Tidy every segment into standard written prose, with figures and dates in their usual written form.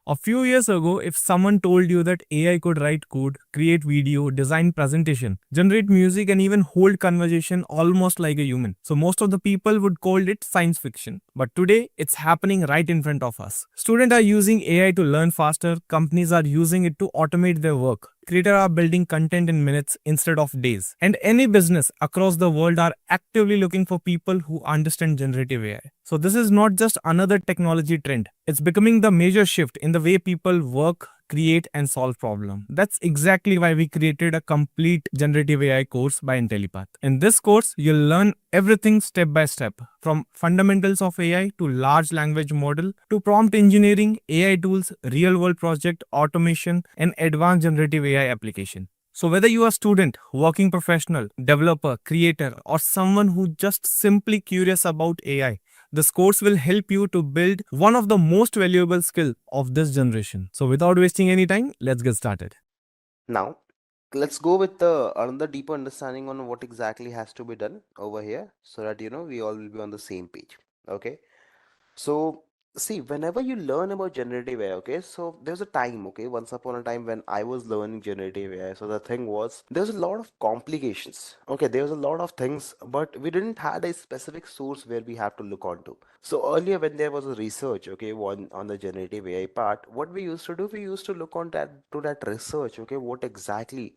A few years ago, if someone told you that AI could write code, create video, design presentation, generate music, and even hold conversation almost like a human, so most of the people would call it science fiction. But today, it's happening right in front of us. Students are using AI to learn faster, companies are using it to automate their work. Creators are building content in minutes instead of days. And any business across the world are actively looking for people who understand generative AI. So this is not just another technology trend. It's becoming the major shift in the way people work, create and solve problems. That's exactly why we created a complete generative AI course by Intellipaat. In this course, you'll learn everything step by step, from fundamentals of AI to large language model to prompt engineering, AI tools, real world project automation and advanced generative AI application. So whether you are a student, working professional, developer, creator or someone who just simply curious about AI, this course will help you to build one of the most valuable skill of this generation. So without wasting any time, let's get started. Now, let's go with the another deeper understanding on what exactly has to be done over here so that we all will be on the same page. Okay. So, see, whenever you learn about generative AI, okay, so there's a time, okay, once upon a time when I was learning generative AI. So the thing was, there's a lot of complications. Okay, there was a lot of things, but we didn't had a specific source where we have to look onto. So earlier, when there was a research, okay, one on the generative AI part, what we used to do, we used to look on that research, okay, what exactly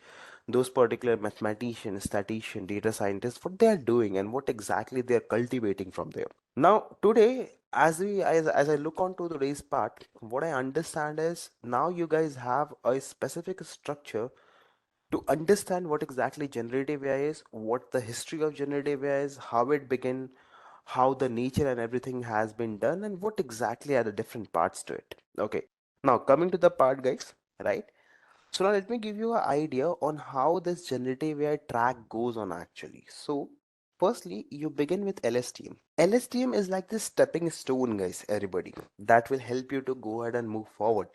those particular mathematicians, statisticians, data scientists, what they are doing and what exactly they are cultivating from there. Now, today, as I look on to today's part, what I understand is now you guys have a specific structure to understand what exactly generative AI is, what the history of generative AI is, how it began, how the nature and everything has been done, and what exactly are the different parts to it. Okay. Now coming to the part, guys, right? So now let me give you an idea on how this generative AI track goes on actually. So firstly, you begin with LSTM. LSTM is like this stepping stone, guys, everybody, that will help you to go ahead and move forward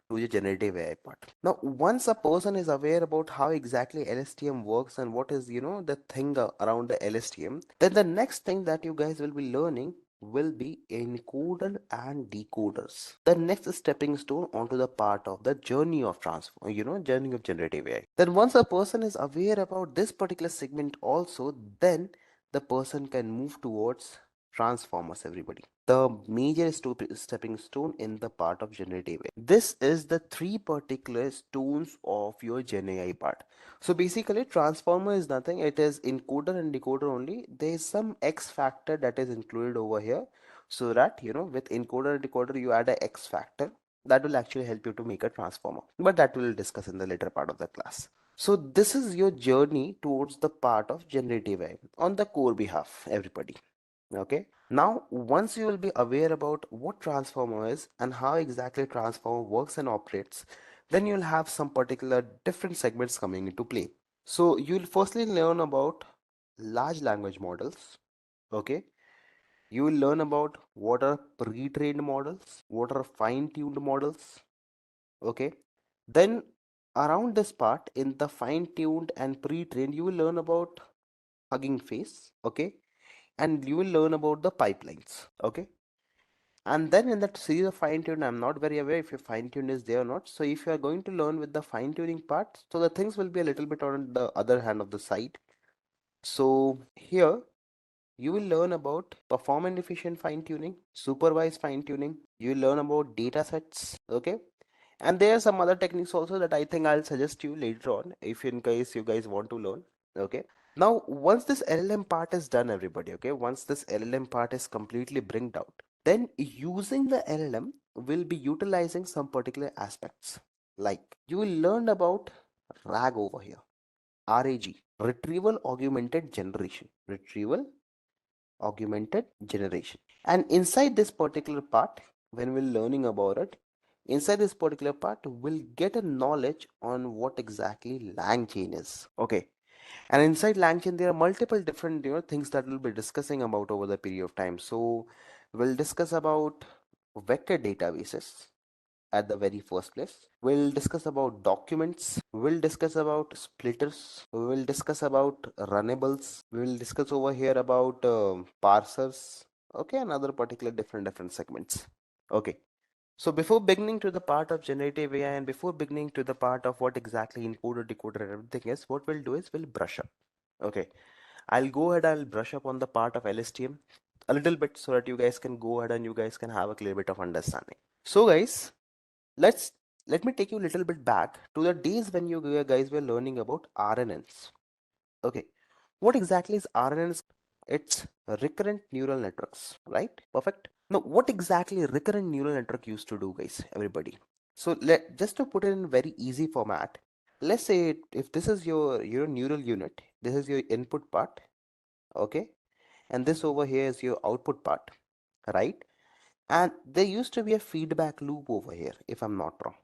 to the generative AI part. Now, once a person is aware about how exactly LSTM works and what is, the thing around the LSTM, then the next thing that you guys will be learning will be encoder and decoders. The next stepping stone onto the part of the journey of transform, journey of generative AI. Then once a person is aware about this particular segment also, then the person can move towards transformers, everybody. The major stepping stone in the part of generative AI. This is the three particular stones of your Gen AI part. So basically, transformer is nothing. It is encoder and decoder only. There is some X factor that is included over here, so that with encoder and decoder you add a X factor that will actually help you to make a transformer. But that we'll discuss in the later part of the class. So this is your journey towards the part of generative AI on the core behalf, everybody. Okay. Now, once you will be aware about what transformer is and how exactly transformer works and operates, then you'll have some particular different segments coming into play. So you'll firstly learn about large language models. Okay. You will learn about what are pre-trained models, what are fine-tuned models. Okay. Then around this part in the fine-tuned and pre-trained, you will learn about Hugging Face. Okay. And you will learn about the pipelines. Okay. And then in that series of fine tune, I'm not very aware if your fine tune is there or not. So if you are going to learn with the fine tuning part, so the things will be a little bit on the other hand of the side. So here you will learn about performance efficient fine tuning, supervised fine tuning. You will learn about data sets. Okay. And there are some other techniques also that I think I'll suggest you later on if in case you guys want to learn. Okay. Now, once this LLM part is done, everybody, okay, once this LLM part is completely bringed out, then using the LLM will be utilizing some particular aspects. Like you will learn about RAG over here, RAG, Retrieval Augmented Generation, Retrieval Augmented Generation. And inside this particular part, when we're learning about it, inside this particular part, we'll get a knowledge on what exactly LangChain is. Okay. And inside LangChain, there are multiple different things that we'll be discussing about over the period of time. So we'll discuss about vector databases at the very first place. We'll discuss about documents. We'll discuss about splitters. We will discuss about runnables. We will discuss over here about parsers. Okay, another particular different segments. Okay. So before beginning to the part of generative AI and before beginning to the part of what exactly encoder, decoder and everything is, what we'll do is we'll brush up. Okay. I'll go ahead, I'll brush up on the part of LSTM a little bit so that you guys can go ahead and you guys can have a clear bit of understanding. So guys, let's let me take you a little bit back to the days when you guys were learning about RNNs. Okay. What exactly is RNNs? It's recurrent neural networks, right? Perfect. Now, what exactly recurrent neural network used to do, guys? Everybody. So just to put it in very easy format, let's say if this is your neural unit, this is your input part, okay, and this over here is your output part, right? And there used to be a feedback loop over here, if I'm not wrong,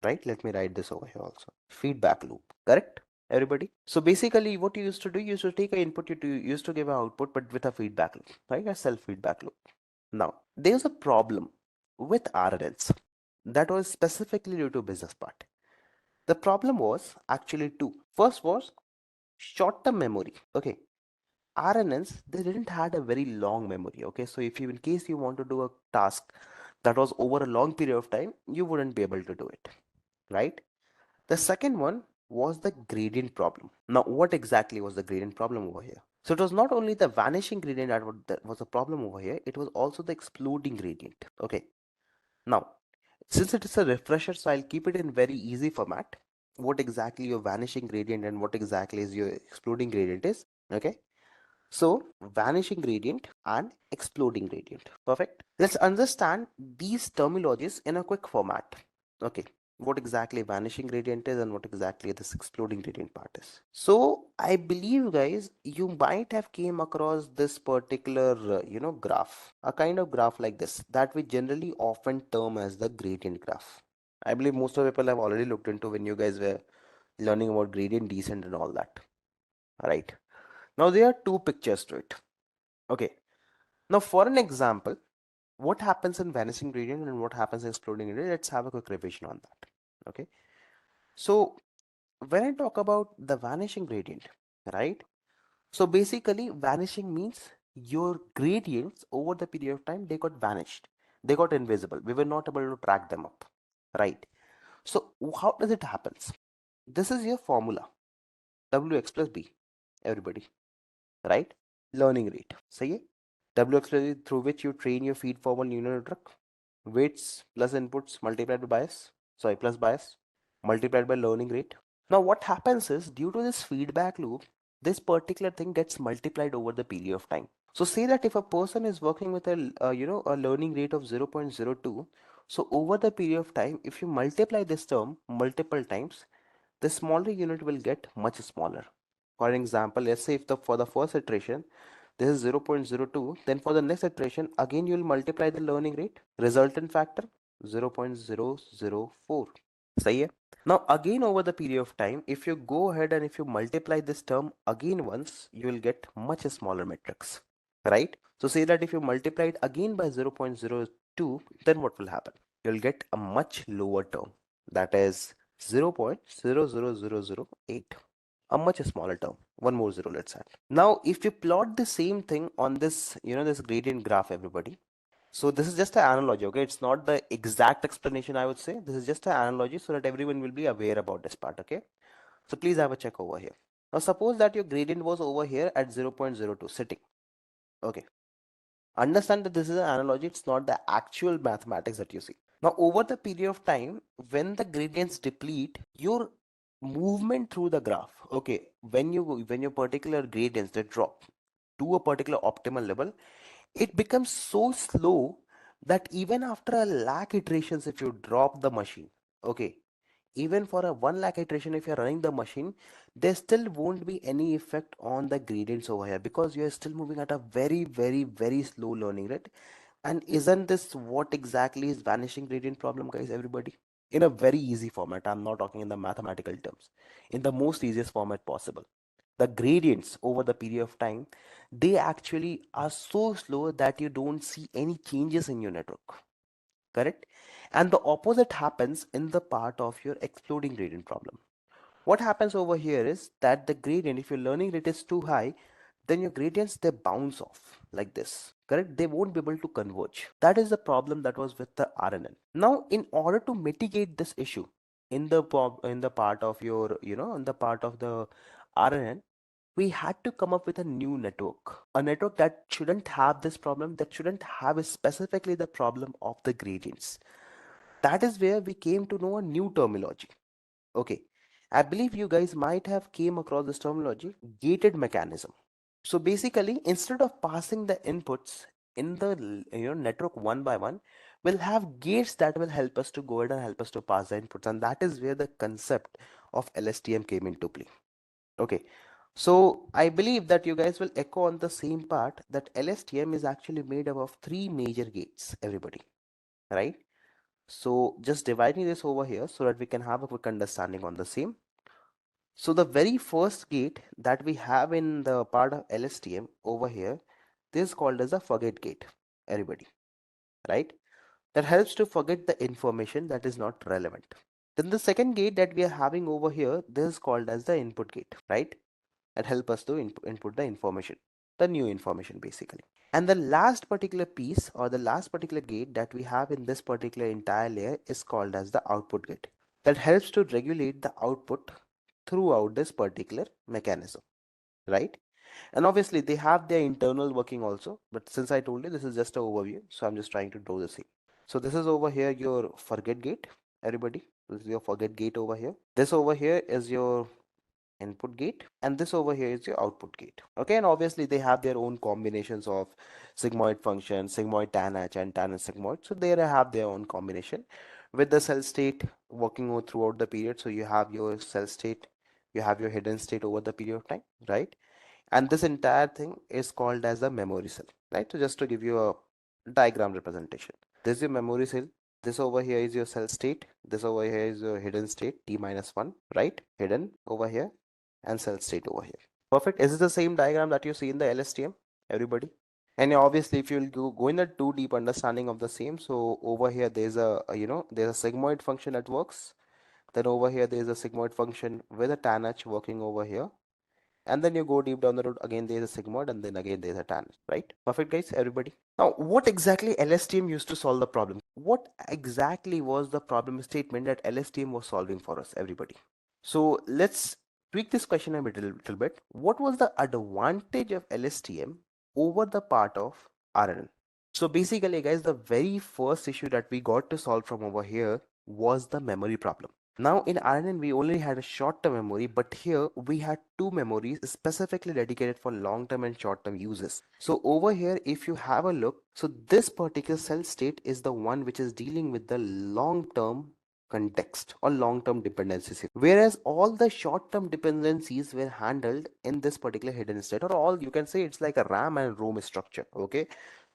right? Let me write this over here also. Feedback loop, correct? Everybody. So basically, what you used to do, you used to take an input, you used to give an output, but with a feedback loop, right? A self-feedback loop. Now, there's a problem with RNNs that was specifically due to business part. The problem was actually two. First was short-term memory. Okay, RNNs, they didn't had a very long memory. Okay, so if you, in case you want to do a task that was over a long period of time, you wouldn't be able to do it, right? The second one was the gradient problem. Now, what exactly was the gradient problem over here? So it was not only the vanishing gradient that was a problem over here, it was also the exploding gradient. Okay. Now, since it is a refresher, so I'll keep it in very easy format. What exactly your vanishing gradient and what exactly is your exploding gradient is. Okay. So vanishing gradient and exploding gradient. Perfect. Let's understand these terminologies in a quick format. Okay. What exactly vanishing gradient is and what exactly this exploding gradient part is. So I believe guys, you might have came across this particular, graph, a kind of graph like this that we generally often term as the gradient graph. I believe most of the people have already looked into when you guys were learning about gradient descent and all that. All right. Now there are two pictures to it. Okay. Now for an example, what happens in vanishing gradient and what happens in exploding gradient? Let's have a quick revision on that. Okay. So when I talk about the vanishing gradient, right? So basically vanishing means your gradients over the period of time, they got vanished. They got invisible. We were not able to track them up, right? So how does it happens? This is your formula, Wx plus B, everybody, right? Learning rate. Say Wx plus B through which you train your feed forward neural network. Weights plus inputs multiplied by bias, sorry, plus bias multiplied by learning rate. Now what happens is due to this feedback loop, this particular thing gets multiplied over the period of time. So say that if a person is working with a learning rate of 0.02, so over the period of time, if you multiply this term multiple times, the smaller unit will get much smaller. For example, let's say if for the first iteration this is 0.02, then for the next iteration again you will multiply the learning rate, resultant factor 0.004. सही है? Now again over the period of time, if you go ahead and if you multiply this term again once, you will get much smaller metrics, right? So say that if you multiply it again by 0.02, then what will happen? You'll get a much lower term, that is 0.00008, a much smaller term. One more zero, let's add. Now if you plot the same thing on this, this gradient graph, everybody. So this is just an analogy, okay? It's not the exact explanation, I would say. This is just an analogy so that everyone will be aware about this part, okay? So please have a check over here. Now suppose that your gradient was over here at 0.02 sitting, okay? Understand that this is an analogy, it's not the actual mathematics that you see. Now over the period of time, when the gradients deplete, your movement through the graph, okay, when your particular gradients, they drop to a particular optimal level, it becomes so slow that even after a lakh iterations, if you drop the machine, okay, even for a 1 lakh iteration, if you're running the machine, there still won't be any effect on the gradients over here because you're still moving at a very, very, very slow learning rate. And isn't this what exactly is vanishing gradient problem, guys, everybody? In a very easy format, I'm not talking in the mathematical terms, in the most easiest format possible. The gradients over the period of time, they actually are so slow that you don't see any changes in your network, correct? And the opposite happens in the part of your exploding gradient problem. What happens over here is that the gradient, if your learning rate is too high, then your gradients, they bounce off like this, correct? They won't be able to converge. That is the problem that was with the RNN. Now, in order to mitigate this issue in the part of your, in the part of the RNN, we had to come up with a new network, a network that shouldn't have this problem, that shouldn't have specifically the problem of the gradients. That is where we came to know a new terminology. Okay, I believe you guys might have came across this terminology, gated mechanism. So basically, instead of passing the inputs in the network one by one, we'll have gates that will help us to go ahead and help us to pass the inputs, and that is where the concept of LSTM came into play. Okay, so I believe that you guys will echo on the same part that LSTM is actually made up of three major gates, everybody, right? So just dividing this over here so that we can have a quick understanding on the same. So the very first gate that we have in the part of LSTM over here, this is called as a forget gate, everybody, right? That helps to forget the information that is not relevant. Then the second gate that we are having over here, this is called as the input gate, right? That help us to input the information, the new information basically. And the last particular piece or the last particular gate that we have in this particular entire layer is called as the output gate. That helps to regulate the output throughout this particular mechanism, right? And obviously they have their internal working also, but since I told you this is just an overview, so I'm just trying to draw the same. So this is over here your forget gate, everybody. This is your forget gate over here. This over here is your input gate, and this over here is your output gate. Okay, and obviously they have their own combinations of sigmoid function, sigmoid tan h and tan h sigmoid, so they have their own combination with the cell state working throughout the period. So you have your cell state, you have your hidden state over the period of time, right? And this entire thing is called as a memory cell, right? So just to give you a diagram representation, this is your memory cell, this over here is your cell state, this over here is your hidden state t-1, right? Hidden over here and cell state over here. Perfect. Is it the same diagram that you see in the LSTM, everybody? And obviously if you'll go in a too deep understanding of the same, so over here there's there's a sigmoid function that works, then over here there's a sigmoid function with a tan h working over here, and then you go deep down the road, again there's a sigmoid, and then again there's a tan, right? Perfect, guys, everybody. Now what exactly LSTM used to solve the problem? What exactly was the problem statement that LSTM was solving for us, everybody? So let's tweak this question a little bit. What was the advantage of LSTM over the part of RNN? So basically, guys, the very first issue that we got to solve from over here was the memory problem. Now in RNN, we only had a short-term memory, but here we had two memories specifically dedicated for long-term and short-term uses. So over here, if you have a look, so this particular cell state is the one which is dealing with the long-term context or long-term dependencies, whereas all the short-term dependencies were handled in this particular hidden state, or all you can say it's like a RAM and ROM structure. Okay,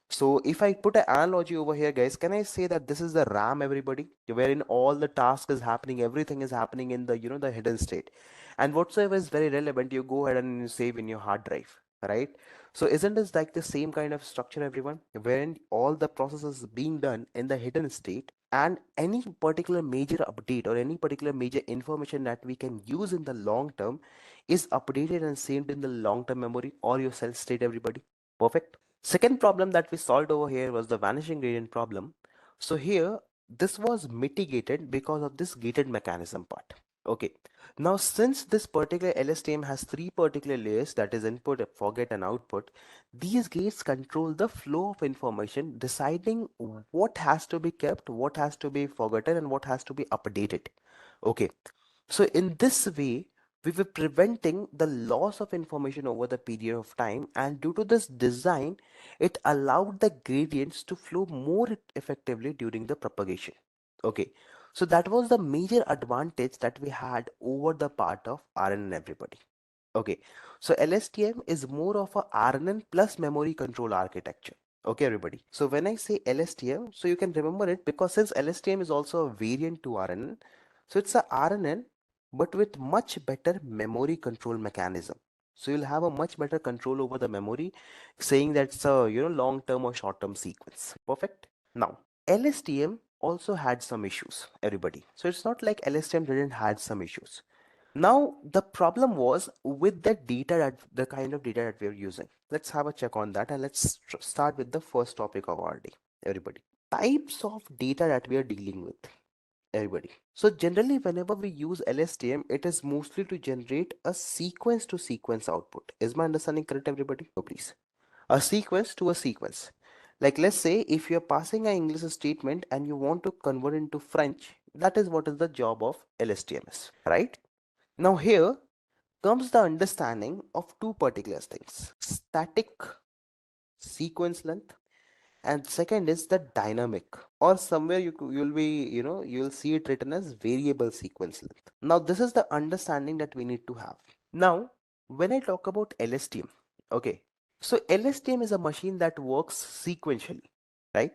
so if I put an analogy over here, guys, can I say that this is the RAM, everybody, wherein all the task is happening, everything is happening in the the hidden state, and whatsoever is very relevant, you go ahead and you save in your hard drive, right? So isn't this like the same kind of structure, everyone, wherein all the processes being done in the hidden state, and any particular major update or any particular major information that we can use in the long term is updated and saved in the long term memory or your cell state, everybody? Perfect. Second problem that we solved over here was the vanishing gradient problem. So here, this was mitigated because of this gated mechanism part. Okay. Now, since this particular LSTM has three particular layers, that is input, forget, and output, these gates control the flow of information, deciding what has to be kept, what has to be forgotten, and what has to be updated. Okay. So in this way, we were preventing the loss of information over the period of time, and due to this design, it allowed the gradients to flow more effectively during the propagation. Okay, so that was the major advantage that we had over the part of RNN, everybody. Okay, so LSTM is more of a RNN plus memory control architecture. Okay, everybody. So when I say LSTM, so you can remember it because since LSTM is also a variant to RNN, so it's a RNN but with much better memory control mechanism. So you'll have a much better control over the memory, saying that's a long term or short term sequence. Perfect. Now LSTM also had some issues, everybody. So it's not like LSTM didn't had some issues. Now, the problem was with the data that the kind of data that we are using. Let's have a check on that and let's start with the first topic of our day, everybody. Types of data that we are dealing with, everybody. So generally, whenever we use LSTM, it is mostly to generate a sequence to sequence output. Is my understanding correct, everybody? No, please. A sequence to a sequence. Like let's say if you're passing an English statement and you want to convert into French, that is what is the job of LSTMs, right? Now here comes the understanding of two particular things: static sequence length, and second is the dynamic, or somewhere you'll be, you'll see it written as variable sequence length. Now this is the understanding that we need to have. Now when I talk about LSTM, okay, so LSTM is a machine that works sequentially, right?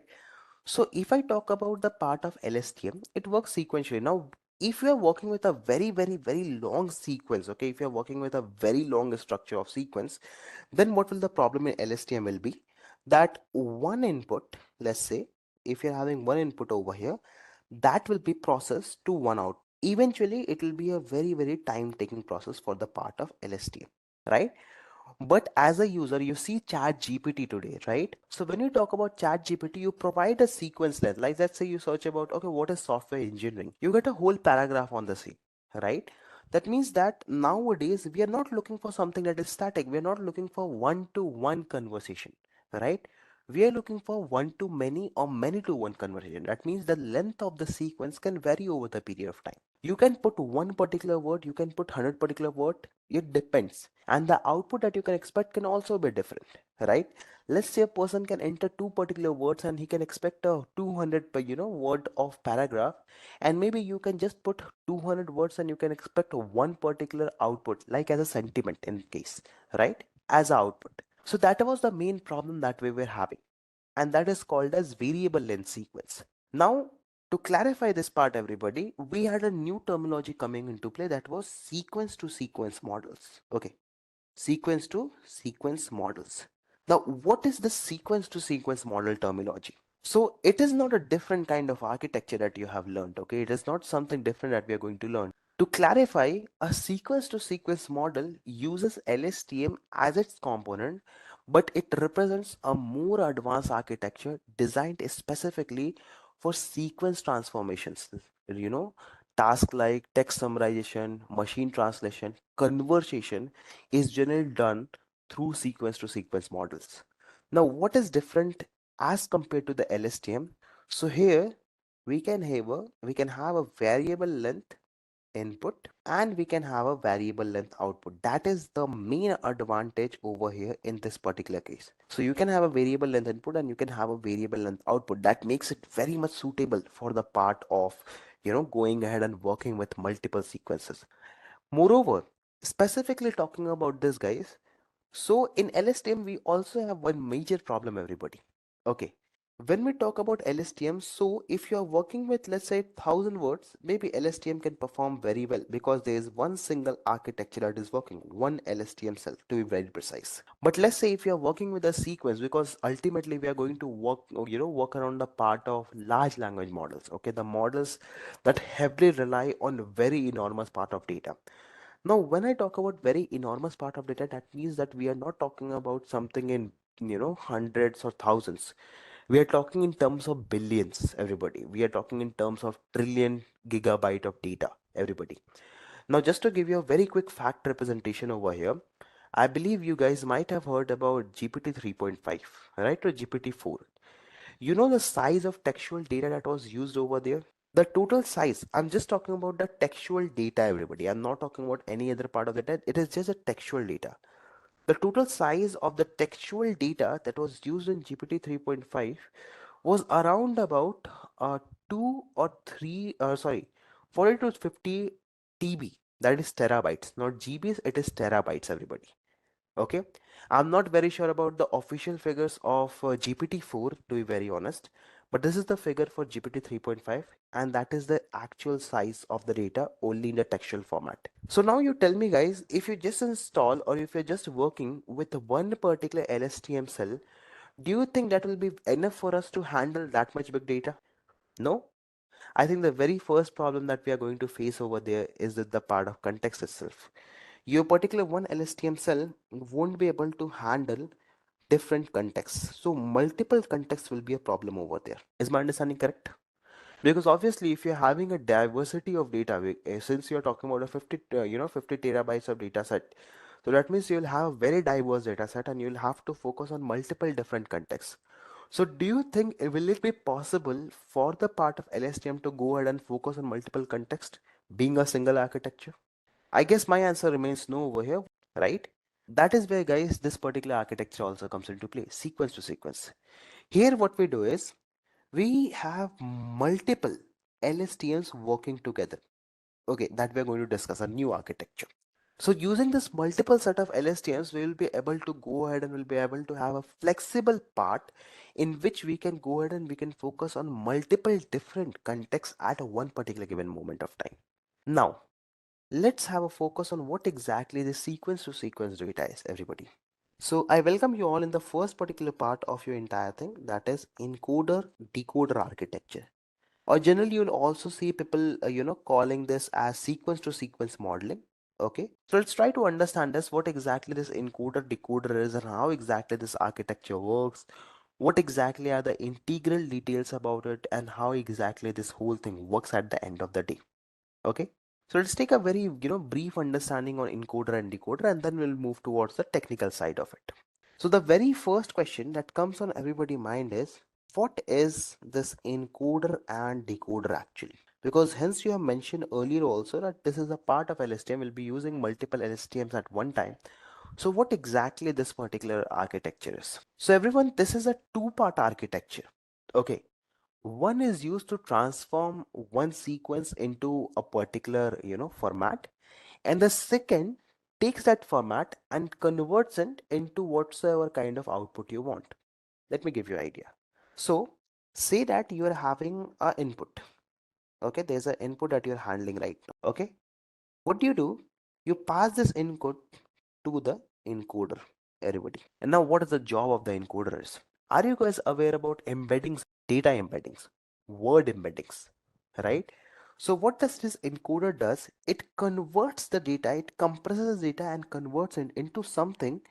So if I talk about the part of LSTM, it works sequentially. Now, if you are working with a very, very, very long sequence, okay, if you're working with a very long structure of sequence, then what will the problem in LSTM will be? That one input, let's say, if you're having one input over here, that will be processed to one out. Eventually, it will be a very, very time-taking process for the part of LSTM, right? But as a user, you see Chat GPT today, right? So when you talk about Chat GPT, you provide a sequence length. Like let's say you search about, okay, what is software engineering? You get a whole paragraph on the same, right? That means that nowadays we are not looking for something that is static. We are not looking for one-to-one conversation, right? We are looking for one-to-many or many-to-one conversation. That means the length of the sequence can vary over the period of time. You can put one particular word, you can put 100 particular word, it depends. And the output that you can expect can also be different, right? Let's say a person can enter two particular words and he can expect a 200 word of paragraph, and maybe you can just put 200 words and you can expect one particular output, like as a sentiment in case, right? As a output. So that was the main problem that we were having, and that is called as variable length sequence. Now, to clarify this part, everybody, we had a new terminology coming into play, that was sequence to sequence models. Okay, sequence to sequence models. Now, what is the sequence to sequence model terminology? So it is not a different kind of architecture that you have learned. Okay, it is not something different that we are going to learn. To clarify, a sequence to sequence model uses LSTM as its component, but it represents a more advanced architecture designed specifically for sequence transformations. You know, tasks like text summarization, machine translation, conversation is generally done through sequence to sequence models. Now, what is different as compared to the LSTM? So here we can have a variable length input and we can have a variable length output. That is the main advantage over here in this particular case. So you can have a variable length input and you can have a variable length output. That makes it very much suitable for the part of going ahead and working with multiple sequences. Moreover, specifically talking about this, guys, so in LSTM, we also have one major problem, everybody. Okay. When we talk about LSTM, so if you are working with, let's say, 1,000 words, maybe LSTM can perform very well because there is one single architecture that is working, one LSTM cell to be very precise. But let's say if you are working with a sequence, because ultimately we are going to work around the part of large language models. Okay, the models that heavily rely on very enormous part of data. Now, when I talk about very enormous part of data, that means that we are not talking about something in, hundreds or thousands. We are talking in terms of billions, everybody. We are talking in terms of trillion gigabyte of data, everybody. Now, just to give you a very quick fact representation over here, I believe you guys might have heard about GPT 3.5, right? Or GPT 4. You know the size of textual data that was used over there? The total size, I'm just talking about the textual data, everybody. I'm not talking about any other part of the data. It is just a textual data. The total size of the textual data that was used in GPT 3.5 was around about 2 or 3, 40 to 50 TB. That is terabytes, not GBs, it is terabytes, everybody. Okay, I'm not very sure about the official figures of GPT-4, to be very honest, but this is the figure for GPT 3.5, and that is the actual size of the data only in the textual format. So now you tell me, guys, if you just install or if you're just working with one particular LSTM cell, do you think that will be enough for us to handle that much big data? No. I think the very first problem that we are going to face over there is that the part of context itself. Your particular one LSTM cell won't be able to handle different contexts. So multiple contexts will be a problem over there. Is my understanding correct? Because obviously, if you're having a diversity of data, since you're talking about a 50 terabytes of data set, so that means you'll have a very diverse data set and you'll have to focus on multiple different contexts. So do you think will it be possible for the part of LSTM to go ahead and focus on multiple contexts being a single architecture? I guess my answer remains no over here, right? That is where, guys, this particular architecture also comes into play, sequence to sequence. Here what we do is we have multiple LSTMs working together. Okay, that we're going to discuss a new architecture. So using this multiple set of LSTMs, we will be able to go ahead and we'll be able to have a flexible part in which we can go ahead and we can focus on multiple different contexts at one particular given moment of time. Now, let's have a focus on what exactly the sequence to sequence data is, everybody. So I welcome you all in the first particular part of your entire thing, that is encoder decoder architecture. Or generally you'll also see people calling this as sequence to sequence modeling. Okay, so let's try to understand this, what exactly this encoder decoder is and how exactly this architecture works, what exactly are the integral details about it, and how exactly this whole thing works at the end of the day. Okay, so let's take a very brief understanding on encoder and decoder, and then we'll move towards the technical side of it. So the very first question that comes on everybody's mind is, what is this encoder and decoder actually? Because hence you have mentioned earlier also that this is a part of LSTM, will be using multiple LSTMs at one time. So what exactly this particular architecture is? So everyone, this is a two-part architecture. Okay, one is used to transform one sequence into a particular format, and the second takes that format and converts it into whatsoever kind of output you want. Let me give you an idea. So say that you are having a input. Okay, there's an input that you're handling right now. Okay, what do? You pass this input to the encoder, everybody. And now what is the job of the encoder is? Are you guys aware about embeddings, data embeddings, word embeddings, right? So what does this encoder does? It converts the data, it compresses data and converts it into something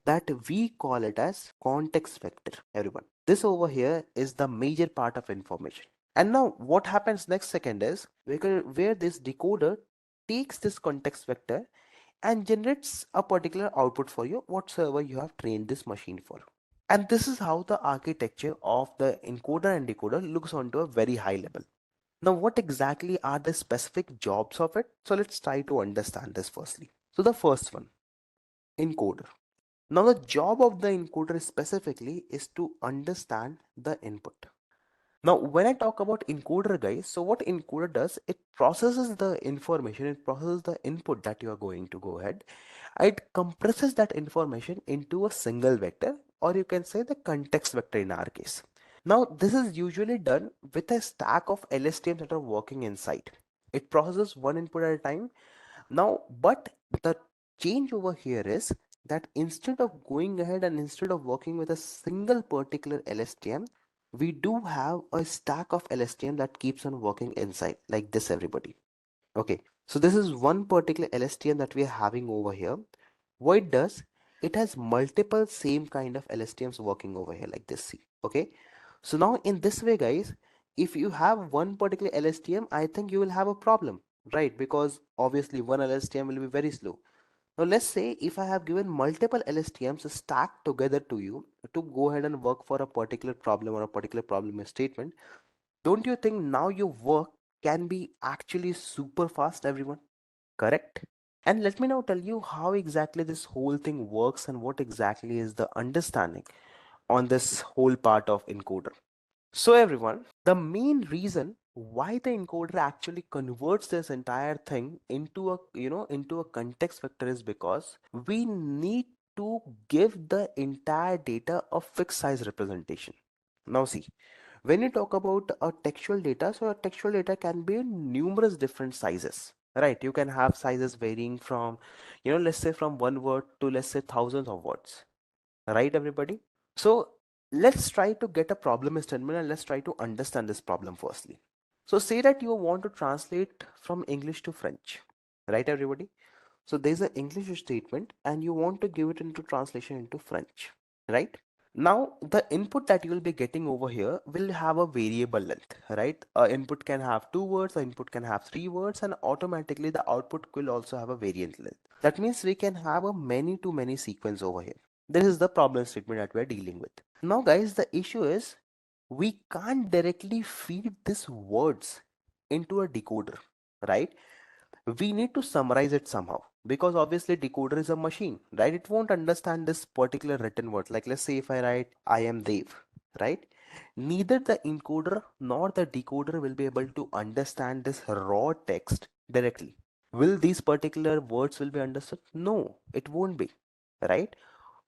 that we call it as context vector, everyone. This over here is the major part of information. And now what happens next second is where this decoder takes this context vector and generates a particular output for you, whatsoever you have trained this machine for. And this is how the architecture of the encoder and decoder looks onto a very high level. Now, what exactly are the specific jobs of it? So let's try to understand this firstly. So the first one, encoder. Now the job of the encoder specifically is to understand the input. Now, when I talk about encoder, guys, so what encoder does, it processes the information, it processes the input that you are going to go ahead. It compresses that information into a single vector, or you can say the context vector in our case. Now, this is usually done with a stack of LSTMs that are working inside. It processes one input at a time. Now, but the change over here is that instead of going ahead and instead of working with a single particular LSTM, we do have a stack of LSTM that keeps on working inside like this, everybody. Okay, so this is one particular LSTM that we are having over here. What it does, it has multiple same kind of LSTMs working over here like this. See, okay. So now in this way, guys, if you have one particular LSTM, I think you will have a problem, right? Because obviously one LSTM will be very slow. Now let's say if I have given multiple LSTMs stacked together to you to go ahead and work for a particular problem or a particular problem statement, don't you think now your work can be actually super fast, everyone? Correct? And let me now tell you how exactly this whole thing works and what exactly is the understanding on this whole part of encoder. So everyone, the main reason why the encoder actually converts this entire thing into a context vector is because we need to give the entire data a fixed size representation. Now see, when you talk about a textual data, so a textual data can be in numerous different sizes, right? You can have sizes varying from, let's say from one word to let's say thousands of words, right, everybody? So let's try to get a problem statement and let's try to understand this problem firstly. So say that you want to translate from English to French, right everybody? So there's an English statement and you want to give it into translation into French, right? Now the input that you will be getting over here will have a variable length, right? Input can have 2 words, input can have 3 words, and automatically the output will also have a variant length. That means we can have a many to many sequence over here. This is the problem statement that we're dealing with. Now guys, the issue is we can't directly feed these words into a decoder, right? We need to summarize it somehow, because obviously decoder is a machine, right? It won't understand this particular written word. Like let's say if I write I am Dev, right? Neither the encoder nor the decoder will be able to understand this raw text directly. Will these particular words will be understood? No, it won't be, right?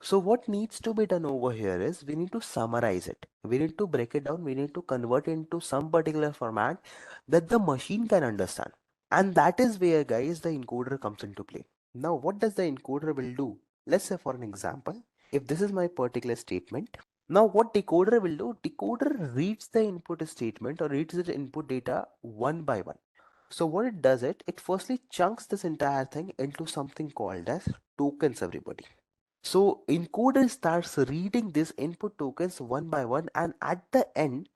So what needs to be done over here is we need to summarize it. We need to break it down. We need to convert it into some particular format that the machine can understand. And that is where, guys, the encoder comes into play. Now, what does the encoder will do? Let's say for an example, if this is my particular statement, now what decoder will do? Decoder reads the input statement or reads the input data one by one. So what it does it firstly chunks this entire thing into something called as tokens, everybody. So encoder starts reading these input tokens one by one, and at the end,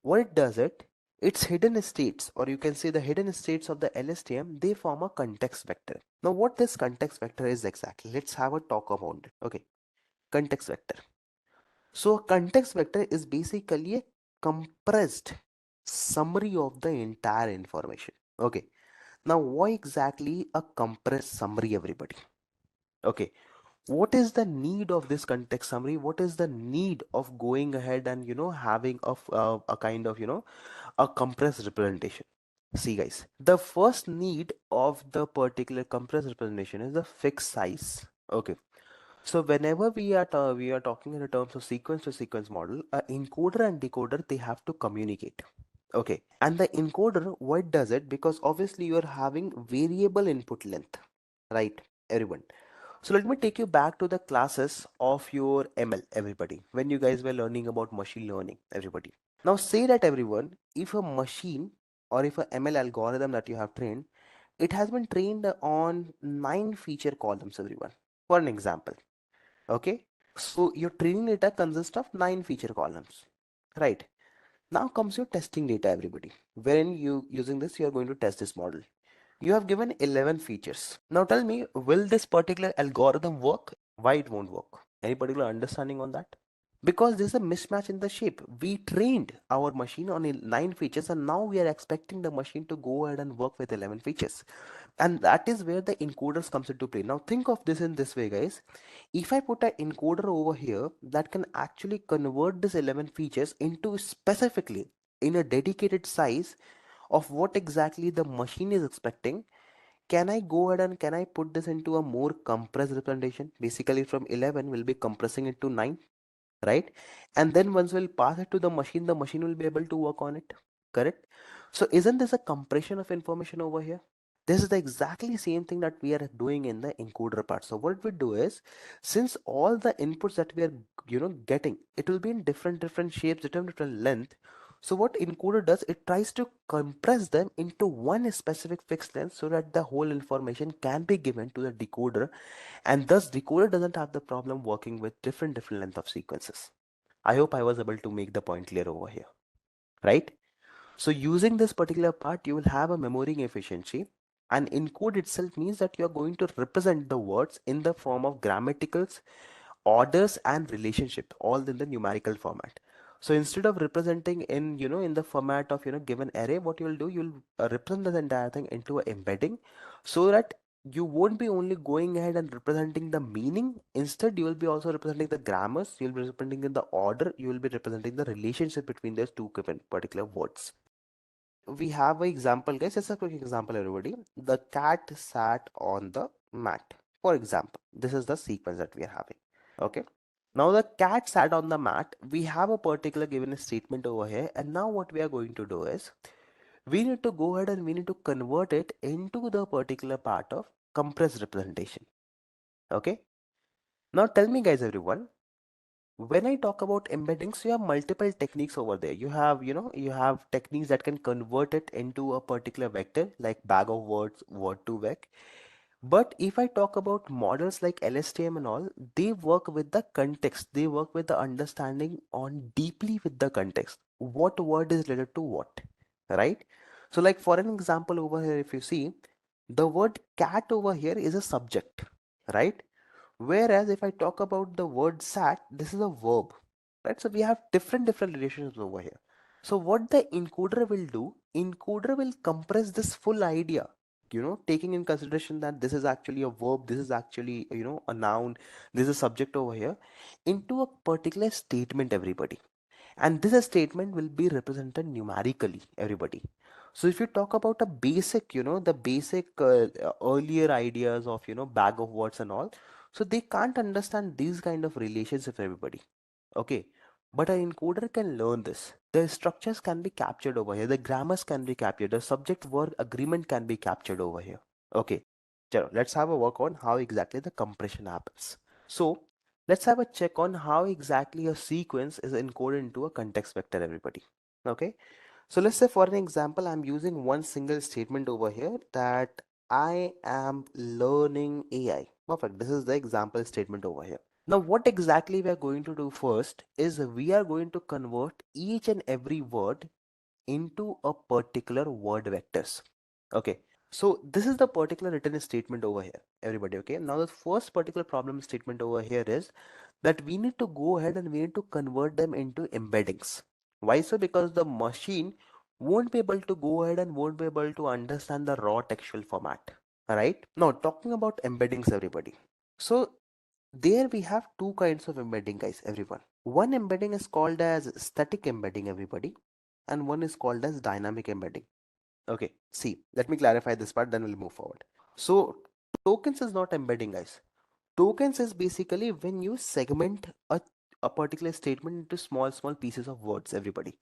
what it does its hidden states, or you can say the hidden states of the LSTM, they form a context vector. Now what this context vector is exactly, let's have a talk about it. Okay, context vector. So a context vector is basically a compressed summary of the entire information. Okay, now why exactly a compressed summary, everybody? Okay, what is the need of this context summary? What is the need of going ahead and having a kind of a compressed representation? See guys, the first need of the particular compressed representation is the fixed size. Okay, so whenever we are talking in the terms of sequence to sequence model, a encoder and decoder, they have to communicate. Okay, and the encoder, what does it? Because obviously you are having variable input length, right, everyone? So let me take you back to the classes of your ML, everybody, when you guys were learning about machine learning, everybody. Now say that everyone, if a machine or if a ML algorithm that you have trained, it has been trained on 9 feature columns, everyone. For an example, okay? So your training data consists of 9 feature columns, right? Now comes your testing data, everybody. When you using this, you are going to test this model. You have given 11 features. Now tell me, will this particular algorithm work? Why it won't work? Any particular understanding on that? Because there's a mismatch in the shape. We trained our machine on 9 features, and now we are expecting the machine to go ahead and work with 11 features. And that is where the encoders comes into play. Now think of this in this way, guys. If I put an encoder over here that can actually convert this 11 features into specifically in a dedicated size of what exactly the machine is expecting, can I go ahead and can I put this into a more compressed representation? Basically from 11 we'll be compressing it to 9, right? And then once we'll pass it to the machine will be able to work on it, correct? So isn't this a compression of information over here? This is the exactly same thing that we are doing in the encoder part. So what we do is, since all the inputs that we are getting, it will be in different shapes, different length. So what encoder does, it tries to compress them into one specific fixed length so that the whole information can be given to the decoder, and thus decoder doesn't have the problem working with different length of sequences. I hope I was able to make the point clear over here, right? So using this particular part, you will have a memory efficiency, and encode itself means that you are going to represent the words in the form of grammaticals, orders, and relationship, all in the numerical format. So instead of representing in in the format of given array, what you will do, you'll represent the entire thing into an embedding, so that you won't be only going ahead and representing the meaning. Instead, you will be also representing the grammars, you'll be representing in the order, you will be representing the relationship between those two given particular words. We have an example, guys. Just a quick example, everybody. The cat sat on the mat. For example, this is the sequence that we are having. Okay. Now the cat sat on the mat. We have a particular given statement over here, and now what we are going to do is we need to go ahead and we need to convert it into the particular part of compressed representation. Okay. Now tell me, guys, everyone. When I talk about embeddings, you have multiple techniques over there. You have, you have techniques that can convert it into a particular vector, like bag of words, word to vec. But if I talk about models like LSTM and all, they work with the context. They work with the understanding on deeply with the context. What word is related to what, right? So like for an example over here, if you see, the word cat over here is a subject, right? Whereas if I talk about the word sat, this is a verb, right? So we have different relations over here. So what the encoder will do, encoder will compress this full idea, taking in consideration that this is actually a verb, this is actually, a noun, this is a subject over here, into a particular statement, everybody. And this statement will be represented numerically, everybody. So if you talk about a basic, the basic earlier ideas of, bag of words and all, so they can't understand these kind of relationship, everybody. Okay. But an encoder can learn this. The structures can be captured over here. The grammars can be captured. The subject word agreement can be captured over here. Okay. So let's have a work on how exactly the compression happens. So let's have a check on how exactly a sequence is encoded into a context vector, everybody. Okay. So let's say for an example, I'm using one single statement over here that I am learning AI. Perfect. This is the example statement over here. Now, what exactly we are going to do first is we are going to convert each and every word into a particular word vectors. Okay. So this is the particular written statement over here, everybody. Okay. Now the first particular problem statement over here is that we need to go ahead and we need to convert them into embeddings. Why so? Because the machine won't be able to go ahead and won't be able to understand the raw textual format. Alright. Now talking about embeddings, everybody. So there we have two kinds of embedding, guys, everyone. One embedding is called as static embedding, everybody, and one is called as dynamic embedding. Okay, see, let me clarify this part, then we'll move forward. So tokens is not embedding, guys. Tokens is basically when you segment a particular statement into small pieces of words, everybody.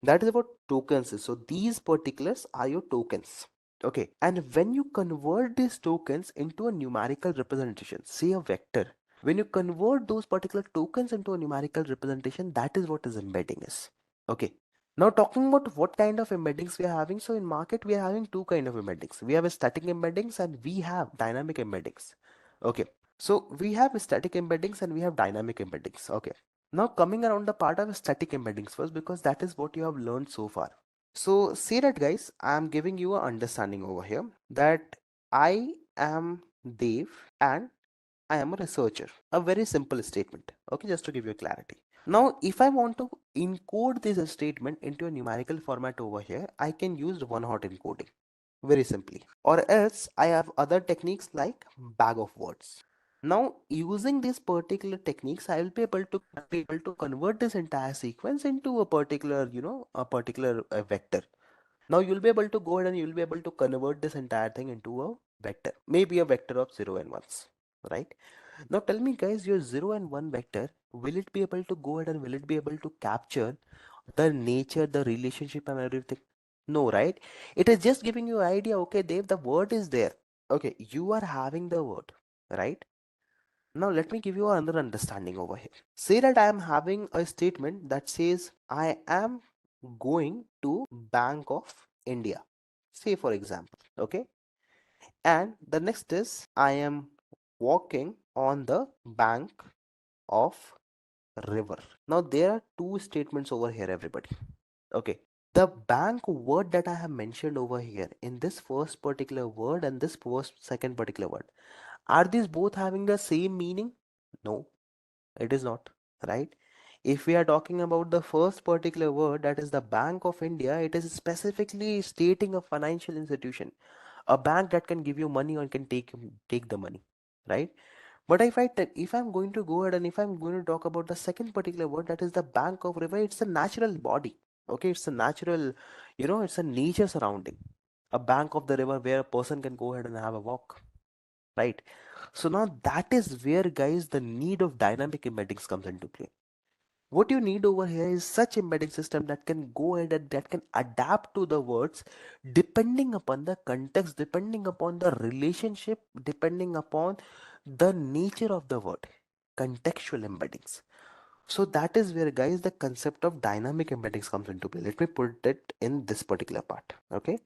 That is what tokens is. So these particulars are your tokens. Okay, and when you convert these tokens into a numerical representation, say a vector, when you convert those particular tokens into a numerical representation, that is what is embedding is. Okay. Now talking about what kind of embeddings we are having. So in market, we are having two kind of embeddings. We have a static embeddings and we have dynamic embeddings. Okay. So we have static embeddings and we have dynamic embeddings. Okay. Now coming around the part of static embeddings first, because that is what you have learned so far. So say that, guys, I am giving you an understanding over here that I am Dev and I am a researcher. A very simple statement. Okay, just to give you clarity. Now, if I want to encode this statement into a numerical format over here, I can use one hot encoding very simply. Or else I have other techniques like bag of words. Now, using these particular techniques, I will be able to convert this entire sequence into a particular, a particular vector. Now you'll be able to go ahead and you'll be able to convert this entire thing into a vector, maybe a vector of 0 and 1s, right? Now tell me, guys, your 0 and 1 vector, will it be able to go ahead and will it be able to capture the nature, the relationship and everything? No, right? It is just giving you idea, okay, Dave, the word is there. Okay, you are having the word, right? Now let me give you another understanding over here. Say that I am having a statement that says I am going to Bank of India. Say for example, okay? And the next is I am walking on the bank of river. Now there are two statements over here, everybody. Okay. The bank word that I have mentioned over here in this first particular word and this first second particular word, are these both having the same meaning? No, it is not, right? If we are talking about the first particular word, that is the Bank of India, it is specifically stating a financial institution, a bank that can give you money or can take the money, right? But if I'm going to go ahead and if I'm going to talk about the second particular word, that is the bank of river, it's a natural body. Okay, it's a natural, it's a nature surrounding. A bank of the river where a person can go ahead and have a walk, right? So now that is where, guys, the need of dynamic embeddings comes into play. What you need over here is such embedding system that can go ahead and that can adapt to the words depending upon the context, depending upon the relationship, depending upon the nature of the word. Contextual embeddings. So that is where, guys, the concept of dynamic embeddings comes into play. Let me put it in this particular part. Okay.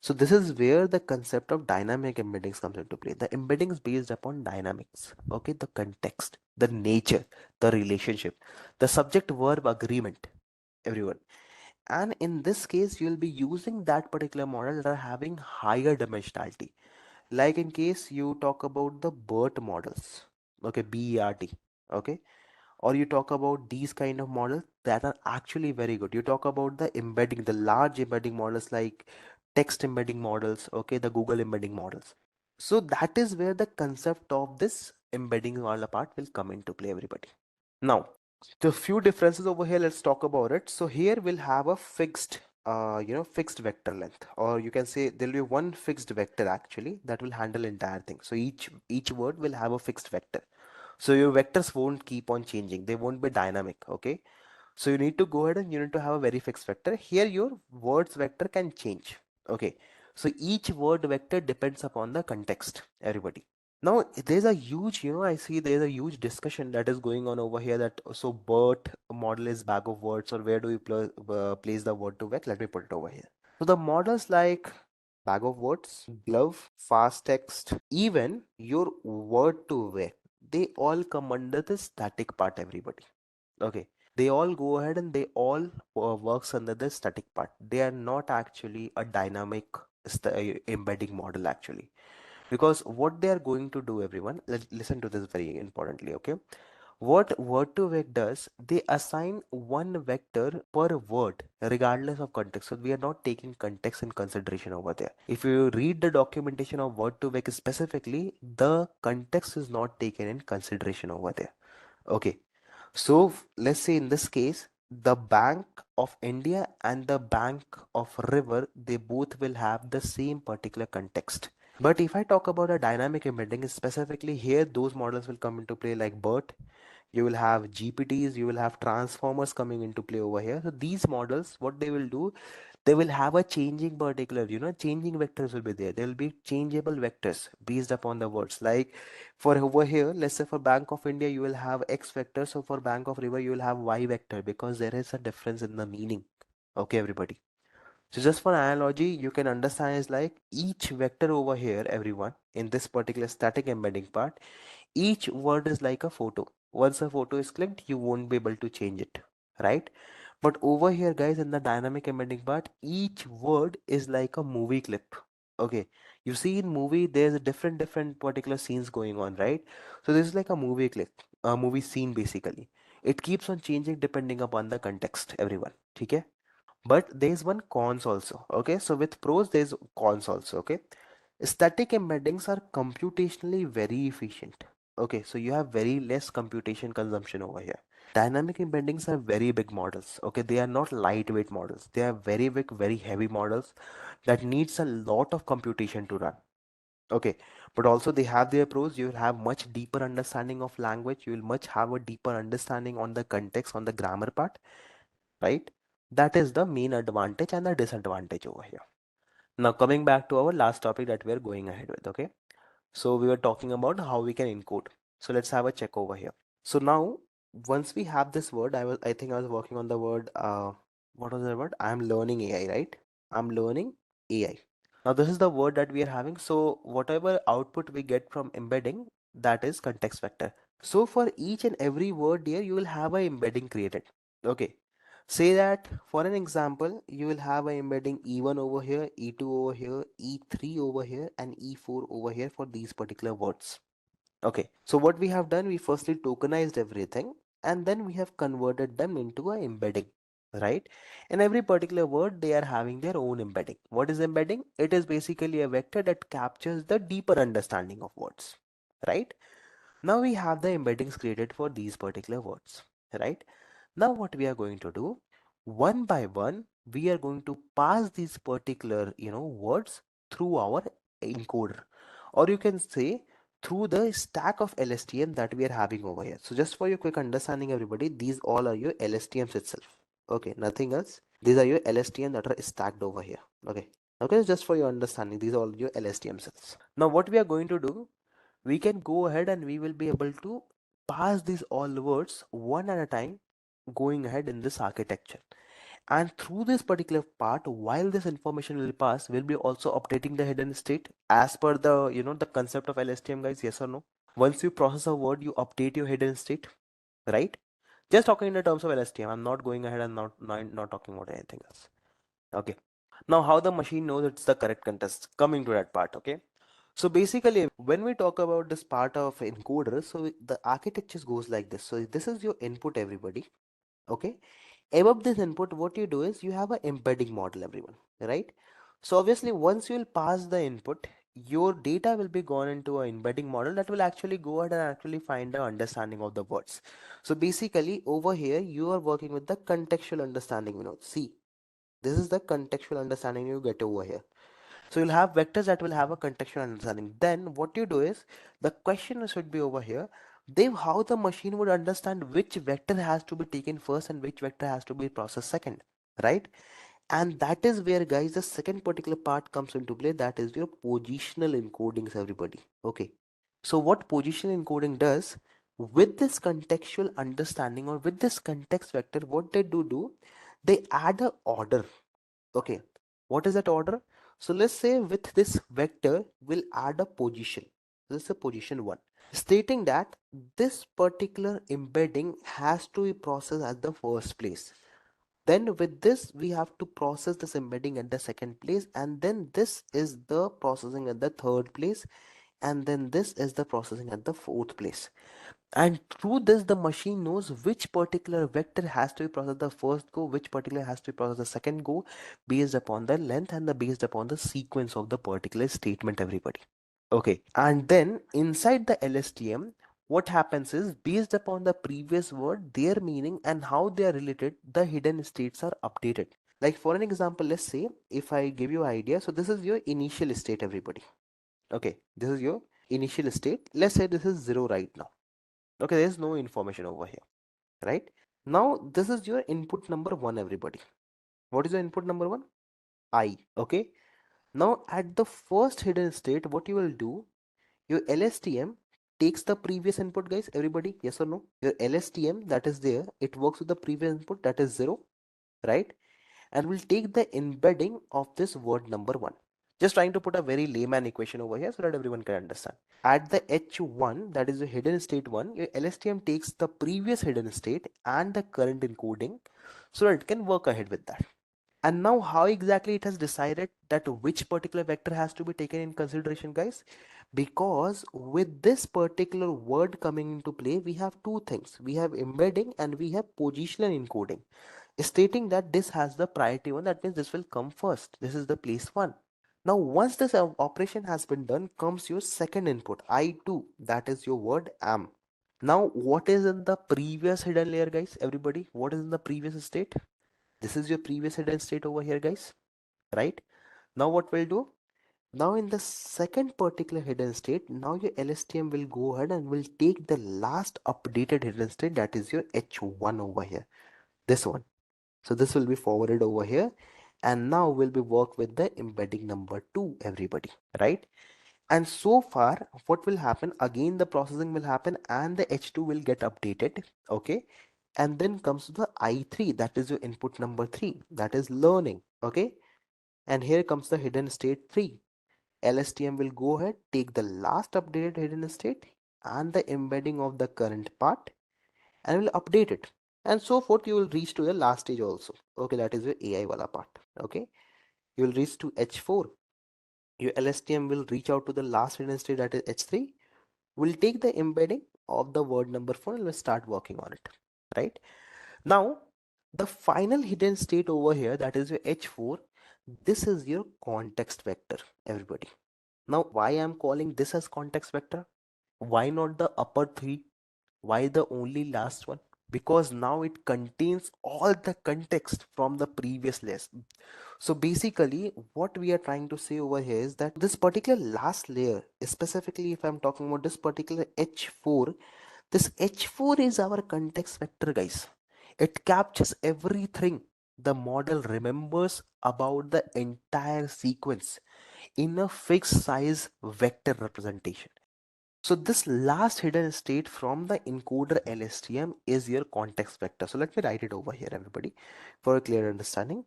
So this is where the concept of dynamic embeddings comes into play. The embeddings based upon dynamics. Okay. The context, the nature, the relationship, the subject verb agreement, everyone. And in this case, you'll be using that particular model that are having higher dimensionality. Like in case you talk about the BERT models. Okay. BERT. Okay, or you talk about these kind of models that are actually very good. You talk about the embedding, the large embedding models like text embedding models, okay, the Google embedding models. So that is where the concept of this embedding all apart will come into play, everybody. Now, the few differences over here, let's talk about it. So here we'll have a fixed fixed vector length, or you can say there'll be one fixed vector actually that will handle entire thing. So each word will have a fixed vector. So your vectors won't keep on changing. They won't be dynamic. Okay. So you need to go ahead and you need to have a very fixed vector. Here your words vector can change. Okay. So each word vector depends upon the context, everybody. Now there's a huge, I see there's a huge discussion that is going on over here that so BERT model is bag of words, or where do we place the word to vec? Let me put it over here. So the models like bag of words, glove, fast text, even your word to vec, they all come under the static part, everybody. Okay, they all go ahead and they all works under the static part. They are not actually a dynamic embedding model actually, because what they are going to do, everyone, listen to this very importantly. Okay, what word to vec does, they assign one vector per word regardless of context. So we are not taking context in consideration over there. If you read the documentation of word to vec specifically, the context is not taken in consideration over there. Okay, so let's say in this case, the Bank of India and the Bank of River, they both will have the same particular context. But if I talk about a dynamic embedding, specifically here, those models will come into play like BERT. You will have GPTs, you will have transformers coming into play over here. So these models, what they will do, they will have a changing particular, changing vectors will be there. There will be changeable vectors based upon the words. Like for over here, let's say for Bank of India, you will have X vector. So for Bank of River, you will have Y vector, because there is a difference in the meaning. Okay, everybody. So just for analogy, you can understand is like each vector over here, everyone, in this particular static embedding part, each word is like a photo. Once a photo is clicked, you won't be able to change it, right? But over here, guys, in the dynamic embedding part, each word is like a movie clip. Okay, you see in movie, there's a different particular scenes going on, right? So this is like a movie clip, a movie scene basically. It keeps on changing depending upon the context, everyone. Okay? But there's one cons also. Okay, so with pros, there's cons also. Okay, static embeddings are computationally very efficient. Okay, so you have very less computation consumption over here. Dynamic embeddings are very big models. Okay, they are not lightweight models. They are very big, very heavy models that needs a lot of computation to run. Okay, but also they have their pros. You will have much deeper understanding of language. You will much have a deeper understanding on the context, on the grammar part, right? That is the main advantage and the disadvantage over here. Now coming back to our last topic that we're going ahead with. Okay, so we were talking about how we can encode. So let's have a check over here. So now once we have this word, I think I was working on the word, what was the word? I'm learning AI, right? I'm learning AI. Now this is the word that we are having. So whatever output we get from embedding, that is context vector. So for each and every word here, you will have a embedding created. Okay. Say that for an example, you will have a embedding E1 over here, E2 over here, E3 over here, and E4 over here for these particular words. Okay, so what we have done, we firstly tokenized everything and then we have converted them into a embedding, right? In every particular word, they are having their own embedding. What is embedding? It is basically a vector that captures the deeper understanding of words, right? Now we have the embeddings created for these particular words, right? Now what we are going to do, one by one, we are going to pass these particular, words through our encoder, or you can say through the stack of LSTM that we are having over here. So just for your quick understanding, everybody, these all are your LSTMs itself. Okay, nothing else. These are your LSTM that are stacked over here. Okay. Okay, just for your understanding, these are all your LSTM cells. Now what we are going to do, we can go ahead and we will be able to pass these all words one at a time, going ahead in this architecture. And through this particular part, while this information will pass, we'll be also updating the hidden state as per the, the concept of LSTM, guys. Yes or no? Once you process a word, you update your hidden state, right? Just talking in the terms of LSTM. I'm not going ahead and not talking about anything else. Okay. Now, how the machine knows it's the correct context? Coming to that part. Okay. So basically, when we talk about this part of encoder, so the architecture goes like this. So this is your input, everybody. Okay. Above this input, what you do is you have an embedding model, everyone, right? So obviously, once you will pass the input, your data will be gone into an embedding model that will actually go ahead and actually find the understanding of the words. So basically, over here, you are working with the contextual understanding. See, this is the contextual understanding you get over here. So you'll have vectors that will have a contextual understanding. Then what you do is the question should be over here. How the machine would understand which vector has to be taken first and which vector has to be processed second, right? And that is where, guys, the second particular part comes into play. That is your positional encodings, everybody. Okay. So what positional encoding does with this contextual understanding or with this context vector, what they do, they add a order. Okay, what is that order? So let's say with this vector, we'll add a position. This is a position 1, stating that this particular embedding has to be processed at the first place. Then with this, we have to process this embedding at the second place, and then this is the processing at the third place, and then this is the processing at the fourth place. And through this, the machine knows which particular vector has to be processed the first go, which particular has to be processed the second go, based upon the length and based upon the sequence of the particular statement, everybody. Okay, and then inside the LSTM, what happens is based upon the previous word, their meaning and how they are related, the hidden states are updated. Like for an example, let's say if I give you an idea, so this is your initial state, everybody. Okay, this is your initial state. Let's say this is 0 right now. Okay, there's no information over here, right? Now this is your input number 1, everybody. What is your input number 1? I. Okay, now at the first hidden state, what you will do, your LSTM takes the previous input, guys, everybody, yes or no? Your LSTM that is there, it works with the previous input, that is 0, right? And will take the embedding of this word number 1. Just trying to put a very layman equation over here so that everyone can understand. At the H1, that is the hidden state 1, your LSTM takes the previous hidden state and the current encoding so that it can work ahead with that. And now how exactly it has decided that which particular vector has to be taken in consideration, guys? Because with this particular word coming into play, we have two things. We have embedding and we have positional encoding, stating that this has the priority 1. That means this will come first. This is the place 1. Now, once this operation has been done, comes your second input, I2, that is your word am. Now, what is in the previous hidden layer, guys? Everybody, what is in the previous state? This is your previous hidden state over here, guys, right? Now, what we'll do? Now, in the second particular hidden state, now your LSTM will go ahead and will take the last updated hidden state, that is your H1 over here, this one. So this will be forwarded over here, and now we'll be work with the embedding number 2, everybody, right? And so far, what will happen? Again, the processing will happen and the H2 will get updated. Okay. And then comes the I3, that is your input number 3, that is learning. Okay. And here comes the hidden state 3. LSTM will go ahead, take the last updated hidden state and the embedding of the current part and will update it. And so forth, you will reach to the last stage also. Okay, that is your AI wala part. Okay. You will reach to H4. Your LSTM will reach out to the last hidden state, that is H3. We'll take the embedding of the word number 4 and we'll start working on it, right? Now, the final hidden state over here, that is your H4, this is your context vector, everybody. Now, why I'm calling this as context vector? Why not the upper 3? Why the only last one? Because now it contains all the context from the previous list. So basically, what we are trying to say over here is that this particular last layer, specifically if I'm talking about this particular H4, this H4 is our context vector, guys. It captures everything the model remembers about the entire sequence in a fixed size vector representation. So this last hidden state from the encoder LSTM is your context vector. So let me write it over here, everybody, for a clear understanding.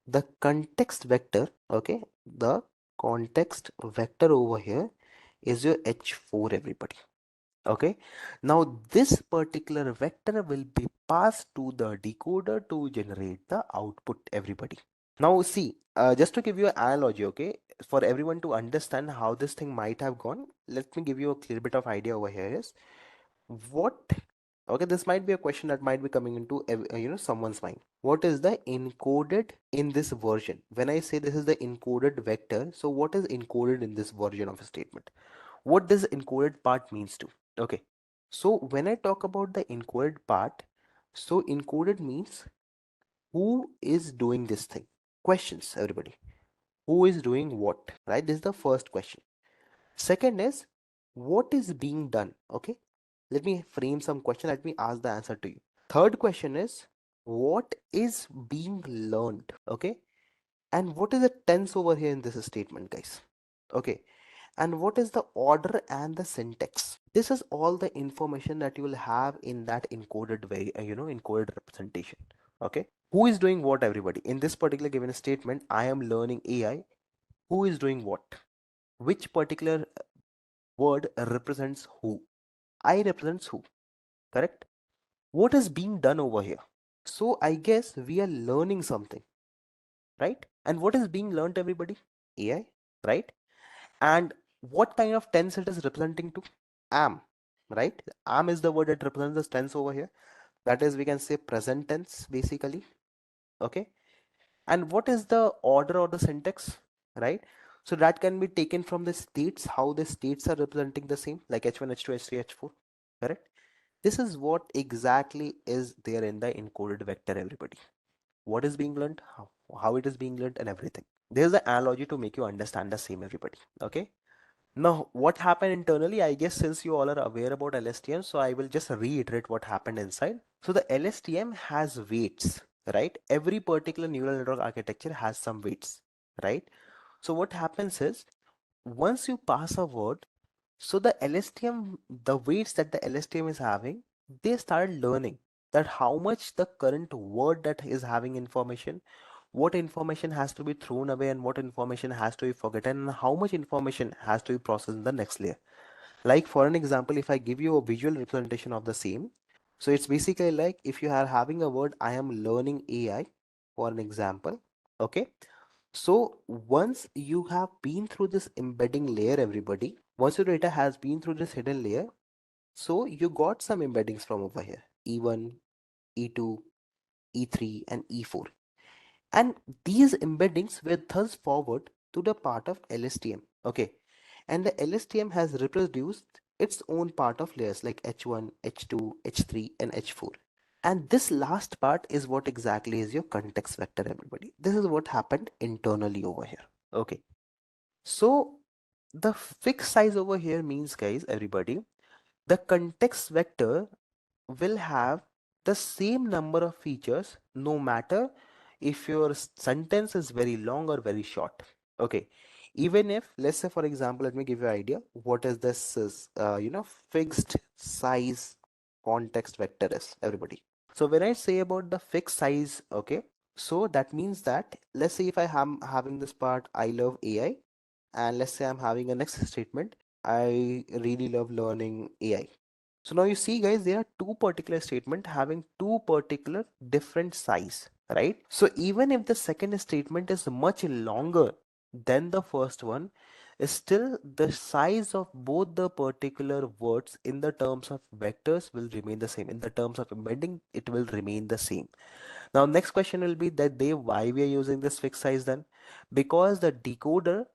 The context vector, okay, the context vector over here is your H4, everybody. Okay, now this particular vector will be passed to the decoder to generate the output, everybody. Now see, just to give you an analogy, okay, for everyone to understand how this thing might have gone, let me give you a clear bit of idea over here is what, okay, this might be a question that might be coming into someone's mind. What is the encoded in this version? When I say this is the encoded vector, so what is encoded in this version of a statement? What does encoded part means to? Okay, so when I talk about the encoded part, so encoded means who is doing this thing. Questions, everybody. Who is doing what, right? This is the first question. Second is what is being done. Okay, let me frame some question, let me ask the answer to you. Third question is what is being learned. Okay, and what is the tense over here in this statement, guys? Okay, and what is the order and the syntax? This is all the information that you will have in that encoded way, encoded representation. Okay, who is doing what, everybody? In this particular given statement, I am learning AI. Who is doing what? Which particular word represents who? I represents who, correct? What is being done over here? So I guess we are learning something, right? And what is being learned, everybody? AI, right? And what kind of tense it is representing to? Am, right? Am is the word that represents the tense over here. That is, we can say present tense basically. Okay, and what is the order or the syntax, right? So that can be taken from the states, how the states are representing the same, like h1, h2, h3, h4, correct? This is what exactly is there in the encoded vector, everybody. What is being learned, how it is being learned, and everything. There's an analogy to make you understand the same, everybody. Okay, now what happened internally, I guess since you all are aware about LSTM, so I will just reiterate what happened inside. So the LSTM has weights, right? Every particular neural network architecture has some weights, right? So what happens is once you pass a word, so the LSTM, the weights that the LSTM is having, they start learning that how much the current word that is having information, what information has to be thrown away and what information has to be forgotten, and how much information has to be processed in the next layer. Like for an example, if I give you a visual representation of the same, so it's basically like if you are having a word, I am learning AI, for an example. Okay, so once you have been through this embedding layer, everybody, once your data has been through this hidden layer, so you got some embeddings from over here, E1, E2, E3, and E4. And these embeddings were thus forward to the part of LSTM. Okay, and the LSTM has reproduced its own part of layers like H1, H2, H3, and H4. And this last part is what exactly is your context vector, everybody. This is what happened internally over here. Okay, so the fixed size over here means, guys, everybody, the context vector will have the same number of features no matter if your sentence is very long or very short. Okay, even if, let's say for example, let me give you an idea what is this fixed size context vector is, everybody. So when I say about the fixed size, okay, so that means that let's say if I am having this part, I love AI, and let's say I'm having a next statement, I really love learning AI. So now you see, guys, there are two particular statement having two particular different size, right? So even if the second statement is much longer than the first one, still the size of both the particular words in the terms of vectors will remain the same. In the terms of embedding, it will remain the same. Now next question will be that why we are using this fixed size then? Because the decoder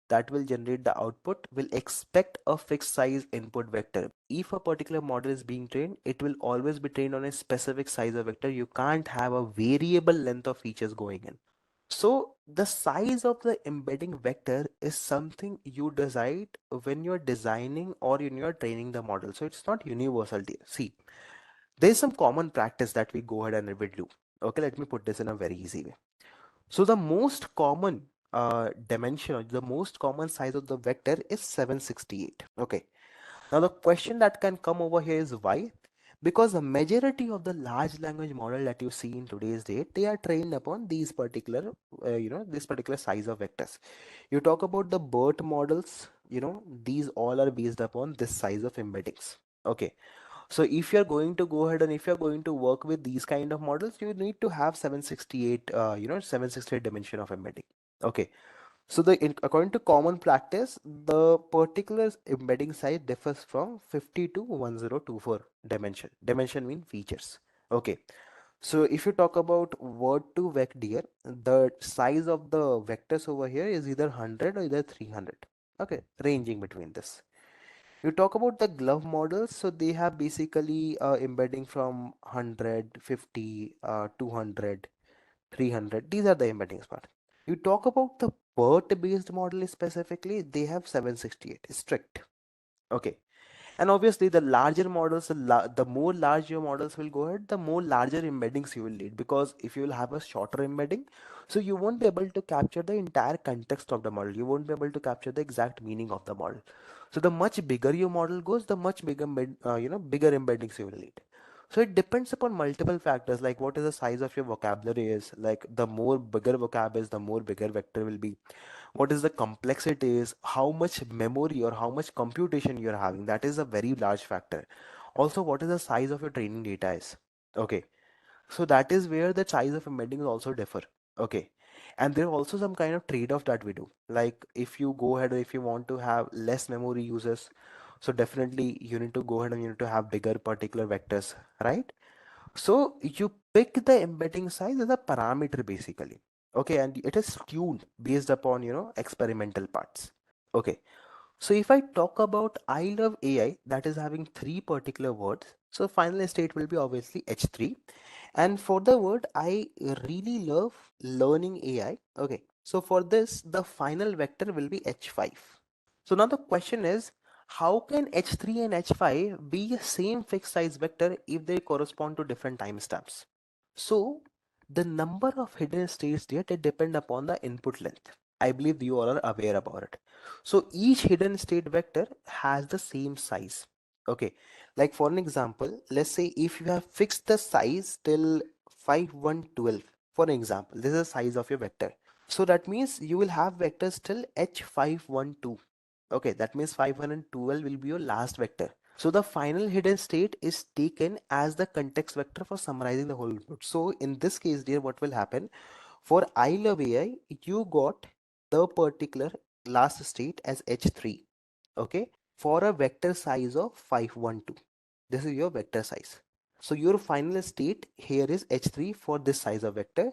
that will generate the output will expect a fixed size input vector. If a particular model is being trained, it will always be trained on a specific size of vector. You can't have a variable length of features going in. So the size of the embedding vector is something you decide when you're designing or when you're training the model. So it's not universal. See, there's some common practice that we go ahead and we do. Okay, let me put this in a very easy way. So the most common dimension or the most common size of the vector is 768. Okay, Now the question that can come over here is why? Because the majority of the large language model that you see in today's date, they are trained upon these particular, this particular size of vectors. You talk about the BERT models, these all are based upon this size of embeddings. Okay. So if you're going to go ahead and if you're going to work with these kind of models, you need to have 768, 768 dimension of embedding. Okay. So according to common practice, the particular embedding size differs from 50 to 1024 dimension. Dimension mean features. Okay. So if you talk about word to vec the size of the vectors over here is either 100 or either 300. Okay, ranging between this. You talk about the glove models, so they have basically embedding from 100, 50, 200, 300. These are the embeddings part. You talk about the BERT based model specifically, they have 768 strict. Okay. And obviously, the larger models, the more large your models will go ahead, the more larger embeddings you will need. Because if you will have a shorter embedding, so you won't be able to capture the entire context of the model. You won't be able to capture the exact meaning of the model. So the much bigger your model goes, the much bigger, bigger embeddings you will need. So it depends upon multiple factors, like what is the size of your vocabulary is. Like the more bigger vocab is, the more bigger vector will be. What is the complexity is, how much memory or how much computation you're having, that is a very large factor. Also, what is the size of your training data is. Okay, so that is where the size of embeddings also differ. Okay, and there are also some kind of trade-off that we do, like if you go ahead or if you want to have less memory uses, so definitely you need to go ahead and you need to have bigger particular vectors, right? So you pick the embedding size as a parameter basically. Okay, and it is tuned based upon experimental parts. Okay, so if I talk about I love AI, that is having three particular words. So final state will be obviously H3. And for the word I really love learning AI. Okay, so for this the final vector will be H5. So now the question is, how can H3 and H5 be a same fixed size vector if they correspond to different timestamps? So the number of hidden states there, they depend upon the input length. I believe you all are aware about it. So each hidden state vector has the same size. Okay, like for an example, let's say if you have fixed the size till 5112, for an example, this is the size of your vector. So that means you will have vectors till H512. Okay, that means 512 will be your last vector. So the final hidden state is taken as the context vector for summarizing the whole input. So in this case, dear, what will happen? For I love AI, you got the particular last state as H3. Okay, for a vector size of 512. This is your vector size. So your final state here is H3 for this size of vector.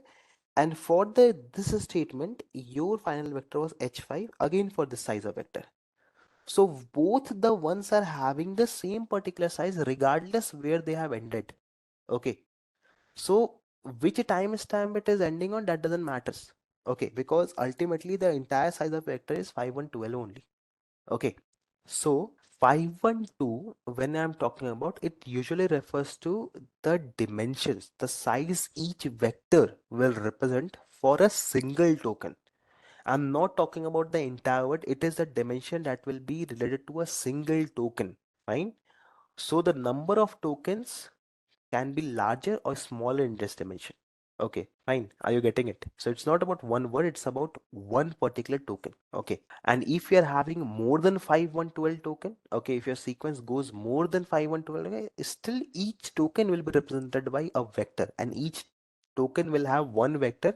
And for this statement, your final vector was H5 again for this size of vector. So both the ones are having the same particular size regardless where they have ended. Okay. So which timestamp it is ending on, that doesn't matter. Okay, because ultimately the entire size of vector is 512 only. Okay. So 512, when I'm talking about it, usually refers to the dimensions, the size each vector will represent for a single token. I'm not talking about the entire word. It is the dimension that will be related to a single token. Fine. So the number of tokens can be larger or smaller in this dimension. Okay, fine. Are you getting it? So it's not about one word, it's about one particular token. Okay. And if you're having more than 5112 token, okay, if your sequence goes more than 5112, okay, still each token will be represented by a vector, and each token will have one vector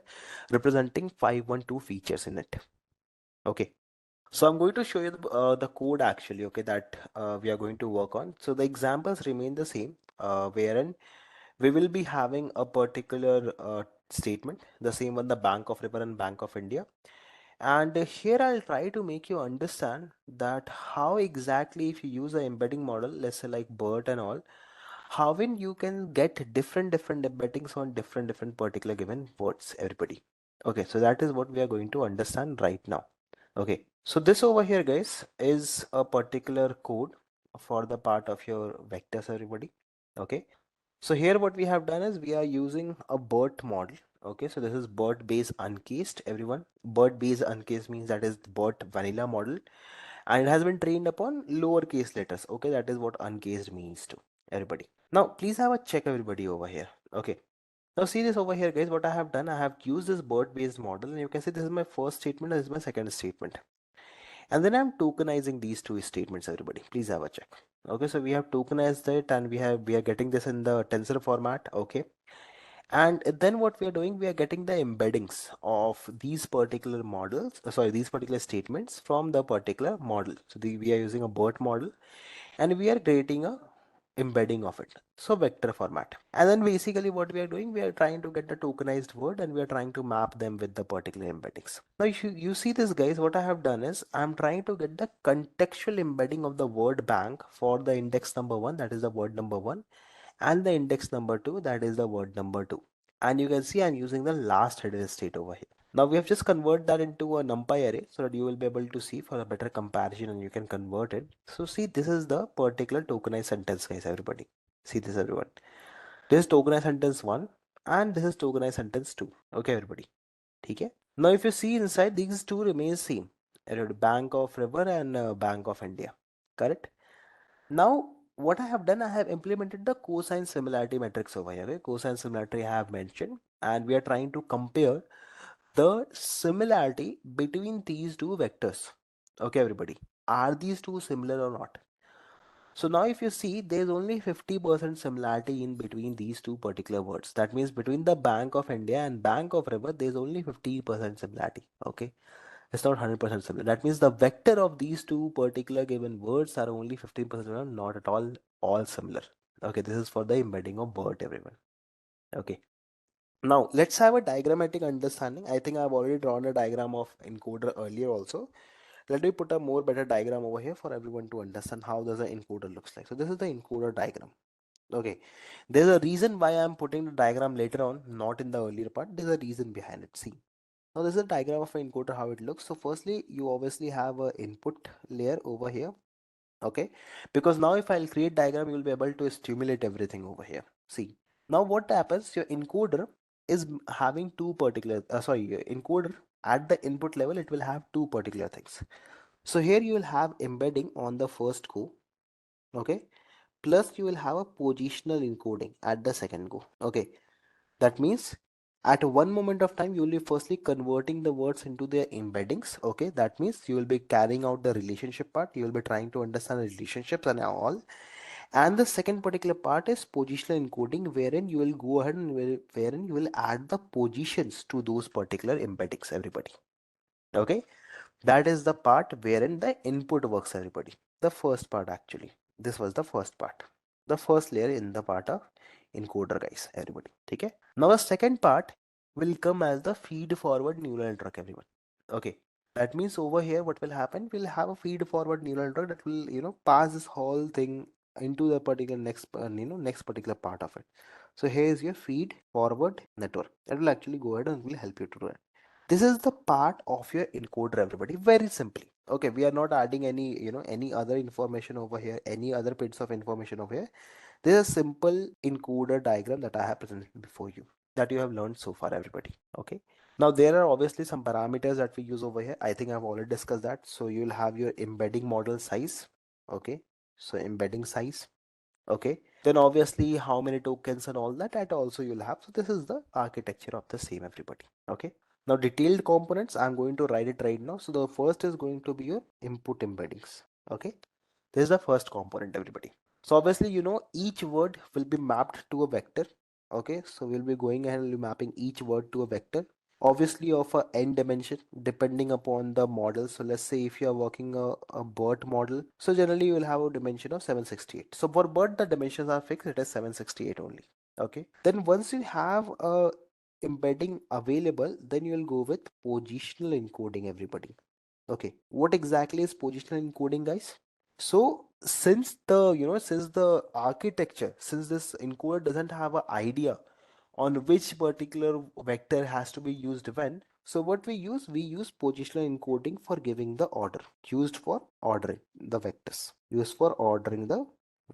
representing 512 features in it. Okay. So I'm going to show you the code actually, okay, that we are going to work on. So the examples remain the same, wherein we will be having a particular statement, the same one, the Bank of River and Bank of India. And here I'll try to make you understand that how exactly if you use an embedding model, let's say like BERT and all, how when you can get different embeddings on different particular given words, everybody. Okay, so that is what we are going to understand right now. Okay, so this over here, guys, is a particular code for the part of your vectors, everybody. Okay, so here what we have done is we are using a BERT model. Okay, so this is BERT based uncased, everyone. BERT based uncased means that is BERT vanilla model. and it has been trained upon lowercase letters. Okay, that is what uncased means to everybody. Now please have a check everybody over here. Okay, now see this over here guys, what I have done, I have used this BERT based model, and you can see this is my first statement, this is my second statement, and then I'm tokenizing these two statements everybody. Please have a check. Okay, so we have tokenized it, and we are getting this in the tensor format. Okay, and then what we are doing, we are getting the embeddings of these particular models, sorry, these particular statements from the particular model. So we are using a BERT model, and we are creating a embedding of it, so vector format. And then basically what we are doing, we are trying to get the tokenized word, and we are trying to map them with the particular embeddings. Now you see this guys, what I have done is I'm trying to get the contextual embedding of the word bank for the index number 1, that is the word number 1, and the index number 2, that is the word number 2. And you can see I'm using the last hidden state over here. Now we have just convert that into a numpy array so that you will be able to see for a better comparison, and you can convert it. So see, this is the particular tokenized sentence guys, everybody. See this everyone. This is tokenized sentence 1 and this is tokenized sentence 2. Okay everybody. Okay. Now if you see inside, these two remain same. Bank of River and Bank of India. Correct? Now what I have done, I have implemented the cosine similarity matrix over here. Okay? Cosine similarity I have mentioned, and we are trying to compare the similarity between these two vectors. Okay everybody, are these two similar or not? So now if you see, there is only 50% similarity in between these two particular words. That means between the Bank of India and Bank of River, there is only 50% similarity. Okay, it's not 100% similar. That means the vector of these two particular given words are only 15% similar, not at all similar. Okay, this is for the embedding of BERT everyone. Okay, now let's have a diagrammatic understanding. I think I've already drawn a diagram of encoder earlier also. Let me put a more better diagram over here for everyone to understand how does an encoder looks like. So this is the encoder diagram. Okay, there's a reason why I'm putting the diagram later on, not in the earlier part. There's a reason behind it. See, now this is a diagram of an encoder, how it looks. So firstly, you obviously have a input layer over here. Okay, because now if I'll create diagram, you will be able to stimulate everything over here. See, now what happens, your encoder is having two particular your encoder at the input level, it will have two particular things. So here you will have embedding on the first go. Okay, plus you will have a positional encoding at the second go. Okay, that means at one moment of time you will be firstly converting the words into their embeddings. Okay, that means you will be carrying out the relationship part, you will be trying to understand the relationships and all. And the second particular part is positional encoding, wherein you will go ahead and wherein you will add the positions to those particular embeddings everybody. Okay, that is the part wherein the input works everybody. The first part actually, this was the first part, the first layer in the part of encoder guys everybody. Okay, now the second part will come as the feed forward neural network everyone. Okay, that means over here what will happen, we'll have a feed forward neural network that will pass this whole thing into the particular next next particular part of it. So here is your feed forward network that will actually go ahead and will help you to do it. This is the part of your encoder everybody, very simply. Okay, we are not adding any any other information over here, any other bits of information over here. This is a simple encoder diagram that I have presented before you, that you have learned so far everybody. Okay, now there are obviously some parameters that we use over here. I think I've already discussed that. So you'll have your embedding model size. Okay, so embedding size. Okay, then obviously how many tokens and all that also you'll have. So this is the architecture of the same everybody. Okay, now detailed components, I'm going to write it right now. So the first is going to be your input embeddings. Okay, this is the first component everybody. So obviously each word will be mapped to a vector. Okay, so we'll be going ahead and mapping each word to a vector, obviously of a n dimension depending upon the model. So let's say if you are working a BERT model, so generally you will have a dimension of 768. So for BERT the dimensions are fixed, it is 768 only. Okay, then once you have a embedding available, then you will go with positional encoding everybody. Okay, what exactly is positional encoding guys? So since the architecture, since this encoder doesn't have an idea on which particular vector has to be used when, so what we use positional encoding for giving the order, used for ordering the vectors, used for ordering the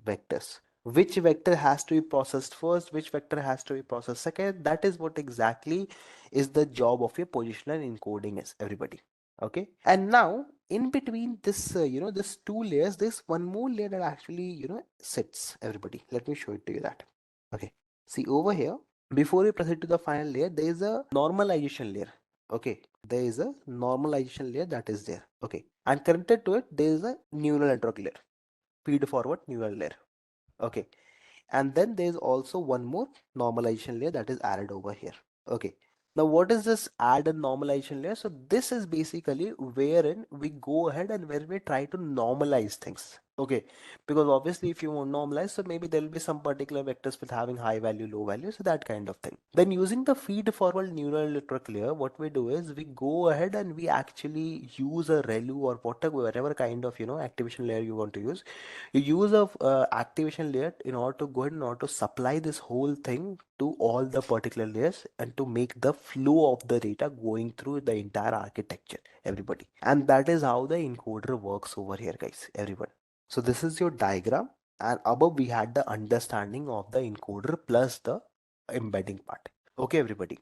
vectors, which vector has to be processed first, which vector has to be processed second. That is what exactly is the job of your positional encoding is everybody. Okay, and now in between this, this two layers, there's one more layer that actually, sits, everybody. Let me show it to you that. Okay. See over here, before we proceed to the final layer, there is a normalization layer. Okay. There is a normalization layer that is there. Okay. And connected to it, there is a neural network layer, feed forward neural layer. Okay. And then there is also one more normalization layer that is added over here. Okay. Now what is this add and normalization layer? So this is basically wherein we go ahead and where we try to normalize things. Okay, because obviously if you want normalize, so maybe there will be some particular vectors with having high value, low value, so that kind of thing. Then using the feed forward neural network layer, what we do is we go ahead and we actually use a ReLU or whatever kind of activation layer you want to use. You use a activation layer in order to go ahead in order to supply this whole thing to all the particular layers and to make the flow of the data going through the entire architecture, everybody. And that is how the encoder works over here, guys, everyone. So this is your diagram, and above we had the understanding of the encoder plus the embedding part. Okay, everybody.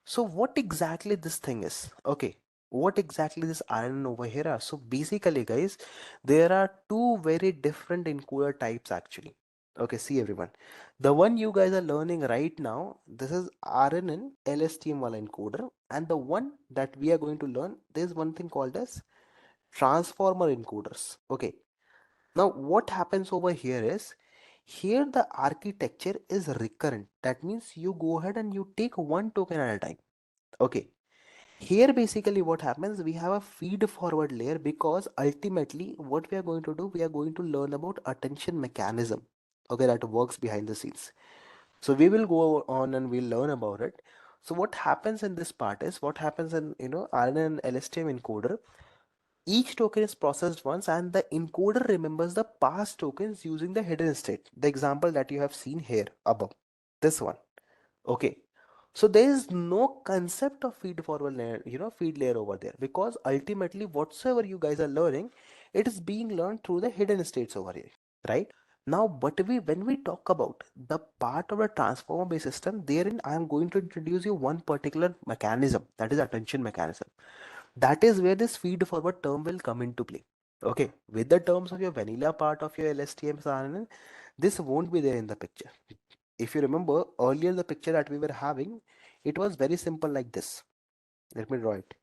So what exactly this thing is? Okay, what exactly this RNN over here are? So basically, guys, there are two very different encoder types actually. Okay, see everyone. The one you guys are learning right now, this is RNN LSTM wala encoder, and the one that we are going to learn, there's one thing called as transformer encoders. Okay, now what happens over here is, here the architecture is recurrent. That means you go ahead and you take one token at a time. Okay, here basically what happens, we have a feed forward layer, because ultimately what we are going to do, we are going to learn about attention mechanism. Okay, that works behind the scenes. So we will go on and we'll learn about it. So what happens in this part is, what happens in RNN and LSTM encoder, each token is processed once and the encoder remembers the past tokens using the hidden state. The example that you have seen here above, this one. Okay. So there is no concept of feed forward layer, feed layer over there, because ultimately whatsoever you guys are learning, it is being learned through the hidden states over here, right? Now, but when we talk about the part of the transformer based system, therein I am going to introduce you one particular mechanism, that is attention mechanism. That is where this feed forward term will come into play. Okay, with the terms of your vanilla part of your LSTM RNN, this won't be there in the picture. If you remember earlier, the picture that we were having, it was very simple like this. Let me draw it.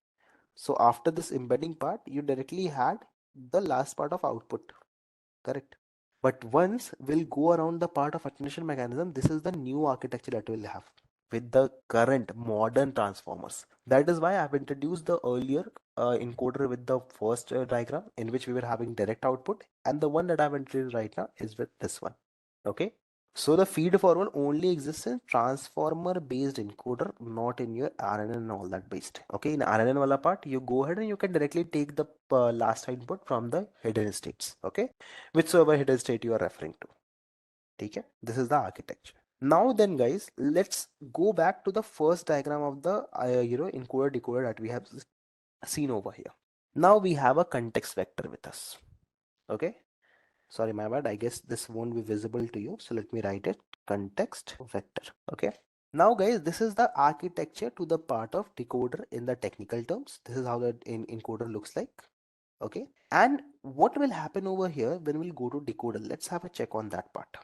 So after this embedding part, you directly had the last part of output, correct? But once we'll go around the part of attention mechanism, this is the new architecture that we'll have with the current modern transformers. That is why I've introduced the earlier encoder with the first diagram, in which we were having direct output, and the one that I've introduced right now is with this one. Okay. So the feed forward only exists in transformer based encoder, not in your RNN and all that based. Okay, in RNN wala part, you go ahead and you can directly take the last input from the hidden states. Okay, whichever hidden state you are referring to. Okay, this is the architecture. Now then, guys, let's go back to the first diagram of the encoder decoder that we have seen over here. Now we have a context vector with us. Okay. Sorry, my bad. I guess this won't be visible to you. So let me write it, context vector. Okay. Now guys, this is the architecture to the part of decoder in the technical terms. This is how the encoder looks like. Okay. And what will happen over here when we'll go to decoder? Let's have a check on that part.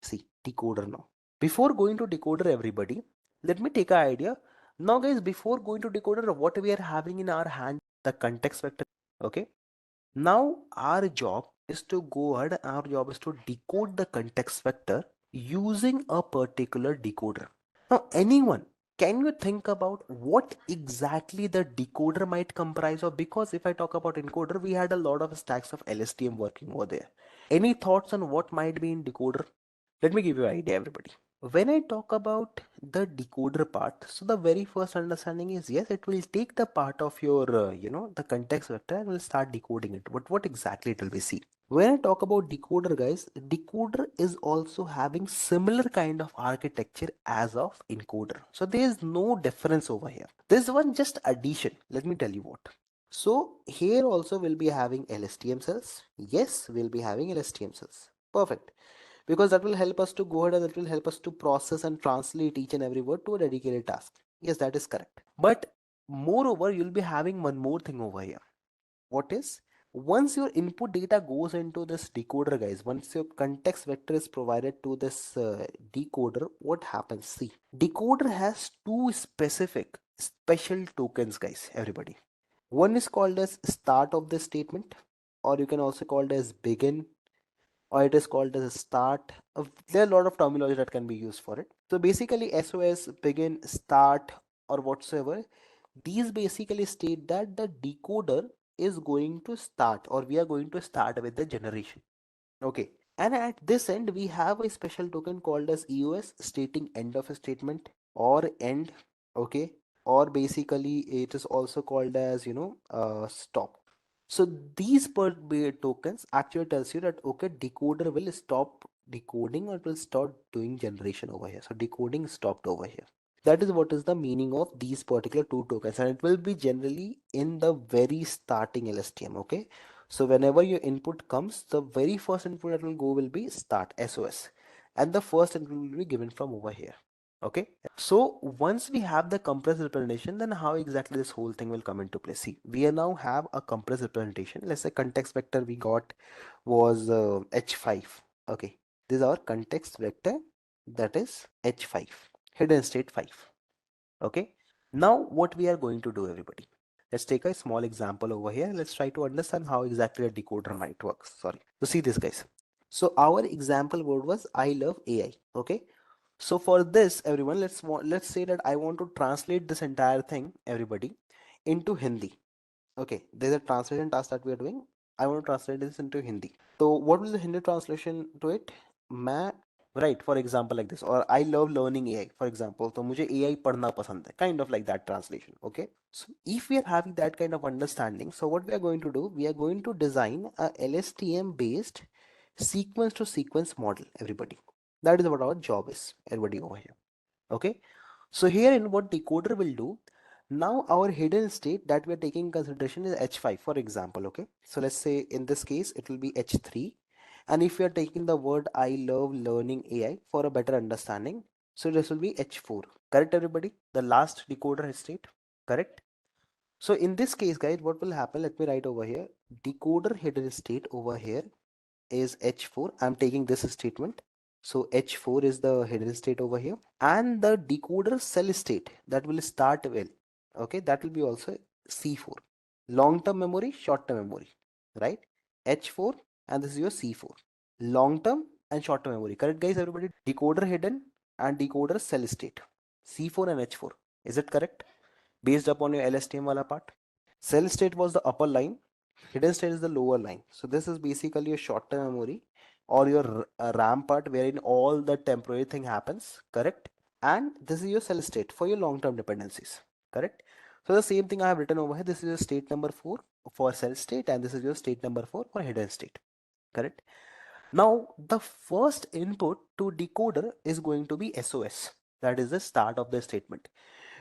See, decoder now. Before going to decoder, everybody, let me take an idea. Now guys, before going to decoder, what we are having in our hand, the context vector. Okay. Now our job is to go ahead, our job is to decode the context vector using a particular decoder. Now anyone, can you think about what exactly the decoder might comprise of? Because if I talk about encoder, we had a lot of stacks of LSTM working over there. Any thoughts on what might be in decoder? Let me give you an idea, everybody. When I talk about the decoder part, so the very first understanding is, yes, it will take the part of your, the context vector and will start decoding it. But what exactly it will be? See, when I talk about decoder, guys, decoder is also having similar kind of architecture as of encoder. So there is no difference over here. This one just addition. Let me tell you what. So here also we'll be having LSTM cells. Yes, we'll be having LSTM cells. Perfect, because that will help us to go ahead and it will help us to process and translate each and every word to a dedicated task. Yes, that is correct. But moreover, you'll be having one more thing over here. What is? Once your input data goes into this decoder, guys, once your context vector is provided to this decoder, what happens? See, decoder has two specific special tokens, guys, everybody. One is called as start of the statement, or you can also call it as begin, or it is called as a start. There are a lot of terminology that can be used for it. So basically, SOS, begin, start, or whatsoever, these basically state that the decoder is going to start, or we are going to start with the generation. Okay. And at this end, we have a special token called as EOS, stating end of a statement or end. Okay. Or basically, it is also called as, stop. So these tokens actually tells you that, okay, decoder will stop decoding or it will start doing generation over here. So decoding stopped over here. That is what is the meaning of these particular two tokens, and it will be generally in the very starting LSTM. Okay, so whenever your input comes, the very first input that will go will be start SOS, and the first input will be given from over here. Okay, so once we have the compressed representation, then how exactly this whole thing will come into play? See, we now have a compressed representation. Let's say context vector we got was h5. Okay, this is our context vector, that is h5, hidden state 5. Okay, now what we are going to do, everybody, let's take a small example over here. Let's try to understand how exactly a decoder might works. Sorry, so see this, guys. So our example word was I love AI. Okay, so for this, everyone, let's say that I want to translate this entire thing, everybody, into Hindi. Okay, there's a translation task that we are doing. I want to translate this into Hindi. So what will the Hindi translation to it? मैं, right, for example like this, or I love learning AI, for example. तो मुझे AI पढ़ना पसंद है, kind of like that translation. Okay, so if we are having that kind of understanding, so what we are going to do, we are going to design a LSTM based sequence to sequence model, everybody. That is what our job is, everybody over here. Okay, so here in what decoder will do, now our hidden state that we are taking in consideration is h5, for example. Okay, so let's say in this case it will be h3, and if we are taking the word I love learning AI for a better understanding, so this will be h4. Correct, everybody? The last decoder state. Correct. So in this case, guys, what will happen, let me write over here, decoder hidden state over here is h4. I'm taking this statement, so h4 is the hidden state over here, and the decoder cell state that will start with, okay, that will be also c4. Long term memory, short term memory, right? H4, and this is your c4. Long term and short term memory. Correct, guys, everybody? Decoder hidden and decoder cell state, c4 and h4. Is it correct, based upon your LSTM wala part? Cell state was the upper line, hidden state is the lower line. So this is basically your short term memory, or your RAM part, wherein all the temporary thing happens. Correct. And this is your cell state for your long term dependencies. Correct. So the same thing I have written over here. This is your state number 4 for cell state, and this is your state number 4 for hidden state. Correct. Now the first input to decoder is going to be SOS. That is the start of the statement.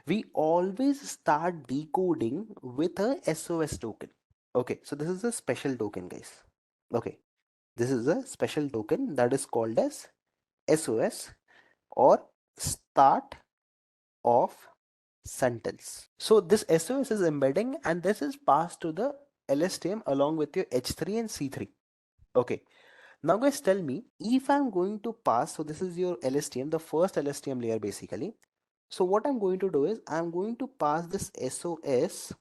We always start decoding with a SOS token. Okay, so this is a special token, guys. Okay, this is a special token that is called as SOS, or start of sentence. So this SOS is embedding, and this is passed to the LSTM along with your H3 and C3. Okay, now guys, tell me, if I'm going to pass, so this is your LSTM, the first LSTM layer basically. So what I'm going to do is I'm going to pass this SOS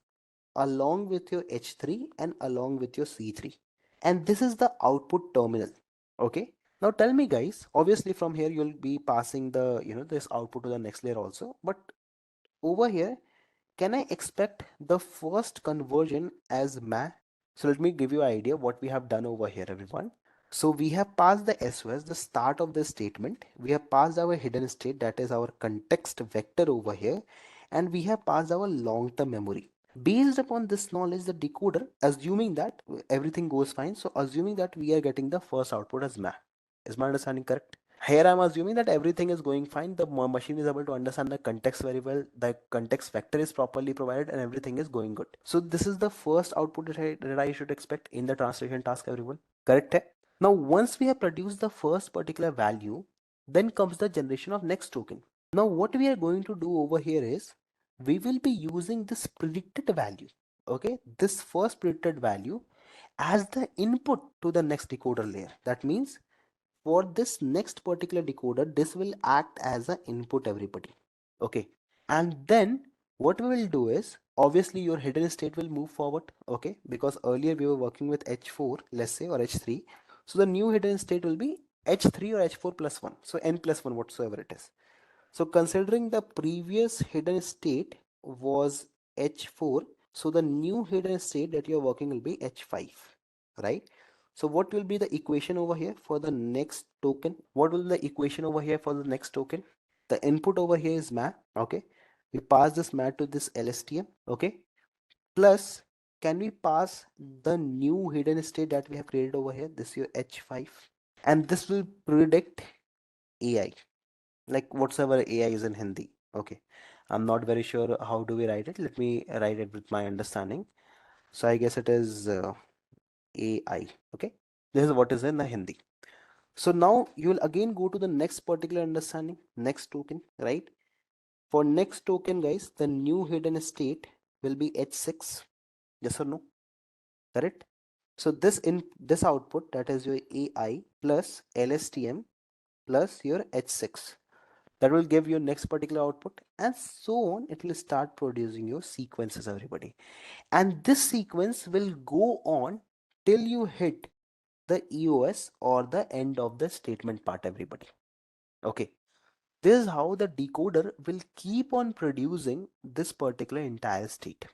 along with your H3 and along with your C3. And this is the output terminal. Okay. Now tell me, guys, obviously from here you'll be passing the, this output to the next layer also. But over here, can I expect the first conversion as ma? So let me give you an idea what we have done over here, everyone. So we have passed the SOS, the start of the statement. We have passed our hidden state, that is our context vector over here. And we have passed our long-term memory. Based upon this knowledge, the decoder, assuming that everything goes fine, so assuming that we are getting the first output as ma. Is my understanding correct? Here I'm assuming that everything is going fine. The machine is able to understand the context very well. The context vector is properly provided and everything is going good. So this is the first output that I should expect in the translation task, everyone. Correct? Hai? Now, once we have produced the first particular value, then comes the generation of next token. Now, what we are going to do over here is we will be using this predicted value. okay, this first predicted value as the input to the next decoder layer. That means for this next particular decoder, this will act as an input, everybody. Okay. And then what we will do is, obviously your hidden state will move forward. Okay. Because earlier we were working with H4, let's say, or H3. So the new hidden state will be H3 or H4 plus 1. So N plus 1, whatsoever it is. So considering the previous hidden state was H4, so the new hidden state that you're working will be H5, right? So what will be the equation over here for the next token? What will the equation over here for the next token? The input over here is math, okay? We pass this math to this LSTM, okay? Plus, can we pass the new hidden state that we have created over here? This is your H5. And this will predict AI, like whatsoever AI is in Hindi. Okay. I'm not very sure how do we write it. Let me write it with my understanding. So I guess it is AI. Okay. This is what is in the Hindi. So now you will again go to the next particular understanding, next token, right? For next token, guys, the new hidden state will be H6. Yes or no? Correct? So this output, that is your AI plus LSTM plus your H6, that will give your next particular output, and so on. It will start producing your sequences, everybody, and this sequence will go on till you hit the EOS or the end of the statement part, everybody. Okay, this is how the decoder will keep on producing this particular entire state.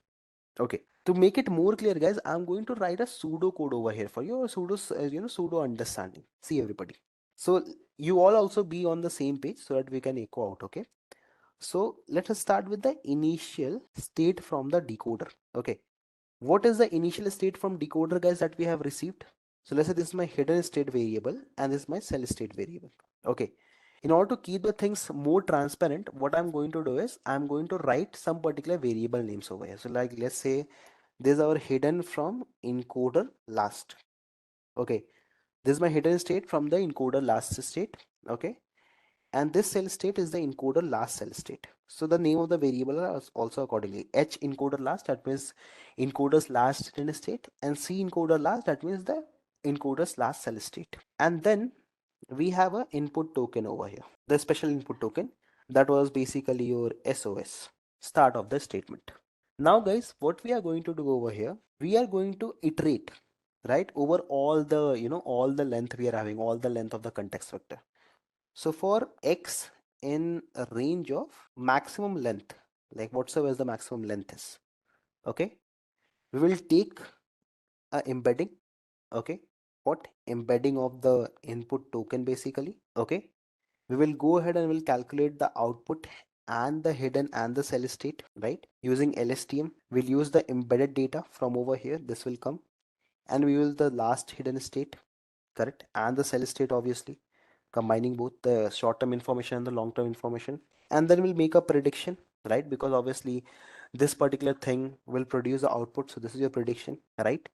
Okay, to make it more clear, guys, I'm going to write a pseudo code over here for your pseudo understanding. See, everybody, so you all also be on the same page so that we can echo out. Okay, so let us start with the initial state from the decoder. Okay, what is the initial state from decoder, guys, that we have received? So let's say this is my hidden state variable and this is my cell state variable. Okay, in order to keep the things more transparent, what I'm going to do is I'm going to write some particular variable names over here. So like, let's say this is our hidden from encoder last. Okay, this is my hidden state from the encoder last state. Okay, and this cell state is the encoder last cell state. So the name of the variable is also accordingly. H encoder last, that means encoder's last hidden state, and C encoder last, that means the encoder's last cell state. And then we have a input token over here, the special input token, that was basically your SOS, start of the statement. Now guys, what we are going to do over here, we are going to iterate, right, over all the all the length we are having, all the length of the context vector. So for X in a range of maximum length, like whatsoever the maximum length is, okay, we will take a embedding, okay, what embedding of the input token basically, okay. We will go ahead and we'll calculate the output and the hidden and the cell state, right, using LSTM. We'll use the embedded data from over here, this will come, and we will the last hidden state, correct, and the cell state, obviously combining both the short-term information and the long-term information, and then we'll make a prediction, right, because obviously this particular thing will produce the output, so this is your prediction, right.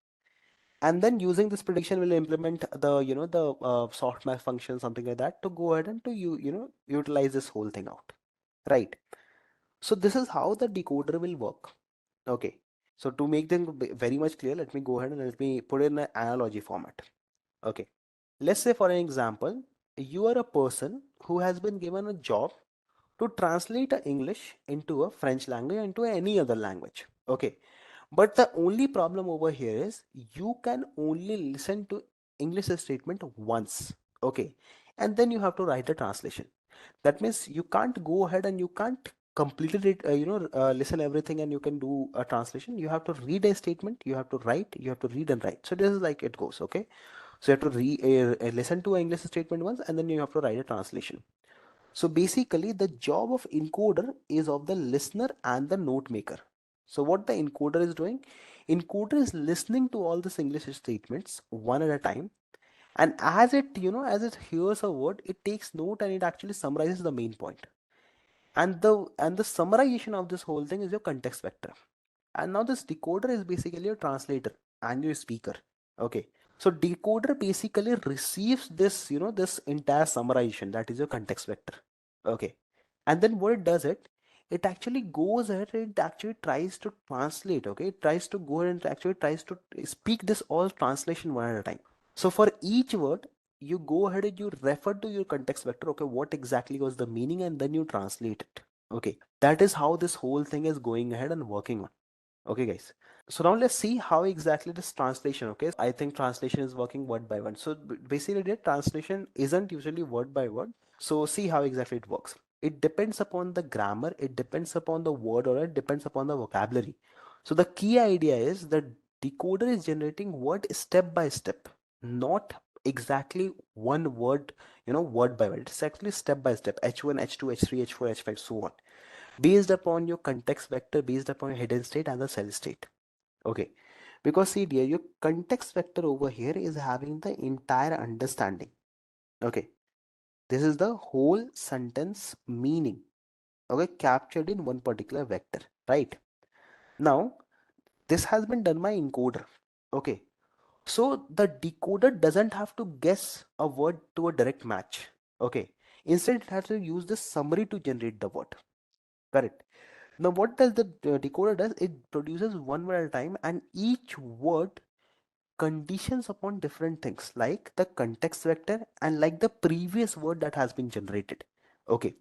And then using this prediction we'll implement the the softmax function, something like that, to go ahead and to utilize this whole thing out, right. So this is how the decoder will work. Okay, so to make them very much clear, let me go ahead and let me put it in an analogy format. Okay, let's say for an example, you are a person who has been given a job to translate a English into a French language, into any other language. Okay, but the only problem over here is you can only listen to English statement once. Okay, and then you have to write a translation. That means you can't go ahead and you can't complete it, listen everything and you can do a translation. You have to read a statement, you have to write, you have to read and write. So this is like it goes. Okay, so you have to listen to an English statement once and then you have to write a translation. So basically the job of encoder is of the listener and the note maker. So what the encoder is doing, encoder is listening to all these English statements one at a time, and as it as it hears a word, it takes note and it actually summarizes the main point. And the summarization of this whole thing is your context vector. And now this decoder is basically your translator and your speaker. Okay, so decoder basically receives this this entire summarization, that is your context vector. Okay, and then what it does, it actually goes ahead, it actually tries to translate, okay, it tries to go ahead and actually tries to speak this all translation one at a time. So for each word, you go ahead and you refer to your context vector, okay, what exactly was the meaning, and then you translate it. Okay, that is how this whole thing is going ahead and working on. Okay, guys. So now let's see how exactly this translation, okay, I think translation is working word by word. So basically the translation isn't usually word by word. So see how exactly it works. It depends upon the grammar, it depends upon the word, or it depends upon the vocabulary. So the key idea is that decoder is generating word step by step, not exactly one word, word by word. It's actually step by step, h1, h2, h3, h4, h5, so on, based upon your context vector, based upon your hidden state and the cell state. Okay, because see dear, your context vector over here is having the entire understanding. Okay, this is the whole sentence meaning, okay, captured in one particular vector, right? Now this has been done by encoder. Okay, so the decoder doesn't have to guess a word to a direct match. Okay, instead it has to use the summary to generate the word. Correct. Now what does the decoder does? It produces one word at a time, and each word conditions upon different things like the context vector and like the previous word that has been generated. Okay,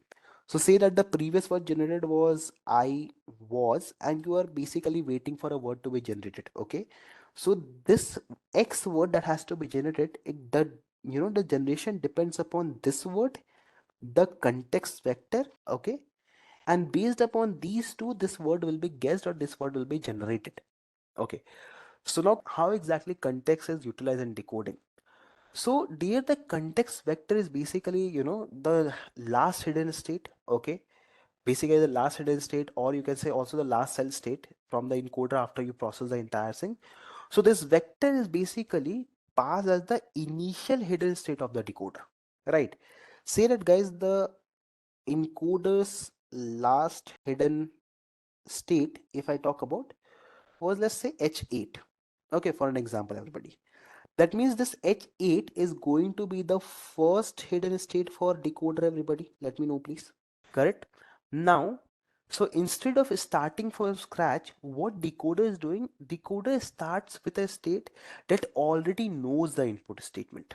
so say that the previous word generated was I was, and you are basically waiting for a word to be generated. Okay, so this X word that has to be generated, the generation depends upon this word, the context vector. Okay, and based upon these two, this word will be guessed or this word will be generated. Okay, so now how exactly context is utilized in decoding? So dear, the context vector is basically, the last hidden state. Okay, basically the last hidden state, or you can say also the last cell state from the encoder after you process the entire thing. So this vector is basically passed as the initial hidden state of the decoder, right? Say that guys, the encoder's last hidden state, if I talk about, was, let's say, H8. Okay, for an example, everybody. That means this H8 is going to be the first hidden state for decoder, everybody. Let me know, please. Correct? Now, so instead of starting from scratch, what decoder is doing, decoder starts with a state that already knows the input statement.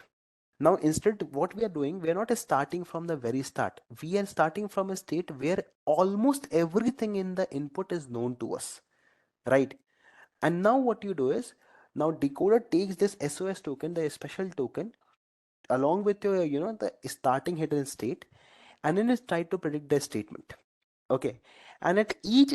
Now, instead, what we are doing, we are not starting from the very start. We are starting from a state where almost everything in the input is known to us, right? And now what you do is, now decoder takes this SOS token, the special token, along with your, the starting hidden state, and then it try to predict the statement. Okay, and at each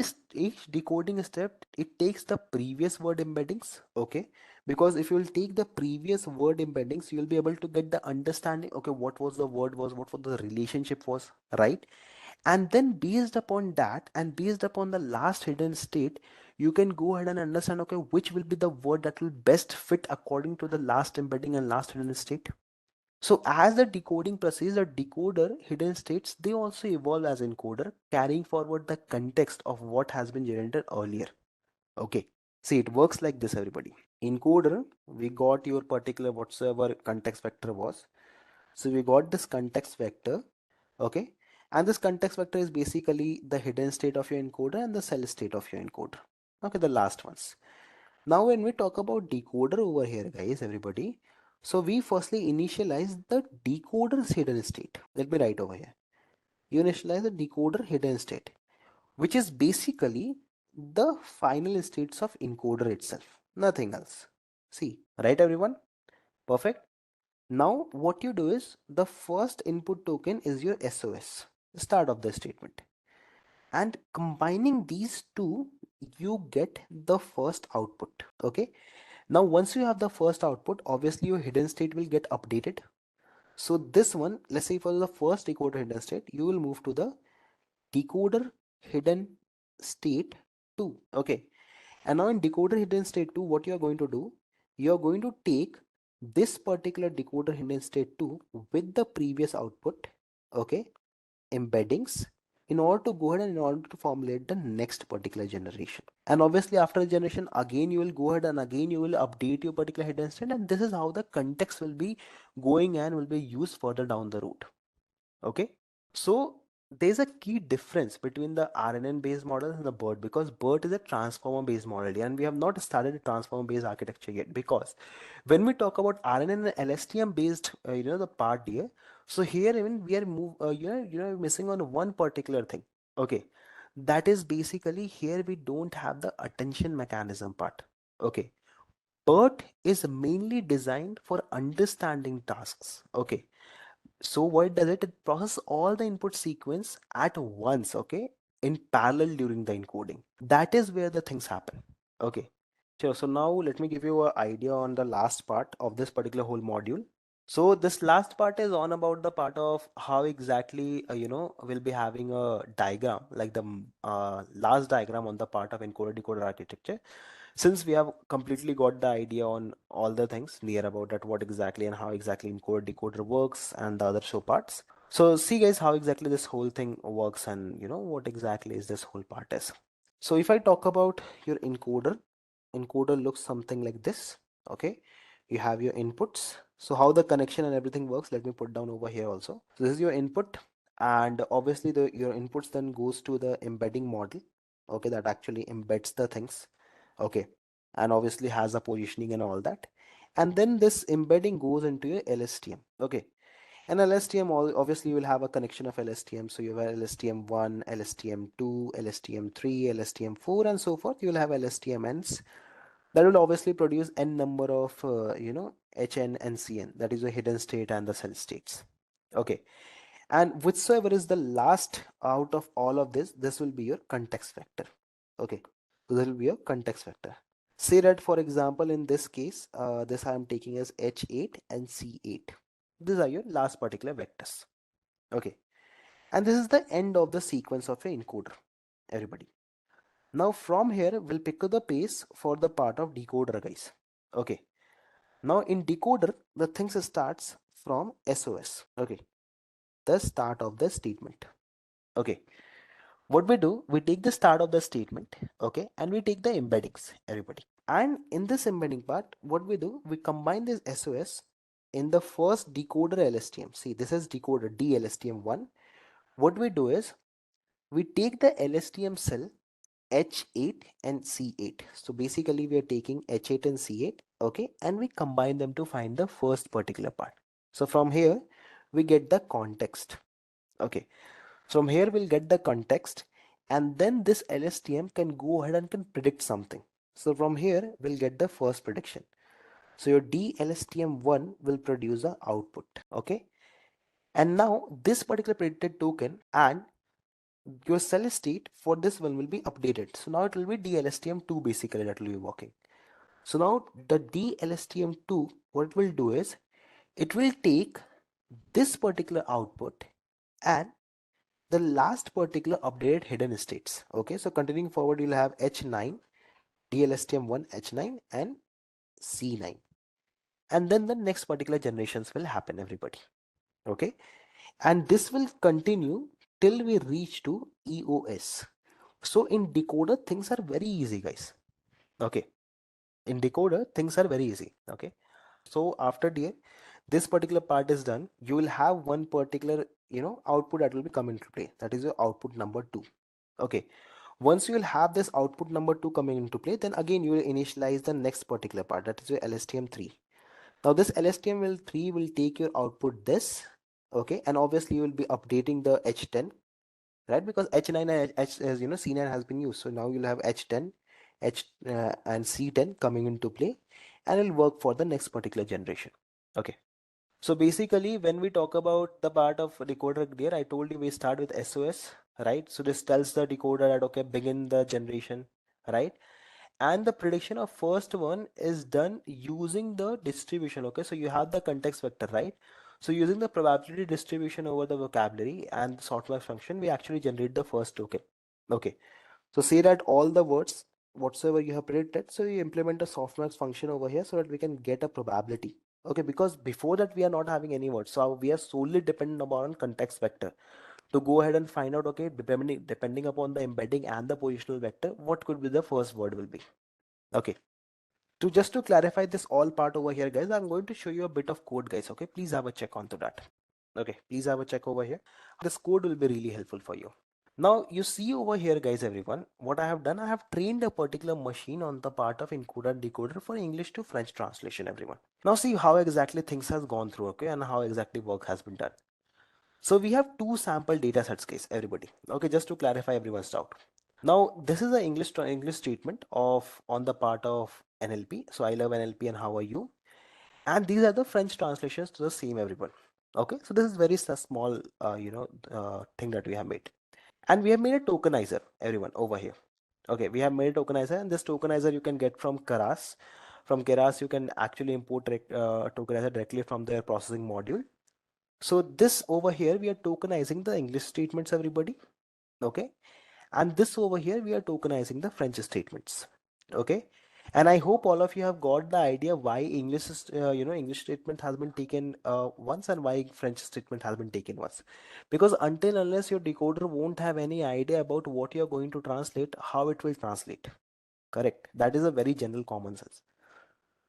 decoding step, it takes the previous word embeddings. Okay, because if you will take the previous word embeddings, you will be able to get the understanding. Okay, what was the word was, what was the relationship was, right? And then based upon that, and based upon the last hidden state, you can go ahead and understand, okay, which will be the word that will best fit according to the last embedding and last hidden state. So as the decoding proceeds, the decoder hidden states, they also evolve as encoder, carrying forward the context of what has been generated earlier. Okay, see, it works like this, everybody. Encoder, we got your particular whatsoever context vector was. So we got this context vector. Okay, and this context vector is basically the hidden state of your encoder and the cell state of your encoder. Okay, the last ones. Now when we talk about decoder over here, guys, everybody, so we firstly initialize the decoder's hidden state. Let me write over here. You initialize the decoder hidden state, which is basically the final states of encoder itself, nothing else. See, right, everyone? Perfect. Now what you do is, the first input token is your SOS, the start of the statement, and combining these two, you get the first output. Okay, now once you have the first output, obviously your hidden state will get updated. So this one, let's say for the first decoder hidden state, you will move to the decoder hidden state 2. Okay, and now in decoder hidden state 2, what you are going to do, you are going to take this particular decoder hidden state 2 with the previous output, okay, embeddings, in order to go ahead and in order to formulate the next particular generation. And obviously after the generation, again you will go ahead and again you will update your particular hidden state, and this is how the context will be going and will be used further down the road. Okay, so there's a key difference between the RNN based model and the BERT, because BERT is a transformer based model, and we have not started a transformer based architecture yet. Because when we talk about RNN and LSTM based, the part here, so here even we are missing on one particular thing. Okay, that is basically here we don't have the attention mechanism part. Okay, BERT is mainly designed for understanding tasks. Okay, so what does it? It processes all the input sequence at once, okay, in parallel during the encoding. That is where the things happen. Okay. Sure. So now let me give you an idea on the last part of this particular whole module. So this last part is on about the part of how exactly, we'll be having a diagram, like the last diagram on the part of encoder decoder architecture. Since we have completely got the idea on all the things near about that, what exactly and how exactly encoder decoder works and the other show parts. So see guys how exactly this whole thing works, and what exactly is this whole part is. So if I talk about your encoder looks something like this. Okay, you have your inputs. So how the connection and everything works, let me put down over here also. So this is your input, and obviously your inputs then goes to the embedding model. Okay, that actually embeds the things. Okay, and obviously has a positioning and all that, and then this embedding goes into your LSTM. Okay, and LSTM obviously you will have a connection of LSTM. So you have LSTM1, LSTM2, LSTM3, LSTM4, and so forth. You will have LSTMNs that will obviously produce n number of HN and CN, that is the hidden state and the cell states. Okay, and whichsoever is the last out of all of this will be your context vector. Okay, so this will be your context vector. Say that for example in this case, this I am taking as H8 and C8. These are your last particular vectors. Okay, and this is the end of the sequence of your encoder, everybody. Now from here we'll pick up the pace for the part of decoder, guys. Okay, now in decoder the things starts from SOS. Okay, the start of the statement. Okay, what we do, we take the start of the statement, okay, and we take the embeddings, everybody. And in this embedding part, what we do, we combine this SOS in the first decoder LSTM. See, this is decoder DLSTM1. What we do is we take the LSTM cell H8 and C8. So basically we are taking H8 and C8, okay, and we combine them to find the first particular part. So from here we get the context. Okay, from here we'll get the context, and then this LSTM can go ahead and can predict something. So from here we'll get the first prediction. So your DLSTM1 will produce a output. Okay, and now this particular predicted token and your cell state for this one will be updated. So now it will be DLSTM2 basically that will be working. So now the DLSTM2, what it will do is it will take this particular output and the last particular updated hidden states. Okay, so continuing forward, you'll have H9, DLSTM1, H9, and C9. And then the next particular generations will happen, everybody. Okay, and this will continue till we reach to EOS. So in decoder, things are very easy, guys. Okay, in decoder, things are very easy. Okay, so after this particular part is done, you will have one particular output that will be come into play. That is your output number 2. Okay, once you will have this output number 2 coming into play, then again you will initialize the next particular part, that is your LSTM3. Now this LSTM3 will take your output this. Okay, and obviously you will be updating the H10, right, because H9 and H, as C9 has been used. So now you'll have H10 and C10 coming into play, and it'll work for the next particular generation. Okay, so basically when we talk about the part of decoder there, I told you we start with SOS, right? So this tells the decoder that okay, begin the generation, right? And the prediction of first one is done using the distribution. Okay, so you have the context vector, right? So using the probability distribution over the vocabulary and the softmax function, we actually generate the first token. Okay, so say that all the words whatsoever you have predicted, so you implement a softmax function over here so that we can get a probability. Okay, because before that we are not having any words, so we are solely dependent upon context vector to go ahead and find out, okay, depending upon the embedding and the positional vector, what could be the first word will be. Okay, to just to clarify this all part over here, guys, I'm going to show you a bit of code, guys. Okay, please have a check onto that. Okay, please have a check over here. This code will be really helpful for you. Now you see over here guys, everyone, what I have done, I have trained a particular machine on the part of encoder decoder for English to French translation, everyone. Now see how exactly things has gone through, okay, and how exactly work has been done. So we have two sample data sets case, everybody. Okay, just to clarify everyone's doubt. Now this is the English statement of on the part of NLP. So I love NLP and how are you? And these are the French translations to the same, everyone. Okay, so this is very small thing that we have made. And we have made a tokenizer, everyone, over here. Okay, we have made a tokenizer, and this tokenizer you can get from Keras. From Keras you can actually import tokenizer directly from their processing module. So this over here we are tokenizing the English statements, everybody. Okay, and this over here we are tokenizing the French statements. Okay, and I hope all of you have got the idea why English statement has been taken once and why French statement has been taken once. Because until unless your decoder won't have any idea about what you're going to translate, how it will translate. Correct, that is a very general common sense.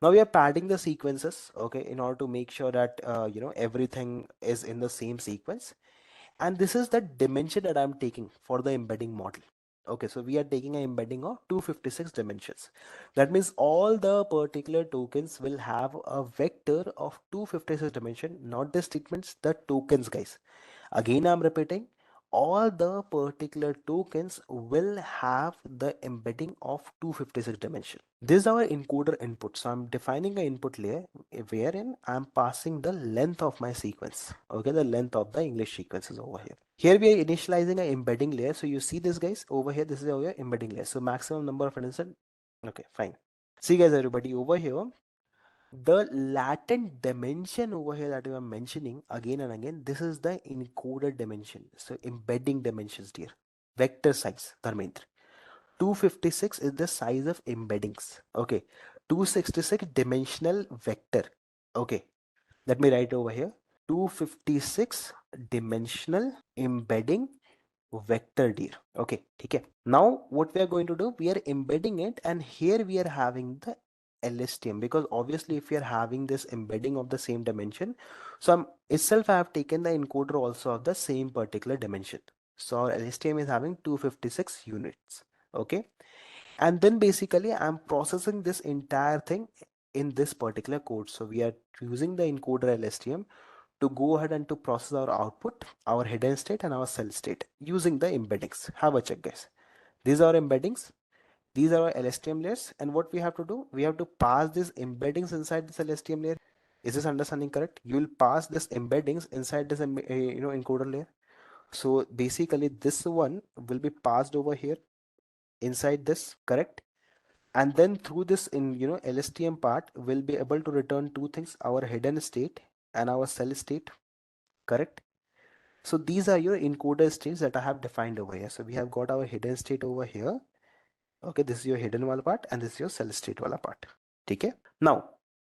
Now we are padding the sequences, okay, in order to make sure that everything is in the same sequence. And this is the dimension that I'm taking for the embedding model. Okay, so we are taking an embedding of 256 dimensions. That means all the particular tokens will have a vector of 256 dimension, not the statements, the tokens, guys. Again, I'm repeating, all the particular tokens will have the embedding of 256 dimension. This is our encoder input. So I'm defining an input layer wherein I'm passing the length of my sequence. Okay, the length of the English sequences over here. Here we are initializing an embedding layer. So you see this, guys, over here, this is our embedding layer. So maximum number of instance. Okay, fine. See guys, everybody over here, the latent dimension over here that we are mentioning again and again, this is the encoder dimension. So embedding dimensions, dear. Vector size, Dharmendra. 256 is the size of embeddings. Okay. 266 dimensional vector. Okay. Let me write over here. 256 dimensional embedding vector, dear. Okay. Okay. Now what we are going to do, we are embedding it, and here we are having the LSTM, because obviously if we are having this embedding of the same dimension, so I have taken the encoder also of the same particular dimension. So our LSTM is having 256 units. Okay, and then basically I'm processing this entire thing in this particular code. So we are using the encoder LSTM to go ahead and to process our output, our hidden state and our cell state using the embeddings. Have a check, guys. These are embeddings. These are our LSTM layers, and what we have to do, we have to pass these embeddings inside this LSTM layer. Is this understanding correct? You will pass this embeddings inside this encoder layer. So basically this one will be passed over here inside this, correct? And then through this LSTM part, we'll be able to return two things, our hidden state and our cell state, correct? So these are your encoder states that I have defined over here. So we have got our hidden state over here. Okay, this is your hidden wala part and this is your cell state wala part. Okay. Now,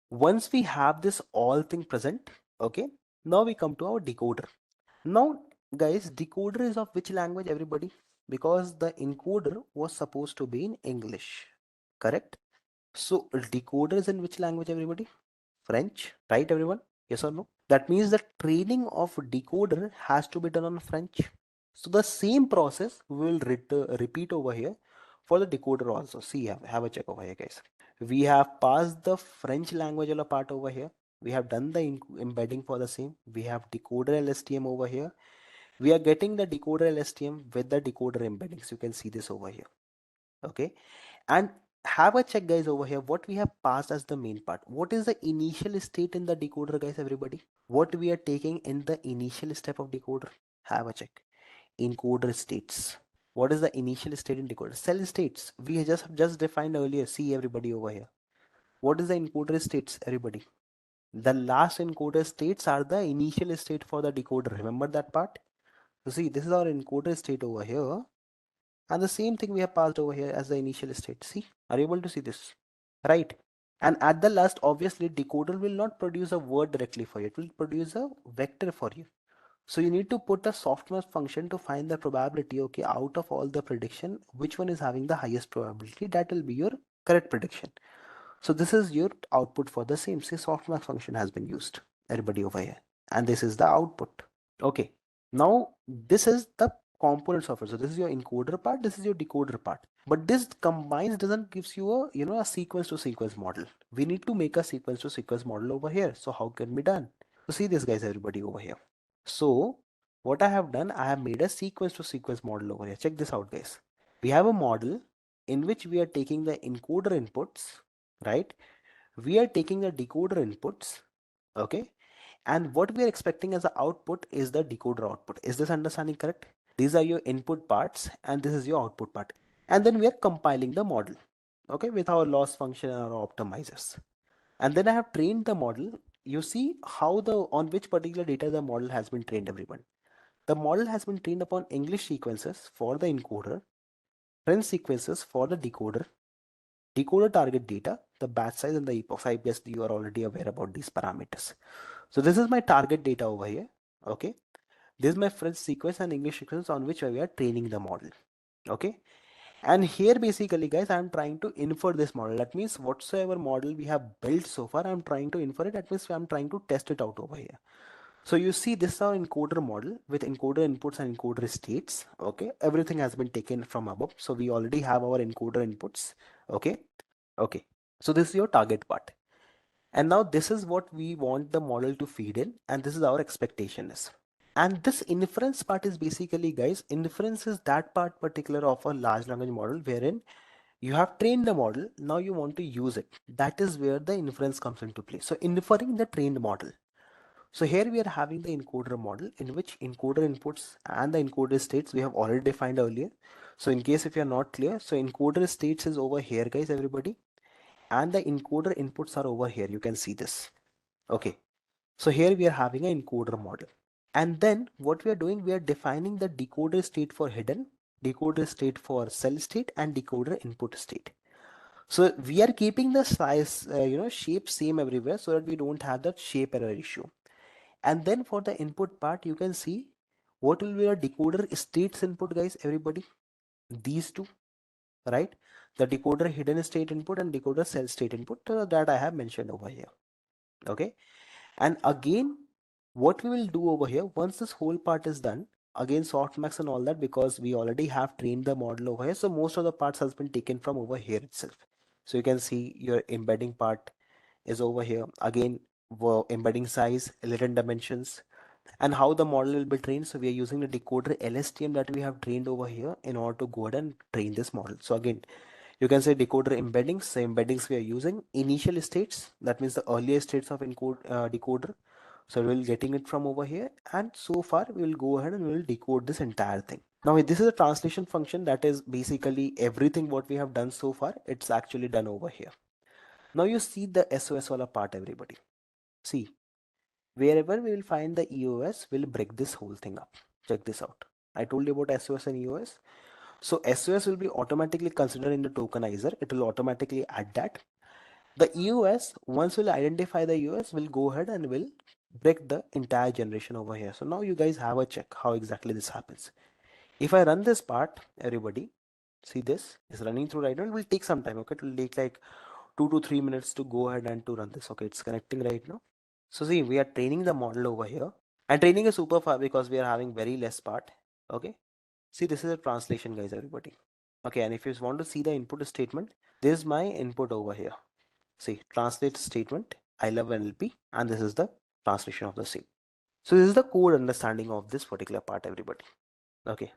once we have this all thing present, okay, now we come to our decoder. Now, guys, decoder is of which language, everybody? Because the encoder was supposed to be in English, correct? So decoder is in which language, everybody? French, right, everyone? Yes or no? That means the training of decoder has to be done on French. So the same process we will repeat over here for the decoder also. See, have a check over here, guys. We have passed the French language part over here. We have done the embedding for the same. We have decoder LSTM over here. We are getting the decoder LSTM with the decoder embeddings. You can see this over here. Okay, and have a check, guys, over here what we have passed as the main part. What is the initial state in the decoder, guys, everybody? What we are taking in the initial step of decoder? Have a check. Encoder states. What is the initial state in decoder? Cell states. We just defined earlier. See, everybody over here. What is the encoder states, everybody? The last encoder states are the initial state for the decoder. Remember that part? So see, this is our encoder state over here, and the same thing we have passed over here as the initial state. See, are you able to see this? Right. And at the last, obviously, decoder will not produce a word directly for you. It will produce a vector for you. So you need to put a softmax function to find the probability, okay, out of all the prediction, which one is having the highest probability. That will be your correct prediction. So this is your output for the same. Say softmax function has been used. Everybody over here. and this is the output. Okay, now this is the components of it. So this is your encoder part, this is your decoder part, but this combines doesn't gives you a a sequence to sequence model. We need to make a sequence to sequence model over here. So how can be done? So see this, guys, everybody over here. So what I have done, I have made a sequence to sequence model over here. Check this out, guys. We have a model in which we are taking the encoder inputs, right? We are taking the decoder inputs, okay? And what we are expecting as the output is the decoder output. Is this understanding correct? These are your input parts and this is your output part. And then we are compiling the model, okay, with our loss function and our optimizers. And then I have trained the model. You see how on which particular data the model has been trained, everyone. The model has been trained upon English sequences for the encoder, French sequences for the decoder, decoder target data, the batch size and the epoch. I guess you are already aware about these parameters. So this is my target data over here. Okay. This is my French sequence and English sequence on which we are training the model. Okay. And here basically, guys, I'm trying to infer this model. That means whatsoever model we have built so far, I'm trying to infer it. That means I'm trying to test it out over here. So you see this is our encoder model with encoder inputs and encoder states. Okay. Everything has been taken from above. So we already have our encoder inputs. Okay. Okay. So this is your target part. And now this is what we want the model to feed in, and this is our expectation is. And this inference part is basically, guys, inference is that part particular of a large language model wherein you have trained the model, now you want to use it. That is where the inference comes into play. So inferring the trained model. So here we are having the encoder model in which encoder inputs and the encoder states we have already defined earlier. So in case if you are not clear, so encoder states is over here, guys, everybody, and the encoder inputs are over here. You can see this. Okay. So here we are having an encoder model. And then what we are doing, we are defining the decoder state for hidden, decoder state for cell state, and decoder input state. So we are keeping the size, shape same everywhere so that we don't have that shape error issue. And then for the input part, you can see what will be a decoder states input, guys, everybody. These two, right? The decoder hidden state input and decoder cell state input that I have mentioned over here. Okay. And again, what we will do over here, once this whole part is done, again softmax and all that, because we already have trained the model over here. So most of the parts has been taken from over here itself. So you can see your embedding part is over here. Again, embedding size, latent dimensions, and how the model will be trained. So we are using the decoder LSTM that we have trained over here in order to go ahead and train this model. So again, you can say decoder embeddings. So embeddings we are using initial states. That means the earlier states of decoder. So we'll getting it from over here. And so far we will go ahead and we will decode this entire thing. Now this is a translation function that is basically everything what we have done so far. It's actually done over here. Now you see the SOS wala part, everybody. See, wherever we will find the EOS, we'll break this whole thing up. Check this out. I told you about SOS and EOS. So SOS will be automatically considered in the tokenizer. It will automatically add that. The EOS, once we'll identify the EOS, we'll go ahead and we'll break the entire generation over here. So now you guys have a check how exactly this happens. If I run this part, everybody, see this is running through right now. It will take some time. Okay, it will take like 2 to 3 minutes to go ahead and to run this. Okay, it's connecting right now. So see, we are training the model over here, and training is super far because we are having very less part. Okay, see, this is a translation, guys, everybody. Okay, and if you want to see the input statement, this is my input over here. See, translate statement, I love NLP, and this is the translation of the same. So this is the code understanding of this particular part, everybody. Okay.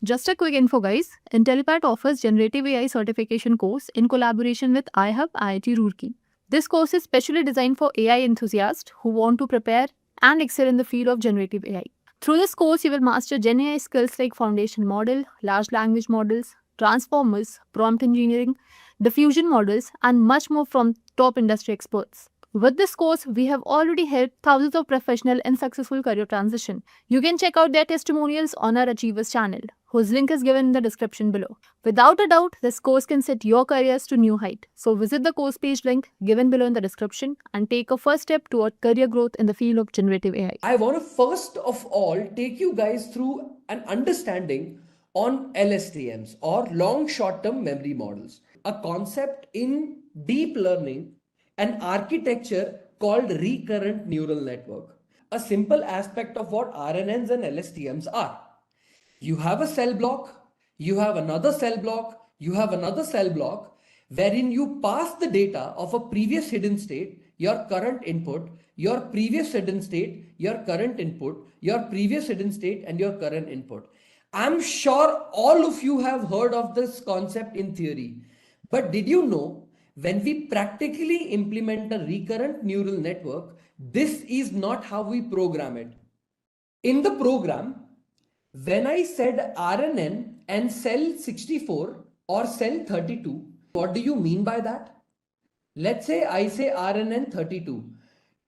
Just a quick info, guys. Intellipaat offers Generative AI certification course in collaboration with iHub IIT Roorkee. This course is specially designed for AI enthusiasts who want to prepare and excel in the field of generative AI. Through this course, you will master Gen AI skills like foundation model, large language models, transformers, prompt engineering, diffusion models, and much more from top industry experts. With this course, we have already helped thousands of professionals in successful career transition. You can check out their testimonials on our Achievers channel, whose link is given in the description below. Without a doubt, this course can set your careers to new height. So visit the course page link given below in the description and take a first step toward career growth in the field of generative AI. I want to first of all take you guys through an understanding on LSTMs or long short term memory models, a concept in deep learning, an architecture called recurrent neural network. a simple aspect of what RNNs and LSTMs are. You have a cell block, you have another cell block, you have another cell block, wherein you pass the data of a previous hidden state, your current input, your previous hidden state, your current input, your previous hidden state, and your current input. I'm sure all of you have heard of this concept in theory, but did you know when we practically implement a recurrent neural network, this is not how we program it. In the program, when I said RNN and cell 64 or cell 32, what do you mean by that? Let's say I say RNN 32.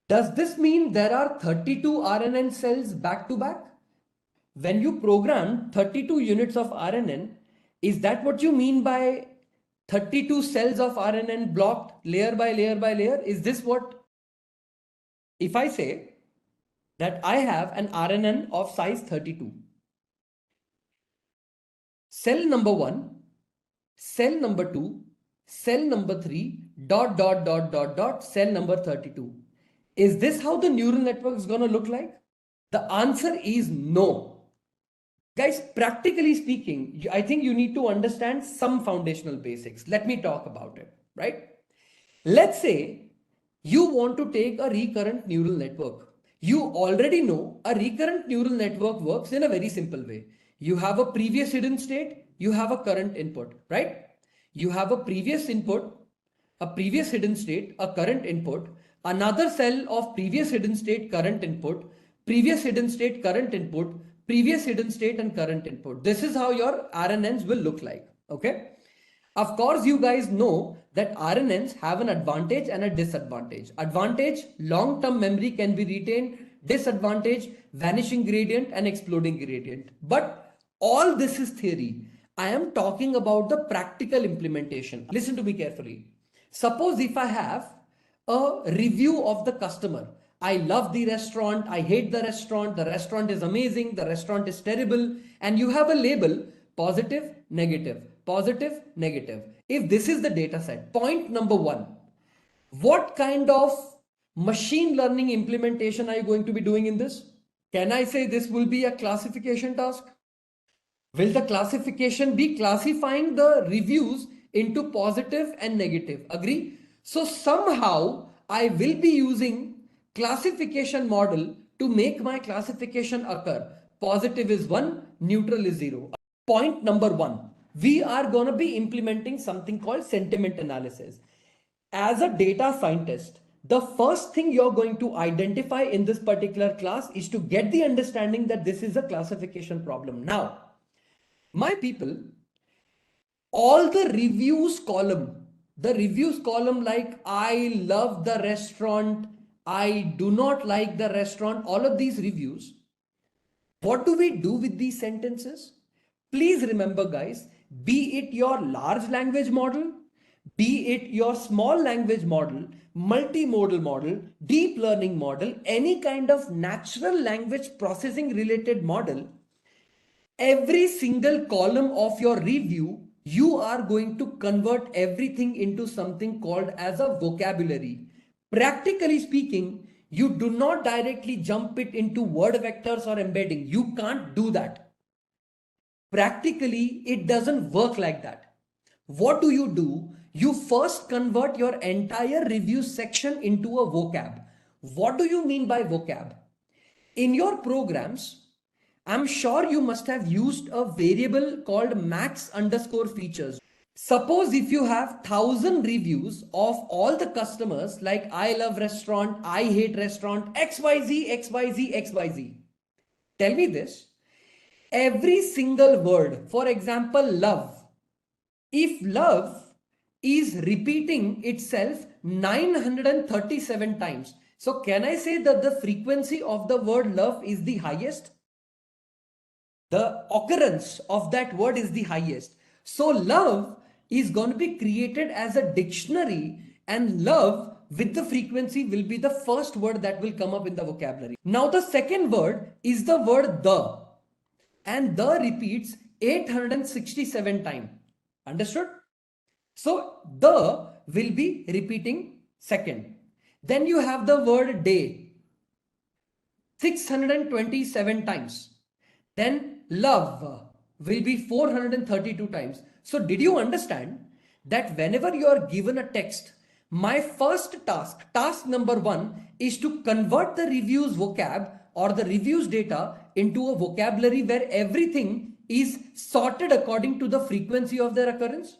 Does this mean there are 32 RNN cells back to back? When you program 32 units of RNN, is that what you mean by 32 cells of RNN blocked layer by layer by layer? Is this what? If I say that I have an RNN of size 32, cell number 1, cell number 2, cell number 3, cell number 32. Is this how the neural network is going to look like? The answer is no. Guys, practically speaking, I think you need to understand some foundational basics. Let me talk about it, right? Let's say you want to take a recurrent neural network. You already know a recurrent neural network works in a very simple way. You have a previous hidden state, you have a current input, right? You have a previous input, a previous hidden state, a current input, another cell of previous hidden state, current input, previous hidden state, current input, previous hidden state and current input. This is how your RNNs will look like, okay? Of course, you guys know that RNNs have an advantage and a disadvantage. Advantage, long-term memory can be retained. Disadvantage, vanishing gradient and exploding gradient. But all this is theory. I am talking about the practical implementation. Listen to me carefully. Suppose if I have a review of the customer. I love the restaurant. I hate the restaurant. The restaurant is amazing. The restaurant is terrible. And you have a label, positive, negative, positive, negative. If this is the data set, point number 1, what kind of machine learning implementation are you going to be doing in this? Can I say this will be a classification task? Will the classification be classifying the reviews into positive and negative? Agree? So somehow I will be using classification model to make my classification occur. Positive is 1, neutral is 0. Point number 1, we are going to be implementing something called sentiment analysis. As a data scientist, the first thing you're going to identify in this particular class is to get the understanding that this is a classification problem. Now, my people, all the reviews column like I love the restaurant, I do not like the restaurant, all of these reviews, what do we do with these sentences? Please remember guys, be it your large language model, be it your small language model, multimodal model, deep learning model, any kind of natural language processing related model, every single column of your review, you are going to convert everything into something called as a vocabulary. Practically speaking, you do not directly jump it into word vectors or embedding. You can't do that. Practically, it doesn't work like that. What do? You first convert your entire review section into a vocab. What do you mean by vocab? In your programs, I'm sure you must have used a variable called max underscore features. Suppose if you have 1,000 reviews of all the customers like I love restaurant, I hate restaurant, XYZ, XYZ, XYZ. Tell me this. Every single word, for example, love. If love is repeating itself 937 times. So can I say that the frequency of the word love is the highest? The occurrence of that word is the highest. So love is going to be created as a dictionary, and love with the frequency will be the first word that will come up in the vocabulary. Now the second word is the word the, and the repeats 867 times. Understood? So the will be repeating second. Then you have the word day. 627 times. Then love will be 432 times. So did you understand that whenever you are given a text, my first task number 1 is to convert the reviews vocab or the reviews data into a vocabulary where everything is sorted according to the frequency of their occurrence?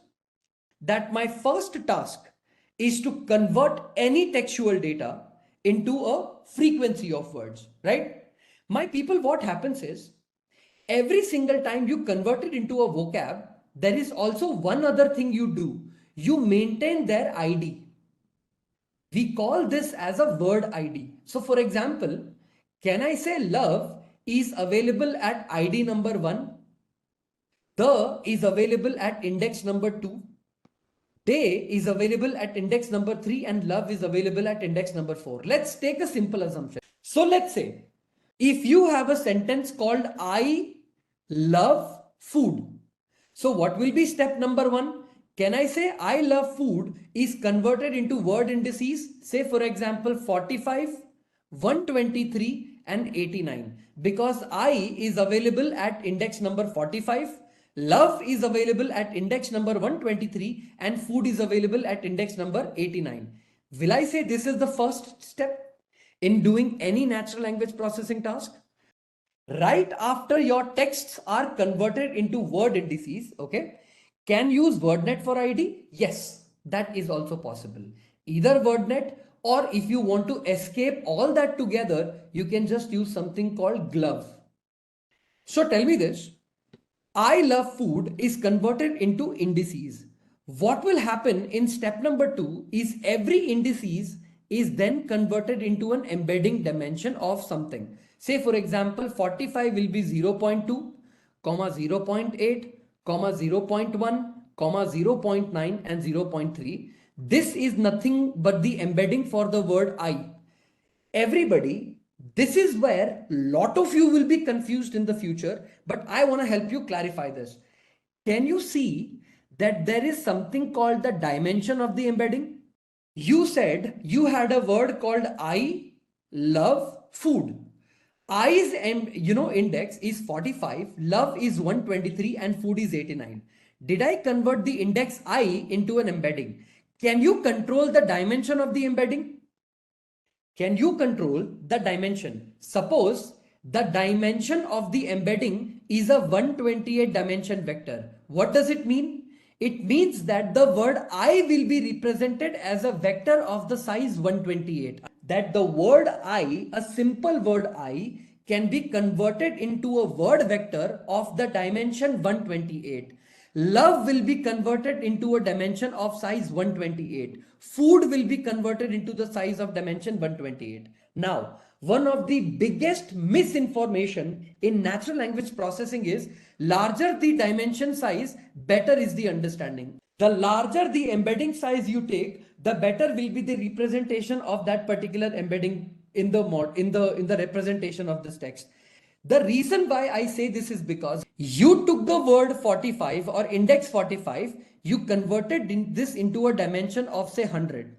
That my first task is to convert any textual data into a frequency of words, right? My people, what happens is every single time you convert it into a vocab, there is also one other thing you do. You maintain their ID. We call this as a word ID. So for example, can I say love is available at ID number 1? The is available at index number 2. Day is available at index number 3 and love is available at index number 4. Let's take a simple assumption. So let's say if you have a sentence called I love food. So what will be step number 1? Can I say I love food is converted into word indices? Say for example 45, 123 and 89. Because I is available at index number 45. Love is available at index number 123 and food is available at index number 89. Will I say this is the first step in doing any natural language processing task? Right after your texts are converted into word indices, okay, can use WordNet for ID? Yes, that is also possible. Either WordNet, or if you want to escape all that together, you can just use something called glove. So tell me this. I love food is converted into indices. What will happen in step number 2 is every indices is then converted into an embedding dimension of something. Say for example 45 will be 0.2, 0.8, 0.1, 0.9 and 0.3. This is nothing but the embedding for the word I. Everybody, this is where a lot of you will be confused in the future, but I want to help you clarify this. Can you see that there is something called the dimension of the embedding? You said you had a word called I love food. I's index is 45, love is 123 and food is 89. Did I convert the index I into an embedding? Can you control the dimension of the embedding? Can you control the dimension? Suppose the dimension of the embedding is a 128 dimension vector. What does it mean? It means that the word I will be represented as a vector of the size 128. That the word I, a simple word I, can be converted into a word vector of the dimension 128. Love will be converted into a dimension of size 128. Food will be converted into the size of dimension 128. Now, one of the biggest misinformation in natural language processing is larger the dimension size, better is the understanding. The larger the embedding size you take, the better will be the representation of that particular embedding in the representation of this text. The reason why I say this is because you took the word 45 or index 45, you converted this into a dimension of say 100.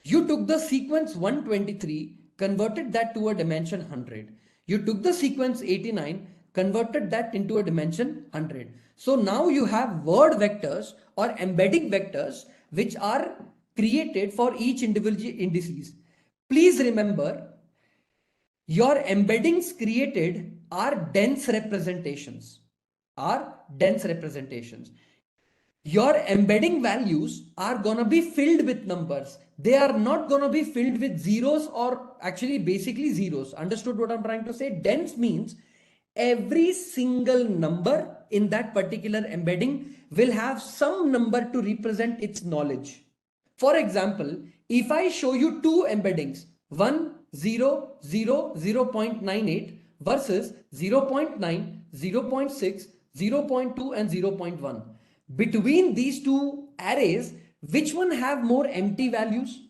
You took the sequence 123, converted that to a dimension 100. You took the sequence 89, converted that into a dimension 100. So now you have word vectors or embedding vectors which are created for each individual indices. Please remember, your embeddings created are dense representations. Your embedding values are gonna be filled with numbers. They are not gonna be filled with zeros or actually basically zeros. Understood what I'm trying to say? Dense means every single number in that particular embedding will have some number to represent its knowledge. For example, if I show you two embeddings, 1, 0, 0, 0.98 versus 0.9, 0.6, 0.2 and 0.1. Between these two arrays, which one have more empty values?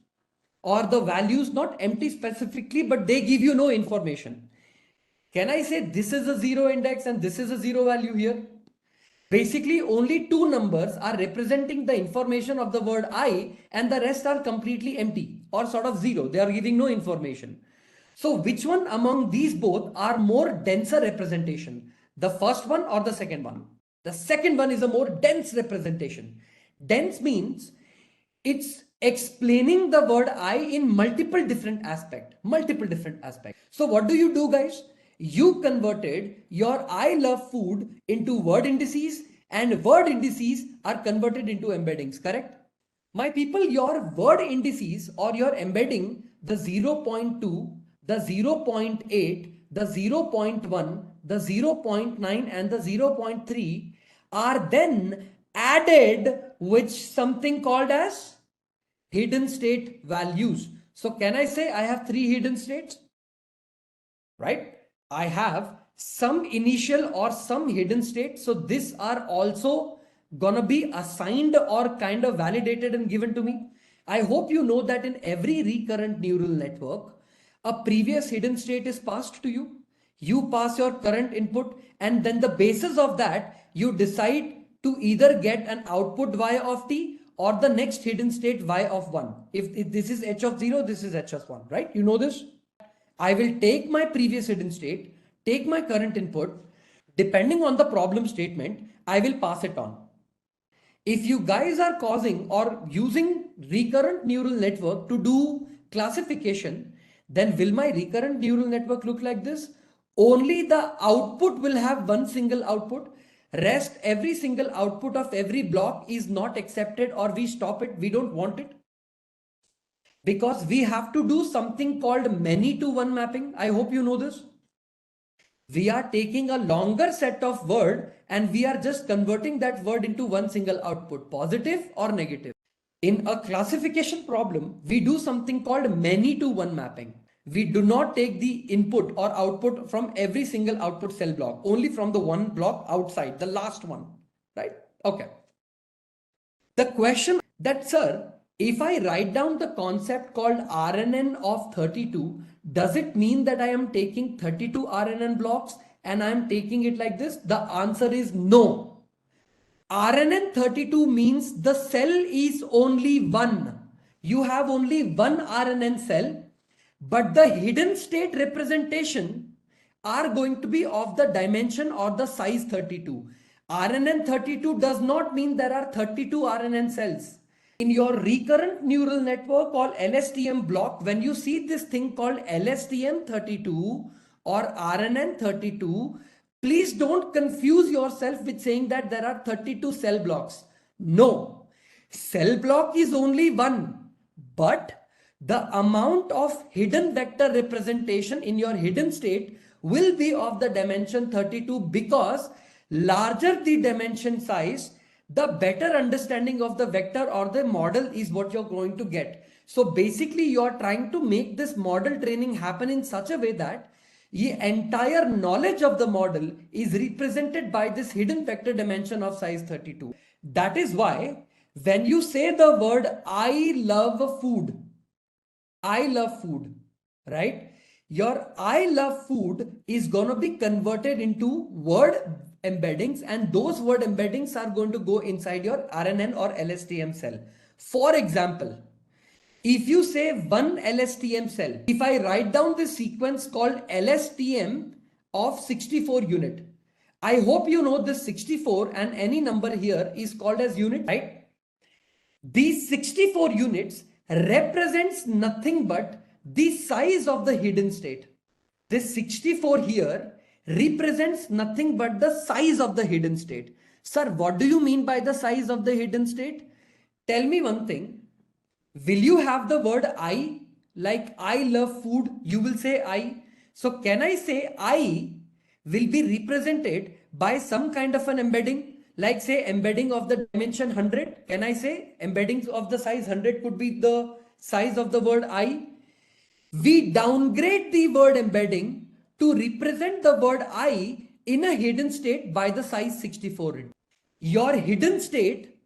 Or the values not empty specifically, but they give you no information. Can I say this is a 0 index and this is a 0 value here? Basically, only two numbers are representing the information of the word I and the rest are completely empty or sort of 0. They are giving no information. So which one among these both are more denser representation? The first one or the second one? The second one is a more dense representation. Dense means it's explaining the word I in multiple different aspects. So what do you do, guys? You converted your I love food into word indices, and word indices are converted into embeddings, correct? My people, your word indices or your embedding, the 0.2, the 0.8, the 0.1, the 0.9 and the 0.3 are then added with something called as hidden state values. So can I say I have 3 hidden states? Right? I have some initial or some hidden state. So these are also gonna be assigned or kind of validated and given to me. I hope you know that in every recurrent neural network, a previous hidden state is passed to you. You pass your current input, and then the basis of that, you decide to either get an output y of t or the next hidden state y of 1. If this is h of 0, this is h of 1, right? You know this? I will take my previous hidden state, take my current input, depending on the problem statement, I will pass it on. If you guys are causing or using recurrent neural network to do classification, then will my recurrent neural network look like this? Only the output will have one single output. Rest, every single output of every block is not accepted, or we stop it. We don't want it, because we have to do something called many-to-one mapping. I hope you know this. We are taking a longer set of word and we are just converting that word into one single output, positive or negative. In a classification problem, we do something called many-to-one mapping. We do not take the input or output from every single output cell block, only from the one block outside, the last one, right? Okay. The question that, sir, if I write down the concept called RNN of 32, does it mean that I am taking 32 RNN blocks and I am taking it like this? The answer is no. RNN 32 means the cell is only one. You have only one RNN cell, but the hidden state representation are going to be of the dimension or the size 32. RNN 32 does not mean there are 32 RNN cells. In your recurrent neural network or LSTM block, when you see this thing called LSTM 32 or RNN 32, please don't confuse yourself with saying that there are 32 cell blocks. No, cell block is only one, but the amount of hidden vector representation in your hidden state will be of the dimension 32, because larger the dimension size, the better understanding of the vector or the model is what you're going to get. So basically you're trying to make this model training happen in such a way that the entire knowledge of the model is represented by this hidden vector dimension of size 32. That is why when you say the word I love food, right? Your I love food is going to be converted into word embeddings, and those word embeddings are going to go inside your RNN or LSTM cell. For example, if you say one LSTM cell, if I write down this sequence called LSTM of 64 unit, I hope you know this 64 and any number here is called as unit, right? These 64 units represents nothing but the size of the hidden state. This 64 here represents nothing but the size of the hidden state. Sir, what do you mean by the size of the hidden state? Tell me one thing. Will you have the word I? Like I love food, you will say I. So can I say I will be represented by some kind of an embedding? Like say embedding of the dimension 100. Can I say embeddings of the size 100 could be the size of the word I? We downgrade the word embedding to represent the word I in a hidden state by the size 64. Your hidden state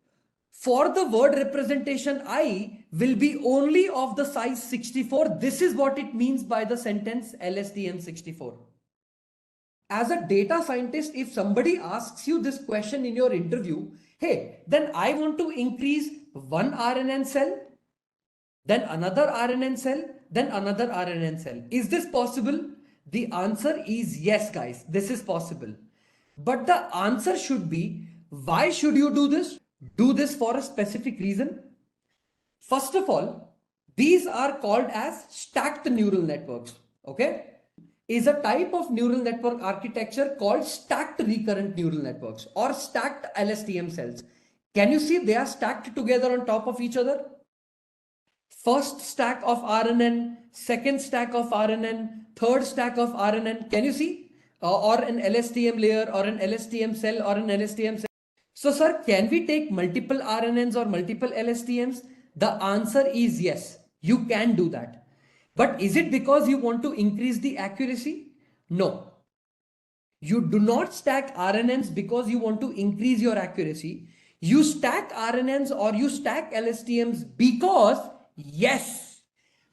for the word representation I will be only of the size 64. This is what it means by the sentence LSTM 64. As a data scientist, if somebody asks you this question in your interview, hey, then I want to increase one RNN cell, then another RNN cell, then another RNN cell. Is this possible? The answer is yes, guys, this is possible. But the answer should be, why should you do this? Do this for a specific reason. First of all, these are called as stacked neural networks. Okay? Is a type of neural network architecture called stacked recurrent neural networks or stacked LSTM cells. Can you see they are stacked together on top of each other? First stack of RNN, second stack of RNN, third stack of RNN. Can you see? Or an LSTM layer or an LSTM cell or an LSTM cell. So sir, can we take multiple RNNs or multiple LSTMs? The answer is yes, you can do that. But is it because you want to increase the accuracy? No. You do not stack RNNs because you want to increase your accuracy. You stack RNNs or you stack LSTMs because, yes,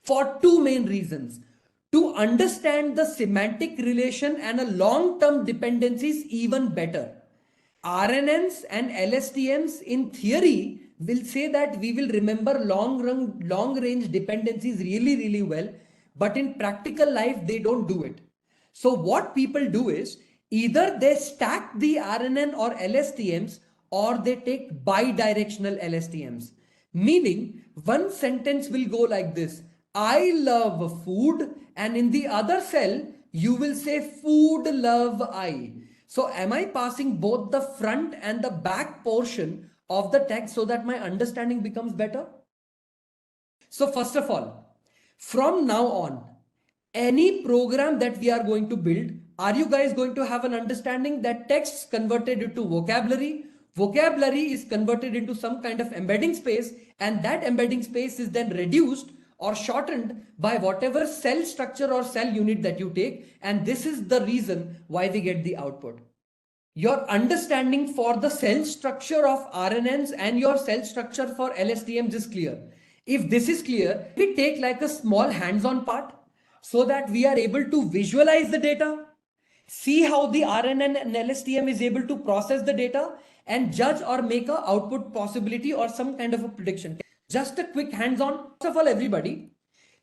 for two main reasons. To understand the semantic relation and a long-term dependencies even better. RNNs and LSTMs in theory will say that we will remember long range dependencies really well, but in practical life they don't do it. So what people do is either they stack the RNN or LSTMs or they take bi-directional LSTMs. Meaning one sentence will go like this: I love food, and in the other cell you will say food love I. So am I passing both the front and the back portion of the text so that my understanding becomes better? So first of all, from now on, any program that we are going to build, are you guys going to have an understanding that text converted into vocabulary? Vocabulary is converted into some kind of embedding space, and that embedding space is then reduced or shortened by whatever cell structure or cell unit that you take, and this is the reason why we get the output. Your understanding for the cell structure of RNNs and your cell structure for LSTMs is clear. If this is clear, we take like a small hands-on part so that we are able to visualize the data, see how the RNN and LSTM is able to process the data, and judge or make a output possibility or some kind of a prediction. Just a quick hands-on. First of all, everybody,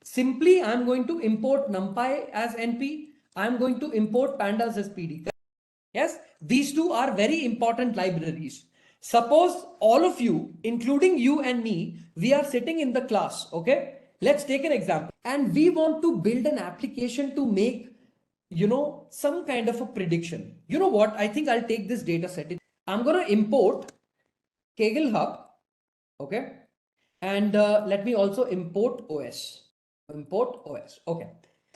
simply I'm going to import NumPy as NP. I'm going to import pandas as PD. Yes, these two are very important libraries. Suppose all of you, including you and me, we are sitting in the class, okay? Let's take an example. And we want to build an application to make, some kind of a prediction. You know what? I think I'll take this data set. I'm going to import Kaggle Hub, okay? And let me also import OS. Import OS, okay.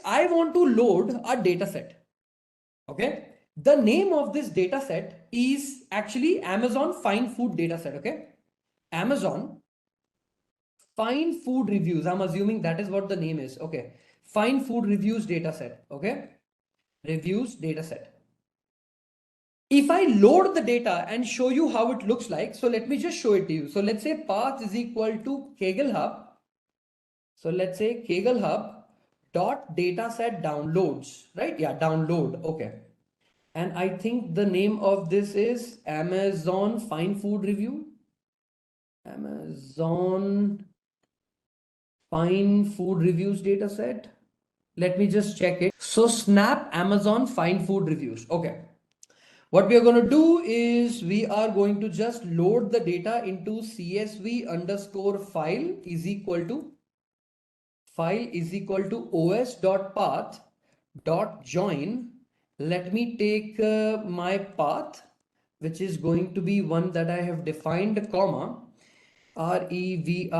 I want to load a data set, okay? The name of this data set is actually Amazon Fine Food data set, okay? Amazon Fine Food Reviews. I'm assuming that is what the name is, okay? Fine Food Reviews data set, okay? Reviews data set. If I load the data and show you how it looks like, so let me just show it to you. So let's say path is equal to Kaggle Hub. So let's say Kaggle Hub dot dataset downloads, right? Yeah, download, okay. And I think the name of this is Amazon Fine Food Review. Amazon Fine Food Reviews dataset. Let me just check it. So snap Amazon Fine Food Reviews. Okay. What we are going to do is we are going to just load the data into CSV underscore file is equal to os.path dot join. Let me take my path, which is going to be one that I have defined, comma, review's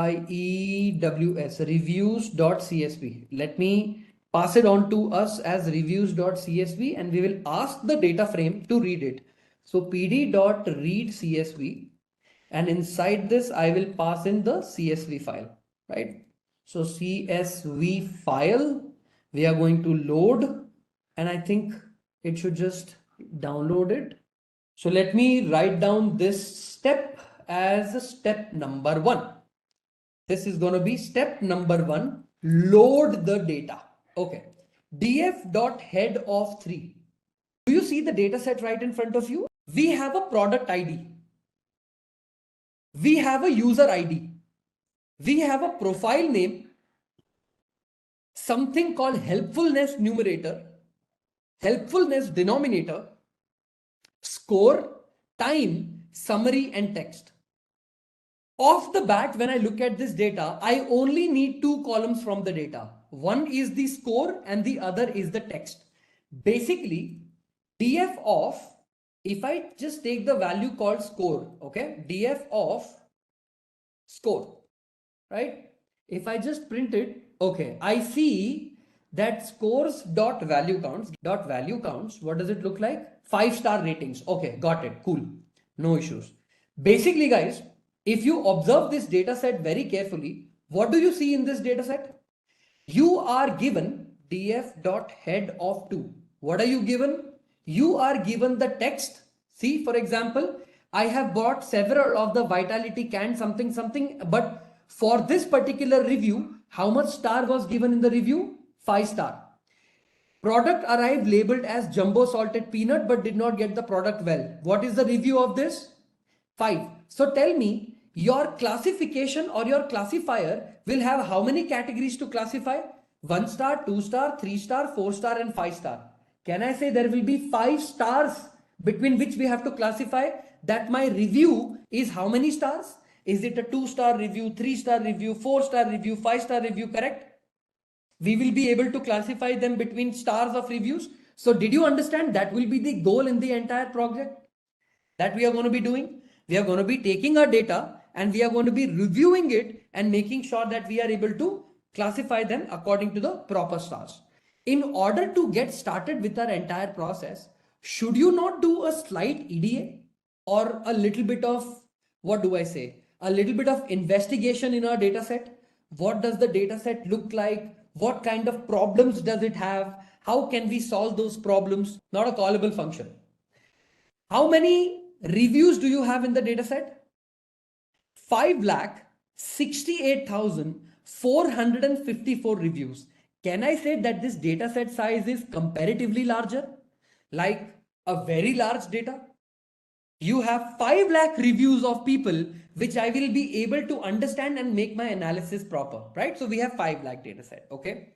reviews.csv. Let me pass it on to us as reviews.csv, and we will ask the data frame to read it. So pd.read csv, and inside this I will pass in the CSV file, right? So CSV file we are going to load, and I think it should just download it. So let me write down this step as step number 1. This is going to be step number 1, load the data. Okay. df.head of 3. Do you see the data set right in front of you? We have a product ID. We have a user ID. we have a profile name, something called helpfulness numerator, helpfulness denominator, score, time, summary, and text. Off the bat, when I look at this data, I only need two columns from the data. One is the score and the other is the text. Basically, df of, if I just take the value called score, okay, df of score, right? If I just print it, okay, I see that scores dot value counts. What does it look like? 5-star ratings. Okay, got it. Cool. No issues. Basically, guys, if you observe this data set very carefully, what do you see in this data set? You are given df dot head of 2. What are you given? You are given the text. See, for example, I have bought several of the Vitality can something, but for this particular review, how much star was given in the review? 5-star. Product arrived labeled as jumbo salted peanut but did not get the product well. What is the review of this? 5. So tell me, your classification or your classifier will have how many categories to classify? 1-star, 2-star, 3-star, 4-star and 5-star. Can I say there will be 5 stars between which we have to classify that my review is how many stars? Is it a 2-star review, 3-star review, 4-star review, 5-star review, correct? We will be able to classify them between stars of reviews. So did you understand that will be the goal in the entire project that we are going to be doing? We are going to be taking our data and we are going to be reviewing it and making sure that we are able to classify them according to the proper stars. In order to get started with our entire process, should you not do a slight EDA or a little bit of, what do I say, a little bit of investigation in our data set? What does the data set look like? What kind of problems does it have? How can we solve those problems? Not a callable function. How many reviews do you have in the data set? 5,68,454 reviews. Can I say that this data set size is comparatively larger? Like a very large data? You have 5 lakh reviews of people which I will be able to understand and make my analysis proper, right? So we have 5 lakh data set, okay?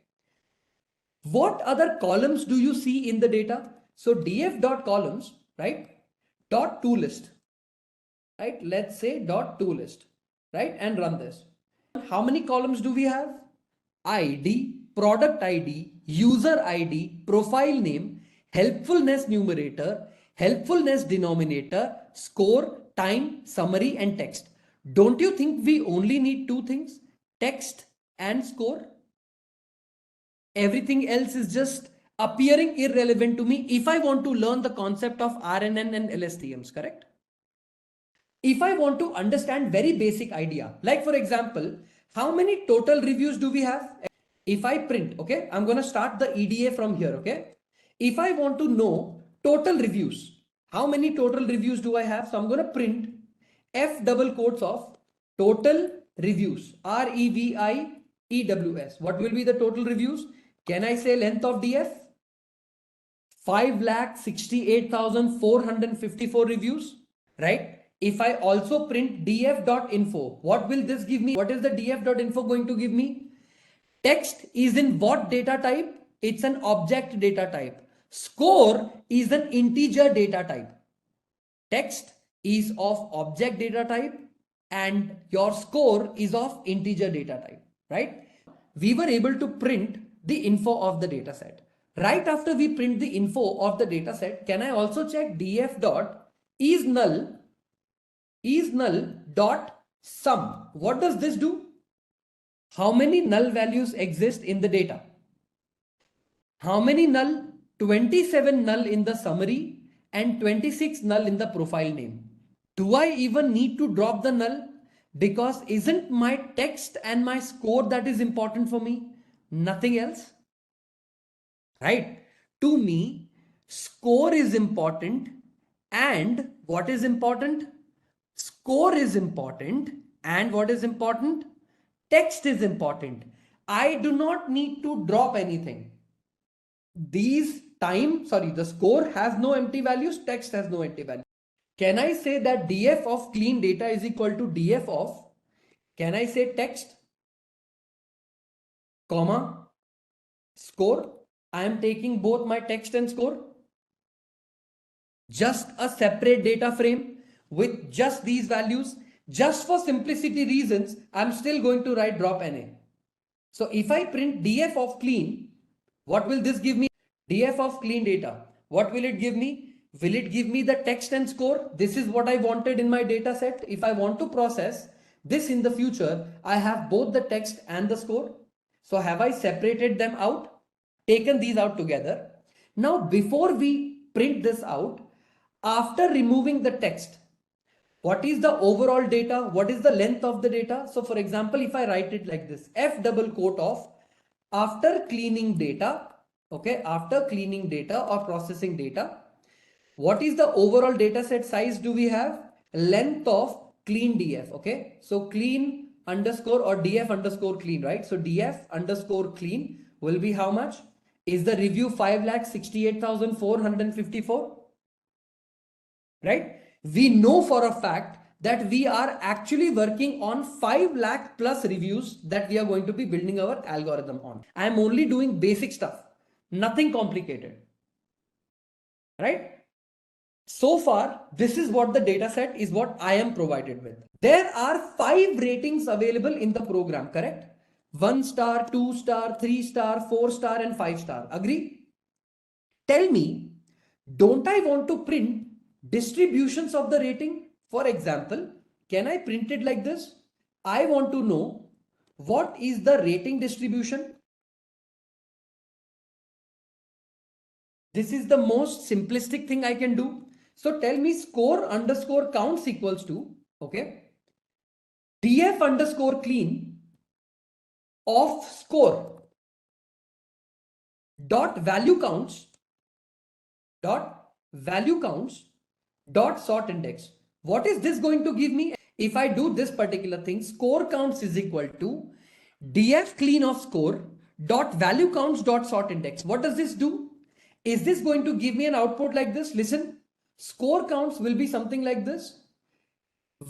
What other columns do you see in the data? So df dot columns, right? Dot to list, right? Let's say dot to list, right? And run this. How many columns do we have? ID, product ID, user ID, profile name, helpfulness numerator, helpfulness denominator, score, time, summary, and text. Don't you think we only need 2 things? Text and score? Everything else is just appearing irrelevant to me if I want to learn the concept of RNN and LSTMs, correct? If I want to understand very basic idea, like for example, how many total reviews do we have? If I print, okay, I'm going to start the EDA from here, okay? If I want to know total reviews, how many total reviews do I have? So I'm going to print F double quotes of total reviews, REVIEWS. What will be the total reviews? Can I say length of DF? 5,68,454 reviews, right? If I also print df.info, what will this give me? What is the df.info going to give me? Text is in what data type? It's an object data type. Score is an integer data type. Text is of object data type and your score is of integer data type, right? We were able to print the info of the data set. Right after we print the info of the data set, can I also check df dot is null dot sum? What does this do? How many null values exist in the data? How many null? 27 null in the summary and 26 null in the profile name. Do I even need to drop the null? Because isn't my text and my score that is important for me? Nothing else. Right? To me, score is important and what is important? Score is important and what is important? Text is important. I do not need to drop anything. The score has no empty values, text has no empty values. Can I say that df of clean data is equal to df of Can I say text, comma, score? I am taking both my text and score. Just a separate data frame with just these values. Just for simplicity reasons, I'm still going to write drop NA. So if I print df of clean, what will this give me? Df of clean data. What will it give me? Will it give me the text and score? This is what I wanted in my data set. If I want to process this in the future, I have both the text and the score. So have I separated them out? Taken these out together. Now, before we print this out, after removing the text, what is the overall data? What is the length of the data? So for example, if I write it like this, F double quote of after cleaning data, okay, after cleaning data or processing data, what is the overall data set size do we have? Length of clean df, okay? So clean underscore or df underscore clean, right? So df underscore clean will be how much? Is the review 5,68,454? Right? We know for a fact that we are actually working on 5 lakh plus reviews that we are going to be building our algorithm on. I am only doing basic stuff, nothing complicated. Right? So far, this is what the data set is what I am provided with. There are 5 ratings available in the program, correct? 1 star, 2 star, 3 star, 4 star and 5 star. Agree? Tell me, don't I want to print distributions of the rating? For example, can I print it like this? I want to know what is the rating distribution. This is the most simplistic thing I can do. So tell me score underscore counts equals to, okay, df underscore clean of score dot value counts dot sort index. What is this going to give me? If I do this particular thing, score counts is equal to df clean of score dot value counts dot sort index. What does this do? Is this going to give me an output like this? Listen, score counts will be something like this.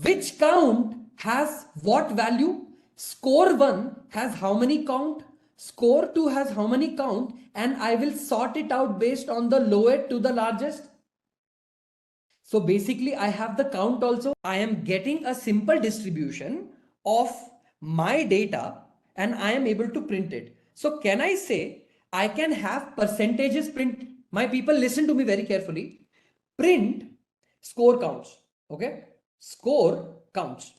Which count has what value? Score 1 has how many count? Score 2 has how many count? And I will sort it out based on the lowest to the largest. So basically I have the count also. I am getting a simple distribution of my data and I am able to print it. So can I say I can have percentages print? My people, listen to me very carefully. Print score counts. Okay. Score counts.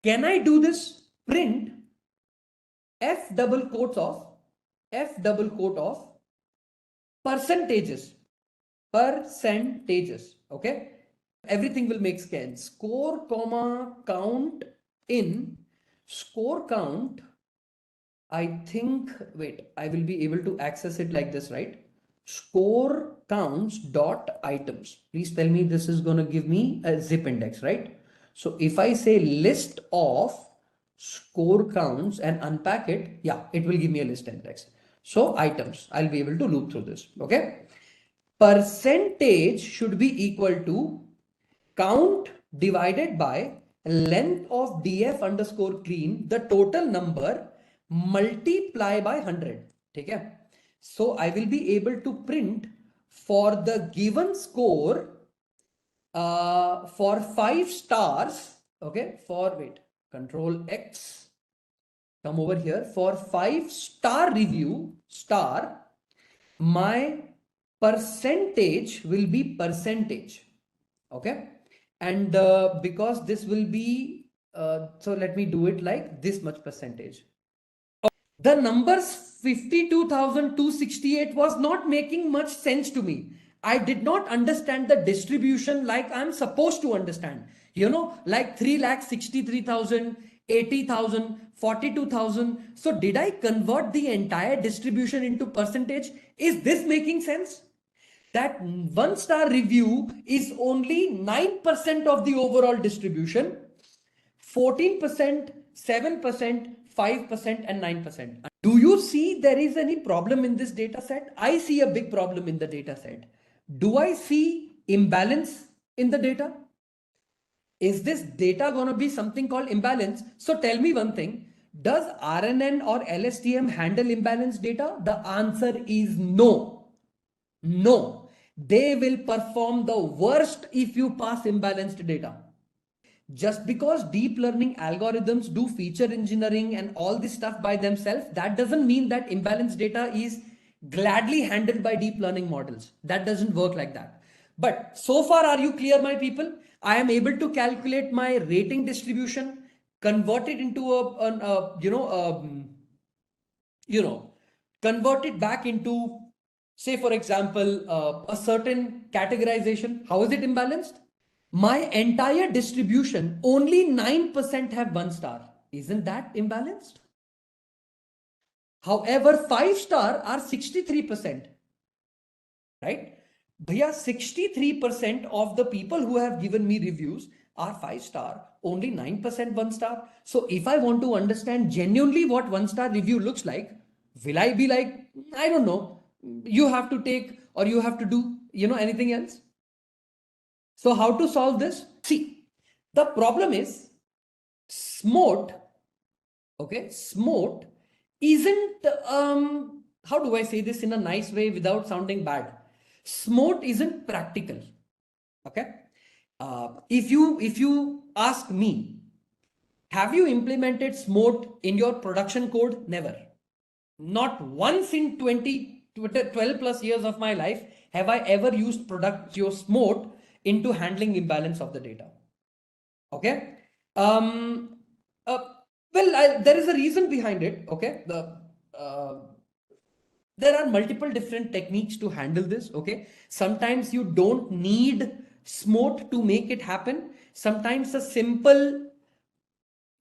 Can I do this? Print F double quote of percentages. Okay. Everything will make sense. Score comma count in score count. I think, wait, I will be able to access it like this, right? Score counts dot items. Please tell me this is going to give me a zip index, right? So if I say list of score counts and unpack it, yeah, it will give me a list index. So items, I'll be able to loop through this. Okay. Percentage should be equal to count divided by length of df underscore clean, the total number multiply by 100. Okay. So I will be able to print for the given score for 5 stars. Okay. For wait, control X, come over here. For 5-star review star, my percentage will be percentage. Okay. And because this will be so let me do it like this much percentage. The numbers 52,268 was not making much sense to me. I did not understand the distribution like I'm supposed to understand. You know, like 3,63,000, 80,000, 42,000. So did I convert the entire distribution into percentage? Is this making sense? That 1-star review is only 9% of the overall distribution. 14%, 7%, 5% and 9%. Do you see there is any problem in this data set? I see a big problem in the data set. Do I see imbalance in the data? Is this data going to be something called imbalance? So tell me one thing. Does RNN or LSTM handle imbalanced data? The answer is no. No. They will perform the worst if you pass imbalanced data. Just because deep learning algorithms do feature engineering and all this stuff by themselves, that doesn't mean that imbalanced data is gladly handled by deep learning models. That doesn't work like that. But so far, are you clear, my people? I am able to calculate my rating distribution, convert it into convert it back into, say, for example, a certain categorization. How is it imbalanced? My entire distribution, only 9% have 1 star. Isn't that imbalanced? However, 5 star are 63%, right? Bhaiya, 63% of the people who have given me reviews are 5 star, only 9% 1 star. So if I want to understand genuinely what 1 star review looks like, will I be like, I don't know, you have to take or you have to do, anything else? So how to solve this? See, the problem is SMOT, okay, SMOT isn't, how do I say this in a nice way without sounding bad? SMOT isn't practical, okay? If you ask me, have you implemented SMOT in your production code? Never. Not once in 12 plus years of my life have I ever used your SMOT into handling imbalance of the data. Okay. Uh, well, there is a reason behind it. Okay. There are multiple different techniques to handle this. Okay. Sometimes you don't need SMOT to make it happen. Sometimes a simple,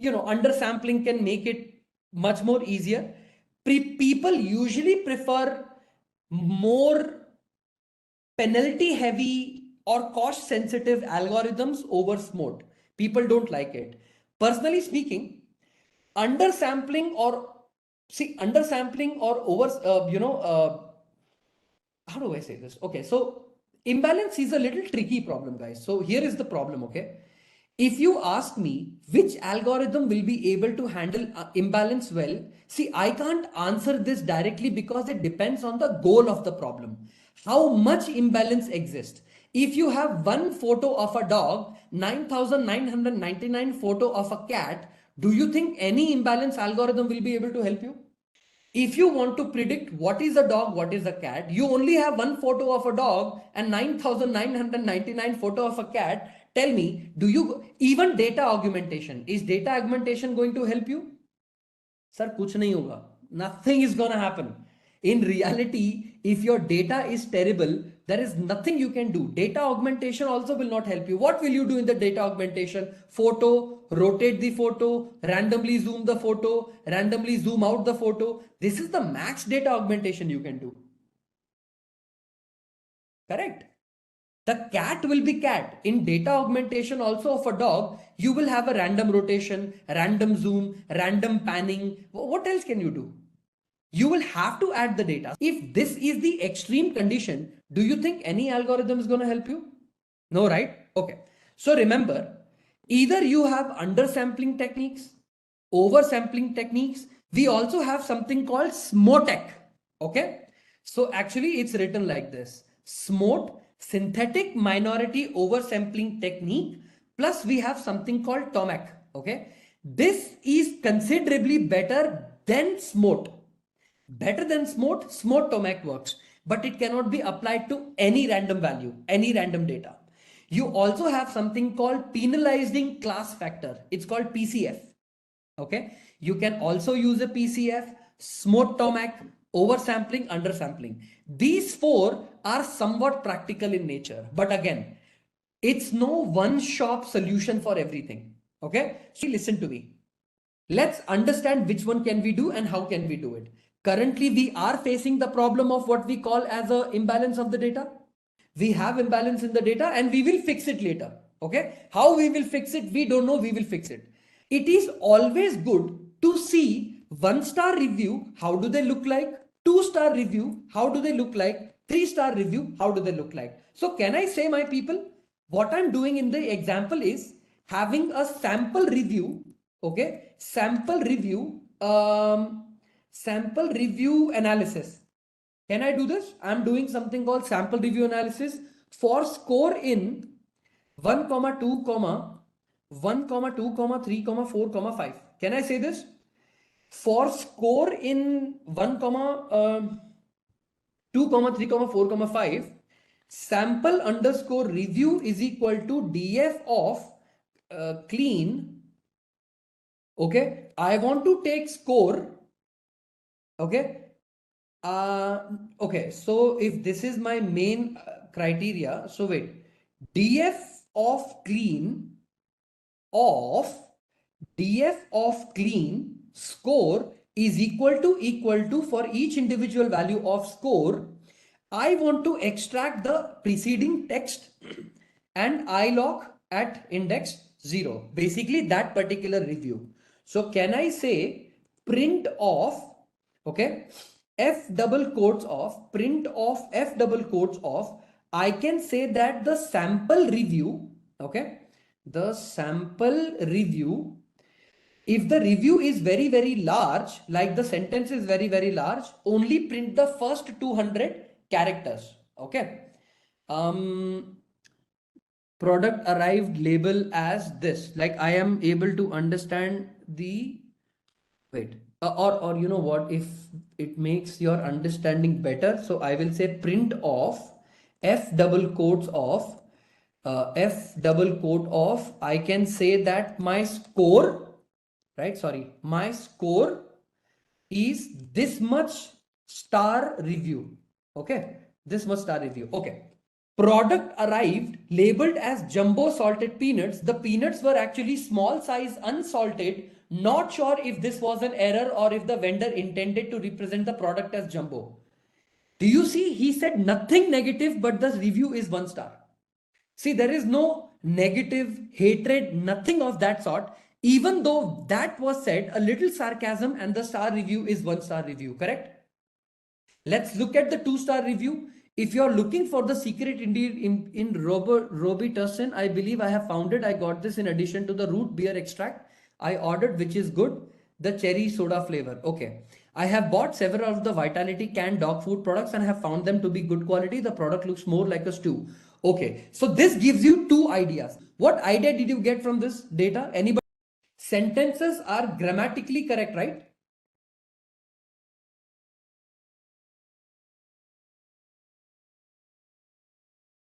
undersampling can make it much more easier. People usually prefer more penalty heavy or cost sensitive algorithms over SMOT. People don't like it. Personally speaking, undersampling or over, how do I say this? Okay, so imbalance is a little tricky problem, guys. So here is the problem, okay? If you ask me which algorithm will be able to handle imbalance well, see, I can't answer this directly because it depends on the goal of the problem. How much imbalance exists? If you have one photo of a dog, 9,999 photo of a cat, do you think any imbalance algorithm will be able to help you? If you want to predict what is a dog, what is a cat, you only have one photo of a dog and 9,999 photo of a cat. Tell me, even data augmentation, is data augmentation going to help you? Sir, kuch nahi hoga. Nothing is going to happen. In reality, if your data is terrible, there is nothing you can do. Data augmentation also will not help you. What will you do in the data augmentation? Photo, rotate the photo, randomly zoom the photo, randomly zoom out the photo. This is the max data augmentation you can do. Correct? The cat will be cat. In data augmentation also of a dog, you will have a random rotation, random zoom, random panning. What else can you do? You will have to add the data. If this is the extreme condition, do you think any algorithm is going to help you? No, right? Okay. So remember, either you have undersampling techniques, oversampling techniques. We also have something called SMOTEC. Okay. So actually it's written like this: SMOT, synthetic minority oversampling technique, plus we have something called TOMAC. Okay. This is considerably better than SMOT. Better than SMOT, SMOT TOMAC works, but it cannot be applied to any random value, any random data. You also have something called penalizing class factor. It's called PCF. Okay. You can also use a PCF, SMOT TOMAC, oversampling, undersampling. These four are somewhat practical in nature, but again, it's no one shop solution for everything. Okay. So listen to me. Let's understand which one can we do and how can we do it. Currently, we are facing the problem of what we call as a imbalance of the data. We have imbalance in the data and we will fix it later. Okay. How we will fix it, we don't know. We will fix it. It is always good to see 1-star review. How do they look like? 2-star review. How do they look like? 3-star review. How do they look like? So can I say, my people, what I'm doing in the example is having a sample review, okay, sample review analysis. Can I do this? I'm doing something called sample review analysis for score in 1, 2, 1, 2, 3, 4, 5. Can I say this? For score in 1, 2, 3, 4, 5, sample underscore review is equal to df of clean. Okay, I want to take score. Okay, okay, so if this is my main criteria, so wait, df of clean of score is equal to for each individual value of score, I want to extract the preceding text and ilog at index 0, basically that particular review. So can I say print of, okay, f double quotes of, print of f double quotes of, I can say that the sample review, okay, the sample review, if the review is very large, like the sentence is very large, only print the first 200 characters. Okay, product arrived label as this, like I am able to understand the, wait, or you know what, if it makes your understanding better, so I will say print of f double quotes of I can say that my score, right, sorry, my score is this much star review. Okay, this much star review. Okay, product arrived labeled as jumbo salted peanuts. The peanuts were actually small size unsalted. Not sure if this was an error or if the vendor intended to represent the product as jumbo. Do you see, he said nothing negative, but the review is 1 star. See, there is no negative, hatred, nothing of that sort. Even though that was said, a little sarcasm, and the star review is 1 star review, correct? Let's look at the 2-star review. If you're looking for the secret ingredient in Robitussin, I believe I have found it. I got this in addition to the root beer extract I ordered, which is good. The cherry soda flavor. Okay. I have bought several of the Vitality canned dog food products and have found them to be good quality. The product looks more like a stew. Okay. So this gives you 2 ideas. What idea did you get from this data? Anybody? Sentences are grammatically correct, right?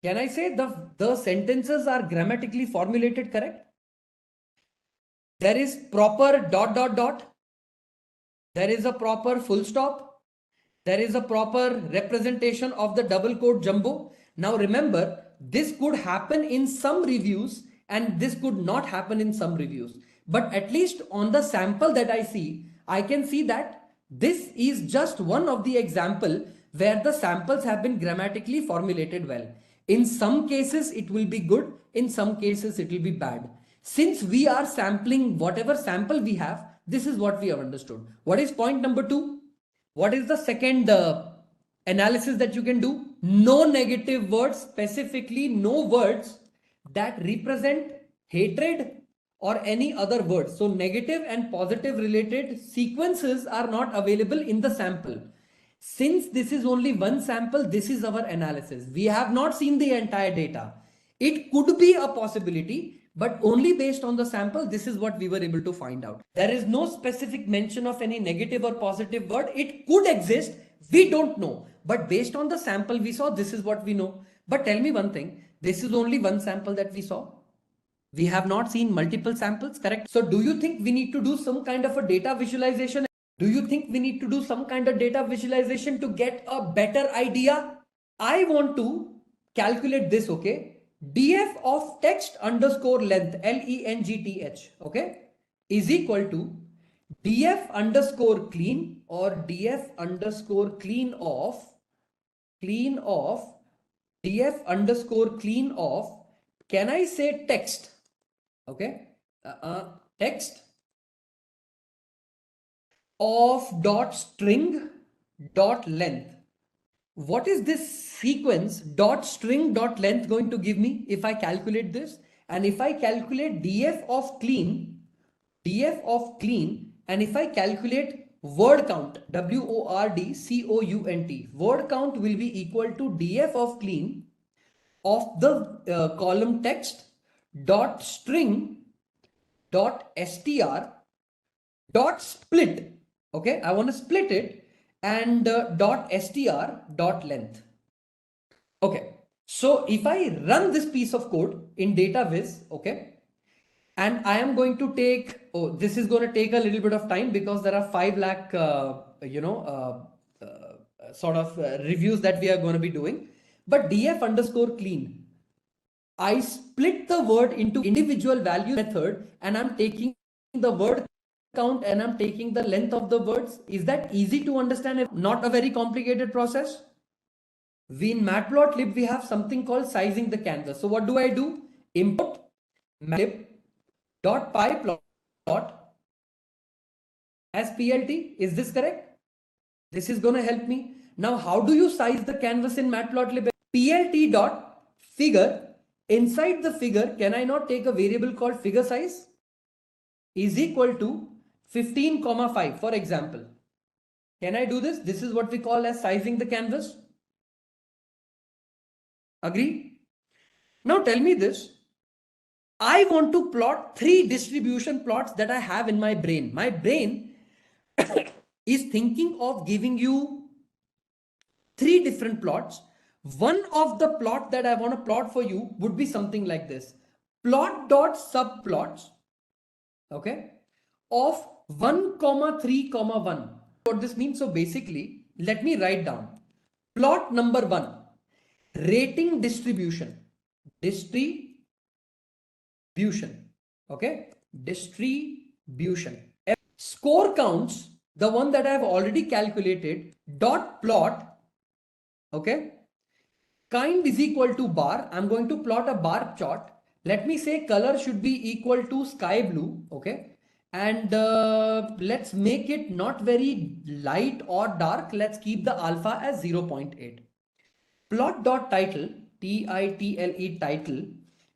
Can I say the sentences are grammatically formulated correct? There is proper ... There is a proper full stop. There is a proper representation of the double quote jumbo. Now remember, this could happen in some reviews and this could not happen in some reviews. But at least on the sample that I see, I can see that this is just one of the example where the samples have been grammatically formulated well. In some cases, it will be good. In some cases, it will be bad. Since we are sampling whatever sample we have, this is what we have understood. What is point number 2? What is the second analysis that you can do? No negative words, specifically no words that represent hatred or any other words. So negative and positive related sequences are not available in the sample. Since this is only one sample, this is our analysis. We have not seen the entire data. It could be a possibility, but only based on the sample, this is what we were able to find out. There is no specific mention of any negative or positive word. It could exist. We don't know. But based on the sample we saw, this is what we know. But tell me one thing. This is only one sample that we saw. We have not seen multiple samples, correct? So do you think we need to do some kind of a data visualization? Do you think we need to do some kind of data visualization to get a better idea? I want to calculate this, okay? df of text underscore length, length, okay, is equal to df underscore clean or df underscore clean of df underscore clean of, can I say text? Okay, text of dot string dot length. What is this sequence dot string dot length going to give me if I calculate this? and if I calculate df of clean, and if I calculate word count, WORD word count will be equal to df of clean of the column text dot string dot str dot split. Okay, I want to split it, and dot str dot length. Okay, so if I run this piece of code in data viz, okay, and I am going to take, oh, this is going to take a little bit of time because there are 5 lakh reviews that we are going to be doing. But df underscore clean, I split the word into individual value method, and I'm taking the word count and I'm taking the length of the words. Is that easy to understand? Not a very complicated process. We in matplotlib, we have something called sizing the canvas. So what do? Import matplotlib.pyplot as PLT. Is this correct? This is going to help me. Now, how do you size the canvas in matplotlib? PLT.figure. Inside the figure, can I not take a variable called figure size is equal to 15,5, for example? Can I do this? This is what we call as sizing the canvas. Agree? Now tell me this. I want to plot 3 distribution plots that I have in my brain. My brain is thinking of giving you 3 different plots. One of the plot that I want to plot for you would be something like this. Plot dot subplots, okay, of 1, 3, 1. What this means? So basically, let me write down. Plot number 1, rating distribution. Okay, distribution. Score counts, the one that I have already calculated, dot plot, okay, kind is equal to bar. I'm going to plot a bar chart. Let me say color should be equal to sky blue, okay, and let's make it not very light or dark. Let's keep the alpha as 0.8. Plot dot title, title, title,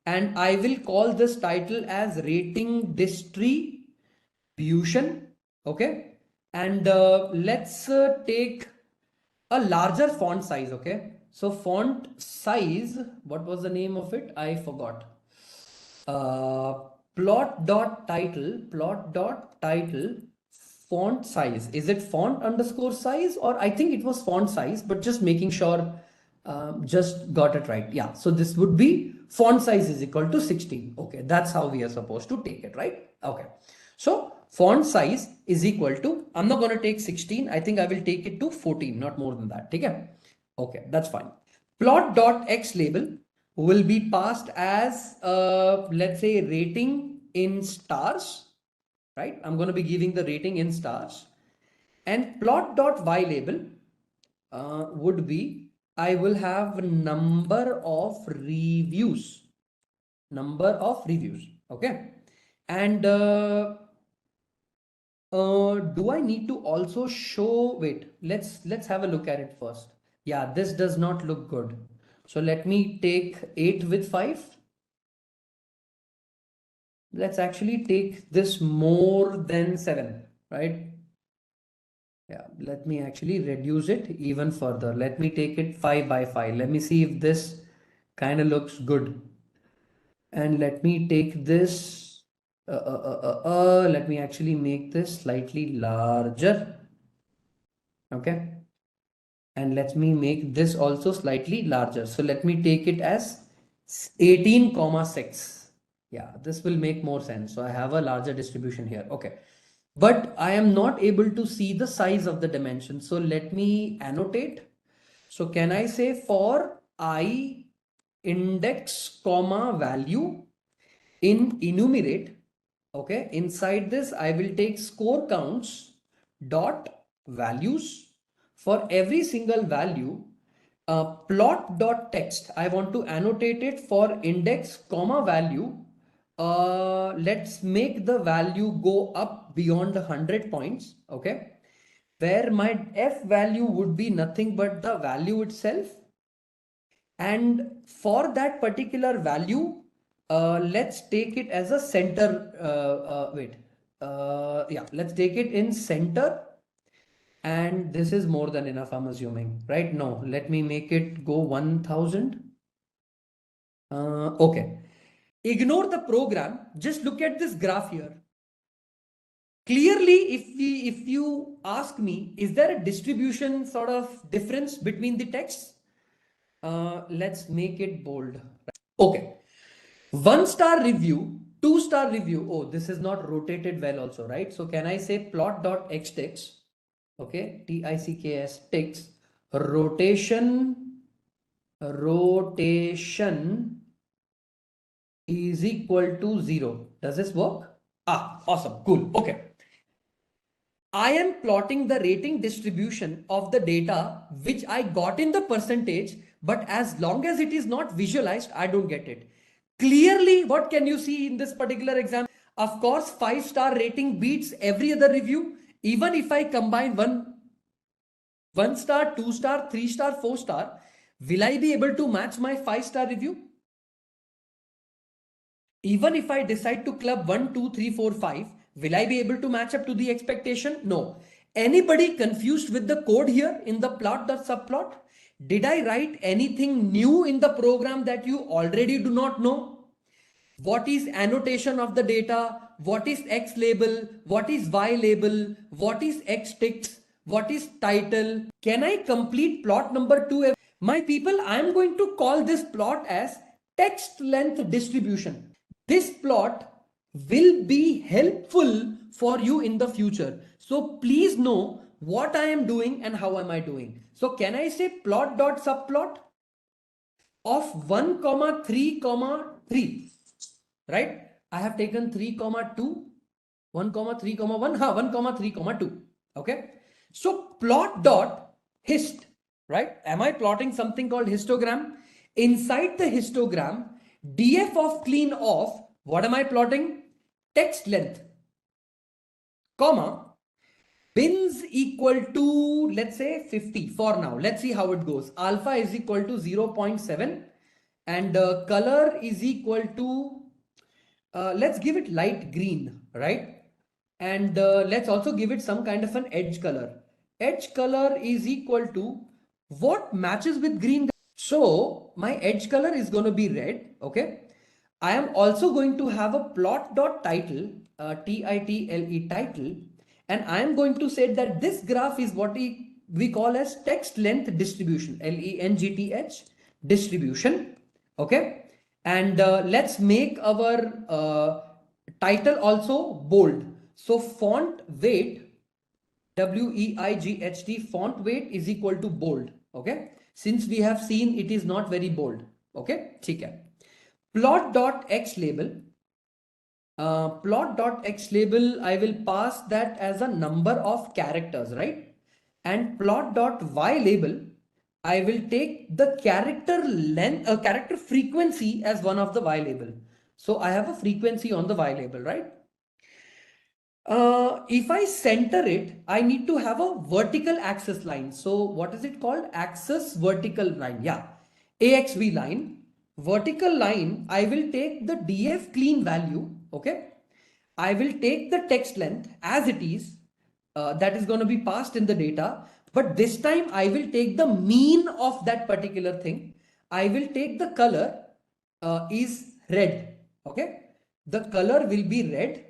and I will call this title as rating distribution, okay, and let's take a larger font size, okay. So font size, what was the name of it? I forgot. Plot dot title, font size. Is it font underscore size, or I think it was font size, but just making sure just got it right. Yeah, so this would be font size is equal to 16. Okay, that's how we are supposed to take it, right? Okay, so font size is equal to, I'm not going to take 16. I think I will take it to 14, not more than that. Okay, that's fine. Plot dot x label will be passed as let's say rating in stars, right? I'm going to be giving the rating in stars. And plot dot y label would be, I will have number of reviews, okay. And do I need to also show, wait, let's have a look at it first. Yeah, this does not look good. So let me take 8 with 5. Let's actually take this more than 7, right? Yeah, let me actually reduce it even further. Let me take it 5 by 5. Let me see if this kind of looks good. And let me take this, let me actually make this slightly larger. Okay. And let me make this also slightly larger. So let me take it as 18,6. Yeah, this will make more sense. So I have a larger distribution here. Okay. But I am not able to see the size of the dimension. So let me annotate. So can I say for I index comma value in enumerate, okay, inside this I will take score counts dot values. For every single value, plot dot text, I want to annotate it for index comma value. Let's make the value go up beyond 100 points, okay, where my f value would be nothing but the value itself. And for that particular value, let's take it as a center. Yeah, let's take it in center. And this is more than enough, I'm assuming, right? No, let me make it go 1000. Okay. Ignore the program. Just look at this graph here. Clearly, if you ask me, is there a distribution sort of difference between the texts? Let's make it bold. Okay. 1-star review, 2-star review. Oh, this is not rotated well also, right? So can I say plot.xtext? Okay, TICKS text rotation is equal to 0. Does this work? Ah, awesome, cool. Okay. I am plotting the rating distribution of the data which I got in the percentage, but as long as it is not visualized, I don't get it. Clearly, what can you see in this particular example? Of course, 5-star rating beats every other review. Even if I combine one star, 2-star, 3-star, 4-star, will I be able to match my 5-star review? Even if I decide to club 1, 2, 3, 4, 5, will I be able to match up to the expectation? No. Anybody confused with the code here in the plot.subplot? Did I write anything new in the program that you already do not know? What is annotation of the data? What is X label? What is Y label? What is X ticks? What is title? Can I complete plot number 2? My people, I am going to call this plot as text length distribution. This plot will be helpful for you in the future. So please know what I am doing and how am I doing. So can I say plot.subplot of 1 comma 3 comma 3, right? I have taken 3 comma 2, 1 comma 3 comma 1, 1 comma 3 comma 2. Okay. So plot dot hist, right? Am I plotting something called histogram? Inside the histogram, df of clean of, what am I plotting? Text length, comma, bins equal to, let's say 50 for now. Let's see how it goes. Alpha is equal to 0.7 and color is equal to, let's give it light green, right? And let's also give it some kind of an edge color. Edge color is equal to what matches with green. So my edge color is going to be red. Okay. I am also going to have a plot.title, title title, and I am going to say that this graph is what we call as text length distribution, length distribution. Okay. And let's make our title also bold. So font weight, WEIGHT, font weight is equal to bold. Okay. Since we have seen it is not very bold. Okay. Okay. Plot.x label. Plot.x label, I will pass that as a number of characters, right? And plot.y label, I will take the character length, character frequency as one of the y label. So I have a frequency on the y label, right? If I center it, I need to have a vertical axis line. So what is it called? Axis vertical line. Yeah. AXV line. Vertical line, I will take the DF clean value. Okay. I will take the text length as it is. That is going to be passed in the data. But this time I will take the mean of that particular thing. I will take the color is red. Okay. The color will be red.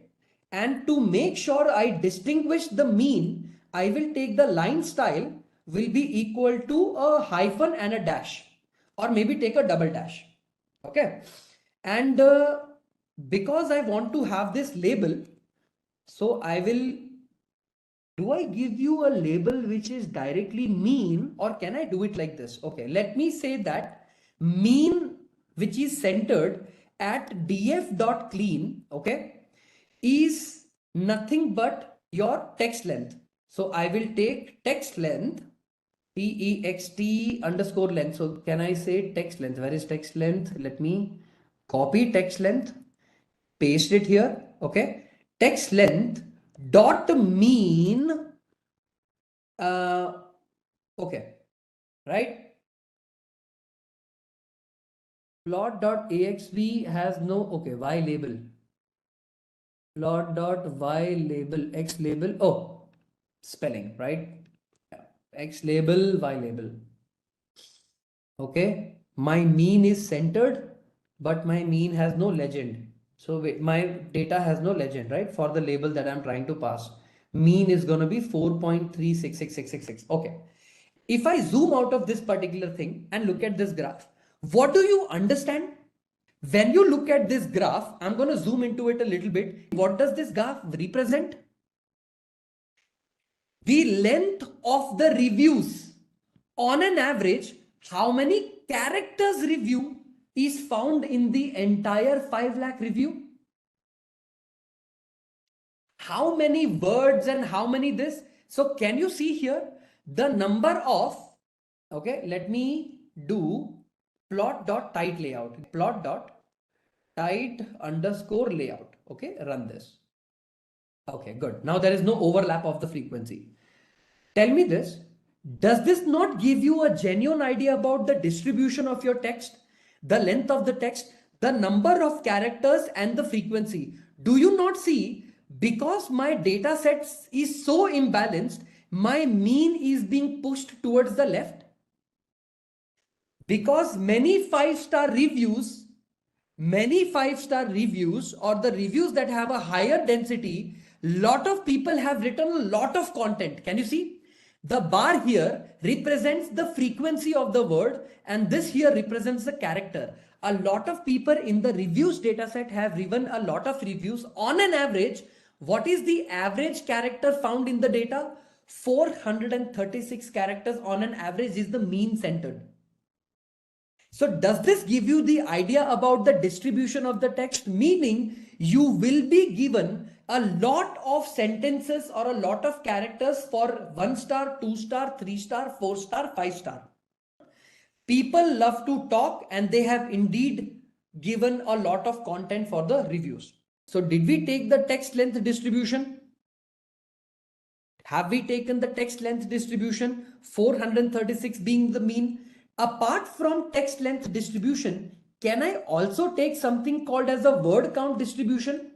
And to make sure I distinguish the mean, I will take the line style will be equal to a hyphen and a dash, or maybe take a double dash. Okay. And because I want to have this label, so I will, do I give you a label which is directly mean, or can I do it like this? Okay, let me say that mean, which is centered at df.clean, okay, is nothing but your text length. So I will take text length, text underscore length. So can I say text length? Where is text length? Let me copy text length, paste it here. Okay. Text length dot mean. Okay. Right. Plot.axv has no, okay, y label. Plot.y label, x label, oh, spelling, right? Yeah. X label, y label. Okay, my mean is centered, but my mean has no legend. So wait, my data has no legend, right? For the label that I'm trying to pass. Mean is going to be 4.366666. Okay. If I zoom out of this particular thing and look at this graph, what do you understand? When you look at this graph, I'm going to zoom into it a little bit. What does this graph represent? The length of the reviews. On an average, how many characters review is found in the entire 5 lakh review? How many words and how many this? So can you see here the number of, okay, let me do plot.tight layout, plot.tight underscore layout. Okay, run this. Okay, good. Now there is no overlap of the frequency. Tell me this, does this not give you a genuine idea about the distribution of your text, the length of the text, the number of characters and the frequency? Do you not see, because my data sets is so imbalanced, my mean is being pushed towards the left? Because many 5-star reviews or the reviews that have a higher density, lot of people have written a lot of content. Can you see? The bar here represents the frequency of the word and this here represents the character. A lot of people in the reviews dataset have written a lot of reviews. On an average, what is the average character found in the data? 436 characters on an average is the mean centered. So does this give you the idea about the distribution of the text? Meaning you will be given a lot of sentences or a lot of characters for 1 star, 2 star, 3 star, 4 star, 5 star. People love to talk and they have indeed given a lot of content for the reviews. So did we take the text length distribution? Have we taken the text length distribution? 436 being the mean. Apart from text length distribution, can I also take something called as a word count distribution?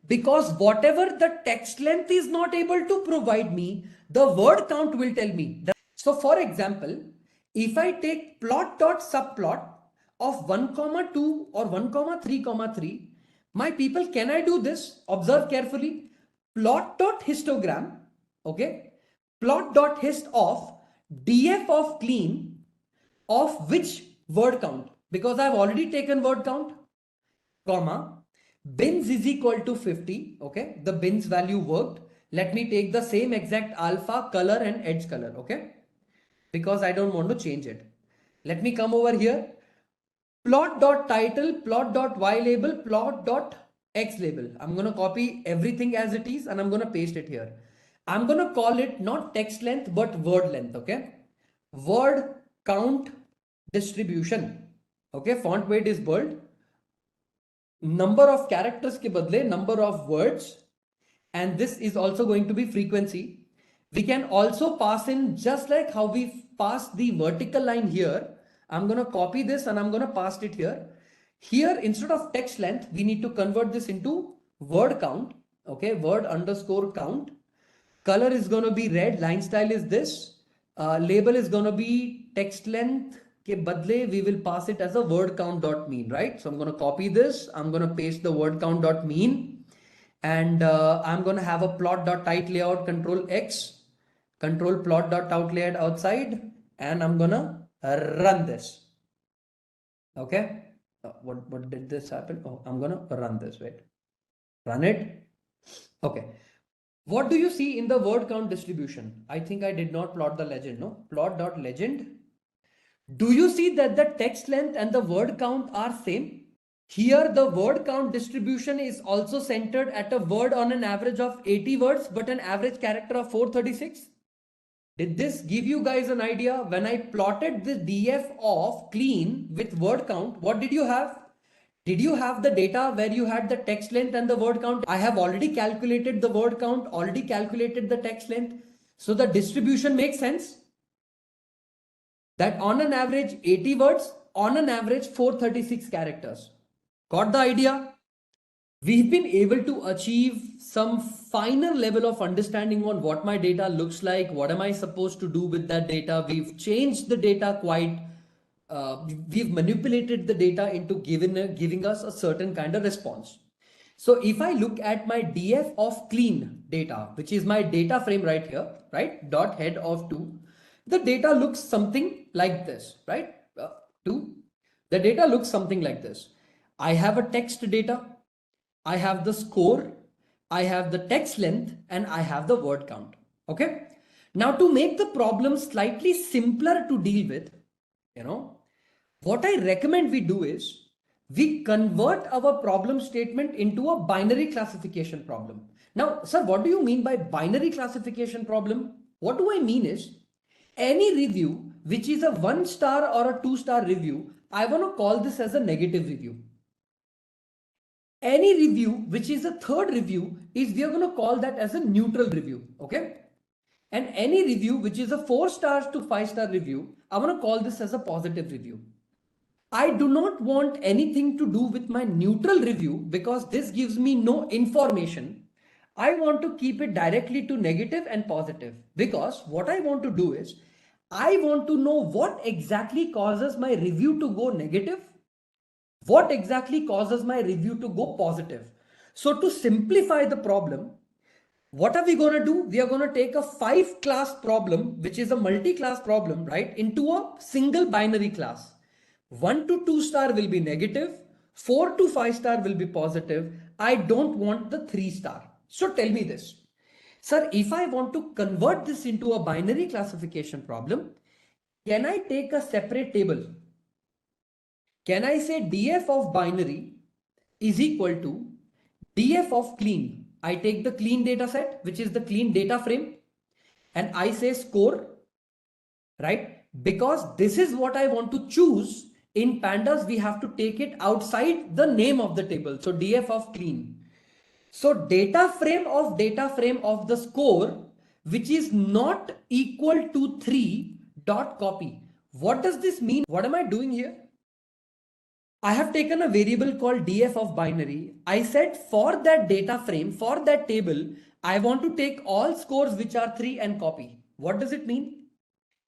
Because whatever the text length is not able to provide me, the word count will tell me. So for example, if I take plot.subplot of 1,2 or 1,3,3, my people, can I do this? Observe carefully. Plot.histogram, okay, plot.hist of df of clean of which word count, because I've already taken word count, comma, bins is equal to 50. Okay, the bins value worked. Let me take the same exact alpha, color and edge color. Okay, because I don't want to change it. Let me come over here. Plot.title, plot.y label, plot.x label. I'm going to copy everything as it is and I'm going to paste it here. I'm going to call it not text length but word length. Okay, word count distribution. Okay, font weight is bold. Number of characters ke badle number of words, and this is also going to be frequency. We can also pass in just like how we pass the vertical line here. I'm going to copy this and I'm going to pass it here. Here, instead of text length, we need to convert this into word count. Okay, word underscore count. Color is going to be red. Line style is this. Label is going to be text length ke badle we will pass it as a word count dot mean, right? So I'm going to copy this. I'm going to paste the word count dot mean, and I'm going to have a plot dot tight layout control X, control plot dot out layout outside, and I'm going to run this. Okay. What did this happen? Oh, I'm going to run this. Wait, run it. Okay. What do you see in the word count distribution? I think I did not plot the legend. No, plot dot legend. Do you see that the text length and the word count are same? Here the word count distribution is also centered at a word on an average of 80 words but an average character of 436. Did this give you guys an idea? When I plotted the df of clean with word count, what did you have? Did you have the data where you had the text length and the word count? I have already calculated the word count, already calculated the text length. So the distribution makes sense. That on an average 80 words on an average 436 characters. Got the idea? We've been able to achieve some finer level of understanding on what my data looks like, what am I supposed to do with that data. We've changed the data quite, we've manipulated the data into giving us a certain kind of response. So if I look at my df of clean data, which is my data frame right here, right, dot head of 2, the data looks something like this, right? 2, the data looks something like this. I have a text data, I have the score, I have the text length, and I have the word count. Okay. Now to make the problem slightly simpler to deal with, what I recommend we do is we convert our problem statement into a binary classification problem. Now, sir, what do you mean by binary classification problem? What do I mean is any review which is a 1-star or a 2-star review, I want to call this as a negative review. Any review which is a 3rd review is we are going to call that as a neutral review. Okay. And any review which is a 4 stars to 5-star review, I want to call this as a positive review. I do not want anything to do with my neutral review because this gives me no information. I want to keep it directly to negative and positive because what I want to do is I want to know what exactly causes my review to go negative, what exactly causes my review to go positive. So to simplify the problem, what are we going to do? We are going to take a 5-class problem, which is a multi-class problem, right, into a single binary class. 1 to 2 star will be negative, 4 to 5 star will be positive. I don't want the 3 star. So tell me this, sir, if I want to convert this into a binary classification problem, can I take a separate table? Can I say df of binary is equal to df of clean? I take the clean data set, which is the clean data frame, and I say score, right? Because this is what I want to choose. In pandas, we have to take it outside the name of the table. So df of clean. So data frame of the score, which is not equal to 3 dot copy. What does this mean? What am I doing here? I have taken a variable called df of binary. I said for that data frame, for that table, I want to take all scores which are 3 and copy. What does it mean?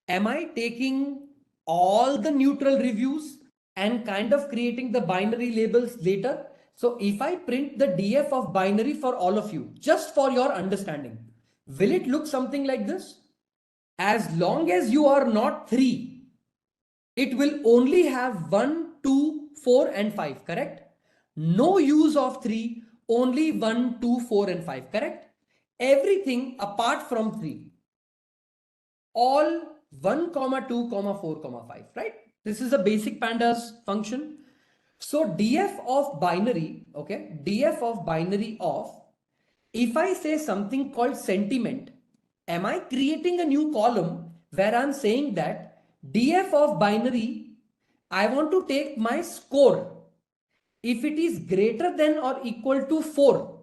Am I taking all the neutral reviews and kind of creating the binary labels later? So if I print the df of binary for all of you, just for your understanding, will it look something like this? As long as you are not 3, it will only have 1, 2, 4 and 5, correct? No use of 3, only 1, 2, 4 and 5, correct? Everything apart from 3. All 1, 2, 4, 5, right? This is a basic pandas function. So df of binary, okay, df of binary of, if I say something called sentiment, am I creating a new column where I'm saying that df of binary, I want to take my score. If it is greater than or equal to 4,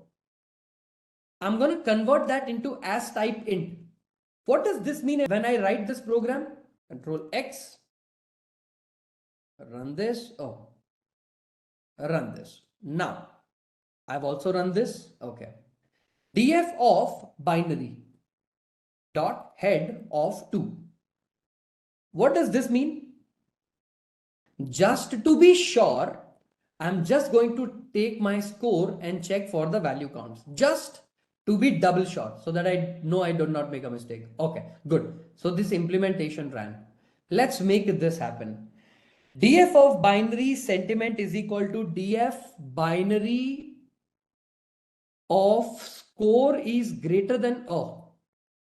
I'm going to convert that into as type int. What does this mean when I write this program? Control X, run this, run this. Now, I've also run this, okay. df of binary dot head of 2. What does this mean? Just to be sure, I'm just going to take my score and check for the value counts. Just to be double sure so that I know I do not make a mistake. Okay, good. So this implementation ran. Let's make this happen. df of binary sentiment is equal to df binary of score is greater than,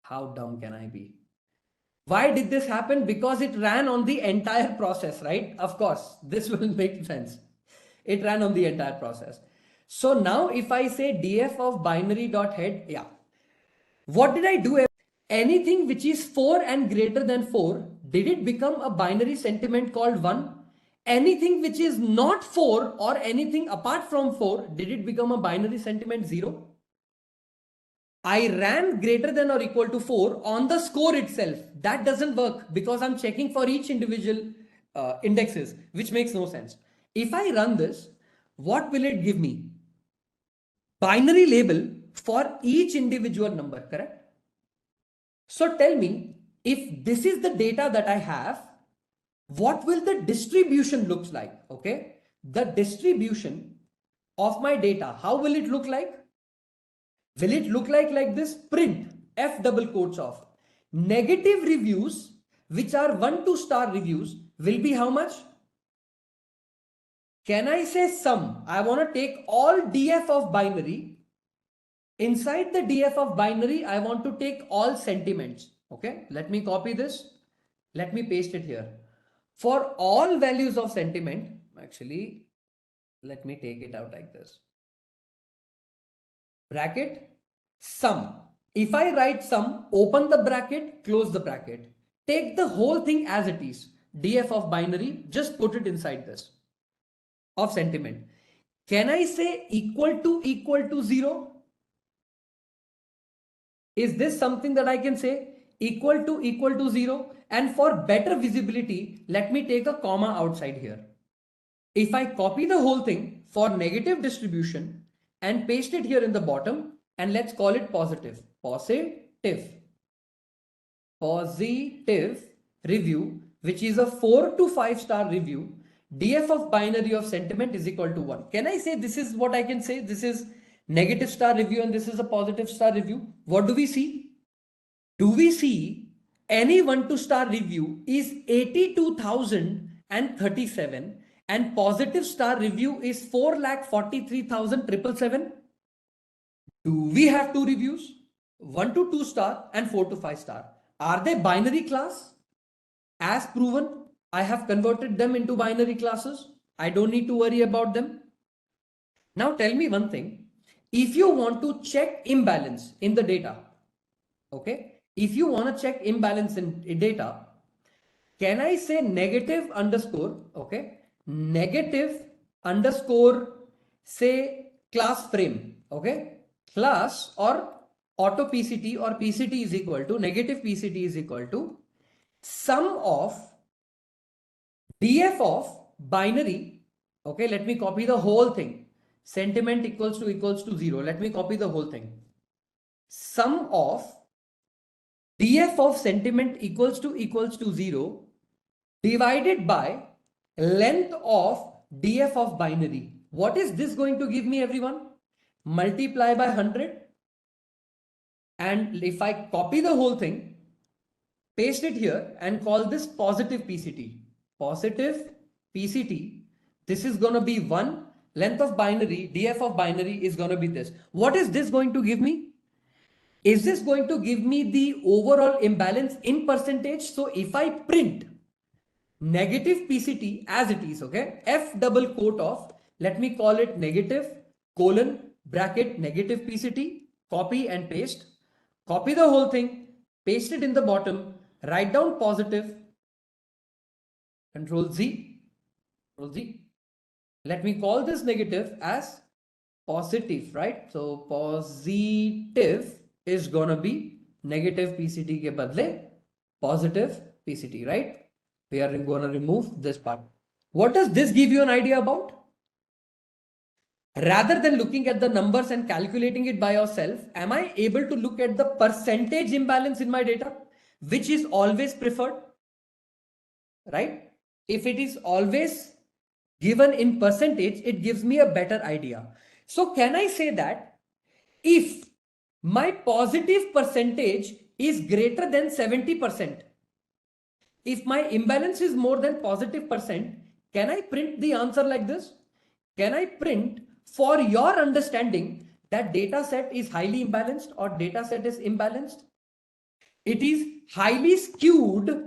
how dumb can I be? Why did this happen? Because it ran on the entire process, right? Of course, this will make sense. It ran on the entire process. So now if I say df of binary dot head, yeah. What did I do? Anything which is 4 and greater than 4, did it become a binary sentiment called 1? Anything which is not 4 or anything apart from 4, did it become a binary sentiment 0? I ran greater than or equal to 4 on the score itself. That doesn't work because I'm checking for each individual indexes, which makes no sense. If I run this, what will it give me? Binary label for each individual number, correct? So tell me, if this is the data that I have, what will the distribution looks like? Okay, the distribution of my data, how will it look like? Will it look like this? Print F double quotes of negative reviews, which are 1 to star reviews, will be how much? Can I say sum? I want to take all DF of binary. Inside the DF of binary, I want to take all sentiments. Okay, let me copy this. Let me paste it here. For all values of sentiment, actually, let me take it out like this. Bracket, sum. If I write sum, open the bracket, close the bracket. Take the whole thing as it is. DF of binary, just put it inside this. Of sentiment. Can I say equal to 0? Is this something that I can say? Equal to 0? And for better visibility, let me take a comma outside here. If I copy the whole thing for negative distribution and paste it here in the bottom, and let's call it positive. Positive review, which is a 4 to 5 star review. DF of binary of sentiment is equal to 1. Can I say this is what I can say? This is negative star review and this is a positive star review. What do we see? Do we see any 1 to star review is 82,037 and positive star review is 4,43,777? Do we have 2 reviews? 1 to 2 star and 4 to 5 star. Are they binary class? As proven, I have converted them into binary classes. I don't need to worry about them. Now tell me one thing. If you want to check imbalance in the data, okay? If you want to check imbalance in data, can I say negative underscore, okay? Negative underscore, say class frame, okay? Class or auto PCT or PCT is equal to, negative PCT is equal to sum of DF of binary, okay, let me copy the whole thing. Sentiment equals to 0. Let me copy the whole thing. Sum of DF of sentiment equals to 0 divided by length of DF of binary. What is this going to give me, everyone? Multiply by 100. And if I copy the whole thing, paste it here and call this positive PCT. Positive PCT. This is going to be 1. Length of binary, DF of binary is going to be this. What is this going to give me? Is this going to give me the overall imbalance in percentage? So if I print negative PCT as it is, okay, F double quote of, let me call it negative colon bracket negative PCT, copy and paste, copy the whole thing, paste it in the bottom, write down positive, Control Z, let me call this negative as positive, right? So positive is gonna be negative PCT ke badle positive PCT, right? We are gonna remove this part. What does this give you an idea about? Rather than looking at the numbers and calculating it by yourself, am I able to look at the percentage imbalance in my data, which is always preferred, right? If it is always given in percentage, it gives me a better idea. So can I say that if my positive percentage is greater than 70%, if my imbalance is more than positive percent, can I print the answer like this? Can I print for your understanding that data set is highly imbalanced or data set is imbalanced? It is highly skewed.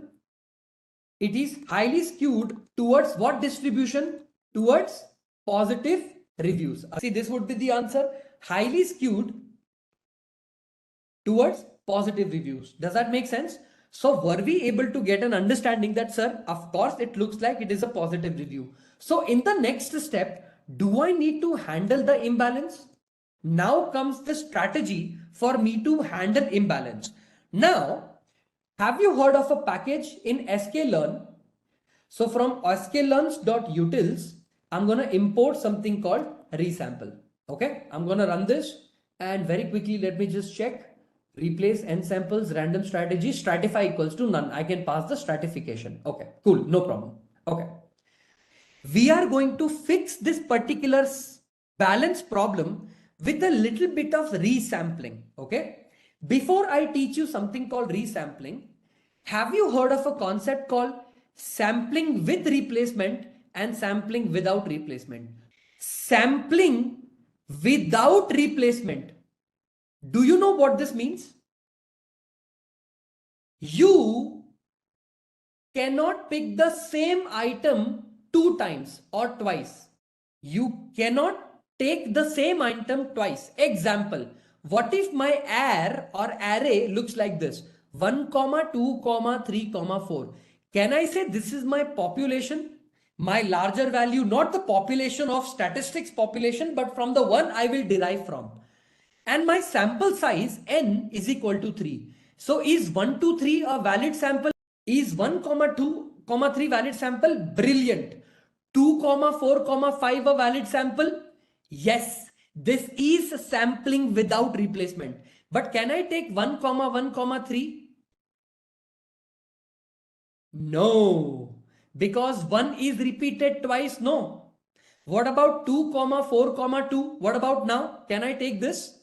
It is highly skewed towards what distribution? Towards positive reviews. See, this would be the answer. Highly skewed towards positive reviews. Does that make sense? So were we able to get an understanding that, sir, of course, it looks like it is a positive review. So in the next step, do I need to handle the imbalance? Now comes the strategy for me to handle imbalance. Now, have you heard of a package in sklearn? So from sklearns.utils, I'm going to import something called resample. Okay, I'm going to run this and very quickly let me just check. Replace n samples, random strategy, stratify equals to none. I can pass the stratification. Okay, cool, no problem. Okay. We are going to fix this particular balance problem with a little bit of resampling. Okay. Before I teach you something called resampling, have you heard of a concept called sampling with replacement and sampling without replacement? Sampling without replacement. Do you know what this means? You cannot pick the same item 2 times or twice. You cannot take the same item twice. Example, what if my array looks like this? 1, 2, 3, 4. Can I say this is my population? My larger value, not the population of statistics population, but from the one I will derive from. And my sample size n is equal to 3. So is 1, 2, 3 a valid sample? Is 1, 2, 3 valid sample? Brilliant. 2, 4, 5 a valid sample? Yes, this is sampling without replacement. But can I take 1, 1, 3? No, because 1 is repeated twice. No. What about 2, 4, 2? What about now? Can I take this?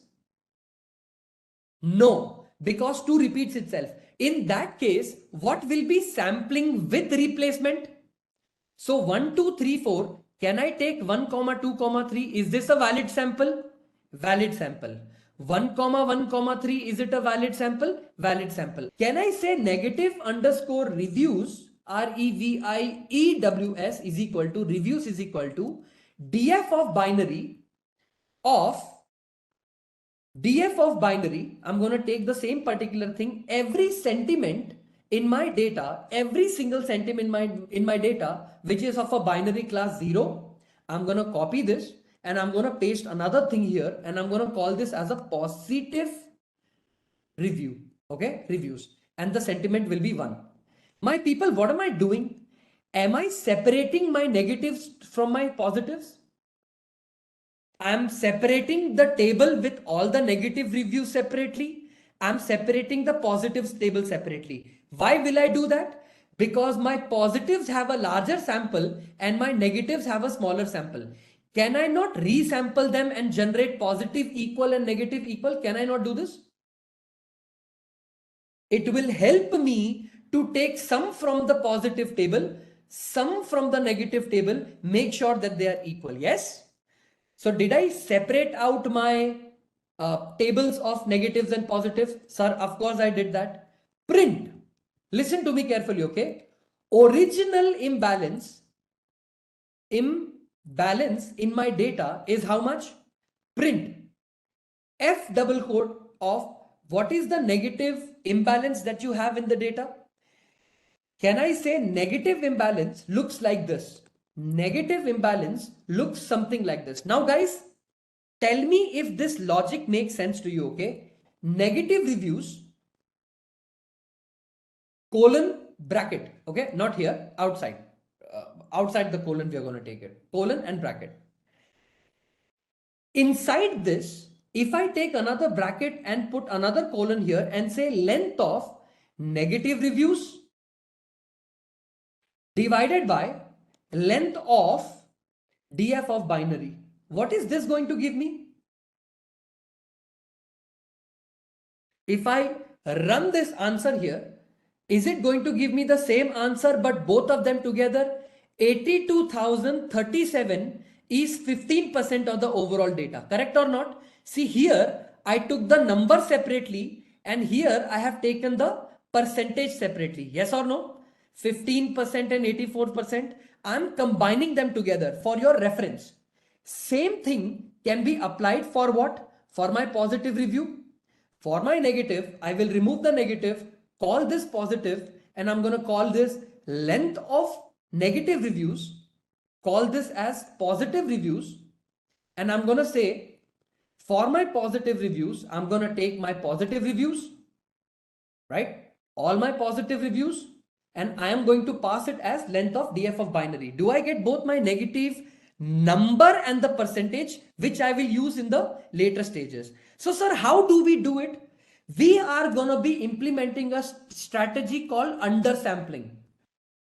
No, because 2 repeats itself. In that case, what will be sampling with replacement? So 1, 2, 3, 4. Can I take 1, 2, 3? Is this a valid sample? Valid sample. 1, 1, 3. Is it a valid sample? Valid sample. Can I say negative underscore reviews, REVIEWS is equal to reviews is equal to df of binary of df of binary? I'm going to take the same particular thing. Every sentiment in my data, every single sentiment in my data, which is of a binary class 0, I'm going to copy this and I'm going to paste another thing here and I'm going to call this as a positive review. Okay, reviews, and the sentiment will be 1. My people, what am I doing? Am I separating my negatives from my positives? I'm separating the table with all the negative reviews separately. I'm separating the positives table separately. Why will I do that? Because my positives have a larger sample and my negatives have a smaller sample. Can I not resample them and generate positive equal and negative equal? Can I not do this? It will help me to take some from the positive table, some from the negative table, make sure that they are equal. Yes? So did I separate out my tables of negatives and positives? Sir, of course I did that. Print. Listen to me carefully, okay? Original imbalance in my data is how much? Print. F double quote of what is the negative imbalance that you have in the data? Can I say negative imbalance looks like this? Negative imbalance looks something like this. Now guys, tell me if this logic makes sense to you, okay? Negative reviews, colon, bracket, okay? Not here, outside. Outside the colon, we are going to take it. Colon and bracket. Inside this, if I take another bracket and put another colon here and say length of negative reviews divided by length of df of binary. What is this going to give me? If I run this answer here, is it going to give me the same answer but both of them together? 82,037 is 15% of the overall data. Correct or not? See here, I took the number separately and here I have taken the percentage separately. Yes or no? 15% and 84%. I'm combining them together for your reference. Same thing can be applied for what? For my positive review. For my negative, I will remove the negative, call this positive, and I'm going to call this length of negative reviews, call this as positive reviews, and I'm going to say for my positive reviews, I'm going to take my positive reviews, right? All my positive reviews, and I am going to pass it as length of df of binary. Do I get both my negative number and the percentage, which I will use in the later stages? So sir, how do we do it? We are going to be implementing a strategy called undersampling.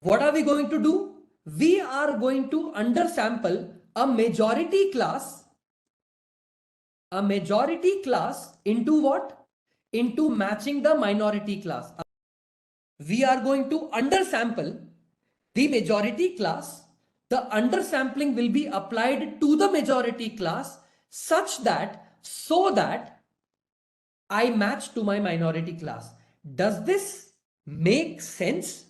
What are we going to do? We are going to undersample a majority class into what? Into matching the minority class. We are going to undersample the majority class. The undersampling will be applied to the majority class so that I match to my minority class. Does this make sense?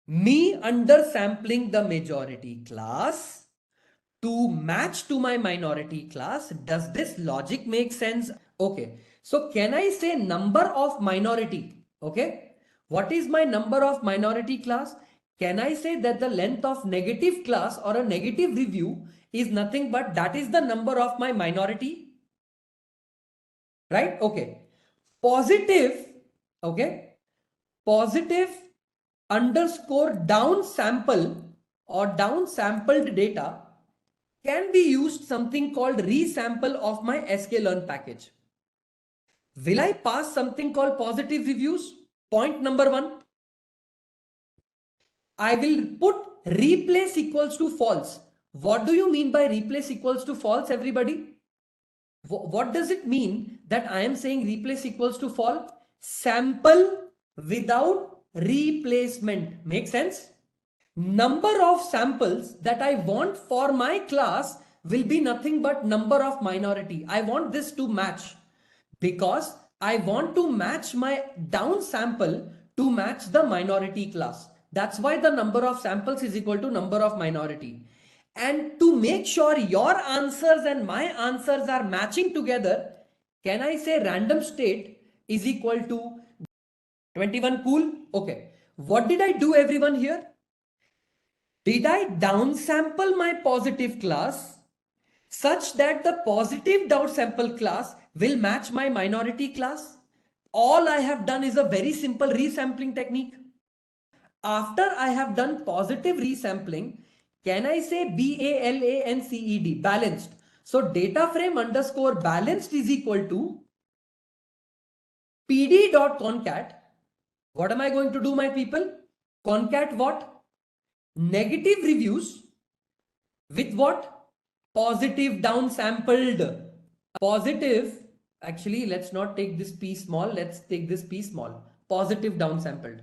Me undersampling the majority class to match to my minority class. Does this logic make sense? Okay. So can I say number of minority? Okay. What is my number of minority class? Can I say that the length of negative class or a negative review is nothing but that is the number of my minority? Right? Okay. Positive. Okay. Positive underscore down sample or down sampled data can be used something called resample of my sklearn package. Will I pass something called positive reviews? Point number 1. I will put replace equals to false. What do you mean by replace equals to false, everybody? What does it mean that I am saying replace equals to false? Sample without replacement. Make sense? Number of samples that I want for my class will be nothing but number of minority. I want this to match because I want to match my down sample to match the minority class. That's why the number of samples is equal to number of minority. And to make sure your answers and my answers are matching together, can I say random state is equal to 21? Cool. Okay. What did I do, everyone, here? Did I downsample my positive class such that the positive downsample class will match my minority class? All I have done is a very simple resampling technique. After I have done positive resampling, can I say BALANCED, balanced? So data frame underscore balanced is equal to pd.concat. What am I going to do, my people? Concat what? Negative reviews with what? Positive downsampled. Positive, actually, let's not take this p small, let's take this p small. Positive downsampled.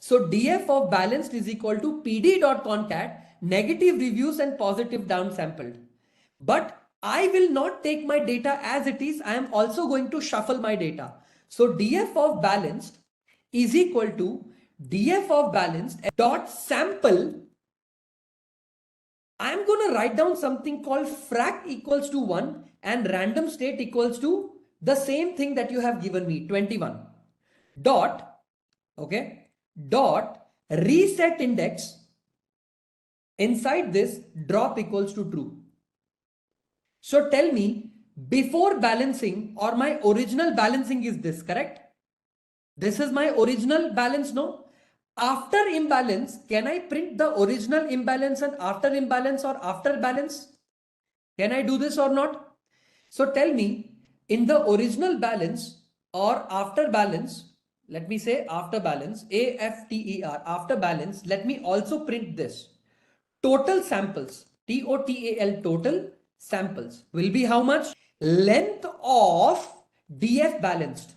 So df of balanced is equal to pd.concat negative reviews and positive downsampled. But I will not take my data as it is. I am also going to shuffle my data. So df of balanced is equal to df of balanced dot sample. I am going to write down something called frac equals to 1 and random state equals to the same thing that you have given me, 21. Dot, okay, dot reset index. Inside this, drop equals to true. So tell me, before balancing or my original balancing is this, correct? This is my original balance, no? After imbalance, can I print the original imbalance and after imbalance or after balance? Can I do this or not? So tell me, in the original balance or after balance, let me say after balance, AFTER, after balance, let me also print this. Total samples, TOTAL, total samples will be how much? Length of DF balanced.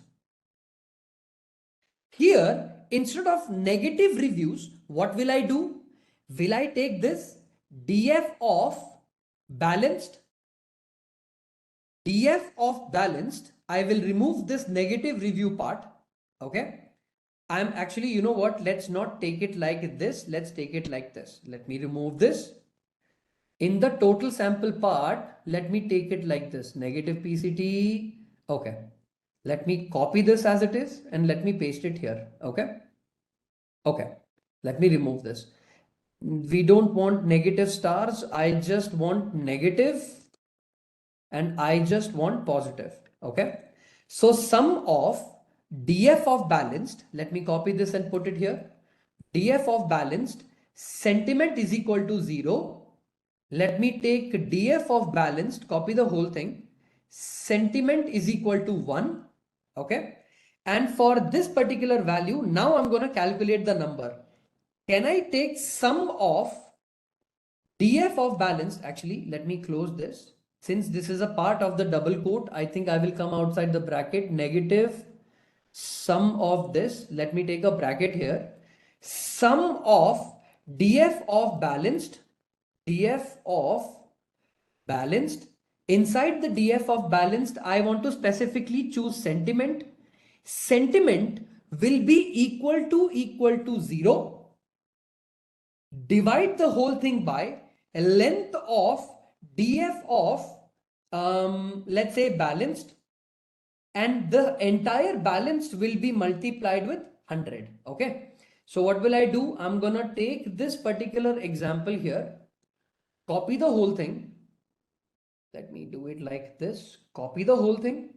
Here, instead of negative reviews, what will I do? Will I take this df of balanced? Df of balanced, I will remove this negative review part. Okay. I'm actually, you know what? Let's not take it like this. Let's take it like this. Let me remove this. In the total sample part, let me take it like this. Negative PCT. Okay. Let me copy this as it is and let me paste it here. Okay. Okay. Let me remove this. We don't want negative stars. I just want negative and I just want positive. Okay. So sum of df of balanced, let me copy this and put it here. df of balanced, sentiment is equal to 0. Let me take df of balanced, copy the whole thing. Sentiment is equal to 1. Okay. And for this particular value, now I'm going to calculate the number. Can I take sum of df of balanced? Actually, let me close this. Since this is a part of the double quote, I think I will come outside the bracket. Negative sum of this. Let me take a bracket here. Sum of df of balanced. df of balanced. Inside the df of balanced, I want to specifically choose sentiment. Sentiment will be equal to 0. Divide the whole thing by a length of df of let's say balanced, and the entire balanced will be multiplied with 100. Okay, so what will I do? I'm gonna take this particular example here, copy the whole thing. Let me do it like this. Copy the whole thing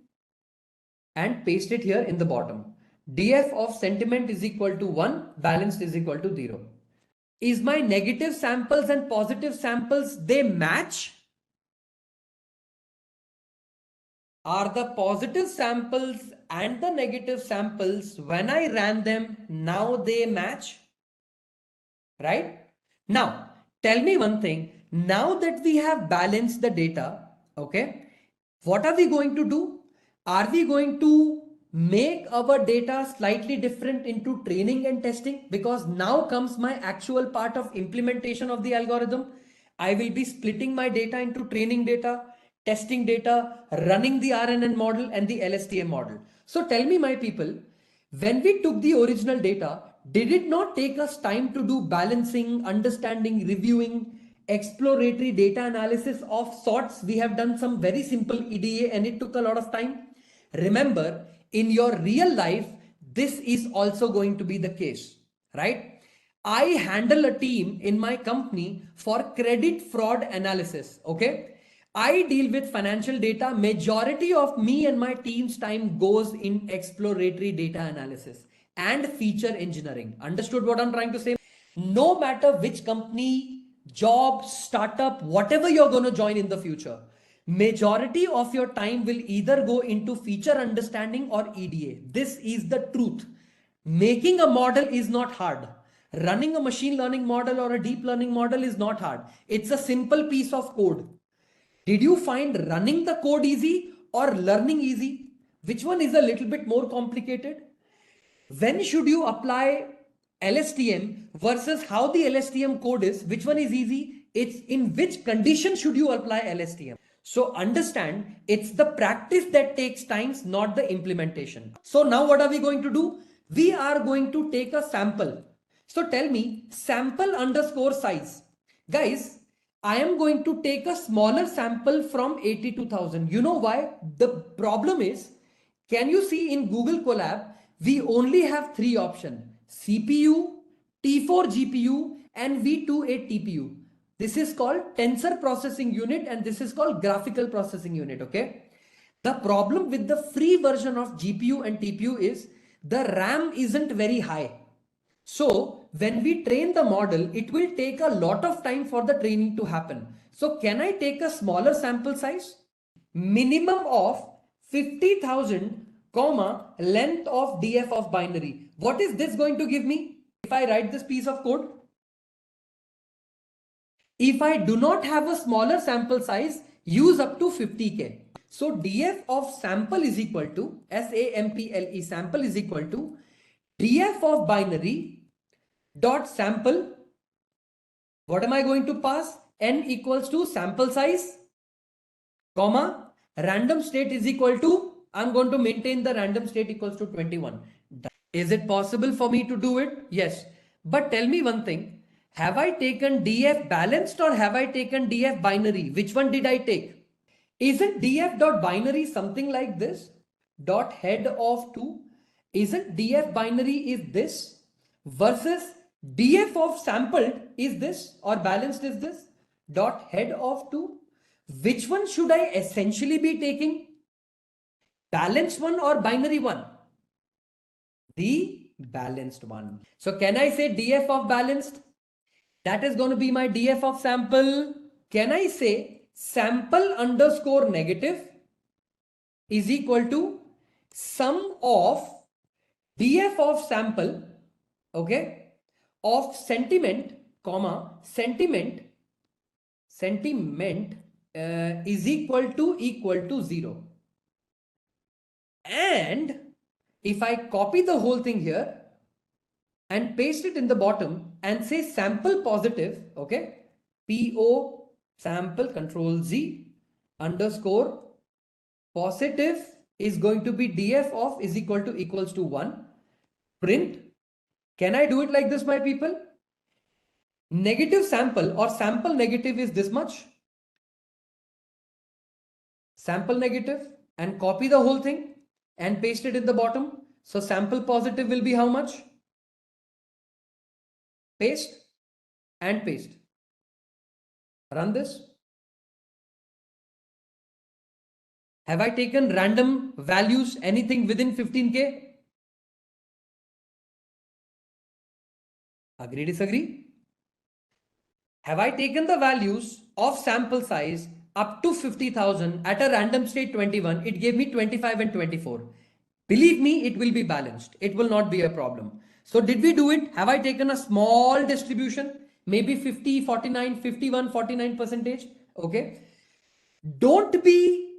and paste it here in the bottom. df of sentiment is equal to 1, balanced is equal to 0. Is my negative samples and positive samples, they match? Are the positive samples and the negative samples, when I ran them, now they match? Right? Now, tell me one thing. Now that we have balanced the data, okay, what are we going to do? Are we going to make our data slightly different into training and testing? Because now comes my actual part of implementation of the algorithm. I will be splitting my data into training data, testing data, running the RNN model and the LSTM model. So tell me, my people, when we took the original data, did it not take us time to do balancing, understanding, reviewing, exploratory data analysis of sorts? We have done some very simple EDA and it took a lot of time. Remember, in your real life, this is also going to be the case, right? I handle a team in my company for credit fraud analysis. Okay. I deal with financial data. Majority of me and my team's time goes in exploratory data analysis and feature engineering. Understood what I'm trying to say? No matter which company, job, startup, whatever you're going to join in the future, majority of your time will either go into feature understanding or EDA. This is the truth. Making a model is not hard. Running a machine learning model or a deep learning model is not hard. It's a simple piece of code. Did you find running the code easy or learning easy? Which one is a little bit more complicated? When should you apply LSTM versus how the LSTM code is? Which one is easy? It's in which condition should you apply LSTM? So understand, it's the practice that takes time, not the implementation. So now what are we going to do? We are going to take a sample. So tell me, sample underscore size. Guys, I am going to take a smaller sample from 82,000. You know why? The problem is, can you see in Google Colab, we only have 3 options: CPU, T4 GPU, and V28 TPU. This is called tensor processing unit and this is called graphical processing unit. Okay. The problem with the free version of GPU and TPU is the RAM isn't very high. So when we train the model, it will take a lot of time for the training to happen. So can I take a smaller sample size? Minimum of 50,000, comma, length of df of binary. What is this going to give me if I write this piece of code? If I do not have a smaller sample size, use up to 50K. So df of sample is equal to SAMPLE, sample is equal to df of binary dot sample. What am I going to pass? N equals to sample size, comma, random state is equal to, I'm going to maintain the random state equals to 21. Is it possible for me to do it? Yes. But tell me one thing. Have I taken df balanced or have I taken df binary? Which one did I take? Isn't df dot binary something like this? Dot head of 2. Isn't df binary is this versus df of sampled is this or balanced is this? Dot head of 2. Which one should I essentially be taking? Balanced one or binary one? The balanced one. So can I say df of balanced? That is going to be my df of sample. Can I say sample underscore negative is equal to sum of df of sample, okay, of sentiment, comma, sentiment is equal to 0. And if I copy the whole thing here and paste it in the bottom and say sample positive, okay, PO sample control Z underscore positive is going to be df of is equals to 1. Print. Can I do it like this, my people? Negative sample or sample negative is this much. Sample negative and copy the whole thing and paste it in the bottom. So sample positive will be how much? Paste and paste. Run this. Have I taken random values, anything within 15K? Agree, disagree? Have I taken the values of sample size up to 50,000 at a random state 21? It gave me 25 and 24. Believe me, it will be balanced. It will not be a problem. So did we do it? Have I taken a small distribution? Maybe 50, 49, 51, 49 percentage. Okay. Don't be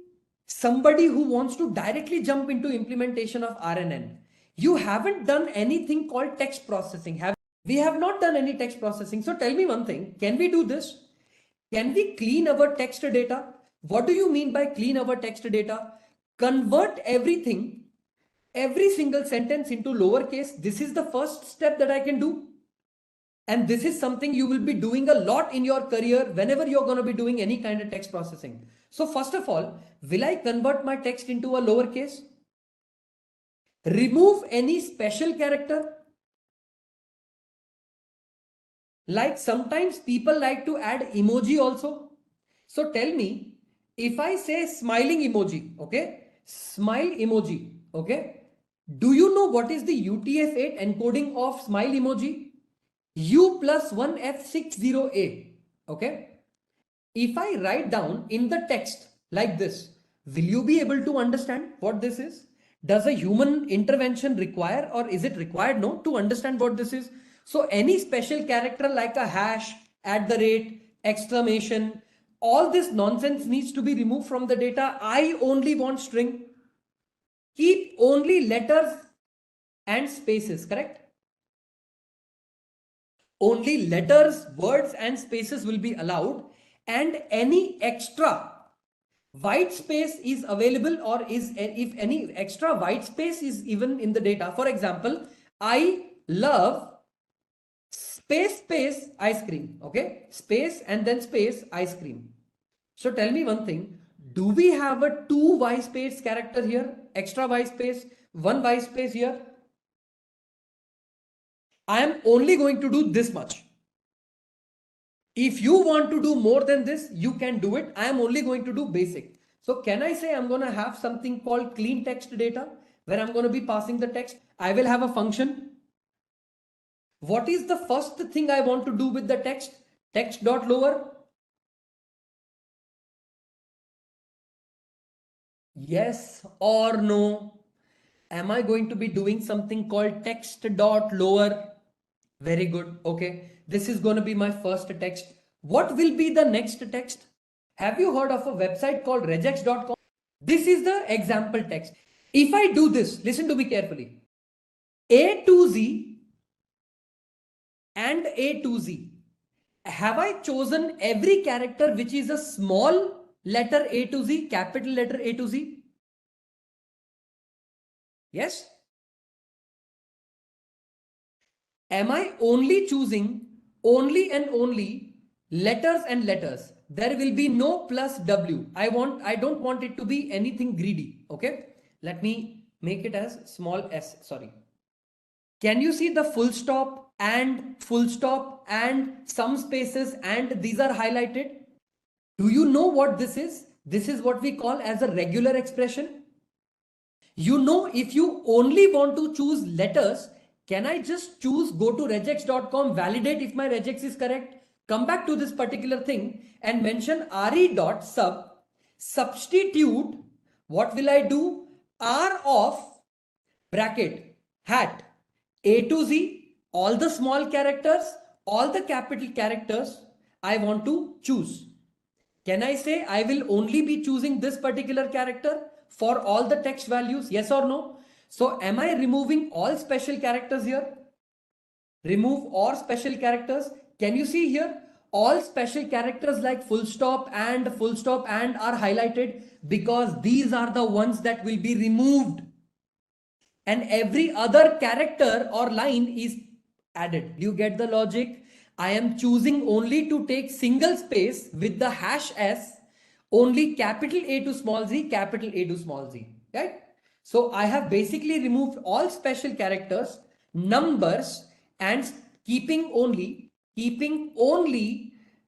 somebody who wants to directly jump into implementation of RNN. You haven't done anything called text processing. We have not done any text processing. So tell me one thing. Can we do this? Can we clean our text data? What do you mean by clean our text data? Convert everything, every single sentence into lowercase. This is the first step that I can do. And this is something you will be doing a lot in your career whenever you're going to be doing any kind of text processing. So first of all, will I convert my text into a lowercase? Remove any special character. Like sometimes people like to add emoji also. So tell me, if I say smiling emoji, okay, smile emoji, okay, do you know what is the UTF-8 encoding of smile emoji? U plus 1F60A, okay. If I write down in the text like this, will you be able to understand what this is? Does a human intervention require, or is it required, no, to understand what this is? So any special character like a hash, at the rate, exclamation, all this nonsense needs to be removed from the data. I only want string. Keep only letters and spaces, correct? Only letters, words and spaces will be allowed, and any extra white space is available, or is if any extra white space is even in the data. For example, I love space ice cream, okay, space and then space ice cream. So tell me one thing, do we have a 2 white space character here, extra white space, 1 white space here? I am only going to do this much. If you want to do more than this, you can do it. I am only going to do basic. So can I say I'm going to have something called clean text data where I'm going to be passing the text? I will have a function. What is the first thing I want to do with the text? Text.lower. Yes or no? Am I going to be doing something called text.lower? Very good. Okay. This is going to be my first text. What will be the next text? Have you heard of a website called regex.com? This is the example text. If I do this, listen to me carefully. A to Z and A to Z. Have I chosen every character which is a small letter A to Z, capital letter A to Z? Yes? Am I only choosing only and only letters and letters? There will be no plus W. I don't want it to be anything greedy. Okay. Let me make it as small s. Sorry. Can you see the full stop and some spaces, and these are highlighted? Do you know what this is? This is what we call as a regular expression. You know, if you only want to choose letters, can I just choose, go to regex.com, validate if my regex is correct, come back to this particular thing and mention re.sub, substitute, what will I do? R of bracket hat A to Z, all the small characters, all the capital characters I want to choose. Can I say I will only be choosing this particular character for all the text values? Yes or no? So am I removing all special characters here? Remove all special characters. Can you see here? All special characters like full stop and are highlighted because these are the ones that will be removed. And every other character or line is added. Do you get the logic? I am choosing only to take single space with the hash s, only capital A to small z, capital A to small z, right? So I have basically removed all special characters, numbers, and keeping only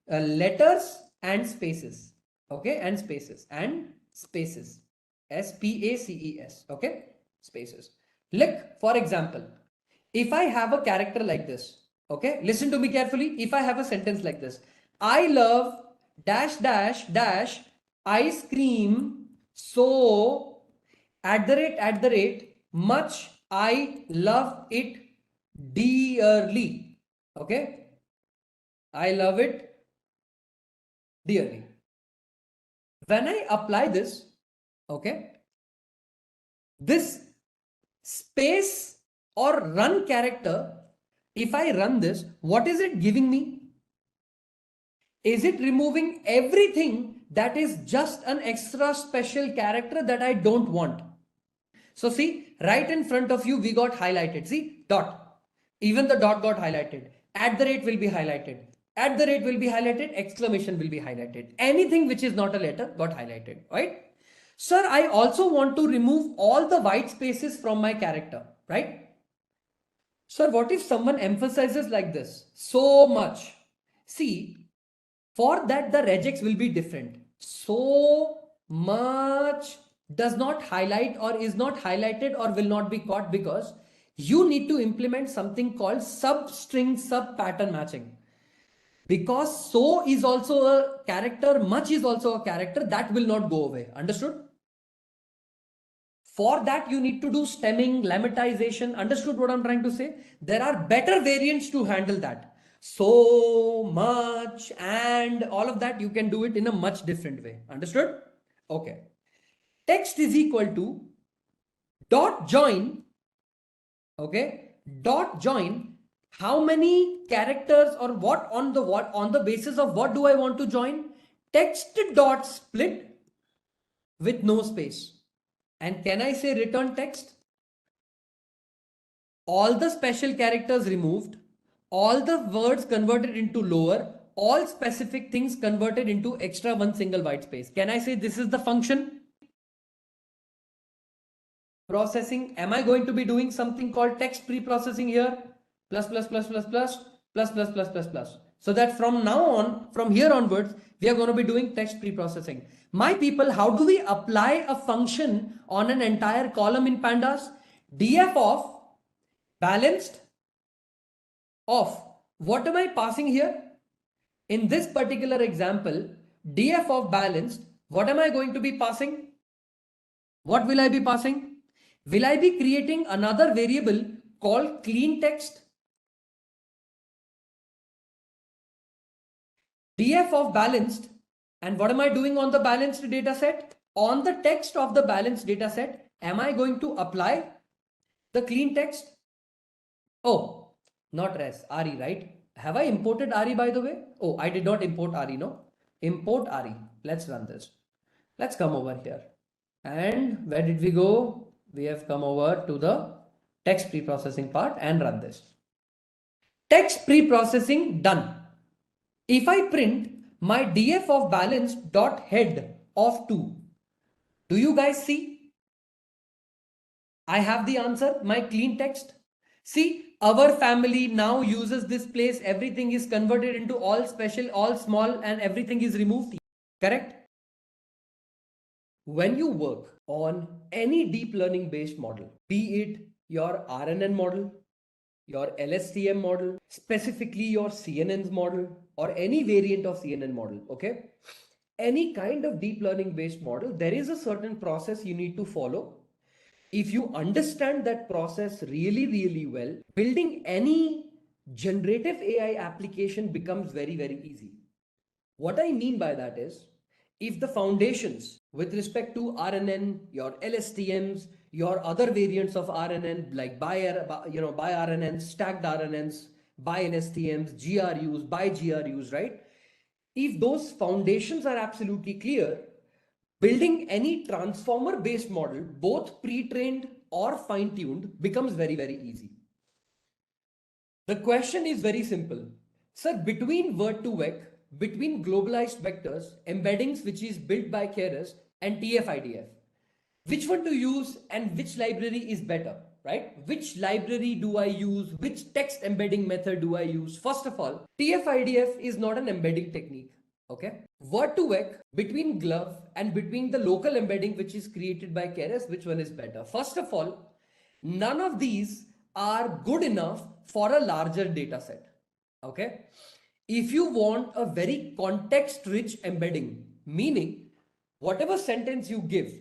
letters and spaces, okay, and spaces, spaces, okay, spaces. Look, for example, if I have a character like this, okay, listen to me carefully. If I have a sentence like this, I love dash dash dash ice cream so at the rate much I love it dearly. Okay, I love it dearly. When I apply this, okay, this space or run character, if I run this, what is it giving me? Is it removing everything that is just an extra special character that I don't want? So see, right in front of you, we got highlighted. See, dot. Even the dot got highlighted. At the rate will be highlighted. At the rate will be highlighted. Exclamation will be highlighted. Anything which is not a letter got highlighted, right? Sir, I also want to remove all the white spaces from my character, right? Sir, what if someone emphasizes like this? So much. See, for that the regex will be different. So much does not highlight or is not highlighted or will not be caught because you need to implement something called substring sub pattern matching. Because so is also a character, much is also a character, that will not go away. Understood? For that, you need to do stemming, lemmatization. Understood what I'm trying to say? There are better variants to handle that. So much and all of that, you can do it in a much different way. Understood? Okay. Text is equal to dot join. Okay. Dot join. How many characters or what on the basis of what do I want to join? Text dot split with no space. And can I say return text? All the special characters removed, all the words converted into lower, all specific things converted into extra one single white space. Can I say this is the function? Processing. Am I going to be doing something called text pre-processing here? Plus, plus, plus, plus, plus, plus, plus, plus, plus, plus. So that from now on, from here onwards, we are going to be doing text pre-processing. My people, how do we apply a function on an entire column in pandas? df of balanced of, what am I passing here? In this particular example, df of balanced, what am I going to be passing? What will I be passing? Will I be creating another variable called clean text? df of balanced, and what am I doing on the balanced data set? On the text of the balanced data set, am I going to apply the clean text? Oh, not res, re, right? Have I imported re by the way? Oh, I did not import re, no? Import re. Let's run this. Let's come over here. And where did we go? We have come over to the text pre-processing part and run this. Text pre-processing done. If I print my df of balance dot head of 2, do you guys see? I have the answer, my clean text. See, our family now uses this place. Everything is converted into all special, all small, and everything is removed. Correct? when you work on any deep learning based model, be it your RNN model, your LSTM model, specifically your CNNs model, or any variant of CNN model, okay? Any kind of deep learning based model, there is a certain process you need to follow. If you understand that process really, really well, building any generative AI application becomes very, very easy. What I mean by that is, if the foundations with respect to RNN, your LSTMs, your other variants of RNN like by RNNs, stacked RNNs, by LSTMs, GRUs, by GRUs, right? If those foundations are absolutely clear, building any transformer based model, both pre-trained or fine-tuned, becomes very, very easy. The question is very simple. Sir, between word2vec, between globalized vectors, embeddings which is built by Keras and TF-IDF, which one to use and which library is better, right? Which library do I use? Which text embedding method do I use? First of all, TF-IDF is not an embedding technique, okay? Word2vec, between glove and between the local embedding which is created by Keras, which one is better? First of all, none of these are good enough for a larger data set, okay? If you want a very context rich embedding, meaning whatever sentence you give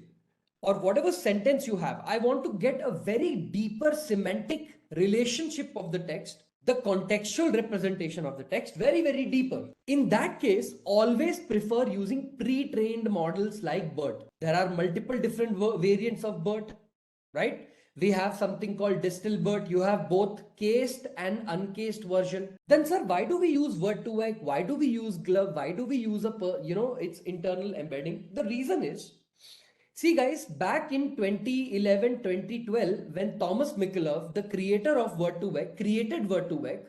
or whatever sentence you have, I want to get a very deeper semantic relationship of the text, the contextual representation of the text, very, very deeper. In that case, always prefer using pre-trained models like BERT. There are multiple different variants of BERT, right? We have something called distal BERT. You have both cased and uncased version. Then sir, why do we use word2vec? Why do we use glove? Why do we use its internal embedding? The reason is, see guys, back in 2011, 2012, when Thomas Mikolov, the creator of word2vec, created word2vec,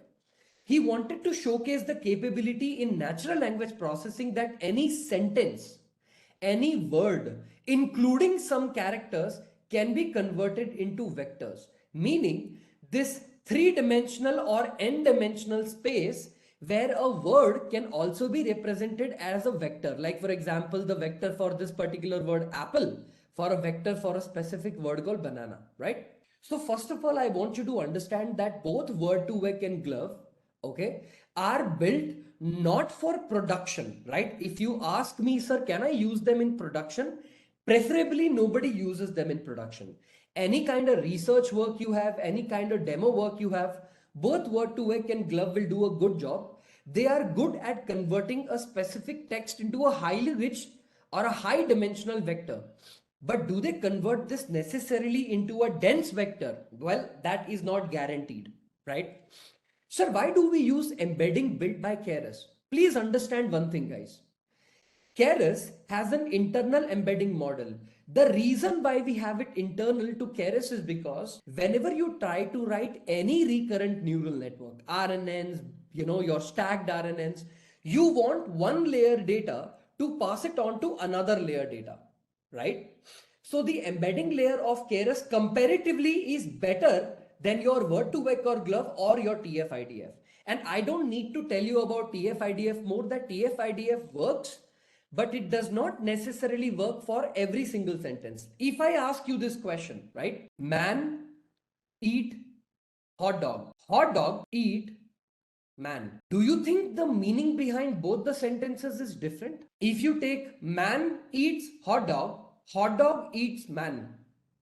he wanted to showcase the capability in natural language processing that any sentence, any word, including some characters, can be converted into vectors. Meaning this three-dimensional or n-dimensional space where a word can also be represented as a vector. Like for example, the vector for this particular word apple, for a vector for a specific word called banana, right? So first of all, I want you to understand that both word2vec and glove, okay, are built not for production, right? If you ask me, sir, can I use them in production? Preferably nobody uses them in production. Any kind of research work you have, any kind of demo work you have, both word2vec and glove will do a good job. They are good at converting a specific text into a highly rich or a high dimensional vector. But do they convert this necessarily into a dense vector? Well, that is not guaranteed, right? Sir, why do we use embedding built by Keras? Please understand one thing, guys. Keras has an internal embedding model. The reason why we have it internal to Keras is because whenever you try to write any recurrent neural network, RNNs, your stacked RNNs, you want one layer data to pass it on to another layer data, right? So the embedding layer of Keras comparatively is better than your word2vec or glove or your TF-IDF. And I don't need to tell you about TF-IDF more, that TF-IDF works, but it does not necessarily work for every single sentence. If I ask you this question, right? Man eat hot dog eat man. Do you think the meaning behind both the sentences is different? If you take man eats hot dog eats man,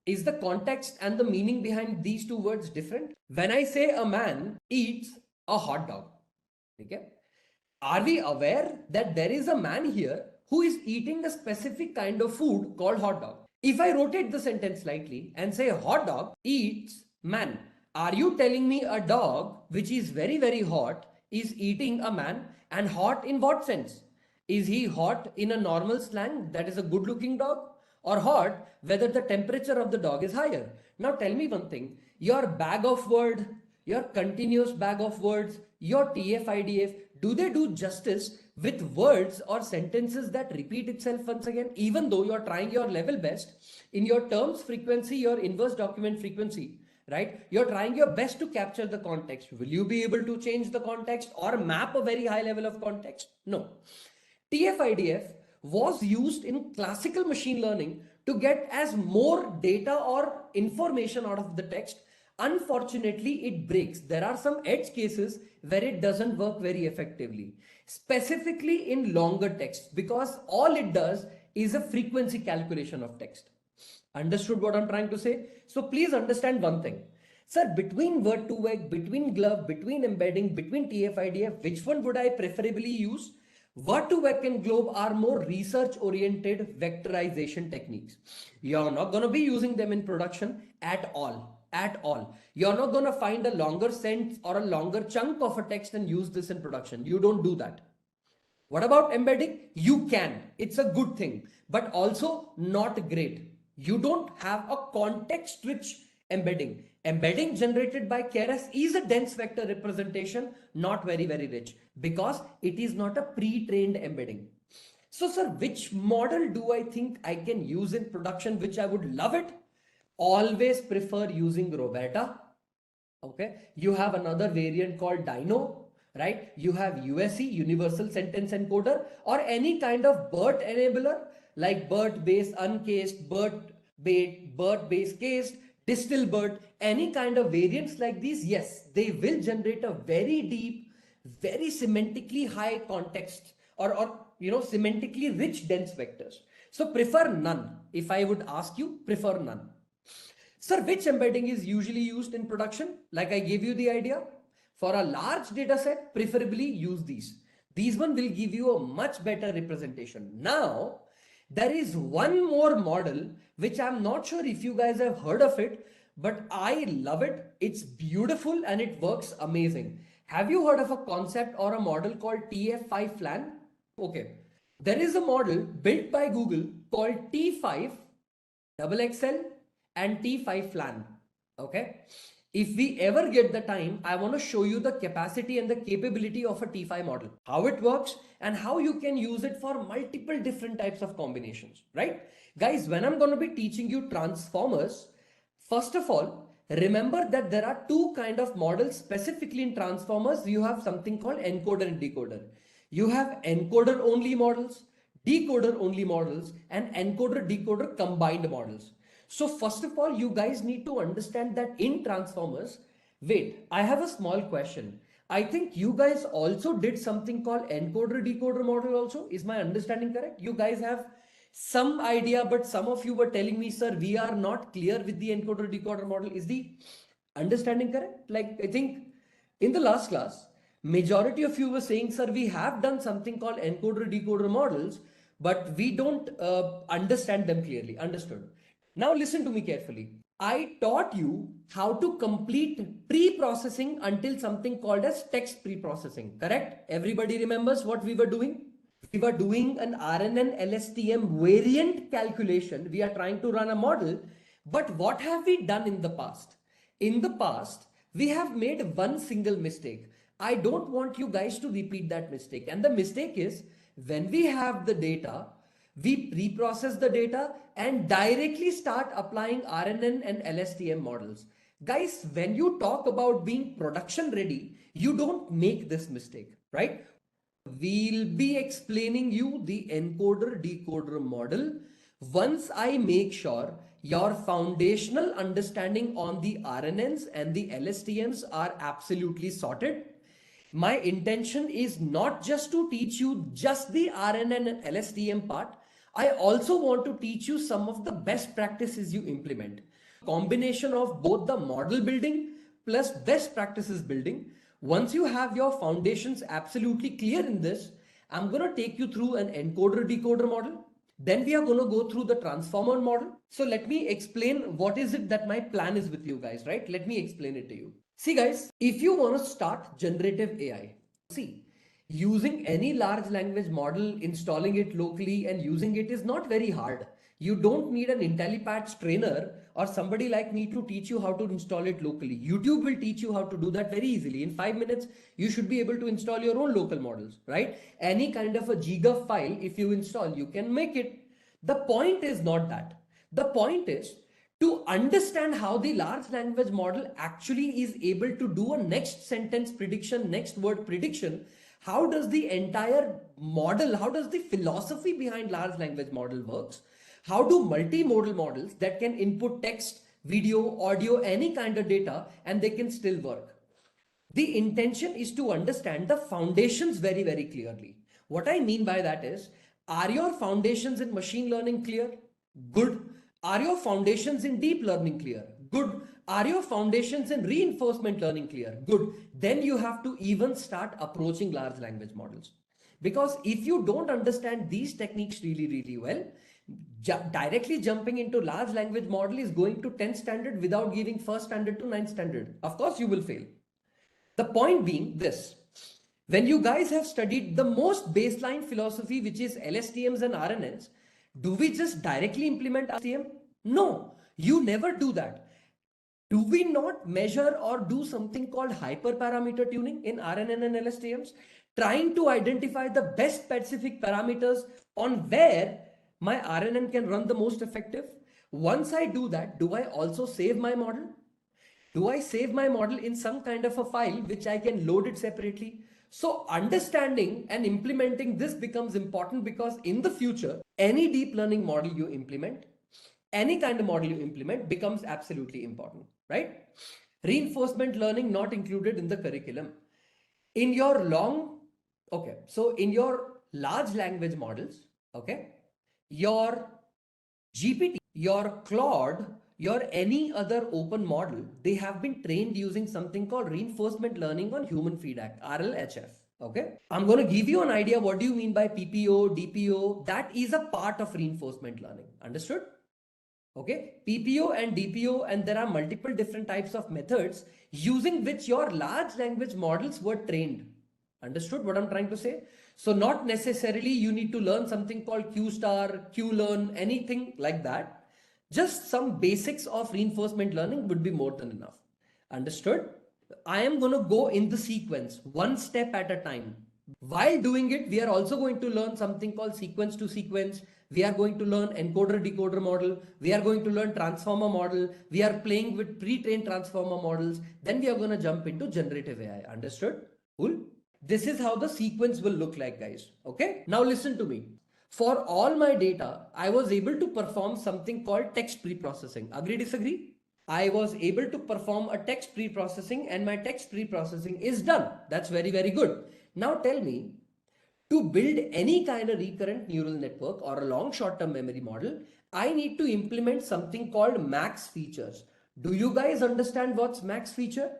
is the context and the meaning behind these two words different? When I say a man eats a hot dog, okay, are we aware that there is a man here who is eating a specific kind of food called hot dog? If I rotate the sentence slightly and say hot dog eats man, are you telling me a dog which is very, very hot is eating a man? And hot in what sense? Is he hot in a normal slang, that is a good looking dog? Or hot whether the temperature of the dog is higher? Now tell me one thing, your bag of word, your continuous bag of words, your TF-IDF, do they do justice with words or sentences that repeat itself once again, even though you're trying your level best in your terms frequency, your inverse document frequency, right? You're trying your best to capture the context. Will you be able to change the context or map a very high level of context? No. TF-IDF was used in classical machine learning to get as more data or information out of the text. Unfortunately, it breaks. There are some edge cases where it doesn't work very effectively, specifically in longer text, because all it does is a frequency calculation of text. Understood what I'm trying to say? So please understand one thing. Sir, between word to vec, between glove, between embedding, between TF-IDF, which one would I preferably use? Word to vec and globe are more research oriented vectorization techniques. You're not going to be using them in production at all. At all. You're not going to find a longer sentence or a longer chunk of a text and use this in production. You don't do that. What about embedding? You can. It's a good thing, but also not great. You don't have a context-rich embedding. Embedding generated by Keras is a dense vector representation, not very, very rich, because it is not a pre-trained embedding. So, sir, which model do I think I can use in production, which I would love it? Always prefer using Roberta. Okay, you have another variant called Dino, right? You have USE, Universal Sentence Encoder, or any kind of BERT enabler like BERT based uncased, BERT based cased, distal BERT, any kind of variants like these. Yes, they will generate a very deep, very semantically high context, or semantically rich dense vectors. So prefer none. If I would ask you, prefer none. Sir, which embedding is usually used in production? Like I gave you the idea. For a large data set, preferably use these. These one will give you a much better representation. Now, there is one more model, which I'm not sure if you guys have heard of it, but I love it. It's beautiful and it works amazing. Have you heard of a concept or a model called TF5 FLAN? Okay. There is a model built by Google called T5 XXL and T5 FLAN. Okay. If we ever get the time, I want to show you the capacity and the capability of a T5 model, how it works and how you can use it for multiple different types of combinations, right? Guys, when I'm going to be teaching you transformers, first of all, remember that there are two kind of models specifically in transformers. You have something called encoder and decoder. You have encoder only models, decoder only models, and encoder decoder combined models. So first of all, you guys need to understand that in transformers, wait, I have a small question. I think you guys also did something called encoder decoder model also. Is my understanding correct? You guys have some idea, but some of you were telling me, sir, we are not clear with the encoder decoder model. Is the understanding correct? Like, I think in the last class, majority of you were saying, sir, we have done something called encoder decoder models, but we don't understand them clearly. Understood. Now listen to me carefully. I taught you how to complete pre-processing until something called as text pre-processing, correct? Everybody remembers what we were doing? We were doing an RNN LSTM variant calculation. We are trying to run a model, but what have we done in the past? In the past, we have made one single mistake. I don't want you guys to repeat that mistake. And the mistake is when we have the data, we pre-process the data and directly start applying RNN and LSTM models. Guys, when you talk about being production ready, you don't make this mistake, right? We'll be explaining you the encoder decoder model once I make sure your foundational understanding on the RNNs and the LSTMs are absolutely sorted. My intention is not just to teach you just the RNN and LSTM part. I also want to teach you some of the best practices you implement. Combination of both the model building plus best practices building. Once you have your foundations absolutely clear in this, I'm going to take you through an encoder decoder model. Then we are going to go through the transformer model. So let me explain what is it that my plan is with you guys, right? Let me explain it to you. See guys, if you want to start generative AI, see, using any large language model, installing it locally and using it is not very hard. You don't need an Intellipaat trainer or somebody like me to teach you how to install it locally. YouTube will teach you how to do that very easily. In 5 minutes, you should be able to install your own local models, right? Any kind of a GGAF file, if you install, you can make it. The point is not that. The point is to understand how the large language model actually is able to do a next sentence prediction, next word prediction. how does the entire model, how does the philosophy behind large language model works? How do multimodal models that can input text, video, audio, any kind of data, and they can still work? The intention is to understand the foundations very, very clearly. What I mean by that is, are your foundations in machine learning clear? Good. Are your foundations in deep learning clear? Good. Are your foundations in reinforcement learning clear? Good. Then you have to even start approaching large language models. Because if you don't understand these techniques really, really well, directly jumping into large language model is going to 10th standard without giving first standard to 9th standard. Of course, you will fail. The point being this: when you guys have studied the most baseline philosophy, which is LSTMs and RNNs, do we just directly implement LSTM? No, you never do that. Do we not measure or do something called hyperparameter tuning in RNN and LSTMs, trying to identify the best specific parameters on where my RNN can run the most effective? Once I do that, do I also save my model? Do I save my model in some kind of a file which I can load it separately? So understanding and implementing this becomes important, because in the future, any deep learning model you implement, any kind of model you implement becomes absolutely important, right? Reinforcement learning not included in the curriculum. In your so in your large language models, okay, your GPT, your Claude, your any other open model, they have been trained using something called reinforcement learning on human feedback, RLHF. Okay, I'm going to give you an idea what do you mean by PPO, DPO. That is a part of reinforcement learning. Understood? Okay, PPO and DPO, and there are multiple different types of methods using which your large language models were trained. Understood what I'm trying to say? So not necessarily you need to learn something called Q star, Q learn, anything like that. Just some basics of reinforcement learning would be more than enough. Understood? I am going to go in the sequence, one step at a time. While doing it, we are also going to learn something called sequence to sequence. We are going to learn encoder decoder model. We are going to learn transformer model. We are playing with pre-trained transformer models. Then we are going to jump into generative AI. Understood? Cool. This is how the sequence will look like, guys. Okay. Now listen to me. For all my data, I was able to perform something called text pre-processing. Agree, disagree? I was able to perform a text pre-processing, and my text pre-processing is done. That's very, very good. Now tell me, to build any kind of recurrent neural network or a long short-term memory model, I need to implement something called max features. Do you guys understand what's max feature?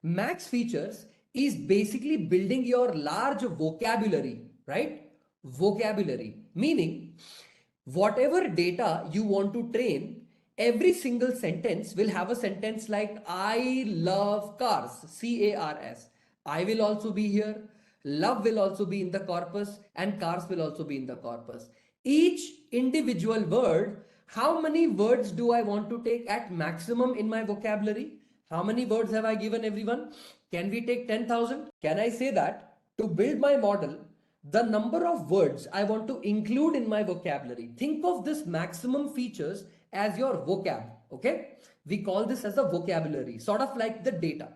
Max features is basically building your large vocabulary, right? Vocabulary, meaning whatever data you want to train, every single sentence will have a sentence like I love cars, C-A-R-S. I will also be here. Love will also be in the corpus, and cars will also be in the corpus. Each individual word, how many words do I want to take at maximum in my vocabulary? How many words have I given everyone? Can we take 10,000? Can I say that to build my model, the number of words I want to include in my vocabulary? Think of this maximum features as your vocab. Okay, we call this as a vocabulary, sort of like the data.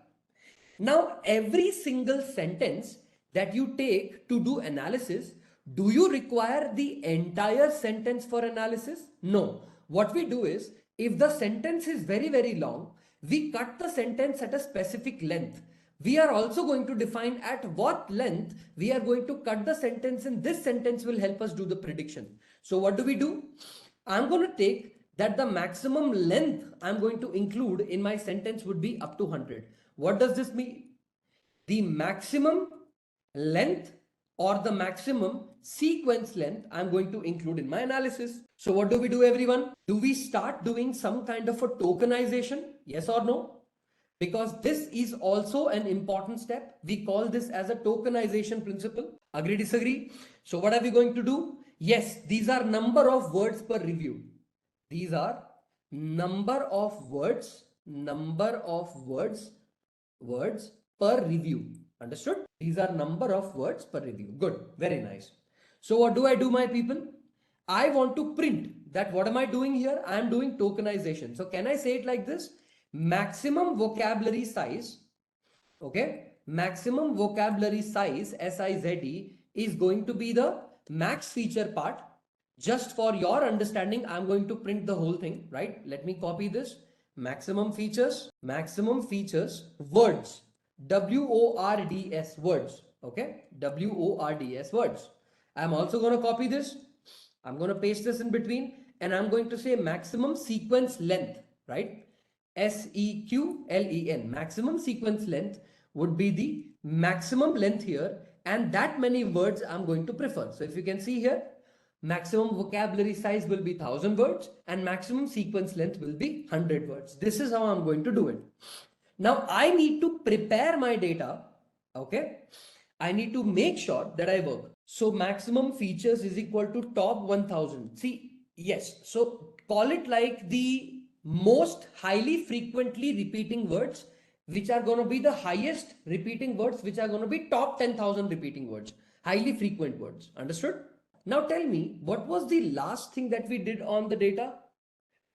Now, every single sentence that you take to do analysis, do you require the entire sentence for analysis? No. What we do is, if the sentence is very, very long, we cut the sentence at a specific length. We are also going to define at what length we are going to cut the sentence, and this sentence will help us do the prediction. So what do? I'm going to take that the maximum length I'm going to include in my sentence would be up to 100. What does this mean? The maximum length or the maximum sequence length I'm going to include in my analysis. So what do everyone? Do we start doing some kind of a tokenization? Yes or no? Because this is also an important step. We call this as a tokenization principle. Agree, disagree? So what are we going to do? Yes, these are number of words per review. These are number of words per review. Understood? These are number of words per review. Good. Very nice. So what do I do, my people? I want to print that. What am I doing here? I am doing tokenization. So can I say it like this? Maximum vocabulary size. Okay. maximum vocabulary size, SIZE, is going to be the max feature part. Just for your understanding, I'm going to print the whole thing, right? Let me copy this. Maximum features, words, WORDS, words, okay? WORDS, words. I'm also going to copy this. I'm going to paste this in between and I'm going to say maximum sequence length, right? SEQLEN, maximum sequence length would be the maximum length here, and that many words I'm going to prefer. So if you can see here, maximum vocabulary size will be 1000 words and maximum sequence length will be 100 words. This is how I'm going to do it. Now I need to prepare my data, okay? I need to make sure that I work. So maximum features is equal to top 1000. See, yes. So call it like the most highly frequently repeating words, which are going to be the highest repeating words, which are going to be top 10,000 repeating words, highly frequent words. Understood? Now tell me, what was the last thing that we did on the data?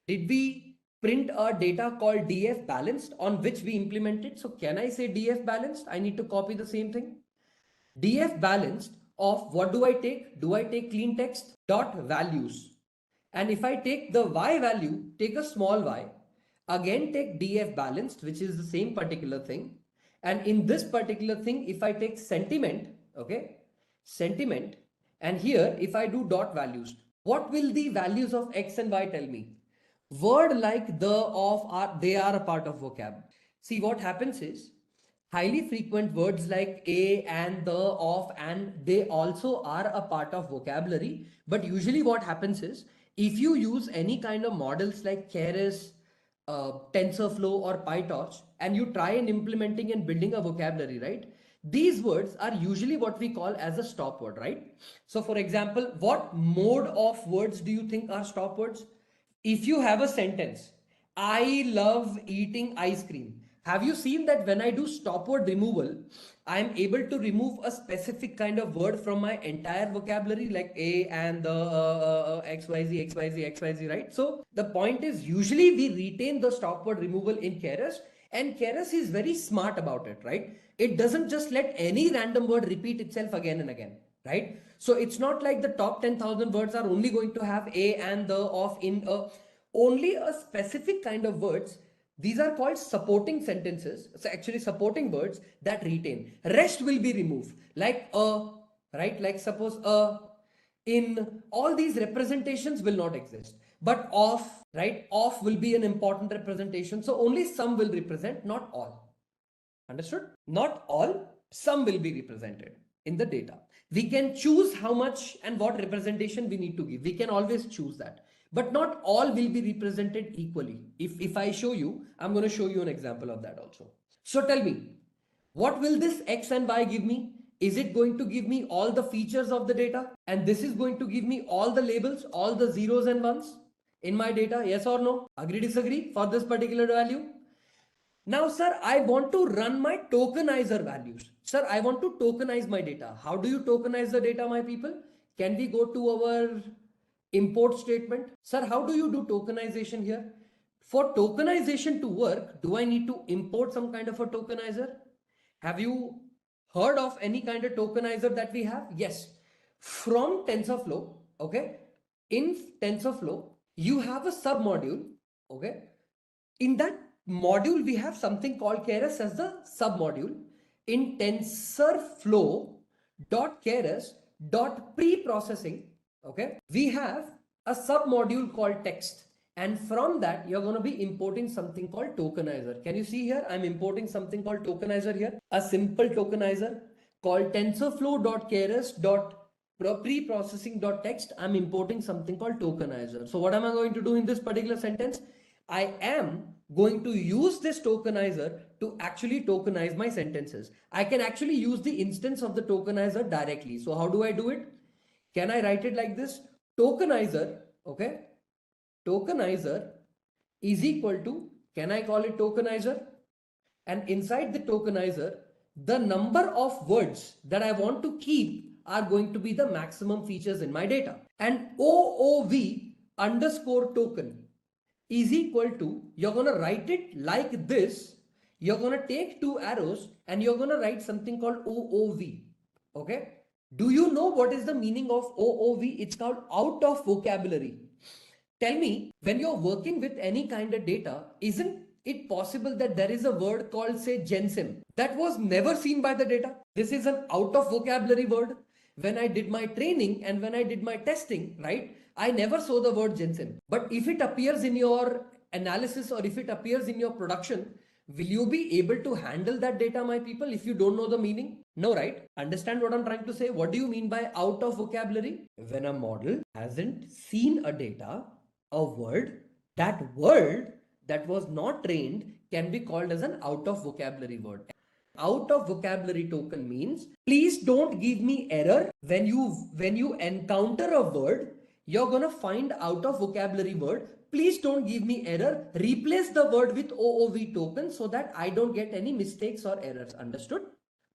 Did we print a data called DF balanced on which we implemented? So can I say DF balanced? I need to copy the same thing. DF balanced of what do I take? Do I take clean text dot values? And if I take the y value, take a small y, again take DF balanced, which is the same particular thing. And in this particular thing, if I take sentiment, okay, sentiment, and here if I do dot values, what will the values of x and y tell me? Word like the, of, are, they are a part of vocab. See, what happens is, highly frequent words like a, and, the, of, and, they also are a part of vocabulary. But usually what happens is, if you use any kind of models like Keras, TensorFlow or PyTorch, and you try and implementing and building a vocabulary, right? These words are usually what we call as a stop word, right? So for example, what mode of words do you think are stop words? If you have a sentence, I love eating ice cream. Have you seen that when I do stop word removal, I am able to remove a specific kind of word from my entire vocabulary, like a, and, the, XYZ, XYZ, XYZ, right? So the point is, usually we retain the stop word removal in Keras, and Keras is very smart about it, right? It doesn't just let any random word repeat itself again and again, right? So it's not like the top 10,000 words are only going to have a, and, the, of, in, only a specific kind of words. These are called supporting sentences. So actually supporting words that retain. Rest will be removed. Like a, right? Like suppose a, in, all these representations will not exist. But of, right? Of will be an important representation. So only some will represent, not all. Understood? Not all, some will be represented in the data. We can choose how much and what representation we need to give. We can always choose that. But not all will be represented equally. If I show you, I'm going to show you an example of that also. So tell me, what will this X and Y give me? Is it going to give me all the features of the data? And this is going to give me all the labels, all the zeros and ones in my data? Yes or no? Agree, disagree for this particular value? Now, sir, I want to run my tokenizer values. Sir, I want to tokenize my data. How do you tokenize the data, my people? Can we go to our import statement? Sir, how do you do tokenization here? For tokenization to work, do I need to import some kind of a tokenizer? Have you heard of any kind of tokenizer that we have? Yes. From TensorFlow, okay? In TensorFlow, you have a submodule, okay? In that module, we have something called Keras as the submodule. In TensorFlow.keras.preprocessing, okay, we have a submodule called text. And from that, you're going to be importing something called tokenizer. Can you see here? I'm importing something called tokenizer here. A simple tokenizer called TensorFlow.keras.preprocessing.text. I'm importing something called tokenizer. So what am I going to do in this particular sentence? I am going to use this tokenizer to actually tokenize my sentences. I can actually use the instance of the tokenizer directly. So how do I do it? Can I write it like this? Tokenizer, okay? Tokenizer is equal to, can I call it tokenizer? And inside the tokenizer, the number of words that I want to keep are going to be the maximum features in my data. And OOV underscore token is equal to, you're going to write it like this. you're going to take two arrows and you're going to write something called OOV. Okay. Do you know what is the meaning of OOV? It's called out of vocabulary. Tell me, when you're working with any kind of data, isn't it possible that there is a word called, say, gensim that was never seen by the data? This is an out of vocabulary word. When I did my training and when I did my testing, right, I never saw the word gensim. But if it appears in your analysis or if it appears in your production, will you be able to handle that data, my people, if you don't know the meaning? No, right? Understand what I'm trying to say? What do you mean by out of vocabulary? When a model hasn't seen a data, a word, that word that was not trained can be called as an out of vocabulary word. Out of vocabulary token means please don't give me error when you encounter a word, you're gonna find out of vocabulary word. Please don't give me error. Replace the word with OOV token so that I don't get any mistakes or errors. Understood?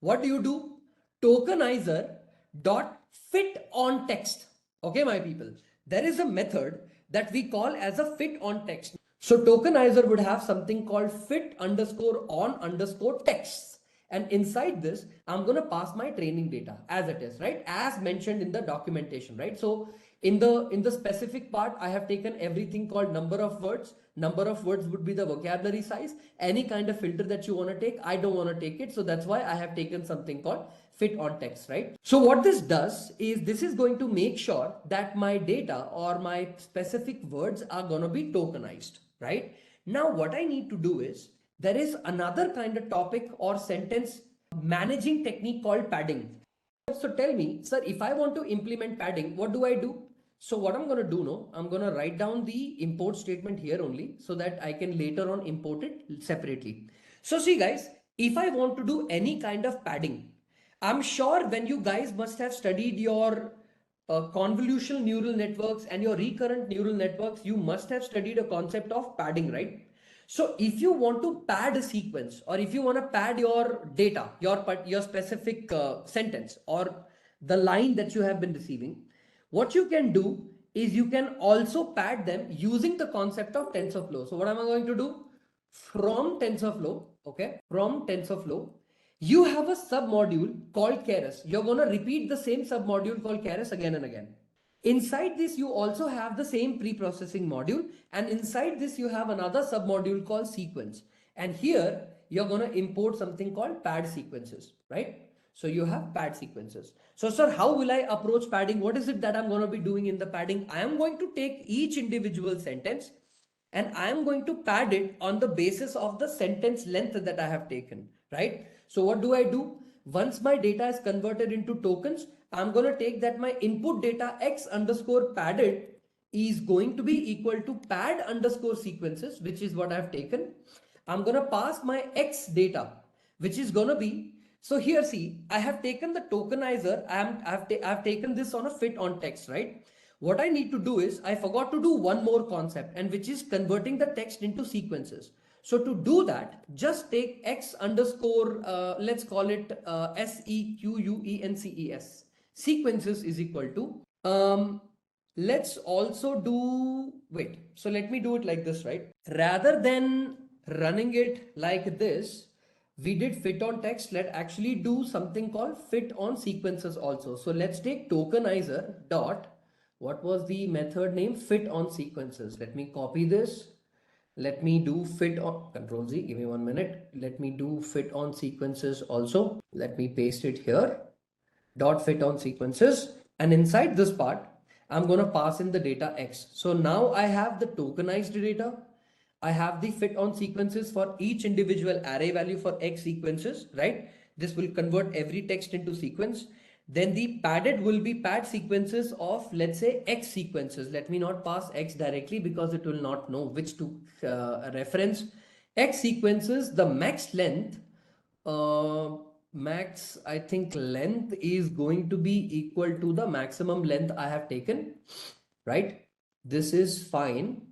What do? Tokenizer dot fit on text. Okay, my people. There is a method that we call as a fit on text. So tokenizer would have something called fit underscore on underscore text. And inside this, I'm going to pass my training data as it is, right? As mentioned in the documentation, right? So in the specific part, I have taken everything called number of words. Number of words would be the vocabulary size. Any kind of filter that you want to take, I don't want to take it. So that's why I have taken something called fit on text, right? So what this does is this is going to make sure that my data or my specific words are going to be tokenized, right? Now what I need to do is there is another kind of topic or sentence managing technique called padding. So tell me, sir, if I want to implement padding, what do I do? So what I'm going to do now, I'm going to write down the import statement here only so that I can later on import it separately. So see guys, if I want to do any kind of padding, I'm sure when you guys must have studied your convolutional neural networks and your recurrent neural networks, you must have studied a concept of padding, right? So if you want to pad a sequence or if you want to pad your data, your specific sentence or the line that you have been receiving, what you can do is you can also pad them using the concept of TensorFlow. So what am I going to do? From TensorFlow, okay, from TensorFlow, you have a submodule called Keras. You're going to repeat the same submodule called Keras again and again. Inside this, you also have the same preprocessing module, and inside this, you have another submodule called sequence. And here, you're going to import something called pad sequences, right? So you have pad sequences. So sir, how will I approach padding? What is it that I'm going to be doing in the padding? I am going to take each individual sentence and I am going to pad it on the basis of the sentence length that I have taken, right? So what do? Once my data is converted into tokens, I'm going to take that my input data x underscore padded is going to be equal to pad underscore sequences, which is what I've taken. I'm going to pass my x data, which is going to be, so here see, I have taken the tokenizer, I've taken this on a fit on text, right? What I need to do is, I forgot to do one more concept, and which is converting the text into sequences. So to do that, just take x underscore, let's call it sequences. Sequences is equal to, let's also do, wait, so let me do it like this, right? Rather than running it like this, we did fit on text. Let's actually do something called fit on sequences also. So let's take tokenizer dot, what was the method name? Fit on sequences. Let me copy this. Let me do fit on, Control Z, give me 1 minute. Let me do fit on sequences also. Let me paste it here. Dot fit on sequences. And inside this part, I'm going to pass in the data X. So now I have the tokenized data. I have the fit on sequences for each individual array value for X sequences, right? This will convert every text into sequence. Then the padded will be pad sequences of, let's say, X sequences. Let me not pass X directly because it will not know which to reference. X sequences, the max length, max, I think length is going to be equal to the maximum length I have taken, right? This is fine.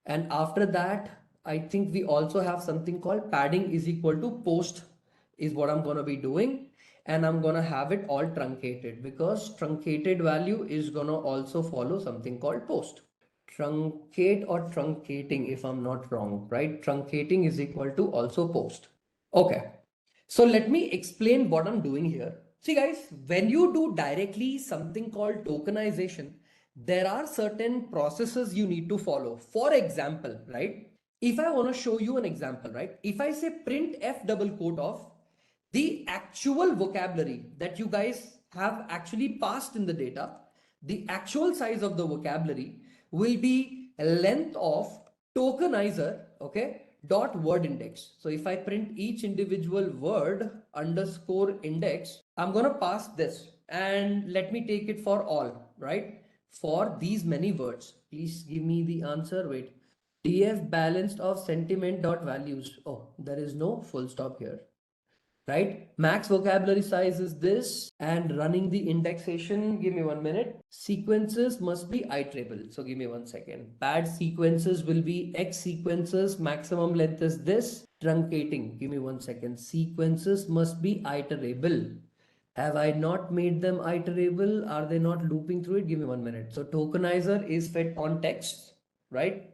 And after that, I think we also have something called padding is equal to post is what I'm going to be doing. And I'm going to have it all truncated because truncated value is going to also follow something called post. Truncate or truncating, if I'm not wrong, right? Truncating is equal to also post. Okay. So let me explain what I'm doing here. See guys, when you do directly something called tokenization, there are certain processes you need to follow. For example, right? If I want to show you an example, right? If I say print F double quote of the actual vocabulary that you guys have actually passed in the data, the actual size of the vocabulary will be length of tokenizer, okay, dot word index. So if I print each individual word underscore index, I'm going to pass this, and let me take it for all, right? For these many words, please give me the answer. Wait, df balanced of sentiment dot values. Oh, there is no full stop here, right? Max vocabulary size is this, and running the indexation, give me 1 minute. Sequences must be iterable. So give me 1 second. Pad sequences will be X sequences, maximum length is this. Truncating, give me 1 second. Sequences must be iterable. Have I not made them iterable? Are they not looping through it? Give me 1 minute. So tokenizer is fed on text, right?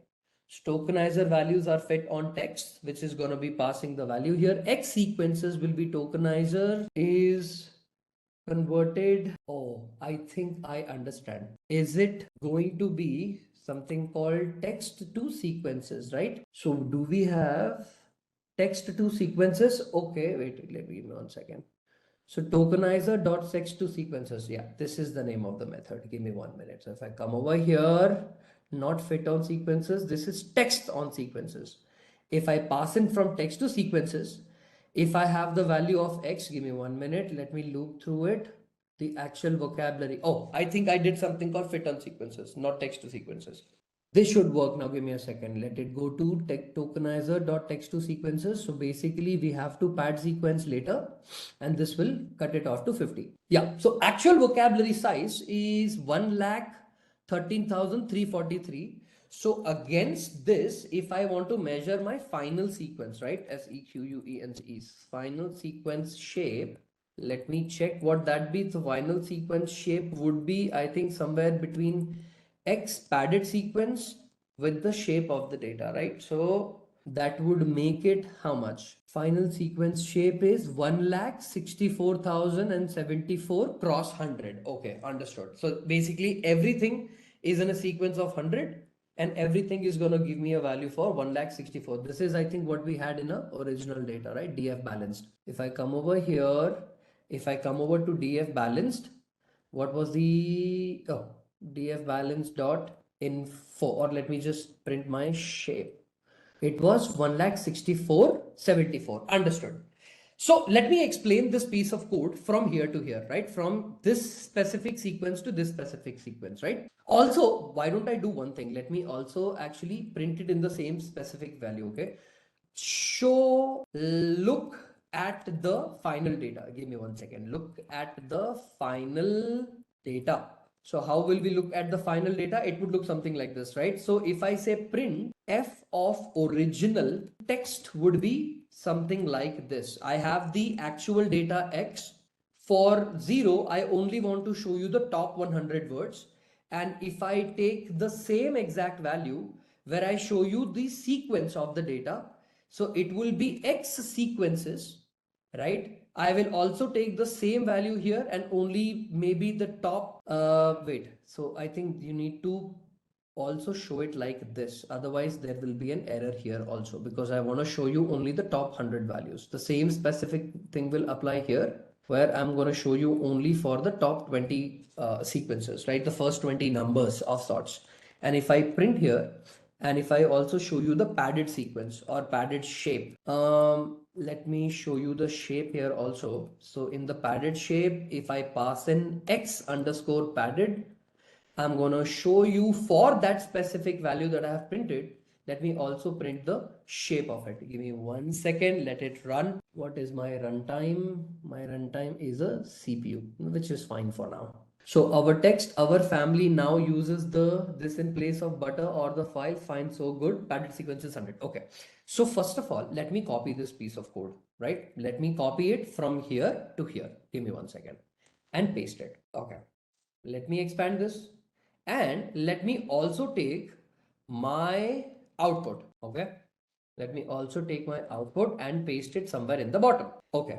Tokenizer values are fed on text, which is going to be passing the value here. X sequences will be tokenizer is converted. Oh, I think I understand. Is it going to be something called text to sequences, right? So do we have text to sequences? Okay, wait, let me give me 1 second. So tokenizer dot text to sequences. Yeah, this is the name of the method. Give me 1 minute. So if I come over here, not fit on sequences, this is text on sequences. If I pass in from text to sequences, if I have the value of X, give me 1 minute. Let me loop through it. The actual vocabulary. Oh, I think I did something called fit on sequences, not text to sequences. This should work. Now give me a second. Let it go to tokenizer dot text to sequences. So basically we have to pad sequence later, and this will cut it off to 50. Yeah. So actual vocabulary size is 1,13,343. So against this, if I want to measure my final sequence, right? SEQUENCE, final sequence shape. Let me check what that be. The final sequence shape would be, I think, somewhere between X padded sequence with the shape of the data, right? So that would make it how much? Final sequence shape is 1,64,074 cross 100. Okay, understood. So basically everything is in a sequence of 100, and everything is going to give me a value for 1,64. This is, I think, what we had in a original data, right? DF balanced. If I come over here, if I come over to DF balanced, what was the df balance dot info, or let me just print my shape. It was 1,64,74. Understood. So let me explain this piece of code from here to here, right? From this specific sequence to this specific sequence, right? Also, why don't I do one thing? Let me also actually print it in the same specific value, okay? Show, look at the final data. Give me 1 second. Look at the final data. So how will we look at the final data? It would look something like this, right? So if I say print f of original, text would be something like this. I have the actual data X. For 0, I only want to show you the top 100 words. And if I take the same exact value where I show you the sequence of the data, so it will be X sequences, right? I will also take the same value here and only maybe the top, wait, so I think you need to also show it like this. Otherwise there will be an error here also, because I want to show you only the top 100 values. The same specific thing will apply here, where I'm going to show you only for the top 20 sequences, right? The first 20 numbers of sorts. And if I print here, and if I also show you the padded sequence or padded shape, let me show you the shape here also. So in the padded shape, if I pass in X underscore padded, I'm going to show you for that specific value that I have printed. Let me also print the shape of it. Give me 1 second. Let it run. What is my runtime? My runtime is a CPU, which is fine for now. So our text, our family now uses this in place of butter or the file. Fine, so good. Padded sequence is 100. Okay. So first of all, let me copy this piece of code, right? Let me copy it from here to here. Give me 1 second and paste it. Okay. Let me expand this. And let me also take my output, okay? Let me also take my output and paste it somewhere in the bottom. Okay.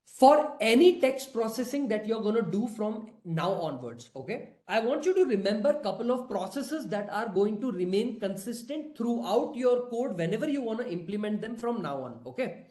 For any text processing that you're going to do from now onwards, okay, I want you to remember a couple of processes that are going to remain consistent throughout your code whenever you want to implement them from now on. Okay.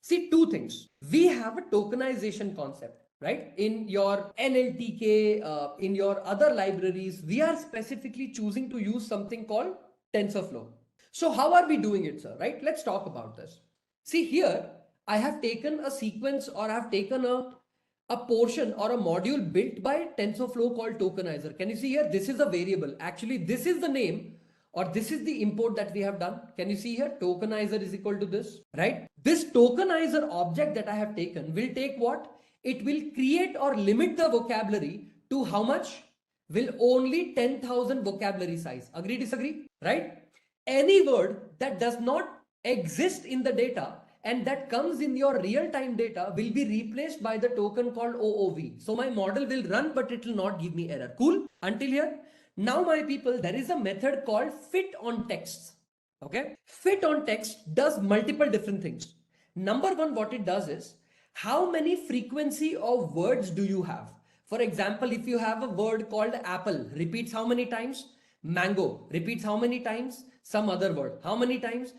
See, two things. We have a tokenization concept, right? In your NLTK, in your other libraries, we are specifically choosing to use something called TensorFlow. So how are we doing it, sir? Right? Let's talk about this. See here, I have taken a sequence, or I have taken a portion or a module built by TensorFlow called tokenizer. Can you see here? This is a variable. Actually, this is the name, or this is the import that we have done. Can you see here? Tokenizer is equal to this, right? This tokenizer object that I have taken will take what? It will create or limit the vocabulary to how much? Will only 10,000 vocabulary size. Agree, disagree? Right? Any word that does not exist in the data and that comes in your real-time data will be replaced by the token called OOV. So my model will run, but it will not give me error. Cool? Until here? Now my people, there is a method called fit on texts. Okay? Fit on text does multiple different things. Number one, what it does is, how many frequency of words do you have? For example, if you have a word called apple, repeats how many times? Mango repeats how many times? Some other word. How many times?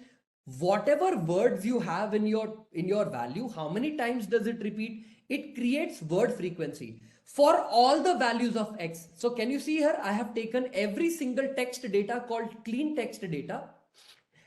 Whatever words you have in your value, how many times does it repeat? It creates word frequency for all the values of x. So can you see here? I have taken every single text data called clean text data,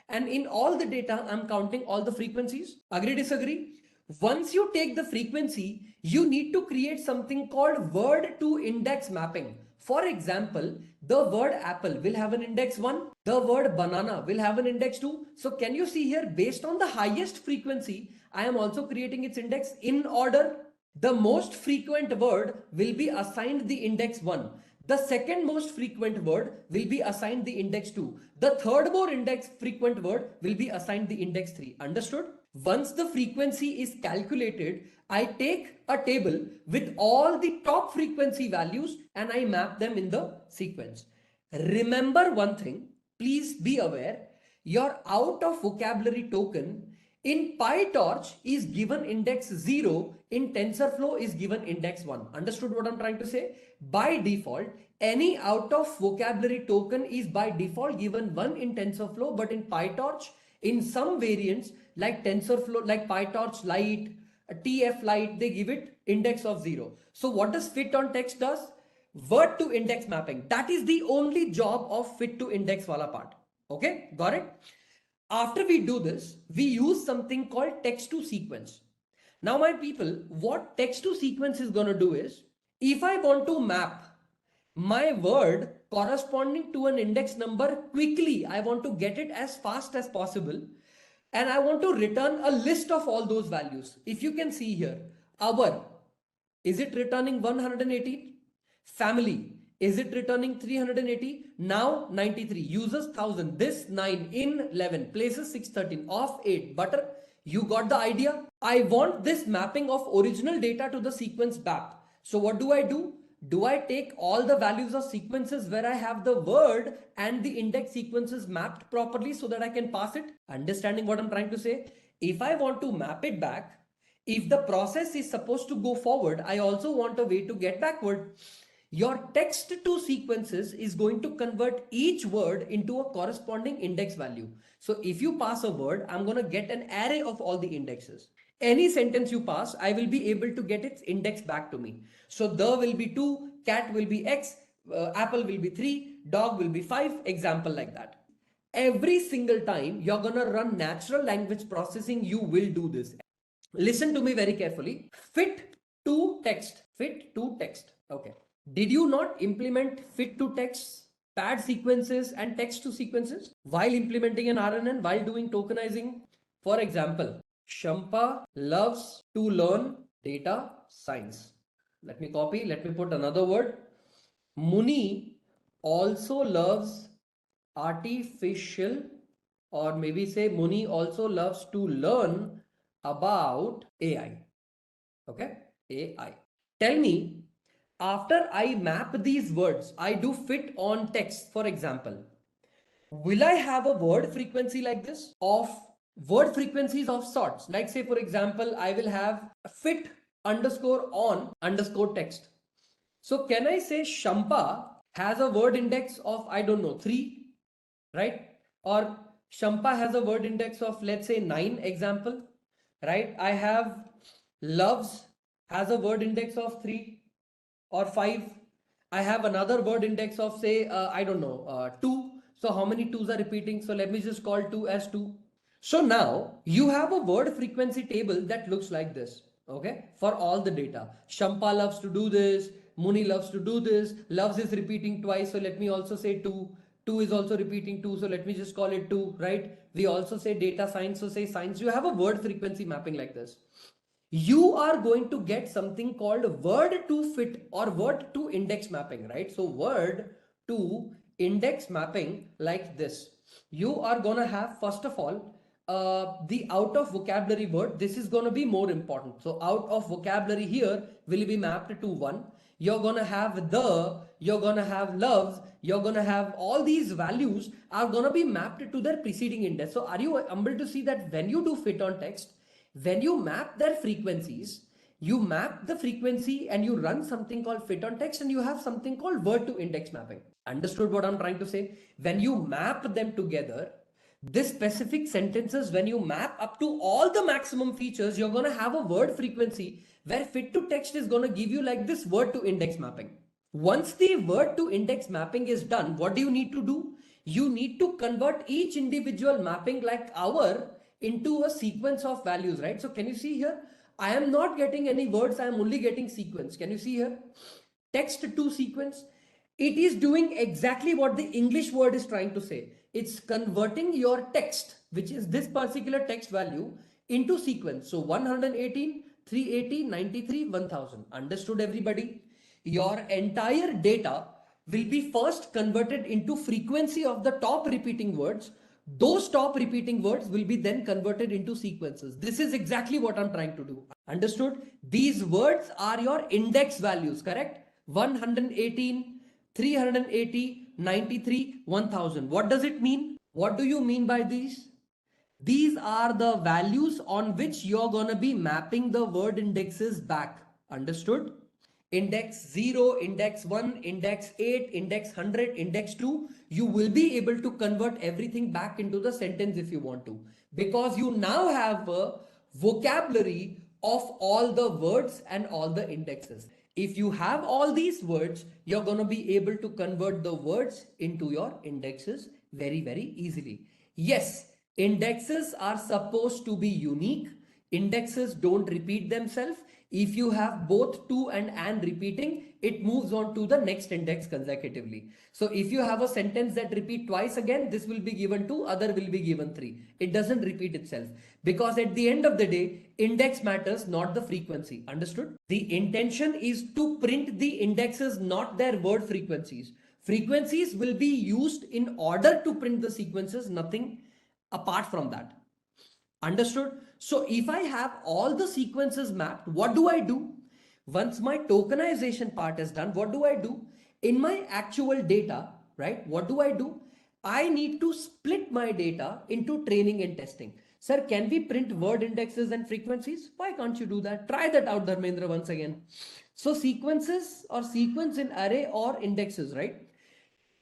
and in all the data, I'm counting all the frequencies. Agree, disagree? Once you take the frequency, you need to create something called word to index mapping. For example, the word apple will have an index 1, the word banana will have an index 2. So can you see here, based on the highest frequency, I am also creating its index in order. The most frequent word will be assigned the index 1. The second most frequent word will be assigned the index 2. The third more index frequent word will be assigned the index 3. Understood? Once the frequency is calculated, I take a table with all the top frequency values and I map them in the sequence. Remember one thing, please be aware, your out of vocabulary token in PyTorch is given index 0, in TensorFlow is given index 1. Understood what I'm trying to say? By default, any out of vocabulary token is by default given 1 in TensorFlow, but in PyTorch, in some variants like TensorFlow, like PyTorch Lite, TF Lite, they give it index of 0. So what does fit on text does? Word to index mapping. That is the only job of fit to index wala part. Okay, got it? After we do this, we use something called text to sequence. Now my people, what text to sequence is going to do is, if I want to map my word corresponding to an index number quickly, I want to get it as fast as possible, and I want to return a list of all those values. If you can see here, our, is it returning 180? Family, is it returning 380? Now 93. Users 1000. This 9. In 11. Places 613. Off 8. Butter. You got the idea? I want this mapping of original data to the sequence map. So what do? Do I take all the values of sequences where I have the word and the index sequences mapped properly so that I can pass it? Understanding what I'm trying to say? If I want to map it back, if the process is supposed to go forward, I also want a way to get backward. Your text to sequences is going to convert each word into a corresponding index value. So if you pass a word, I'm going to get an array of all the indexes. Any sentence you pass, I will be able to get its index back to me. So the will be 2, cat will be x, apple will be 3, dog will be 5, example like that. Every single time you're going to run natural language processing, you will do this. Listen to me very carefully. Fit to text. Fit to text. Okay. Did you not implement fit to text, pad sequences and text to sequences while implementing an RNN, while doing tokenizing? For example, Shampa loves to learn data science. Let me copy. Let me put another word. Muni also loves artificial, or maybe say Muni also loves to learn about AI. Okay, AI. Tell me, after I map these words, I do fit on text, for example. will I have a word frequency like this of word frequencies of sorts? Like say, for example, I will have fit underscore on underscore text. So can I say Shampa has a word index of, I don't know, 3, right? Or Shampa has a word index of, let's say 9, example, right? I have loves has a word index of 3 or 5. I have another word index of say, I don't know, 2. So how many 2s are repeating? So let me just call 2 as 2. So now you have a word frequency table that looks like this, okay, for all the data. Shampa loves to do this, Muni loves to do this, loves is repeating twice, so let me also say 2. 2 is also repeating 2, so let me just call it 2, right? We also say data science, so say science. You have a word frequency mapping like this. You are going to get something called word to fit or word to index mapping, right? So word to index mapping like this. You are going to have, first of all, the out of vocabulary word. This is going to be more important. So out of vocabulary here will be mapped to 1. You're going to have you're going to have loves, you're going to have all these values are going to be mapped to their preceding index. So are you able to see that when you do fit on text, when you map their frequencies, you map the frequency and you run something called fit on text and you have something called word to index mapping. Understood what I'm trying to say? When you map them together, this specific sentences, when you map up to all the maximum features, you're going to have a word frequency where fit to text is going to give you like this word to index mapping. Once the word to index mapping is done, what do you need to do? You need to convert each individual mapping like our into a sequence of values, right? So can you see here? I am not getting any words, I am only getting sequence. Can you see here? Text to sequence. It is doing exactly what the English word is trying to say. It's converting your text, which is this particular text value, into sequence. So 118, 380, 93, 1000. Understood, everybody? Your entire data will be first converted into frequency of the top repeating words. Those top repeating words will be then converted into sequences. This is exactly what I'm trying to do. Understood? These words are your index values, correct? 118, 380, 93, 1000. What does it mean? What do you mean by these? These are the values on which you're going to be mapping the word indexes back. Understood? Index 0, index 1, index 8, index 100, index 2. You will be able to convert everything back into the sentence if you want to. Because you now have a vocabulary of all the words and all the indexes. If you have all these words, you're going to be able to convert the words into your indexes very, very easily. Yes, indexes are supposed to be unique. Indexes don't repeat themselves. If you have both to and repeating, it moves on to the next index consecutively. So if you have a sentence that repeat twice again, this will be given 2, other will be given 3. It doesn't repeat itself because at the end of the day, index matters, not the frequency. Understood? The intention is to print the indexes, not their word frequencies. Frequencies will be used in order to print the sequences, nothing apart from that. Understood? So if I have all the sequences mapped, what do I do? Once my tokenization part is done, what do I do? In my actual data, right? What do I do? I need to split my data into training and testing. Sir, can we print word indexes and frequencies? Why can't you do that? Try that out, Dharmendra, once again. So sequences or sequence in array or indexes, right?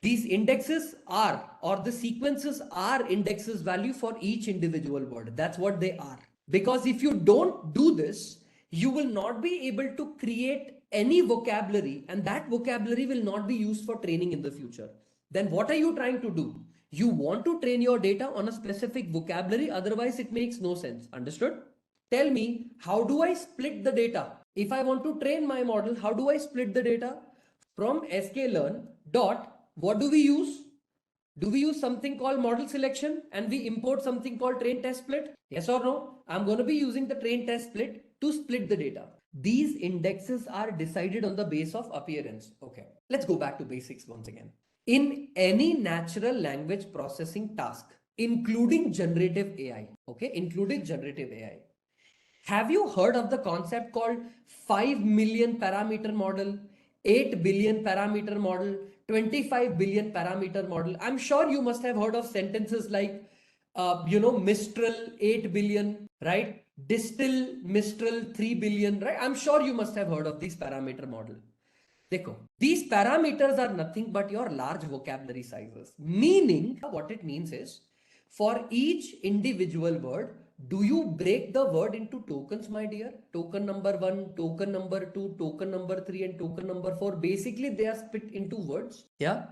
These indexes are, or the sequences are indexes value for each individual word. That's what they are. Because if you don't do this, you will not be able to create any vocabulary, and that vocabulary will not be used for training in the future. Then what are you trying to do? You want to train your data on a specific vocabulary, otherwise it makes no sense. Understood? Tell me, how do I split the data? If I want to train my model, how do I split the data? From sklearn dot, what do we use? Do we use something called model selection and we import something called train test split? Yes or no? I'm going to be using the train test split to split the data. These indexes are decided on the base of appearance. Okay, let's go back to basics once again. In any natural language processing task, including generative AI, okay, including generative AI, have you heard of the concept called 5 million parameter model, 8 billion parameter model, 25 billion parameter model. I'm sure you must have heard of sentences like, Mistral 8 billion, right? Distill Mistral 3 billion, right? I'm sure you must have heard of these parameter model. Dekho, these parameters are nothing but your large vocabulary sizes. Meaning, what it means is, for each individual word, do you break the word into tokens, my dear? Token number 1, token number 2, token number 3, and token number 4. Basically, they are split into words. Yeah.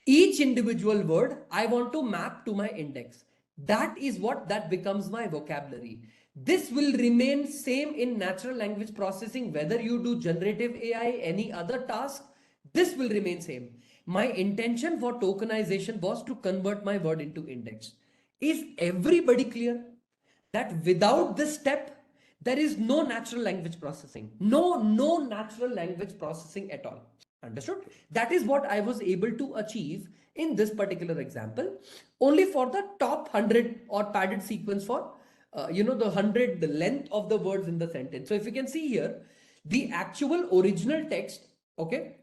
Each individual word I want to map to my index. That is what that becomes my vocabulary. This will remain same in natural language processing, whether you do generative AI, any other task, this will remain same. My intention for tokenization was to convert my word into index. Is everybody clear that without this step, there is no natural language processing? No natural language processing at all. Understood? That is what I was able to achieve in this particular example, only for the top 100 or padded sequence for, the length of the words in the sentence. So if you can see here, the actual original text, okay,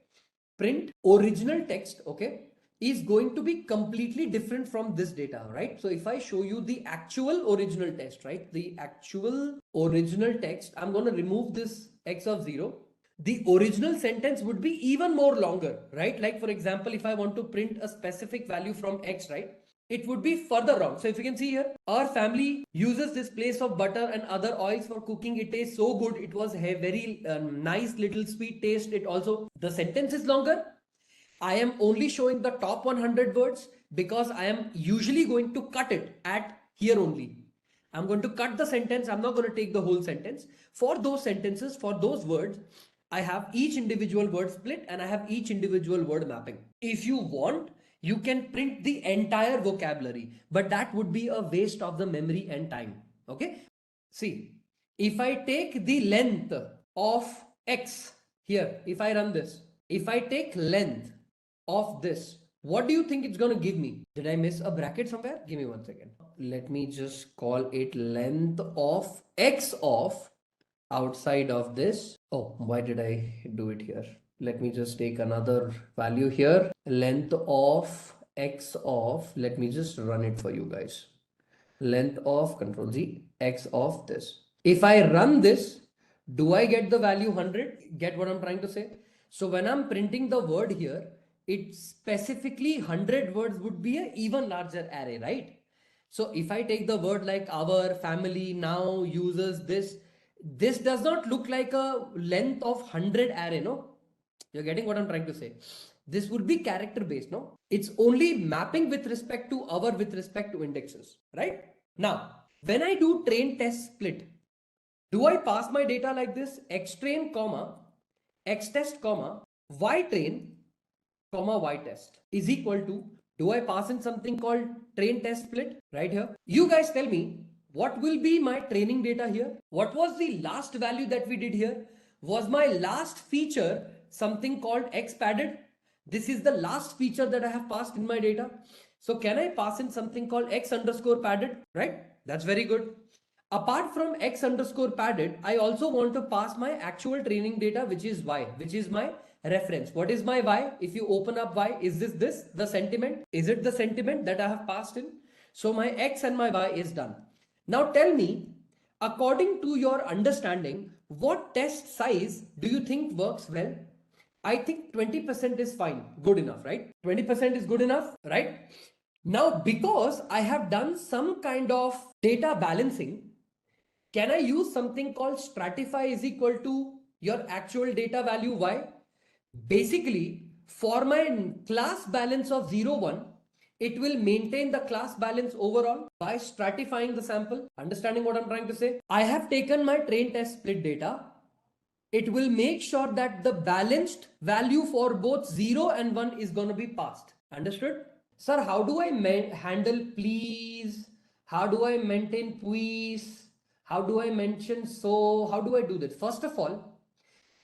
print original text, okay, is going to be completely different from this data, right? So if I show you the actual original text, right, the actual original text, I'm going to remove this x of 0. The original sentence would be even more longer, right? Like for example, if I want to print a specific value from x, right, it would be further wrong. So if you can see here, our family uses this place of butter and other oils for cooking. It tastes so good. It was a very nice little sweet taste. It also, the sentence is longer. I am only showing the top 100 words because I am usually going to cut it at here only. I'm going to cut the sentence. I'm not going to take the whole sentence. For those sentences, for those words, I have each individual word split and I have each individual word mapping. If you want, you can print the entire vocabulary, but that would be a waste of the memory and time. Okay. See, if I take the length of x here, if I run this, if I take length of this, what do you think it's going to give me? Did I miss a bracket somewhere? Give me 1 second. Let me just call it length of x of outside of this. Oh, why did I do it here? Let me just take another value here. Length of x of, let me just run it for you guys. Length of Control Z, x of this. If I run this, do I get the value 100? Get what I'm trying to say? So when I'm printing the word here, it specifically 100 words would be an even larger array, right? So if I take the word like our, family, now, uses, this does not look like a length of 100 array, no? You're getting what I'm trying to say? This would be character based, no? It's only mapping with respect to our, with respect to indexes, right? Now, when I do train test split, do I pass my data like this? Xtrain, comma, xtest, comma, ytrain, comma, ytest is equal to, do I pass in something called train test split right here? You guys tell me, what will be my training data here? What was the last value that we did here? Was my last feature something called x padded? This is the last feature that I have passed in my data. So can I pass in something called x underscore padded, right? That's very good. Apart from x underscore padded, I also want to pass my actual training data, which is y, which is my reference. What is my y? If you open up y, is this the sentiment? Is it the sentiment that I have passed in? So my x and my y is done. Now tell me, according to your understanding, what test size do you think works well? I think 20% is fine, good enough, right? 20% is good enough, right? Now, because I have done some kind of data balancing, can I use something called stratify is equal to your actual data value y? Basically, for my class balance of 0, 1, it will maintain the class balance overall by stratifying the sample. Understanding what I'm trying to say? I have taken my train test split data. It will make sure that the balanced value for both 0 and 1 is going to be passed. Understood? Sir, how do I handle please? How do I maintain please? How do I mention so? How do I do that? First of all,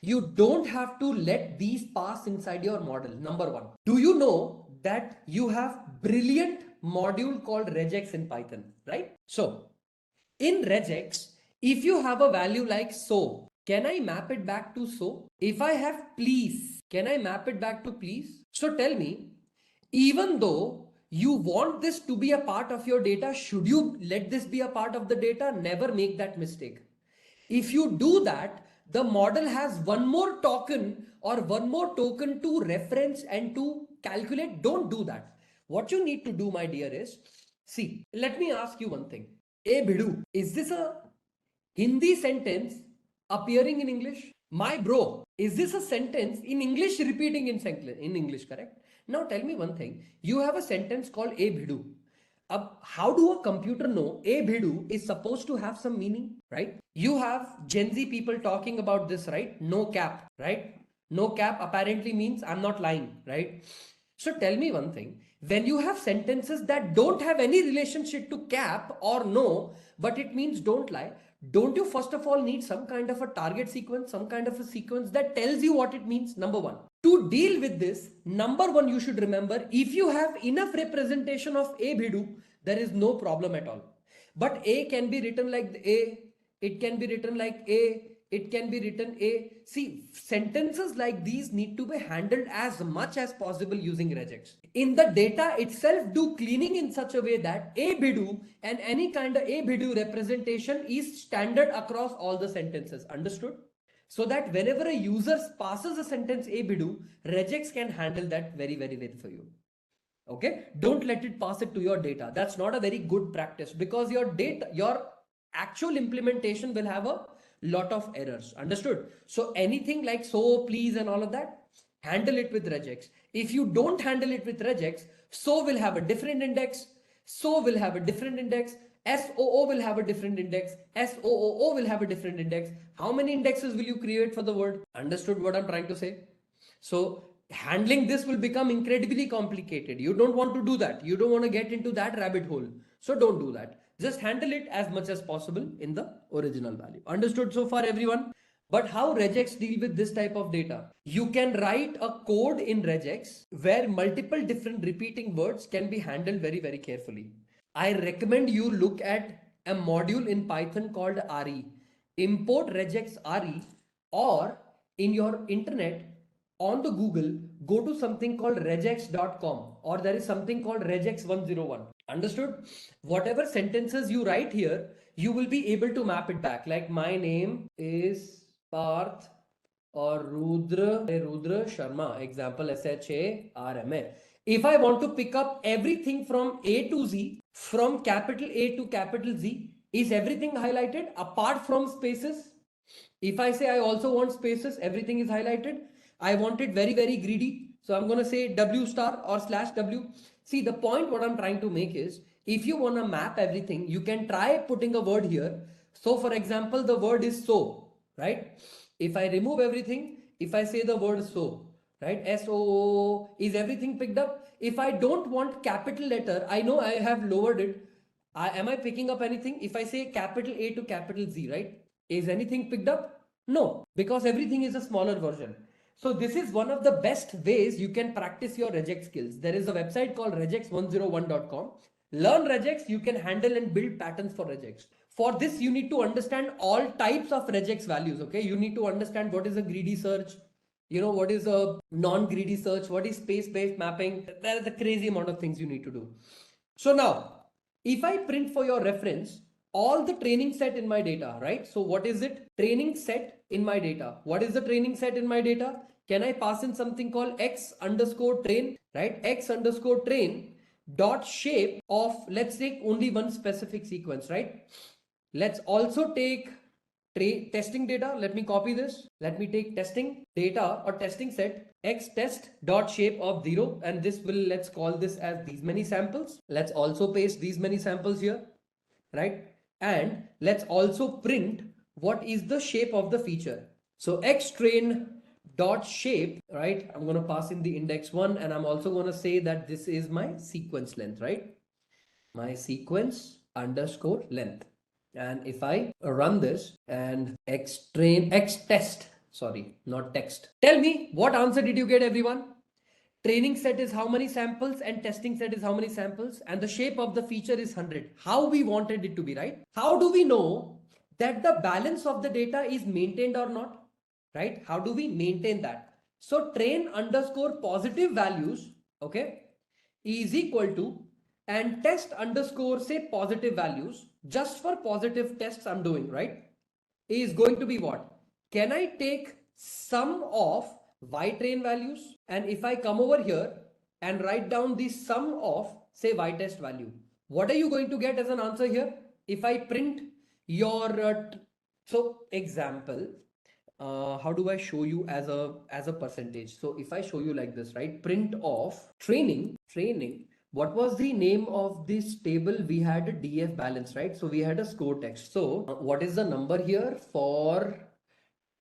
you don't have to let these pass inside your model. Number one, do you know that you have brilliant module called regex in Python, right? So in regex, if you have a value like so, can I map it back to so? If I have please, Can I map it back to please? So tell me, even though you want this to be a part of your data, should you let this be a part of the data? Never make that mistake. If you do that, the model has one more token or one more token to reference and to calculate. Don't do that. What you need to do, my dear, is see, let me ask you one thing. Hey Bhidu, is this a Hindi sentence appearing in English? My bro, is this a sentence in English repeating in English, correct? Now tell me one thing. You have a sentence called A Bhidu. How do a computer know A Bhidu is supposed to have some meaning, right? You have Gen Z people talking about this, right? No cap, right? No cap apparently means I'm not lying, right? So tell me one thing. When you have sentences that don't have any relationship to cap or no, but it means don't lie, don't you first of all need some kind of a target sequence, some kind of a sequence that tells you what it means? Number one. To deal with this, number one, you should remember, if you have enough representation of A Bhidu, there is no problem at all. But A can be written like A, it can be written like A, it can be written A. See, sentences like these need to be handled as much as possible using regex. In the data itself, do cleaning in such a way that A Bhidu and any kind of A Bhidu representation is standard across all the sentences. Understood? So that whenever a user passes a sentence A Bhidu, regex can handle that very, very well for you. Okay, don't let it pass it to your data. That's not a very good practice, because your data, your actual implementation will have a lot of errors. Understood? So anything like so, please, and all of that, handle it with regex. If you don't handle it with regex, so will have a different index, so will have a different index, SOO will have a different index, SOOO will have a different index. How many indexes will you create for the word? Understood what I'm trying to say? So handling this will become incredibly complicated. You don't want to do that. You don't want to get into that rabbit hole. So don't do that. Just handle it as much as possible in the original value. Understood so far, everyone? But how regex deal with this type of data? You can write a code in regex where multiple different repeating words can be handled very, very carefully. I recommend you look at a module in Python called RE. Import regex RE, or in your internet on the Google, go to something called regex.com, or there is something called regex 101. Understood? Whatever sentences you write here, you will be able to map it back. Like my name is Parth or Rudra Sharma, example SHARMA. If I want to pick up everything from A to Z, from capital A to capital Z, is everything highlighted apart from spaces? If I say I also want spaces, everything is highlighted. I want it very, very greedy. So I'm going to say W star or slash W. See, the point what I'm trying to make is, if you want to map everything, you can try putting a word here. So for example, the word is so, right? If I remove everything, if I say the word so, right? SOO, is everything picked up? If I don't want capital letter, I know I have lowered it. Am I picking up anything? If I say capital A to capital Z, right? Is anything picked up? No, because everything is a smaller version. So this is one of the best ways you can practice your regex skills. There is a website called regex101.com. Learn regex, you can handle and build patterns for regex. For this, you need to understand all types of regex values, okay? You need to understand what is a greedy search, what is a non-greedy search, what is space-based mapping. There is a crazy amount of things you need to do. So now, if I print for your reference, all the training set in my data, right? So what is it? Training set in my data. What is the training set in my data? Can I pass in something called x underscore train, right? X underscore train dot shape of, let's take only one specific sequence, right? Let's also take testing data. Let me copy this. Let me take testing data or testing set x test dot shape of 0, and this will, let's call this as these many samples. Let's also paste these many samples here, right? And let's also print what is the shape of the feature. So x train dot shape, right? I'm going to pass in the index 1, and I'm also going to say that this is my sequence length, right? My sequence underscore length. And if I run this and x test, sorry, not text. Tell me, what answer did you get, everyone? Training set is how many samples and testing set is how many samples, and the shape of the feature is 100. How we wanted it to be, right? How do we know that the balance of the data is maintained or not, right? How do we maintain that? So train underscore positive values, okay, is equal to, and test underscore say positive values, just for positive tests I'm doing, right, is going to be what? Can I take sum of y train values? And if I come over here and write down the sum of say y test value, what are you going to get as an answer here? If I print your, so example, how do I show you as a percentage? So if I show you like this, right, print of training, what was the name of this table? We had a df balance, right? So we had a score text. So what is the number here for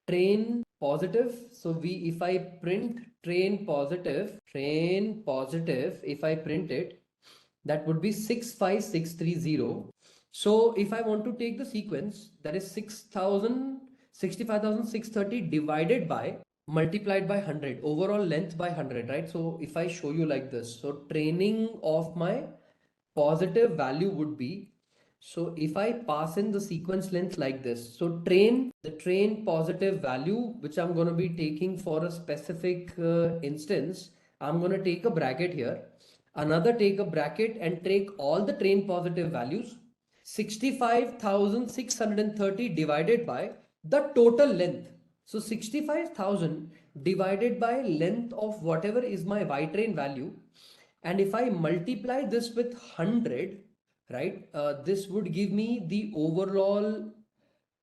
train positive? So if I print train positive, if I print it, that would be 65630. So if I want to take the sequence, that is 65,630 divided by, multiplied by 100, overall length by 100, right? So if I show you like this, so training of my positive value would be, so if I pass in the sequence length like this, so the train positive value, which I'm going to be taking for a specific instance, I'm going to take a bracket here, another take a bracket and take all the train positive values, 65,630 divided by the total length. So 65,000 divided by length of whatever is my y train value. And if I multiply this with 100, right, this would give me the overall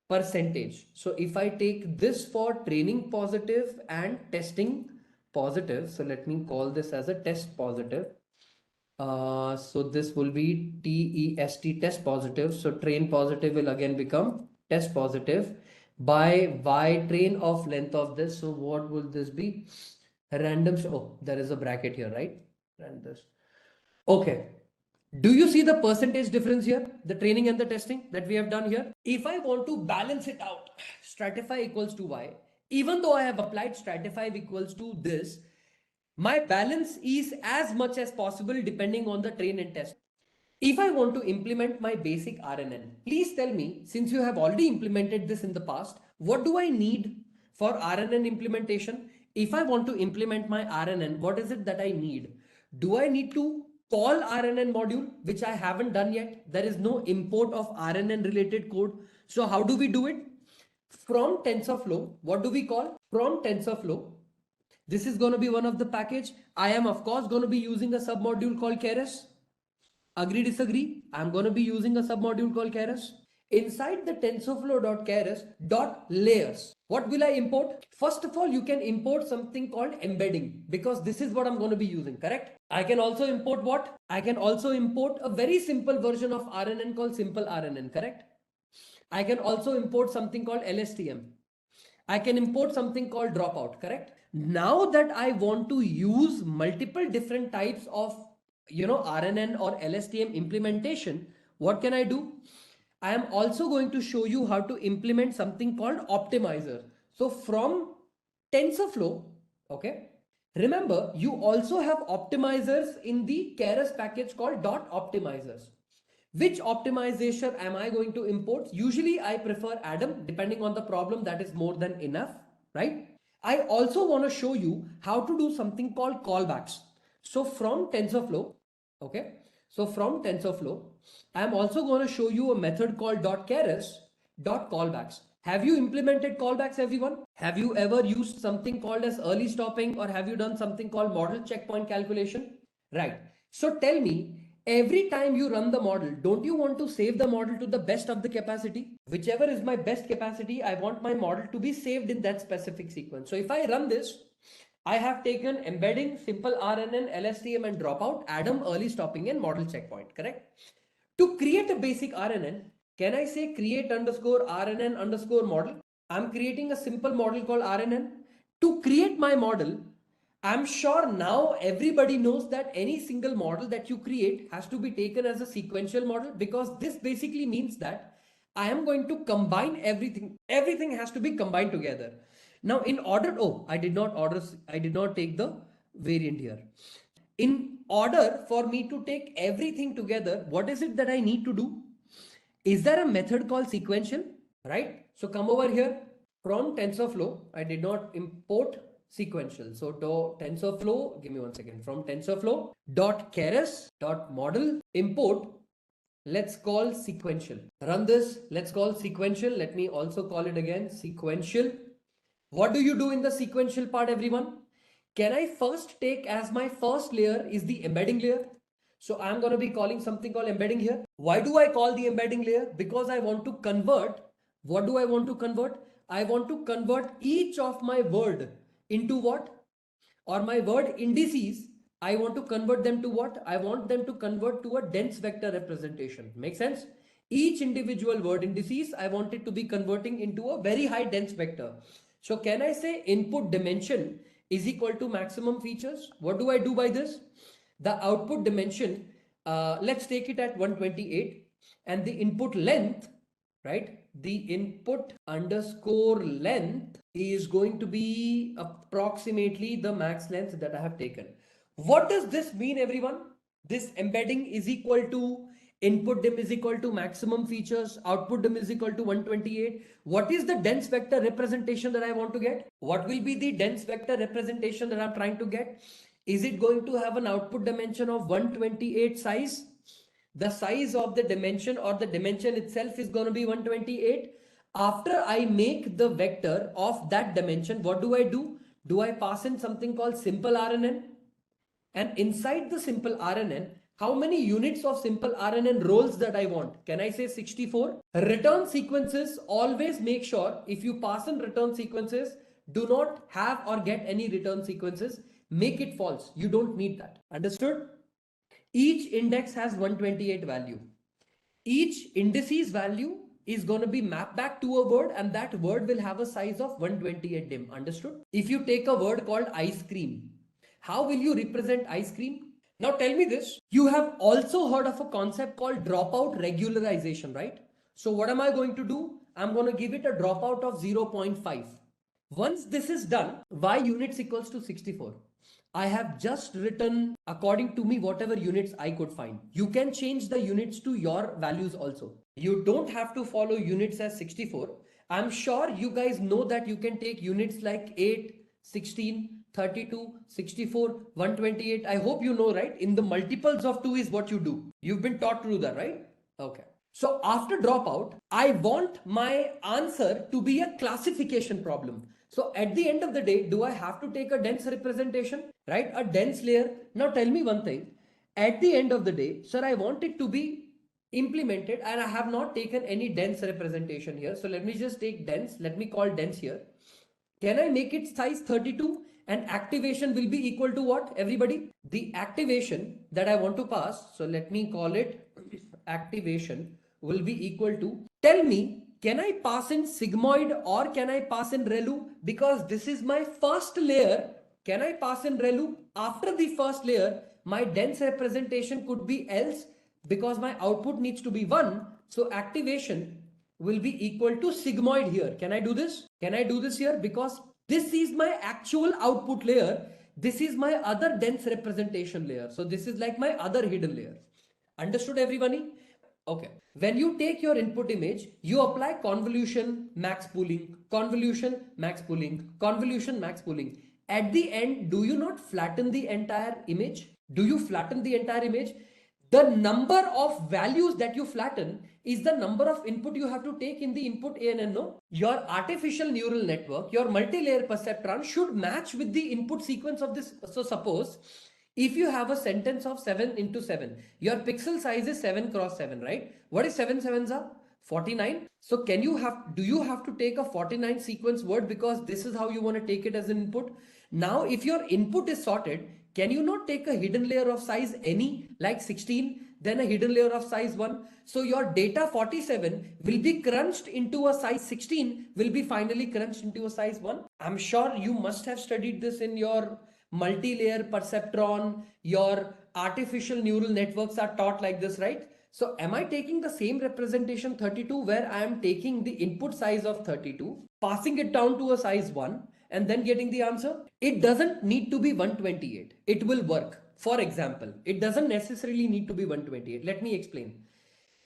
percentage. So if I take this for training positive and testing positive, so let me call this as a test positive. So this will be test positive. So train positive will again become test positive by y train of length of this. So what will this be? Random. Oh, there is a bracket here, right? And this. Okay. Do you see the percentage difference here? The training and the testing that we have done here. If I want to balance it out, stratify equals to y. Even though I have applied stratify equals to this, my balance is as much as possible depending on the train and test. If I want to implement my basic RNN, please tell me, since you have already implemented this in the past, what do I need for RNN implementation? If I want to implement my RNN, what is it that I need? Do I need to call RNN module, which I haven't done yet? There is no import of RNN related code. So how do we do it? From TensorFlow, what do we call? From TensorFlow, this is going to be one of the package. I am of course going to be using a submodule called Keras. Agree, disagree? I'm going to be using a submodule called Keras. Inside the TensorFlow.keras.layers, what will I import? First of all, you can import something called embedding, because this is what I'm going to be using, correct? I can also import what? I can also import a very simple version of RNN called simple RNN, correct? I can also import something called LSTM. I can import something called dropout, correct? Now that I want to use multiple different types of, RNN or LSTM implementation, what can I do? I am also going to show you how to implement something called optimizer. So from TensorFlow, okay, remember you also have optimizers in the Keras package called .optimizers. Which optimization am I going to import? Usually I prefer Adam, depending on the problem, that is more than enough, right? I also want to show you how to do something called callbacks. So from TensorFlow, okay, so from TensorFlow, I'm also going to show you a method called .keras.callbacks. Have you implemented callbacks, everyone? Have you ever used something called as early stopping, or have you done something called model checkpoint calculation? Right. So tell me, every time you run the model, don't you want to save the model to the best of the capacity? Whichever is my best capacity, I want my model to be saved in that specific sequence. So if I run this, I have taken embedding, simple RNN, LSTM and dropout, Adam, early stopping and model checkpoint, correct? To create a basic RNN, can I say create underscore RNN underscore model? I'm creating a simple model called RNN. To create my model, I'm sure now everybody knows that any single model that you create has to be taken as a sequential model, because this basically means that I am going to combine everything. Everything has to be combined together. Now in order, I did not take the variant here. In order for me to take everything together, what is it that I need to do? Is there a method called sequential, right? So come over here from TensorFlow. I did not import sequential. So to TensorFlow, give me 1 second, from TensorFlow dot keras dot model import, let's call sequential. Run this, let's call sequential. Let me also call it again sequential. What do you do in the sequential part, everyone? Can I first take as my first layer is the embedding layer? So I'm going to be calling something called embedding here. Why do I call the embedding layer? Because I want to convert. What do I want to convert? I want to convert each of my word into what? Or my word indices, I want to convert them to what? I want them to convert to a dense vector representation. Make sense? Each individual word indices, I want it to be converting into a very high dense vector. So can I say input dimension is equal to maximum features? What do I do by this? The output dimension, let's take it at 128, and the input length, right? The input underscore length is going to be approximately the max length that I have taken. What does this mean, everyone? This embedding is equal to input dim is equal to maximum features, output dim is equal to 128. What is the dense vector representation that I want to get? What will be the dense vector representation that I'm trying to get? Is it going to have an output dimension of 128 size? The size of the dimension or the dimension itself is going to be 128. After I make the vector of that dimension, what do? Do I pass in something called simple RNN? And inside the simple RNN, how many units of simple RNN roles that I want? Can I say 64? Return sequences, always make sure if you pass in return sequences, do not have or get any return sequences. Make it false. You don't need that. Understood? Each index has 128 value. Each indices value is going to be mapped back to a word, and that word will have a size of 128 dim. Understood? If you take a word called ice cream, how will you represent ice cream? Now tell me this. You have also heard of a concept called dropout regularization, right? So what am I going to do? I'm going to give it a dropout of 0.5. Once this is done, y units equals to 64. I have just written according to me whatever units I could find. You can change the units to your values also. You don't have to follow units as 64. I'm sure you guys know that you can take units like 8, 16, 32, 64, 128. I hope you know, right? In the multiples of 2 is what you do. You've been taught to do that, right? Okay. So after dropout, I want my answer to be a classification problem. So at the end of the day, do I have to take a dense representation, right? A dense layer. Now tell me one thing. At the end of the day, sir, I want it to be implemented and I have not taken any dense representation here. So let me just take dense. Let me call dense here. Can I make it size 32? And activation will be equal to what, everybody? The activation that I want to pass, so let me call it activation, will be equal to, tell me, can I pass in sigmoid or can I pass in ReLU? Because this is my first layer. Can I pass in ReLU? After the first layer, my dense representation could be else because my output needs to be 1. So activation will be equal to sigmoid here. Can I do this? Can I do this here? Because this is my actual output layer. This is my other dense representation layer. So this is like my other hidden layer. Understood, everybody? Okay. When you take your input image, you apply convolution, max pooling, convolution, max pooling, convolution, max pooling. At the end, do you not flatten the entire image? Do you flatten the entire image? The number of values that you flatten is the number of input you have to take in the input ANN, no? Your artificial neural network, your multi-layer perceptron should match with the input sequence of this. So suppose if you have a sentence of 7 into 7, your pixel size is 7 cross 7, right? What is 7 sevens are? 49. So do you have to take a 49 sequence word because this is how you want to take it as an input? Now, if your input is sorted, can you not take a hidden layer of size any, like 16, then a hidden layer of size 1? So your data 47 will be crunched into a size 16, will be finally crunched into a size 1. I'm sure you must have studied this in your multi-layer perceptron. Your artificial neural networks are taught like this, right? So am I taking the same representation 32 where I am taking the input size of 32, passing it down to a size 1 and then getting the answer? It doesn't need to be 128. It will work. For example, it doesn't necessarily need to be 128. Let me explain.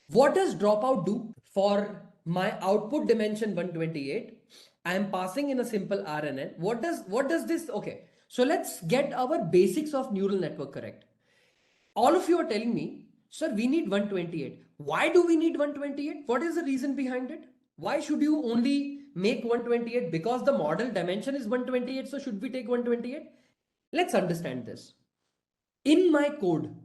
What does dropout do for my output dimension 128? I am passing in a simple RNN. What does this? Okay, so let's get our basics of neural network correct. All of you are telling me, sir, we need 128. Why do we need 128? What is the reason behind it? Why should you only make 128? Because the model dimension is 128, so should we take 128? Let's understand this. In my code,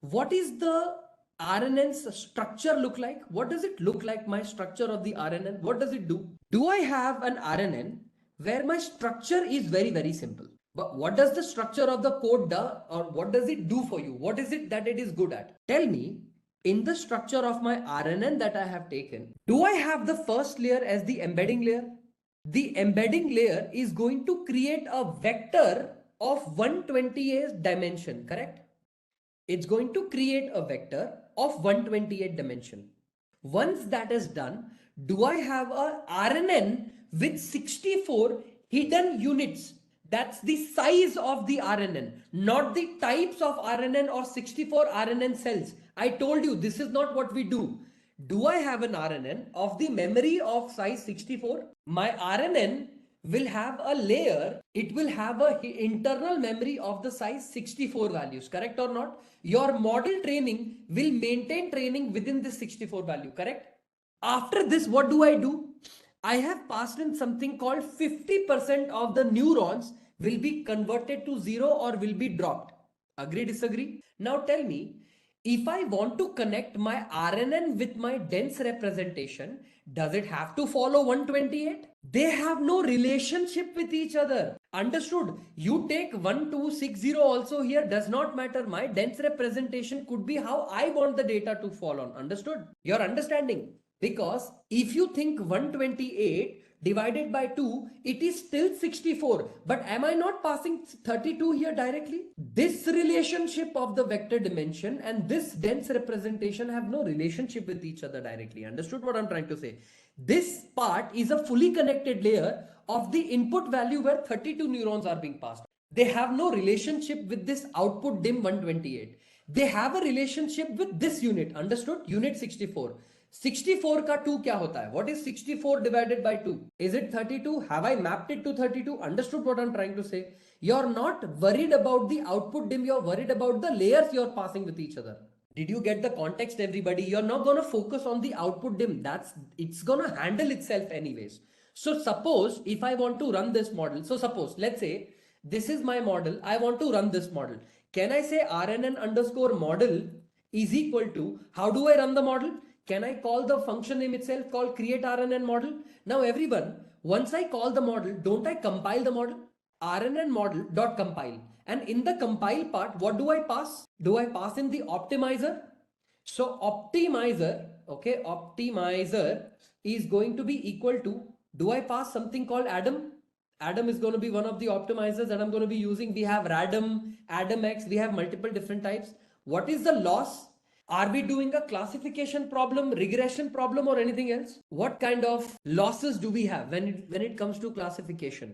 what is the RNN's structure look like? What does it look like, my structure of the RNN? What does it do? Do I have an RNN where my structure is very, very simple? But what does the structure of the code do, or what does it do for you? What is it that it is good at? Tell me, in the structure of my RNN that I have taken, do I have the first layer as the embedding layer? The embedding layer is going to create a vector of 128 dimension, correct? It's going to create a vector of 128 dimension. Once that is done, do I have a RNN with 64 hidden units? That's the size of the RNN, not the types of RNN or 64 RNN cells. I told you this is not what we do. Do I have an RNN of the memory of size 64? My RNN will have a layer, it will have a internal memory of the size 64 values, correct or not? Your model training will maintain training within this 64 value, correct? After this, what do? I have passed in something called 50% of the neurons will be converted to zero or will be dropped. Agree, disagree? Now tell me, if I want to connect my RNN with my dense representation, does it have to follow 128? They have no relationship with each other. Understood? You take 1260 also here, does not matter. My dense representation could be how I want the data to fall on. Understood? You're understanding? Because if you think 128 divided by 2, it is still 64. But am I not passing 32 here directly? This relationship of the vector dimension and this dense representation have no relationship with each other directly. Understood what I'm trying to say? This part is a fully connected layer of the input value where 32 neurons are being passed. They have no relationship with this output dim 128. They have a relationship with this unit. Understood? Unit 64. 64 का 2 क्या होता है? What is 64 divided by 2? Is it 32? Have I mapped it to 32? Understood what I'm trying to say? You're not worried about the output dim, you're worried about the layers you're passing with each other. Did you get the context, everybody? You're not going to focus on the output dim. It's going to handle itself anyways. So suppose if I want to run this model, so suppose, let's say this is my model. I want to run this model. Can I say RNN underscore model is equal to, how do I run the model? Can I call the function name itself called create RNN model? Now everyone, once I call the model, don't I compile the model? RNN model dot compile. And in the compile part, what do I pass? Do I pass in the optimizer? So optimizer, okay, optimizer is going to be equal to, do I pass something called Adam? Adam is going to be one of the optimizers that I'm going to be using. We have Radom, AdamX, we have multiple different types. What is the loss? Are we doing a classification problem, regression problem, or anything else? What kind of losses do we have when it comes to classification?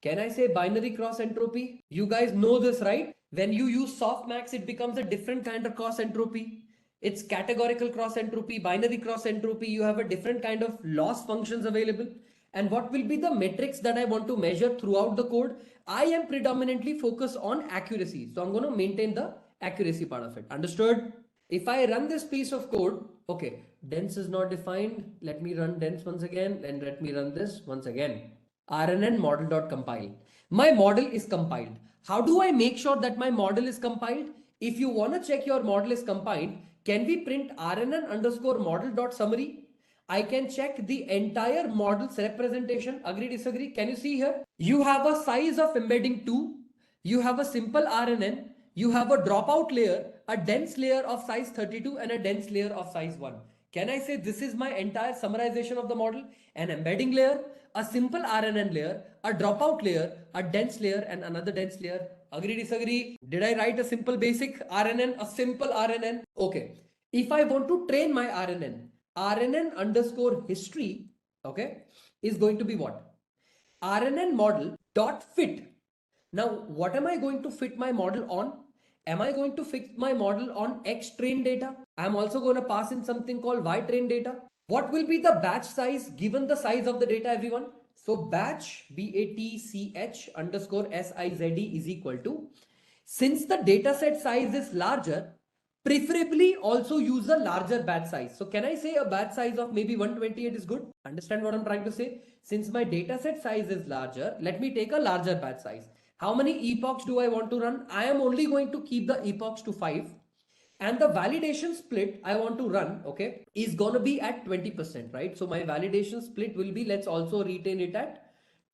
Can I say binary cross entropy? You guys know this, right? When you use softmax, it becomes a different kind of cross entropy. It's categorical cross entropy, binary cross entropy. You have a different kind of loss functions available. And what will be the metrics that I want to measure throughout the code? I am predominantly focused on accuracy. So I'm going to maintain the accuracy part of it. Understood? If I run this piece of code, okay, dense is not defined. Let me run dense once again, and let me run this once again. RNN model.compile. My model is compiled. How do I make sure that my model is compiled? If you want to check your model is compiled, can we print RNN underscore model.summary? I can check the entire model's representation. Agree, disagree? Can you see here? You have a size of embedding 2. You have a simple RNN. You have a dropout layer, a dense layer of size 32 and a dense layer of size 1. Can I say this is my entire summarization of the model? An embedding layer, a simple RNN layer, a dropout layer, a dense layer, and another dense layer. Agree, disagree? Did I write a simple basic RNN, a simple RNN? Okay. If I want to train my RNN underscore history, okay, is going to be what? RNN model dot fit. Now, what am I going to fit my model on? Am I going to fit my model on X train data? I'm also going to pass in something called Y train data. What will be the batch size given the size of the data, everyone? So batch BATCH underscore SIZD is equal to, since the dataset size is larger, preferably also use a larger batch size. So can I say a batch size of maybe 128 is good? Understand what I'm trying to say? Since my dataset size is larger, let me take a larger batch size. How many epochs do I want to run? I am only going to keep the epochs to 5. And the validation split I want to run, okay, is gonna be at 20%, right? So my validation split will be, let's also retain it at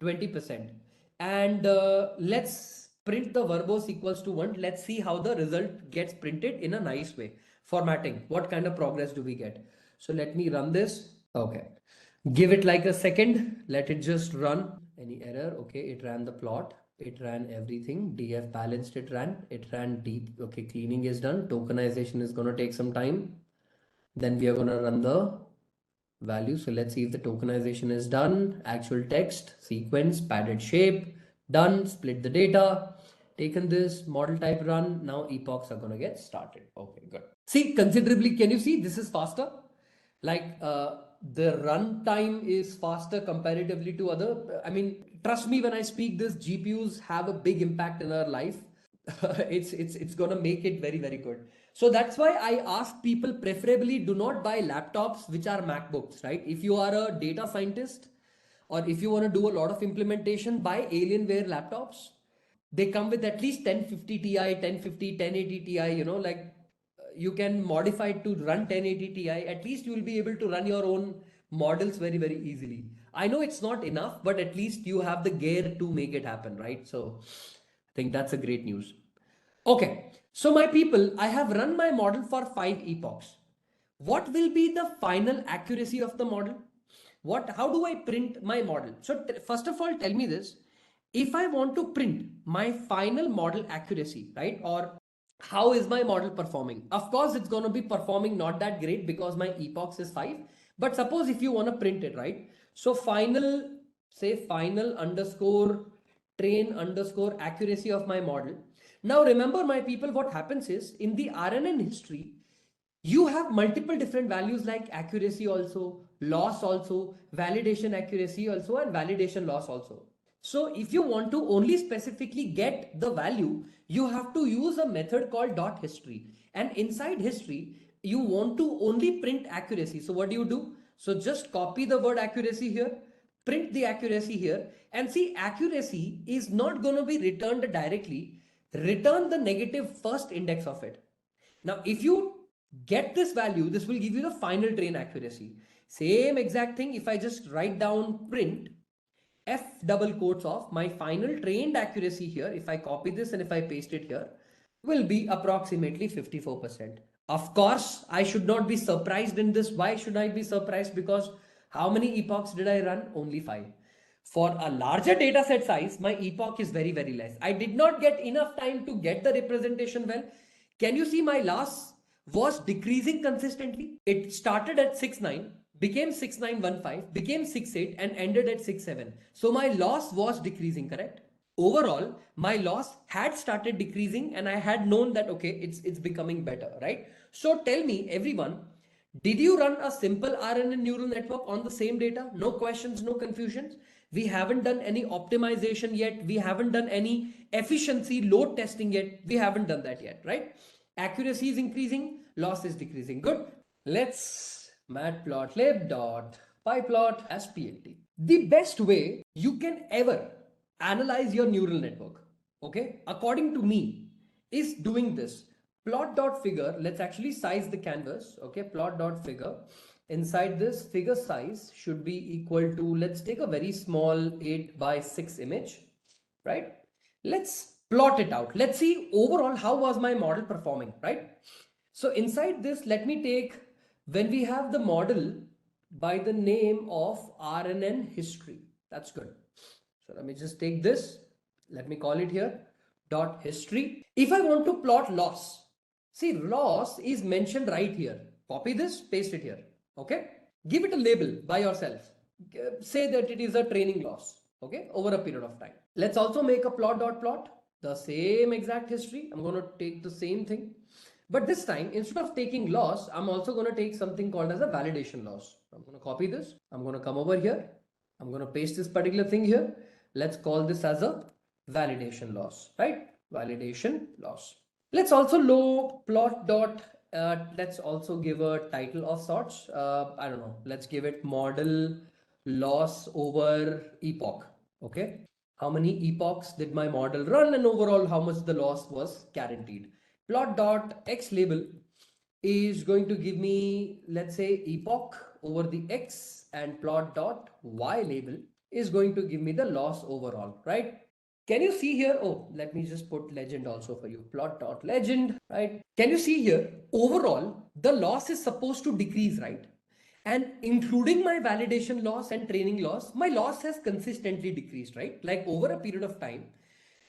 20%. And let's print the verbose equals to 1. Let's see how the result gets printed in a nice way. Formatting, what kind of progress do we get? So let me run this. Okay, give it like a second, let it just run. Any error? Okay, it ran the plot, it ran everything, df balanced, it ran deep. Okay, cleaning is done. Tokenization is going to take some time. Then we are going to run the value. So let's see if the tokenization is done. Actual text, sequence, padded shape, done. Split the data, taken this, model type run. Now epochs are going to get started. Okay, good. See, considerably, can you see this is faster? Like the run time is faster comparatively to other. I mean, trust me when I speak this, GPUs have a big impact in our life. it's gonna make it very, very good. So that's why I ask people, preferably do not buy laptops which are MacBooks, right? If you are a data scientist or if you want to do a lot of implementation, buy Alienware laptops. They come with at least 1050 Ti, 1050, 1080 Ti, you know, like you can modify it to run 1080 Ti. At least you will be able to run your own models very, very easily. I know it's not enough, but at least you have the gear to make it happen, right? So I think that's a great news. Okay, so my people, I have run my model for 5 epochs. What will be the final accuracy of the model? How do I print my model? So first of all, tell me this. If I want to print my final model accuracy, right? Or how is my model performing? Of course, it's going to be performing not that great because my epochs is 5. But suppose if you want to print it, right? So final, say final underscore train underscore accuracy of my model. Now remember my people, what happens is in the RNN history, you have multiple different values like accuracy also, loss also, validation accuracy also, and validation loss also. So if you want to only specifically get the value, you have to use a method called dot history. And inside history, you want to only print accuracy. So what do? So just copy the word accuracy here, print the accuracy here, and see accuracy is not going to be returned directly. Return the negative first index of it. Now, if you get this value, this will give you the final train accuracy. Same exact thing. If I just write down print F double quotes of my final trained accuracy here, if I copy this and if I paste it here, will be approximately 54%. Of course, I should not be surprised in this. Why should I be surprised? Because how many epochs did I run? Only 5. For a larger data set size, my epoch is very, very less. I did not get enough time to get the representation well. Can you see my loss was decreasing consistently? It started at 6.9, became 6.915, became 6.8 and ended at 6.7. So my loss was decreasing, correct? Overall, my loss had started decreasing and I had known that, okay, it's becoming better, right? So tell me everyone, did you run a simple RNN neural network on the same data? No questions, no confusions. We haven't done any optimization yet. We haven't done any efficiency load testing yet. We haven't done that yet, right? Accuracy is increasing, loss is decreasing. Good. Let's matplotlib dot pyplot as PLT. The best way you can ever analyze your neural network, okay, according to me, is doing this. Plot.figure, let's actually size the canvas, okay, plot.figure. Inside this, figure size should be equal to, let's take a very small 8:6 image, right? Let's plot it out. Let's see overall how was my model performing, right? So inside this, let me take, when we have the model by the name of RNN history, that's good. So let me just take this, let me call it here, dot history. If I want to plot loss, see loss is mentioned right here. Copy this, paste it here, okay? Give it a label by yourself. Say that it is a training loss, okay, over a period of time. Let's also make a plot, the same exact history. I'm going to take the same thing. But this time, instead of taking loss, I'm also going to take something called as a validation loss. I'm going to copy this. I'm going to come over here. I'm going to paste this particular thing here. Let's call this as a validation loss, right? Validation loss. Let's also plot dot. Let's also give a title of sorts. I don't know. Let's give it model loss over epoch. Okay. How many epochs did my model run, and overall how much the loss was guaranteed. Plot dot x label is going to give me, let's say, epoch over the x, and plot dot y label is going to give me the loss overall, right? Can you see here? Oh, let me just put legend also for you. Plot dot legend, right? Can you see here? Overall, the loss is supposed to decrease, right? And including my validation loss and training loss, my loss has consistently decreased, right? Like over a period of time,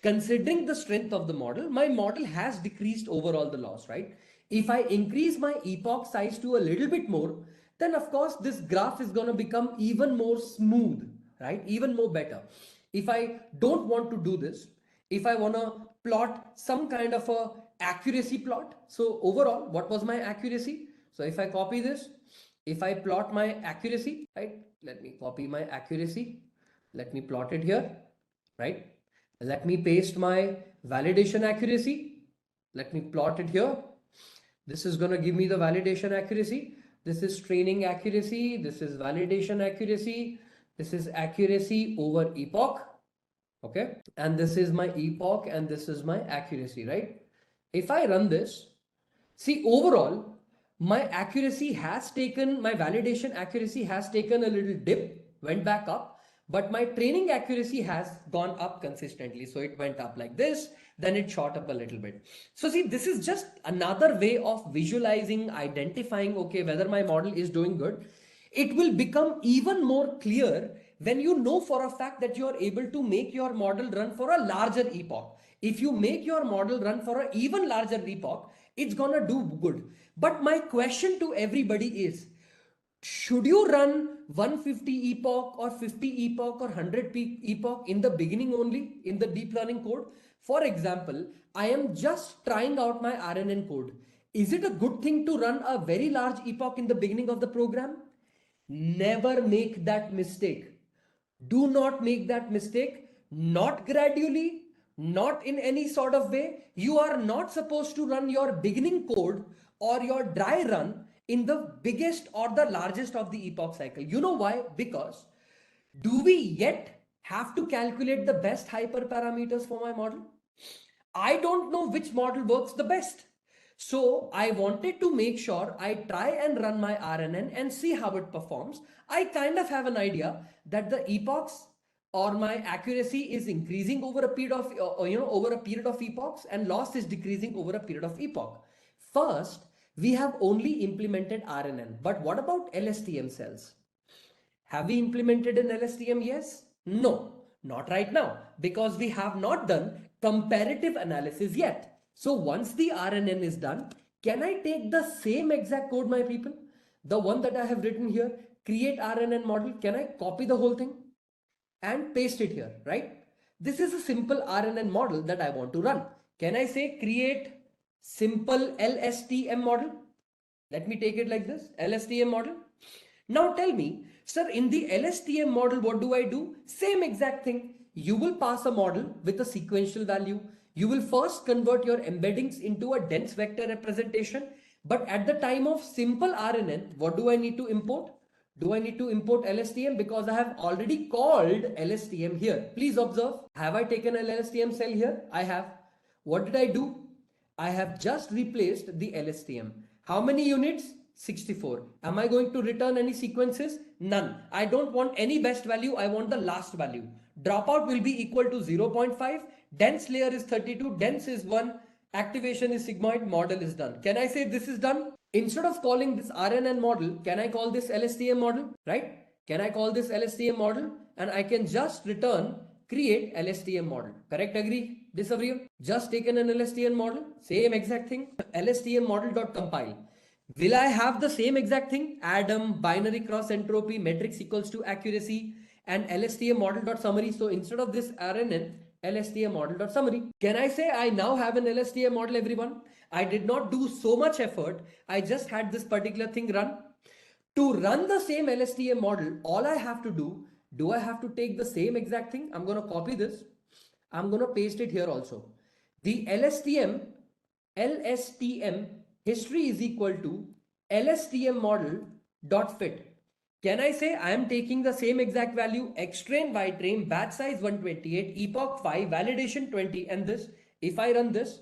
considering the strength of the model, my model has decreased overall the loss, right? If I increase my epoch size to a little bit more, then of course this graph is going to become even more smooth, right? Even more better. If I don't want to do this, if I want to plot some kind of a accuracy plot, so overall, what was my accuracy? So if I copy this, if I plot my accuracy, right? Let me copy my accuracy. Let me plot it here, right? Let me paste my validation accuracy. Let me plot it here. This is going to give me the validation accuracy. This is training accuracy. This is validation accuracy. This is accuracy over epoch. Okay. And this is my epoch and this is my accuracy, right? If I run this, see overall, my accuracy has taken, my validation accuracy has taken a little dip, went back up, but my training accuracy has gone up consistently. So it went up like this, then it shot up a little bit. So see, this is just another way of visualizing, identifying, okay, whether my model is doing good. It will become even more clear when you know for a fact that you are able to make your model run for a larger epoch. If you make your model run for an even larger epoch, it's gonna do good. But my question to everybody is, should you run 150 epoch or 50 epoch or 100 epoch in the beginning only in the deep learning code? For example, I am just trying out my RNN code. Is it a good thing to run a very large epoch in the beginning of the program? Never make that mistake. Do not make that mistake, not gradually, not in any sort of way. You are not supposed to run your beginning code or your dry run in the biggest or the largest of the epoch cycle. You know why? Because do we yet have to calculate the best hyperparameters for my model? I don't know which model works the best. So I wanted to make sure I try and run my RNN and see how it performs. I kind of have an idea that the epochs or my accuracy is increasing over a period of over a period of epochs, and loss is decreasing over a period of epoch. First, we have only implemented RNN, but what about LSTM cells? Have we implemented an LSTM? Yes? No, not right now, because we have not done comparative analysis yet. So once the RNN is done, can I take the same exact code, my people? The one that I have written here, create RNN model, can I copy the whole thing and paste it here, right? This is a simple RNN model that I want to run. Can I say create simple LSTM model? Let me take it like this, LSTM model. Now tell me, sir, in the LSTM model, what do I do? Same exact thing. You will pass a model with a sequential value. You will first convert your embeddings into a dense vector representation. But at the time of simple RNN, what do I need to import? Do I need to import LSTM? Because I have already called LSTM here. Please observe, have I taken an LSTM cell here? I have. What did I do? I have just replaced the LSTM. How many units? 64. Am I going to return any sequences? None. I don't want any best value. I want the last value. Dropout will be equal to 0.5. Dense layer is 32. Dense is 1. Activation is sigmoid. Model is done. Can I say this is done? Instead of calling this RNN model, can I call this LSTM model? Right? Can I call this LSTM model? And I can just return create LSTM model. Correct? Agree? Disagree? Just taken an LSTM model. Same exact thing. LSTM model.compile. Will I have the same exact thing? Adam, binary cross entropy, matrix equals to accuracy, and LSTM model.summary. So instead of this RNN, LSTM model.summary. Can I say I now have an LSTM model, everyone? I did not do so much effort. I just had this particular thing run. To run the same LSTM model, all I have to do, Do I have to take the same exact thing? I'm going to copy this. I'm going to paste it here also. The LSTM history is equal to LSTM model dot fit. Can I say I am taking the same exact value, X train, Y train, batch size 128, epoch 5, validation 20, and this? If I run this,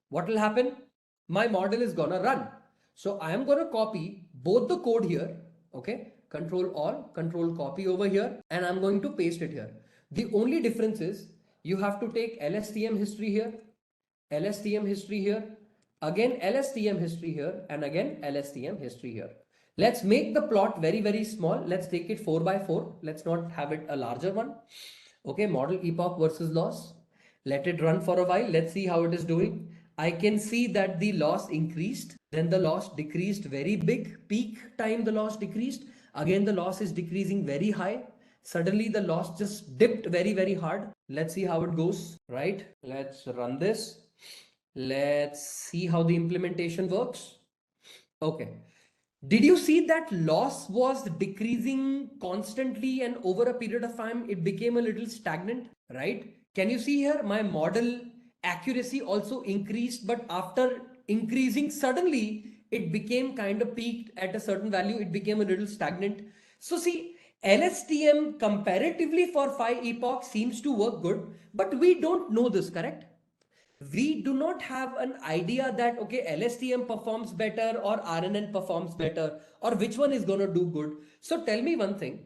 what will happen? My model is gonna run. So I am gonna copy both the code here, okay? Control all, control copy over here, and I'm going to paste it here. The only difference is you have to take LSTM history here, LSTM history here, again LSTM history here, and again LSTM history here. Let's make the plot very, very small. Let's take it 4 by 4. Let's not have it a larger one. Okay, model epoch versus loss. Let it run for a while. Let's see how it is doing. I can see that the loss increased. Then the loss decreased very big. Peak time the loss decreased. Again, the loss is decreasing very high. Suddenly the loss just dipped very, very hard. Let's see how it goes, right? Let's run this. Let's see how the implementation works. Okay. Did you see that loss was decreasing constantly, and over a period of time it became a little stagnant, right? Can you see here my model accuracy also increased, but after increasing suddenly it became kind of peaked at a certain value, it became a little stagnant. So see, LSTM comparatively for 5 epochs seems to work good, but we don't know this, correct? We do not have an idea that okay, LSTM performs better or RNN performs better, or which one is going to do good. So tell me one thing,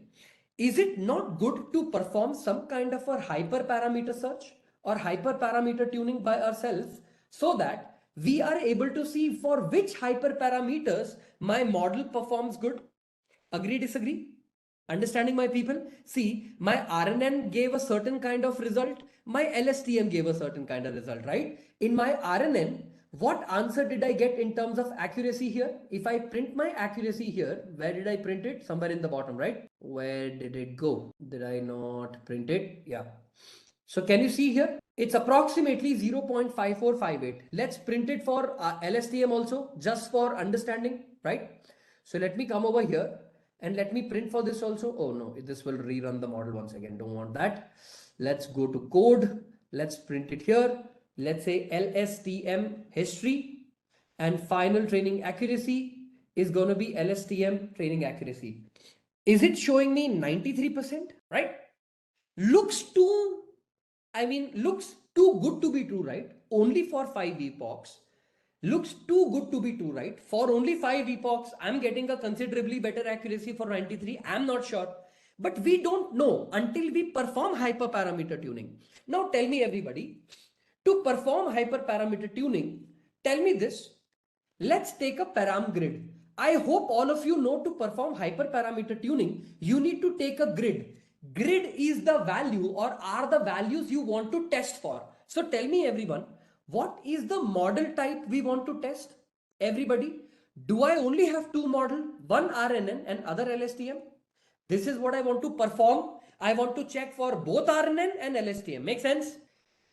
is it not good to perform some kind of a hyperparameter search or hyperparameter tuning by ourselves, so that we are able to see for which hyperparameters my model performs good? Agree, disagree? Understanding, my people? See, my RNN gave a certain kind of result, my LSTM gave a certain kind of result, right? In my RNN, what answer did I get in terms of accuracy here? If I print my accuracy here, where did I print it? Somewhere in the bottom, right? Where did it go? Did I not print it? Yeah. So can you see here? It's approximately 0.5458. Let's print it for LSTM also, just for understanding, right? So let me come over here and let me print for this also. Oh no, this will rerun the model once again. Don't want that. Let's go to code. Let's print it here. Let's say LSTM history, and final training accuracy is going to be LSTM training accuracy. Is it showing me 93%? Right? Looks too good to be true, right? Only for 5 epochs. Looks too good to be true, right? For only 5 epochs, I'm getting a considerably better accuracy for 93. I'm not sure. But we don't know until we perform hyperparameter tuning. Now tell me, everybody, to perform hyperparameter tuning, tell me this. Let's take a param grid. I hope all of you know to perform hyperparameter tuning, you need to take a grid. Grid is the value or are the values you want to test for. So tell me, everyone, what is the model type we want to test? Everybody, do I only have 2 model, one RNN and other LSTM? This is what I want to perform. I want to check for both RNN and LSTM. Make sense?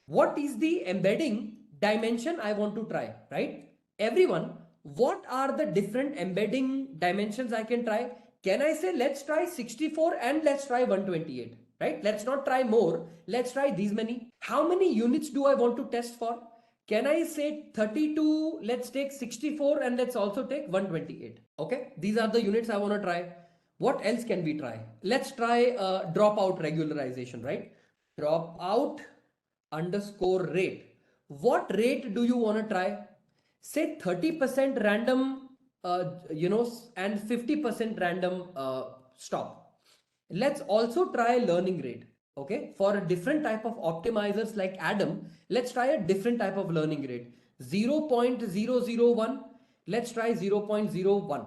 What is the embedding dimension I want to try, right? Everyone, what are the different embedding dimensions I can try? Can I say let's try 64 and let's try 128, right? Let's not try more. Let's try these many. How many units do I want to test for? Can I say 32? Let's take 64 and let's also take 128. Okay, these are the units I want to try. What else can we try? Let's try dropout regularization, right? Dropout underscore rate. What rate do you want to try? Say 30% random, and 50% random stop. Let's also try learning rate. Okay, for a different type of optimizers like Adam, let's try a different type of learning rate. 0.001. Let's try 0.01.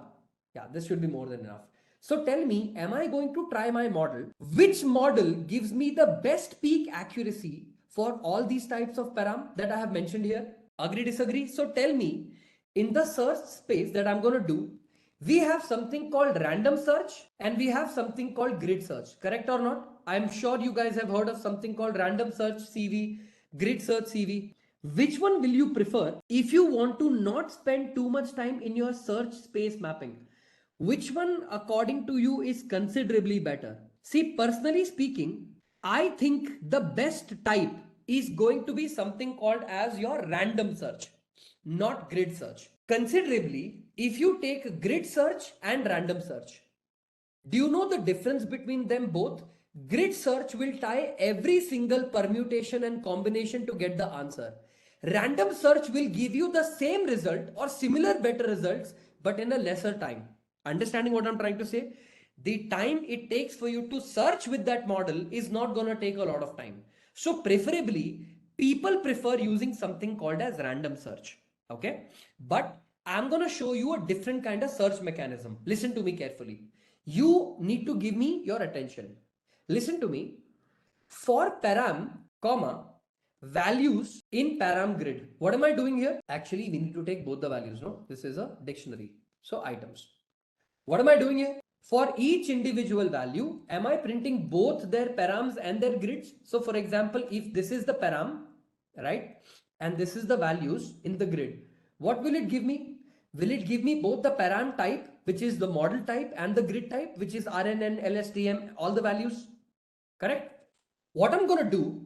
Yeah, this should be more than enough. So tell me, am I going to try my model? Which model gives me the best peak accuracy for all these types of param that I have mentioned here? Agree, disagree? So tell me, in the search space that I'm going to do, we have something called random search and we have something called grid search. Correct or not? I'm sure you guys have heard of something called random search CV, grid search CV. Which one will you prefer if you want to not spend too much time in your search space mapping? Which one, according to you, is considerably better? See, personally speaking, I think the best type is going to be something called as your random search, not grid search. Considerably, if you take grid search and random search, do you know the difference between them both? Grid search will tie every single permutation and combination to get the answer. Random search will give you the same result or similar better results, but in a lesser time. Understanding what I'm trying to say? The time it takes for you to search with that model is not going to take a lot of time. So preferably, people prefer using something called as random search. Okay. But I'm going to show you a different kind of search mechanism. Listen to me carefully. You need to give me your attention. Listen to me. For param, comma, values in param grid. What am I doing here? Actually, we need to take both the values. No, this is a dictionary. So items. What am I doing here? For each individual value, am I printing both their params and their grids? So for example, if this is the param, right? And this is the values in the grid. What will it give me? Will it give me both the param type, which is the model type, and the grid type, which is RNN, LSTM, all the values? Correct? What I'm going to do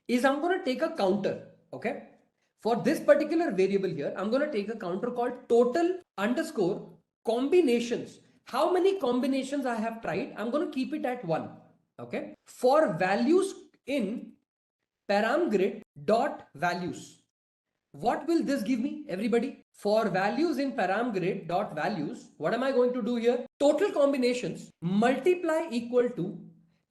is I'm going to take a counter. Okay. For this particular variable here, I'm going to take a counter called total underscore combinations. How many combinations I have tried? I'm going to keep it at 1. Okay. For values in param grid dot values. What will this give me, everybody? For values in param grid dot values, what am I going to do here? Total combinations multiply equal to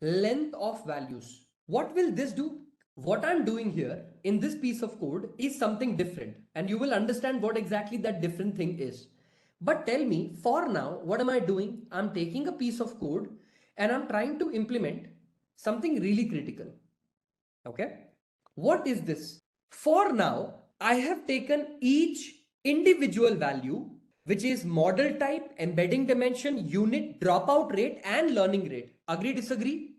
length of values. What will this do? What I'm doing here in this piece of code is something different, and you will understand what exactly that different thing is. But tell me, for now, what am I doing? I'm taking a piece of code and I'm trying to implement something really critical. Okay. What is this? For now, I have taken each individual value, which is model type, embedding dimension, unit, dropout rate, and learning rate. Agree, disagree?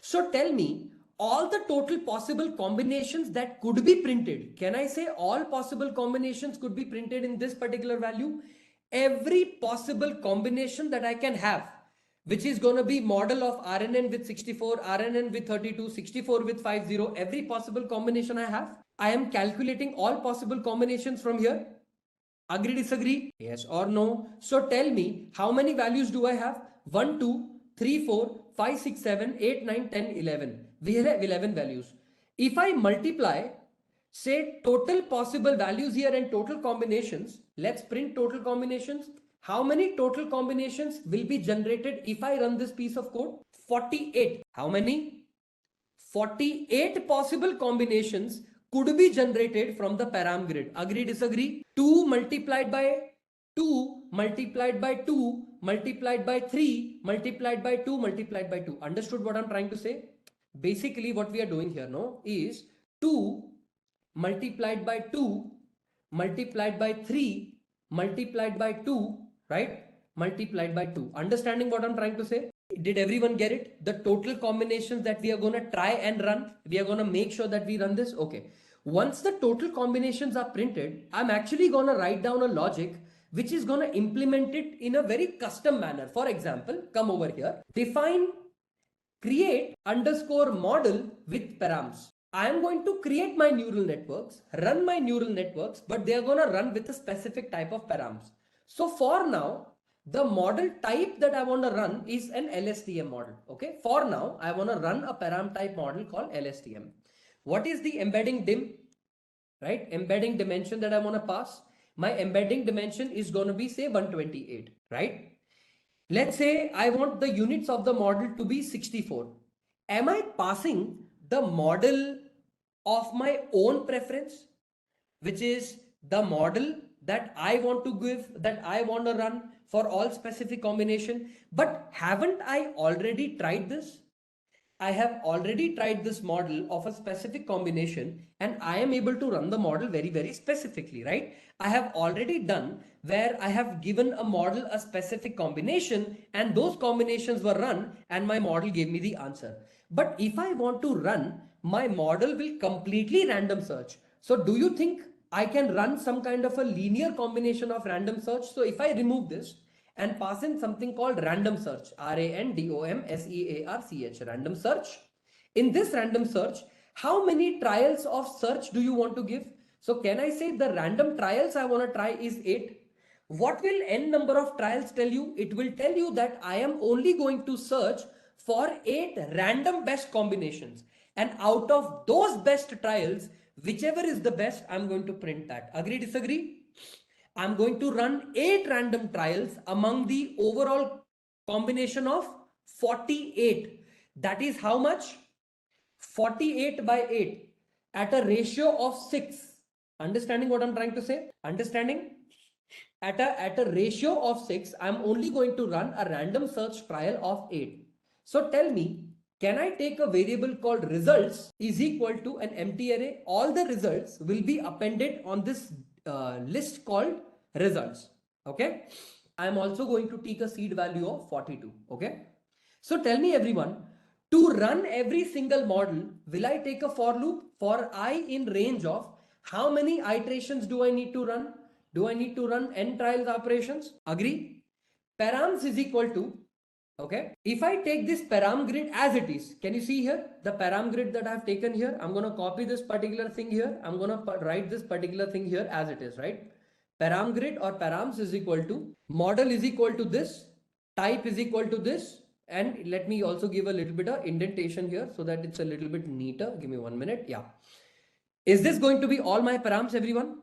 So tell me all the total possible combinations that could be printed. Can I say all possible combinations could be printed in this particular value? Every possible combination that I can have, which is going to be model of RNN with 64, RNN with 32, 64 with 50, every possible combination I have. I am calculating all possible combinations from here. Agree, disagree? Yes or no? So tell me, how many values do I have? 1, 2, 3, 4, 5, 6, 7, 8, 9, 10, 11. We have 11 values. If I multiply, say total possible values here and total combinations, let's print total combinations. How many total combinations will be generated if I run this piece of code? 48. How many? 48 possible combinations could be generated from the param grid. Agree, disagree? 2 multiplied by 2 multiplied by 2 multiplied by 3 multiplied by 2 multiplied by 2. Understood what I'm trying to say? Basically what we are doing here no is 2 multiplied by 2 multiplied by 3 multiplied by 2, right? Multiplied by 2. Understanding what I'm trying to say? Did everyone get it? The total combinations that we are going to try and run, we are going to make sure that we run this. Okay. Once the total combinations are printed, I'm actually going to write down a logic which is going to implement it in a very custom manner. For example, come over here, define create underscore model with params. I am going to create my neural networks, run my neural networks, but they are going to run with a specific type of params. So for now, the model type that I want to run is an LSTM model. Okay. For now, I want to run a param type model called LSTM. What is the embedding dim? Right? Embedding dimension that I want to pass. My embedding dimension is going to be say 128, right? Let's say I want the units of the model to be 64. Am I passing the model of my own preference, which is the model that I want to give, that I want to run for all specific combination? But haven't I already tried this? I have already tried this model of a specific combination and I am able to run the model very, very specifically, right? I have already done where I have given a model a specific combination and those combinations were run and my model gave me the answer. But if I want to run, my model will completely random search. So do you think I can run some kind of a linear combination of random search? So if I remove this and pass in something called random search, RANDOMSEARCH, random search. In this random search, how many trials of search do you want to give? So can I say the random trials I want to try is 8? What will n number of trials tell you? It will tell you that I am only going to search for 8 random best combinations. And out of those best trials, whichever is the best, I'm going to print that. Agree, disagree? I'm going to run 8 random trials among the overall combination of 48. That is how much? 48 by 8 at a ratio of 6. Understanding what I'm trying to say? Understanding? At a ratio of 6, I'm only going to run a random search trial of 8. So tell me, can I take a variable called results is equal to an empty array? All the results will be appended on this list called results. Okay. I'm also going to take a seed value of 42. Okay. So tell me everyone, to run every single model, will I take a for loop for I in range of how many iterations do I need to run? Do I need to run n trials operations? Agree? Params is equal to, okay, if I take this param grid as it is, can you see here the param grid that I have taken here? I'm going to copy this particular thing here. I'm going to write this particular thing here as it is, right? Param grid or params is equal to model is equal to this, type is equal to this, and let me also give a little bit of indentation here so that it's a little bit neater. Give me 1 minute. Yeah. Is this going to be all my params, everyone?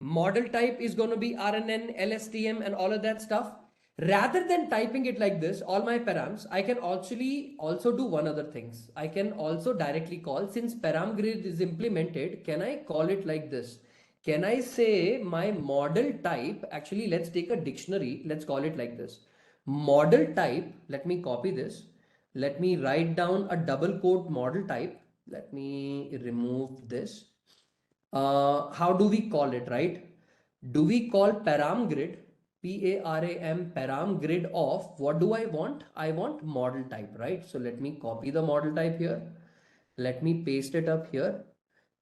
Model type is going to be RNN, LSTM, and all of that stuff. Rather than typing it like this, all my params, I can actually also do one other things. I can also directly call, since param grid is implemented, can I call it like this? Can I say my model type, actually let's take a dictionary, let's call it like this. Model type, let me copy this. Let me write down a double quote model type. Let me remove this. How do we call it, right? Do we call param grid, PARAM, param grid of what do I want? I want model type, right? So let me copy the model type here. Let me paste it up here.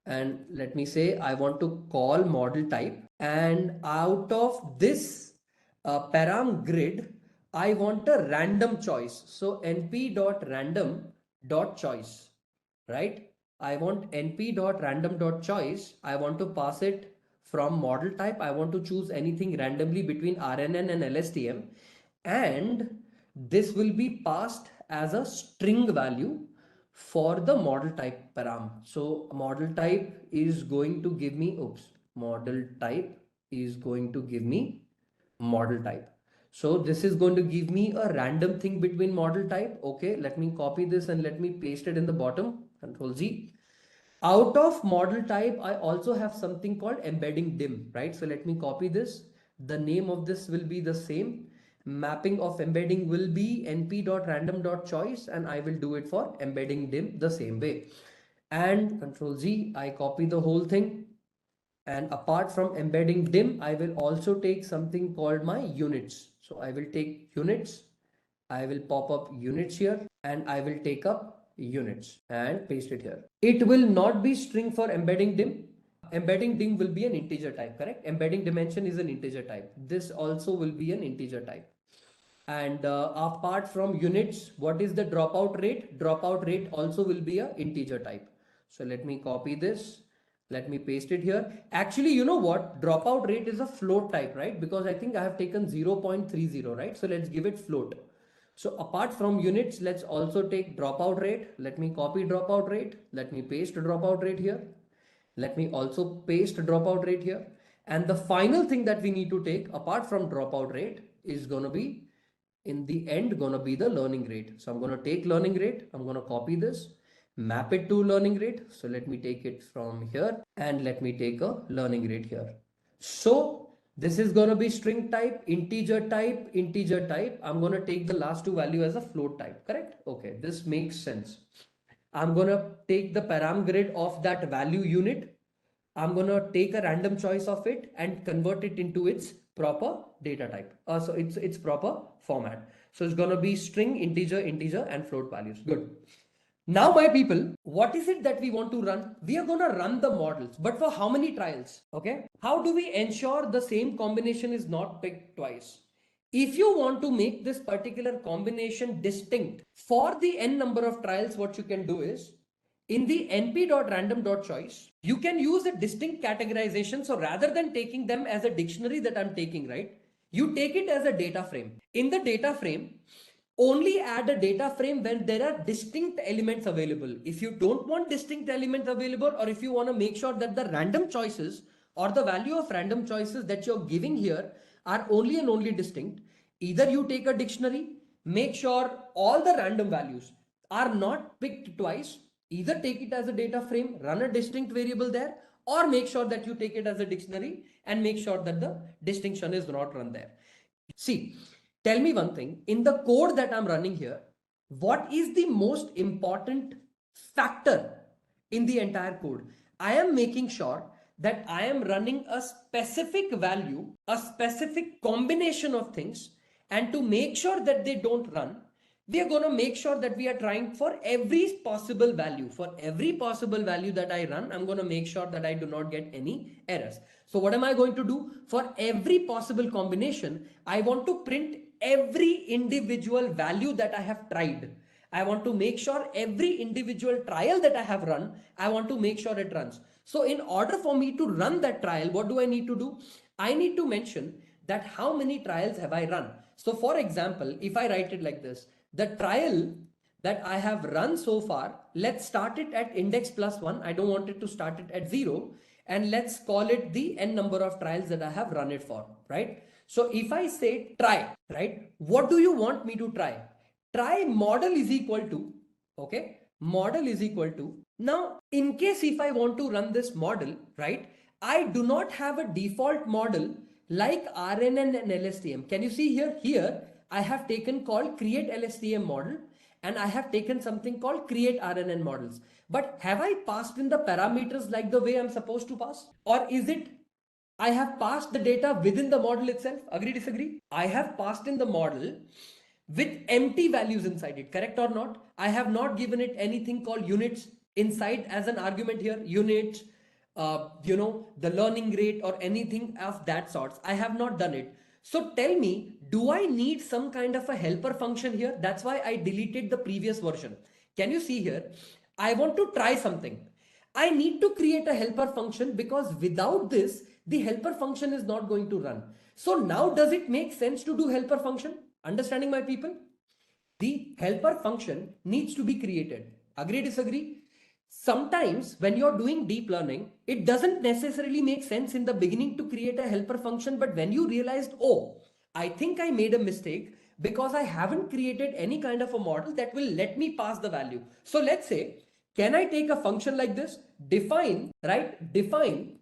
And let me say I want to call model type. And out of this param grid, I want a random choice. So np.random.choice, right? I want np.random.choice. I want to pass it from model type. I want to choose anything randomly between RNN and LSTM. And this will be passed as a string value for the model type param. So model type is going to give me, model type is going to give me model type. So this is going to give me a random thing between model type. Okay, let me copy this and let me paste it in the bottom. Control Z. Out of model type, I also have something called embedding dim, right? So let me copy this. The name of this will be the same. Mapping of embedding will be np.random.choice, and I will do it for embedding dim the same way. And Control Z, I copy the whole thing. And apart from embedding dim, I will also take something called my units. So I will take units, I will pop up units here, and I will take up units and paste it here. It will not be string for embedding dim. Embedding dim will be an integer type, correct? Embedding dimension is an integer type. This also will be an integer type. And apart from units, what is the dropout rate? Dropout rate also will be an integer type. So let me copy this. Let me paste it here. Actually, you know what? Dropout rate is a float type, right? Because I think I have taken 0.30, right? So let's give it float. So apart from units, let's also take dropout rate. Let me copy dropout rate. Let me paste dropout rate here. Let me also paste dropout rate here. And the final thing that we need to take apart from dropout rate is going to be in the end going to be the learning rate. So I'm going to take learning rate. I'm going to copy this, map it to learning rate. So let me take it from here and let me take a learning rate here. So this is going to be string type, integer type, integer type. I'm going to take the last two value as a float type, correct? Okay, this makes sense. I'm going to take the param grid of that value unit. I'm going to take a random choice of it and convert it into its proper data type. So it's proper format. So it's going to be string, integer, integer, and float values. Good. Now, my people, what is it that we want to run? We are going to run the models, but for how many trials? Okay. How do we ensure the same combination is not picked twice? If you want to make this particular combination distinct for the n number of trials, what you can do is in the np.random.choice, you can use a distinct categorization. So rather than taking them as a dictionary that I'm taking, right, you take it as a data frame. In the data frame, only add a data frame when there are distinct elements available. If you don't want distinct elements available, or if you want to make sure that the random choices or the value of random choices that you're giving here are only and only distinct, either you take a dictionary, make sure all the random values are not picked twice, either take it as a data frame, run a distinct variable there, or make sure that you take it as a dictionary and make sure that the distinction is not run there. See, tell me one thing, in the code that I'm running here, what is the most important factor in the entire code? I am making sure that I am running a specific value, a specific combination of things, and to make sure that they don't run, we are going to make sure that we are trying for every possible value. For every possible value that I run, I'm going to make sure that I do not get any errors. So what am I going to do? For every possible combination, I want to print every individual value that I have tried. I want to make sure every individual trial that I have run, I want to make sure it runs. So in order for me to run that trial, what do I need to do? I need to mention that how many trials have I run. So for example, if I write it like this, the trial that I have run so far, let's start it at index +1. I don't want it to start it at 0. And let's call it the n number of trials that I have run it for, right? So if I say try, right, what do you want me to try? Try model is equal to, okay, model is equal to. Now, in case if I want to run this model, right, I do not have a default model like RNN and LSTM. Can you see here? Here, I have taken called create LSTM model, and I have taken something called create RNN models. But have I passed in the parameters like the way I'm supposed to pass? Or is it I have passed the data within the model itself? Agree, disagree? I have passed in the model with empty values inside it, correct or not? I have not given it anything called units inside as an argument here, units, the learning rate or anything of that sorts. I have not done it. So tell me, do I need some kind of a helper function here? That's why I deleted the previous version. Can you see here? I want to try something. I need to create a helper function because without this, the helper function is not going to run. So now does it make sense to do helper function? Understanding, my people? The helper function needs to be created. Agree, disagree? Sometimes when you're doing deep learning, it doesn't necessarily make sense in the beginning to create a helper function, but when you realized, oh, I think I made a mistake because I haven't created any kind of a model that will let me pass the value. So let's say, can I take a function like this? Define, right? Define,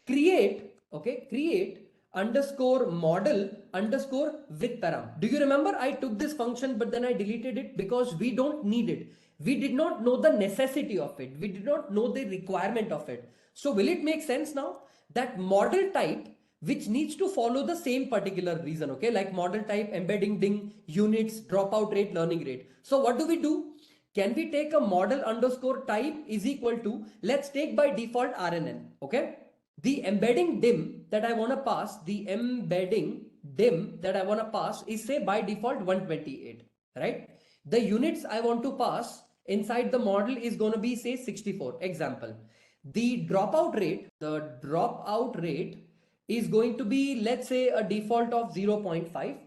create, okay, create underscore model underscore with param. Do you remember I took this function but then I deleted it because we don't need it. We did not know the necessity of it. We did not know the requirement of it. So will it make sense now that model type which needs to follow the same particular reason, okay, like model type, embedding, ding, units, dropout rate, learning rate. So what do? Can we take a model underscore type is equal to, let's take by default RNN, okay? The embedding dim that I want to pass, the embedding dim that I want to pass is say by default 128, right? The units I want to pass inside the model is going to be say 64, example. The dropout rate is going to be, let's say, a default of 0.5,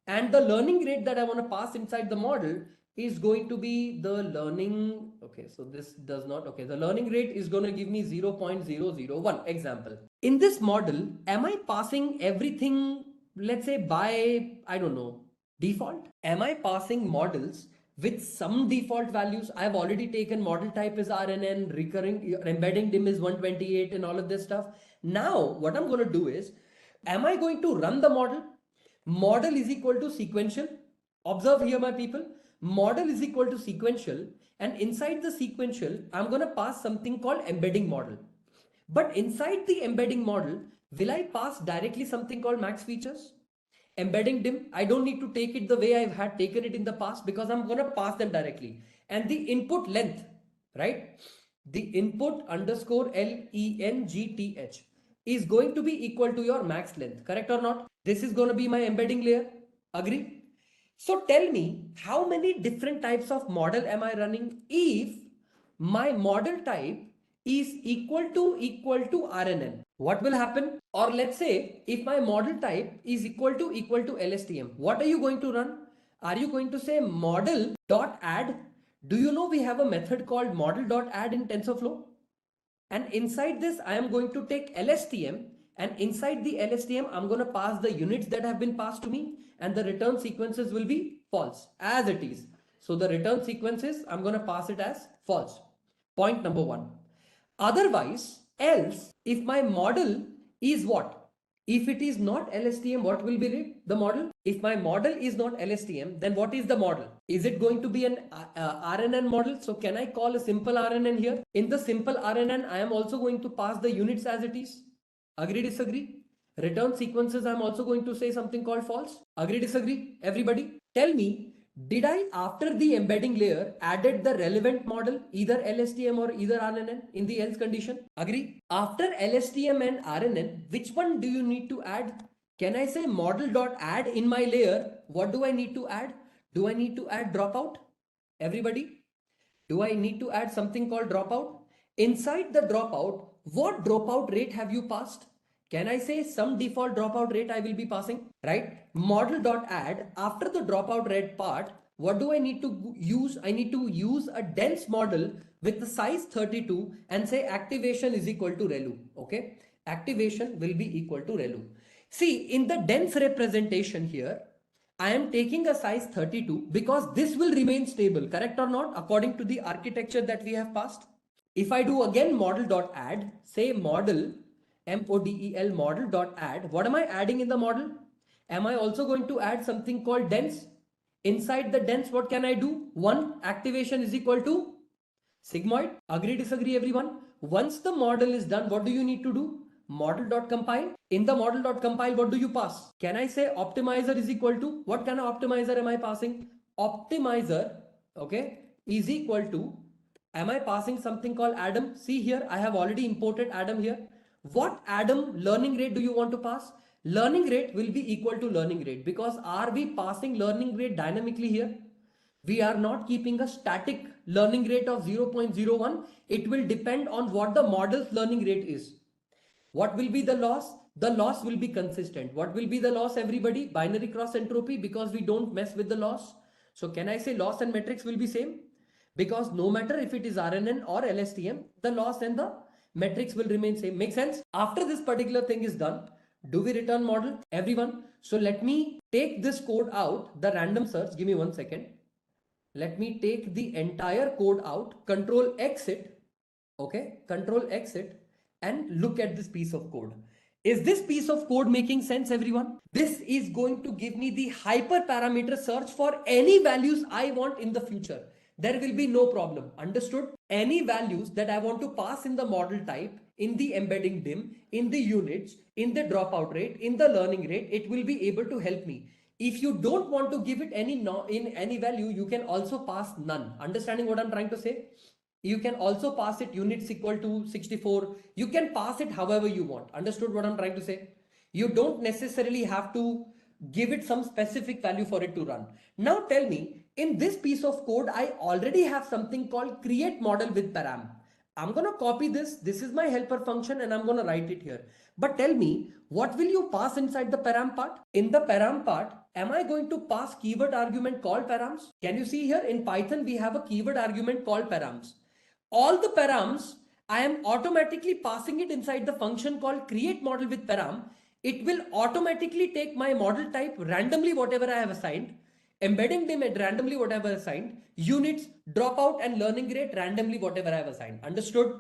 and the learning rate that I want to pass inside the model is going to be the learning, okay, so this does not, okay, the learning rate is going to give me 0.001, example. In this model, am I passing everything, let's say by, I don't know, default? Am I passing models with some default values? I've already taken model type is RNN, recurring embedding dim is 128 and all of this stuff. Now what I'm going to do is, am I going to run the model? Model is equal to sequential. Observe here, my people. Model is equal to sequential, and inside the sequential, I'm going to pass something called embedding model. But inside the embedding model, will I pass directly something called max features? Embedding dim, I don't need to take it the way I've had taken it in the past because I'm going to pass them directly. And the input length, right? The input underscore length is going to be equal to your max length, correct or not? This is going to be my embedding layer. Agree? So tell me, how many different types of model am I running if my model type is equal to RNN? What will happen? Or let's say if my model type is equal to LSTM, what are you going to run? Are you going to say model.add? Do you know we have a method called model.add in TensorFlow? And inside this, I am going to take LSTM, and inside the LSTM, I'm going to pass the units that have been passed to me, and the return sequences will be false as it is. So the return sequences, I'm going to pass it as false. Point number one. Otherwise, else, if my model is what? If it is not LSTM, what will be the model? If my model is not LSTM, then what is the model? Is it going to be an RNN model? So can I call a simple RNN here? In the simple RNN, I am also going to pass the units as it is. Agree, disagree? Return sequences, I am also going to say something called false. Agree, disagree? Everybody? Tell me, did I, after the embedding layer, added the relevant model, either LSTM or either RNN in the else condition? Agree? After LSTM and RNN, which one do you need to add? Can I say model.add in my layer? What do I need to add? Do I need to add dropout? Everybody? Do I need to add something called dropout? Inside the dropout, what dropout rate have you passed? Can I say some default dropout rate I will be passing, right? Model.add, after the dropout rate part, what do I need to use? I need to use a dense model with the size 32 and say activation is equal to ReLU, okay? Activation will be equal to ReLU. See, in the dense representation here, I am taking a size 32 because this will remain stable, correct or not, according to the architecture that we have passed. If I do again model.add, say model, M-O-D-E-L model.add, what am I adding in the model? Am I also going to add something called dense? Inside the dense, what can I do? One, activation is equal to sigmoid. Agree, disagree, everyone? Once the model is done, what do you need to do? Model.compile. In the model.compile, what do you pass? Can I say optimizer is equal to, what kind of optimizer am I passing? Optimizer, okay, is equal to, am I passing something called Adam? See here, I have already imported Adam here. What Adam learning rate do you want to pass? Learning rate will be equal to learning rate, because are we passing learning rate dynamically here? We are not keeping a static learning rate of 0.01. It will depend on what the model's learning rate is. What will be the loss? The loss will be consistent. What will be the loss, everybody? Binary cross entropy, because we don't mess with the loss. So can I say loss and metrics will be same? Because no matter if it is RNN or LSTM, the loss and the metrics will remain same. Make sense? After this particular thing is done, do we return model? Everyone. So let me take this code out, the random search. Give me 1 second. Let me take the entire code out, control exit, okay, control exit, and look at this piece of code. Is this piece of code making sense, everyone? This is going to give me the hyperparameter search for any values I want in the future. There will be no problem. Understood? Any values that I want to pass in the model type, in the embedding dim, in the units, in the dropout rate, in the learning rate, it will be able to help me. If you don't want to give it any value, you can also pass none. Understanding what I'm trying to say? You can also pass it units equal to 64. You can pass it however you want. Understood what I'm trying to say? You don't necessarily have to give it some specific value for it to run. Now tell me, in this piece of code, I already have something called create model with param. I'm going to copy this. This is my helper function and I'm going to write it here. But tell me, what will you pass inside the param part? In the param part, am I going to pass keyword argument called params? Can you see here in Python, we have a keyword argument called params. All the params, I am automatically passing it inside the function called create model with param. It will automatically take my model type randomly, whatever I have assigned, embedding them at randomly, whatever assigned, units, dropout and learning rate randomly, whatever I have assigned. Understood?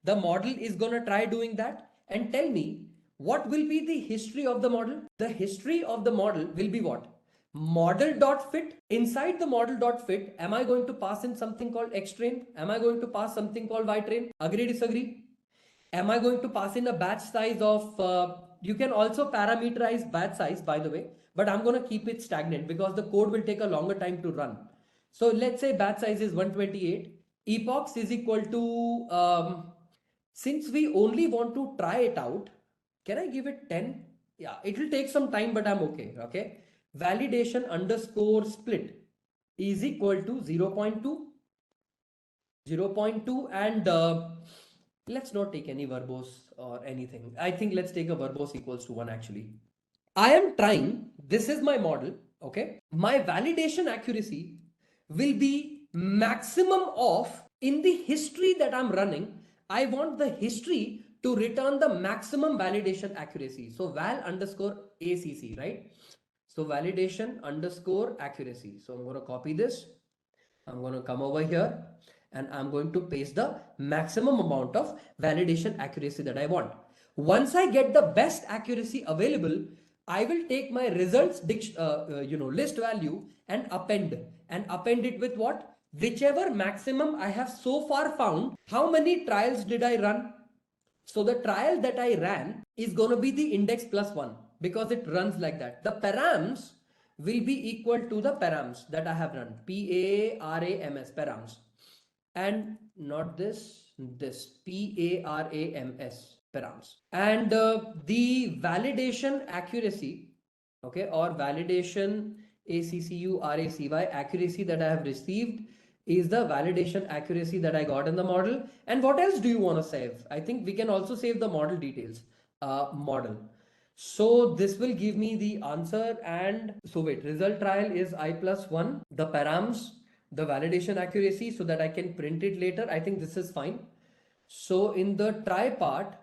The model is going to try doing that and tell me what will be the history of the model. The history of the model will be what? Model.fit. Inside the model.fit, am I going to pass in something called xtrain? Am I going to pass something called ytrain? Agree, disagree? Am I going to pass in a batch size of, you can also parameterize batch size, by the way, but I'm going to keep it stagnant because the code will take a longer time to run. So let's say batch size is 128. Epochs is equal to, since we only want to try it out, can I give it 10? Yeah, it will take some time, but I'm okay. Okay. validation underscore split is equal to 0.2, 0.2, and let's not take any verbose or anything. I think let's take a verbose equals to 1 actually. I am trying, this is my model, okay? My validation accuracy will be maximum of, in the history that I'm running, I want the history to return the maximum validation accuracy. So val underscore ACC, right? So validation underscore accuracy. So I'm going to copy this. I'm going to come over here and I'm going to paste the maximum amount of validation accuracy that I want. Once I get the best accuracy available, I will take my results list value and append it with what? Whichever maximum I have so far found. How many trials did I run? So the trial that I ran is going to be the index plus 1 because it runs like that. The params will be equal to the params that I have run. P-A-R-A-M-S, params. And not this, P-A-R-A-M-S, params. And the validation accuracy, okay, or validation ACCU-RACY accuracy that I have received is the validation accuracy that I got in the model. And what else do you want to save? I think we can also save the model details, model. So this will give me the answer. And so wait, result trial is I plus 1, the params, the validation accuracy, so that I can print it later. I think this is fine. So in the try part,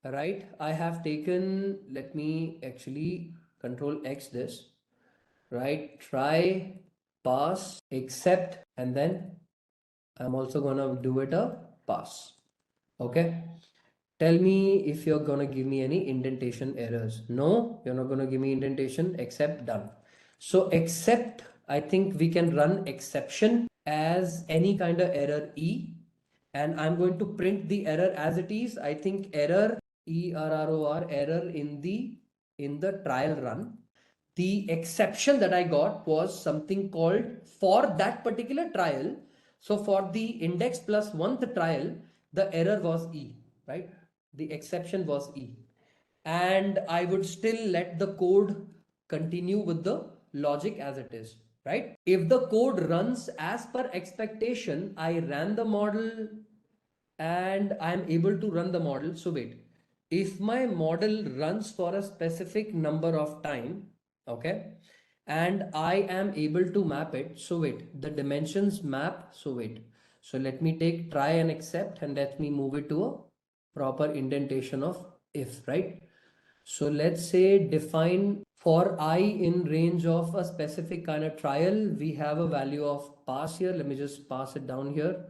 right, I have taken, let me actually control X this, right, try, pass, accept, and then I'm also gonna do it a pass. Okay, tell me if you're gonna give me any indentation errors. No, you're not gonna give me indentation, accept, done. So accept, I think we can run exception as any kind of error E, and I'm going to print the error as it is. I think error ERROR, error in the trial run. The exception that I got was something called for that particular trial. So for the index plus 1th trial, the error was E, right? The exception was E. And I would still let the code continue with the logic as it is, right? If the code runs as per expectation, I ran the model and I'm able to run the model. So wait, if my model runs for a specific number of time, okay, and I am able to map it. So wait, the dimensions map. So wait, so let me take try and accept and let me move it to a proper indentation of if, right? So let's say define for I in range of a specific kind of trial, we have a value of pass here. Let me just pass it down here.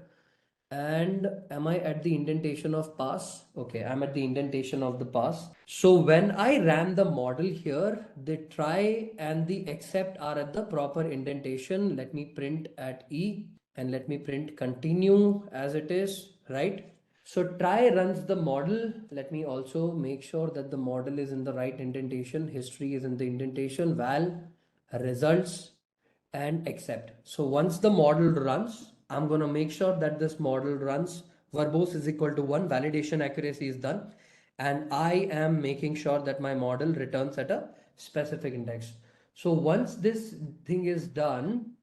And am I at the indentation of pass? Okay, I'm at the indentation of the pass. So when I ran the model here, the try and the accept are at the proper indentation. Let me print at E and let me print continue as it is, right? So try runs the model. Let me also make sure that the model is in the right indentation. History is in the indentation, val, results, and accept. So once the model runs, I'm going to make sure that this model runs. Verbose is equal to 1. Validation accuracy is done. And I am making sure that my model returns at a specific index. So once this thing is done,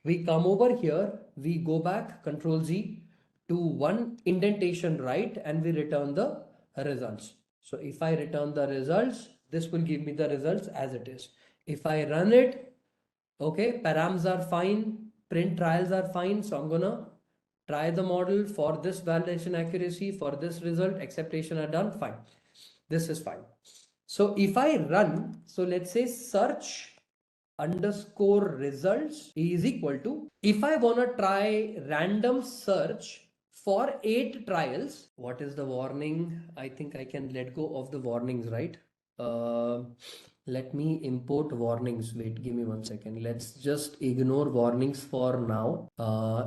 we come over here, we go back, Control Z, to one indentation right, and we return the results. So if I return the results, this will give me the results as it is. If I run it, okay, params are fine, print trials are fine. So I'm gonna try the model for this validation accuracy, for this result, acceptation are done, fine. This is fine. So if I run, so let's say search underscore results is equal to, if I want to try random search for 8 trials, what is the warning? I think I can let go of the warnings, right? Let me import warnings. Wait, give me 1 second. Let's just ignore warnings for now.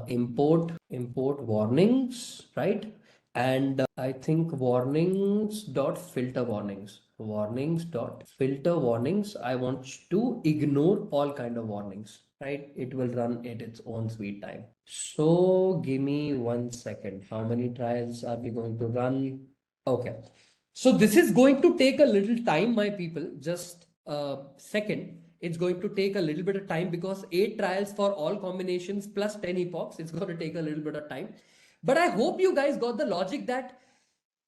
Import warnings, right? And I think warnings dot filter warnings. Warnings dot filter warnings. I want to ignore all kind of warnings, right? It will run at its own sweet time. So give me 1 second. How many trials are we going to run? Okay. So this is going to take a little time, my people. Just a second. It's going to take a little bit of time because 8 trials for all combinations plus 10 epochs, it's going to take a little bit of time. But I hope you guys got the logic that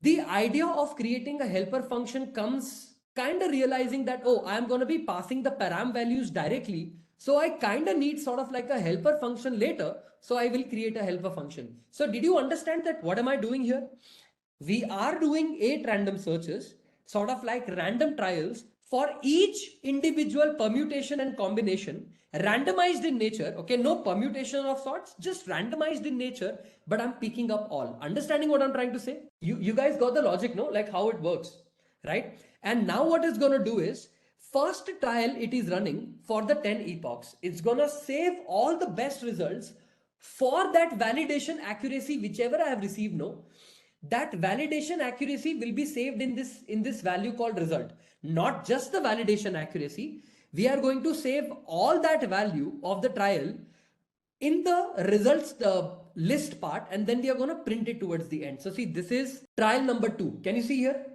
the idea of creating a helper function comes kind of realizing that, oh, I'm going to be passing the param values directly. So I kind of need sort of like a helper function later. So I will create a helper function. So did you understand that what am I doing here? We are doing 8 random searches, sort of like random trials for each individual permutation and combination, randomized in nature. Okay, no permutation of sorts, just randomized in nature, but I'm picking up all. Understanding what I'm trying to say? You guys got the logic, no? Like how it works, right? And now what it's going to do is, first trial it is running for the 10 epochs. It's going to save all the best results for that validation accuracy, whichever I have received, no? That validation accuracy will be saved in this value called result. Not just the validation accuracy, we are going to save all that value of the trial in the results list part, and then we are going to print it towards the end. So see, this is trial number 2. Can you see here?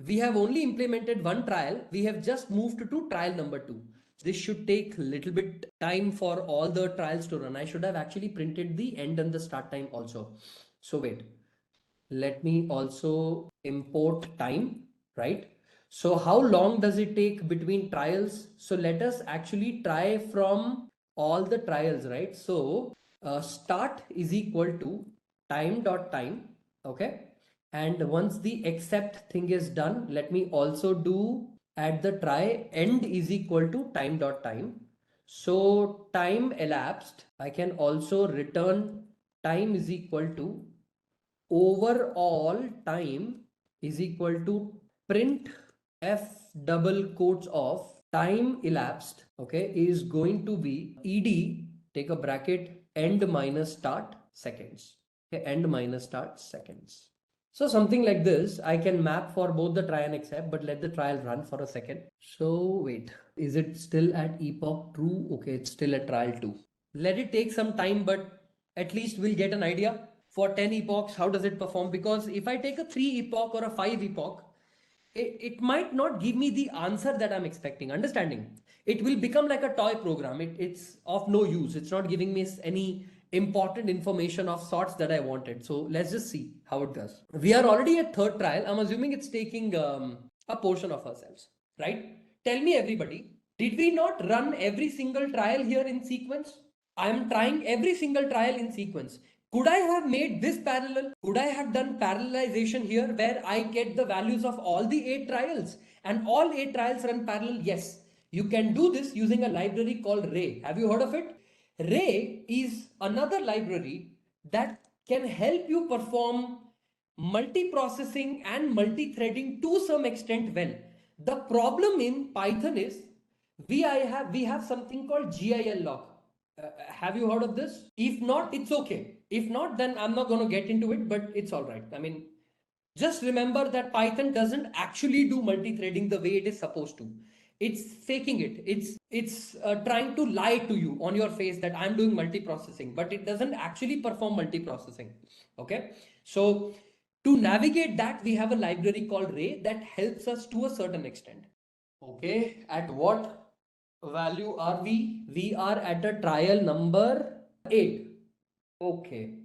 We have only implemented one trial. We have just moved to trial number 2. This should take a little bit time for all the trials to run. I should have actually printed the end and the start time also. So wait. Let me also import time, right? So how long does it take between trials? So let us actually try from all the trials, right? So start is equal to time.time, okay? And once the accept thing is done, let me also do at the try end is equal to time.time. So time elapsed, I can also return time is equal to overall time is equal to print f double quotes of time elapsed, okay, is going to be ed, take a bracket, end minus start seconds, okay, end minus start seconds. So something like this, I can map for both the try and accept, but let the trial run for a second. So wait, is it still at epoch true? Okay, it's still at trial 2. Let it take some time, but at least we'll get an idea for 10 epochs, how does it perform? Because if I take a 3 epoch or a 5 epoch, it might not give me the answer that I'm expecting. Understanding? It will become like a toy program. It's of no use. It's not giving me any important information of sorts that I wanted. So let's just see how it does. We are already at third trial. I'm assuming it's taking a portion of ourselves, right? Tell me everybody, did we not run every single trial here in sequence? I am trying every single trial in sequence. Could I have made this parallel? Could I have done parallelization here where I get the values of all the 8 trials and all 8 trials run parallel? Yes, you can do this using a library called Ray. Have you heard of it? Ray is another library that can help you perform multiprocessing and multi-threading to some extent well. The problem in Python is we have something called GIL log. Have you heard of this? If not, it's okay. If not, then I'm not going to get into it, but it's all right. I mean, just remember that Python doesn't actually do multi-threading the way it is supposed to. It's faking it. It's trying to lie to you on your face that I'm doing multiprocessing, but it doesn't actually perform multiprocessing. Okay. So to navigate that, we have a library called Ray that helps us to a certain extent. Okay. At what value are we? We are at a trial number 8. Okay.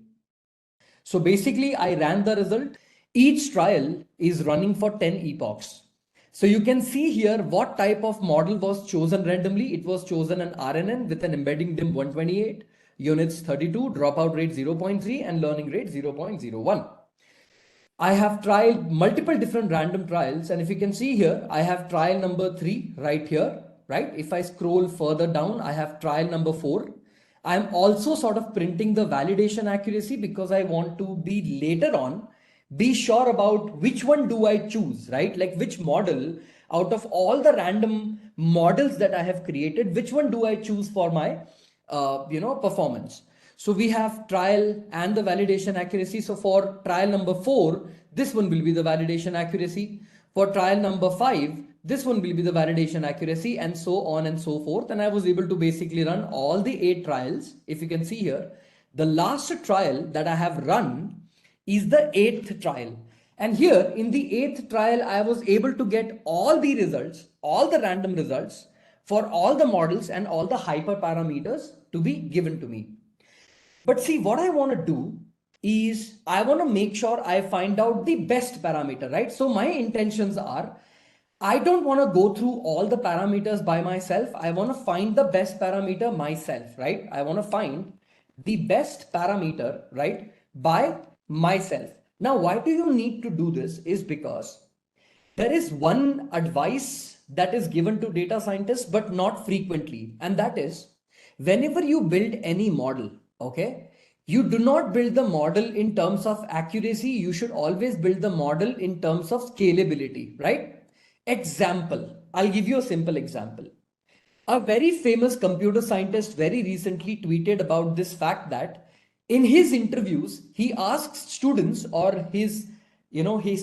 So basically I ran the result. Each trial is running for 10 epochs. So you can see here what type of model was chosen randomly. It was chosen an RNN with an embedding dim 128, units 32, dropout rate 0.3 and learning rate 0.01. I have tried multiple different random trials, and if you can see here, I have trial number 3 right here, right? If I scroll further down, I have trial number 4. I'm also sort of printing the validation accuracy because I want to be later on, be sure about which one do I choose, right? Like which model out of all the random models that I have created, which one do I choose for my, performance? So we have trial and the validation accuracy. So for trial number 4, this one will be the validation accuracy. For trial number 5, this one will be the validation accuracy, and so on and so forth. And I was able to basically run all the 8 trials. If you can see here, the last trial that I have run is the 8th trial. And here in the 8th trial, I was able to get all the results, all the random results for all the models and all the hyperparameters to be given to me. But see, what I want to do is I want to make sure I find out the best parameter, right? So my intentions are, I don't want to go through all the parameters by myself. I want to find the best parameter myself, right? I want to find the best parameter, right, by myself. Now, why do you need to do this? Is because there is one advice that is given to data scientists, but not frequently. And that is, whenever you build any model, okay, you do not build the model in terms of accuracy. You should always build the model in terms of scalability, right? Example, I'll give you a simple example. A very famous computer scientist very recently tweeted about this fact that in his interviews, he asks students or his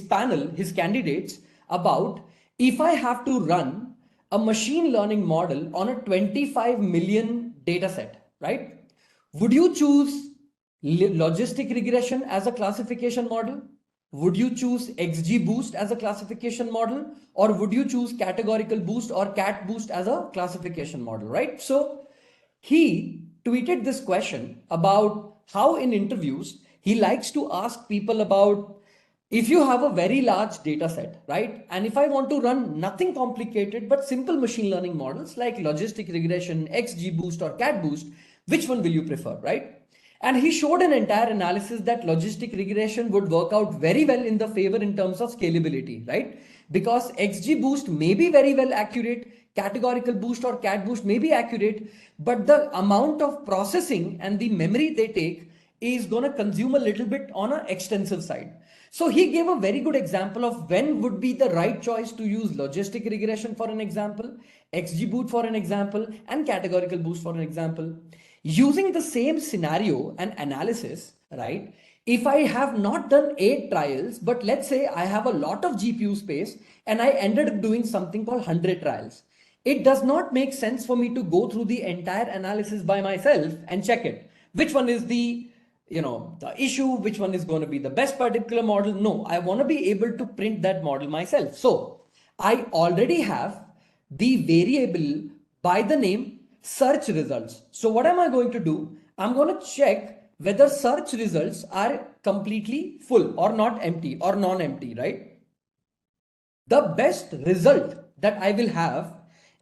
panel, his candidates about, if I have to run a machine learning model on a 25 million data set, right? Would you choose logistic regression as a classification model? Would you choose XGBoost as a classification model, or would you choose categorical boost or cat boost as a classification model, right? So he tweeted this question about how in interviews he likes to ask people about, if you have a very large data set, right? And if I want to run nothing complicated but simple machine learning models like logistic regression, XGBoost or cat boost, which one will you prefer, right? And he showed an entire analysis that logistic regression would work out very well in the favor in terms of scalability, right? Because XGBoost may be very well accurate, categorical boost or cat boost may be accurate, but the amount of processing and the memory they take is going to consume a little bit on an extensive side. So he gave a very good example of when would be the right choice to use logistic regression for an example, XGBoost for an example, and categorical boost for an example. Using the same scenario and analysis, right? If I have not done 8 trials, but let's say I have a lot of GPU space and I ended up doing something called 100 trials, it does not make sense for me to go through the entire analysis by myself and check it. Which one is the issue, which one is going to be the best particular model? No, I want to be able to print that model myself. So I already have the variable by the name search results. So what am I going to do? I'm going to check whether search results are completely full or not empty or non-empty, right? The best result that I will have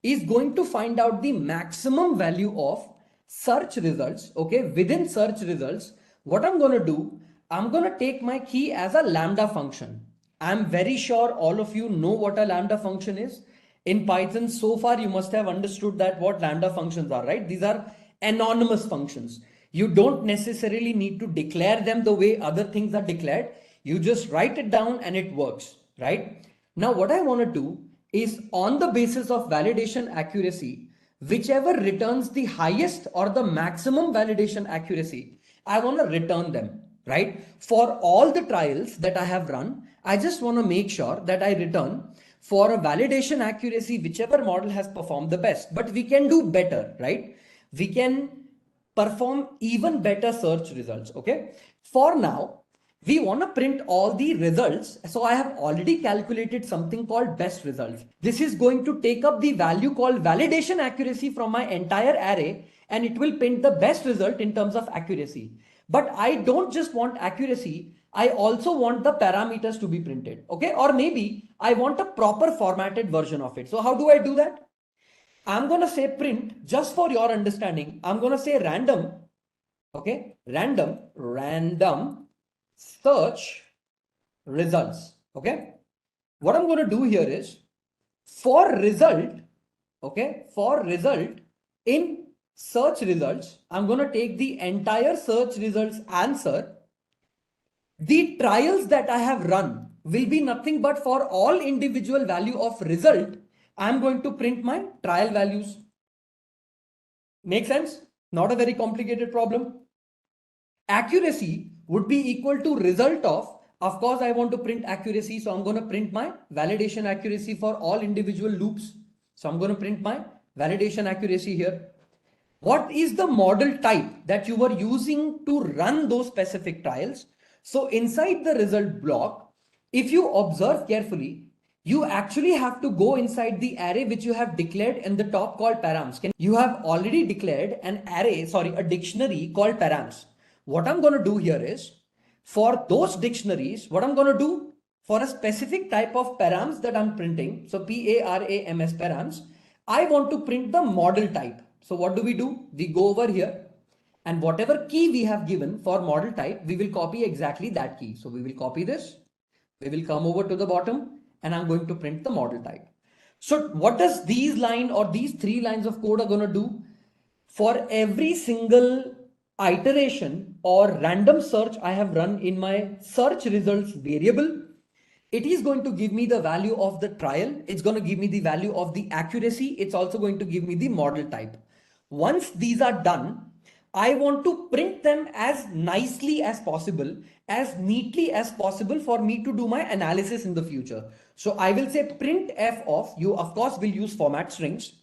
is going to find out the maximum value of search results. Okay, within search results, what I'm going to do, I'm going to take my key as a lambda function. I'm very sure all of you know what a lambda function is. In Python, so far you must have understood that what lambda functions are, right? These are anonymous functions. You don't necessarily need to declare them the way other things are declared. You just write it down and it works, right? Now what I want to do is, on the basis of validation accuracy, whichever returns the highest or the maximum validation accuracy, I want to return them, right? For all the trials that I have run, I just want to make sure that I return for a validation accuracy, whichever model has performed the best. But we can do better, right? We can perform even better search results, okay? For now, we want to print all the results. So I have already calculated something called best results. This is going to take up the value called validation accuracy from my entire array, and it will print the best result in terms of accuracy. But I don't just want accuracy, I also want the parameters to be printed, okay? Or maybe I want a proper formatted version of it. So how do I do that? I'm going to say print, just for your understanding, I'm going to say random, okay? Random search results, okay? What I'm going to do here is, for result, okay, for result in search results, I'm going to take the entire search results answer. The trials that I have run will be nothing but for all individual value of result, I'm going to print my trial values. Make sense? Not a very complicated problem. Accuracy would be equal to result of course, I want to print accuracy. So I'm going to print my validation accuracy for all individual loops. So I'm going to print my validation accuracy here. What is the model type that you were using to run those specific trials? So inside the result block, if you observe carefully, you actually have to go inside the array which you have declared in the top called params. You have already declared an array, a dictionary called params. What I'm going to do here is, for those dictionaries, what I'm going to do for a specific type of params that I'm printing, so PARAMS params, I want to print the model type. So what do? We go over here, and whatever key we have given for model type, we will copy exactly that key. So we will copy this, we will come over to the bottom, and I'm going to print the model type. So what does these three lines of code are going to do? For every single iteration or random search I have run in my search results variable, it is going to give me the value of the trial. It's going to give me the value of the accuracy. It's also going to give me the model type. Once these are done, I want to print them as nicely as possible, as neatly as possible for me to do my analysis in the future. So I will say print f of, you of course will use format strings.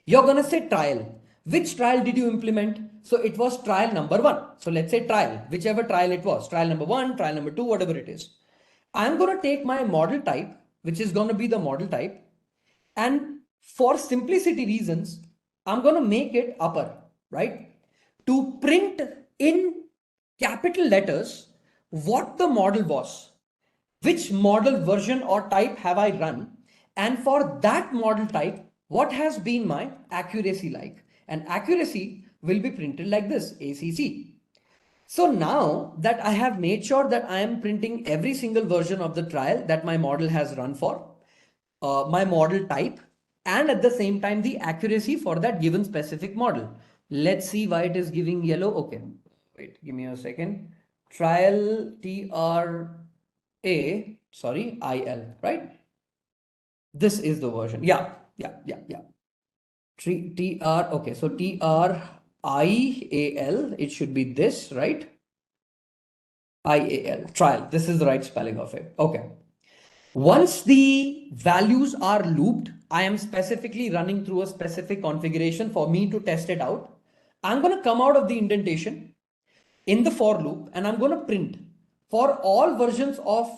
You're going to say trial. Which trial did you implement? So it was trial number 1. So let's say trial, whichever trial it was, trial number 1, trial number 2, whatever it is. I'm going to take my model type, which is going to be the model type. And for simplicity reasons, I'm going to make it upper, right? To print in capital letters what the model was, which model version or type have I run, and for that model type, what has been my accuracy like? And accuracy will be printed like this, ACC. So now that I have made sure that I am printing every single version of the trial that my model has run for, my model type, and at the same time the accuracy for that given specific model. Let's see why it is giving yellow. Okay, wait, give me a second. Trial IL, right? This is the version. Yeah. Okay, so TRIAL, it should be this, right? IAL, trial. This is the right spelling of it. Okay. Once the values are looped, I am specifically running through a specific configuration for me to test it out. I'm going to come out of the indentation in the for loop, and I'm going to print for all versions of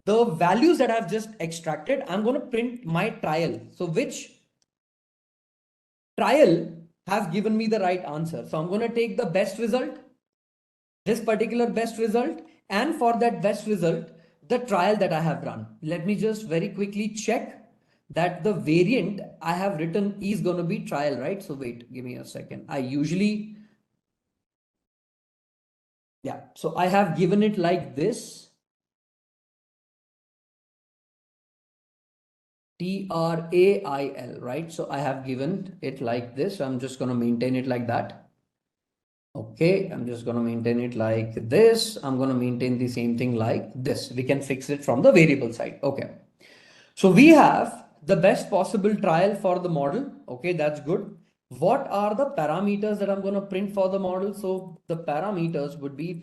the values that I've just extracted. I'm going to print my trial. So which trial has given me the right answer? So I'm going to take the best result, this particular best result, and for that best result, the trial that I have run. Let me just very quickly check that the variant I have written is going to be trial, right? So wait, give me a second. So I have given it like this. TRAIL, right? So I have given it like this. So I'm just going to maintain it like that. Okay, I'm just going to maintain it like this. I'm going to maintain the same thing like this. We can fix it from the variable side. Okay. So we have the best possible trial for the model. Okay, that's good. What are the parameters that I'm going to print for the model? So the parameters would be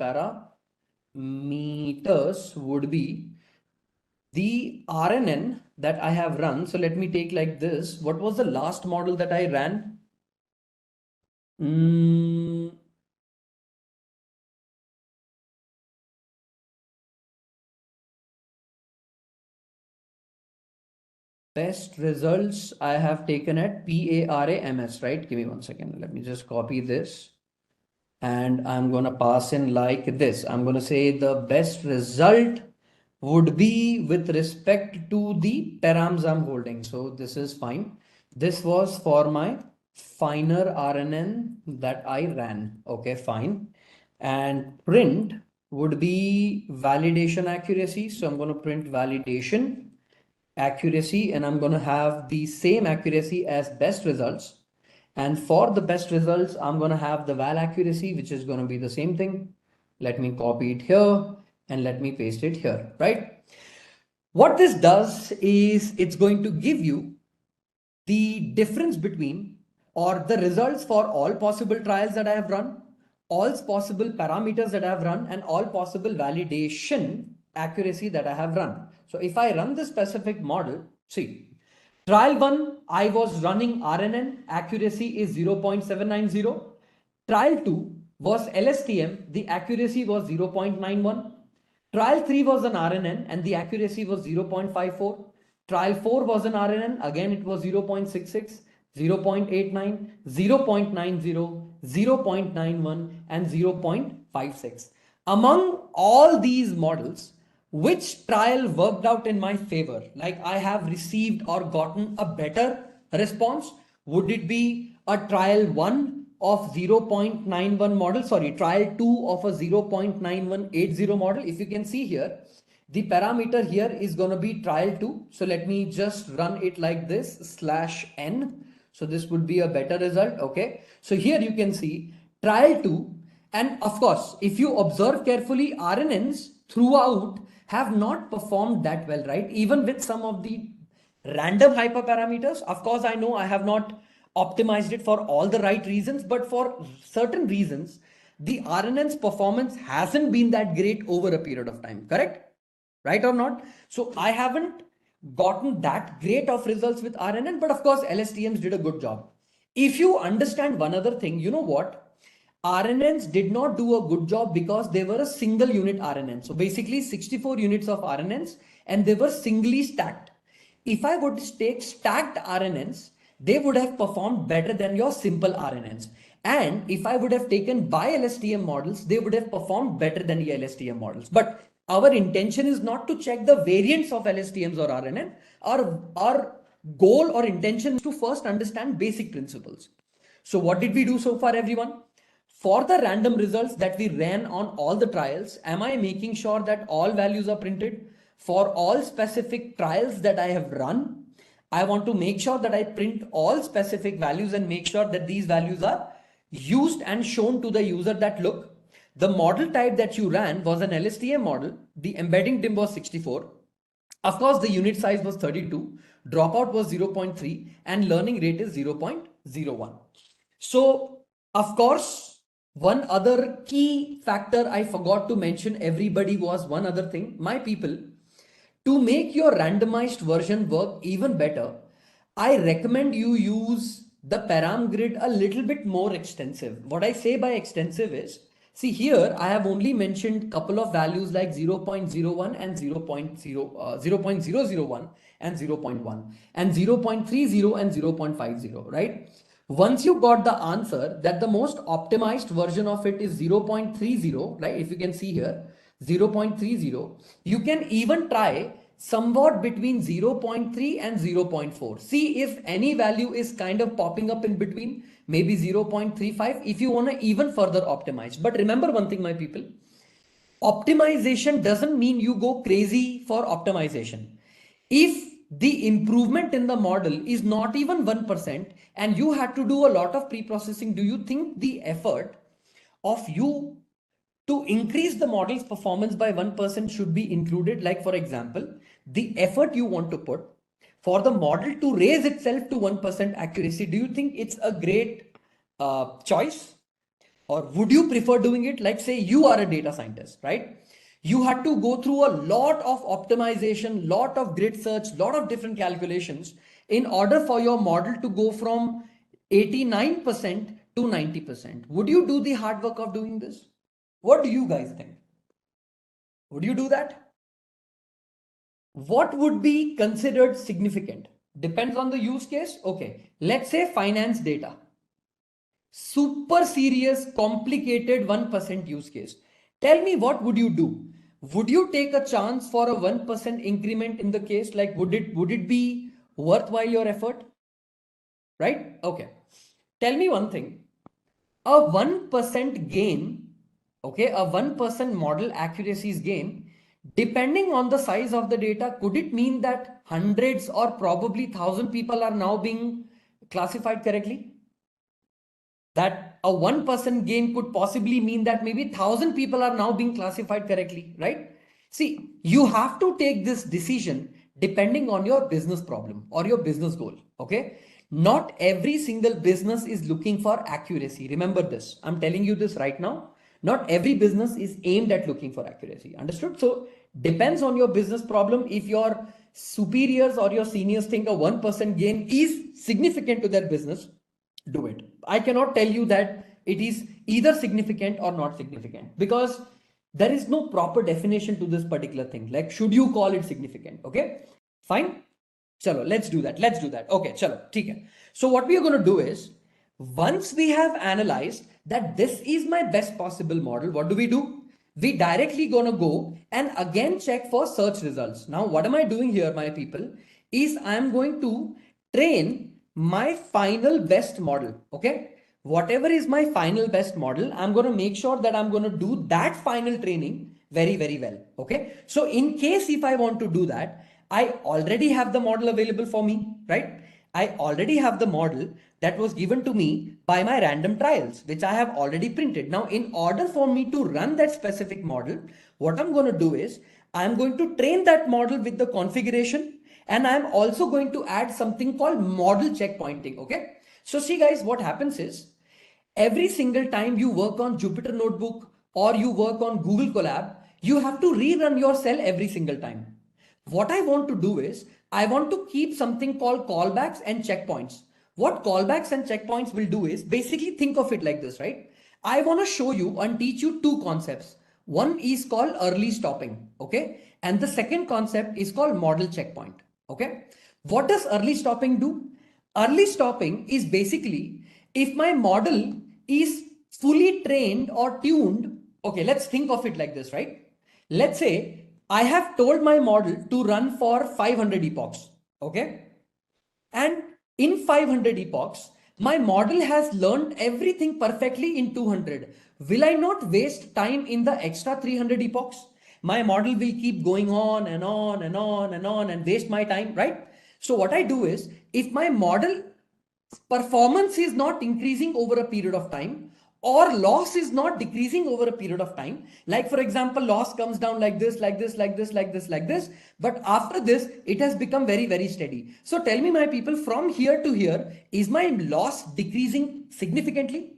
the RNN that I have run. So let me take like this. What was the last model that I ran? Best results I have taken at PARAMS, right? Give me 1 second. Let me just copy this. And I'm going to pass in like this. I'm going to say the best result would be with respect to the params I'm holding. So this is fine. This was for my finer RNN that I ran. Okay, fine. And print would be validation accuracy. So I'm going to print validation accuracy, and I'm going to have the same accuracy as best results. And for the best results, I'm going to have the val accuracy, which is going to be the same thing. Let me copy it here and let me paste it here, right? What this does is it's going to give you the difference between, or the results for all possible trials that I have run, all possible parameters that I have run, and all possible validation accuracy that I have run. So if I run this specific model, see, trial 1, I was running RNN, accuracy is 0.790. Trial 2 was LSTM, the accuracy was 0.91. Trial 3 was an RNN and the accuracy was 0.54. Trial 4 was an RNN. Again, it was 0.66, 0.89, 0.90, 0.91, and 0.56. Among all these models, which trial worked out in my favor? Like I have received or gotten a better response? Would it be a trial 1 of 0.91 model? Sorry, trial 2 of a 0.9180 model. If you can see here, the parameter here is going to be trial 2. So let me just run it like this /n. So this would be a better result. Okay. So here you can see trial 2. And of course, if you observe carefully, RNNs throughout have not performed that well, right? Even with some of the random hyperparameters. Of course, I know I have not optimized it for all the right reasons, but for certain reasons, the RNN's performance hasn't been that great over a period of time, correct? Right or not? So I haven't gotten that great of results with RNN, but of course LSTMs did a good job. If you understand one other thing, you know what? RNNs did not do a good job because they were a single unit RNN. So basically 64 units of RNNs and they were singly stacked. If I would take stacked RNNs, they would have performed better than your simple RNNs. And if I would have taken by LSTM models, they would have performed better than the LSTM models. But our intention is not to check the variants of LSTMs or RNN. Our goal or intention is to first understand basic principles. So what did we do so far, everyone? For the random results that we ran on all the trials, am I making sure that all values are printed? For all specific trials that I have run, I want to make sure that I print all specific values and make sure that these values are used and shown to the user that look, the model type that you ran was an LSTM model, the embedding dim was 64. Of course, the unit size was 32, dropout was 0.3, and learning rate is 0.01. So, of course, one other key factor I forgot to mention, everybody, was one other thing. My people, to make your randomized version work even better, I recommend you use the param grid a little bit more extensive. What I say by extensive is, see here, I have only mentioned couple of values like 0.01 and 0.001 and 0.1 and 0.30 and 0.50, right? Once you got the answer that the most optimized version of it is 0.30, right? If you can see here, 0.30, you can even try somewhat between 0.3 and 0.4. See if any value is kind of popping up in between, maybe 0.35 if you want to even further optimize. But remember one thing, my people, optimization doesn't mean you go crazy for optimization. If the improvement in the model is not even 1% and you had to do a lot of pre-processing, do you think the effort of you to increase the model's performance by 1% should be included? Like, for example, the effort you want to put for the model to raise itself to 1% accuracy, do you think it's a great choice? Or would you prefer doing it like, say, you are a data scientist, right? You had to go through a lot of optimization, lot of grid search, lot of different calculations in order for your model to go from 89% to 90%. Would you do the hard work of doing this? What do you guys think? Would you do that? What would be considered significant? Depends on the use case. Okay, let's say finance data. Super serious, complicated 1% use case. Tell me, what would you do? Would you take a chance for a 1% increment in the case? Like, would it be worthwhile your effort? Right? Okay. Tell me one thing. A 1% gain, okay, a 1% model accuracies gain, depending on the size of the data, could it mean that hundreds or probably 1,000 people are now being classified correctly? That a 1% gain could possibly mean that maybe 1,000 people are now being classified correctly, right? See, you have to take this decision depending on your business problem or your business goal, okay? Not every single business is looking for accuracy. Remember this, I'm telling you this right now. Not every business is aimed at looking for accuracy, understood? So depends on your business problem. If your superiors or your seniors think a 1% gain is significant to their business, do it. I cannot tell you that it is either significant or not significant, because there is no proper definition to this particular thing. Like, should you call it significant? Okay, fine. Chalo, let's do that. Okay, chalo, theek hai. So what we are going to do is, once we have analyzed that this is my best possible model, what do? We directly going to go and again check for search results. Now, what am I doing here, my people, is I'm going to train my final best model. Okay. Whatever is my final best model, I'm going to make sure that I'm going to do that final training very, very well. Okay. So in case if I want to do that, I already have the model available for me, right? I already have the model that was given to me by my random trials, which I have already printed. Now, in order for me to run that specific model, what I'm going to do is I'm going to train that model with the configuration, and I'm also going to add something called model checkpointing. Okay. So see guys, what happens is every single time you work on Jupyter Notebook or you work on Google Colab, you have to rerun your cell every single time. What I want to do is I want to keep something called callbacks and checkpoints. What callbacks and checkpoints will do is basically think of it like this, right? I want to show you and teach you two concepts. One is called early stopping, okay? And the second concept is called model checkpoint, okay? What does early stopping do? Early stopping is basically if my model is fully trained or tuned, okay, let's think of it like this, right? Let's say I have told my model to run for 500 epochs, okay? And in 500 epochs, my model has learned everything perfectly in 200. Will I not waste time in the extra 300 epochs? My model will keep going on and on and on and on and waste my time, right? So what I do is, if my model performance is not increasing over a period of time, or loss is not decreasing over a period of time, like for example, loss comes down like this, like this, like this, like this, like this, but after this it has become very, very steady. So tell me, my people, from here to here, is my loss decreasing significantly?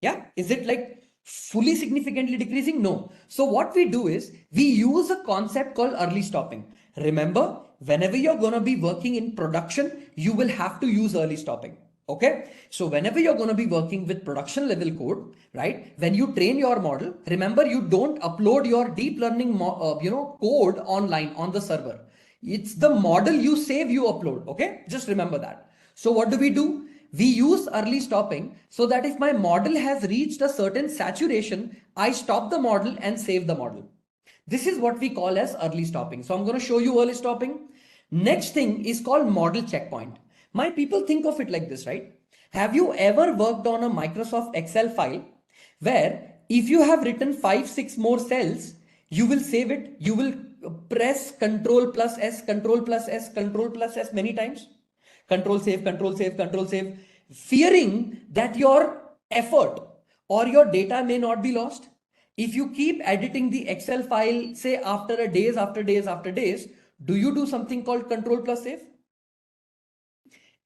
Yeah, is it like fully significantly decreasing? No. So what we do is we use a concept called early stopping. Remember, whenever you're going to be working in production, you will have to use early stopping. Okay. So whenever you're going to be working with production level code, right? When you train your model, remember, you don't upload your deep learning, code online on the server. It's the model you save, you upload. Okay. Just remember that. So what do? We use early stopping so that if my model has reached a certain saturation, I stop the model and save the model. This is what we call as early stopping. So I'm going to show you early stopping. Next thing is called model checkpoint. My people, think of it like this, right? Have you ever worked on a Microsoft Excel file where if you have written 5-6 more cells, you will save it, you will press Control plus S, Control plus S, Control plus S many times? Control save, Control save, Control save, fearing that your effort or your data may not be lost. If you keep editing the Excel file, say after a days, after days, after days, do you do something called Control plus save?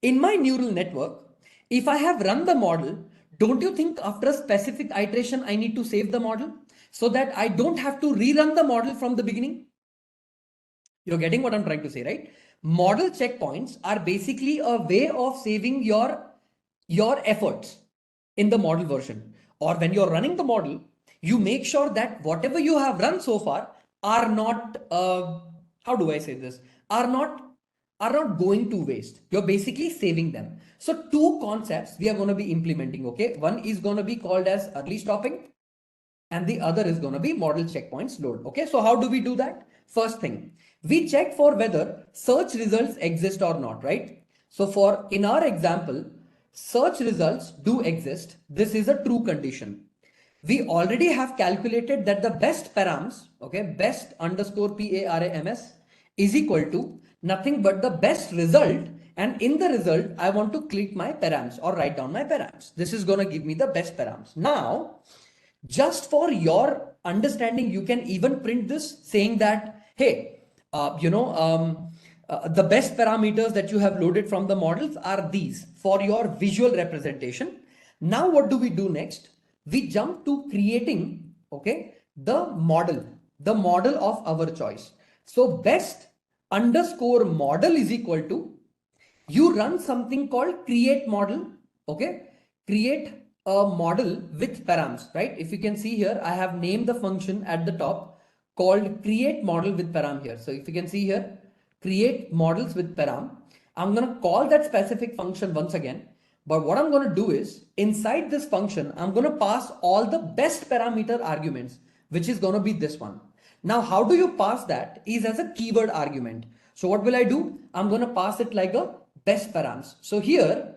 In my neural network, if I have run the model, don't you think after a specific iteration, I need to save the model so that I don't have to rerun the model from the beginning? You're getting what I'm trying to say, right? Model checkpoints are basically a way of saving your efforts in the model version. Or when you're running the model, you make sure that whatever you have run so far are not, how do I say this, are not going to waste. You're basically saving them. So two concepts we are going to be implementing. Okay, one is going to be called as early stopping, and the other is going to be model checkpoints load. Okay, so how do we do that? First thing, we check for whether search results exist or not, right? So for in our example, search results do exist. This is a true condition. We already have calculated that the best params, okay, best underscore params is equal to nothing but the best result. And in the result, I want to click my params or write down my params. This is going to give me the best params. Now, just for your understanding, you can even print this saying that, hey, the best parameters that you have loaded from the models are these for your visual representation. Now, what do we do next? We jump to creating, okay, the model of our choice. So best underscore model is equal to, you run something called create model, okay, create a model with params, right? If you can see here, I have named the function at the top called create model with param here. So if you can see here, create models with param. I'm going to call that specific function once again. But what I'm going to do is inside this function, I'm going to pass all the best parameter arguments, which is going to be this one. Now, how do you pass that is as a keyword argument. So what will I do? I'm going to pass it like a best params. So here,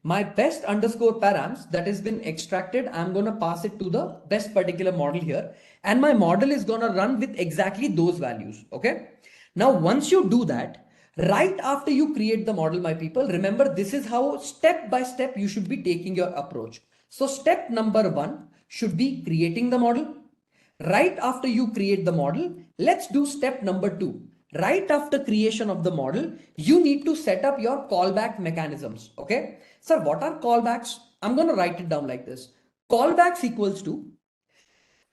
my best underscore params that has been extracted, I'm going to pass it to the best particular model here. And my model is going to run with exactly those values. Okay. Now, once you do that, right after you create the model, my people, remember this is how step by step you should be taking your approach. So step number 1 should be creating the model. Right after you create the model, let's do step number 2. Right after creation of the model, you need to set up your callback mechanisms. Okay. Sir, what are callbacks? I'm going to write it down like this. Callbacks equals to,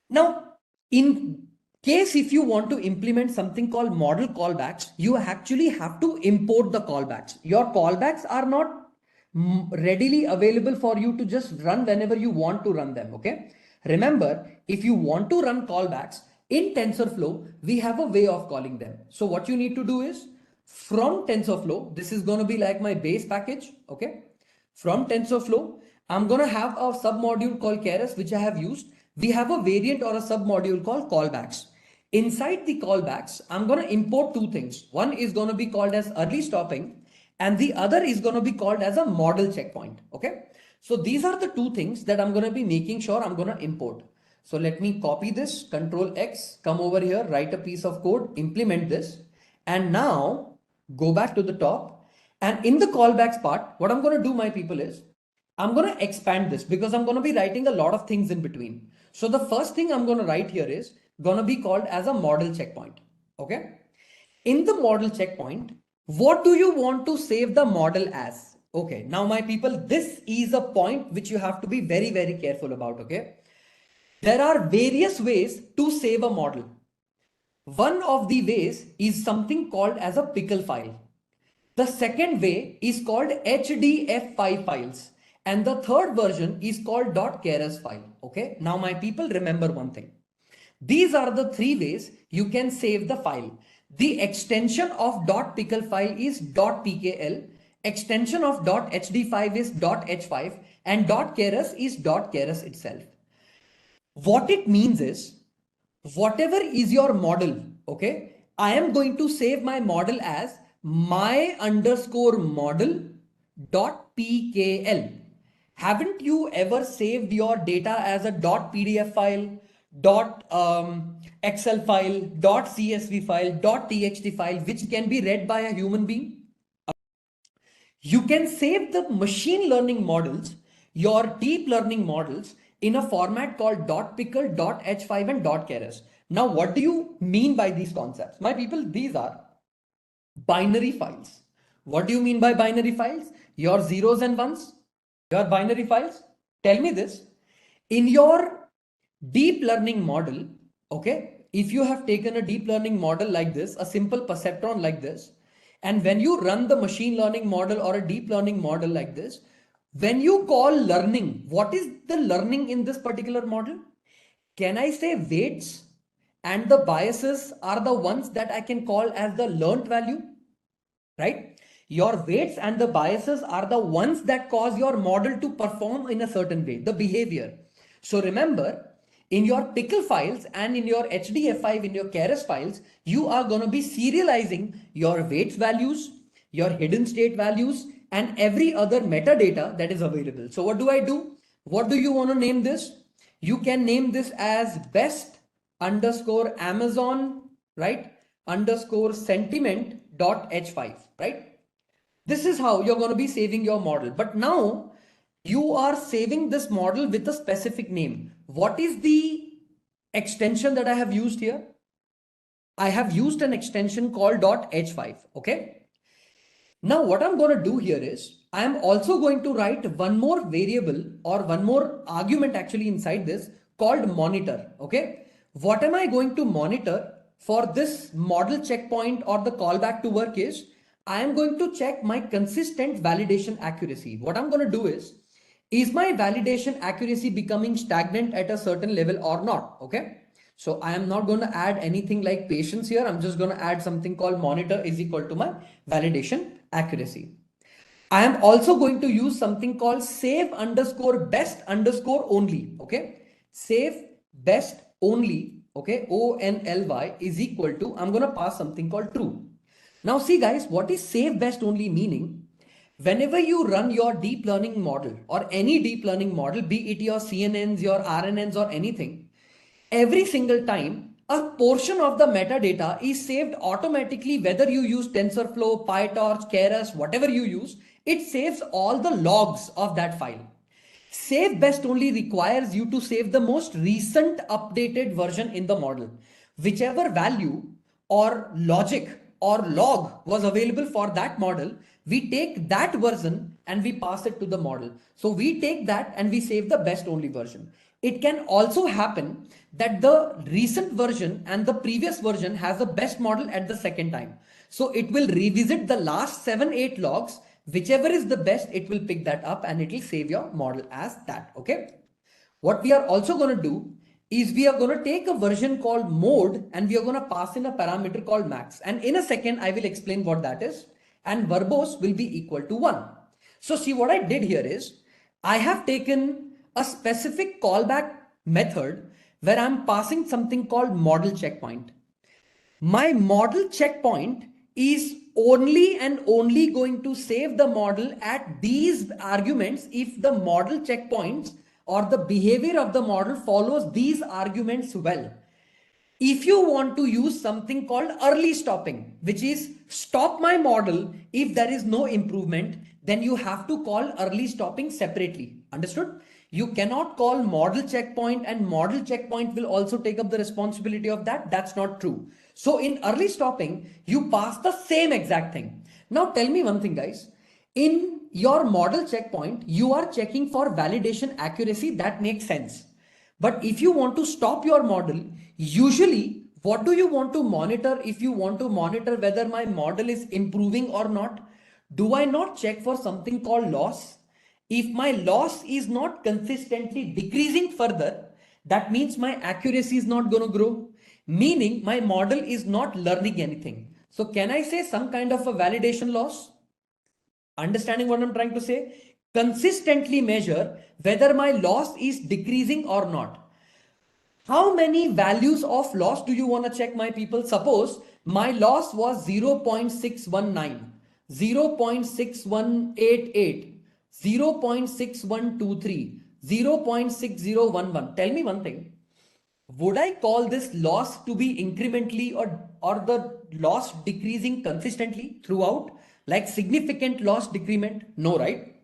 now in case if you want to implement something called model callbacks, you actually have to import the callbacks. Your callbacks are not readily available for you to just run whenever you want to run them. Okay. Remember, if you want to run callbacks in TensorFlow, we have a way of calling them. So what you need to do is from TensorFlow, this is going to be like my base package. Okay. From TensorFlow, I'm going to have a submodule called Keras, which I have used. We have a variant or a submodule called callbacks. Inside the callbacks, I'm going to import two things. One is going to be called as early stopping, and the other is going to be called as a model checkpoint. Okay. So these are the two things that I'm going to be making sure I'm going to import. So let me copy this, Control X, come over here, write a piece of code, implement this, and now go back to the top. And in the callbacks part, what I'm going to do, my people, is I'm going to expand this because I'm going to be writing a lot of things in between. So the first thing I'm going to write here is going to be called as a model checkpoint. Okay. In the model checkpoint, what do you want to save the model as? Okay. Now, my people, this is a point which you have to be very, very careful about. Okay. There are various ways to save a model. One of the ways is something called as a pickle file. The second way is called HDF5 files. And the third version is called .keras file. Okay. Now, my people, remember one thing. These are the three ways you can save the file. The extension of .pickle file is .pkl. Extension of .hd5 is .h5 and .keras is .keras itself. What it means is whatever is your model, okay, I am going to save my model as my underscore model dot pkl. Haven't you ever saved your data as a .pdf file, .excel file, .csv file, .txt file, which can be read by a human being? You can save the machine learning models, your deep learning models, in a format called .pickle, .h5 and .keras. Now, what do you mean by these concepts? My people, these are binary files. What do you mean by binary files? Your zeros and ones, your binary files. Tell me this. In your deep learning model, okay, if you have taken a deep learning model like this, a simple perceptron like this, and when you run the machine learning model or a deep learning model like this, when you call learning, what is the learning in this particular model? Can I say weights and the biases are the ones that I can call as the learned value, right? Your weights and the biases are the ones that cause your model to perform in a certain way, the behavior. So remember, in your pickle files and in your HDF5, in your keras files, you are going to be serializing your weights values, your hidden state values, and every other metadata that is available. So what do? What do you want to name this? You can name this as best underscore Amazon, right? Underscore sentiment dot h5, right? This is how you're going to be saving your model. But now you are saving this model with a specific name. What is the extension that I have used here? I have used an extension called .h5. Okay. Now what I'm going to do here is I am also going to write one more variable or one more argument actually inside this called monitor. Okay. What am I going to monitor for this model checkpoint or the callback to work is I am going to check my consistent validation accuracy. What I'm going to do is my validation accuracy becoming stagnant at a certain level or not? Okay. So I am not going to add anything like patience here. I'm just going to add something called monitor is equal to my validation accuracy. I am also going to use something called save underscore best underscore only. Okay. Save best only. Okay. ONLY is equal to, I'm going to pass something called true. Now see guys, what is save best only meaning? Whenever you run your deep learning model or any deep learning model, be it your CNNs, your RNNs or anything, every single time a portion of the metadata is saved automatically, whether you use TensorFlow, PyTorch, Keras, whatever you use, it saves all the logs of that file. Save best only requires you to save the most recent updated version in the model. Whichever value or logic or log was available for that model, we take that version and we pass it to the model. So we take that and we save the best only version. It can also happen that the recent version and the previous version has the best model at the second time. So it will revisit the last 7-8 logs. Whichever is the best, it will pick that up and it will save your model as that. Okay. What we are also going to do is we are going to take a version called mode and we are going to pass in a parameter called max. And in a second, I will explain what that is. And verbose will be equal to 1. So see what I did here is I have taken a specific callback method where I'm passing something called model checkpoint. My model checkpoint is only and only going to save the model at these arguments if the model checkpoints or the behavior of the model follows these arguments well. If you want to use something called early stopping, which is stop my model if there is no improvement, then you have to call early stopping separately. Understood? You cannot call model checkpoint and model checkpoint will also take up the responsibility of that. That's not true. So in early stopping, you pass the same exact thing. Now tell me one thing, guys. In your model checkpoint, you are checking for validation accuracy. That makes sense. But if you want to stop your model, usually what do you want to monitor? If you want to monitor whether my model is improving or not, do I not check for something called loss? If my loss is not consistently decreasing further, that means my accuracy is not going to grow, meaning my model is not learning anything. So can I say some kind of a validation loss? Understanding what I'm trying to say? Consistently measure whether my loss is decreasing or not. How many values of loss do you want to check, my people? Suppose my loss was 0.619, 0.6188, 0.6123, 0.6011. Tell me one thing. Would I call this loss to be incrementally or the loss decreasing consistently throughout? Like significant loss decrement? No, right?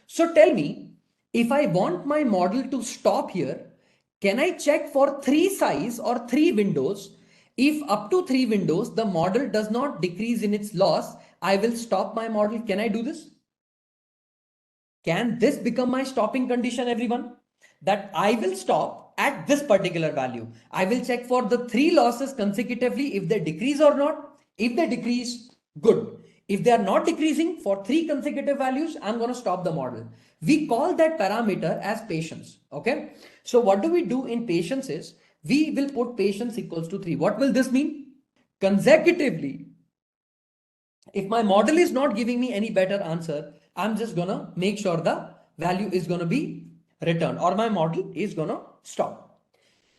So tell me, if I want my model to stop here, can I check for 3 size or 3 windows? If up to 3 windows, the model does not decrease in its loss, I will stop my model. Can I do this? Can this become my stopping condition, everyone? That I will stop at this particular value. I will check for the 3 losses consecutively if they decrease or not. If they decrease, good. If they are not decreasing for 3 consecutive values, I'm going to stop the model. We call that parameter as patience. Okay. So what do we do in patience is we will put patience equals to 3. What will this mean? Consecutively, if my model is not giving me any better answer, I'm just gonna make sure the value is gonna be returned or my model is gonna stop.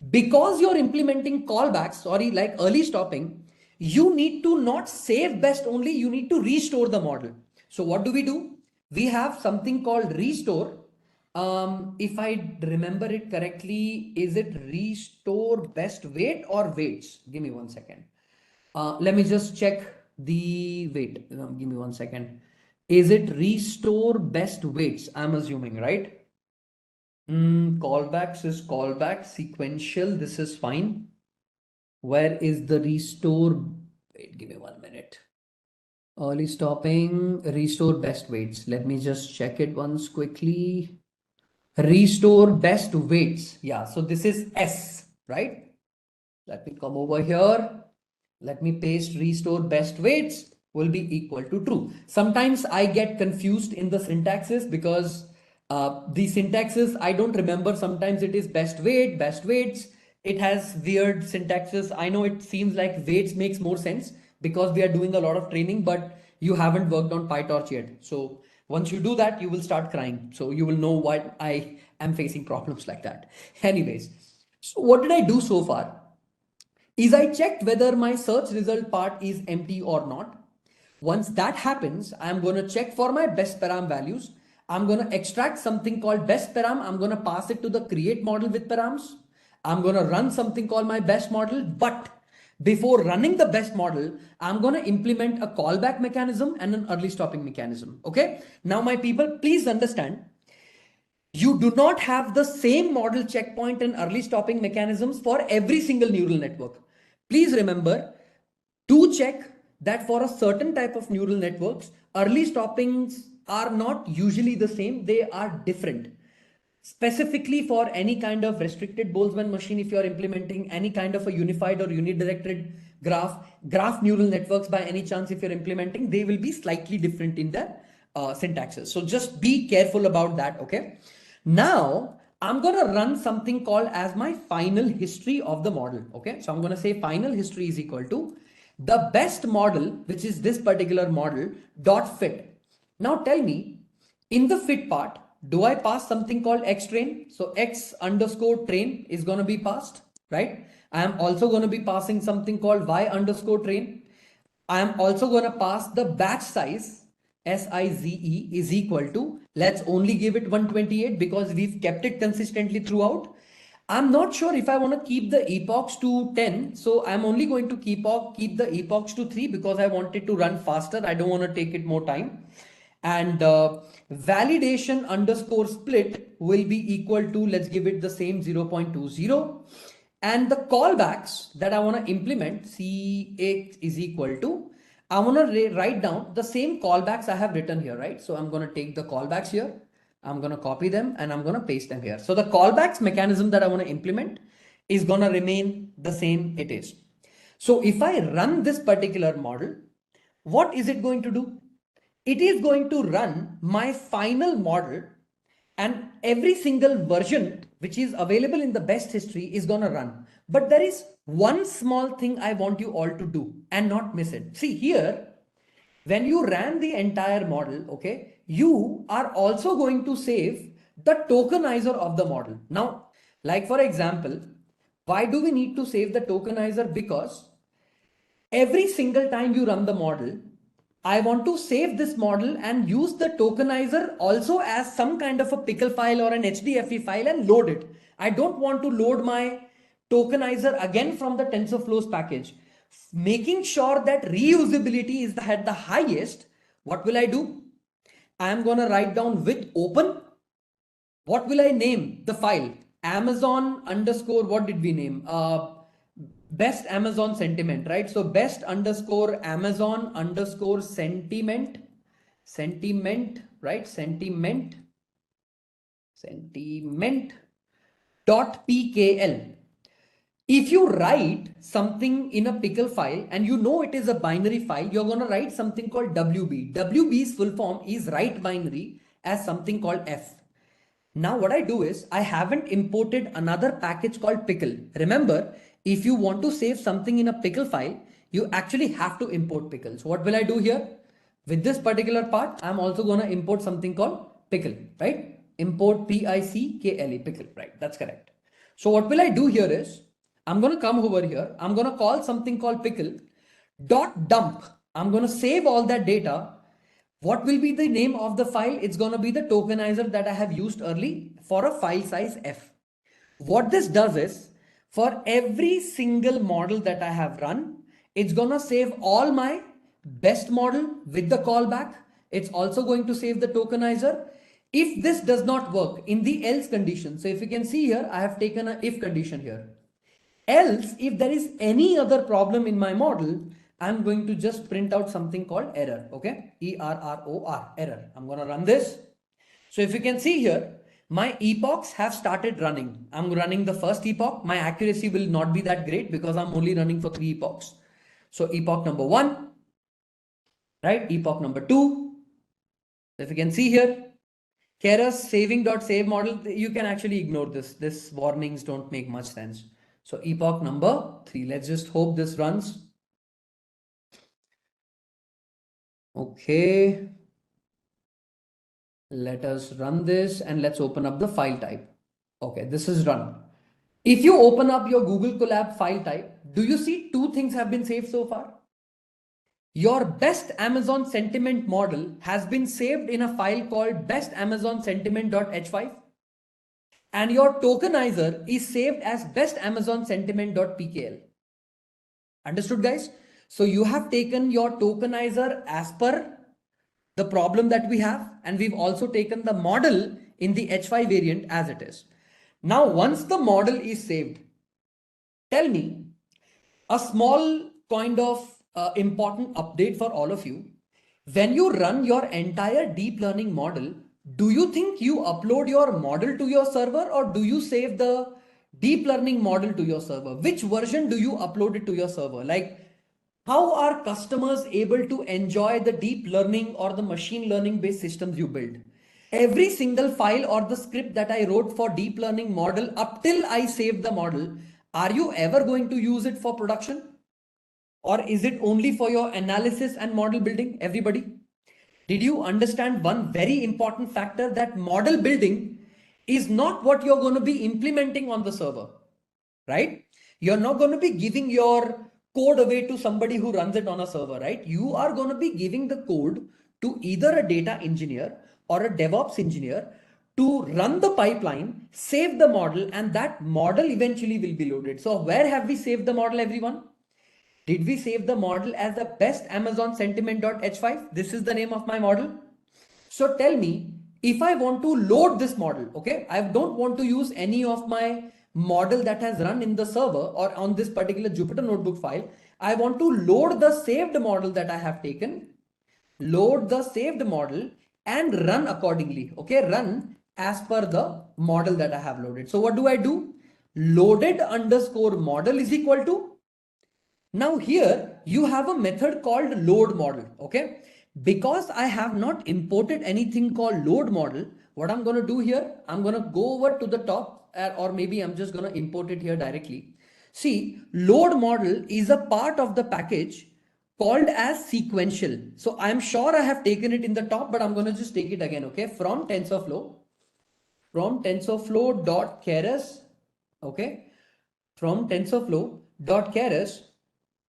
Because you're implementing callbacks, like early stopping, you need to not save best only, you need to restore the model. So what do? We have something called restore. If I remember it correctly, is it restore best weight or weights? Give me 1 second. Let me just check the weight. Give me 1 second. Is it restore best weights? I'm assuming, right? Callbacks is callback, sequential. This is fine. Where is the restore? Wait, give me 1 minute. Early stopping, restore best weights. Let me just check it once quickly. Restore best weights. Yeah, so this is S, right? Let me come over here. Let me paste restore best weights will be equal to true. Sometimes I get confused in the syntaxes because the syntaxes I don't remember. Sometimes it is best weight, best weights. It has weird syntaxes. I know it seems like weights makes more sense because we are doing a lot of training, but you haven't worked on PyTorch yet. So once you do that, you will start crying. So you will know why I am facing problems like that. Anyways, so what did I do so far? Is I checked whether my search result part is empty or not. Once that happens, I'm going to check for my best param values. I'm going to extract something called best param. I'm going to pass it to the create model with params. I'm going to run something called my best model. But before running the best model, I'm going to implement a callback mechanism and an early stopping mechanism. Okay. Now, my people, please understand, you do not have the same model checkpoint and early stopping mechanisms for every single neural network. Please remember, do check that for a certain type of neural networks, early stoppings are not usually the same, they are different. Specifically for any kind of restricted Boltzmann machine, if you are implementing any kind of a unified or unidirected graph neural networks by any chance, if you're implementing, they will be slightly different in their syntaxes. So just be careful about that, okay? Now, I'm going to run something called as my final history of the model, okay? So I'm going to say final history is equal to the best model, which is this particular model, dot fit. Now tell me, in the fit part, do I pass something called x train? So x underscore train is going to be passed, right? I am also going to be passing something called y underscore train. I am also going to pass the batch size SIZE is equal to, let's only give it 128 because we've kept it consistently throughout. I'm not sure if I want to keep the epochs to 10. So I'm only going to keep the epochs to 3 because I want it to run faster. I don't want to take it more time. And validation underscore split will be equal to, let's give it the same 0.20. And the callbacks that I want to implement, C8 is equal to, I want to write down the same callbacks I have written here, right? So I'm going to take the callbacks here. I'm going to copy them and I'm going to paste them here. So the callbacks mechanism that I want to implement is going to remain the same it is. So if I run this particular model, what is it going to do? It is going to run my final model, and every single version which is available in the best history is going to run. But there is one small thing I want you all to do and not miss it. See here, when you ran the entire model, okay, you are also going to save the tokenizer of the model. Now, like for example, why do we need to save the tokenizer? Because every single time you run the model, I want to save this model and use the tokenizer also as some kind of a pickle file or an HDFE file and load it. I don't want to load my tokenizer again from the TensorFlows package. Making sure that reusability is at the highest, what will I do? I am going to write down with open. What will I name the file? Amazon underscore, what did we name? Best Amazon sentiment, right? So best underscore Amazon underscore sentiment, right? Sentiment dot pkl. If you write something in a pickle file and you know it is a binary file, you're going to write something called WB. WB's full form is write binary as something called F. Now what I do is I haven't imported another package called pickle. Remember, if you want to save something in a pickle file, you actually have to import pickle. So what will I do here? With this particular part, I'm also going to import something called pickle, right? Import pickle, pickle, right? That's correct. So what will I do here is I'm going to come over here. I'm going to call something called pickle dot dump. I'm going to save all that data. What will be the name of the file? It's going to be the tokenizer that I have used early for a file size F. What this does is for every single model that I have run, it's going to save all my best model with the callback. It's also going to save the tokenizer. If this does not work in the else condition, so if you can see here, I have taken an if condition here. Else, if there is any other problem in my model, I'm going to just print out something called error. Okay, ERROR, error. I'm going to run this. So if you can see here, my epochs have started running. I'm running the first epoch. My accuracy will not be that great because I'm only running for 3 epochs. So epoch number 1, right? Epoch number 2. If you can see here, Keras saving.save model, you can actually ignore this. This warnings don't make much sense. So epoch number 3. Let's just hope this runs. Okay. Let us run this and let's open up the file type. Okay, this is run. If you open up your Google Colab file type, do you see two things have been saved so far? Your best Amazon sentiment model has been saved in a file called bestamazonsentiment.h5, and your tokenizer is saved as bestamazonsentiment.pkl. Understood, guys? So you have taken your tokenizer as per the problem that we have, and we've also taken the model in the H5 variant as it is. Now, once the model is saved, tell me a small kind of important update for all of you. When you run your entire deep learning model, do you think you upload your model to your server, or do you save the deep learning model to your server? Which version do you upload it to your server? Like, how are customers able to enjoy the deep learning or the machine learning based systems you build? Every single file or the script that I wrote for deep learning model up till I saved the model, are you ever going to use it for production? Or is it only for your analysis and model building? Everybody, did you understand one very important factor, that model building is not what you're going to be implementing on the server, right? You're not going to be giving your code away to somebody who runs it on a server, right? You are going to be giving the code to either a data engineer or a DevOps engineer to run the pipeline, save the model, and that model eventually will be loaded. So where have we saved the model, everyone? Did we save the model as the best Amazon sentiment.h5? This is the name of my model. So tell me, if I want to load this model, okay, I don't want to use any of my model that has run in the server or on this particular Jupyter notebook file. I want to load the saved model that I have taken, load the saved model and run accordingly. Okay, run as per the model that I have loaded. So what do I do? Loaded underscore model is equal to. Now here you have a method called load model, okay? Because I have not imported anything called load model, what I'm going to do here, I'm going to go over to the top, or maybe I'm just going to import it here directly. See, load model is a part of the package called as sequential. So I'm sure I have taken it in the top, but I'm going to just take it again, okay? From TensorFlow.keras, okay? From TensorFlow.keras,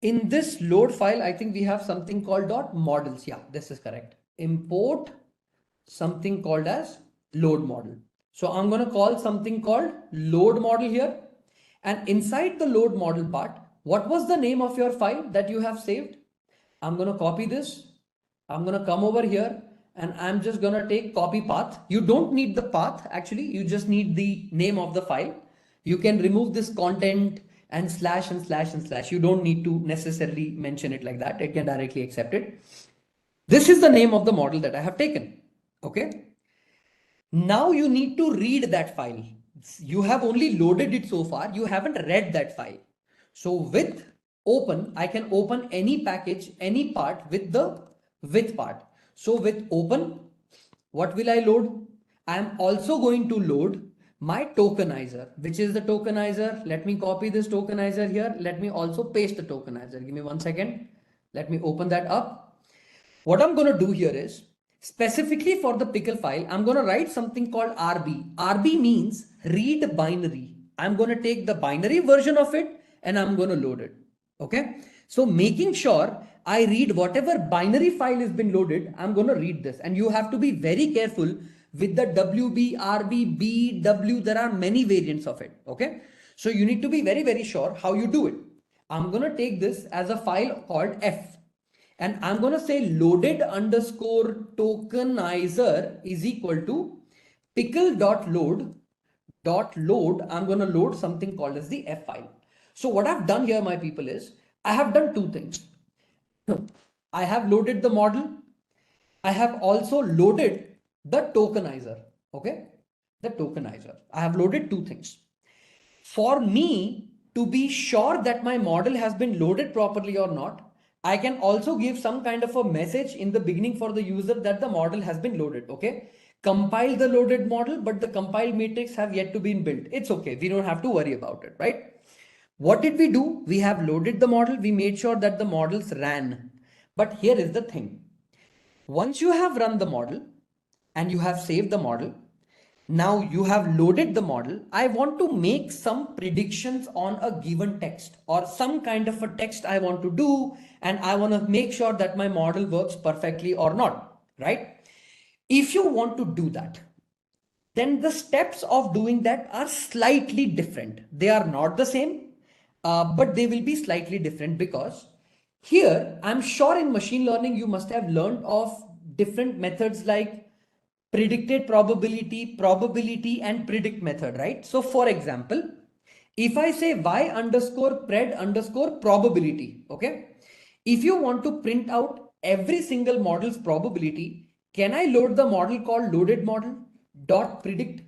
in this load file, I think we have something called .models. Yeah, this is correct. Import something called as load model. So I'm going to call something called load model here. And inside the load model part, what was the name of your file that you have saved? I'm going to copy this. I'm going to come over here and I'm just going to take copy path. You don't need the path. Actually, you just need the name of the file. You can remove this content and slash and slash and slash. You don't need to necessarily mention it like that. It can directly accept it. This is the name of the model that I have taken. Okay. Now you need to read that file. You have only loaded it so far. You haven't read that file. So with open, I can open any package, any part with the with part. So with open, what will I load? I am also going to load my tokenizer, which is the tokenizer. Let me copy this tokenizer here. Let me also paste the tokenizer. Give me 1 second. Let me open that up. What I'm going to do here is, specifically for the pickle file, I'm going to write something called RB. RB means read binary. I'm going to take the binary version of it and I'm going to load it. Okay. So making sure I read whatever binary file has been loaded, I'm going to read this. And you have to be very careful with the WB, RB, B, W. There are many variants of it. Okay. So you need to be very, very sure how you do it. I'm going to take this as a file called F. And I'm going to say loaded underscore tokenizer is equal to pickle.load. I'm going to load something called as the F file. So what I've done here, my people, is I have done two things. I have loaded the model. I have also loaded the tokenizer. Okay. The tokenizer. I have loaded two things. For me to be sure that my model has been loaded properly or not, I can also give some kind of a message in the beginning for the user that the model has been loaded. Okay. Compile the loaded model, but the compile matrix have yet to be built. It's okay. We don't have to worry about it, right? What did we do? We have loaded the model. We made sure that the models ran. But here is the thing. Once you have run the model and you have saved the model, now you have loaded the model. I want to make some predictions on a given text or some kind of a text I want to do, and I want to make sure that my model works perfectly or not, right? If you want to do that, then the steps of doing that are slightly different. They are not the same, but they will be slightly different because here I'm sure in machine learning you must have learned of different methods like predicted probability, probability, and predict method, right? So for example, if I say y underscore pred underscore probability, okay? If you want to print out every single model's probability, can I load the model called loaded model dot predict?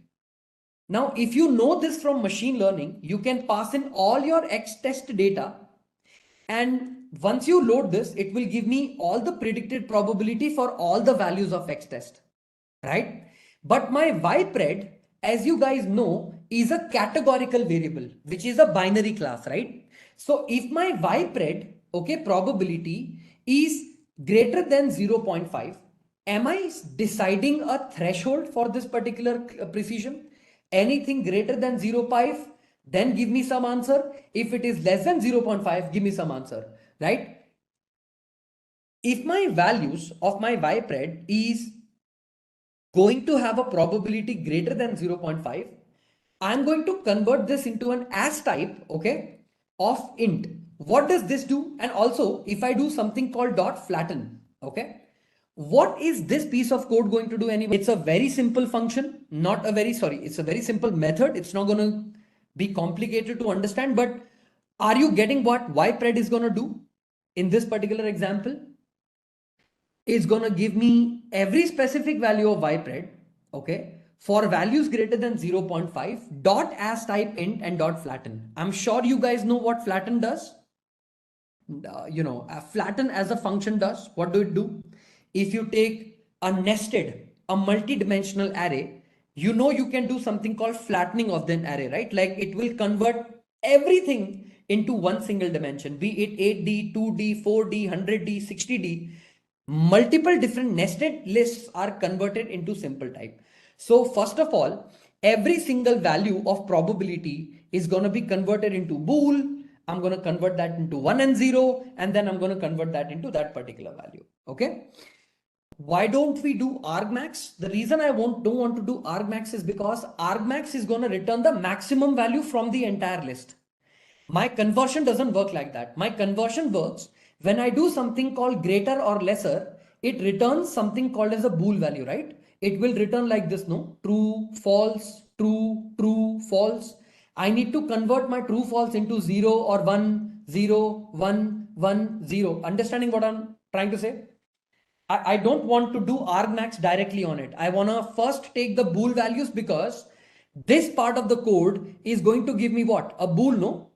Now, if you know this from machine learning, you can pass in all your X test data. And once you load this, it will give me all the predicted probability for all the values of X test, right? But my ypred, as you guys know, is a categorical variable, which is a binary class, right? So if my ypred, okay, probability is greater than 0.5, am I deciding a threshold for this particular precision? Anything greater than 0.5, then give me some answer. If it is less than 0.5, give me some answer, right? If my values of my ypred is going to have a probability greater than 0.5, I'm going to convert this into an as type, okay, of int. What does this do? And also, if I do something called dot flatten, okay, what is this piece of code going to do anyway? It's a very simple function, not a very, sorry, it's a very simple method. It's not going to be complicated to understand, but are you getting what ypred is going to do in this particular example? Is going to give me every specific value of ypred, okay, for values greater than 0.5 dot as type int and dot flatten. I'm sure you guys know what flatten does. Flatten as a function does. What do it do? If you take a multi-dimensional array, you can do something called flattening of the array, right? Like it will convert everything into one single dimension, be it 8D, 2D, 4D, 100D, 60D. Multiple different nested lists are converted into simple type. So first of all, every single value of probability is going to be converted into bool. I'm going to convert that into 1 and 0, and then I'm going to convert that into that particular value. Okay. Why don't we do argmax? The reason I don't want to do argmax is because argmax is going to return the maximum value from the entire list. My conversion doesn't work like that. My conversion works when I do something called greater or lesser, it returns something called as a bool value, right? It will return like this, no? True, false, true, true, false. I need to convert my true, false into 0 or 1, 0, 1, 1, 0. Understanding what I'm trying to say? I don't want to do argmax directly on it. I want to first take the bool values because this part of the code is going to give me what? A bool, no?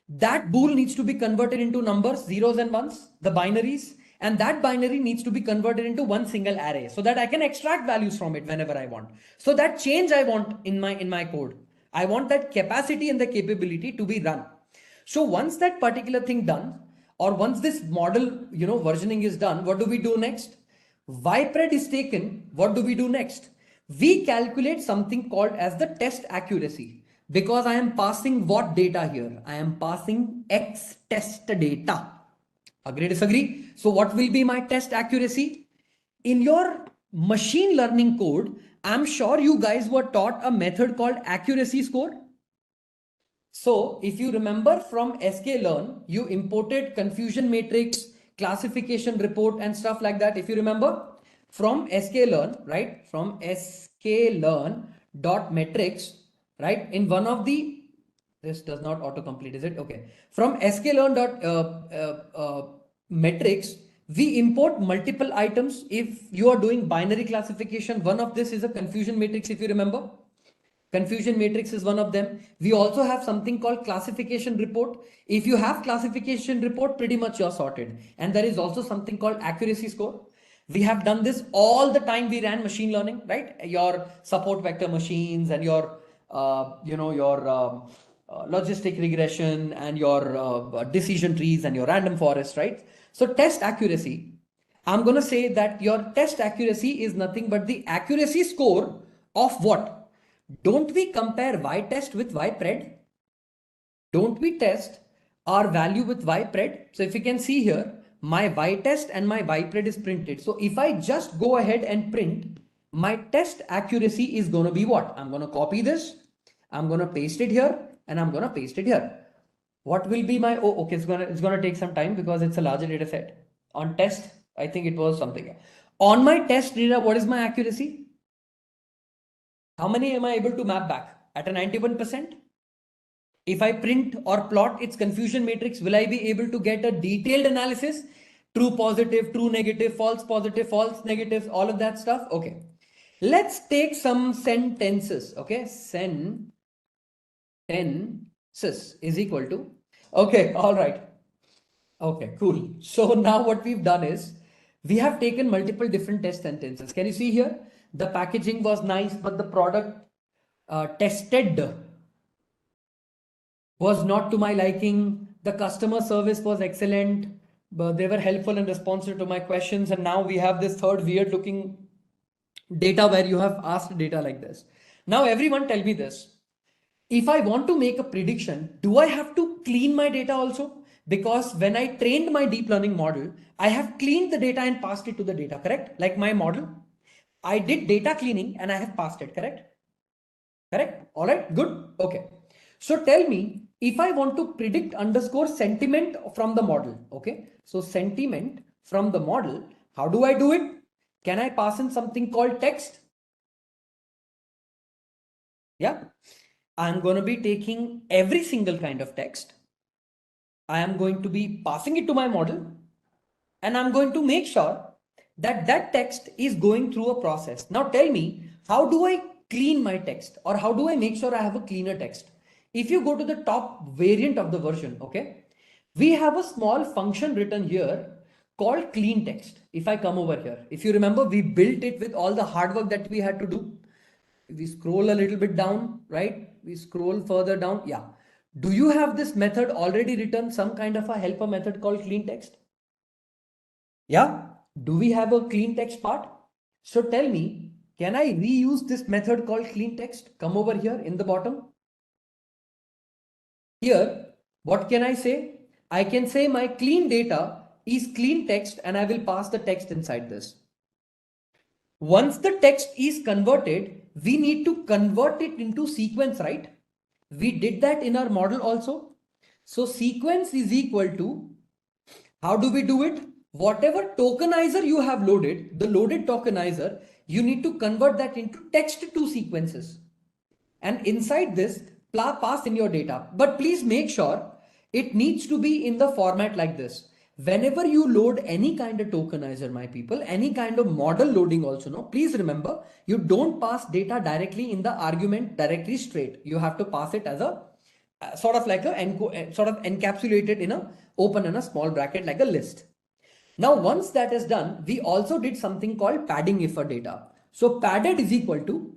That bool needs to be converted into numbers, zeros and ones, the binaries, and that binary needs to be converted into one single array so that I can extract values from it whenever I want. So that change I want in my code. I want that capacity and the capability to be run. So once that particular thing done, or once this model, versioning is done, what do we do next? Ypred is taken. What do we do next? We calculate something called as the test accuracy. Because I am passing what data here? I am passing X test data. Agree, disagree? So what will be my test accuracy? In your machine learning code, I'm sure you guys were taught a method called accuracy score. So if you remember from sklearn, you imported confusion matrix, classification report and stuff like that. If you remember from sklearn, right? From sklearn.metrics, right? In one of the, this does not autocomplete, is it? Okay. From sklearn.metrics, we import multiple items. If you are doing binary classification, one of this is a confusion matrix, if you remember. Confusion matrix is one of them. We also have something called classification report. If you have classification report, pretty much you're sorted. And there is also something called accuracy score. We have done this all the time we ran machine learning, right? Your support vector machines and your, logistic regression and your decision trees and your random forest, right? So test accuracy, I'm going to say that your test accuracy is nothing but the accuracy score of what? Don't we compare y test with y pred? Don't we test our value with y pred? So if you can see here, my y test and my y pred is printed. So if I just go ahead and print, my test accuracy is going to be what? I'm going to copy this, I'm going to paste it here, and I'm going to paste it here. What will be my, oh, okay, it's gonna take some time because it's a larger data set. On test, I think it was something. On my test data, what is my accuracy? How many am I able to map back? At a 91%? If I print or plot its confusion matrix, will I be able to get a detailed analysis? True positive, true negative, false positive, false negative, all of that stuff. Okay. Let's take some sentences. Okay. Sentences is equal to. Okay. All right. Okay, cool. So now what we've done is we have taken multiple different test sentences. Can you see here? The packaging was nice, but the product tested was not to my liking. The customer service was excellent, but they were helpful and responsive to my questions. And now we have this third weird looking data where you have asked data like this. Now everyone tell me this. If I want to make a prediction, do I have to clean my data also? Because when I trained my deep learning model, I have cleaned the data and passed it to the data, correct? Like my model, I did data cleaning and I have passed it, correct? Correct? All right, good. Okay. So tell me, if I want to predict underscore sentiment from the model, okay? So sentiment from the model, how do I do it? Can I pass in something called text? Yeah. I'm going to be taking every single kind of text. I am going to be passing it to my model, and I'm going to make sure that that text is going through a process. Now tell me, how do I clean my text, or how do I make sure I have a cleaner text? If you go to the top variant of the version, okay, we have a small function written here called clean text. If I come over here, if you remember, we built it with all the hard work that we had to do. We scroll a little bit down, right? We scroll further down. Yeah. Do you have this method already written, some kind of a helper method called clean text? Yeah. Do we have a clean text part? So tell me, can I reuse this method called clean text? Come over here in the bottom. Here, what can I say? I can say my clean data is clean text, and I will pass the text inside this. Once the text is converted, we need to convert it into sequence, right? We did that in our model also. So sequence is equal to, how do we do it? Whatever tokenizer you have loaded, the loaded tokenizer, you need to convert that into text to sequences. And inside this, pass in your data. But please make sure it needs to be in the format like this. Whenever you load any kind of tokenizer, my people, any kind of model loading also, no, please remember, you don't pass data directly in the argument directly straight. You have to pass it as a sort of like a sort of encapsulated in a open in a small bracket like a list. Now, once that is done, we also did something called padding if for data. So padded is equal to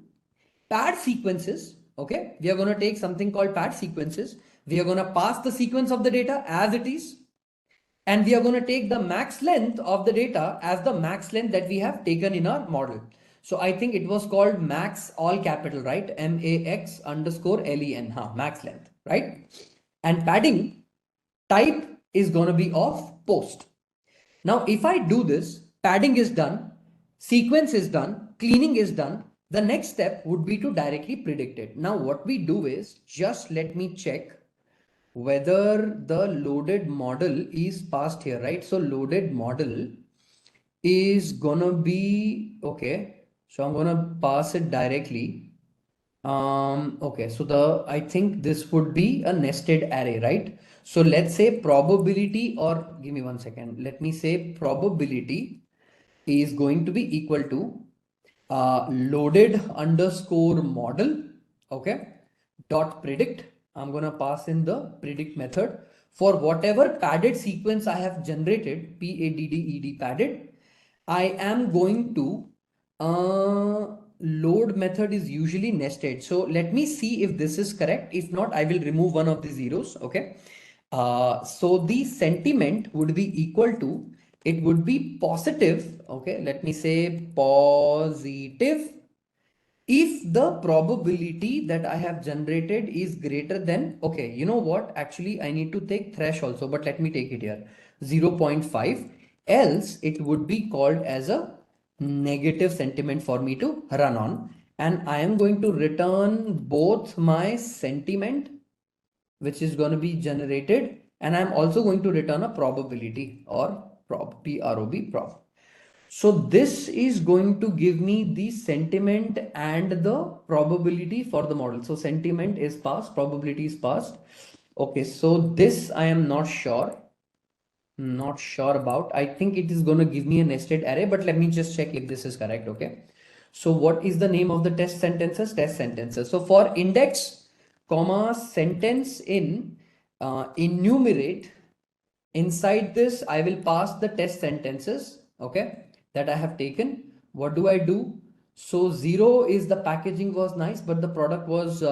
pad sequences. Okay, we are going to take something called pad sequences. We are going to pass the sequence of the data as it is. And we are going to take the max length of the data as the max length that we have taken in our model. So I think it was called max all capital, right? MAX underscore LEN, max length, right? And padding type is going to be of post. Now, if I do this, padding is done, sequence is done, cleaning is done. The next step would be to directly predict it. Now, what we do is just let me check whether the loaded model is passed here, right? So loaded model is gonna be, okay. So I'm gonna pass it directly. Okay, so I think this would be a nested array, right? So let's say probability, or give me 1 second. Let me say probability is going to be equal to loaded underscore model, okay, dot predict. I'm going to pass in the predict method for whatever padded sequence I have generated, padded. I am going to load method is usually nested. So let me see if this is correct. If not, I will remove one of the zeros. Okay. So the sentiment would be equal to, it would be positive. Okay. Let me say positive if the probability that I have generated is greater than, okay, you know what, actually I need to take thresh also, but let me take it here, 0.5, else it would be called as a negative sentiment for me to run on. And I am going to return both my sentiment, which is going to be generated, and I'm also going to return a probability, or prob, prob. So this is going to give me the sentiment and the probability for the model. So sentiment is passed, probability is passed. Okay, so this I am not sure about. I think it is going to give me a nested array, but let me just check if this is correct. Okay, so what is the name of the test sentences? Test sentences. So for index comma sentence in enumerate, inside this I will pass the test sentences, okay, that I have taken. What do I do? So 0 is the packaging was nice, but the product was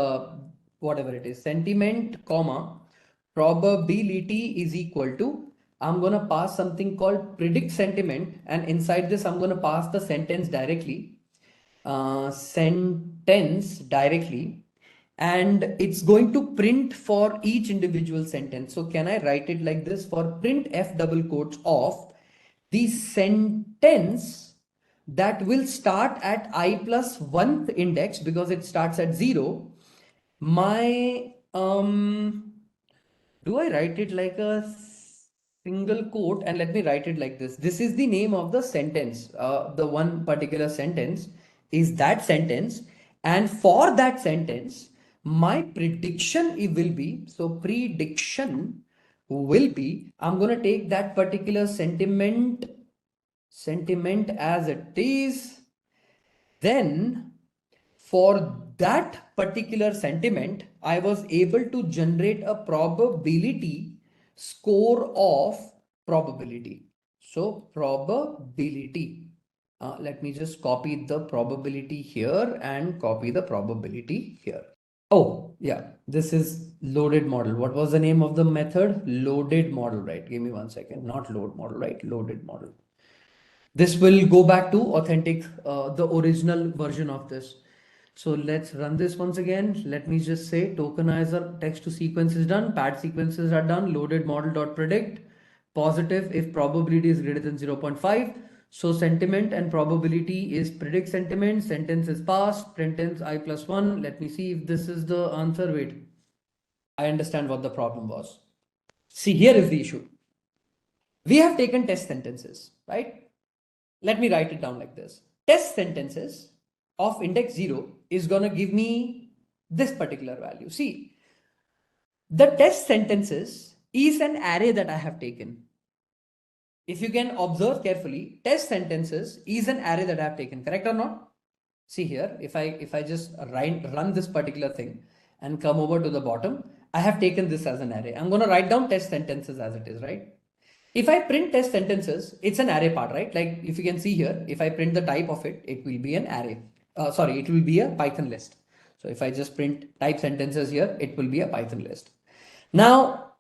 whatever it is, sentiment comma probability is equal to, I'm going to pass something called predict sentiment, and inside this I'm going to pass the sentence directly, and it's going to print for each individual sentence. So can I write it like this? For print f double quotes of the sentence that will start at I plus 1th index, because it starts at 0, my do I write it like a single quote? And let me write it like this. This is the name of the sentence. The one particular sentence is that sentence. And for that sentence, my prediction it will be, so prediction will be, I'm going to take that particular sentiment as it is. Then for that particular sentiment, I was able to generate a probability score of probability. So probability, let me just copy the probability here and copy the probability here. Oh yeah, this is loaded model. What was the name of the method? Loaded model, right? Give me 1 second. Not load model, right? Loaded model. This will go back to authentic, the original version of this. So let's run this once again. Let me just say tokenizer text to sequence is done, pad sequences are done, loaded model.predict, positive if probability is greater than 0.5. So sentiment and probability is predict sentiment, sentence is passed, print tense I plus 1. Let me see if this is the answer. Wait, I understand what the problem was. See, here is the issue. We have taken test sentences, right? Let me write it down like this. Test sentences of index 0 is going to give me this particular value. See, the test sentences is an array that I have taken. If you can observe carefully, test sentences is an array that I have taken, correct or not? See here, if I just run this particular thing and come over to the bottom, I have taken this as an array. I'm going to write down test sentences as it is, right? If I print test sentences, it's an array part, right? Like if you can see here, if I print the type of it, it will be an array. It will be a Python list. So if I just print type sentences here, it will be a Python list. Now,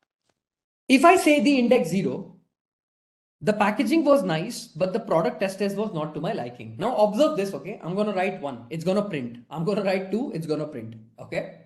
if I say the index 0, the packaging was nice, but the product test test was not to my liking. Now observe this, okay? I'm going to write 1, it's going to print. I'm going to write 2, it's going to print, okay?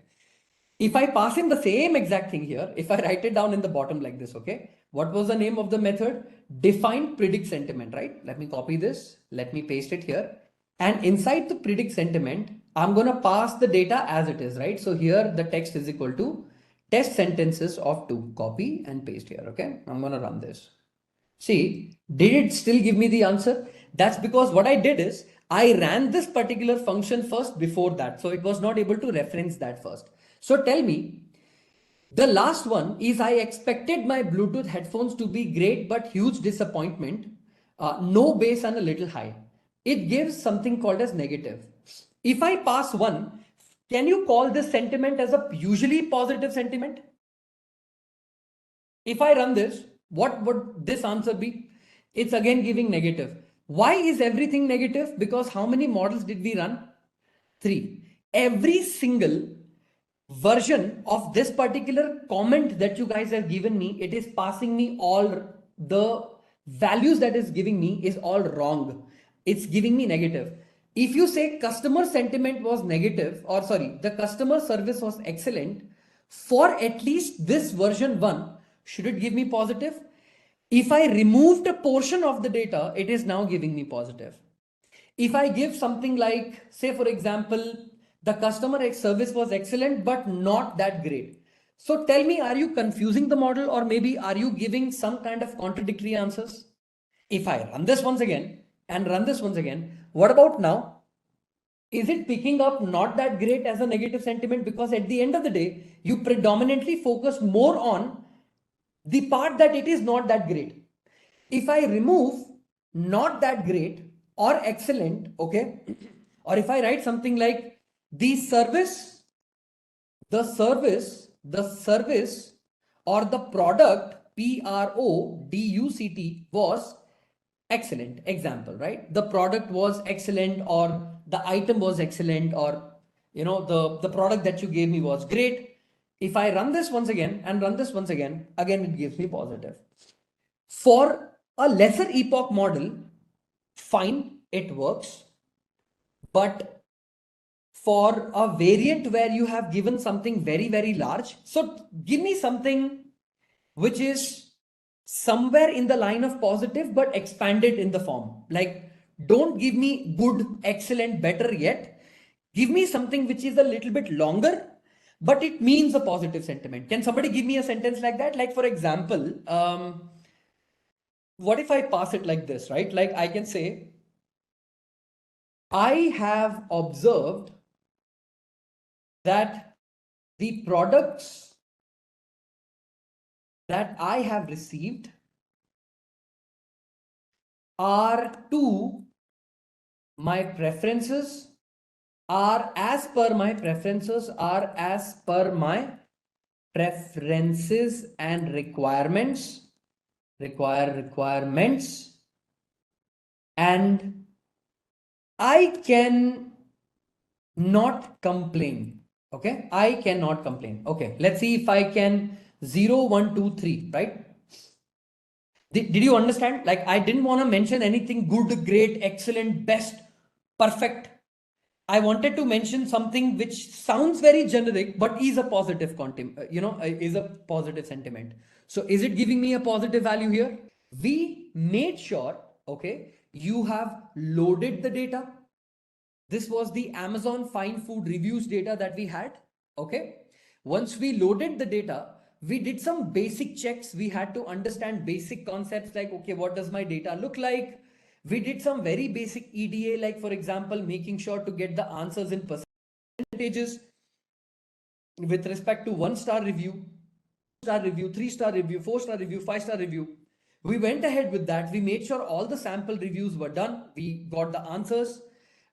If I pass in the same exact thing here, if I write it down in the bottom like this, okay? What was the name of the method? Define predict sentiment, right? Let me copy this. Let me paste it here. And inside the predict sentiment, I'm going to pass the data as it is, right? So here the text is equal to test sentences of 2. Copy and paste here, okay? I'm going to run this. See, did it still give me the answer? That's because what I did is I ran this particular function first before that. So it was not able to reference that first. So tell me, the last one is I expected my Bluetooth headphones to be great, but huge disappointment. No bass and a little high. It gives something called as negative. If I pass 1, can you call this sentiment as a usually positive sentiment? If I run this, what would this answer be? It's again giving negative. Why is everything negative? Because how many models did we run? 3. Every single version of this particular comment that you guys have given me, it is passing me all the values that is giving me is all wrong. It's giving me negative. If you say customer sentiment was negative, or sorry, the customer service was excellent, for at least this version 1, should it give me positive? If I removed a portion of the data, it is now giving me positive. If I give something like, say for example, the customer service was excellent but not that great. So tell me, are you confusing the model, or maybe are you giving some kind of contradictory answers? If I run this once again and run this once again, what about now? Is it picking up not that great as a negative sentiment? Because at the end of the day, you predominantly focus more on the part that it is not that great. If I remove not that great or excellent, okay, or if I write something like the service, or the product, PRODUCT, was excellent, example, right? The product was excellent, or the item was excellent, or the product that you gave me was great. If I run this once again and run this once again it gives me positive. For a lesser epoch model, fine, it works. But for a variant where you have given something very, very large, so give me something which is somewhere in the line of positive but expanded in the form. Like, don't give me good, excellent, better yet. Give me something which is a little bit longer, but it means a positive sentiment. Can somebody give me a sentence like that? Like, for example, what if I pass it like this, right? Like I can say, I have observed that the products that I have received are to my preferences, are as per my preferences, and requirements, and I can not complain. Okay, I cannot complain. Okay, let's see if I can 0, 1, 2, 3, right? Did you understand? Like, I didn't want to mention anything good, great, excellent, best, perfect. I wanted to mention something which sounds very generic, but is a positive content, is a positive sentiment. So is it giving me a positive value here? We made sure, okay, you have loaded the data. This was the Amazon Fine Food Reviews data that we had, okay? Once we loaded the data, we did some basic checks. We had to understand basic concepts like, okay, what does my data look like? We did some very basic EDA, like for example, making sure to get the answers in percentages with respect to 1-star review, 3-star review, 4-star review, 5-star review. We went ahead with that. We made sure all the sample reviews were done. We got the answers.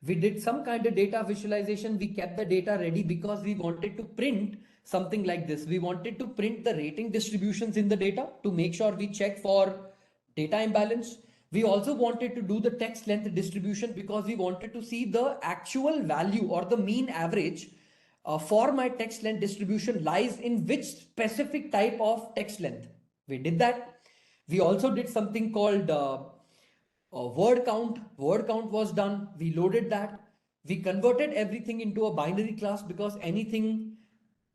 We did some kind of data visualization. We kept the data ready because we wanted to print something like this. We wanted to print the rating distributions in the data to make sure we check for data imbalance. We also wanted to do the text length distribution because we wanted to see the actual value or the mean average for my text length distribution lies in which specific type of text length. We did that. We also did something called word count. Word count was done. We loaded that. We converted everything into a binary class because anything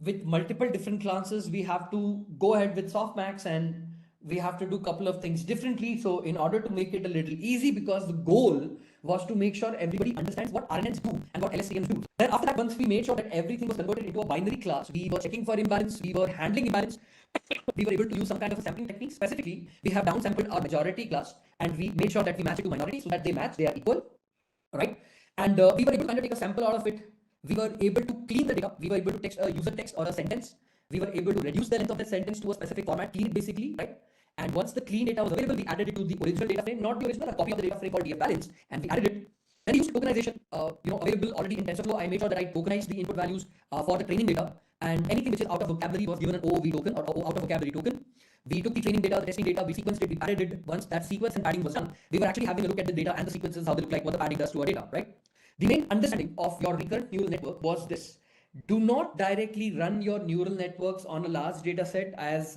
with multiple different classes, we have to go ahead with softmax and we have to do a couple of things differently. So in order to make it a little easy, because the goal was to make sure everybody understands what RNNs do and what LSTMs do. Then after that, once we made sure that everything was converted into a binary class, we were checking for imbalance, we were handling imbalance, we were able to use some kind of a sampling technique. Specifically, we have downsampled our majority class and we made sure that we match it to minority so that they match, they are equal, right? And we were able to kind of take a sample out of it. We were able to clean the data. We were able to text a user text or a sentence. We were able to reduce the length of that sentence to a specific format, clean it basically, right? And once the clean data was available, we added it to the original data frame, not the original, a copy of the data frame called DF balance, and we added it. Then we used tokenization, available already in TensorFlow. I made sure that I tokenized the input values for the training data, and anything which is out of vocabulary was given an OOV token or out of vocabulary token. We took the training data, the testing data, we sequenced it, we padded it. Once that sequence and padding was done, we were actually having a look at the data and the sequences, how they look like, what the padding does to our data, right? The main understanding of your recurrent neural network was this: do not directly run your neural networks on a large data set, as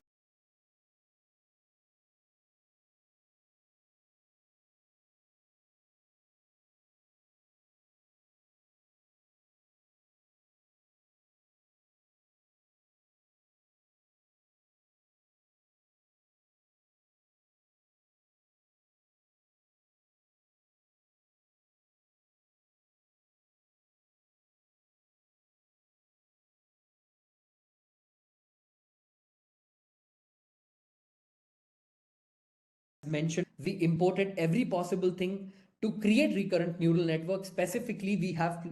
mentioned, we imported every possible thing to create recurrent neural networks. Specifically, we have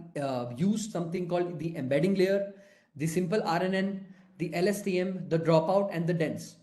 used something called the embedding layer, the simple RNN, the LSTM, the dropout, and the dense.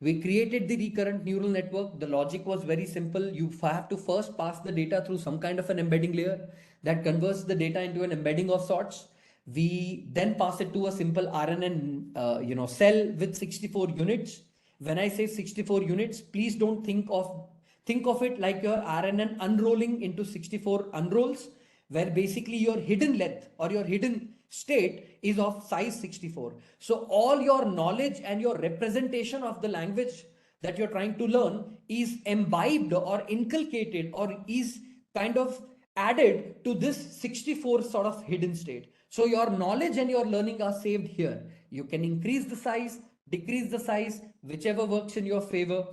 We created the recurrent neural network. The logic was very simple. You have to first pass the data through some kind of an embedding layer that converts the data into an embedding of sorts. We then pass it to a simple RNN cell with 64 units. When I say 64 units, please don't think of it like your RNN unrolling into 64 unrolls, where basically your hidden length or your hidden state is of size 64. So all your knowledge and your representation of the language that you're trying to learn is imbibed or inculcated or is kind of added to this 64 sort of hidden state. So your knowledge and your learning are saved here. You can increase the size, decrease the size, whichever works in your favor.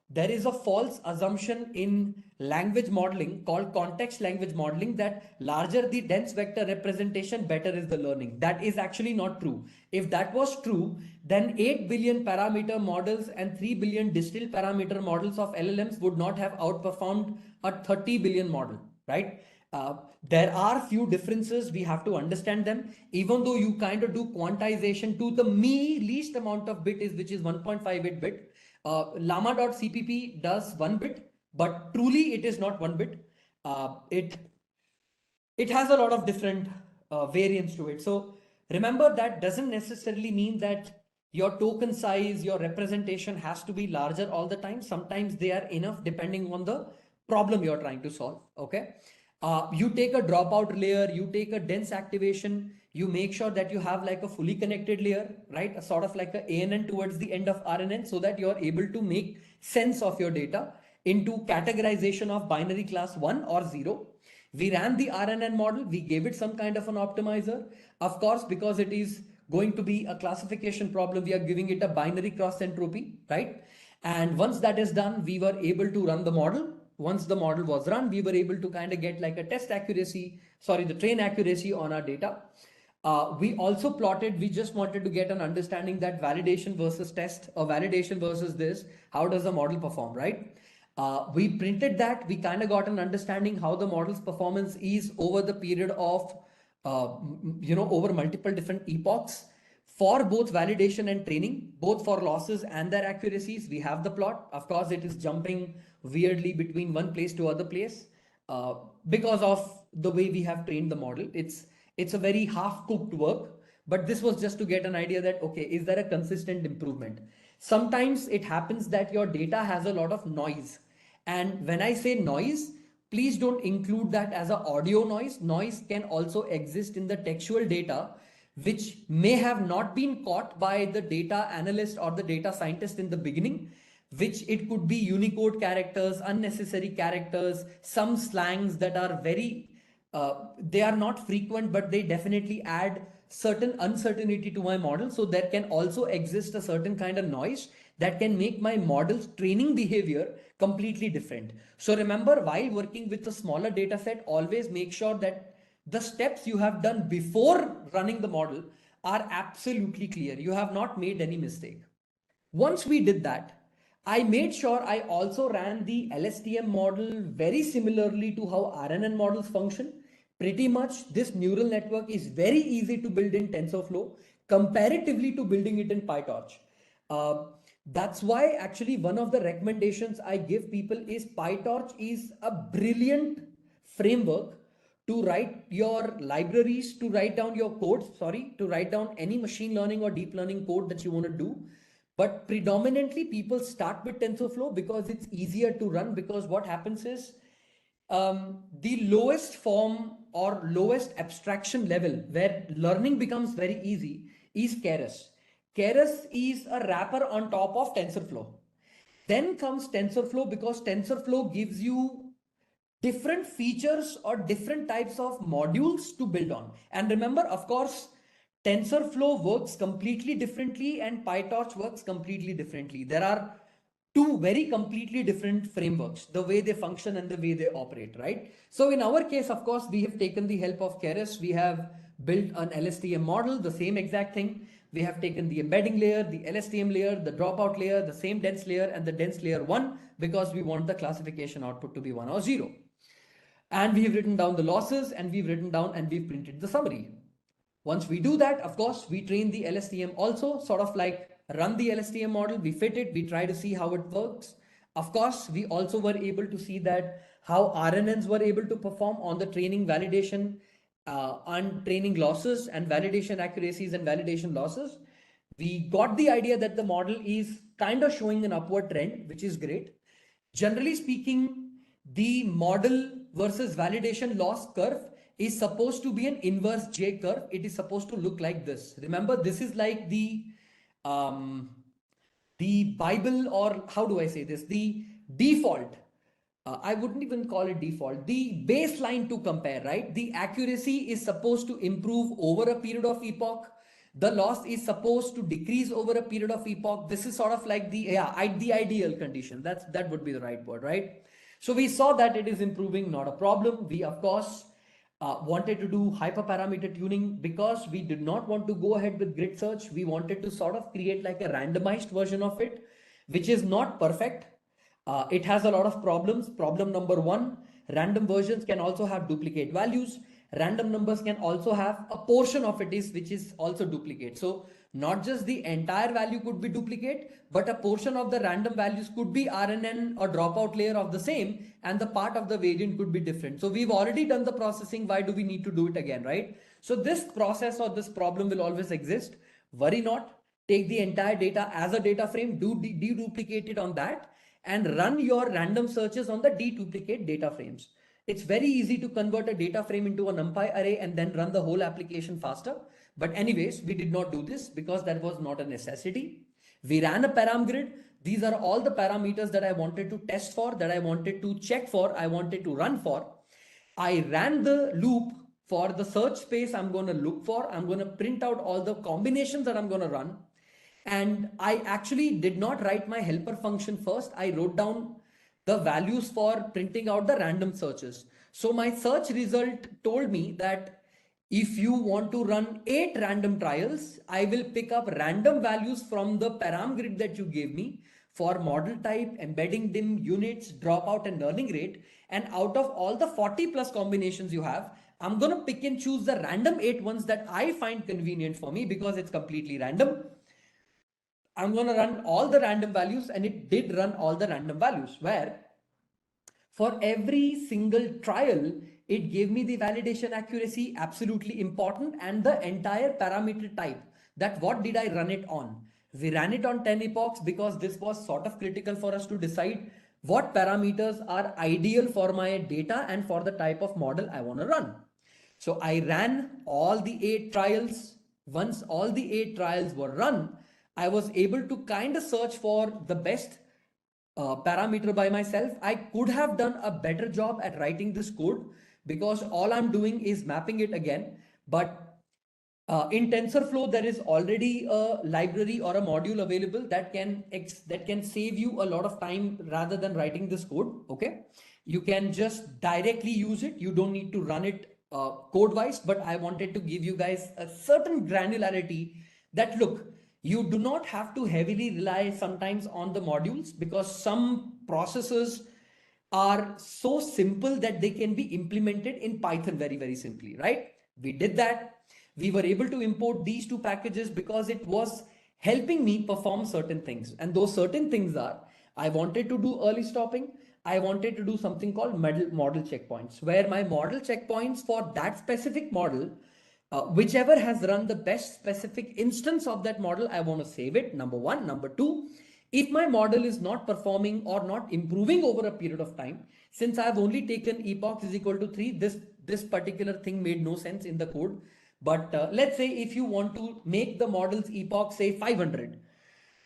There is a false assumption in language modeling called context language modeling that larger the dense vector representation, better is the learning. That is actually not true. If that was true, then 8 billion parameter models and 3 billion distilled parameter models of LLMs would not have outperformed a 30 billion model, right? There are few differences. We have to understand them. Even though you kind of do quantization to the least amount of bit, which is 1.58 bit. Llama.cpp does 1 bit, but truly it is not 1 bit. It has a lot of different variants to it. So remember, that doesn't necessarily mean that your token size, your representation has to be larger all the time. Sometimes they are enough depending on the problem you're trying to solve. Okay. You take a dropout layer, you take a dense activation, you make sure that you have like a fully connected layer, right? A sort of like a ANN towards the end of RNN, so that you're able to make sense of your data into categorization of binary class 1 or 0. We ran the RNN model, we gave it some kind of an optimizer. Of course, because it is going to be a classification problem, we are giving it a binary cross entropy, right? And once that is done, we were able to run the model. Once the model was run, we were able to kind of get like a the train accuracy on our data. We also plotted, we just wanted to get an understanding that validation versus test or validation versus this, how does the model perform, right? We printed that, we kind of got an understanding how the model's performance is over the period of, over multiple different epochs for both validation and training, both for losses and their accuracies. We have the plot. Of course, it is jumping weirdly between one place to other place because of the way we have trained the model. It's a very half-cooked work, but this was just to get an idea that, okay, is there a consistent improvement? Sometimes it happens that your data has a lot of noise. And when I say noise, please don't include that as an audio noise. Noise can also exist in the textual data, which may have not been caught by the data analyst or the data scientist in the beginning, which it could be Unicode characters, unnecessary characters, some slangs that are very, they are not frequent, but they definitely add certain uncertainty to my model. So there can also exist a certain kind of noise that can make my model's training behavior completely different. So remember, while working with a smaller data set, always make sure that the steps you have done before running the model are absolutely clear. You have not made any mistake. Once we did that, I made sure I also ran the LSTM model very similarly to how RNN models function. Pretty much this neural network is very easy to build in TensorFlow comparatively to building it in PyTorch. That's why actually one of the recommendations I give people is PyTorch is a brilliant framework to write your libraries, to write down your code, to write down any machine learning or deep learning code that you want to do. But predominantly people start with TensorFlow because it's easier to run, because what happens is the lowest form or lowest abstraction level where learning becomes very easy is Keras. Keras is a wrapper on top of TensorFlow. Then comes TensorFlow, because TensorFlow gives you different features or different types of modules to build on. And remember, of course, TensorFlow works completely differently and PyTorch works completely differently. There are two very completely different frameworks, the way they function and the way they operate, right? So in our case, of course, we have taken the help of Keras. We have built an LSTM model, the same exact thing. We have taken the embedding layer, the LSTM layer, the dropout layer, the same dense layer, and the dense layer 1, because we want the classification output to be 1 or 0. And we've written down the losses, and we've written down and we've printed the summary. Once we do that, of course, we train the LSTM also, sort of like run the LSTM model, we fit it, we try to see how it works. Of course, we also were able to see that how RNNs were able to perform on the training, validation, on training losses and validation accuracies and validation losses. We got the idea that the model is kind of showing an upward trend, which is great. Generally speaking, the model versus validation loss curve is supposed to be an inverse J curve. It is supposed to look like this. Remember, this is like the Bible, or how do I say this? The default. I wouldn't even call it default. The baseline to compare, right? The accuracy is supposed to improve over a period of epoch. The loss is supposed to decrease over a period of epoch. This is sort of like the ideal condition. That would be the right word, right? So we saw that it is improving, not a problem. We, of course, wanted to do hyperparameter tuning because we did not want to go ahead with grid search. We wanted to sort of create like a randomized version of it, which is not perfect. It has a lot of problems. Problem number 1, random versions can also have duplicate values. Random numbers can also have a portion of it which is also duplicate. So not just the entire value could be duplicate, but a portion of the random values could be RNN or dropout layer of the same, and the part of the variant could be different. So we've already done the processing. Why do we need to do it again, right? So this process or this problem will always exist. Worry not. Take the entire data as a data frame, deduplicate it on that, and run your random searches on the deduplicate data frames. It's very easy to convert a data frame into a NumPy array and then run the whole application faster. But anyways, we did not do this because that was not a necessity. We ran a param grid. These are all the parameters that I wanted to test for, that I wanted to check for, I wanted to run for. I ran the loop for the search space I'm going to look for. I'm going to print out all the combinations that I'm going to run. And I actually did not write my helper function first. I wrote down the values for printing out the random searches. So my search result told me that if you want to run 8 random trials, I will pick up random values from the param grid that you gave me for model type, embedding dim, units, dropout, and learning rate. And out of all the 40 plus combinations you have, I'm going to pick and choose the random 8 ones that I find convenient for me because it's completely random. I'm going to run all the random values, and it did run all the random values, where for every single trial, it gave me the validation accuracy, absolutely important, and the entire parameter type, that what did I run it on. We ran it on 10 epochs because this was sort of critical for us to decide what parameters are ideal for my data and for the type of model I want to run. So I ran all the 8 trials. Once all the 8 trials were run, I was able to kind of search for the best parameter by myself. I could have done a better job at writing this code because all I'm doing is mapping it again. But in TensorFlow, there is already a library or a module available that can save you a lot of time rather than writing this code. Okay, you can just directly use it. You don't need to run it code wise. But I wanted to give you guys a certain granularity that, look, you do not have to heavily rely sometimes on the modules, because some processes are so simple that they can be implemented in Python very, very simply, right? We did that. We were able to import these 2 packages because it was helping me perform certain things. And those certain things are, I wanted to do early stopping. I wanted to do something called model checkpoints, where my model checkpoints for that specific model, whichever has run the best specific instance of that model, I want to save it, number 1. Number 2, if my model is not performing or not improving over a period of time, since I've only taken epoch is equal to 3, this particular thing made no sense in the code. But let's say if you want to make the model's epoch say 500,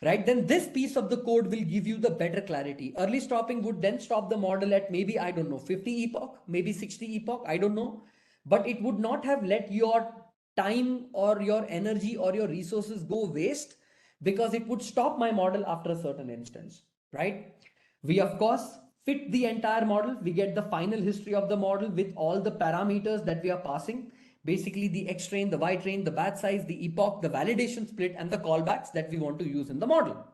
right? Then this piece of the code will give you the better clarity. Early stopping would then stop the model at maybe, I don't know, 50 epoch, maybe 60 epoch, I don't know. But it would not have let your time or your energy or your resources go waste, because it would stop my model after a certain instance, right? We of course fit the entire model. We get the final history of the model with all the parameters that we are passing. Basically the X train, the Y train, the batch size, the epoch, the validation split, and the callbacks that we want to use in the model.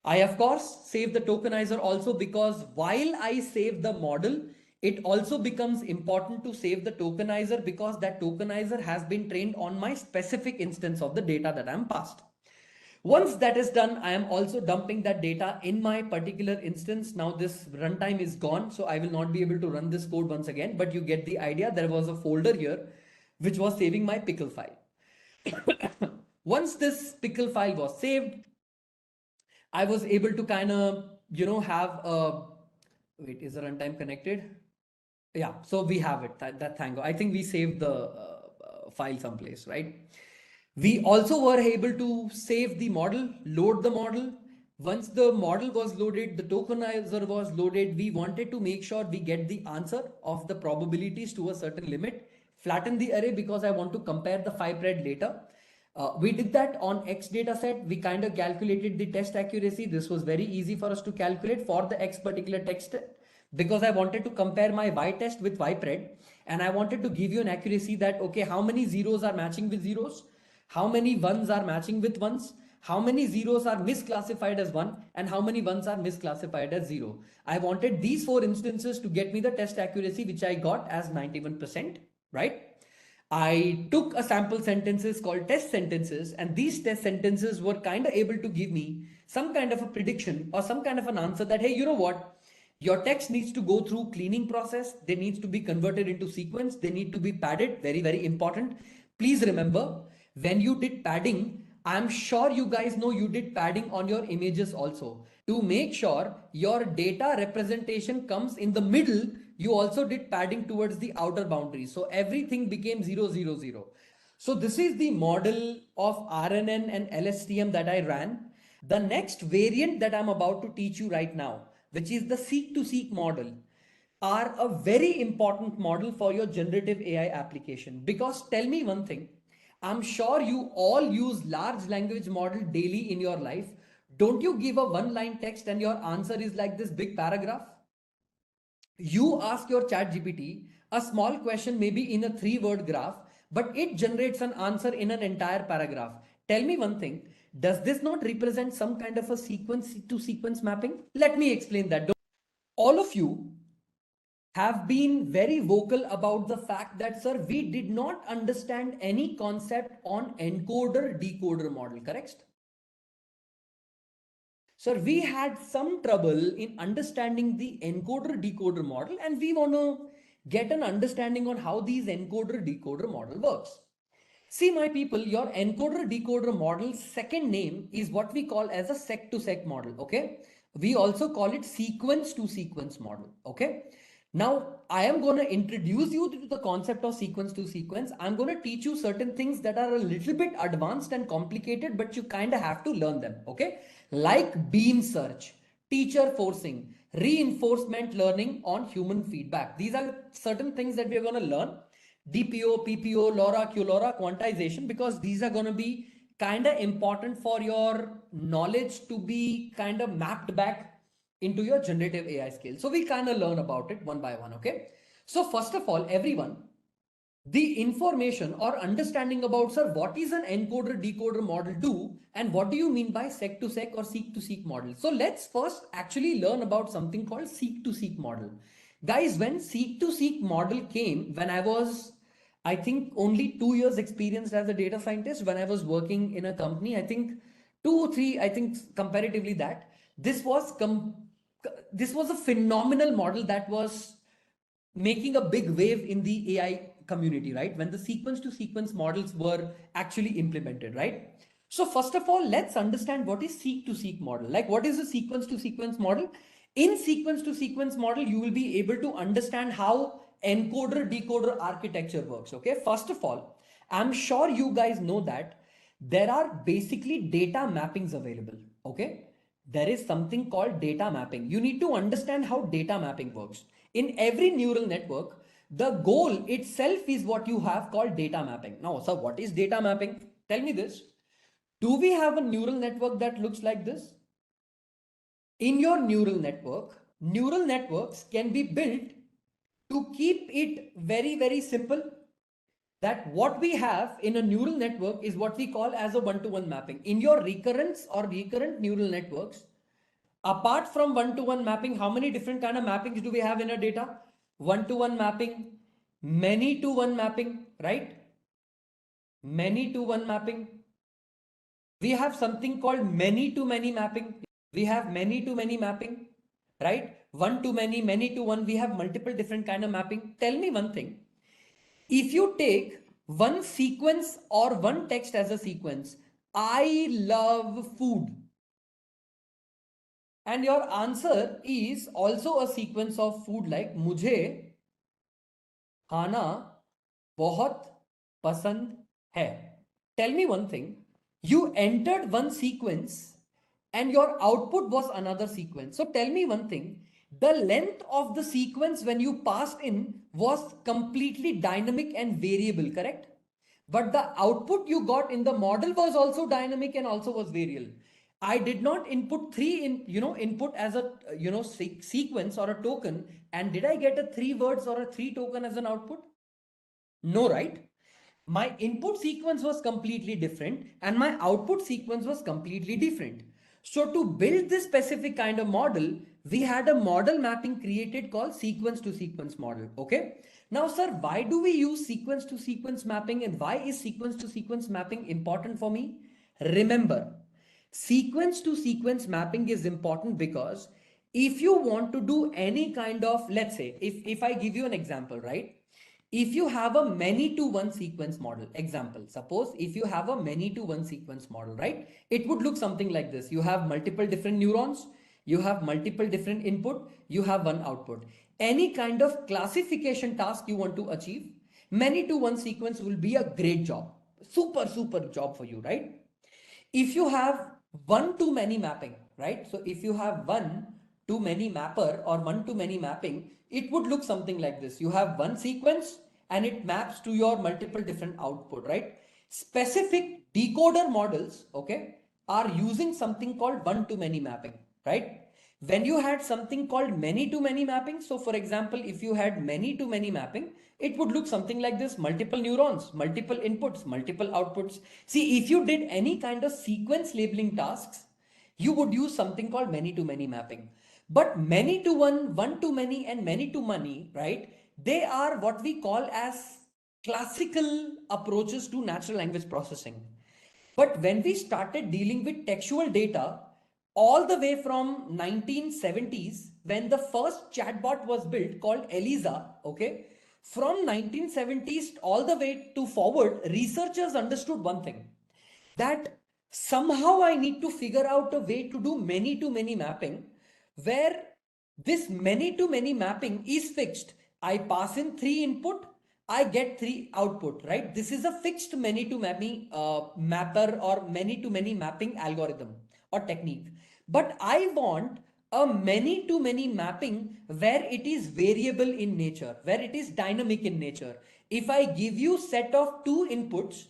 I of course save the tokenizer also, because while I save the model, it also becomes important to save the tokenizer, because that tokenizer has been trained on my specific instance of the data that I'm passed. Once that is done, I am also dumping that data in my particular instance. Now this runtime is gone, so I will not be able to run this code once again, but you get the idea. There was a folder here which was saving my pickle file. Once this pickle file was saved, I was able to kind of, have a, wait, is the runtime connected? Yeah, so we have it, that thank God. I think we saved the file someplace, right? We also were able to save the model, load the model. Once the model was loaded, the tokenizer was loaded, we wanted to make sure we get the answer of the probabilities to a certain limit, flatten the array because I want to compare the 5 pred later. We did that on X data set. We kind of calculated the test accuracy. This was very easy for us to calculate for the X particular text, because I wanted to compare my Y test with Y pred, and I wanted to give you an accuracy that, okay, how many zeros are matching with zeros, how many ones are matching with ones, how many zeros are misclassified as 1, and how many ones are misclassified as 0. I wanted these 4 instances to get me the test accuracy, which I got as 91%, right? I took a sample sentences called test sentences, and these test sentences were kind of able to give me some kind of a prediction or some kind of an answer that, hey, you know what? Your text needs to go through cleaning process. They needs to be converted into sequence. They need to be padded. Very, very important. Please remember, when you did padding, I'm sure you guys know you did padding on your images also. To make sure your data representation comes in the middle, you also did padding towards the outer boundary. So everything became 0, 0, 0. So this is the model of RNN and LSTM that I ran. The next variant that I'm about to teach you right now, which is the seek-to-seek model, are a very important model for your generative AI application. Because tell me one thing, I'm sure you all use large language model daily in your life. Don't you give a one-line text and your answer is like this big paragraph? You ask your chat GPT a small question, maybe in a 3-word graph, but it generates an answer in an entire paragraph. Tell me one thing, does this not represent some kind of a sequence to sequence mapping? Let me explain that. All of you have been very vocal about the fact that, sir, we did not understand any concept on encoder decoder model, correct? Sir, we had some trouble in understanding the encoder decoder model, and we want to get an understanding on how these encoder decoder model works. See, my people, your encoder decoder model's second name is what we call as a sec to sec model. Okay. We also call it sequence to sequence model. Okay. Now, I am going to introduce you to the concept of sequence to sequence. I'm going to teach you certain things that are a little bit advanced and complicated, but you kind of have to learn them. Okay. Like beam search, teacher forcing, reinforcement learning on human feedback. These are certain things that we are going to learn. DPO, PPO, LoRa, QLoRa, quantization, because these are going to be kind of important for your knowledge to be kind of mapped back into your generative AI skill. So we kind of learn about it one by one. Okay. So first of all, everyone, the information or understanding about, sir, what is an encoder decoder model do, and what do you mean by sec to sec or seek to seek model? So let's first actually learn about something called seek to seek model. Guys, when seek to seek model came, when I was, I think, only 2 years experienced as a data scientist, when I was working in a company, I think 2 3, I think comparatively that this was a phenomenal model that was making a big wave in the AI community, right? When the sequence to sequence models were actually implemented, right? So first of all, let's understand what is seek to seek model. Like, what is a sequence to sequence model? In sequence to sequence model, you will be able to understand how encoder decoder architecture works. Okay, first of all, I'm sure you guys know that there are basically data mappings available. Okay, there is something called data mapping. You need to understand how data mapping works. In every neural network, the goal itself is what you have called data mapping. Now, so what is data mapping? Tell me this. Do we have a neural network that looks like this? In your neural networks can be built to keep it very, very simple. That what we have in a neural network is what we call as a one-to-one mapping. In your recurrence or recurrent neural networks, apart from one-to-one mapping, how many different kind of mappings do we have in our data? One-to-one mapping, many-to-one mapping, right? Many-to-one mapping. We have something called many-to-many mapping. We have many-to-many mapping, right? One-to-many, many-to-one. We have multiple different kind of mapping. Tell me one thing. If you take one sequence or one text as a sequence, I love food, and your answer is also a sequence of food like मुझे खाना बहुत पसंद है. Tell me one thing. You entered one sequence and your output was another sequence. So tell me one thing. The length of the sequence when you passed in was completely dynamic and variable, correct? But the output you got in the model was also dynamic and also was variable. I did not input input as a sequence or a token, and did I get a 3 words or a 3 token as an output? No, right? My input sequence was completely different and my output sequence was completely different. So to build this specific kind of model, we had a model mapping created called sequence to sequence model. Okay. Now, sir, why do we use sequence to sequence mapping and why is sequence to sequence mapping important for me? Remember, sequence to sequence mapping is important because if you want to do any kind of, let's say, if I give you an example, right? If you have a many to one sequence model, example, suppose if you have a many to one sequence model, right? It would look something like this. You have multiple different neurons, you have multiple different input, you have one output. Any kind of classification task you want to achieve, many to one sequence will be a great job. Super job for you, right? If you have one to many mapping, right? So if you have one to many mapper or one to many mapping, it would look something like this. You have one sequence and it maps to your multiple different output, right? Specific decoder models, okay, are using something called one to many mapping, right? When you had something called many to many mapping, so for example, if you had many to many mapping, it would look something like this: multiple neurons, multiple inputs, multiple outputs. See, if you did any kind of sequence labeling tasks, you would use something called many to many mapping. But many to one, one to many, and many to many, right? They are what we call as classical approaches to natural language processing. But when we started dealing with textual data, all the way from 1970s, when the first chatbot was built called Eliza, okay, from 1970s all the way to forward, researchers understood one thing, that somehow I need to figure out a way to do many to many mapping where this many to many mapping is fixed. I pass in 3 input, I get 3 output, right? This is a fixed many to many mapper or many to many mapping algorithm or technique. But I want a many to many mapping where it is variable in nature, where it is dynamic in nature. If I give you set of 2 inputs,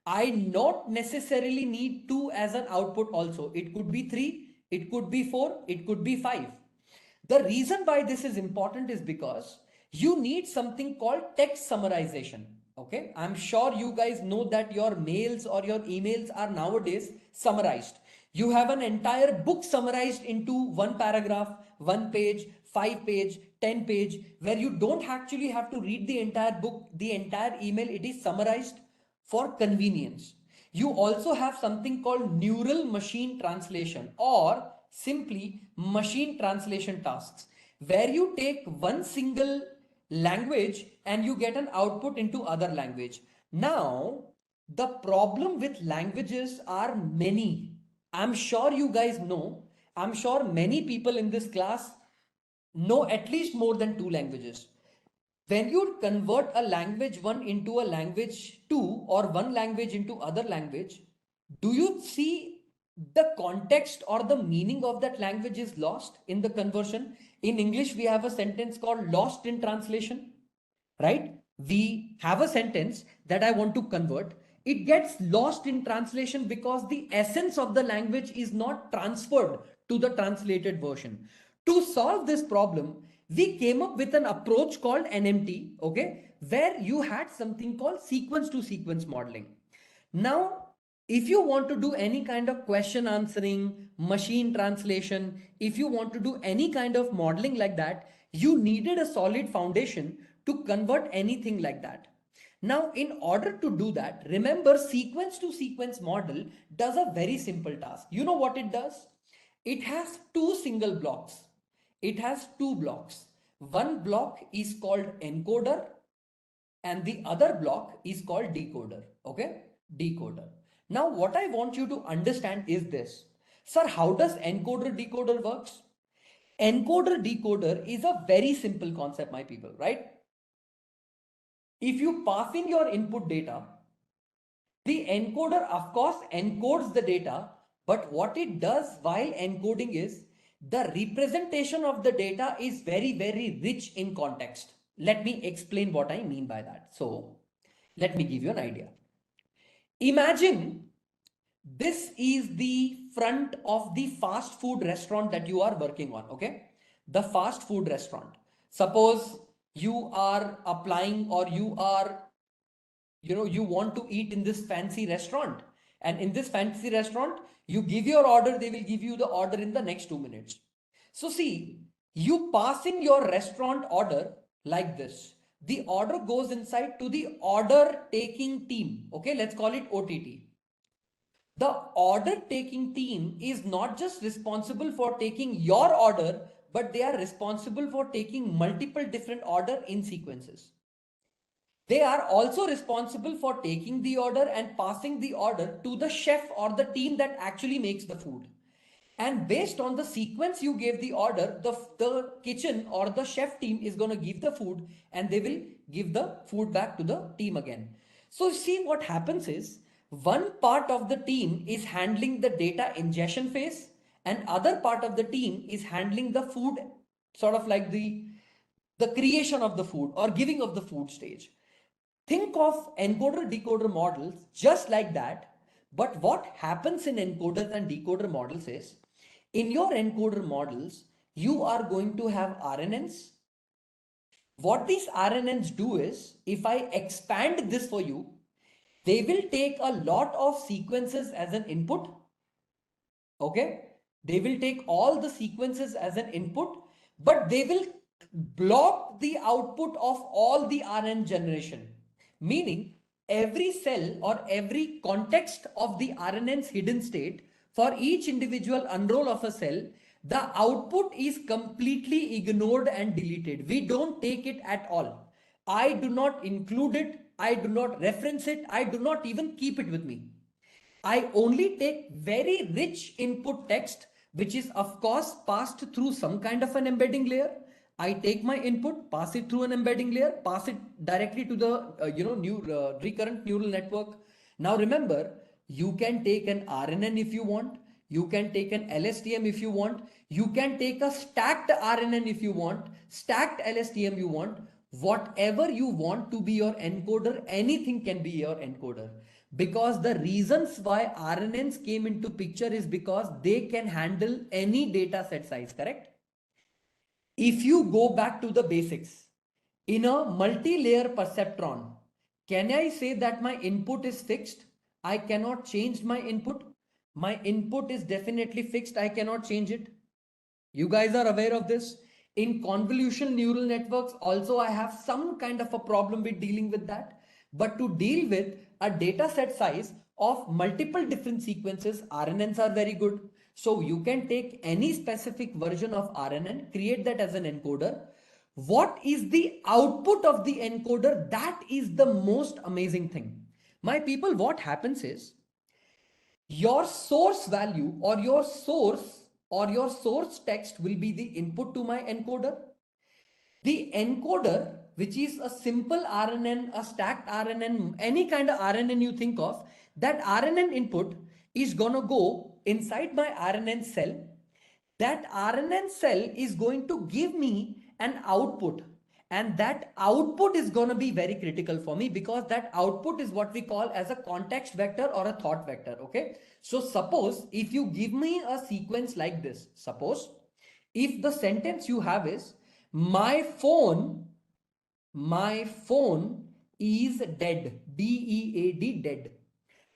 I not necessarily need 2 as an output also. It could be 3, it could be 4, it could be 5. The reason why this is important is because you need something called text summarization. Okay, I'm sure you guys know that your mails or your emails are nowadays summarized. You have an entire book summarized into one paragraph, 1 page, 5 page, 10 page, where you don't actually have to read the entire book, the entire email. It is summarized for convenience. You also have something called neural machine translation or simply machine translation tasks, where you take one single language and you get an output into other language. Now, the problem with languages are many. I'm sure you guys know, I'm sure many people in this class know at least more than 2 languages. When you convert a language 1 into a language 2 or one language into other language, do you see the context or the meaning of that language is lost in the conversion? In English, we have a sentence called lost in translation, right? We have a sentence that I want to convert. It gets lost in translation because the essence of the language is not transferred to the translated version. To solve this problem, we came up with an approach called NMT, okay, where you had something called sequence to sequence modeling. Now, if you want to do any kind of question answering, machine translation, if you want to do any kind of modeling like that, you needed a solid foundation to convert anything like that. Now, in order to do that, remember sequence to sequence model does a very simple task. You know what it does? It has two single blocks. It has two blocks. One block is called encoder and the other block is called decoder. Okay, decoder. Now what I want you to understand is this. Sir, how does encoder decoder works? Encoder decoder is a very simple concept, my people, right? If you pass in your input data, the encoder of course encodes the data, but what it does while encoding is the representation of the data is very rich in context. Let me explain what I mean by that. So let me give you an idea. Imagine this is the front of the fast food restaurant that you are working on, okay? The fast food restaurant. Suppose you are applying or you want to eat in this fancy restaurant. And in this fancy restaurant, you give your order, they will give you the order in the next 2 minutes. So see, you pass in your restaurant order like this. The order goes inside to the order taking team. Okay, let's call it OTT. The order taking team is not just responsible for taking your order, but they are responsible for taking multiple different order in sequences. They are also responsible for taking the order and passing the order to the chef or the team that actually makes the food. And based on the sequence you gave the order, the kitchen or the chef team is going to give the food and they will give the food back to the team again. So see what happens is one part of the team is handling the data ingestion phase and other part of the team is handling the food, sort of like the creation of the food or giving of the food stage. Think of encoder decoder models just like that. But what happens in encoders and decoder models is in your encoder models, you are going to have RNNs. What these RNNs do is if I expand this for you, they will take a lot of sequences as an input. Okay, they will take all the sequences as an input, but they will block the output of all the RNN generation. Meaning every cell or every context of the RNN's hidden state for each individual unroll of a cell, the output is completely ignored and deleted. We don't take it at all. I do not include it. I do not reference it. I do not even keep it with me. I only take very rich input text, which is of course passed through some kind of an embedding layer. I take my input, pass it through an embedding layer, pass it directly to the new recurrent neural network. Now remember, you can take an RNN if you want. You can take an LSTM if you want. You can take a stacked RNN if you want. Stacked LSTM you want. Whatever you want to be your encoder, anything can be your encoder. Because the reasons why RNNs came into picture is because they can handle any data set size, correct? If you go back to the basics, in a multi-layer perceptron, can I say that my input is fixed? I cannot change my input. My input is definitely fixed. I cannot change it. You guys are aware of this. In convolutional neural networks, also I have some kind of a problem with dealing with that. But to deal with a data set size of multiple different sequences, RNNs are very good. So you can take any specific version of RNN, create that as an encoder. What is the output of the encoder? That is the most amazing thing. My people, what happens is your source value or your source text will be the input to my encoder. The encoder which is a simple RNN, a stacked RNN, any kind of RNN you think of, that RNN input is gonna go inside my RNN cell. That RNN cell is going to give me an output, and that output is going to be very critical for me, because that output is what we call as a context vector or a thought vector. Okay, so suppose if you give me a sequence like this, suppose if the sentence you have is my phone is dead, DEAD, dead.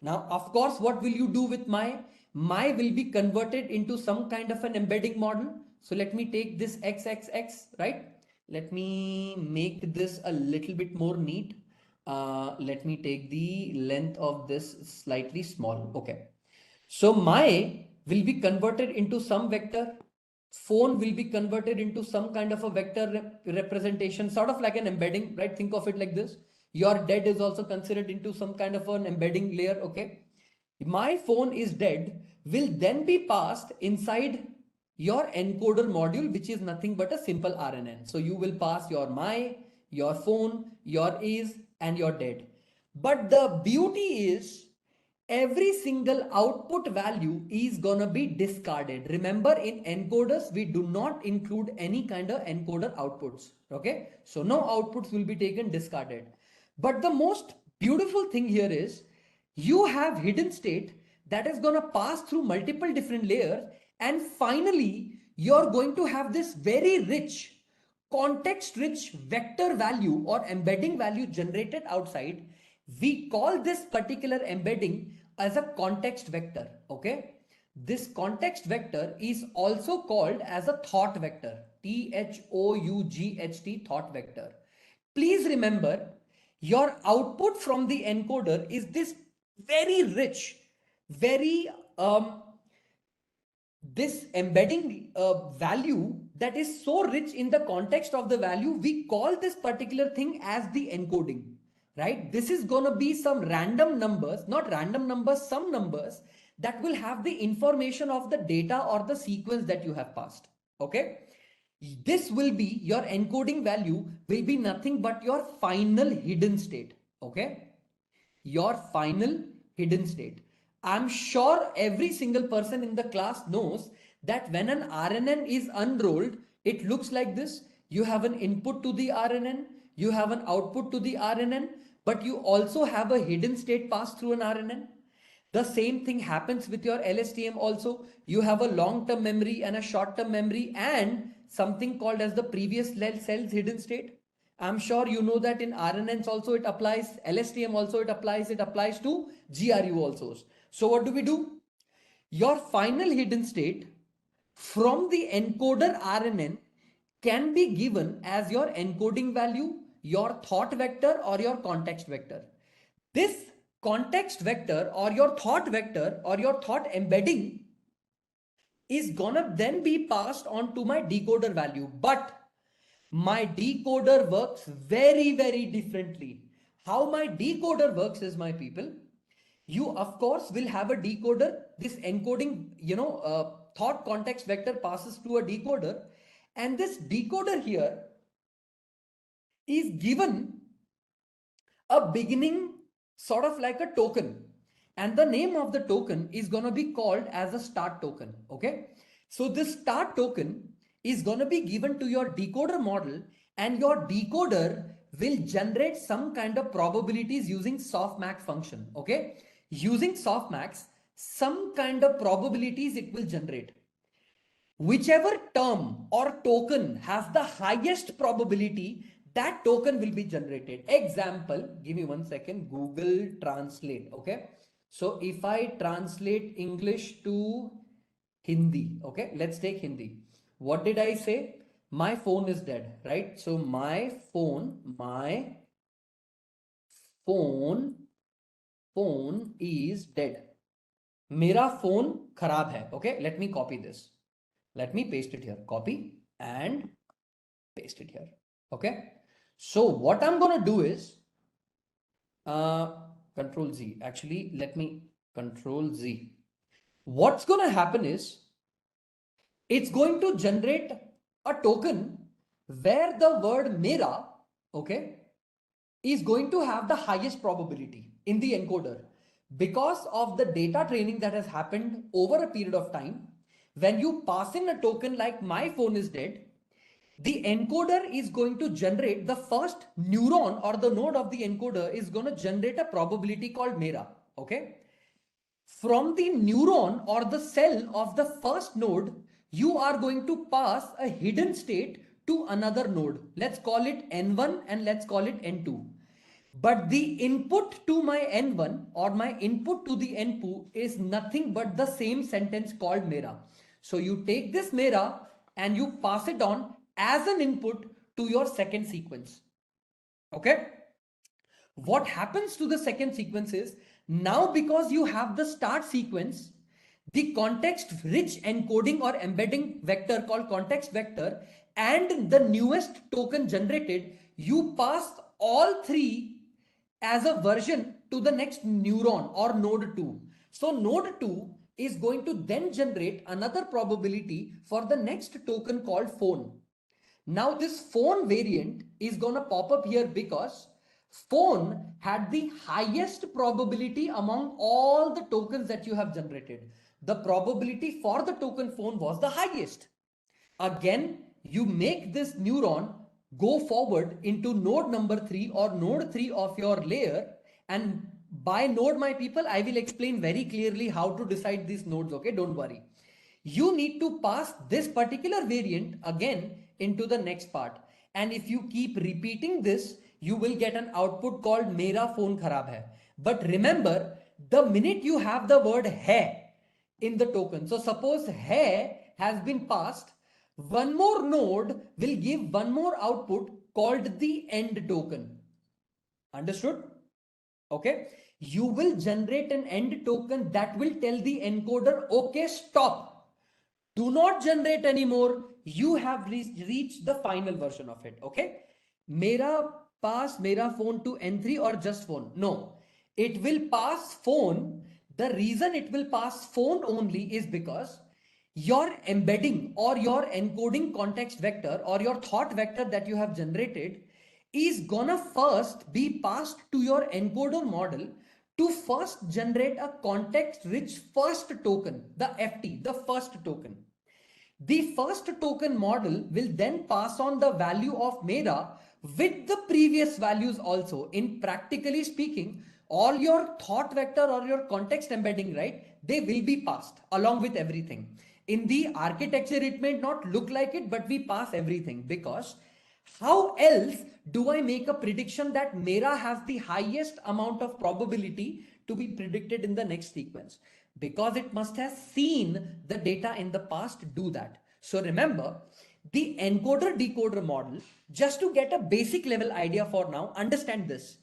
Now, of course, what will you do with my will be converted into some kind of an embedding model. So let me take this XXX, right? Let me make this a little bit more neat. Let me take the length of this slightly small. Okay. So my will be converted into some vector. Phone will be converted into some kind of a vector representation, sort of like an embedding, right? Think of it like this. Your dead is also considered into some kind of an embedding layer. Okay. My phone is dead will then be passed inside your encoder module, which is nothing but a simple RNN. So you will pass your your phone, your is, and your dead. But the beauty is, every single output value is gonna be discarded. Remember, in encoders, we do not include any kind of encoder outputs. Okay, so no outputs will be taken, discarded. But the most beautiful thing here is you have hidden state that is gonna pass through multiple different layers, and finally you're going to have this very rich, context rich vector value or embedding value generated outside. We call this particular embedding as a context vector. Okay, this context vector is also called as a thought vector, THOUGHT, thought vector. Please remember, your output from the encoder is this very rich, very this embedding value that is so rich in the context of the value. We call this particular thing as the encoding, right? This is going to be some random numbers, not random numbers, some numbers that will have the information of the data or the sequence that you have passed. Okay, this will be your encoding value, will be nothing but your final hidden state. Okay, your final hidden state. I'm sure every single person in the class knows that when an RNN is unrolled, it looks like this. You have an input to the RNN, you have an output to the RNN, but you also have a hidden state passed through an RNN. The same thing happens with your LSTM also. You have a long-term memory and a short-term memory, and something called as the previous cell's hidden state. I'm sure you know that in RNNs also it applies, LSTM also it applies to GRU also. So what do? Your final hidden state from the encoder RNN can be given as your encoding value, your thought vector, or your context vector. This context vector or your thought vector or your thought embedding is gonna then be passed on to my decoder value. But my decoder works very, very differently. How my decoder works is, my people, you of course will have a decoder. This encoding, thought context vector passes to a decoder, and this decoder here is given a beginning, sort of like a token, and the name of the token is going to be called as a start token. Okay, so this start token is going to be given to your decoder model, and your decoder will generate some kind of probabilities using softmax function. Okay, using softmax, some kind of probabilities it will generate. Whichever term or token has the highest probability, that token will be generated. Example, give me 1 second, Google Translate. Okay, so if I translate English to Hindi, okay, let's take Hindi. What did I say? My phone is dead, right? So my phone is dead. मेरा phone खराब है. Okay, let me copy this. Let me paste it here. Copy and paste it here. Okay. So what I'm going to do is Control Z. Actually, let me Control Z. What's going to happen is it's going to generate a token where the word mera okay, is going to have the highest probability in the encoder because of the data training that has happened over a period of time. When you pass in a token like my phone is dead, the encoder is going to generate the first neuron, or the node of the encoder is going to generate a probability called mera. Okay. From the neuron or the cell of the first node, you are going to pass a hidden state to another node. Let's call it N1 and let's call it N2. But the input to my N1 or my input to the N2 is nothing but the same sentence called mera. So you take this mera and you pass it on as an input to your second sequence. Okay. What happens to the second sequence is, now because you have the start sequence, the context rich encoding or embedding vector called context vector, and the newest token generated, you pass all three as a version to the next neuron or node 2. So node 2 is going to then generate another probability for the next token called phone. Now this phone variant is going to pop up here because phone had the highest probability among all the tokens that you have generated. The probability for the token phone was the highest. Again, you make this neuron go forward into node number 3 or node 3 of your layer, and by node, my people, I will explain very clearly how to decide these nodes. Okay, don't worry. You need to pass this particular variant again into the next part, and if you keep repeating this, you will get an output called mera phone kharab hai. But remember, the minute you have the word hai in the token, so suppose hai has been passed, one more node will give one more output called the end token. Understood? Okay. You will generate an end token that will tell the encoder, okay, stop. Do not generate anymore. You have reached the final version of it. Okay. Mera pass mera phone to N3 or just phone? No. It will pass phone. The reason it will pass phone only is because your embedding or your encoding context vector or your thought vector that you have generated is gonna first be passed to your encoder model to first generate a context rich first token, the FT, the first token. The first token model will then pass on the value of mera with the previous values also. In practically speaking, all your thought vector or your context embedding, right, they will be passed along with everything. In the architecture, it may not look like it, but we pass everything, because how else do I make a prediction that mera has the highest amount of probability to be predicted in the next sequence? Because it must have seen the data in the past do that. So remember, the encoder decoder model, just to get a basic level idea for now, understand this.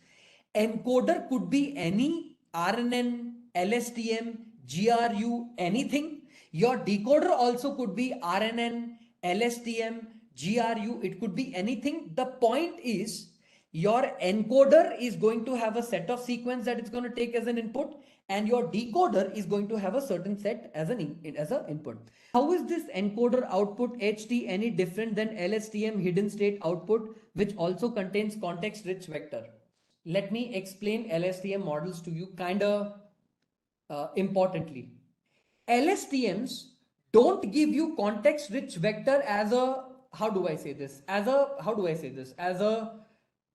Encoder could be any RNN, LSTM, GRU, anything. Your decoder also could be RNN, LSTM, GRU, it could be anything. The point is, your encoder is going to have a set of sequence that it's going to take as an input, and your decoder is going to have a certain set as an input. How is this encoder output HT any different than LSTM hidden state output, which also contains context rich vector? Let me explain LSTM models to you kind of importantly. LSTMs don't give you context rich vector as a, how do I say this? As a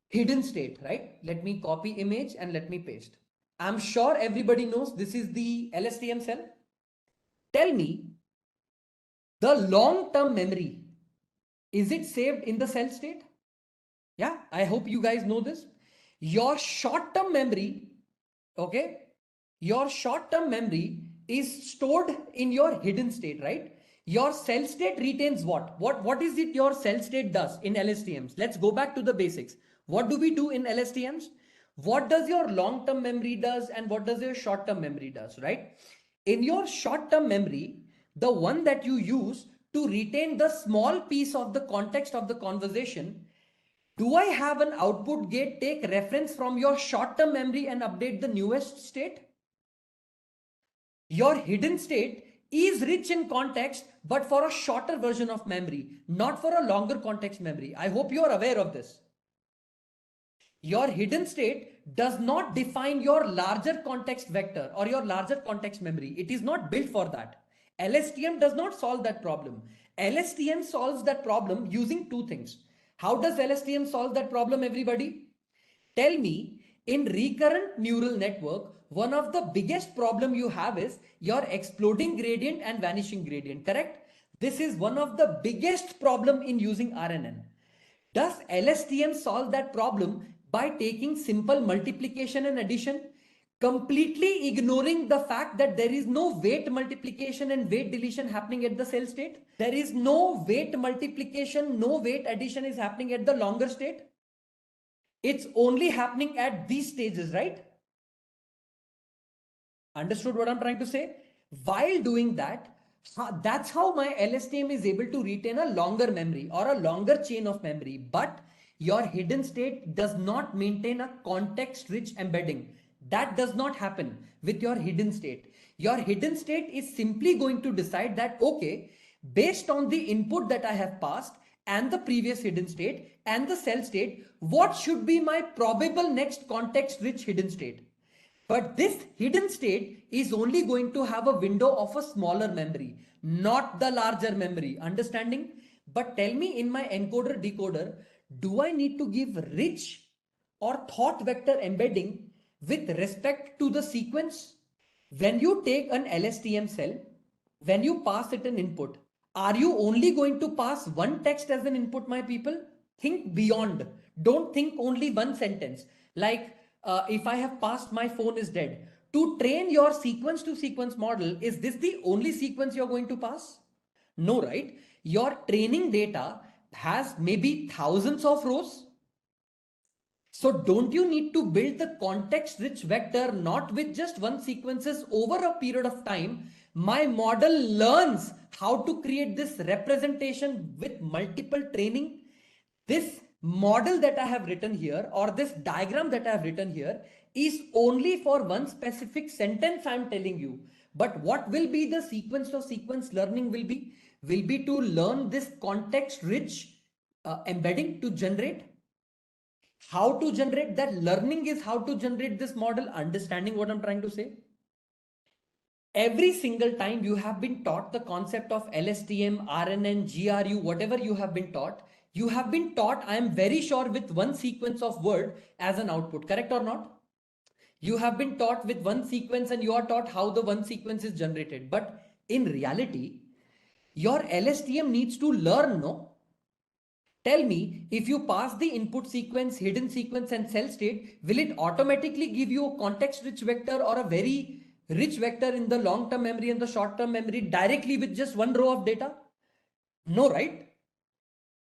hidden state, right? Let me copy image and let me paste. I'm sure everybody knows this is the LSTM cell. Tell me, the long-term memory, is it saved in the cell state? Yeah, I hope you guys know this. Your short-term memory, okay, your short-term memory is stored in your hidden state, right? Your cell state retains what? What is it your cell state does in LSTMs? Let's go back to the basics. What do we do in LSTMs? What does your long-term memory does and what does your short-term memory does, right? In your short-term memory, the one that you use to retain the small piece of the context of the conversation, do I have an output gate take reference from your short-term memory and update the newest state? Your hidden state is rich in context, but for a shorter version of memory, not for a longer context memory. I hope you are aware of this. Your hidden state does not define your larger context vector or your larger context memory. It is not built for that. LSTM does not solve that problem. LSTM solves that problem using two things. How does LSTM solve that problem, everybody? Tell me, in recurrent neural network, one of the biggest problem you have is your exploding gradient and vanishing gradient, correct? This is one of the biggest problem in using RNN. Does LSTM solve that problem by taking simple multiplication and addition, completely ignoring the fact that there is no weight multiplication and weight deletion happening at the cell state? There is no weight multiplication, no weight addition is happening at the longer state. It's only happening at these stages, right? Understood what I'm trying to say? While doing that, that's how my LSTM is able to retain a longer memory or a longer chain of memory. But your hidden state does not maintain a context-rich embedding. That does not happen with your hidden state. Your hidden state is simply going to decide that, okay, based on the input that I have passed and the previous hidden state and the cell state, what should be my probable next context-rich hidden state? But this hidden state is only going to have a window of a smaller memory, not the larger memory. Understanding? But tell me, in my encoder decoder, do I need to give rich or thought vector embedding with respect to the sequence? When you take an LSTM cell, when you pass it an input, are you only going to pass one text as an input, my people? Think beyond. Don't think only one sentence. Like, if I have passed my phone is dead. To train your sequence to sequence model, is this the only sequence you're going to pass? No, right? Your training data has maybe thousands of rows. So don't you need to build the context rich vector not with just one sequences over a period of time? My model learns how to create this representation with multiple training. This model that I have written here or this diagram that I have written here is only for one specific sentence I'm telling you. But what will be the sequence of sequence learning will be to learn this context rich embedding to generate. How to generate that learning is how to generate this model. Understanding what I'm trying to say? Every single time you have been taught the concept of LSTM, RNN, GRU, whatever you have been taught, I am very sure, with one sequence of word as an output, correct or not? You have been taught with one sequence and you are taught how the one sequence is generated. But in reality, your LSTM needs to learn, no? Tell me, if you pass the input sequence, hidden sequence and cell state, will it automatically give you a context rich vector or a very rich vector in the long-term memory and the short-term memory directly with just one row of data? No, right?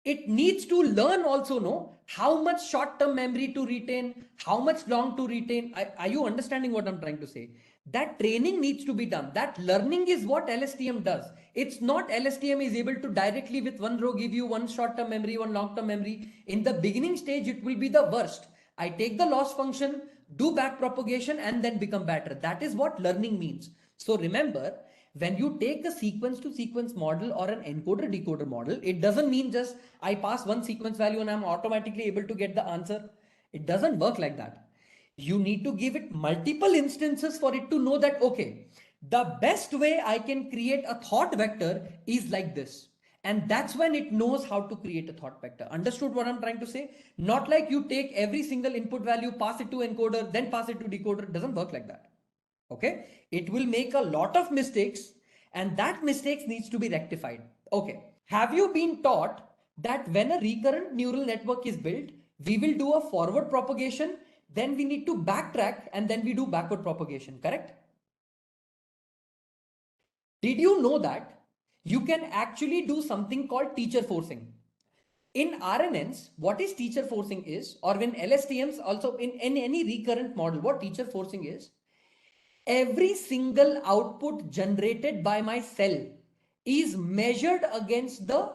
It needs to learn also, no? How much short-term memory to retain, how much long to retain. Are you understanding what I'm trying to say? That training needs to be done. That learning is what LSTM does. It's not LSTM is able to directly with one row give you one short-term memory, one long-term memory. In the beginning stage, it will be the worst. I take the loss function, do back propagation and then become better. That is what learning means. So remember, when you take a sequence to sequence model or an encoder decoder model, it doesn't mean just I pass one sequence value and I'm automatically able to get the answer. It doesn't work like that. You need to give it multiple instances for it to know that, okay, the best way I can create a thought vector is like this. And that's when it knows how to create a thought vector. Understood what I'm trying to say? Not like you take every single input value, pass it to encoder, then pass it to decoder. It doesn't work like that. Okay, it will make a lot of mistakes and that mistakes needs to be rectified. Okay, have you been taught that when a recurrent neural network is built, we will do a forward propagation, then we need to backtrack and then we do backward propagation, correct? Did you know that you can actually do something called teacher forcing? In RNNs, what is teacher forcing is, or when LSTMs also in any recurrent model, what teacher forcing is, every single output generated by my cell is measured against the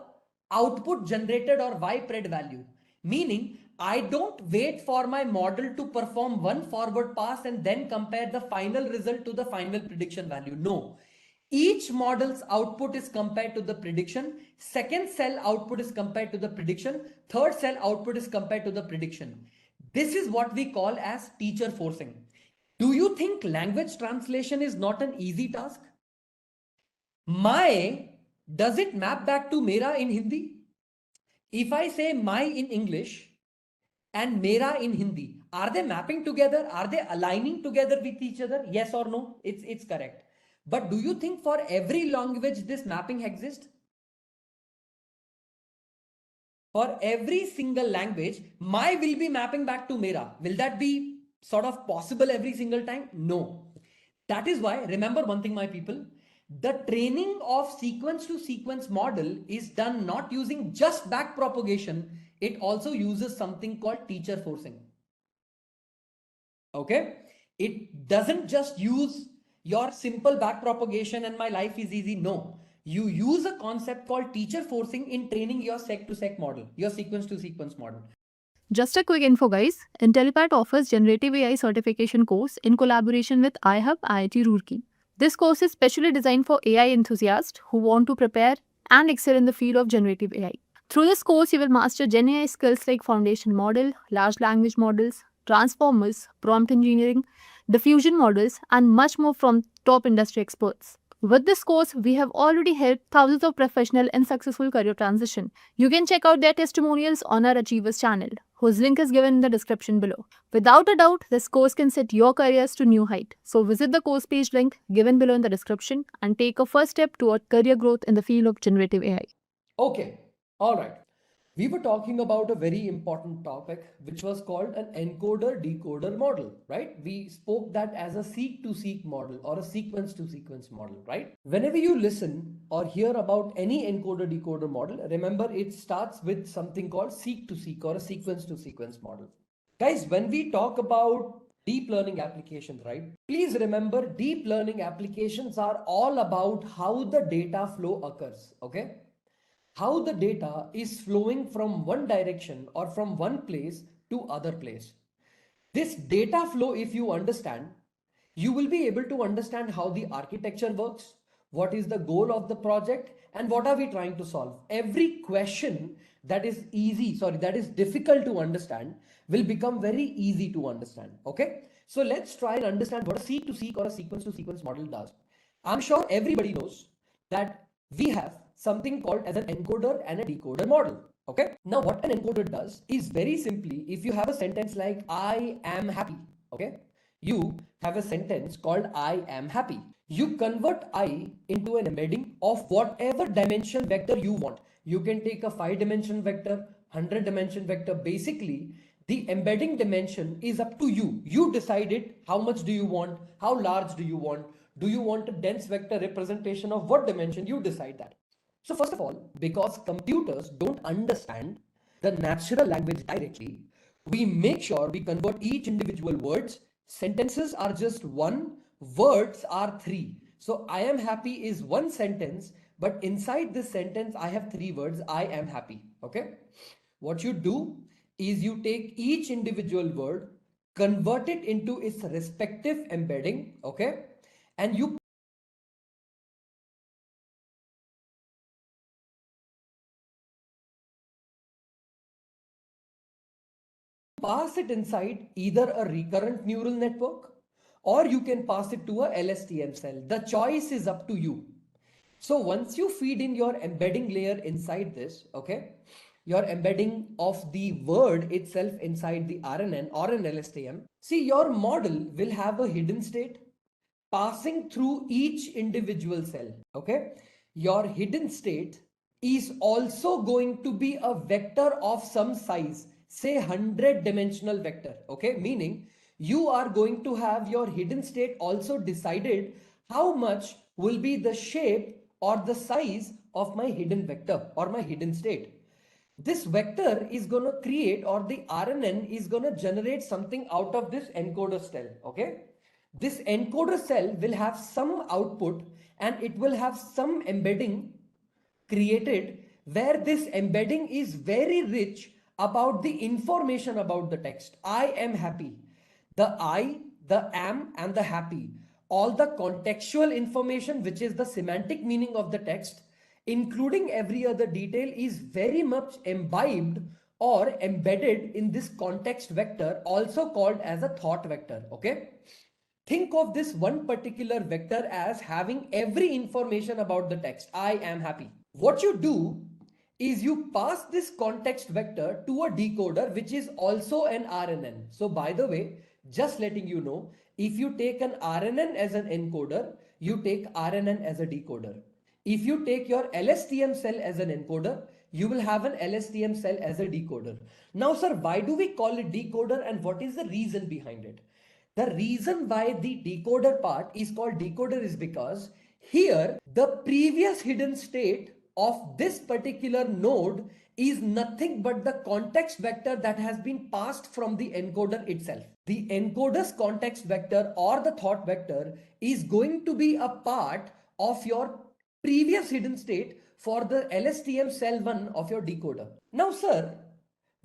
output generated or ypred value. Meaning, I don't wait for my model to perform one forward pass and then compare the final result to the final prediction value. No. Each model's output is compared to the prediction. Second cell output is compared to the prediction. Third cell output is compared to the prediction. This is what we call as teacher forcing. Do you think language translation is not an easy task? My, does it map back to mera in Hindi? If I say my in English and mera in Hindi, are they mapping together? Are they aligning together with each other? Yes or no? It's correct. But do you think for every language this mapping exists? For every single language, my will be mapping back to mera. Will that be sort of possible every single time? No. That is why, remember one thing, my people, the training of sequence to sequence model is done not using just back propagation. It also uses something called teacher forcing. Okay. It doesn't just use your simple back propagation and my life is easy. No. You use a concept called teacher forcing in training your sec to sec model, your sequence to sequence model. Just a quick info guys, Intellipaat offers Generative AI certification course in collaboration with iHub IIT Roorkee. This course is specially designed for AI enthusiasts who want to prepare and excel in the field of generative AI. Through this course, you will master Gen AI skills like foundation model, large language models, transformers, prompt engineering, diffusion models, and much more from top industry experts. With this course, we have already helped thousands of professionals in successful career transition. You can check out their testimonials on our Achievers channel, whose link is given in the description below. Without a doubt, this course can set your careers to new height. So visit the course page link given below in the description and take a first step toward career growth in the field of generative AI. Okay, all right. We were talking about a very important topic, which was called an encoder-decoder model, right? We spoke that as a seek-to-seek model or a sequence-to-sequence model, right? Whenever you listen or hear about any encoder-decoder model, remember it starts with something called seek-to-seek or a sequence-to-sequence model. Guys, when we talk about deep learning applications, right? Please remember deep learning applications are all about how the data flow occurs, okay? How the data is flowing from one direction or from one place to other place. This data flow, if you understand, you will be able to understand how the architecture works, what is the goal of the project, and what are we trying to solve. Every question that is that is difficult to understand will become very easy to understand. Okay. So let's try and understand what a seek to seek or a sequence to sequence model does. I'm sure everybody knows that we have something called as an encoder and a decoder model. Okay. Now what an encoder does is very simply, if you have a sentence like I am happy, okay, you have a sentence called I am happy. You convert I into an embedding of whatever dimension vector you want. You can take a 5-dimension vector, 100-dimension vector. Basically, the embedding dimension is up to you. You decide it. How much do you want? How large do you want? Do you want a dense vector representation of what dimension? You decide that. So first of all, because computers don't understand the natural language directly, we make sure we convert each individual words. Sentences are just one, words are three. So I am happy is one sentence, but inside this sentence, I have three words, I am happy. Okay. What you do is you take each individual word, convert it into its respective embedding. Okay. And you pass it inside either a recurrent neural network or you can pass it to a LSTM cell. The choice is up to you. So once you feed in your embedding layer inside this, okay, your embedding of the word itself inside the RNN or an LSTM, see your model will have a hidden state passing through each individual cell. Okay, your hidden state is also going to be a vector of some size, say 100-dimensional vector. Okay, meaning you are going to have your hidden state also decided how much will be the shape or the size of my hidden vector or my hidden state. This vector is going to create, or the RNN is going to generate something out of this encoder cell. Okay, this encoder cell will have some output and it will have some embedding created where this embedding is very rich about the information about the text. I am happy. The I, the am, and the happy. All the contextual information, which is the semantic meaning of the text, including every other detail, is very much imbibed or embedded in this context vector, also called as a thought vector. Okay. Think of this one particular vector as having every information about the text. I am happy. What you do is you pass this context vector to a decoder, which is also an RNN. So by the way, just letting you know, if you take an RNN as an encoder, you take RNN as a decoder. If you take your LSTM cell as an encoder, you will have an LSTM cell as a decoder. Now, sir, why do we call it decoder and what is the reason behind it? The reason why the decoder part is called decoder is because here the previous hidden state of this particular node is nothing but the context vector that has been passed from the encoder itself. The encoder's context vector or the thought vector is going to be a part of your previous hidden state for the LSTM cell 1 of your decoder. Now, sir,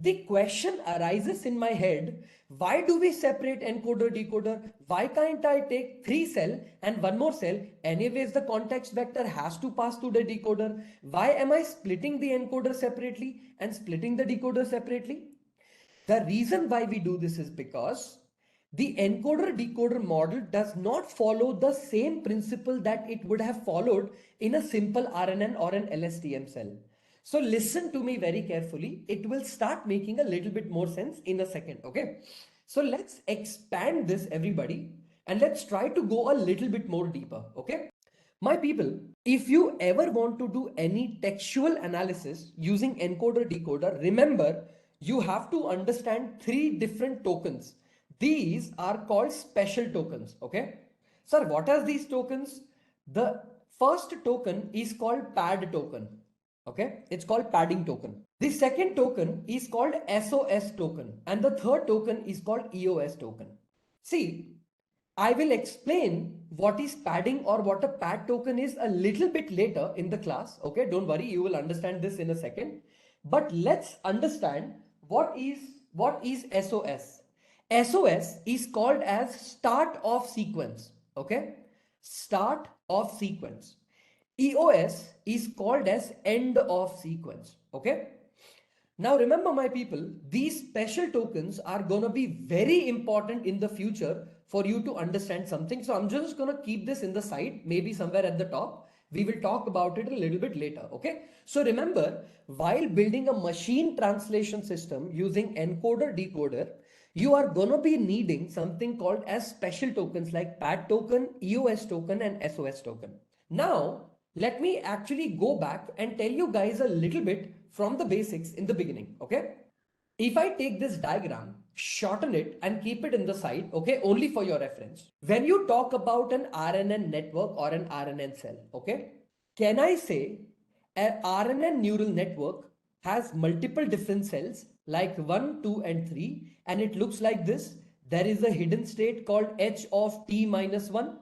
the question arises in my head, why do we separate encoder decoder? Why can't I take 3 cell and 1 more cell? Anyways, the context vector has to pass to the decoder. Why am I splitting the encoder separately and splitting the decoder separately? The reason why we do this is because the encoder decoder model does not follow the same principle that it would have followed in a simple RNN or an LSTM cell. So listen to me very carefully. It will start making a little bit more sense in a second. Okay. So let's expand this, everybody, and let's try to go a little bit more deeper. Okay. My people, if you ever want to do any textual analysis using encoder decoder, remember you have to understand 3 different tokens. These are called special tokens. Okay. Sir, what are these tokens? The first token is called pad token. Okay, it's called padding token. The second token is called SOS token, and the third token is called EOS token. See, I will explain what is padding or what a pad token is a little bit later in the class. Okay, don't worry, you will understand this in a second. But let's understand what is SOS. SOS is called as start of sequence. Okay, start of sequence. EOS is called as end of sequence. Okay. Now remember, my people, these special tokens are going to be very important in the future for you to understand something. So I'm just going to keep this in the side, maybe somewhere at the top. We will talk about it a little bit later. Okay. So remember, while building a machine translation system using encoder decoder, you are going to be needing something called as special tokens like pad token, EOS token, and SOS token. Now, let me actually go back and tell you guys a little bit from the basics in the beginning. Okay. If I take this diagram, shorten it and keep it in the side, okay, only for your reference. When you talk about an RNN network or an RNN cell, okay, can I say an RNN neural network has multiple different cells like 1, 2, and 3, and it looks like this. There is a hidden state called h of t minus 1,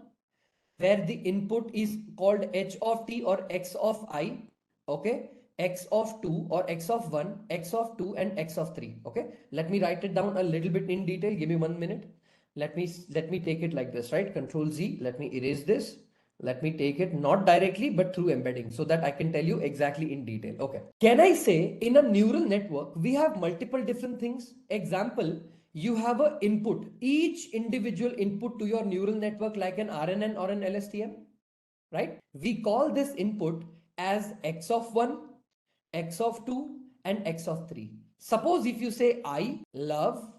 where the input is called h of t or x of I, okay, x of 2 or x of 1, x of 2, and x of 3. Okay, let me write it down a little bit in detail. Give me 1 minute. Let me take it like this, right? Control Z. Let me erase this. Let me take it not directly but through embedding so that I can tell you exactly in detail. Okay, can I say in a neural network we have multiple different things? Example, you have an input, each individual input to your neural network like an RNN or an LSTM, right? We call this input as x of 1, x of 2, and x of 3. Suppose if you say I love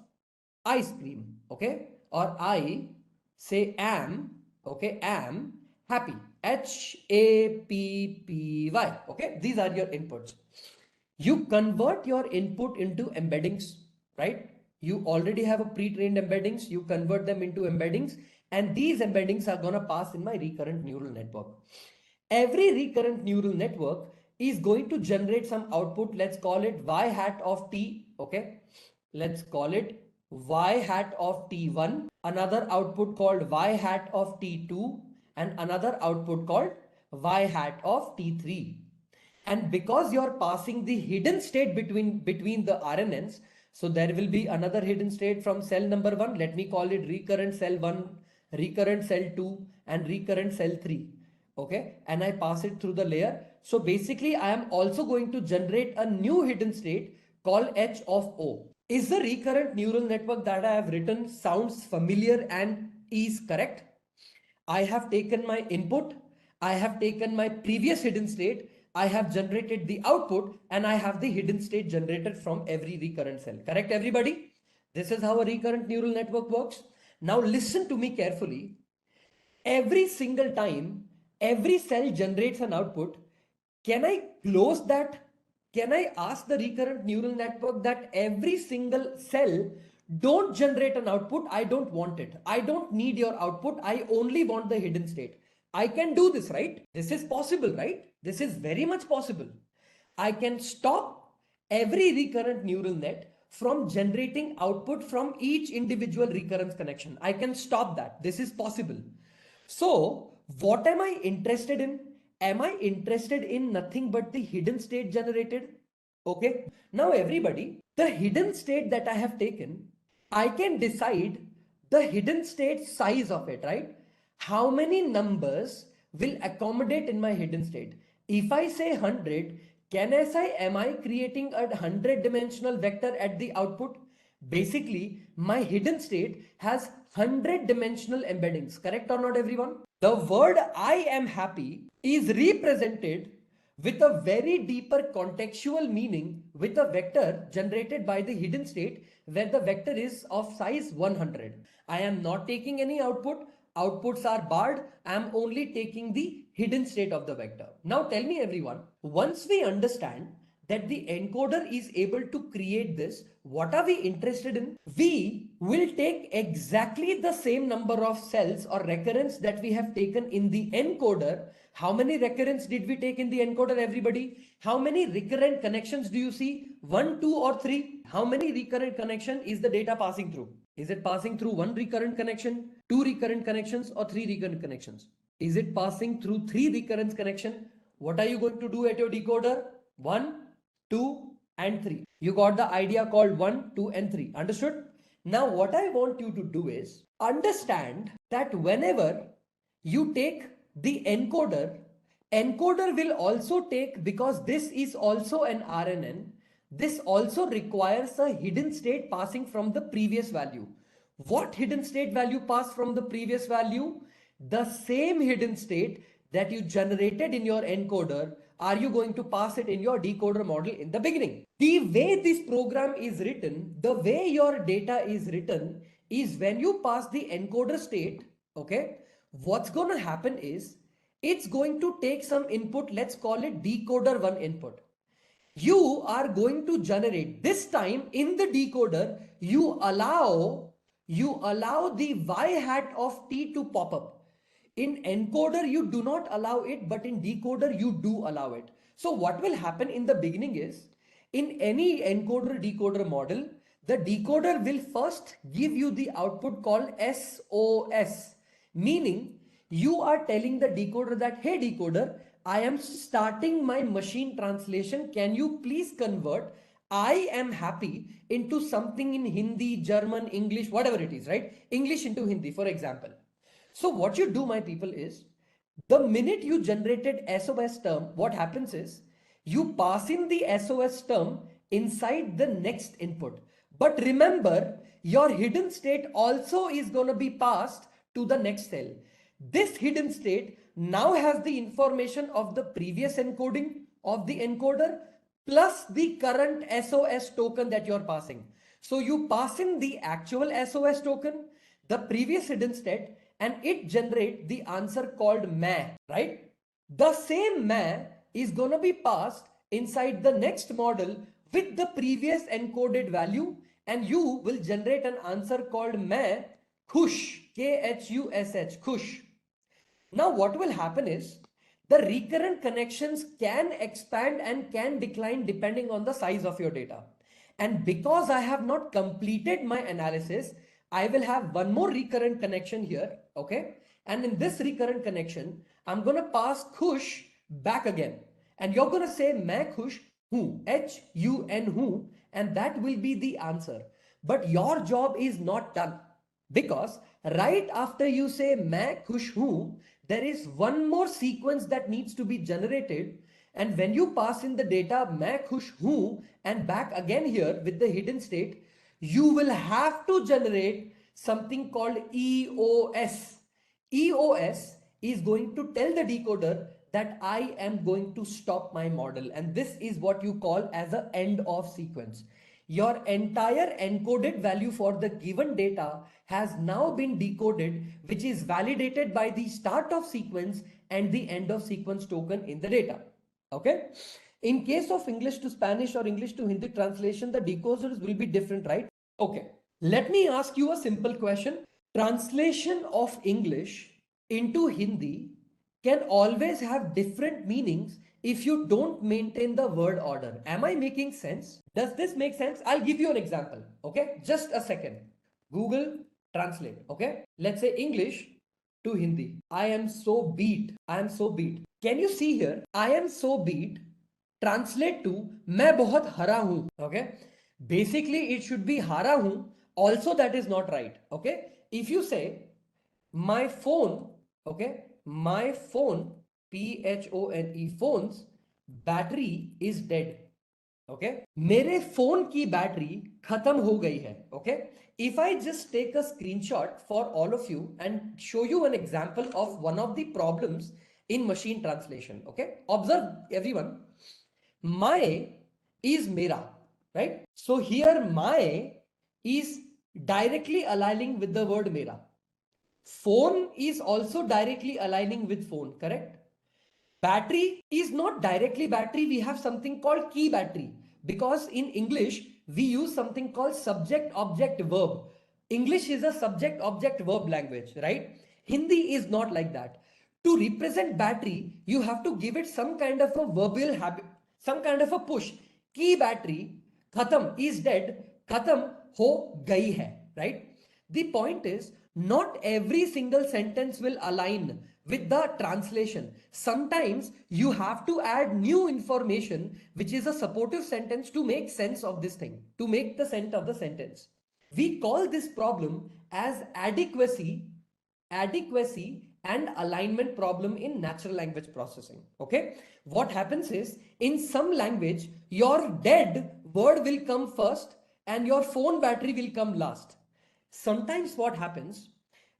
ice cream, okay, or I say am, okay, am happy, HAPPY, okay, these are your inputs. You convert your input into embeddings, right? You already have a pre-trained embeddings, you convert them into embeddings, and these embeddings are going to pass in my recurrent neural network. Every recurrent neural network is going to generate some output. Let's call it y hat of t. Okay, let's call it y hat of t1, another output called y hat of t2, and another output called y hat of t3. And because you're passing the hidden state between the RNNs, so there will be another hidden state from cell number 1. Let me call it recurrent cell 1, recurrent cell 2, and recurrent cell 3. Okay, and I pass it through the layer. So basically I am also going to generate a new hidden state called H of O. Is the recurrent neural network that I have written sounds familiar and is correct? I have taken my input, I have taken my previous hidden state, I have generated the output, and I have the hidden state generated from every recurrent cell. Correct, everybody? This is how a recurrent neural network works. Now listen to me carefully. Every single time, every cell generates an output. Can I close that? Can I ask the recurrent neural network that every single cell don't generate an output? I don't want it. I don't need your output. I only want the hidden state. I can do this, right? This is possible, right? This is very much possible. I can stop every recurrent neural net from generating output from each individual recurrence connection. I can stop that. This is possible. So, what am I interested in? Am I interested in nothing but the hidden state generated? Okay. Now, everybody, the hidden state that I have taken, I can decide the hidden state size of it, right? How many numbers will accommodate in my hidden state? If I say 100, am I creating a 100-dimensional vector at the output? Basically, my hidden state has 100-dimensional embeddings. Correct or not, everyone? The word I am happy is represented with a very deeper contextual meaning with a vector generated by the hidden state where the vector is of size 100. I am not taking any output. Outputs are barred. I am only taking the hidden state of the vector. Now tell me, everyone, once we understand that the encoder is able to create this, what are we interested in? We will take exactly the same number of cells or recurrence that we have taken in the encoder. How many recurrence did we take in the encoder, everybody? How many recurrent connections do you see? 1, 2 or 3? How many recurrent connection is the data passing through? Is it passing through 1 recurrent connection, 2 recurrent connections, or 3 recurrent connections? Is it passing through 3 recurrence connection? What are you going to do at your decoder? 1, 2 and 3. You got the idea called 1, 2 and 3. Understood? Now what I want you to do is understand that whenever you take the encoder will also take, because this is also an RNN, this also requires a hidden state passing from the previous value. What hidden state value passed from the previous value? The same hidden state that you generated in your encoder, are you going to pass it in your decoder model in the beginning? The way this program is written, the way your data is written is when you pass the encoder state, okay, what's going to happen is it's going to take some input, let's call it decoder 1 input. You are going to generate, this time in the decoder, you allow the y hat of t to pop up. In encoder, you do not allow it, but in decoder, you do allow it. So what will happen in the beginning is, in any encoder decoder model, the decoder will first give you the output called SOS, meaning you are telling the decoder that, hey decoder, I am starting my machine translation. Can you please convert I am happy into something in Hindi, German, English, whatever it is, right? English into Hindi, for example. So what you do, my people, is the minute you generated SOS term, what happens is you pass in the SOS term inside the next input. But remember, your hidden state also is going to be passed to the next cell. This hidden state now has the information of the previous encoding of the encoder plus the current SOS token that you're passing. So you pass in the actual SOS token, the previous hidden state, and it generates the answer called ma, right? The same ma is going to be passed inside the next model with the previous encoded value, and you will generate an answer called ma khush, Khush, khush. Now what will happen is the recurrent connections can expand and can decline depending on the size of your data. And because I have not completed my analysis, I will have one more recurrent connection here, okay? And in this recurrent connection, I'm going to pass khush back again. And you're going to say main khush hu, H-U-N hu, and that will be the answer. But your job is not done, because right after you say main khush hu, there is one more sequence that needs to be generated, And when you pass in the data मैं खुश हूं and back again here with the hidden state, you will have to generate something called EOS. EOS is going to tell the decoder that I am going to stop my model, and this is what you call as an end of sequence. Your entire encoded value for the given data has now been decoded, which is validated by the start of sequence and the end of sequence token in the data. Okay. In case of English to Spanish or English to Hindi translation, the decoders will be different, right? Okay. Let me ask you a simple question. Translation of English into Hindi can always have different meanings if you don't maintain the word order. Am I making sense? Does this make sense? I'll give you an example. Okay, just a second. Google Translate. Okay, let's say English to Hindi. I am so beat. I am so beat. Can you see here? I am so beat. Translate to मैं बहुत हरा हूं. Okay, basically it should be हारा हूं. Also, that is not right. Okay, if you say my phone, okay, my phone, PHONE, phones battery is dead. Okay, मेरे phone की battery खत्म हो गई है. Okay, if I just take a screenshot for all of you and show you an example of one of the problems in machine translation. Okay, observe everyone. My is mera, right? So here my is directly aligning with the word mera. Phone is also directly aligning with phone, correct? Battery is not directly battery. We have something called key battery, because in English we use something called subject object verb. English is a subject object verb language, right? Hindi is not like that. To represent battery, you have to give it some kind of a verbal habit, some kind of a push. Key battery khatam is dead, khatam ho gayi hai, right? The point is, not every single sentence will align with the translation. Sometimes you have to add new information, which is a supportive sentence, to make sense of this thing, to make the sense of the sentence. We call this problem as adequacy and alignment problem in natural language processing. Okay, what happens is, in some language your dead word will come first and your phone battery will come last. Sometimes what happens,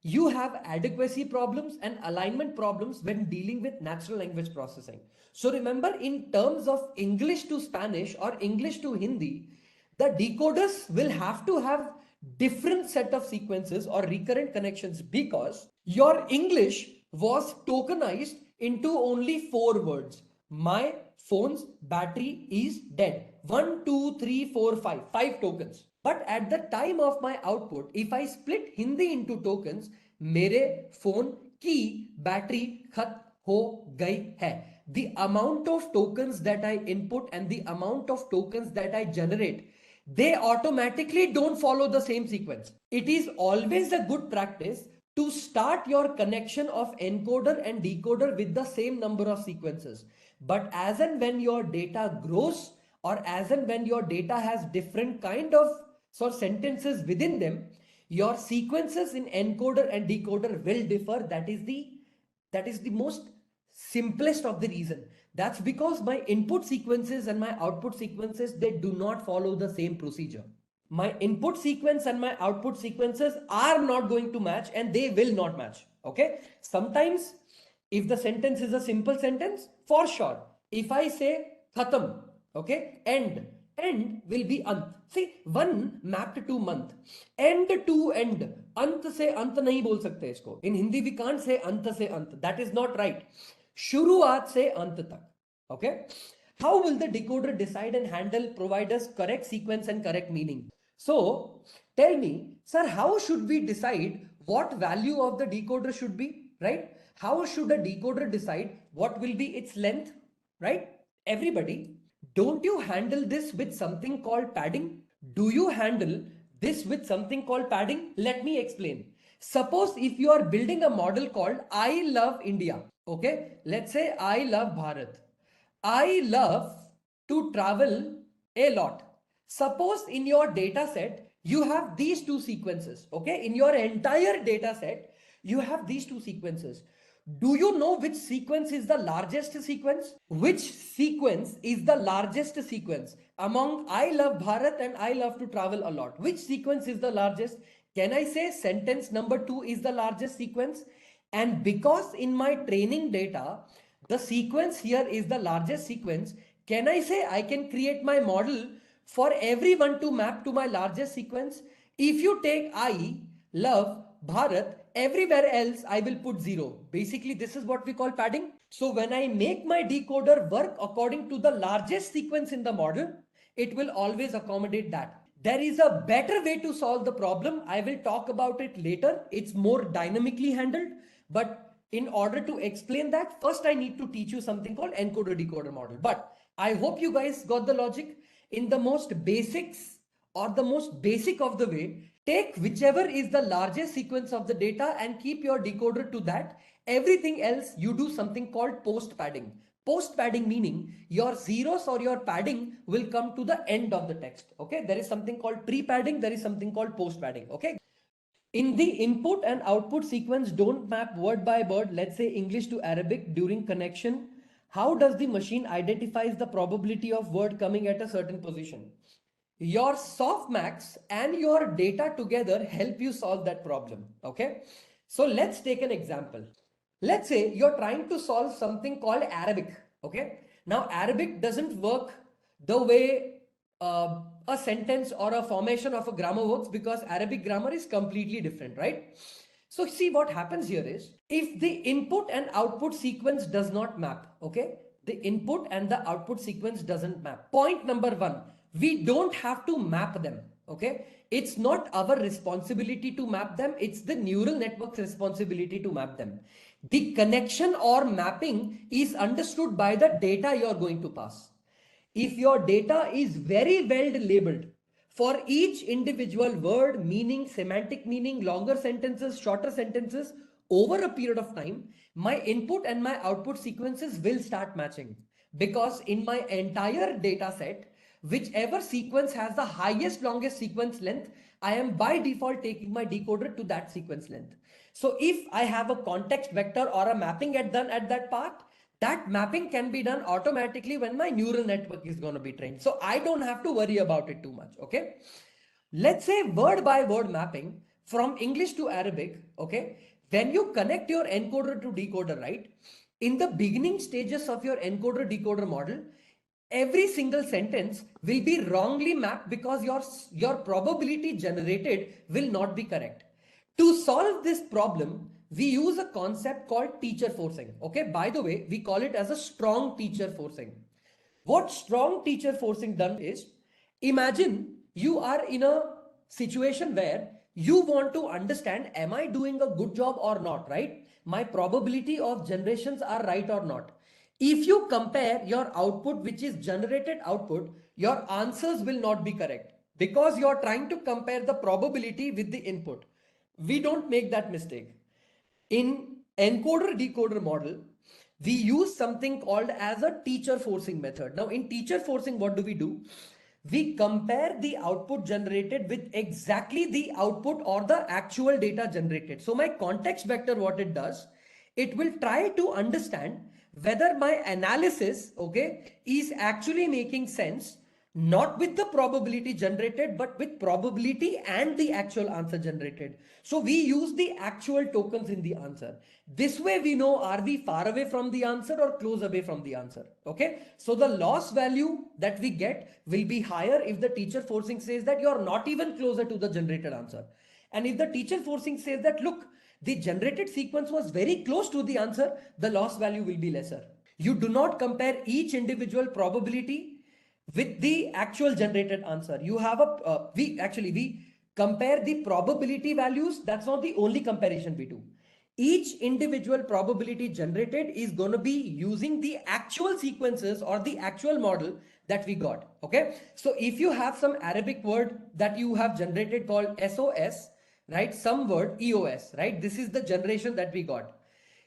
you have adequacy problems and alignment problems when dealing with natural language processing. So remember, in terms of English to Spanish or English to Hindi, the decoders will have to have different set of sequences or recurrent connections, because your English was tokenized into only 4 words. My phone's battery is dead. 1, 2, 3, 4, 5. 5 tokens. But at the time of my output, if I split Hindi into tokens, मेरे phone की battery खत्म हो गई है. The amount of tokens that I input and the amount of tokens that I generate, they automatically don't follow the same sequence. It is always a good practice to start your connection of encoder and decoder with the same number of sequences. But as and when your data grows, or as and when your data has different kind of sentences within them, your sequences in encoder and decoder will differ. That is the most simplest of the reason. That's because my input sequences and my output sequences, they do not follow the same procedure. My input sequence and my output sequences are not going to match, and they will not match. Okay, sometimes if the sentence is a simple sentence, for sure, if I say khatam, okay, end will be ant. See, one mapped to month, end to end, ant se ant nahi bol sakte isko. In Hindi we can't say ant se ant. That is not right. Shuruaat se ant tak. Okay, how will the decoder decide and handle providers correct sequence and correct meaning? So tell me, sir, how should we decide what value of the decoder should be, right? How should a decoder decide what will be its length, right? Everybody, don't you handle this with something called padding? Do you handle this with something called padding? Let me explain. Suppose if you are building a model called I love India, okay? Let's say I love Bharat. I love to travel a lot. Suppose in your data set, you have these two sequences, okay? In your entire data set, you have these two sequences. Do you know which sequence is the largest sequence? Which sequence is the largest sequence among I love Bharat and I love to travel a lot? Which sequence is the largest? Can I say sentence number 2 is the largest sequence? And because in my training data, the sequence here is the largest sequence, can I say I can create my model for everyone to map to my largest sequence? If you take I, love, Bharat, everywhere else I will put 0. Basically, this is what we call padding. So when I make my decoder work according to the largest sequence in the model, it will always accommodate that. There is a better way to solve the problem. I will talk about it later. It's more dynamically handled. But in order to explain that, first I need to teach you something called encoder decoder model. But I hope you guys got the logic. In the most basics or the most basic of the way, take whichever is the largest sequence of the data and keep your decoder to that. Everything else, you do something called post padding. Post padding meaning your zeros or your padding will come to the end of the text. Okay, there is something called pre padding, there is something called post padding. Okay, in the input and output sequence, don't map word by word, let's say English to Arabic during connection. How does the machine identifies the probability of word coming at a certain position? Your softmax and your data together help you solve that problem. Okay, so let's take an example. Let's say you're trying to solve something called Arabic. Okay, now Arabic doesn't work the way a sentence or a formation of a grammar works, because Arabic grammar is completely different, right? So see, what happens here is, if the input and output sequence does not map, okay, the input and the output sequence doesn't map. Point number 1, we don't have to map them. Okay, it's not our responsibility to map them, it's the neural network's responsibility to map them. The connection or mapping is understood by the data you're going to pass. If your data is very well labeled for each individual word, meaning, semantic meaning, longer sentences, shorter sentences, over a period of time, my input and my output sequences will start matching. Because in my entire data set, whichever sequence has the highest longest sequence length, I am by default taking my decoder to that sequence length. So if I have a context vector or a mapping done at that part, that mapping can be done automatically when my neural network is going to be trained. So I don't have to worry about it too much. Okay. Let's say word by word mapping from English to Arabic. Okay. When you connect your encoder to decoder, right? In the beginning stages of your encoder decoder model, every single sentence will be wrongly mapped because your probability generated will not be correct. To solve this problem, we use a concept called teacher forcing. Okay, by the way, we call it as a strong teacher forcing. What strong teacher forcing done is, imagine you are in a situation where you want to understand, am I doing a good job or not, right? My probability of generations are right or not. If you compare your output, which is generated output, your answers will not be correct because you're trying to compare the probability with the input. We don't make that mistake. In encoder decoder model, we use something called as a teacher forcing method. Now in teacher forcing, what do? We compare the output generated with exactly the output or the actual data generated. So my context vector, what it does, it will try to understand whether my analysis, okay, is actually making sense, not with the probability generated, but with probability and the actual answer generated. So we use the actual tokens in the answer. This way we know, are we far away from the answer or close away from the answer? Okay, so the loss value that we get will be higher if the teacher forcing says that you're not even closer to the generated answer. And if the teacher forcing says that, look, the generated sequence was very close to the answer, the loss value will be lesser. You do not compare each individual probability with the actual generated answer. You have a, we compare the probability values. That's not the only comparison we do. Each individual probability generated is going to be using the actual sequences or the actual model that we got. Okay. So if you have some Arabic word that you have generated called SOS, right? Some word EOS, right? This is the generation that we got.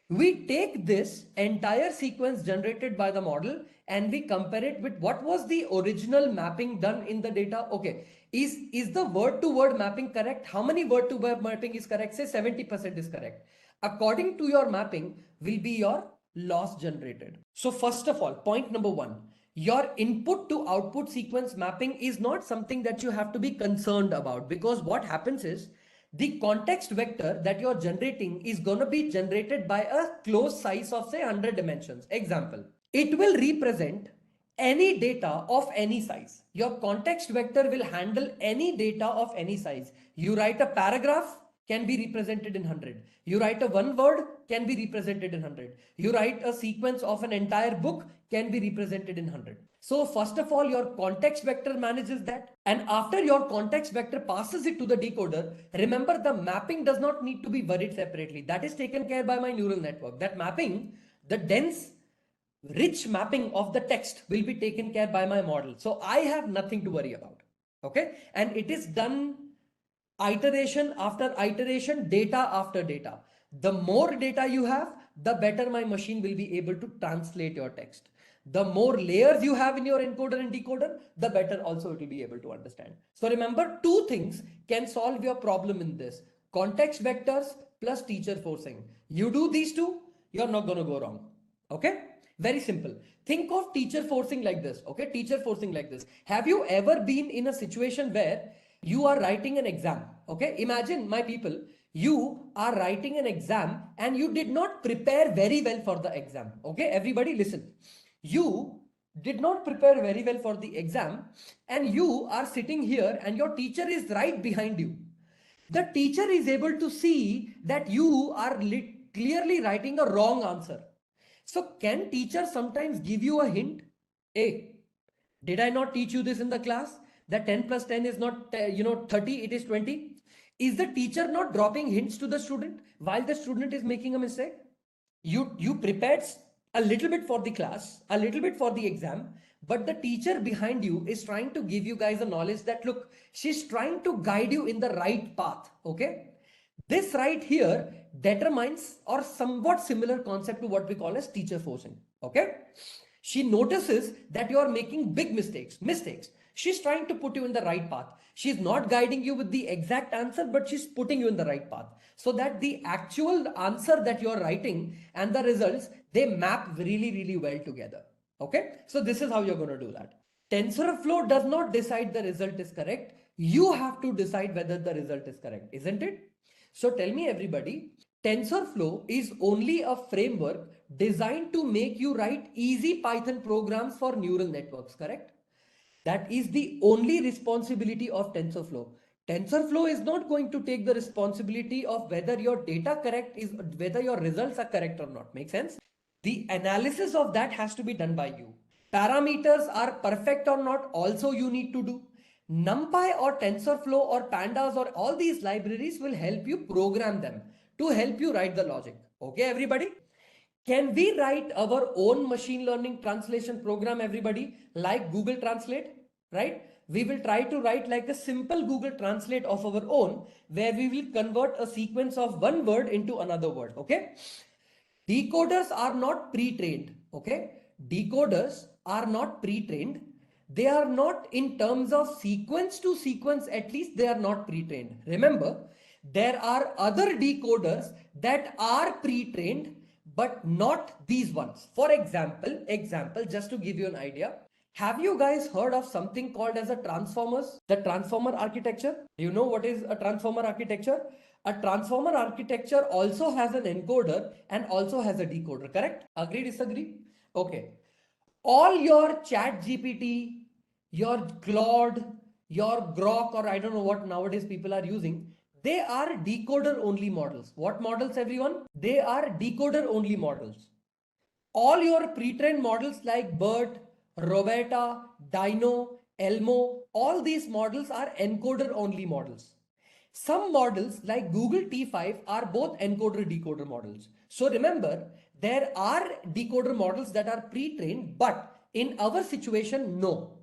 We take this entire sequence generated by the model and we compare it with what was the original mapping done in the data. Okay, is the word to word mapping correct? How many word to word mapping is correct? Say 70% is correct. according to your mapping will be your loss generated. So first of all, point number one, your input to output sequence mapping is not something that you have to be concerned about, because what happens is the context vector that you're generating is going to be generated by a closed size of say 100 dimensions. Example, it will represent any data of any size. Your context vector will handle any data of any size. You write a paragraph, can be represented in 100. You write a one word, can be represented in 100. You write a sequence of an entire book, can be represented in 100. So first of all, your context vector manages that. And after your context vector passes it to the decoder, remember the mapping does not need to be worried separately. That is taken care by my neural network. That mapping, the dense rich mapping of the text will be taken care by my model. So I have nothing to worry about. Okay. And it is done iteration after iteration, data after data. The more data you have, the better my machine will be able to translate your text. The more layers you have in your encoder and decoder, the better also it will be able to understand. So remember, two things can solve your problem in this: context vectors plus teacher forcing. You do these two, you're not going to go wrong. Okay. Very simple. Think of teacher forcing like this. Okay. Teacher forcing like this. Have you ever been in a situation where you are writing an exam? Okay. Imagine, my people, you are writing an exam and you did not prepare very well for the exam. Okay. Everybody listen. You did not prepare very well for the exam and you are sitting here and your teacher is right behind you. The teacher is able to see that you are clearly writing a wrong answer. So can teacher sometimes give you a hint? Hey, did I not teach you this in the class? That 10 plus 10 is not 30, it is 20. Is the teacher not dropping hints to the student while the student is making a mistake? You prepared a little bit for the class, a little bit for the exam, but the teacher behind you is trying to give you guys a knowledge that, look, she's trying to guide you in the right path. Okay. This right here determines or somewhat similar concept to what we call as teacher forcing. Okay. She notices that you are making big mistakes. She's trying to put you in the right path. She's not guiding you with the exact answer, but she's putting you in the right path so that the actual answer that you're writing and the results, they map really, really well together. Okay. So this is how you're going to do that. TensorFlow does not decide the result is correct. You have to decide whether the result is correct, isn't it? So tell me everybody, TensorFlow is only a framework designed to make you write easy Python programs for neural networks, correct? That is the only responsibility of TensorFlow. TensorFlow is not going to take the responsibility of whether your data correct is whether your results are correct or not. Make sense? The analysis of that has to be done by you. Parameters are perfect or not also you need to do. NumPy or TensorFlow or Pandas or all these libraries will help you program them to help you write the logic. Okay, everybody? Can we write our own machine learning translation program, everybody, like Google Translate, right? We will try to write like a simple Google Translate of our own, where we will convert a sequence of one word into another word. Okay. Decoders are not pre-trained. Okay. Decoders are not pre-trained. They are not in terms of sequence to sequence, at least they are not pre-trained. Remember, there are other decoders that are pre-trained, but not these ones. For example, just to give you an idea, have you guys heard of something called as a transformers? The transformer architecture? Do you know what is a transformer architecture? A transformer architecture also has an encoder and also has a decoder, correct? Agree, disagree? Okay. All your chat GPT, your Claude, your Grok, or I don't know what nowadays people are using, they are decoder only models. What models, everyone? They are decoder only models. All your pre-trained models like BERT, Rosetta, Dino, Elmo, all these models are encoder only models. Some models like Google T5 are both encoder decoder models. So remember, there are decoder models that are pre-trained, but in our situation, no.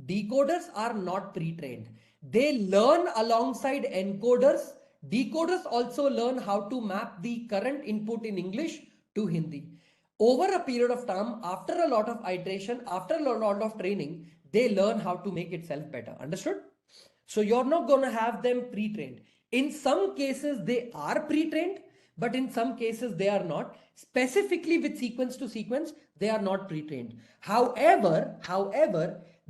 Decoders are not pre-trained. They learn alongside encoders. Decoders also learn how to map the current input in English to Hindi. Over a period of time, after a lot of iteration, after a lot of training, they learn how to make itself better. Understood? So you're not going to have them pre-trained. In some cases, they are pre-trained, but in some cases they are not. Specifically with sequence to sequence, they are not pre-trained. However,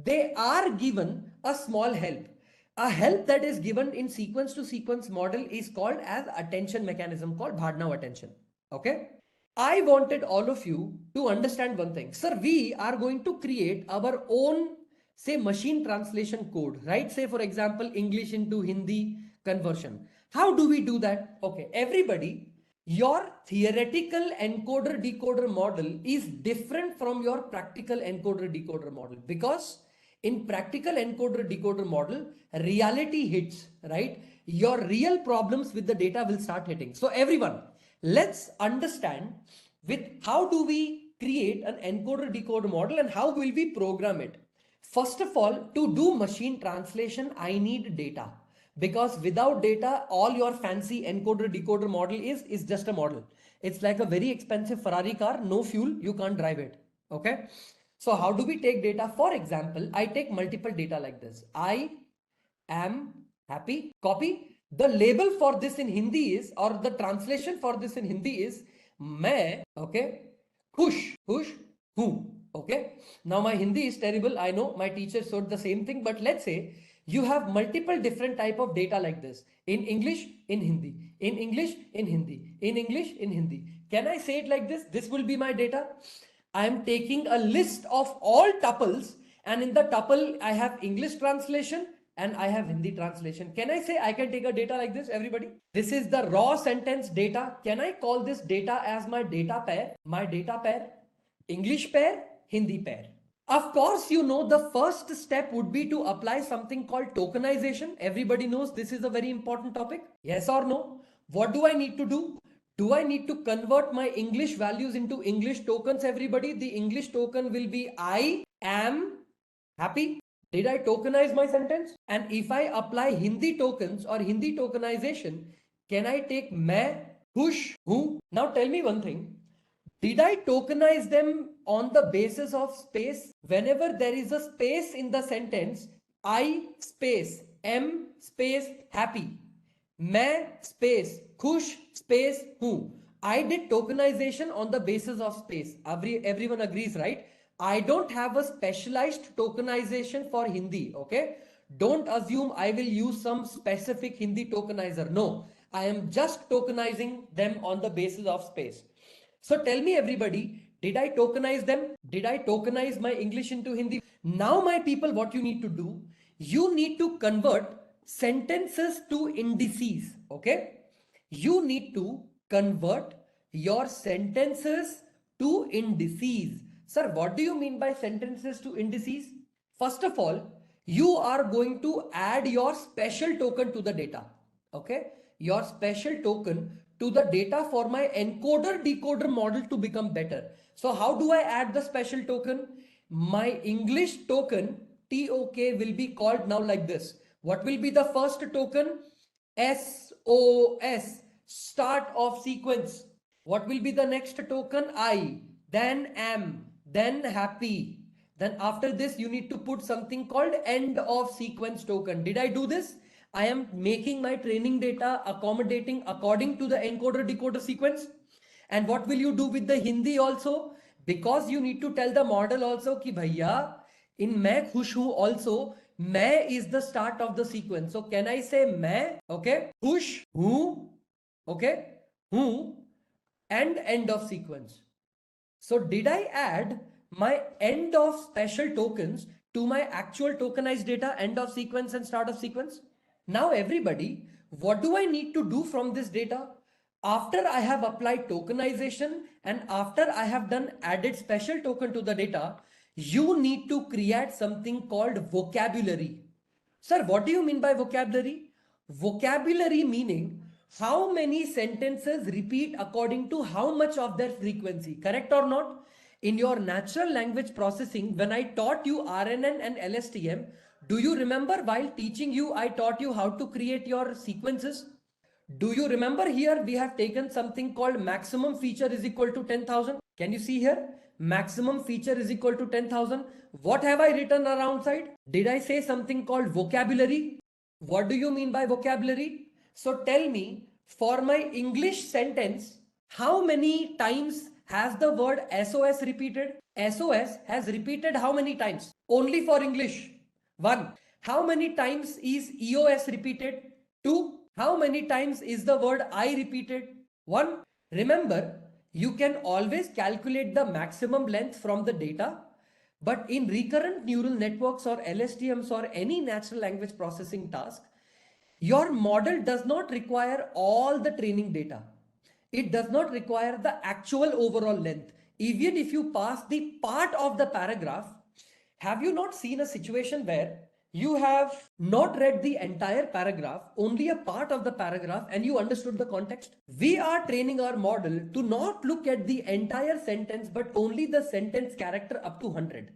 they are given a small help. A help that is given in sequence to sequence model is called as attention mechanism, called Bhadnav attention. Okay. I wanted all of you to understand one thing. Sir, we are going to create our own, say, machine translation code, right? Say, for example, English into Hindi conversion. How do we do that? Okay, everybody, your theoretical encoder decoder model is different from your practical encoder decoder model, because in practical encoder decoder model, reality hits, right? Your real problems with the data will start hitting. So everyone, let's understand with how do we create an encoder decoder model and how will we program it. First of all, to do machine translation, I need data, because without data, all your fancy encoder decoder model is just a model. It's like a very expensive Ferrari car, no fuel, you can't drive it. Okay. So how do we take data? For example, I take multiple data like this. I am happy. Copy. The label for this in Hindi is, or the translation for this in Hindi is, मैं, okay, खुश हूँ. Okay. Now my Hindi is terrible. I know my teacher showed the same thing, but let's say you have multiple different type of data like this. In English, in Hindi. In English, in Hindi. In English, in Hindi. Can I say it like this? This will be my data. I am taking a list of all tuples, and in the tuple I have English translation and I have Hindi translation. Can I say I can take a data like this, everybody? This is the raw sentence data. Can I call this data as my data pair? My data pair, English pair, Hindi pair. Of course, you know the first step would be to apply something called tokenization. Everybody knows this is a very important topic. Yes or no? What do I need to do? Do I need to convert my English values into English tokens, everybody? The English token will be I am happy. Did I tokenize my sentence? And if I apply Hindi tokens or Hindi tokenization, can I take main, khush hu? Now tell me one thing. Did I tokenize them on the basis of space? Whenever there is a space in the sentence, I space am space happy, मैं space खुश space हूँ. I did tokenization on the basis of space. Everyone agrees, right? I don't have a specialized tokenization for Hindi. Okay, don't assume I will use some specific Hindi tokenizer. No, I am just tokenizing them on the basis of space. So tell me, everybody, did I tokenize them? Did I tokenize my English into Hindi? Now, my people, what you need to do, you need to convert sentences to indices. Okay, you need to convert your sentences to indices. Sir, what do you mean by sentences to indices? First of all, you are going to add your special token to the data. Okay, your special token to the data for my encoder decoder model to become better. So how do I add the special token? My English token TOK will be called now like this. What will be the first token? SOS, start of sequence. What will be the next token? I, then am, then happy. Then after this, you need to put something called end of sequence token. Did I do this? I am making my training data accommodating according to the encoder decoder sequence. And what will you do with the Hindi also? Because you need to tell the model also ki bhaiya, in मैं खुश हूँ also, मैं is the start of the sequence. So can I say मैं, okay, खुश हूँ, okay, हूँ, and end of sequence. So did I add my end of special tokens to my actual tokenized data, end of sequence and start of sequence? Now everybody, what do I need to do from this data? After I have applied tokenization and after I have done added special token to the data, you need to create something called vocabulary. Sir, what do you mean by vocabulary? Vocabulary meaning how many sentences repeat according to how much of their frequency, correct or not? In your natural language processing, when I taught you RNN and LSTM, do you remember while teaching you, I taught you how to create your sequences? Do you remember here we have taken something called maximum feature is equal to 10,000? Can you see here? Maximum feature is equal to 10,000. What have I written around side? Did I say something called vocabulary? What do you mean by vocabulary? So tell me, For my English sentence, how many times has the word SOS repeated? SOS has repeated how many times? Only for English. 1. How many times is EOS repeated? 2. How many times is the word I repeated? 1. Remember, you can always calculate the maximum length from the data, but in recurrent neural networks or LSTMs or any natural language processing task, your model does not require all the training data. It does not require the actual overall length. Even if you pass the part of the paragraph, have you not seen a situation where you have not read the entire paragraph, only a part of the paragraph, and you understood the context? We are training our model to not look at the entire sentence, but only the sentence character up to 100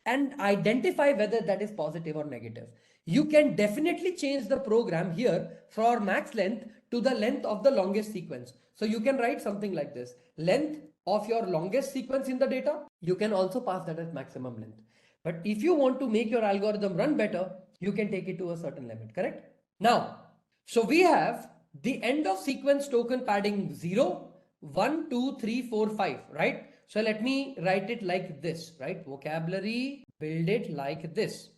and identify whether that is positive or negative. You can definitely change the program here for max length to the length of the longest sequence. So you can write something like this: length of your longest sequence in the data. You can also pass that as maximum length. But if you want to make your algorithm run better, you can take it to a certain limit, correct? Now, so we have the end of sequence token padding 0, 1, 2, 3, 4, 5, right? So let me write it like this, right? Vocabulary, build it like this.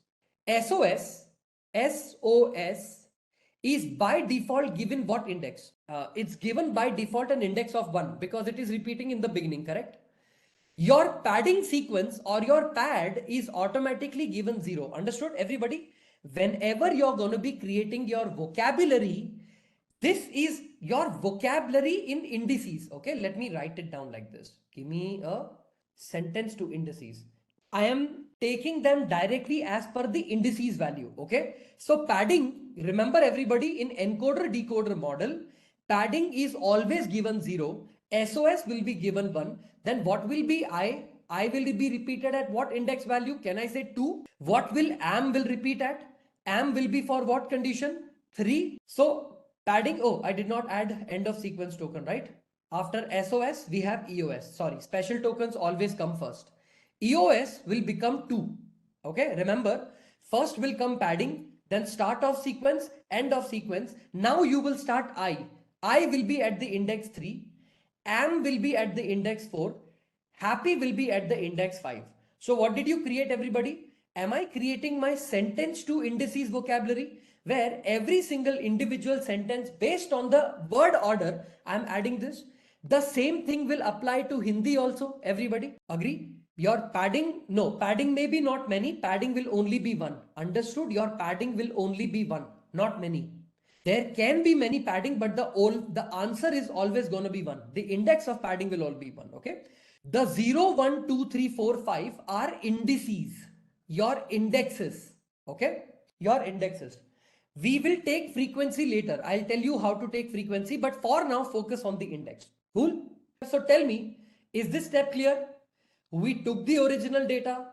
SOS is by default given what index? It's given by default an index of 1 because it is repeating in the beginning, correct? Your padding sequence or your pad is automatically given 0. Understood, everybody? Whenever you're going to be creating your vocabulary, this is your vocabulary in indices. Okay, let me write it down like this. Give me a sentence to indices. I am taking them directly as per the indices value. Okay, so padding, remember everybody, in encoder decoder model, padding is always given 0. SOS will be given 1. Then what will be I? I will be repeated at what index value? Can I say 2? What will am will repeat at? Am will be for what condition? 3. So padding, oh, I did not add end of sequence token, right? After SOS, we have EOS. Sorry, special tokens always come first. EOS will become 2. Okay, remember, first will come padding, then start of sequence, end of sequence. Now you will start I. I will be at the index 3. Am will be at the index 4. Happy will be at the index 5. So what did you create, everybody? Am I creating my sentence to indices vocabulary, where every single individual sentence based on the word order, I am adding this. The same thing will apply to Hindi also, everybody. Agree? Your padding, no, padding may be not many, padding will only be 1. Understood? Your padding will only be 1, not many. There can be many padding, but the answer is always going to be 1. The index of padding will all be 1. Okay. The 0, 1, 2, 3, 4, 5 are indices, your indexes. Okay. Your indexes. We will take frequency later. I'll tell you how to take frequency, but for now, focus on the index. Cool. So tell me, is this step clear? We took the original data,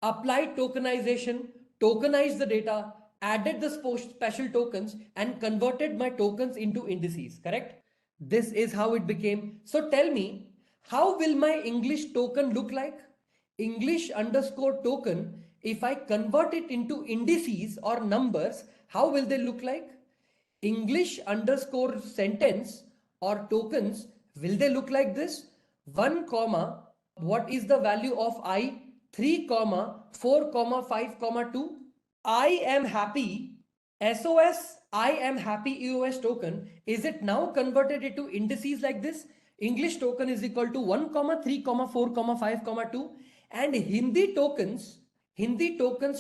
applied tokenization, tokenized the data, added the special tokens, and converted my tokens into indices, correct? This is how it became. So tell me, how will my English token look like? English underscore token, if I convert it into indices or numbers, how will they look like? English underscore sentence or tokens, will they look like this? 1 comma, what is the value of I? 3 comma 4 comma 5 comma 2. I am happy. SOS I am happy EOS token, is it now converted into indices like this? English token is equal to 1 comma 3 comma 4 comma 5 comma 2, and Hindi tokens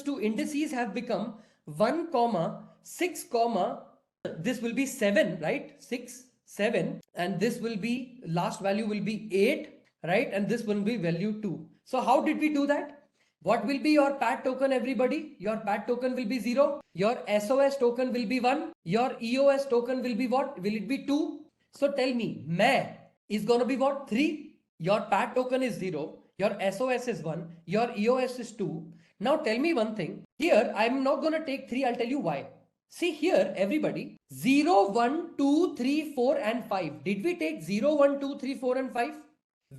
to indices have become 1 comma 6 comma, this will be 7, right? 6 7, and this will be, last value will be 8, right? And this will be value 2. So how did we do that? What will be your PAT token, everybody? Your PAT token will be 0. Your SOS token will be 1. Your EOS token will be what? Will it be 2? So tell me, May is going to be what? 3. Your PAT token is 0. Your SOS is 1. Your EOS is 2. Now tell me one thing. Here, I'm not going to take 3. I'll tell you why. See here, everybody, 0, 1, 2, 3, 4 and 5. Did we take 0, 1, 2, 3, 4 and 5?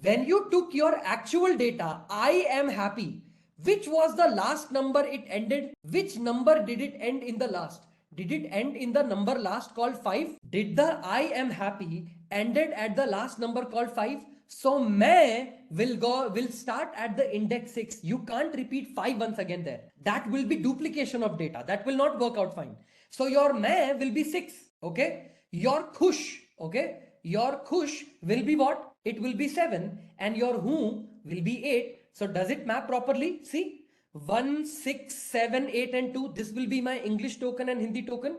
When you took your actual data, I am happy, which was the last number it ended? Which number did it end in the last? Did it end in the number last called 5? Did the I am happy ended at the last number called 5? So मैं will start at the index 6. You can't repeat 5 once again there. That will be duplication of data. That will not work out fine. So your मैं will be 6. Okay. Your khush. Okay. Your khush will be what? It will be 7. And your who will be 8. So does it map properly? See, 1, 6, 7, 8 and 2. This will be my English token and Hindi token.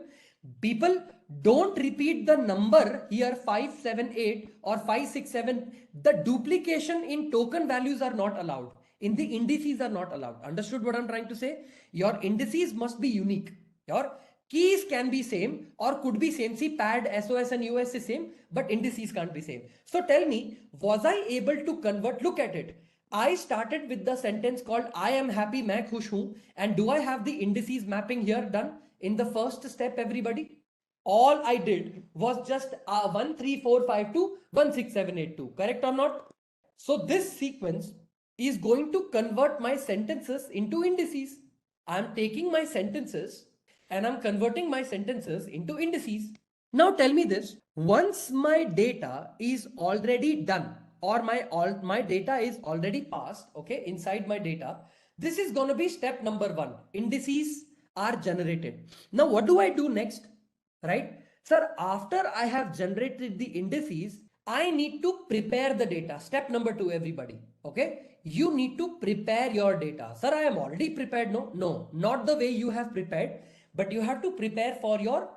People, don't repeat the number here 5, 7, 8 or 5, 6, 7. The duplication in token values are not allowed. In the indices are not allowed. Understood what I'm trying to say? Your indices must be unique. Your keys can be same or could be same. See, pad, SOS and US is same, but indices can't be same. So tell me, was I able to convert? Look at it. I started with the sentence called I am happy, मैं खुश हूं. And do I have the indices mapping here done in the first step, everybody? All I did was just 1, 3, 4, 5, 2, 1, 6, 7, 8, 2. Correct or not? So this sequence is going to convert my sentences into indices. I'm taking my sentences and I'm converting my sentences into indices. Now tell me this, once my data is already done or my data is already passed, okay, inside my data, this is going to be step number 1. Indices are generated. Now what do I do next? Right? Sir, after I have generated the indices, I need to prepare the data. Step number 2, everybody. Okay. You need to prepare your data. Sir, I am already prepared. No, not the way you have prepared, but you have to prepare for your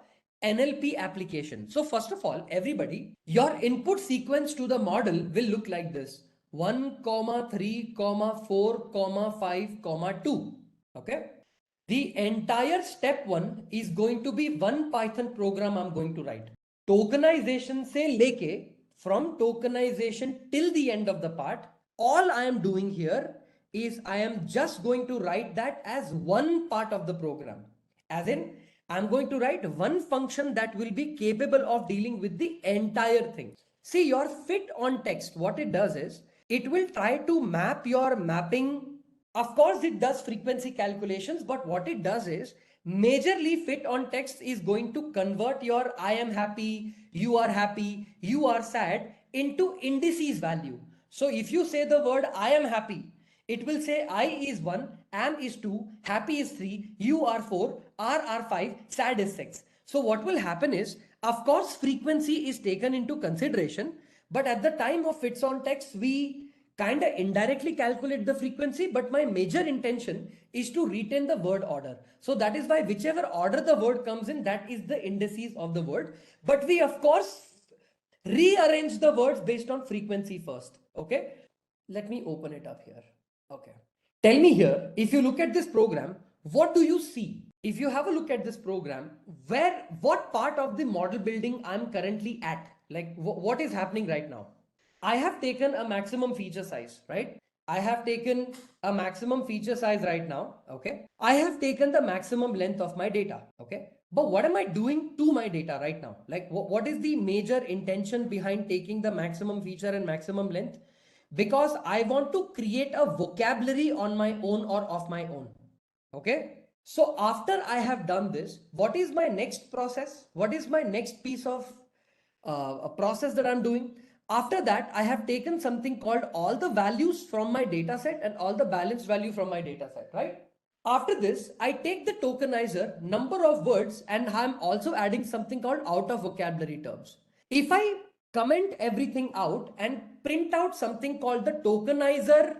NLP application. So first of all, everybody, your input sequence to the model will look like this. 1, 3, 4, 5, 2. Okay. The entire step 1 is going to be one Python program I'm going to write. Tokenization se leke, from tokenization till the end of the part, all I am doing here is I am just going to write that as one part of the program. As in, I'm going to write one function that will be capable of dealing with the entire thing. See, your fit on text, what it does is, it will try to map your mapping. Of course, it does frequency calculations, but what it does is majorly fit on text is going to convert your I am happy, you are sad into indices value. So if you say the word I am happy, it will say I is 1, am is 2, happy is 3, you are 4, are 5, sad is 6. So what will happen is, of course, frequency is taken into consideration, but at the time of fits on text, we kind of indirectly calculate the frequency, but my major intention is to retain the word order. So that is why whichever order the word comes in, that is the indices of the word. But we of course rearrange the words based on frequency first. Okay. Let me open it up here. Okay. Tell me here, if you look at this program, what do you see? If you have a look at this program, what part of the model building I'm currently at? Like what is happening right now? I have taken a maximum feature size, right? I have taken a maximum feature size right now, okay? I have taken the maximum length of my data, okay? But what am I doing to my data right now? Like what is the major intention behind taking the maximum feature and maximum length? Because I want to create a vocabulary on my own or of my own, okay? So after I have done this, what is my next process? What is my next piece of a process that I'm doing? After that, I have taken something called all the values from my data set and all the balanced value from my data set, right? After this, I take the tokenizer, number of words, and I'm also adding something called out of vocabulary terms. If I comment everything out and print out something called the tokenizer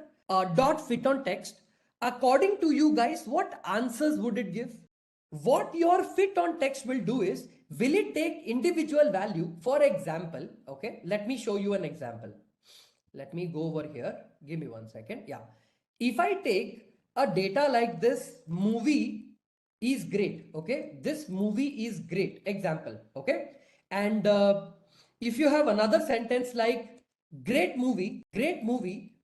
dot fit on text, according to you guys, what answers would it give? What your fit on text will do is, will it take individual value? For example, okay, let me show you an example. Let me go over here. Give me 1 second. Yeah. If I take a data like this movie is great. Okay. This movie is great. Example. Okay. And if you have another sentence like great movie,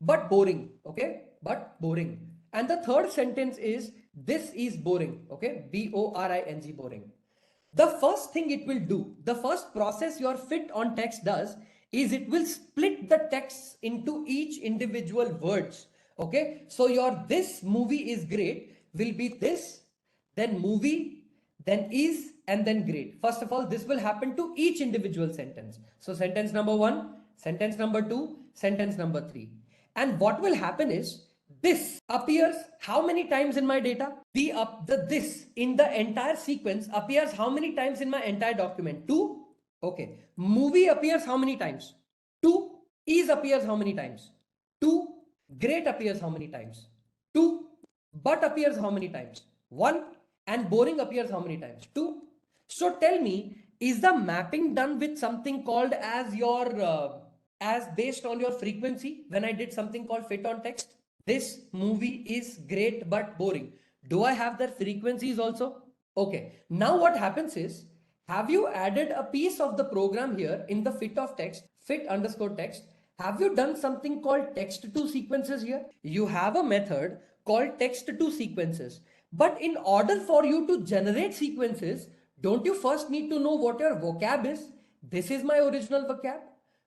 but boring. Okay. But boring. And the third sentence is this is boring. Okay. BORING, boring. The first thing it will do, the first process your fit on text does is it will split the text into each individual words. Okay. So your this movie is great will be this, then movie, then is, and then great. First of all, this will happen to each individual sentence. So sentence number 1, sentence number 2, sentence number 3. And what will happen is this appears how many times in my data? The this in the entire sequence appears how many times in my entire document? 2. Okay. Movie appears how many times? 2. Is appears how many times? 2. Great appears how many times? 2. But appears how many times? 1. And boring appears how many times? 2. So tell me, is the mapping done with something called as your as based on your frequency? When I did something called fit on text, this movie is great but boring. Do I have their frequencies also? Okay. Now what happens is, have you added a piece of the program here in the fit of text, fit underscore text? Have you done something called text to sequences here? You have a method called text to sequences. But in order for you to generate sequences, don't you first need to know what your vocab is? This is my original vocab,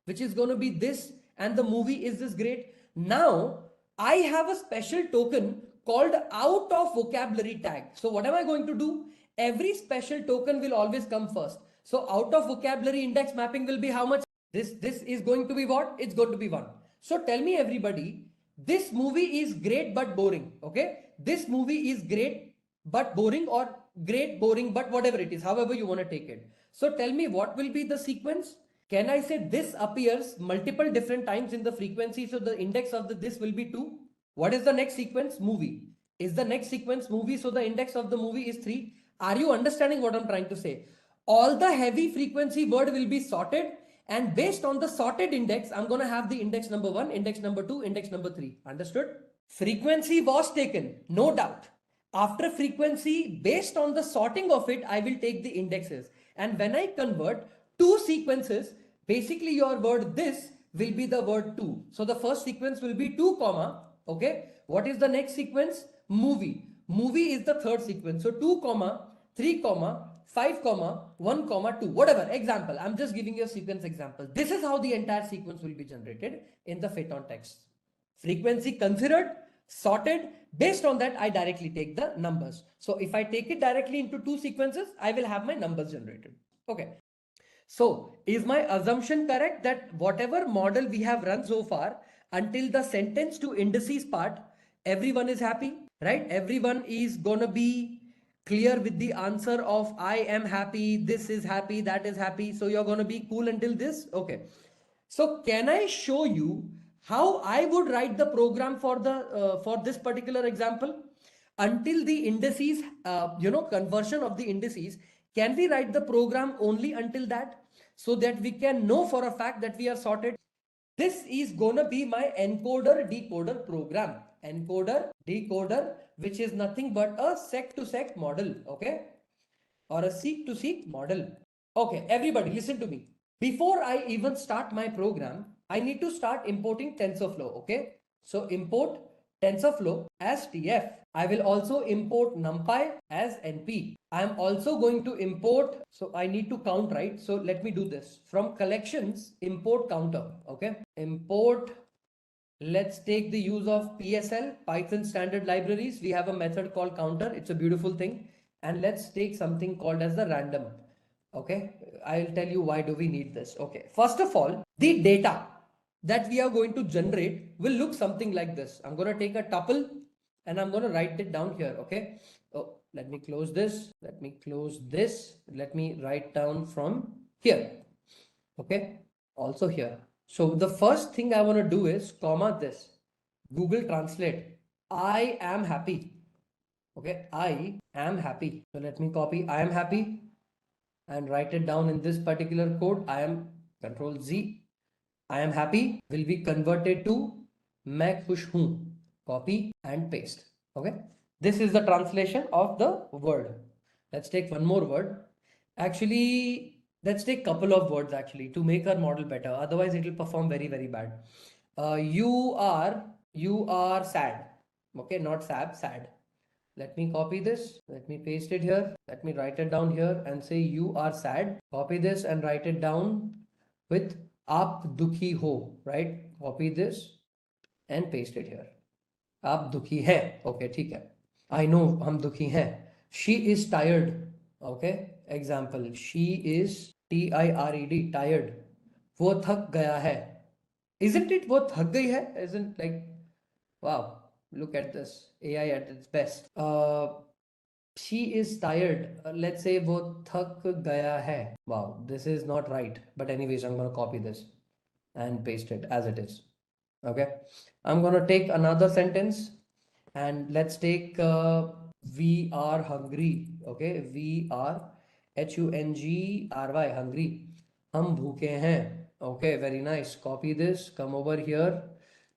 which is going to be this, and the movie is this great. Now, I have a special token called out of vocabulary tag. So what am I going to do? Every special token will always come first. So out of vocabulary index mapping will be how much? This is going to be what? It's going to be 1. So tell me everybody, this movie is great but boring. Okay. This movie is great but boring, or great, boring, but whatever it is, however you want to take it. So tell me what will be the sequence? Can I say this appears multiple different times in the frequency? So the index of this will be 2. What is the next sequence? Movie. Is the next sequence movie? So the index of the movie is 3. Are you understanding what I'm trying to say? All the heavy frequency word will be sorted, and based on the sorted index, I'm going to have the index number 1, index number 2, index number 3. Understood? Frequency was taken, no doubt. After frequency, based on the sorting of it, I will take the indexes. And when I convert 2 sequences, basically your word this will be the word 2. So the first sequence will be 2 comma. Okay. What is the next sequence? Movie. Movie is the third sequence. So 2 comma, 3 comma, 5 comma, 1 comma 2, whatever. Example, I'm just giving you a sequence example. This is how the entire sequence will be generated in the fit on text. Frequency considered, sorted. Based on that, I directly take the numbers. So if I take it directly into 2 sequences, I will have my numbers generated. Okay. So is my assumption correct that whatever model we have run so far until the sentence to indices part, everyone is happy, right? Everyone is gonna be clear with the answer of I am happy, this is happy, that is happy. So you're gonna be cool until this. Okay. So can I show you how I would write the program for the for this particular example? Until the indices, conversion of the indices, can we write the program only until that, so that we can know for a fact that we are sorted? This is gonna be my encoder decoder program. Encoder decoder, which is nothing but a sec to sec model, okay, or a seek to seek model. Okay, everybody listen to me. Before I even start my program, I need to start importing TensorFlow. Okay, so import TensorFlow as TF. I will also import NumPy as NP. I am also going to import, so I need to count, right? So let me do this. From collections, import counter. Okay, import. Let's take the use of PSL, Python standard libraries. We have a method called counter. It's a beautiful thing. And let's take something called as the random. Okay, I'll tell you why do we need this. Okay, first of all, the data that we are going to generate will look something like this. I'm going to take a tuple and I'm going to write it down here. Okay, oh, let me close this. Let me close this. Let me write down from here. Okay, also here. So the first thing I want to do is comma this. Google Translate. I am happy. Okay, I am happy. So let me copy I am happy and write it down in this particular code. I am Control Z. I am happy will be converted to मैं खुश हूँ. Copy and paste. Okay. This is the translation of the word. Let's take one more word. Actually, let's take a couple of words actually to make our model better. Otherwise, it will perform very, very bad. You are sad. Okay, not sad. Let me copy this. Let me paste it here. Let me write it down here and say you are sad. Copy this and write it down with आप दुखी हो, right? Copy this and paste it here. आप दुखी है. Okay, ठीक है. I know हम दुखी हैं. She is tired. Okay, example, she is tired, tired. वो थक गया है. Isn't it वो थक गई है? Isn't like, wow, look at this AI at its best. She is tired. Let's say वो थक गया है. Wow, this is not right. But anyways, I'm gonna copy this and paste it as it is. Okay, I'm gonna take another sentence and let's take we are hungry. Okay, we are HUNGRY, hungry. हम भूखे हैं. Okay, very nice. Copy this, come over here.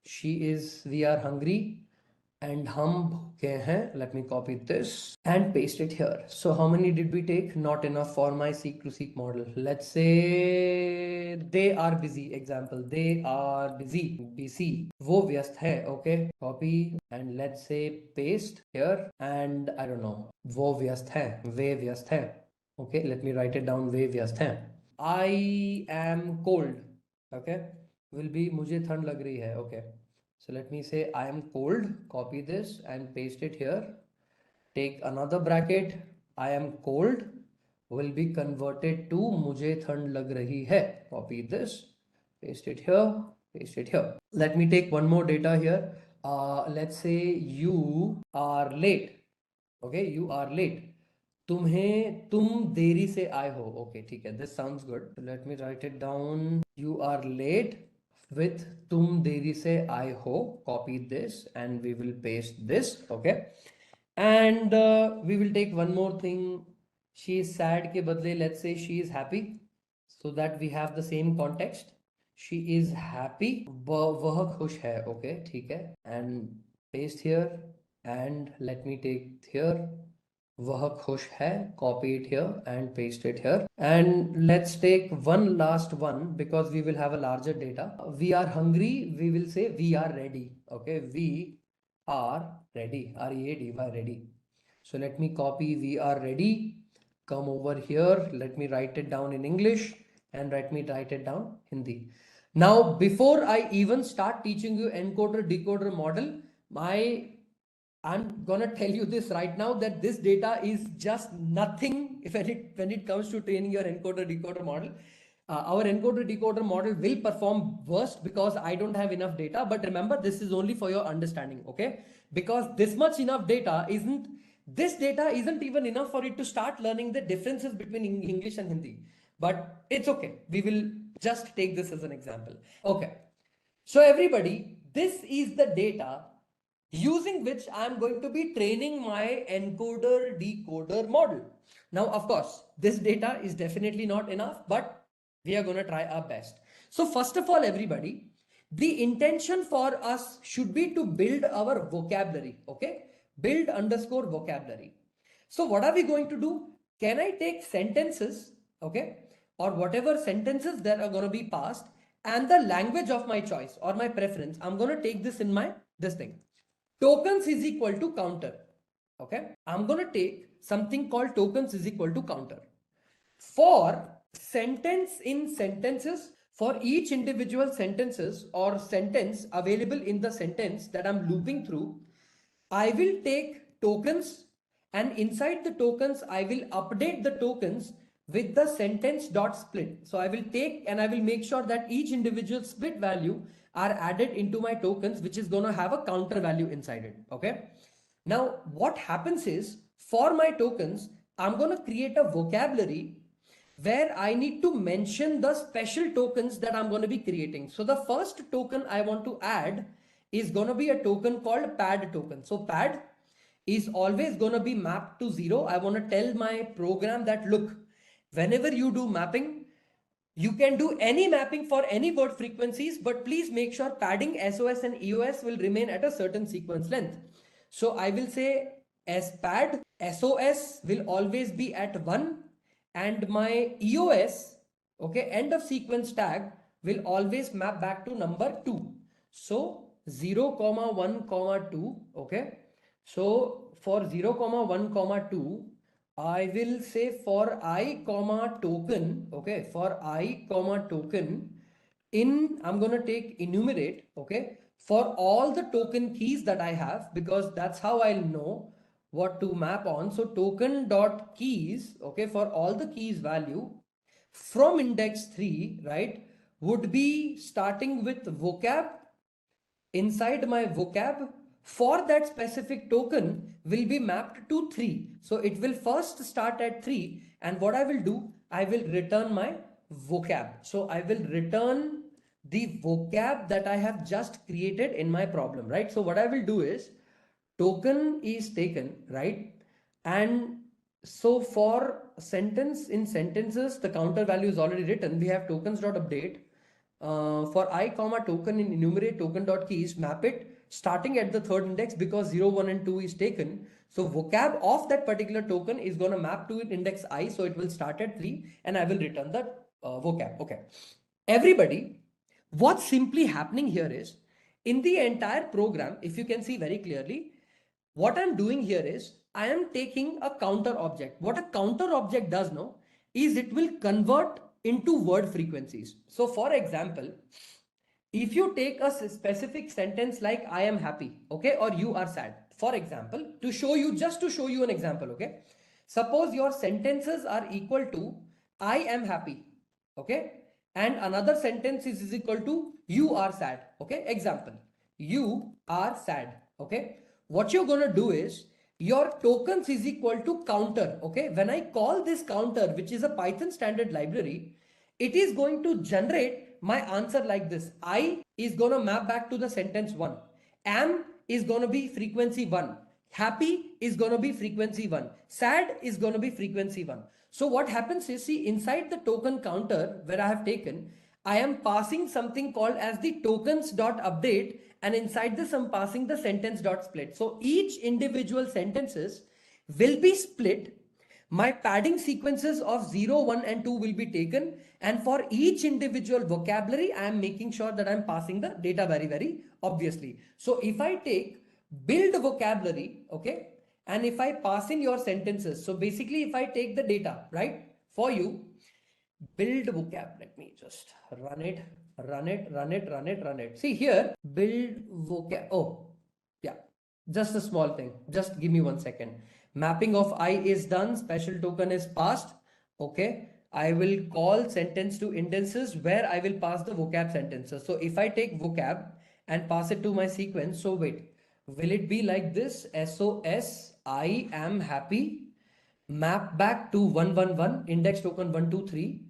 She is, we are hungry and हम भूखे हैं. Let me copy this and paste it here. So how many did we take? Not enough for my seek to seek model. Let's say they are busy. Example, they are busy. वो व्यस्त है. Okay, copy and let's say paste here and I don't know. वो व्यस्त है. वे व्यस्त है. Okay, let me write it down. वे व्यस्त है. I am cold. Okay, will be मुझे ठंड लग रही है. Okay. So let me say I am cold, copy this and paste it here. Take another bracket, I am cold will be converted to मुझे ठंड लग रही है. Copy this, paste it here, paste it here. Let me take one more data here. Let's say you are late. Okay, you are late. तुम देरी से आए हो. Okay, ठीक है, this sounds good. Let me write it down. You are late with तुम देरी से आए हो. Copy this and we will paste this. Okay, and we will take one more thing. She is sad के बदले let's say she is happy, so that we have the same context. She is happy. वह खुश है. Okay, ठीक है, and paste here and let me take here. वह खुश है. Copy it here and paste it here. And let's take one last one because we will have a larger data. We are hungry. We will say we are ready. Okay, we are ready. READY, ready. So let me copy we are ready. Come over here. Let me write it down in English and let me write it down Hindi. Now, before I even start teaching you encoder decoder model, I'm gonna tell you this right now that this data is just nothing when it comes to training your encoder decoder model. Our encoder decoder model will perform worst because I don't have enough data. But remember, this is only for your understanding, okay? Because this much enough data this data isn't even enough for it to start learning the differences between English and Hindi. But it's okay. We will just take this as an example. Okay. So everybody, this is the data using which I am going to be training my encoder decoder model. Now, of course, this data is definitely not enough, but we are going to try our best. So first of all, everybody, the intention for us should be to build our vocabulary. Okay, build underscore vocabulary. So what are we going to do? Can I take sentences, okay, or whatever sentences that are going to be passed and the language of my choice or my preference? I'm going to take this in my this thing. Tokens is equal to counter. Okay, I'm going to take something called tokens is equal to counter. For sentence in sentences, for each individual sentences or sentence available in the sentence that I'm looping through, I will take tokens, and inside the tokens, I will update the tokens with the sentence dot split. So I will take and I will make sure that each individual split value are added into my tokens, which is going to have a counter value inside it. Okay. Now what happens is, for my tokens, I'm going to create a vocabulary where I need to mention the special tokens that I'm going to be creating. So the first token I want to add is going to be a token called pad token. So pad is always going to be mapped to 0. I want to tell my program that, look, whenever you do mapping, you can do any mapping for any word frequencies, but please make sure padding, SOS and EOS will remain at a certain sequence length. So I will say SPAD, SOS will always be at 1 and my EOS, okay, end of sequence tag will always map back to number 2. So 0, 1, 2, okay. So for 0, 1, 2, I will say for I comma token, okay, for I comma token in, I'm going to take enumerate, okay, for all the token keys that I have, because that's how I'll know what to map on. So token dot keys, okay, for all the keys value from index 3, right, would be starting with vocab. Inside my vocab for that specific token will be mapped to 3. So it will first start at 3, and what I will do, I will return my vocab. So I will return the vocab that I have just created in my problem, right? So what I will do is token is taken, right? And so for sentence, in sentences, the counter value is already written. We have tokens dot update. For I comma token in enumerate token dot keys, map it starting at the third index because 0, 1 and 2 is taken. So vocab of that particular token is going to map to index I. So it will start at 3 and I will return the vocab. Okay. Everybody, what's simply happening here is in the entire program, if you can see very clearly, what I'm doing here is I am taking a counter object. What a counter object does now is it will convert into word frequencies. So for example, if you take a specific sentence like I am happy, okay, or you are sad, for example, to show you, just to show you an example, okay, suppose your sentences are equal to I am happy, okay, and another sentence is equal to you are sad, okay, example, you are sad, okay. What you're going to do is your tokens is equal to counter, okay. When I call this counter, which is a Python standard library, it is going to generate my answer like this. I is going to map back to the sentence 1. Am is going to be frequency 1. Happy is going to be frequency 1. Sad is going to be frequency 1. So what happens is, see, inside the token counter where I have taken, I am passing something called as the tokens dot update, and inside this I'm passing the sentence dot split. So each individual sentences will be split. My padding sequences of 0, 1 and 2 will be taken, and for each individual vocabulary I am making sure that I am passing the data very obviously. So if I take build vocabulary, okay, and if I pass in your sentences, so basically if I take the data, right, for you, build vocab, let me just run it. See here, build vocab. Oh yeah, just a small thing, just give me 1 second. Mapping of I is done, special token is passed, okay. I will call sentence to indices where I will pass the vocab sentences. So if I take vocab and pass it to my sequence, so wait, will it be like this? SOS I am happy, map back to 111, index token 123,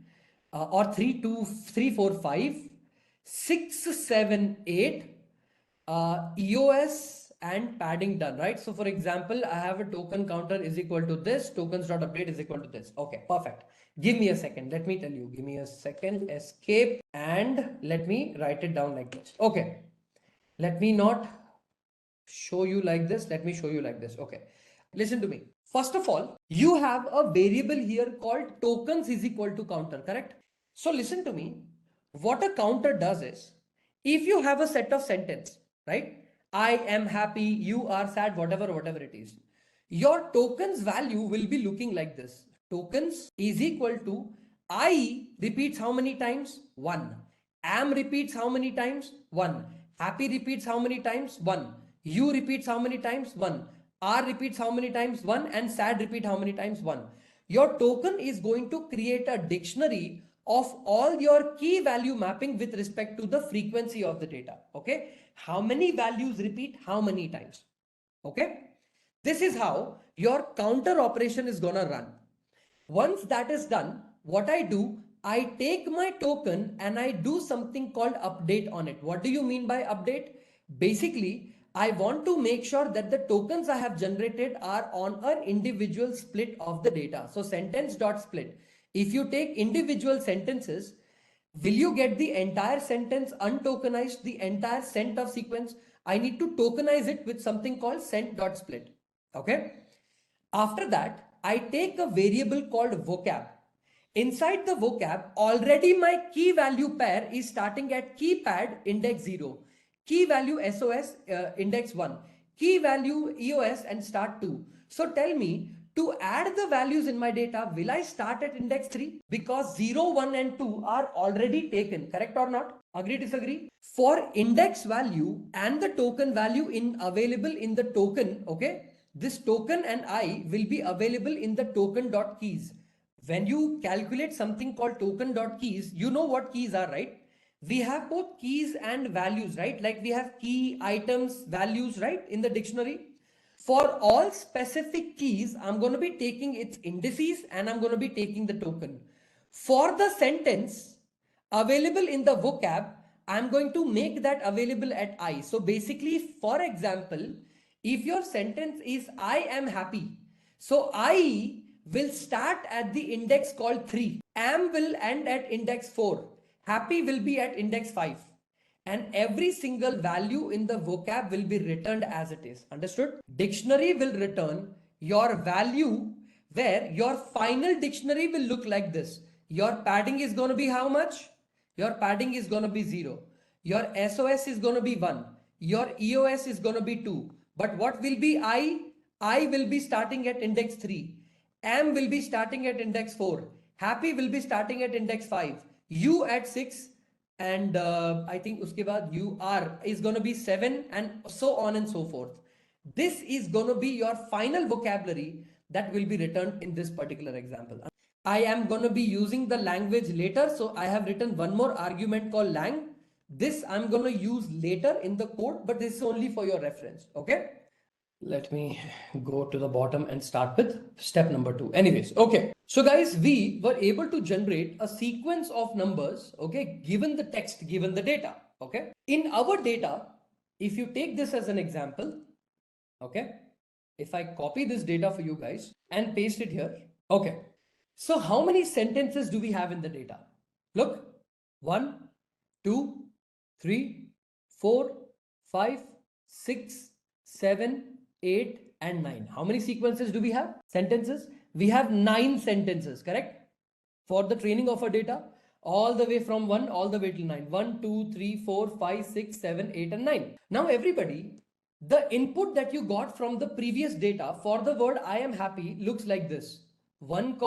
or 3, 2, 3, 4, 5, 6, 7, 8, EOS and padding done, right? So for example, I have a token counter is equal to this, tokens dot update is equal to this. Okay, perfect. Give me a second. Let me tell you, give me a second, escape, and let me write it down like this. Okay, let me not show you like this. Let me show you like this. Okay, listen to me. First of all, you have a variable here called tokens is equal to counter, correct? So listen to me. What a counter does is, if you have a set of sentence, right? I am happy, you are sad, whatever it is. Your tokens value will be looking like this. Tokens is equal to I repeats how many times? 1. Am repeats how many times? 1. Happy repeats how many times? 1. You repeats how many times? 1. R repeats how many times? 1. And sad repeat how many times? 1. Your token is going to create a dictionary of all your key value mapping with respect to the frequency of the data. Okay. How many values repeat how many times? Okay. This is how your counter operation is gonna run. Once that is done, what I do, I take my token and I do something called update on it. What do you mean by update? Basically, I want to make sure that the tokens I have generated are on an individual split of the data. So sentence dot split. If you take individual sentences, will you get the entire sentence untokenized, the entire sent of sequence? I need to tokenize it with something called sent.split. Okay. After that, I take a variable called vocab. Inside the vocab, already my key value pair is starting at keypad index 0, key value SOS index 1, key value EOS and start 2. So tell me, to add the values in my data, will I start at index 3? Because 0, 1 and 2 are already taken, correct or not? Agree, disagree? For index value and the token value in available in the token, okay, this token and I will be available in the token.keys. When you calculate something called token.keys, you know what keys are, right? We have both keys and values, right? Like we have key, items, values, right? In the dictionary. For all specific keys, I'm going to be taking its indices and I'm going to be taking the token. For the sentence available in the vocab, I'm going to make that available at I. So basically, for example, if your sentence is I am happy, so I will start at the index called 3. Am will end at index 4. Happy will be at index 5. And every single value in the vocab will be returned as it is. Understood? Dictionary will return your value where your final dictionary will look like this. Your padding is going to be how much? Your padding is going to be 0. Your SOS is going to be 1. Your EOS is going to be 2. But what will be I? I will be starting at index 3. Am will be starting at index 4. Happy will be starting at index 5. You at 6. And I think uske baad you are is going to be 7 and so on and so forth. This is going to be your final vocabulary that will be returned in this particular example. I am going to be using the language later. So I have written one more argument called lang. This I'm going to use later in the code, but this is only for your reference. Okay. Let me go to the bottom and start with step number 2. Anyways, okay. So guys, we were able to generate a sequence of numbers, okay, given the text, given the data, okay. In our data, if you take this as an example, okay, if I copy this data for you guys and paste it here, okay. So how many sentences do we have in the data? Look, 1, 2, 3, 4, 5, 6, 7, 8 and 9. How many sequences do we have? Sentences? We have 9 sentences, correct? For the training of our data, all the way from 1 all the way till 9. 1, 2, 3, 4, 5, 6, 7, 8 and 9. Now everybody, the input that you got from the previous data for the word I am happy looks like this. 1,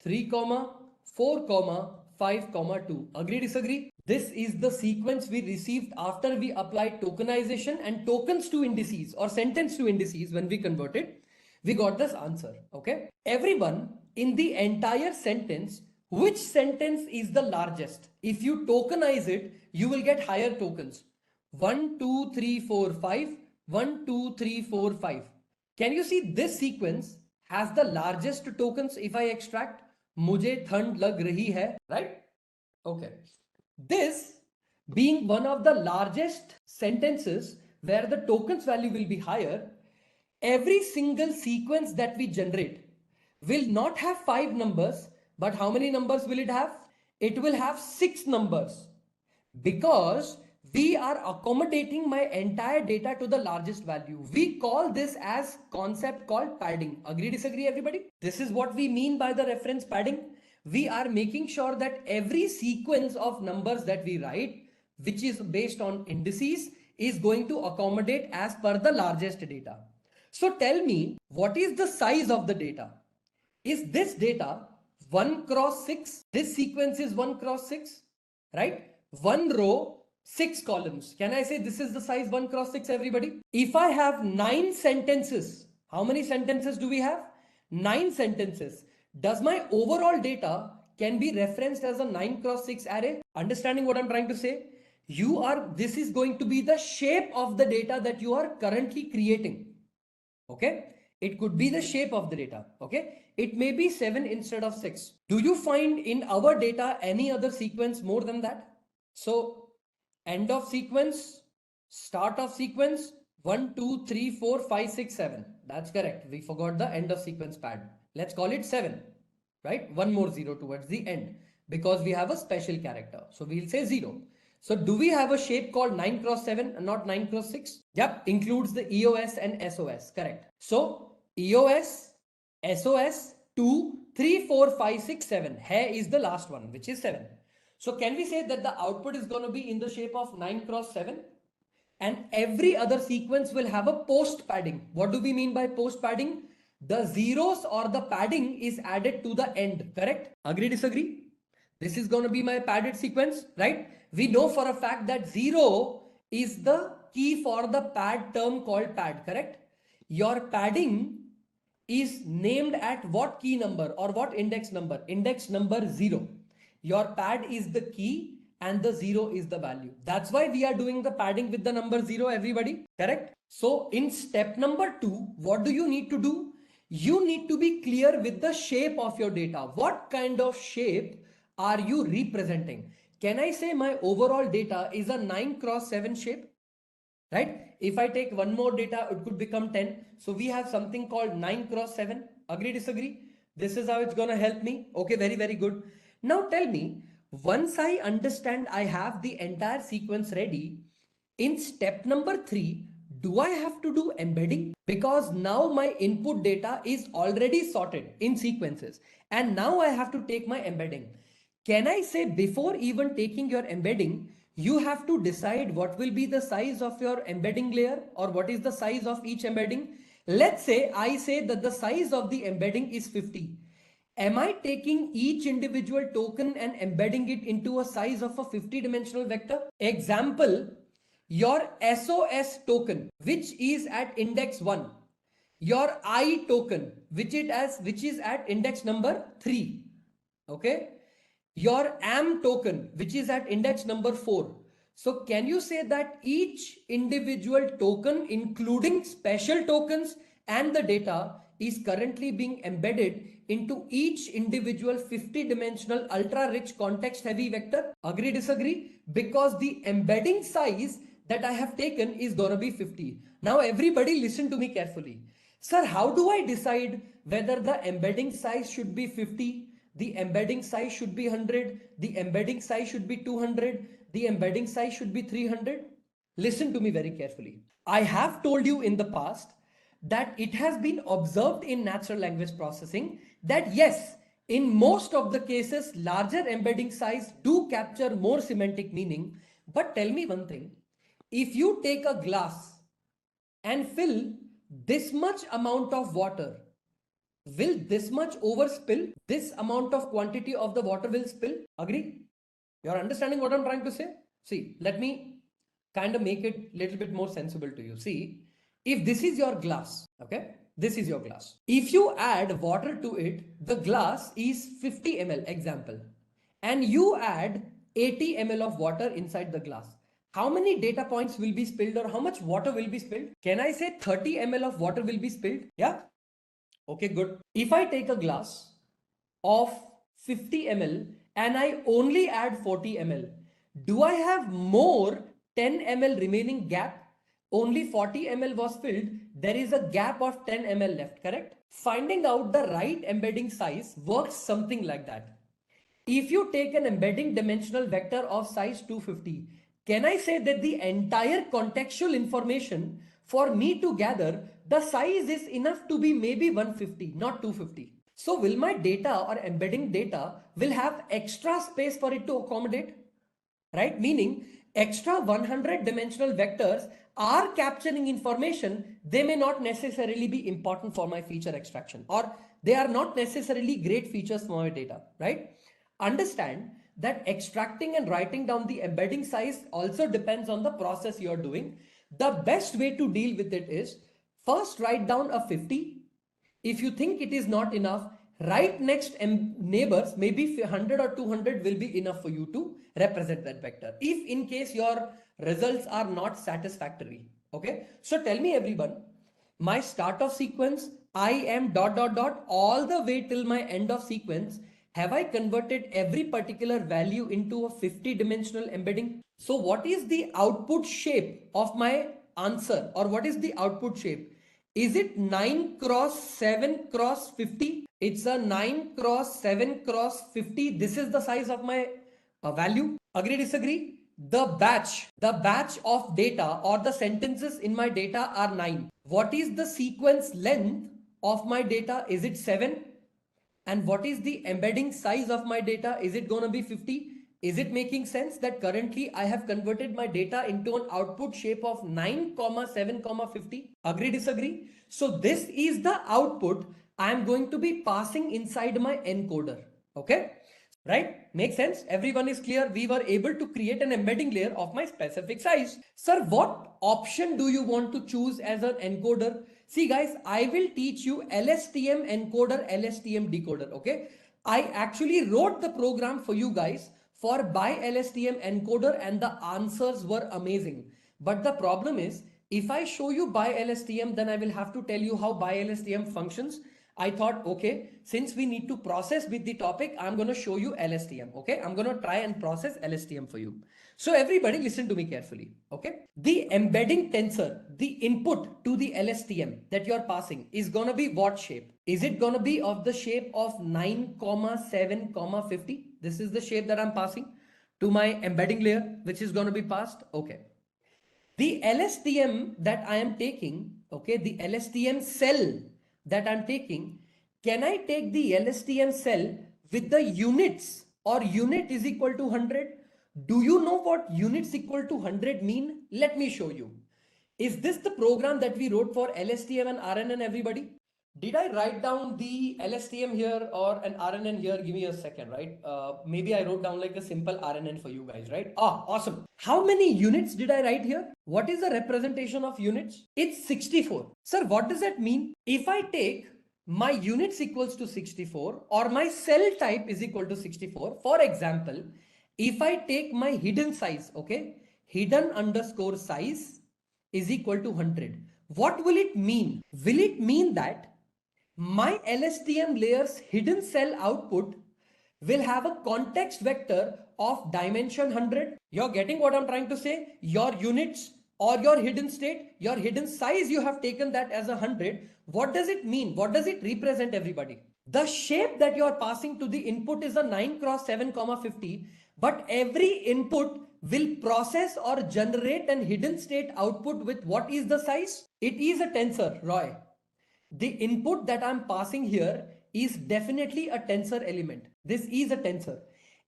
3, 4, 5, 2. Agree, disagree? This is the sequence we received after we applied tokenization and tokens to indices or sentence to indices. When we converted, we got this answer. Okay. Everyone in the entire sentence, which sentence is the largest? If you tokenize it, you will get higher tokens. 1, 2, 3, 4, 5. 1, 2, 3, 4, 5. Can you see this sequence has the largest tokens if I extract? Mujhe thand lag rahi hai, right? Okay. This being one of the largest sentences where the tokens value will be higher, every single sequence that we generate will not have 5 numbers, but how many numbers will it have? It will have 6 numbers because we are accommodating my entire data to the largest value. We call this as concept called padding. Agree, disagree, everybody? This is what we mean by the reference padding. We are making sure that every sequence of numbers that we write, which is based on indices, is going to accommodate as per the largest data. So tell me, what is the size of the data? Is this data 1 cross 6? This sequence is 1 cross 6, right? 1 row, 6 columns. Can I say this is the size 1 cross 6, everybody? If I have 9 sentences, how many sentences do we have? 9 sentences. Does my overall data can be referenced as a 9 cross 6 array? Understanding what I'm trying to say? This is going to be the shape of the data that you are currently creating. Okay. It could be the shape of the data. Okay. It may be 7 instead of 6. Do you find in our data any other sequence more than that? So end of sequence, start of sequence, 1, 2, 3, 4, 5, 6, 7. That's correct. We forgot the end of sequence pad. Let's call it 7, right? One more 0 towards the end because we have a special character. So we'll say 0. So do we have a shape called 9 cross 7 and not 9 cross 6? Yep, includes the EOS and SOS. Correct. So EOS, SOS, 2, 3, 4, 5, 6, 7. Hai is the last one, which is 7. So can we say that the output is going to be in the shape of 9 cross 7? And every other sequence will have a post padding. What do we mean by post padding? The zeros or the padding is added to the end, correct? Agree, disagree? This is going to be my padded sequence, right? We know for a fact that 0 is the key for the pad term called pad, correct? Your padding is named at what key number or what index number? Index number 0. Your pad is the key and the 0 is the value. That's why we are doing the padding with the number 0, everybody. Correct? So in step number 2, what do you need to do? You need to be clear with the shape of your data. What kind of shape are you representing? Can I say my overall data is a 9x7 shape? Right? If I take one more data, it could become 10. So we have something called 9x7. Agree, disagree? This is how it's going to help me. Okay, very, very good. Now tell me, once I understand I have the entire sequence ready, in step number 3, do I have to do embedding? Because now my input data is already sorted in sequences. And now I have to take my embedding. Can I say before even taking your embedding, you have to decide what will be the size of your embedding layer or what is the size of each embedding? Let's say I say that the size of the embedding is 50. Am I taking each individual token and embedding it into a size of a 50-dimensional vector? Example, your SOS token, which is at index 1, your I token, which is at index number 3. Okay, your AM token, which is at index number 4. So can you say that each individual token, including special tokens and the data, is currently being embedded into each individual 50-dimensional ultra-rich context-heavy vector? Agree, disagree? Because the embedding size that I have taken is gonna be 50. Now everybody listen to me carefully. Sir, how do I decide whether the embedding size should be 50, the embedding size should be 100, the embedding size should be 200, the embedding size should be 300? Listen to me very carefully. I have told you in the past that it has been observed in natural language processing that yes, in most of the cases, larger embedding size do capture more semantic meaning. But tell me one thing, if you take a glass and fill this much amount of water, will this much overspill? This amount of quantity of the water will spill? Agree? You're understanding what I'm trying to say? See, let me kind of make it a little bit more sensible to you. See, if this is your glass, okay, this is your glass. If you add water to it, the glass is 50 ml, example, and you add 80 ml of water inside the glass. How many data points will be spilled or how much water will be spilled? Can I say 30 ml of water will be spilled? Yeah. Okay, good. If I take a glass of 50 ml and I only add 40 ml, do I have more 10 ml remaining gap? Only 40 ml was filled. There is a gap of 10 ml left, correct? Finding out the right embedding size works something like that. If you take an embedding dimensional vector of size 250, can I say that the entire contextual information for me to gather, the size is enough to be maybe 150, not 250. So will my data or embedding data will have extra space for it to accommodate, right? Meaning extra 100 dimensional vectors are capturing information. They may not necessarily be important for my feature extraction, or they are not necessarily great features for my data, right? Understand that extracting and writing down the embedding size also depends on the process you're doing. The best way to deal with it is first write down a 50. If you think it is not enough, right next neighbors, maybe 100 or 200 will be enough for you to represent that vector. If in case your results are not satisfactory, okay? So tell me everyone, my start of sequence, I am ... all the way till my end of sequence, have I converted every particular value into a 50-dimensional embedding? So what is the output shape of my answer, or what is the output shape? Is it 9 cross 7 cross 50? It's a 9 cross 7 cross 50. This is the size of my value. Agree, disagree? The batch of data or the sentences in my data are 9. What is the sequence length of my data? Is it 7? And what is the embedding size of my data? Is it going to be 50? Is it making sense that currently I have converted my data into an output shape of 9, 7, 50? Agree, disagree? So this is the output I am going to be passing inside my encoder. Okay? Right? Makes sense? Everyone is clear? We were able to create an embedding layer of my specific size. Sir, what option do you want to choose as an encoder? See guys, I will teach you LSTM encoder, LSTM decoder, okay? I actually wrote the program for you guys for by LSTM encoder and the answers were amazing. But the problem is, if I show you by LSTM, then I will have to tell you how by LSTM functions. I thought, okay, since we need to process with the topic, I'm going to show you LSTM. Okay, I'm going to try and process LSTM for you. So everybody listen to me carefully. Okay, the embedding tensor, the input to the LSTM that you're passing is going to be what shape? Is it going to be of the shape of 9, 7, 50? This is the shape that I'm passing to my embedding layer, which is going to be passed. Okay. The LSTM that I am taking, okay, the LSTM cell that I'm taking, can I take the LSTM cell with the units or unit is equal to 100? Do you know what units equal to 100 mean? Let me show you. Is this the program that we wrote for LSTM and RNN, everybody? Did I write down the LSTM here or an RNN here? Give me a second, right? Maybe I wrote down like a simple RNN for you guys, right? Ah, awesome. How many units did I write here? What is the representation of units? It's 64. Sir, what does that mean? If I take my units equals to 64 or my cell type is equal to 64, for example, if I take my hidden size, okay, hidden underscore size is equal to 100. What will it mean? Will it mean that my LSTM layer's hidden cell output will have a context vector of dimension 100? You're getting what I'm trying to say? Your units or your hidden state, your hidden size, you have taken that as 100. What does it mean? What does it represent, everybody? The shape that you're passing to the input is a 9 cross 7, 50, but every input will process or generate an hidden state output with what is the size? It is a tensor, Roy. The input that I'm passing here is definitely a tensor element. This is a tensor.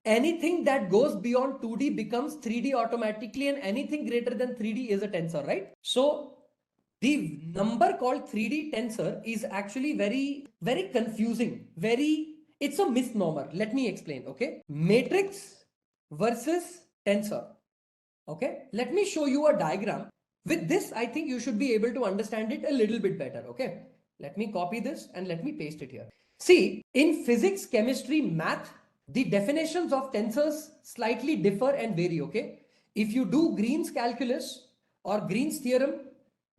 Anything that goes beyond 2D becomes 3D automatically, and anything greater than 3D is a tensor, right? So the number called 3D tensor is actually very confusing. It's a misnomer. Let me explain, okay? Matrix versus tensor. Okay, let me show you a diagram. With this, I think you should be able to understand it a little bit better. Okay, let me copy this and let me paste it here. See, in physics, chemistry, math, the definitions of tensors slightly differ and vary. Okay, if you do Green's calculus or Green's theorem,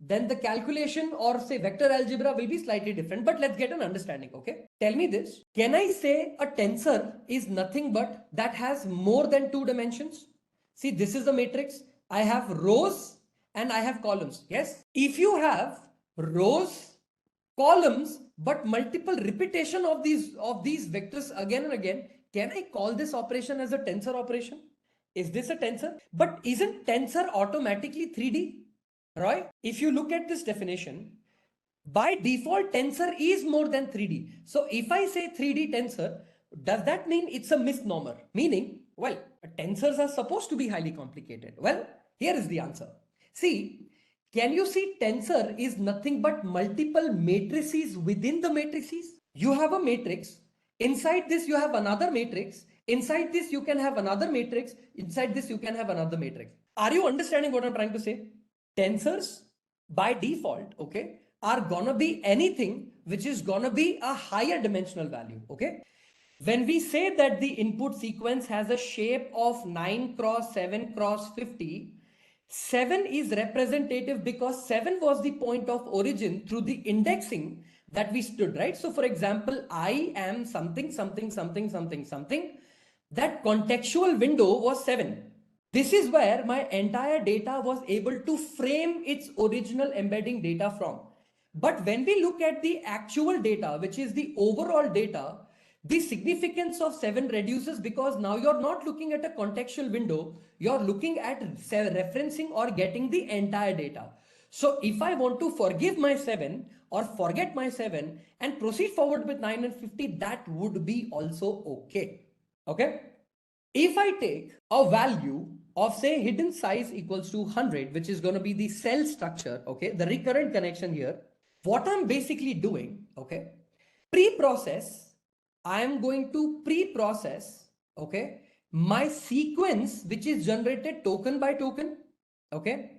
then the calculation or say vector algebra will be slightly different, but let's get an understanding. Okay, tell me this. Can I say a tensor is nothing but that has more than 2 dimensions? See, this is a matrix. I have rows and I have columns. Yes. If you have rows, columns, but multiple repetition of these vectors again and again, can I call this operation as a tensor operation? Is this a tensor? But isn't tensor automatically 3D? Right? If you look at this definition, by default, tensor is more than 3D. So if I say 3D tensor, does that mean it's a misnomer? Meaning, well, tensors are supposed to be highly complicated. Well, here is the answer. See, can you see tensor is nothing but multiple matrices within the matrices? You have a matrix. Inside this, you have another matrix. Inside this, you can have another matrix. Inside this, you can have another matrix. Are you understanding what I'm trying to say? Tensors by default, okay, are gonna be anything which is gonna be a higher dimensional value. Okay, when we say that the input sequence has a shape of 9 cross 7 cross 50, 7 is representative because 7 was the point of origin through the indexing that we stood, right? So for example, I am something something something something something, that contextual window was 7. This is where my entire data was able to frame its original embedding data from. But when we look at the actual data, which is the overall data, the significance of 7 reduces because now you're not looking at a contextual window, you're looking at referencing or getting the entire data. So if I want to forgive my 7 or forget my 7 and proceed forward with 9 and 50, that would be also okay. Okay. If I take a value of say hidden size equals to 100, which is going to be the cell structure, okay, the recurrent connection here, what I'm basically doing, okay, pre-process, I am going to pre-process, okay, my sequence, which is generated token by token, okay.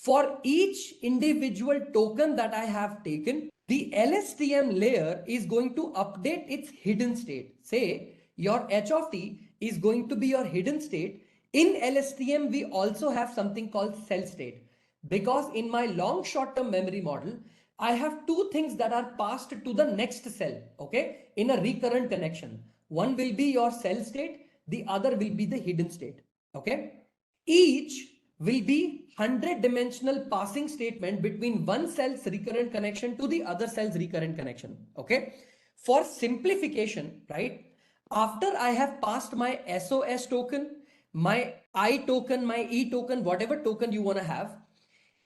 For each individual token that I have taken, the LSTM layer is going to update its hidden state. Say your h of t is going to be your hidden state. In LSTM, we also have something called cell state. Because in my long short-term memory model, I have two things that are passed to the next cell, okay, in a recurrent connection. One will be your cell state, the other will be the hidden state, okay. Each will be 100-dimensional passing statement between one cell's recurrent connection to the other cell's recurrent connection, okay. For simplification, right, after I have passed my SOS token, my I token, my E token, whatever token you want to have,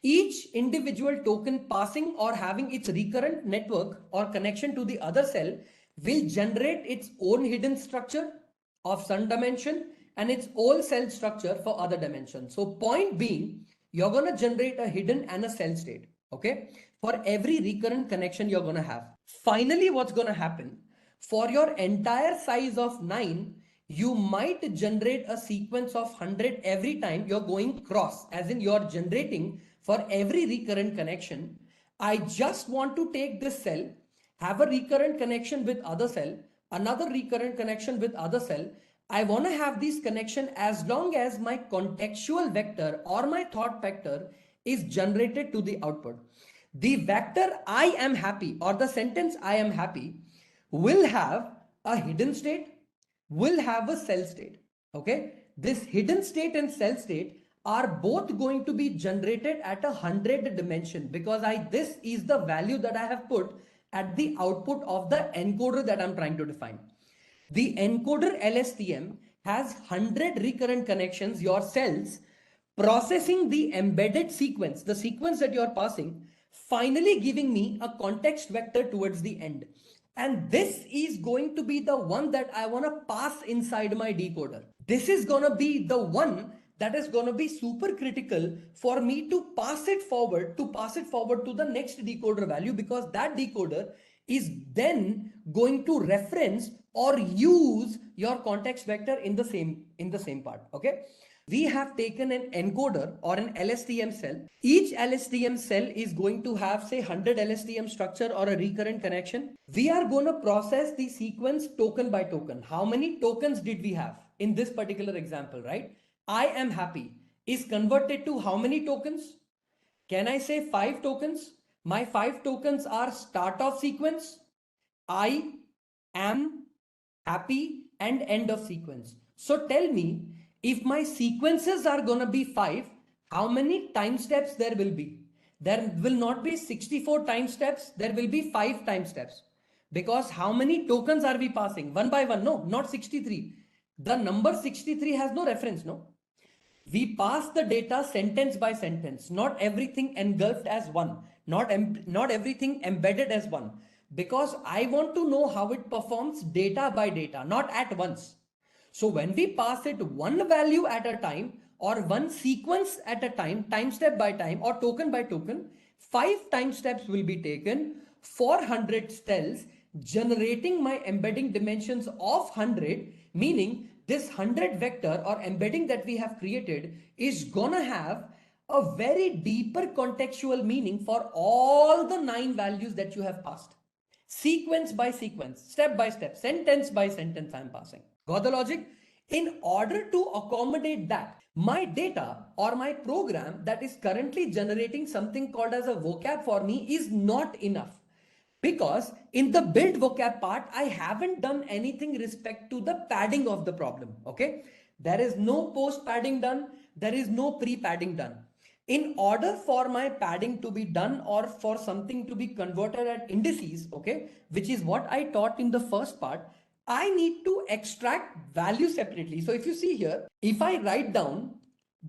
each individual token passing or having its recurrent network or connection to the other cell will generate its own hidden structure of some dimension and its own cell structure for other dimensions. So point being, you're going to generate a hidden and a cell state, okay, for every recurrent connection you're going to have. Finally, what's going to happen, for your entire size of 9, you might generate a sequence of 100 every time you're going cross, as in you're generating for every recurrent connection. I just want to take this cell, have a recurrent connection with other cell, another recurrent connection with other cell. I want to have this connection as long as my contextual vector or my thought vector is generated to the output. The vector I am happy or the sentence I am happy will have a hidden state, will have a cell state, okay. This hidden state and cell state are both going to be generated at 100 dimension, because this is the value that I have put at the output of the encoder that I'm trying to define. The encoder LSTM has 100 recurrent connections, your cells processing the embedded sequence, the sequence that you're passing, finally giving me a context vector towards the end. And this is going to be the one that I want to pass inside my decoder. This is going to be the one that is going to be super critical for me to pass it forward to the next decoder value, because that decoder is then going to reference or use your context vector in the same part, okay. We have taken an encoder or an LSTM cell. Each LSTM cell is going to have, say, 100 LSTM structure or a recurrent connection. We are going to process the sequence token by token. How many tokens did we have in this particular example, right? I am happy is converted to how many tokens? Can I say 5 tokens? My 5 tokens are start of sequence, I am happy, and end of sequence. So tell me, if my sequences are going to be 5, how many time steps there will be? There will not be 64 time steps, there will be 5 time steps. Because how many tokens are we passing? One by one? No, not 63. The number 63 has no reference, no? We pass the data sentence by sentence, not everything engulfed as one, not everything embedded as one, because I want to know how it performs data by data, not at once. So when we pass it one value at a time or one sequence at a time, time step by time or token by token, 5 time steps will be taken, 400 cells, generating my embedding dimensions of 100, meaning this 100 vector or embedding that we have created is gonna have a very deeper contextual meaning for all the 9 values that you have passed. Sequence by sequence, step by step, sentence by sentence I'm passing. Got the logic? In order to accommodate that, my data or my program that is currently generating something called as a vocab for me is not enough. Because in the build vocab part, I haven't done anything respect to the padding of the problem, okay? There is no post padding done, there is no pre-padding done. In order for my padding to be done or for something to be converted at indices, okay, which is what I taught in the first part, I need to extract value separately. So if you see here, if I write down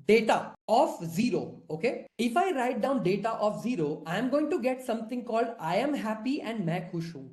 data of 0, okay, if I write down data of 0, I am going to get something called I am happy and main khush hu.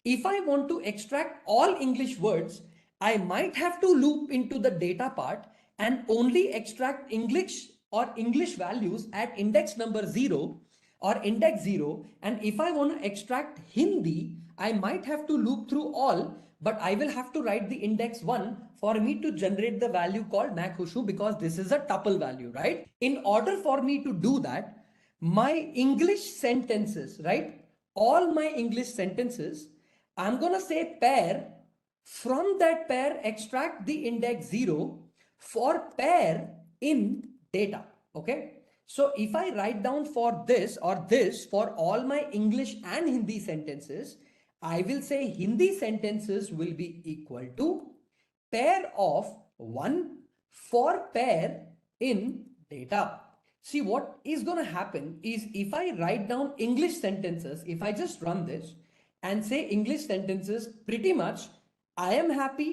If I want to extract all English words, I might have to loop into the data part and only extract English or English values at index number 0 or index 0. And if I want to extract Hindi, I might have to loop through all, but I will have to write the index 1 for me to generate the value called makhushu, because this is a tuple value, right? In order for me to do that, my English sentences, right? All my English sentences, I'm gonna say pair. From that pair, extract the index 0 for pair in data. Okay. So if I write down for this or this for all my English and Hindi sentences, I will say Hindi sentences will be equal to pair of 1 for pair in data. See, what is going to happen is if I write down English sentences, if I just run this and say English sentences, pretty much I am happy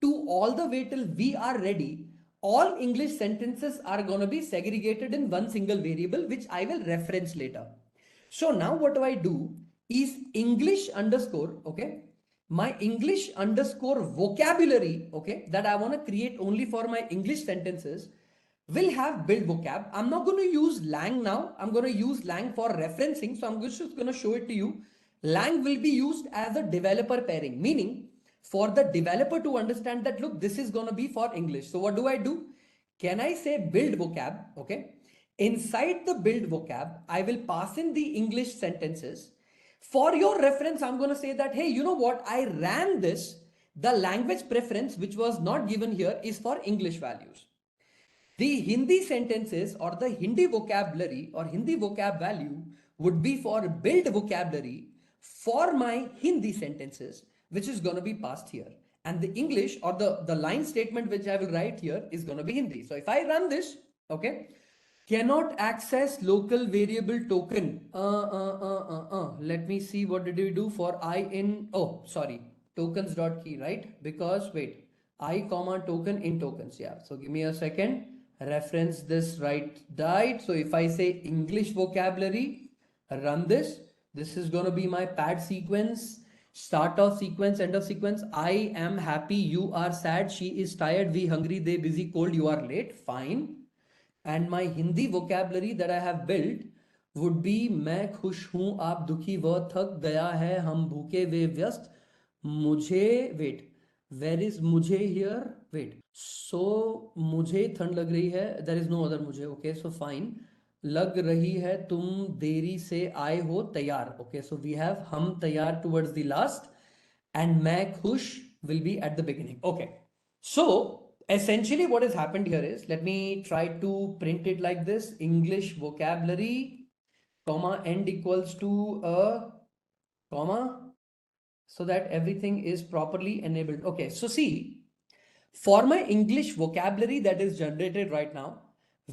to all the way till we are ready. All English sentences are going to be segregated in one single variable, which I will reference later. So now what do I do is English underscore, okay, my English underscore vocabulary, okay, that I want to create only for my English sentences will have build vocab. I'm not going to use lang now. I'm going to use lang for referencing. So I'm just going to show it to you. Lang will be used as a developer pairing, meaning for the developer to understand that, look, this is going to be for English. So what do? Can I say build vocab? Okay. Inside the build vocab, I will pass in the English sentences. For your reference, I'm going to say that, hey, you know what? I ran this. The language preference, which was not given here, is for English values. The Hindi sentences or the Hindi vocabulary or Hindi vocab value would be for build vocabulary for my Hindi sentences, which is going to be passed here. And the English or the line statement which I will write here is going to be Hindi. So if I run this, okay, cannot access local variable token. Let me see, what did we do for I in, oh, sorry, tokens.key, right? Because wait, I comma token in tokens. Yeah. So give me a second. Reference this right. So if I say English vocabulary, run this. This is going to be my pad sequence, start of sequence, end of sequence. I am happy, you are sad, she is tired, we hungry, they busy, cold, you are late. Fine. And my Hindi vocabulary that I have built would be मैं खुश हूँ आप दुखी वह थक गया है हम भूखे वे व्यस्त मुझे wait where is मुझे here wait so मुझे ठंड लग रही है there is no other मुझे okay so fine लग रही है तुम देरी से आए हो तैयार okay so we have हम तैयार towards the last and मैं खुश will be at the beginning. Okay, so essentially what has happened here is, let me try to print it like this: English vocabulary comma end equals to a comma, so that everything is properly enabled. Okay, so see, for my English vocabulary that is generated right now,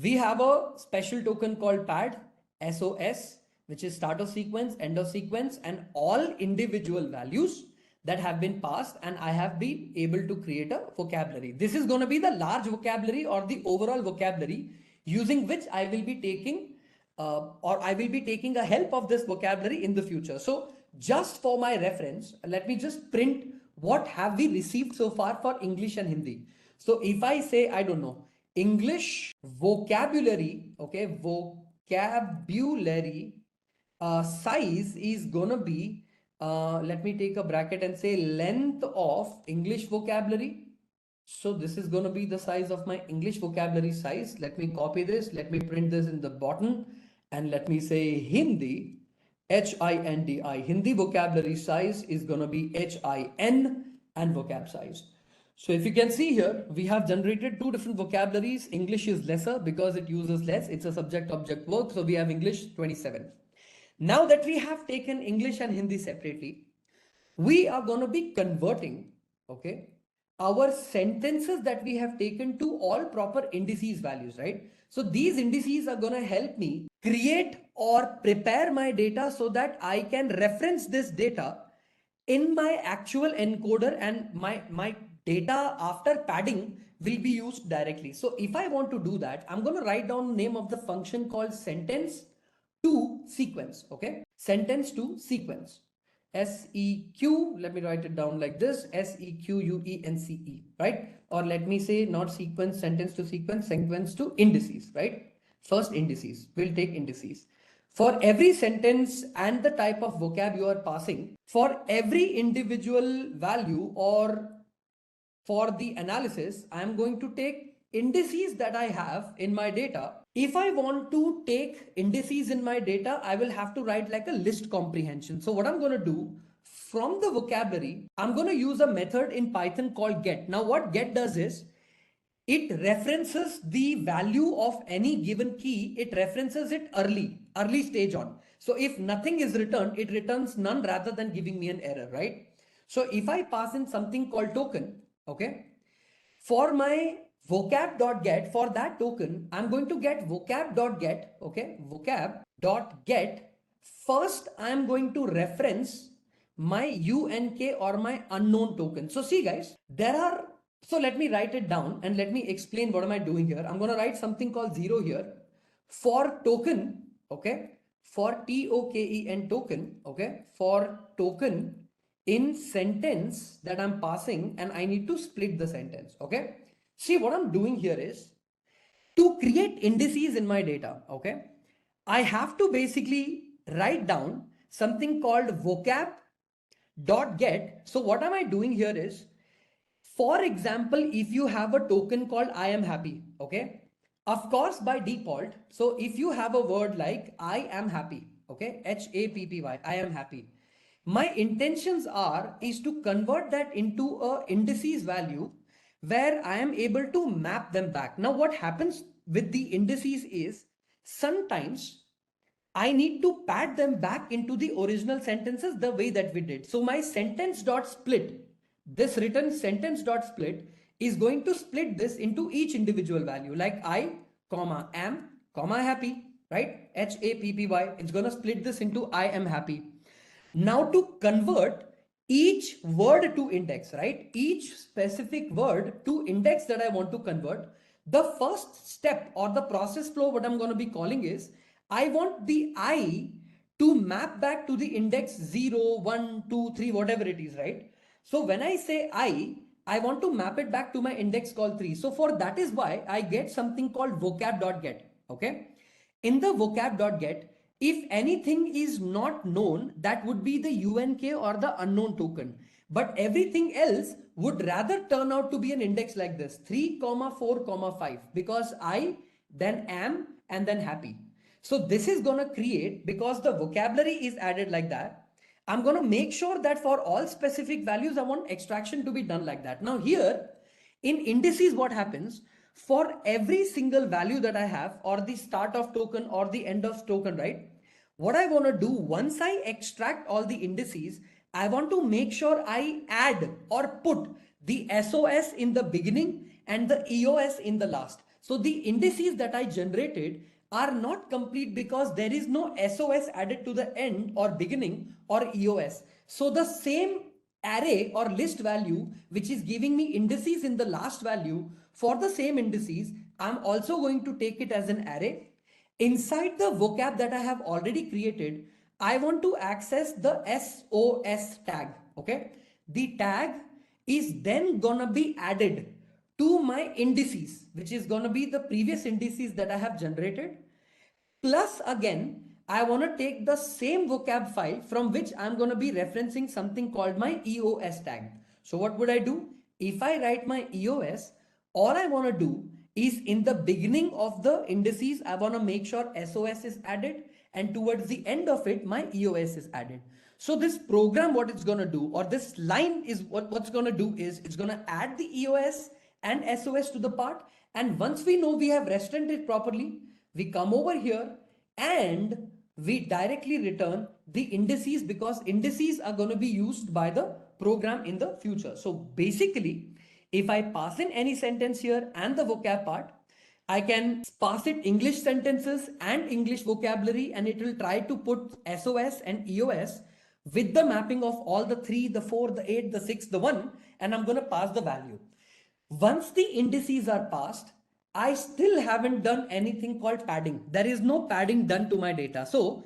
we have a special token called pad SOS, which is start of sequence, end of sequence, and all individual values that have been passed, and I have been able to create a vocabulary. This is going to be the large vocabulary or the overall vocabulary using which I will be taking or I will be taking a help of this vocabulary in the future. So just for my reference, let me just print what have we received so far for English and Hindi. So if I say, I don't know, English vocabulary, okay, vocabulary size is gonna be, let me take a bracket and say length of English vocabulary. So this is going to be the size of my English vocabulary size. Let me copy this. Let me print this in the bottom and let me say Hindi, HINDI. Hindi vocabulary size is going to be HIN and vocab size. So if you can see here, we have generated two different vocabularies. English is lesser because it uses less. It's a subject-object work. So we have English 27. Now that we have taken English and Hindi separately, we are going to be converting, okay, our sentences that we have taken to all proper indices values, right? So these indices are going to help me create or prepare my data so that I can reference this data in my actual encoder, and my data after padding will be used directly. So if I want to do that, I'm going to write down the name of the function called sentence to sequence. Okay, sentence to sequence, SEQ, let me write it down like this, SEQUENCE, right? Or let me say not sequence, sentence to sequence, sequence to indices, right? First indices, we'll take indices. For every sentence and the type of vocab you are passing, for every individual value or for the analysis, I am going to take indices that I have in my data. If I want to take indices in my data, I will have to write like a list comprehension. So what I'm going to do from the vocabulary, I'm going to use a method in Python called get. Now what get does is, it references the value of any given key. It references it early stage on. So if nothing is returned, it returns none rather than giving me an error, right? So if I pass in something called token, okay, for my vocab.get, for that token, I'm going to get vocab.get, okay, vocab.get. First, I'm going to reference my UNK or my unknown token. So see guys, so let me write it down and let me explain what am I doing here. I'm going to write something called 0 here for token, okay, for token token, okay, for token in sentence that I'm passing, and I need to split the sentence, okay. See, what I'm doing here is to create indices in my data, okay, I have to basically write down something called vocab.get. So what am I doing here is, for example, if you have a token called I am happy, okay, of course, by default, so if you have a word like I am happy, okay, HAPPY, I am happy, my intentions is to convert that into a indices value where I am able to map them back. Now what happens with the indices is, sometimes I need to pad them back into the original sentences the way that we did. So my sentence dot split, this written sentence dot split is going to split this into each individual value, like I, comma, am, comma, happy, right? HAPPY. It's going to split this into I am happy. Now to convert each word to index, right? Each specific word to index that I want to convert, the first step or the process flow, what I'm going to be calling is, I want the I to map back to the index 0, 1, 2, 3, whatever it is, right? So when I say I want to map it back to my index called 3. So for that is why I get something called vocab.get, okay? In the vocab.get, if anything is not known, that would be the UNK or the unknown token. But everything else would rather turn out to be an index like this, 3, 4, 5, because I, then am, and then happy. So this is going to create, because the vocabulary is added like that, I'm going to make sure that for all specific values, I want extraction to be done like that. Now here, in indices, what happens? For every single value that I have, or the start of token or the end of token, right? What I want to do, once I extract all the indices, I want to make sure I add or put the SOS in the beginning and the EOS in the last. So the indices that I generated are not complete because there is no SOS added to the end or beginning or EOS. So the same array or list value which is giving me indices in the last value, for the same indices, I'm also going to take it as an array. Inside the vocab that I have already created, I want to access the SOS tag, okay? The tag is then gonna be added to my indices, which is gonna be the previous indices that I have generated. Plus again, I want to take the same vocab file from which I'm going to be referencing something called my EOS tag. So what would I do? If I write my EOS, all I want to do is in the beginning of the indices, I want to make sure SOS is added, and towards the end of it, my EOS is added. So this program, what it's going to do, or this line is what's going to do is, it's going to add the EOS and SOS to the part. And once we know we have restricted it properly, we come over here and we directly return the indices, because indices are going to be used by the program in the future. So basically, if I pass in any sentence here and the vocab part, I can pass it English sentences and English vocabulary, and it will try to put SOS and EOS with the mapping of all the 3, the 4, the 8, the 6, the 1, and I'm going to pass the value. Once the indices are passed, I still haven't done anything called padding. There is no padding done to my data. So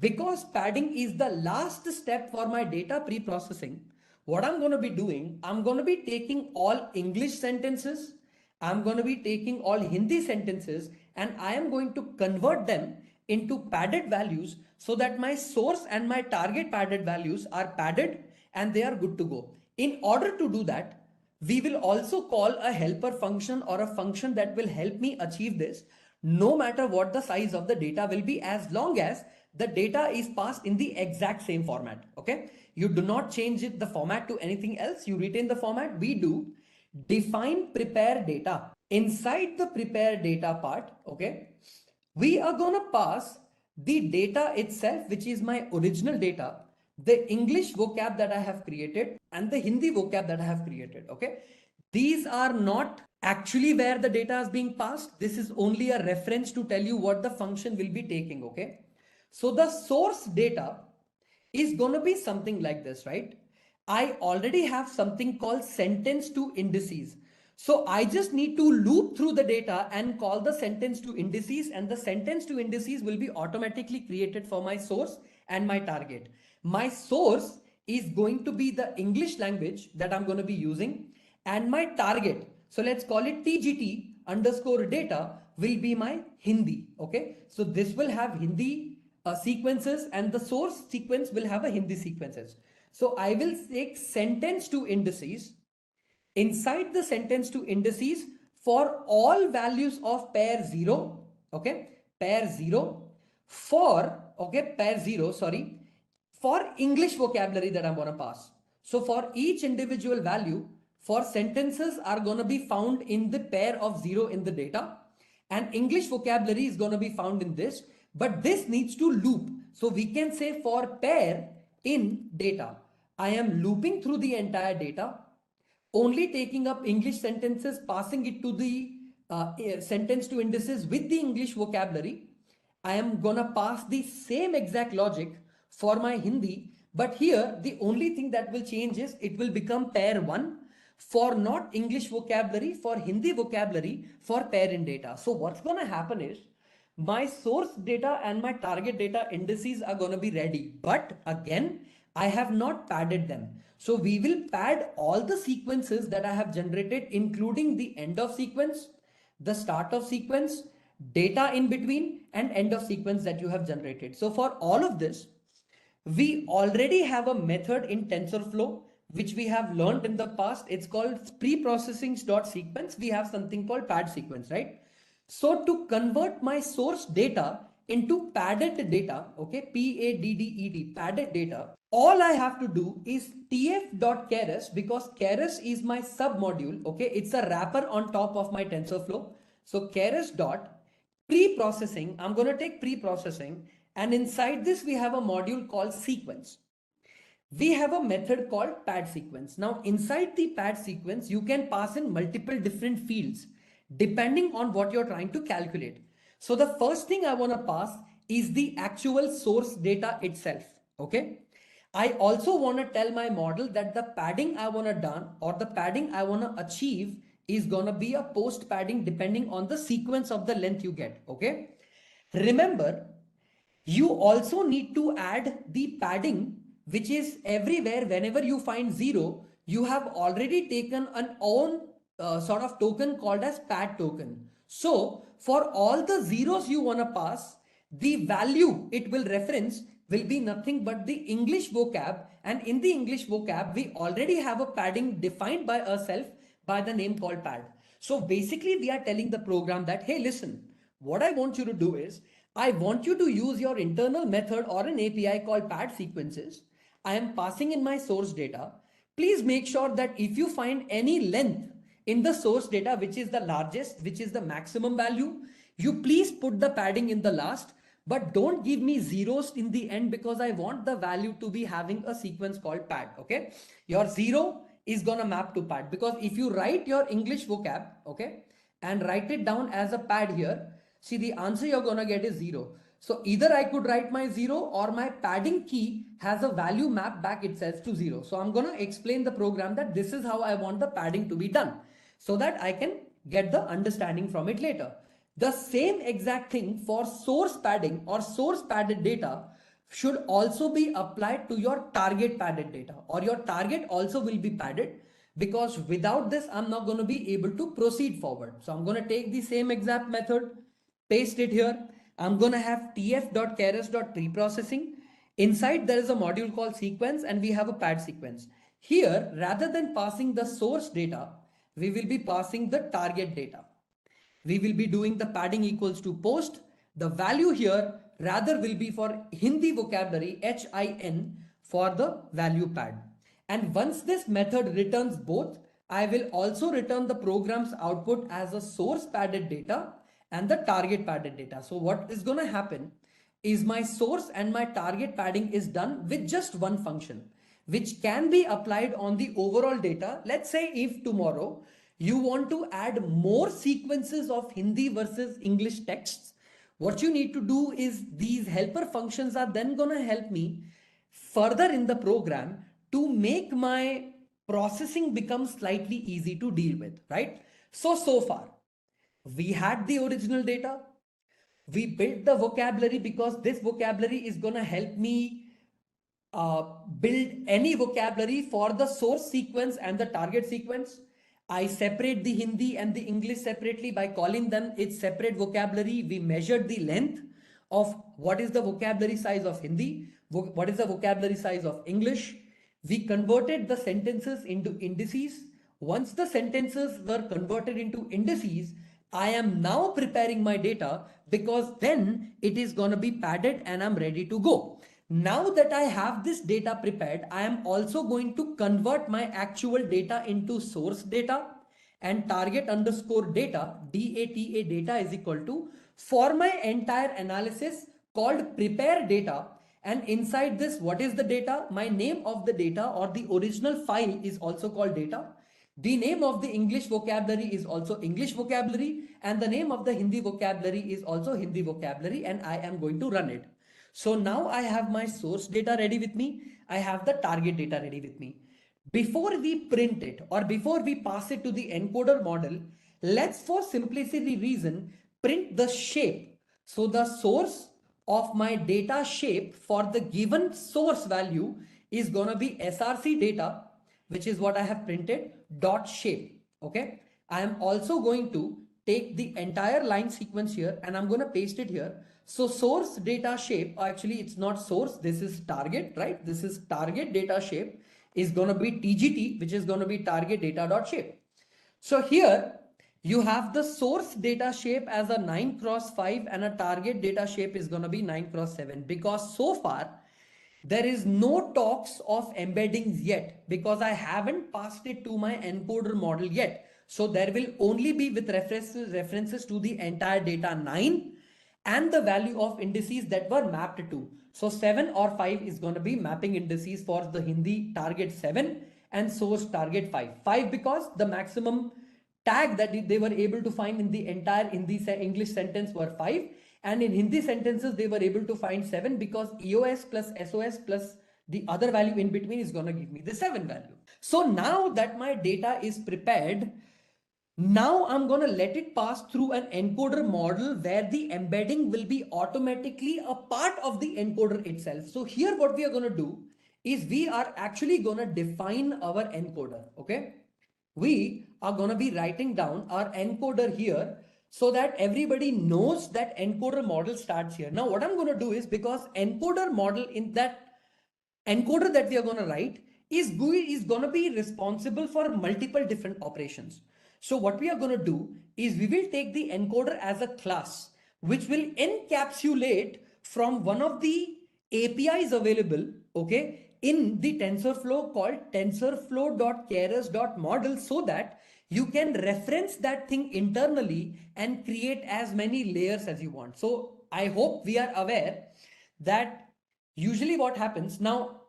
because padding is the last step for my data pre-processing, what I'm going to be doing, I'm going to be taking all English sentences, I'm going to be taking all Hindi sentences, and I am going to convert them into padded values so that my source and my target padded values are padded and they are good to go. In order to do that, we will also call a helper function or a function that will help me achieve this no matter what the size of the data will be, as long as the data is passed in the exact same format. Okay, you do not change it, the format, to anything else. You retain the format. We do define prepare data. Inside the prepare data part, okay, we are going to pass the data itself, which is my original data, the English vocab that I have created and the Hindi vocab that I have created. Okay, these are not actually where the data is being passed. This is only a reference to tell you what the function will be taking. Okay, so the source data is going to be something like this, right? I already have something called sentence to indices. So I just need to loop through the data and call the sentence to indices, and the sentence to indices will be automatically created for my source and my target. My source is going to be the English language that I'm going to be using, and my target, so let's call it TGT underscore data, will be my Hindi. Okay, so this will have Hindi sequences and the source sequence will have a Hindi sequences. So I will take sentence to indices. Inside the sentence to indices, for all values of pair 0, okay, pair 0, for, okay, pair 0, sorry, for English vocabulary that I'm going to pass. So for each individual value, for sentences are going to be found in the pair of 0 in the data, and English vocabulary is going to be found in this, but this needs to loop. So we can say for pair in data, I am looping through the entire data, only taking up English sentences, passing it to the sentence to indices with the English vocabulary. I am gonna pass the same exact logic for my Hindi, but here the only thing that will change is it will become pair 1 for not English vocabulary, for Hindi vocabulary, for pair in data. So what's gonna happen is my source data and my target data indices are going to be ready, but again I have not padded them. So we will pad all the sequences that I have generated, including the end of sequence, the start of sequence, data in between, and end of sequence that you have generated. So for all of this, we already have a method in TensorFlow which we have learned in the past. It's called preprocessing.sequence. We have something called pad sequence, right? So to convert my source data into padded data, okay, PADDED, padded data, all I have to do is tf.keras, because keras is my submodule, okay, it's a wrapper on top of my TensorFlow. So keras dot pre-processing, I'm going to take pre-processing, and inside this we have a module called sequence. We have a method called pad sequence. Now inside the pad sequence, you can pass in multiple different fields depending on what you're trying to calculate. So the first thing I want to pass is the actual source data itself. Okay. I also want to tell my model that the padding I want to done, or the padding I want to achieve, is going to be a post padding depending on the sequence of the length you get. Okay. Remember, you also need to add the padding, which is everywhere. Whenever you find 0, you have already taken an own sort of token called as pad token. So for all the zeros you want to pass, the value it will reference will be nothing but the English vocab, and in the English vocab we already have a padding defined by ourselves by the name called pad. So basically we are telling the program that, hey, listen, what I want you to do is I want you to use your internal method or an API called pad sequences. I am passing in my source data. Please make sure that if you find any length in the source data, which is the largest, which is the maximum value, you please put the padding in the last, but don't give me zeros in the end, because I want the value to be having a sequence called pad. Okay, your 0 is gonna map to pad, because if you write your English vocab, okay, and write it down as a pad here, see, the answer you're gonna get is 0. So either I could write my 0, or my padding key has a value map back itself to 0. So I'm gonna explain the program that this is how I want the padding to be done, so that I can get the understanding from it later. The same exact thing for source padding or source padded data should also be applied to your target padded data, or your target also will be padded, because without this I'm not going to be able to proceed forward. So I'm going to take the same exact method, paste it here. I'm going to have tf.keras.preprocessing. Inside there is a module called sequence and we have a pad sequence. Here, rather than passing the source data, we will be passing the target data. We will be doing the padding equals to post. The value here rather will be for Hindi vocabulary HIN for the value pad. And once this method returns both, I will also return the program's output as a source padded data and the target padded data. So what is going to happen is my source and my target padding is done with just one function, which can be applied on the overall data. Let's say if tomorrow you want to add more sequences of Hindi versus English texts, what you need to do is these helper functions are then going to help me further in the program to make my processing become slightly easy to deal with, right? So far, we had the original data. We built the vocabulary because this vocabulary is going to help me build any vocabulary for the source sequence and the target sequence. I separate the Hindi and the English separately by calling them its separate vocabulary. We measured the length of what is the vocabulary size of Hindi, what is the vocabulary size of English. We converted the sentences into indices. Once the sentences were converted into indices, I am now preparing my data because then it is going to be padded and I'm ready to go. Now that I have this data prepared, I am also going to convert my actual data into source data and target underscore data, DATA data is equal to, for my entire analysis called prepare data. And inside this, what is the data? My name of the data or the original file is also called data. The name of the English vocabulary is also English vocabulary and the name of the Hindi vocabulary is also Hindi vocabulary, and I am going to run it. So now I have my source data ready with me. I have the target data ready with me. Before we print it or before we pass it to the encoder model, let's for simplicity reason print the shape. So the source of my data shape for the given source value is going to be src data, which is what I have printed, dot shape. Okay. I am also going to take the entire line sequence here and I'm going to paste it here. So source data shape, actually it's not source, this is target, right? This is target data shape is going to be TGT, which is going to be target data dot shape. So here you have the source data shape as a 9x5 and a target data shape is going to be 9x7, because so far there is no talks of embeddings yet because I haven't passed it to my encoder model yet. So there will only be with references to the entire data 9 and the value of indices that were mapped to. So 7 or 5 is going to be mapping indices for the Hindi target 7 and source target 5. 5 because the maximum tag that they were able to find in the entire English sentence were 5. And in Hindi sentences, they were able to find 7 because EOS plus SOS plus the other value in between is going to give me the 7 value. So now that my data is prepared, now I'm going to let it pass through an encoder model where the embedding will be automatically a part of the encoder itself. So here what we are going to do is we are actually going to define our encoder. Okay. We are going to be writing down our encoder here so that everybody knows that encoder model starts here. Now what I'm going to do is, because encoder model in that encoder that we are going to write is going to be responsible for multiple different operations. So what we are going to do is we will take the encoder as a class which will encapsulate from one of the APIs available, okay, in the TensorFlow called tensorflow.keras.model, so that you can reference that thing internally and create as many layers as you want. So I hope we are aware that usually what happens now,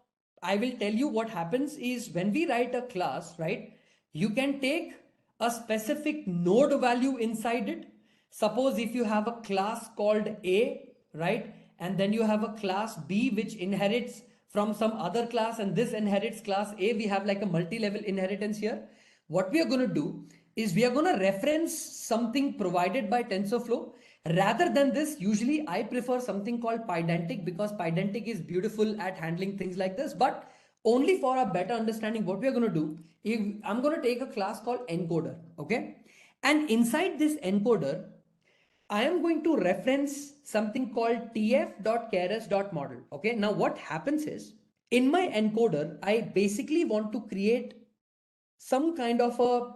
I will tell you what happens is when we write a class, right, you can take a specific node value inside it. Suppose if you have a class called A, right, and then you have a class B which inherits from some other class and this inherits class A, we have like a multi-level inheritance here. What we are going to do is we are going to reference something provided by TensorFlow. Rather than this, usually I prefer something called Pydantic because Pydantic is beautiful at handling things like this. But only for a better understanding, what we are going to do is I'm going to take a class called encoder, okay? And inside this encoder, I am going to reference something called tf.keras.model. Okay, now what happens is in my encoder, I basically want to create some kind of a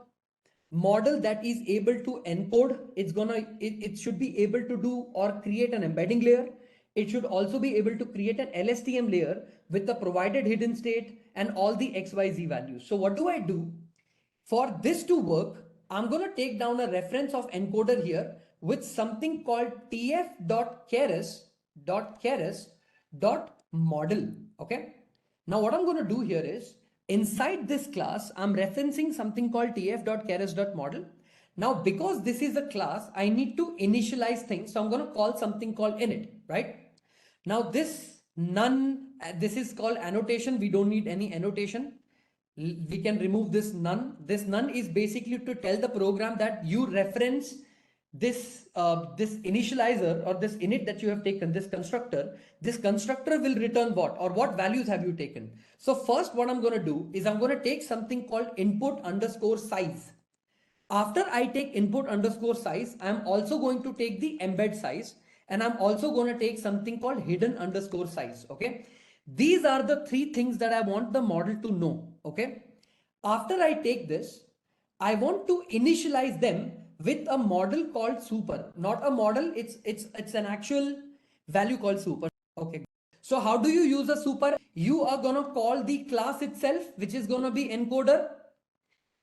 model that is able to encode. It should be able to do or create an embedding layer. It should also be able to create an LSTM layer with the provided hidden state and all the XYZ values. So what do? For this to work, I'm going to take down a reference of encoder here with something called tf.keras.model. Okay. Now what I'm going to do here is inside this class, I'm referencing something called tf.keras.model. Now, because this is a class, I need to initialize things. So I'm going to call something called init, right? Now this none, this is called annotation. We don't need any annotation. We can remove this none. This none is basically to tell the program that you reference this this initializer or this init that you have taken, this constructor will return what or what values have you taken. So first what I'm going to do is I'm going to take something called input underscore size. After I take input underscore size, I'm also going to take the embed size, and I'm also going to take something called hidden underscore size. Okay. These are the three things that I want the model to know. Okay. After I take this, I want to initialize them with a model called super, not a model. It's an actual value called super. Okay. So how do you use a super? You are going to call the class itself, which is going to be encoder.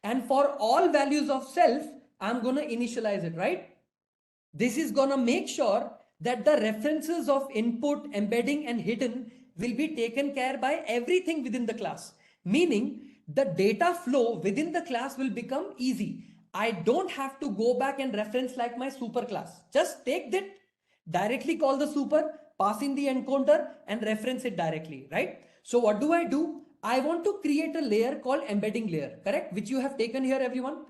And for all values of self, I'm going to initialize it, right? This is going to make sure that the references of input, embedding, and hidden will be taken care by everything within the class. Meaning the data flow within the class will become easy. I don't have to go back and reference like my super class. Just take that, directly call the super, pass in the encoder and reference it directly, right? So what do? I want to create a layer called embedding layer, correct? Which you have taken here, everyone.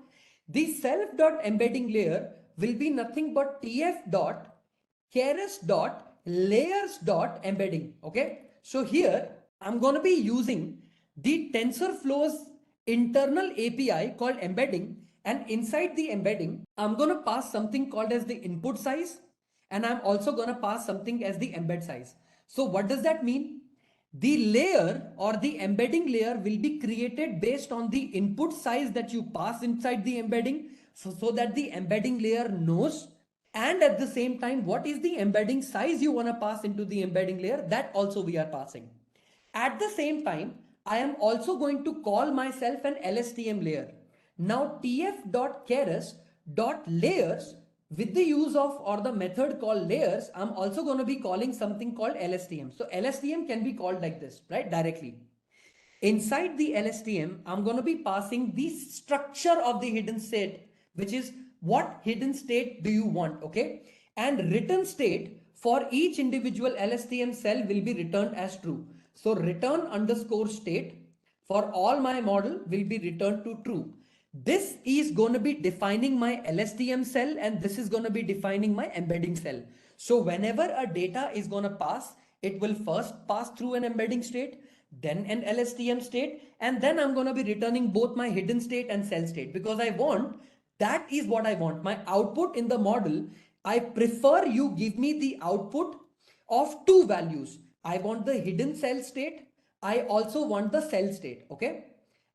The self.embedding layer will be nothing but tf.keras.layers.embedding. Okay. So here I'm going to be using the TensorFlow's internal API called embedding, and inside the embedding, I'm going to pass something called as the input size, and I'm also going to pass something as the embed size. So what does that mean? The layer or the embedding layer will be created based on the input size that you pass inside the embedding, so that the embedding layer knows, and at the same time what is the embedding size you want to pass into the embedding layer, that also we are passing. At the same time, I am also going to call myself an LSTM layer. Now tf.keras.layers, with the use of or the method called layers, I'm also going to be calling something called LSTM. So LSTM can be called like this, right? Directly. Inside the LSTM, I'm going to be passing the structure of the hidden state, which is what hidden state do you want, okay? And return state for each individual LSTM cell will be returned as true. So return underscore state for all my model will be returned to true. This is going to be defining my LSTM cell, and this is going to be defining my embedding cell. So whenever a data is going to pass, it will first pass through an embedding state, then an LSTM state, and then I'm going to be returning both my hidden state and cell state, because I want, that is what I want. My output in the model, I prefer you give me the output of two values. I want the hidden cell state. I also want the cell state. Okay.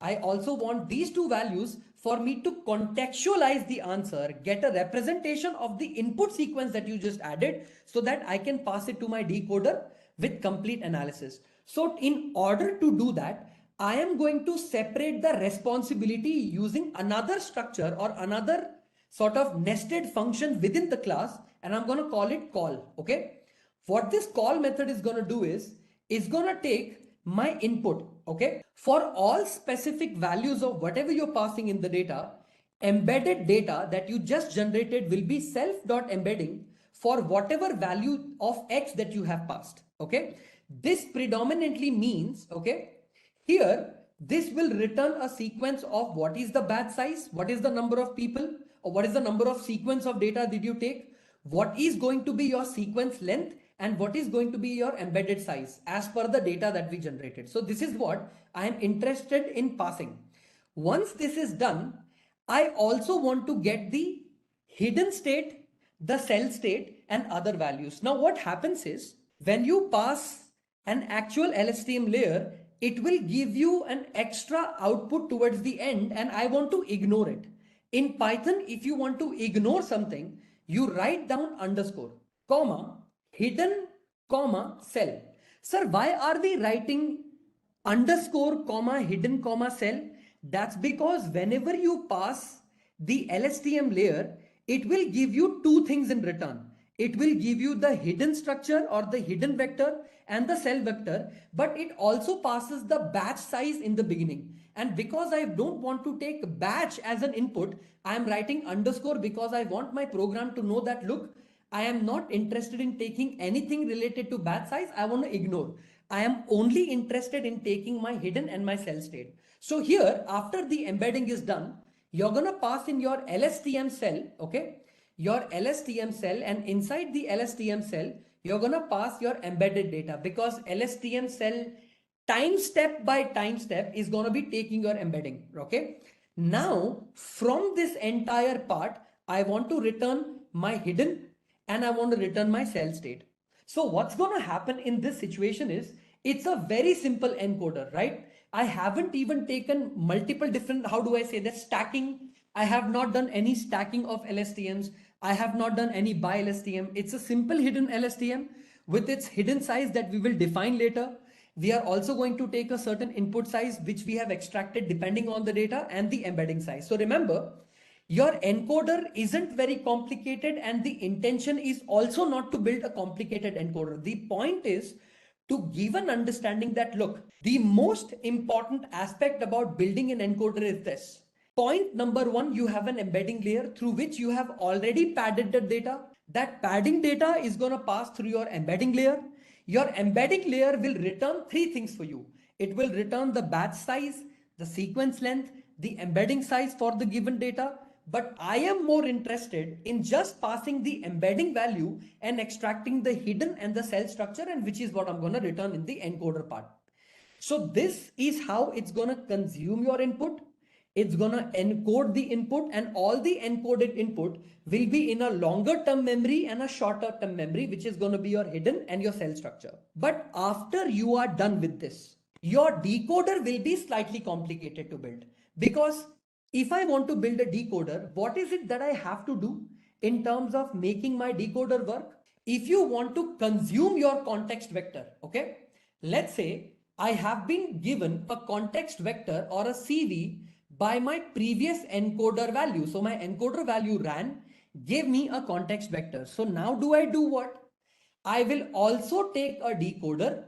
I also want these two values for me to contextualize the answer, get a representation of the input sequence that you just added, so that I can pass it to my decoder with complete analysis. So in order to do that, I am going to separate the responsibility using another structure or another sort of nested function within the class, and I'm going to call it call. Okay. What this call method is going to do is going to take my input. Okay. For all specific values of whatever you're passing in the data, embedded data that you just generated will be self.embedding for whatever value of X that you have passed. Okay. This predominantly means, okay, here this will return a sequence of what is the batch size, what is the number of people, or what is the number of sequence of data did you take, what is going to be your sequence length, and what is going to be your embedded size as per the data that we generated. So this is what I am interested in passing. Once this is done, I also want to get the hidden state, the cell state and other values. Now what happens is when you pass an actual LSTM layer, it will give you an extra output towards the end and I want to ignore it. In Python, if you want to ignore something, you write down underscore, comma, hidden, comma, cell. Sir, why are we writing underscore, comma, hidden, comma, cell? That's because whenever you pass the LSTM layer, it will give you two things in return. It will give you the hidden structure or the hidden vector and the cell vector, but it also passes the batch size in the beginning. And because I don't want to take batch as an input, I am writing underscore because I want my program to know that, look, I am not interested in taking anything related to batch size. I want to ignore. I am only interested in taking my hidden and my cell state. So here, after the embedding is done, you're going to pass in your LSTM cell, okay? Your LSTM cell, and inside the LSTM cell, you're going to pass your embedded data because LSTM cell time step by time step is going to be taking your embedding, okay? Now, from this entire part, I want to return my hidden and I want to return my cell state. So what's going to happen in this situation is it's a very simple encoder, right? I haven't even taken multiple different, how do I say that, stacking. I have not done any stacking of LSTMs. I have not done any by LSTM. It's a simple hidden LSTM with its hidden size that we will define later. We are also going to take a certain input size which we have extracted depending on the data and the embedding size. So remember, your encoder isn't very complicated and the intention is also not to build a complicated encoder. The point is to give an understanding that, look, the most important aspect about building an encoder is this. Point number one, you have an embedding layer through which you have already padded the data. That padding data is going to pass through your embedding layer. Your embedding layer will return three things for you. It will return the batch size, the sequence length, the embedding size for the given data. But I am more interested in just passing the embedding value and extracting the hidden and the cell structure, and which is what I'm going to return in the encoder part. So this is how it's going to consume your input. It's going to encode the input, and all the encoded input will be in a longer term memory and a shorter term memory, which is going to be your hidden and your cell structure. But after you are done with this, your decoder will be slightly complicated to build, because if I want to build a decoder, what is it that I have to do in terms of making my decoder work? If you want to consume your context vector, okay, let's say I have been given a context vector or a CV by my previous encoder value. So my encoder value ran, gave me a context vector. So now do I do what? I will also take a decoder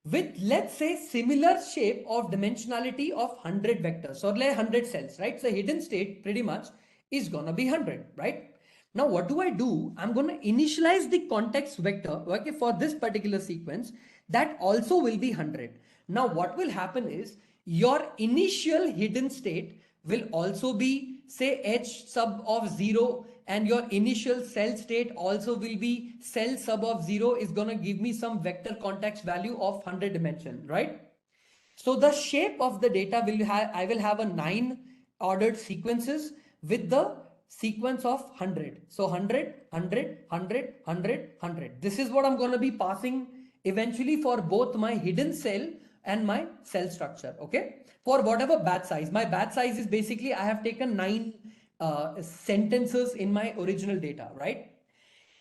with, let's say, similar shape of dimensionality of 100 vectors or like 100 cells, right? So hidden state pretty much is gonna be 100, right? Now what do? I'm gonna initialize the context vector, okay, for this particular sequence that also will be 100. Now what will happen is your initial hidden state will also be, say, h sub of 0, and your initial cell state also will be cell sub of 0 is going to give me some vector context value of 100 dimension, right? So the shape of the data will have, I will have a 9 ordered sequences with the sequence of 100. So 100, 100, 100, 100, 100. This is what I'm going to be passing eventually for both my hidden cell and my cell structure, okay? For whatever batch size. My batch size is basically, I have taken 9 sentences in my original data, right?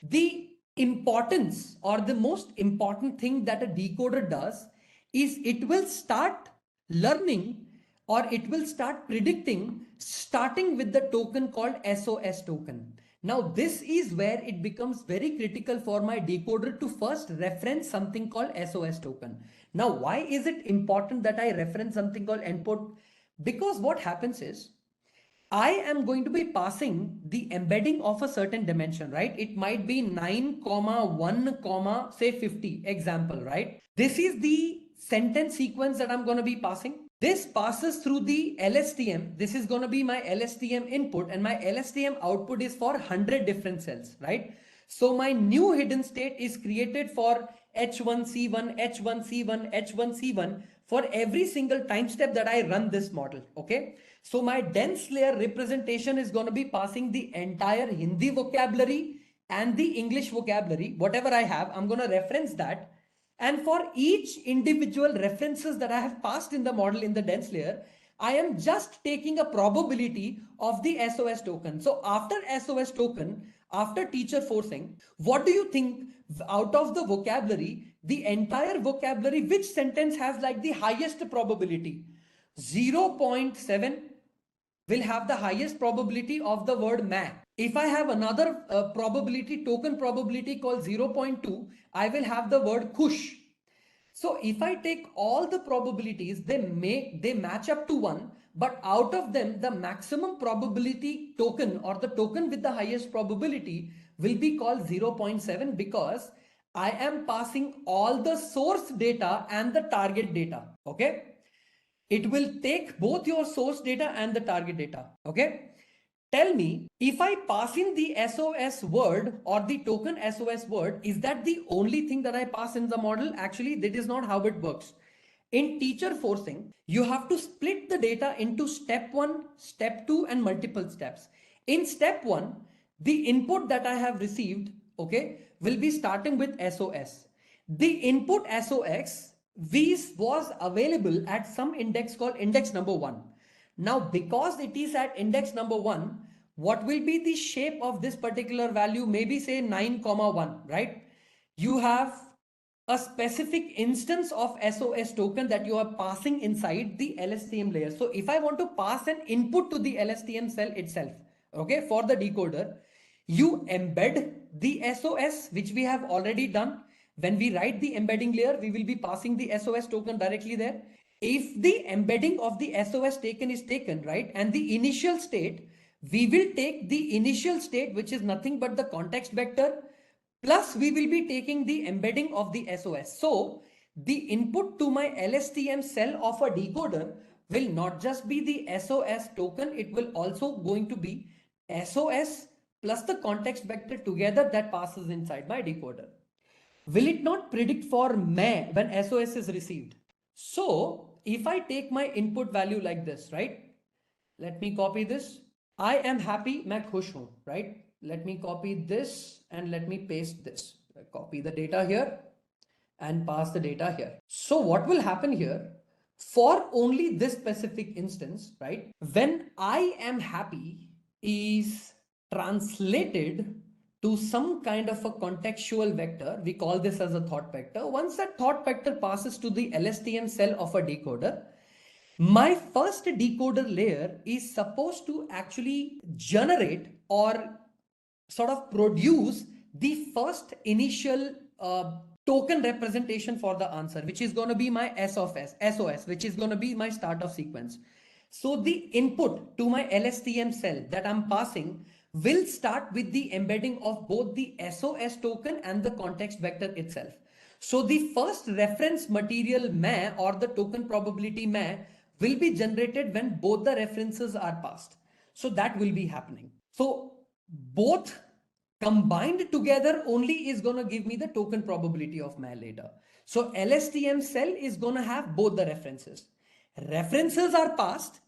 The importance or the most important thing that a decoder does is it will start learning, or it will start predicting, starting with the token called SOS token. Now this is where it becomes very critical for my decoder to first reference something called SOS token. Now why is it important that I reference something called input? Because what happens is, I am going to be passing the embedding of a certain dimension, right? It might be 9, 1, say 50 example, right? This is the sentence sequence that I'm going to be passing. This passes through the LSTM. This is going to be my LSTM input, and my LSTM output is for 100 different cells, right? So my new hidden state is created for H1C1, H1C1, H1C1 for every single time step that I run this model, okay? So my dense layer representation is going to be passing the entire Hindi vocabulary and the English vocabulary, whatever I have, I'm going to reference that. And for each individual references that I have passed in the model in the dense layer, I am just taking a probability of the SOS token. So after SOS token, after teacher forcing, what do you think out of the vocabulary, the entire vocabulary, which sentence has like the highest probability? 0.7 will have the highest probability of the word ma. If I have another probability, token probability called 0.2, I will have the word kush. So if I take all the probabilities, they match up to 1, but out of them, the maximum probability token or the token with the highest probability will be called 0.7 because I am passing all the source data and the target data. Okay. It will take both your source data and the target data. Okay. Tell me, if I pass in the SOS word or the token SOS word, is that the only thing that I pass in the model? Actually, that is not how it works. In teacher forcing, you have to split the data into step 1, step 2, and multiple steps. In step 1, the input that I have received, okay, will be starting with SOS. The input SOX was available at some index called index number 1. Now, because it is at index number 1, what will be the shape of this particular value? Maybe say 9,1, right? You have a specific instance of SOS token that you are passing inside the LSTM layer. So if I want to pass an input to the LSTM cell itself, okay, for the decoder, you embed the SOS, which we have already done. When we write the embedding layer, we will be passing the SOS token directly there. If the embedding of the SOS token is taken, right, and the initial state, we will take the initial state, which is nothing but the context vector, plus we will be taking the embedding of the SOS. So the input to my LSTM cell of a decoder will not just be the SOS token, it will also going to be SOS plus the context vector together that passes inside my decoder. Will it not predict for may when SOS is received? So if I take my input value like this, right? Let me copy this. I am happy, मैं खुश हूं, right? Let me copy this and let me paste this. Copy the data here and pass the data here. So what will happen here? For only this specific instance, right? When I am happy is translated to some kind of a contextual vector. We call this as a thought vector. Once that thought vector passes to the LSTM cell of a decoder, my first decoder layer is supposed to actually generate or sort of produce the first initial token representation for the answer, which is going to be my SOS, which is going to be my start of sequence. So the input to my LSTM cell that I'm passing will start with the embedding of both the SOS token and the context vector itself. So the first reference material may or the token probability may will be generated when both the references are passed. So that will be happening. So both combined together only is going to give me the token probability of may later. So LSTM cell is going to have both the references. References are passed,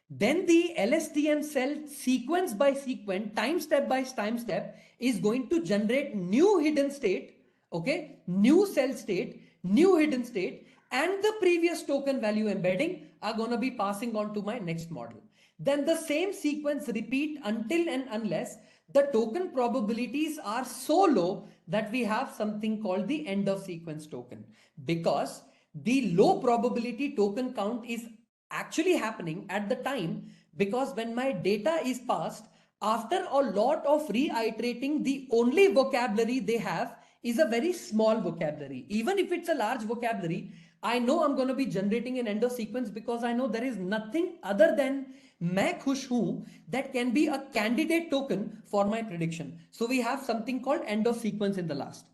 then the LSTM cell sequence by sequence, time step by time step is going to generate new hidden state, okay, new cell state, new hidden state, and the previous token value embedding are going to be passing on to my next model. Then the same sequence repeat until and unless the token probabilities are so low that we have something called the end of sequence token, because the low probability token count is actually happening at the time because when my data is passed, after a lot of reiterating, the only vocabulary they have is a very small vocabulary. Even if it's a large vocabulary, I know I'm going to be generating an end of sequence because I know there is nothing other than मैं खुश हूं that can be a candidate token for my prediction. So we have something called end of sequence in the last.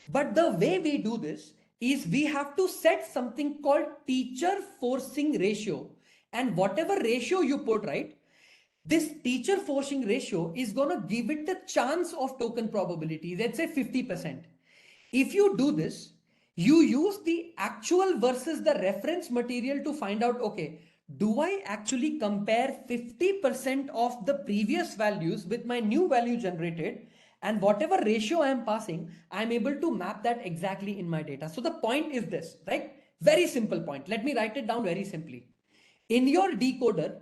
But the way we do this is we have to set something called teacher forcing ratio, and whatever ratio you put, right, this teacher forcing ratio is going to give it the chance of token probability, let's say 50%. If you do this, you use the actual versus the reference material to find out, okay, do I actually compare 50% of the previous values with my new value generated and whatever ratio I am passing, I'm able to map that exactly in my data. So the point is this, right? Very simple point. Let me write it down very simply. In your decoder,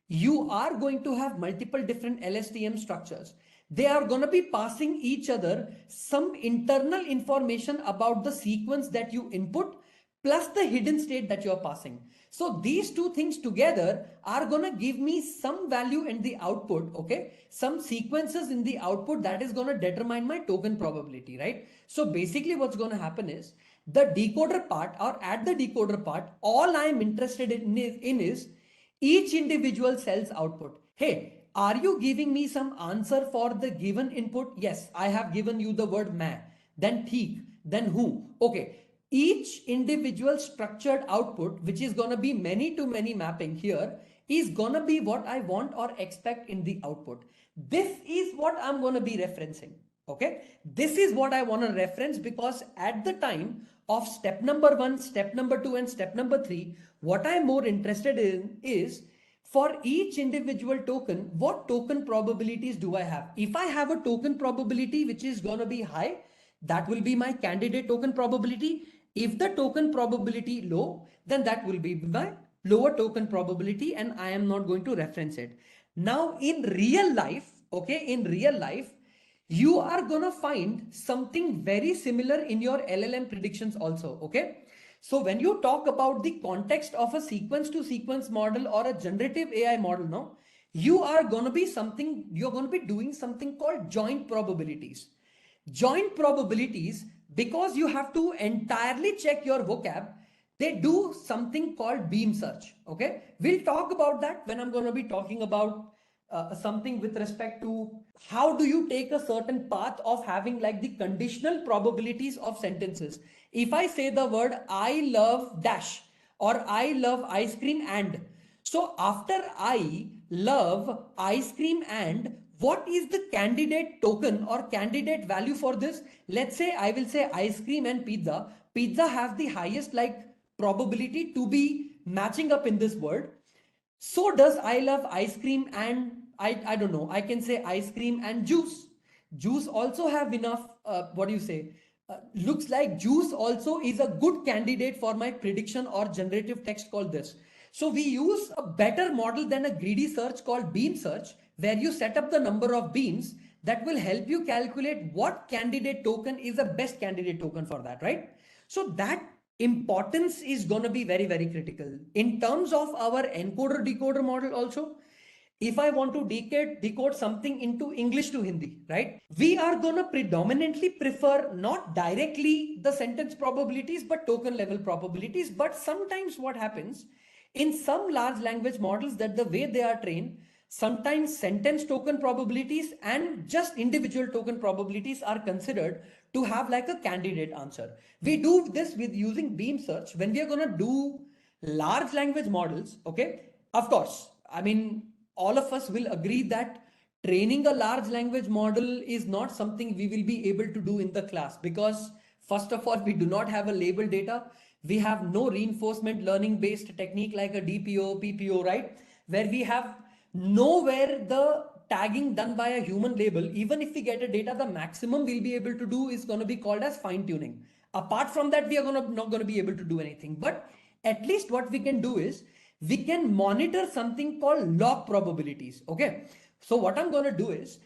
you are going to have multiple different LSTM structures. They are going to be passing each other some internal information about the sequence that you input plus the hidden state that you're passing. So these two things together are going to give me some value in the output, okay? Some sequences in the output that is going to determine my token probability, right? So basically what's going to happen is the decoder part, or at the decoder part, all I am interested in is each individual cell's output. Hey, are you giving me some answer for the given input? Yes, I have given you the word ma, then theek, then who. Okay, each individual structured output, which is going to be many to many mapping here, is going to be what I want or expect in the output. This is what I'm going to be referencing. Okay, this is what I want to reference, because at the time of step number 1, step number 2, and step number 3, what I'm more interested in is for each individual token, what token probabilities do I have? If I have a token probability which is going to be high, that will be my candidate token probability. If the token probability low, then that will be my lower token probability, and I am not going to reference it. Now in real life, okay, in real life, you are gonna find something very similar in your LLM predictions also, okay? So when you talk about the context of a sequence to sequence model or a generative AI model, no, you are gonna be doing something called joint probabilities. Joint probabilities, because you have to entirely check your vocab, they do something called beam search, okay? We'll talk about that when I'm gonna be talking about something with respect to how do you take a certain path of having like the conditional probabilities of sentences. If I say the word I love dash or I love ice cream and, so after I love ice cream and, what is the candidate token or candidate value for this? Let's say I will say ice cream and pizza. Pizza has the highest like probability to be matching up in this word. So does I love ice cream and I don't know, I can say ice cream and juice. Juice also have enough, what do you say? Looks like juice also is a good candidate for my prediction or generative text called this. So we use a better model than a greedy search called beam search, where you set up the number of beams that will help you calculate what candidate token is the best candidate token for that, right? So that importance is going to be very, very critical. In terms of our encoder decoder model also, if I want to decode something into English to Hindi, right? We are going to predominantly prefer not directly the sentence probabilities, but token level probabilities. But sometimes what happens in some large language models, that the way they are trained, sometimes sentence token probabilities and just individual token probabilities are considered to have like a candidate answer. We do this with using beam search when we are going to do large language models. Okay, of course, I mean, all of us will agree that training a large language model is not something we will be able to do in the class, because first of all, we do not have a label data. We have no reinforcement learning based technique like a DPO, PPO, right? Where we have nowhere the tagging done by a human label. Even if we get a data, the maximum we'll be able to do is going to be called as fine tuning. Apart from that, we are not going to be able to do anything. But at least what we can do is we can monitor something called log probabilities. Okay, so what I'm going to do is,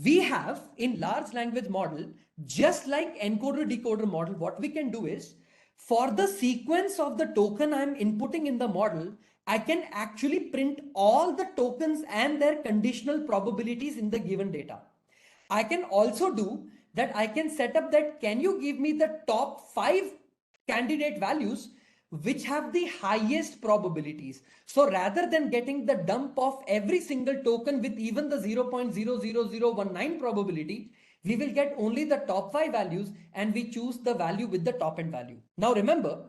we have in large language model, just like encoder decoder model, what we can do is, for the sequence of the token I'm inputting in the model, I can actually print all the tokens and their conditional probabilities in the given data. I can also do that. I can set up that, can you give me the top 5 candidate values which have the highest probabilities? So rather than getting the dump of every single token with even the 0.00019 probability, we will get only the top 5 values and we choose the value with the top end value. Now remember,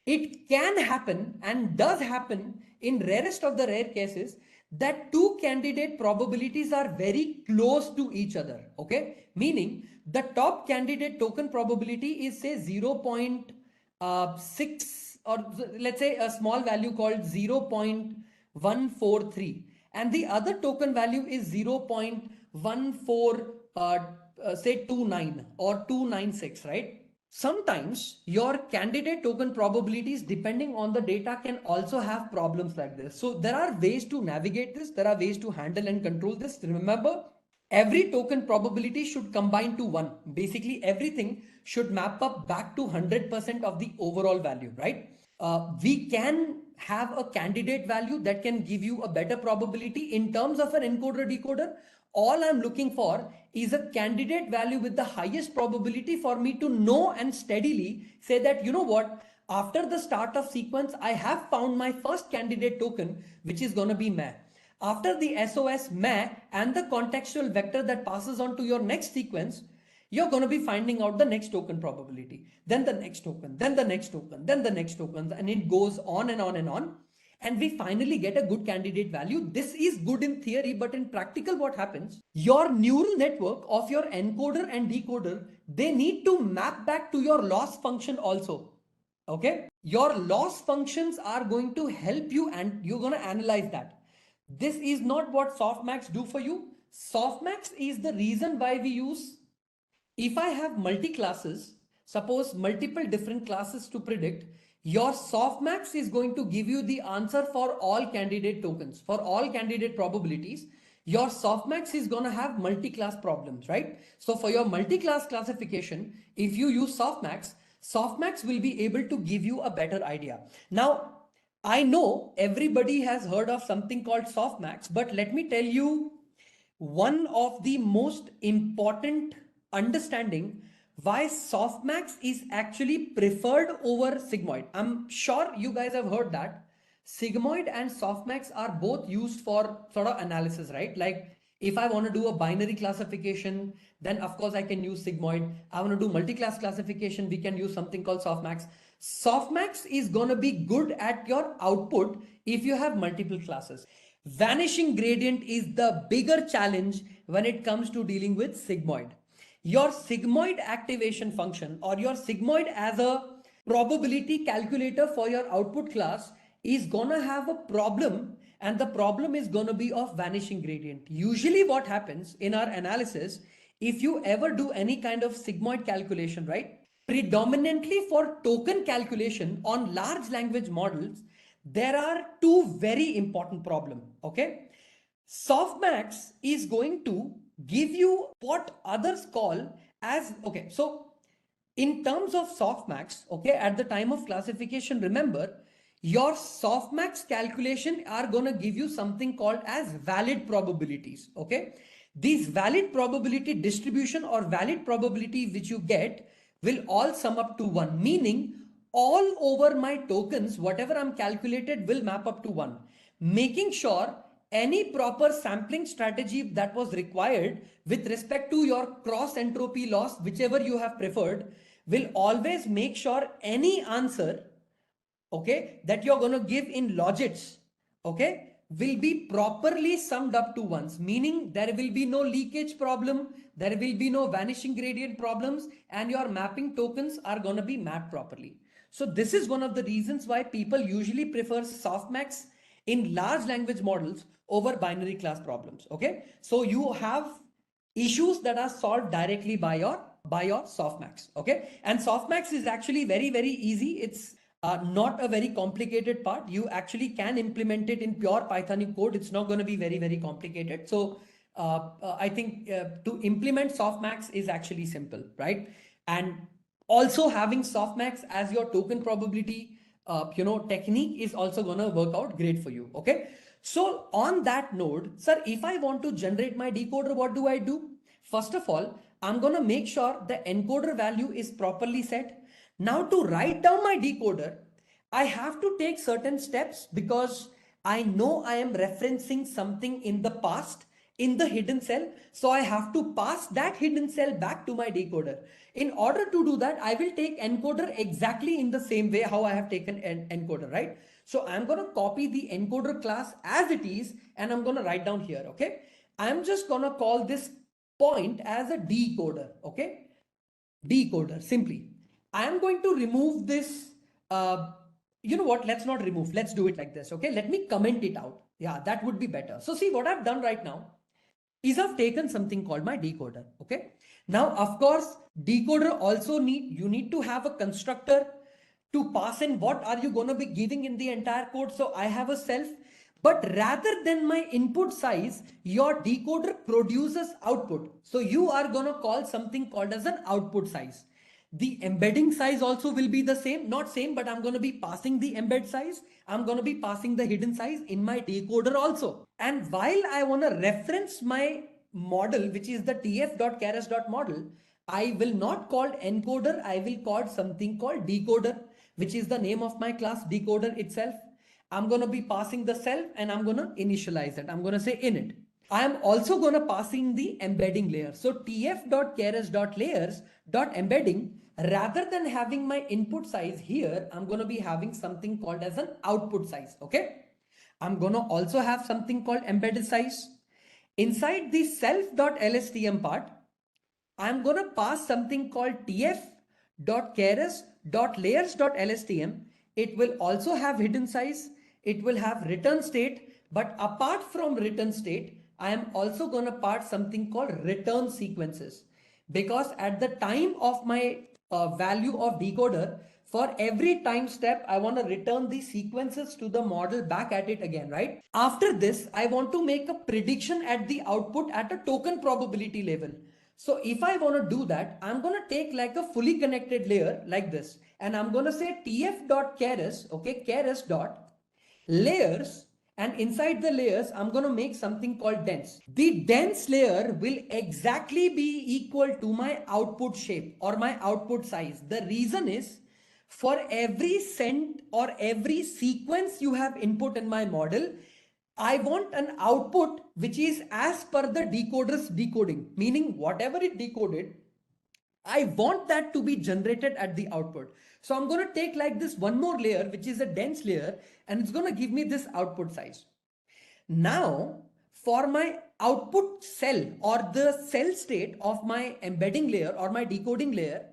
it can happen and does happen in rarest of the rare cases that two candidate probabilities are very close to each other. Okay, meaning the top candidate token probability is say 0.6, or let's say a small value called 0.143, and the other token value is 0.14 say 29 or 296, right? Sometimes your candidate token probabilities, depending on the data, can also have problems like this. So there are ways to navigate this. There are ways to handle and control this. Remember, every token probability should combine to 1. Basically, everything should map up back to 100% of the overall value, right? We can have a candidate value that can give you a better probability in terms of an encoder decoder. All I'm looking for is a candidate value with the highest probability for me to know and steadily say that, you know what, after the start of sequence, I have found my first candidate token, which is going to be meh. After the SOS meh and the contextual vector that passes on to your next sequence, you're going to be finding out the next token probability, then the next token, then the next token, then the next tokens, and it goes on and on and on. And we finally get a good candidate value. This is good in theory, but in practical, what happens? Your neural network of your encoder and decoder, they need to map back to your loss function also. Okay, your loss functions are going to help you and you're going to analyze that. This is not what softmax do for you. Softmax is the reason why we use, if I have multi-classes, suppose multiple different classes to predict, your softmax is going to give you the answer for all candidate tokens, for all candidate probabilities. Your softmax is going to have multi-class problems, right? So for your multi-class classification, if you use softmax, softmax will be able to give you a better idea. Now, I know everybody has heard of something called softmax, but let me tell you one of the most important understanding why softmax is actually preferred over sigmoid. I'm sure you guys have heard that sigmoid and softmax are both used for sort of analysis, right? Like if I want to do a binary classification, then of course I can use sigmoid. I want to do multi-class classification, we can use something called softmax. Softmax is going to be good at your output if you have multiple classes. Vanishing gradient is the bigger challenge when it comes to dealing with sigmoid. Your sigmoid activation function or your sigmoid as a probability calculator for your output class is gonna have a problem, and the problem is gonna be of vanishing gradient. Usually what happens in our analysis, if you ever do any kind of sigmoid calculation, right? Predominantly for token calculation on large language models, there are two very important problems, okay? Softmax is going to give you what others call as, okay, so in terms of softmax, okay, at the time of classification, remember, your softmax calculation are going to give you something called as valid probabilities, okay? These valid probability distribution or valid probability which you get will all sum up to 1, meaning all over my tokens, whatever I'm calculated will map up to 1, making sure any proper sampling strategy that was required with respect to your cross entropy loss, whichever you have preferred, will always make sure any answer, okay, that you're going to give in logits, okay, will be properly summed up to ones, meaning there will be no leakage problem, there will be no vanishing gradient problems, and your mapping tokens are going to be mapped properly. So this is one of the reasons why people usually prefer softmax in large language models over binary class problems, okay? So you have issues that are solved directly by your softmax, okay? And softmax is actually very, very easy. It's not a very complicated part. You actually can implement it in pure Pythonic code. It's not going to be very, very complicated. So I think to implement softmax is actually simple, right? And also having softmax as your token probability technique is also going to work out great for you, okay? So on that note, sir, if I want to generate my decoder, what do I do? First of all, I'm going to make sure the encoder value is properly set. Now to write down my decoder, I have to take certain steps because I know I am referencing something in the past in the hidden cell. So I have to pass that hidden cell back to my decoder. In order to do that, I will take encoder exactly in the same way how I have taken encoder, right? So I'm going to copy the encoder class as it is, and I'm going to write down here, okay? I'm just going to call this point as a decoder, okay? Decoder, simply. I am going to remove this, you know what, let's not remove, let's do it like this, okay? Let me comment it out. Yeah, that would be better. So see what I've done right now. is I've taken something called my decoder. Okay. Now, of course, decoder also you need to have a constructor to pass in what are you going to be giving in the entire code. So I have a self, but rather than my input size, your decoder produces output. So you are going to call something called as an output size. The embedding size also will be the same, not same, but I'm going to be passing the embed size. I'm going to be passing the hidden size in my decoder also. And while I want to reference my model, which is the tf.keras.model, I will not call encoder. I will call something called decoder, which is the name of my class decoder itself. I'm going to be passing the self and I'm going to initialize it. I'm going to say init. I am also going to pass in the embedding layer. So tf.keras.layers.embedding, rather than having my input size here, I'm going to be having something called as an output size. Okay. I'm going to also have something called embedded size. Inside the self.lstm part, I'm going to pass something called tf.keras.layers.lstm. It will also have hidden size. It will have return state. But apart from return state, I am also going to pass something called return sequences. Because at the time of my value of decoder, for every time step, I want to return the sequences to the model back at it again, right? After this, I want to make a prediction at the output at a token probability level. So if I want to do that, I'm going to take like a fully connected layer like this. And I'm going to say tf.keras, okay, keras dot layers, and inside the layers, I'm going to make something called dense. The dense layer will exactly be equal to my output shape or my output size. The reason is, for every cent or every sequence you have input in my model, I want an output which is as per the decoder's decoding, meaning whatever it decoded, I want that to be generated at the output. So I'm going to take like this one more layer, which is a dense layer, and it's going to give me this output size. Now, for my output cell or the cell state of my embedding layer or my decoding layer,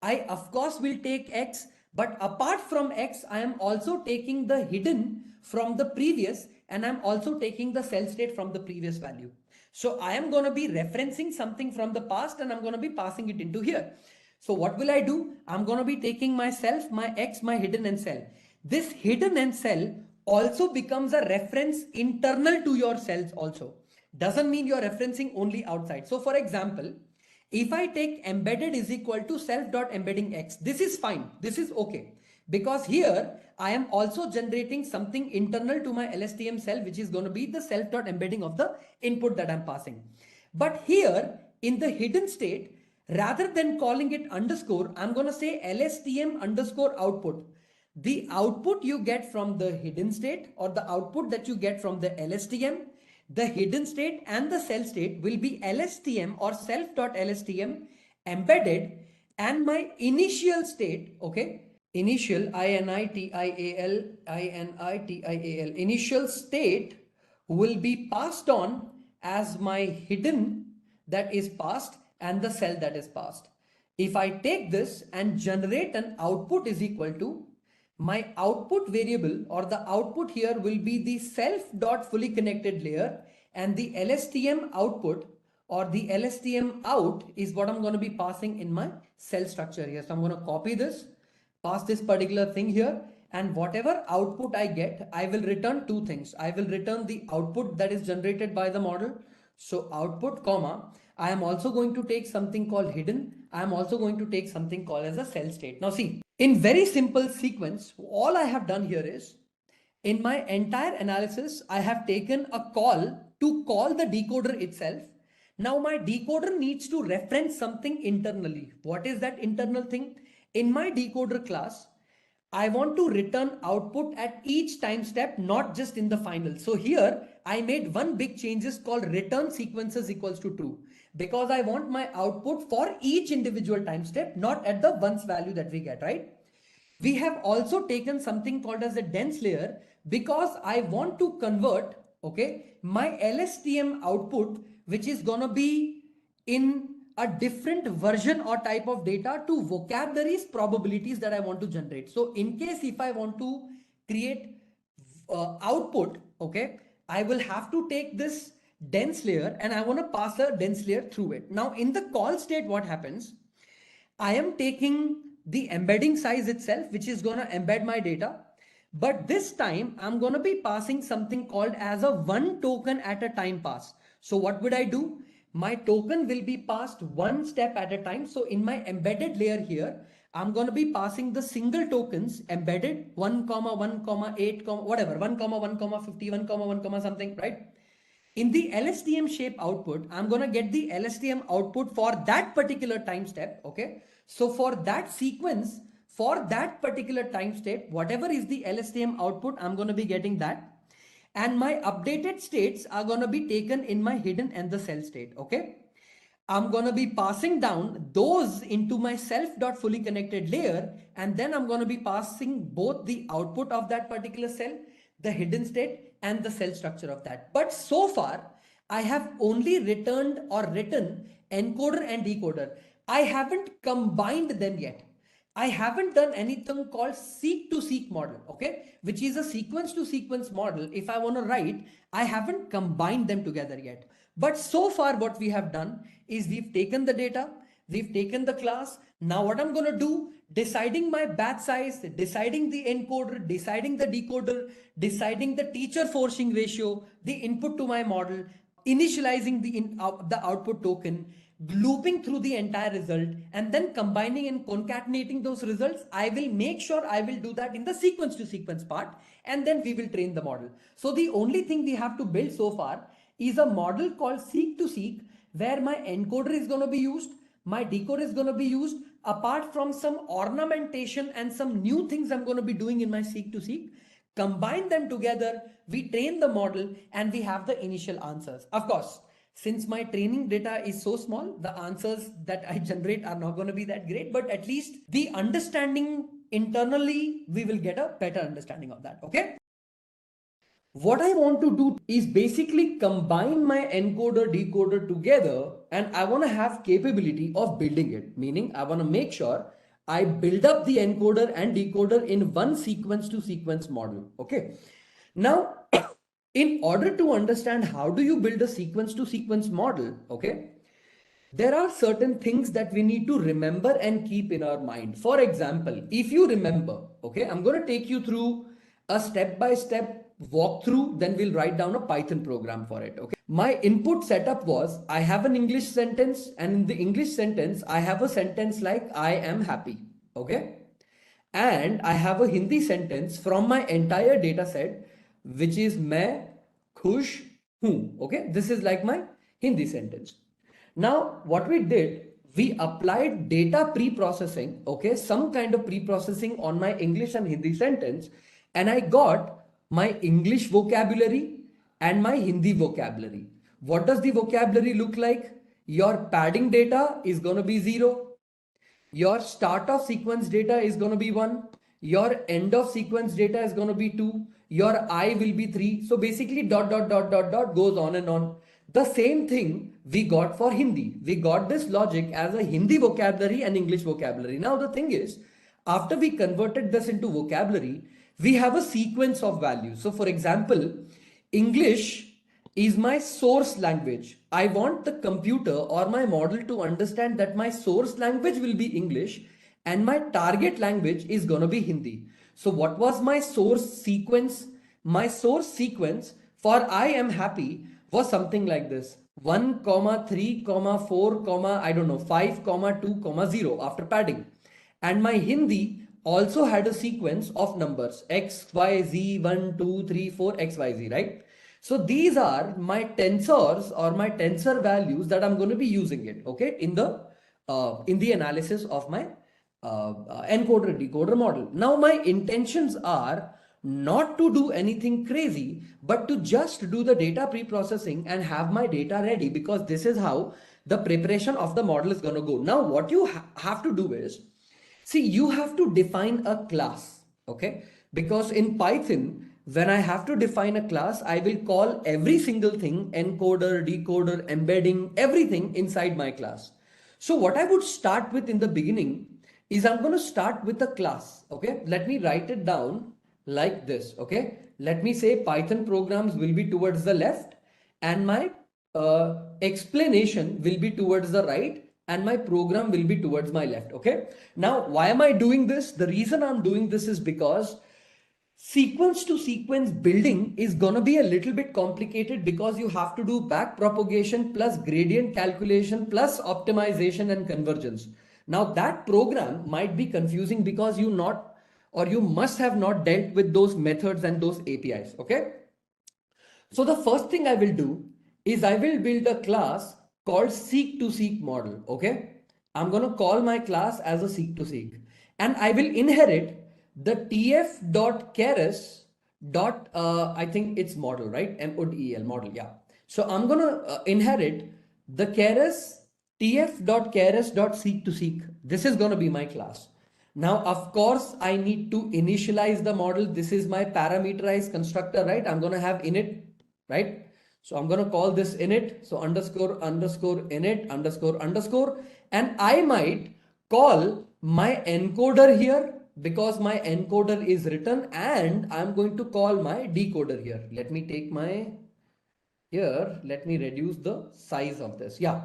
I of course will take X, but apart from X, I am also taking the hidden from the previous, and I'm also taking the cell state from the previous value. So I am going to be referencing something from the past and I'm going to be passing it into here. So what will I do? I'm going to be taking myself, my X, my hidden and cell. This hidden and cell also becomes a reference internal to your cells also. Doesn't mean you're referencing only outside. So for example, if I take embedded is equal to self.embedding X, this is fine. This is okay. Because here I am also generating something internal to my LSTM cell, which is going to be the self.embedding of the input that I'm passing. But here in the hidden state, rather than calling it underscore, I'm going to say LSTM underscore output. The output you get from the hidden state or the output that you get from the LSTM, the hidden state and the cell state will be LSTM or self.lstm embedded, and my initial state, okay, initial INITIAL, initial state will be passed on as my hidden that is passed and the cell that is passed. If I take this and generate an output is equal to, my output variable or the output here will be the self dot fully connected layer, and the LSTM output or the LSTM out is what I'm going to be passing in my cell structure here. So I'm going to copy this, pass this particular thing here, and whatever output I get, I will return two things. I will return the output that is generated by the model. So output comma, I am also going to take something called hidden. I am also going to take something called as a cell state. Now see, in very simple sequence, all I have done here is, in my entire analysis, I have taken a call to call the decoder itself. Now my decoder needs to reference something internally. What is that internal thing? In my decoder class, I want to return output at each time step, not just in the final. So here I made one big changes called return sequences equals to true, because I want my output for each individual time step, not at the once value that we get, right? We have also taken something called as a dense layer because I want to convert, okay, my LSTM output, which is going to be in a different version or type of data, to vocabularies probabilities that I want to generate. So in case if I want to create output, okay, I will have to take this dense layer and I want to pass a dense layer through it. Now in the call state, what happens? I am taking the embedding size itself, which is going to embed my data. But this time I'm going to be passing something called as a one token at a time pass. So what would I do? My token will be passed one step at a time. So in my embedded layer here, I'm going to be passing the single tokens embedded 1, 1, 8, whatever, 1, 1, 50, 1, 1, something, right? In the LSTM shape output, I'm going to get the LSTM output for that particular time step. Okay. So for that sequence, for that particular time step, whatever is the LSTM output, I'm going to be getting that. And my updated states are going to be taken in my hidden and the cell state. Okay. I'm going to be passing down those into my self.fully connected layer, and then I'm going to be passing both the output of that particular cell, the hidden state, and the cell structure of that. But so far, I have only returned or written encoder and decoder. I haven't combined them yet. I haven't done anything called seek to seek model, okay, which is a sequence to sequence model. If I want to write, I haven't combined them together yet. But so far what we have done is we've taken the data, we've taken the class. Now what I'm going to do, deciding my batch size, deciding the encoder, deciding the decoder, deciding the teacher forcing ratio, the input to my model, initializing the output token, looping through the entire result, and then combining and concatenating those results. I will make sure I will do that in the sequence to sequence part, and then we will train the model. So the only thing we have to build so far is a model called seek to seek, where my encoder is going to be used, my decoder is going to be used, apart from some ornamentation and some new things I'm going to be doing in my seek to seek. Combine them together, we train the model, and we have the initial answers. Of course, since my training data is so small, the answers that I generate are not going to be that great, but at least the understanding internally, we will get a better understanding of that. Okay. What I want to do is basically combine my encoder decoder together, and I want to have capability of building it. Meaning I want to make sure I build up the encoder and decoder in one sequence to sequence model. Okay. Now, in order to understand how do you build a sequence to sequence model, okay, there are certain things that we need to remember and keep in our mind. For example, if you remember, okay, I'm going to take you through a step-by-step walkthrough, then we'll write down a Python program for it. Okay. My input setup was, I have an English sentence, and in the English sentence, I have a sentence like, I am happy. Okay. And I have a Hindi sentence from my entire data set, which is मैं खुश हूं. Okay. This is like my Hindi sentence. Now, what we did, we applied data pre-processing, okay, some kind of pre-processing on my English and Hindi sentence, and I got my English vocabulary and my Hindi vocabulary. What does the vocabulary look like? Your padding data is going to be 0. Your start of sequence data is going to be 1. Your end of sequence data is going to be 2. Your I will be 3. So basically dot goes on and on. The same thing we got for Hindi. We got this logic as a Hindi vocabulary and English vocabulary. Now the thing is, after we converted this into vocabulary, we have a sequence of values. So for example, English is my source language. I want the computer or my model to understand that my source language will be English and my target language is going to be Hindi. So what was my source sequence? My source sequence for I am happy was something like this: 1, 3, 4, I don't know, 5, 2, 0 after padding. And my Hindi also had a sequence of numbers X, Y, Z, 1, 2, 3, 4, X, Y, Z, right? So these are my tensors or my tensor values that I'm going to be using it, okay, in the analysis of my encoder decoder model. Now my intentions are not to do anything crazy, but to just do the data pre-processing and have my data ready, because this is how the preparation of the model is going to go. Now what you have to do is, see, you have to define a class, okay, because in Python, when I have to define a class, I will call every single thing, encoder, decoder, embedding, everything inside my class. So what I would start with in the beginning is I'm going to start with a class. Okay. Let me write it down like this. Okay. Let me say Python programs will be towards the left and my explanation will be towards the right and my program will be towards my left. Okay. Now, why am I doing this? The reason I'm doing this is because sequence to sequence building is going to be a little bit complicated because you have to do back propagation plus gradient calculation plus optimization and convergence. Now that program might be confusing because you must have not dealt with those methods and those APIs. Okay. So the first thing I will do is I will build a class called seek to seek model. Okay. I'm going to call my class as a seek to seek, and I will inherit the tf.keras dot, I think it's model, right? MODEL model. Yeah. So I'm going to inherit the keras tf.keras.seek to seek. This is going to be my class. Now, of course, I need to initialize the model. This is my parameterized constructor, right? I'm going to have init, right? So I'm going to call this init. So underscore underscore init underscore underscore, and I might call my encoder here because my encoder is written, and I'm going to call my decoder here. Let me take my here. Let me reduce the size of this. Yeah.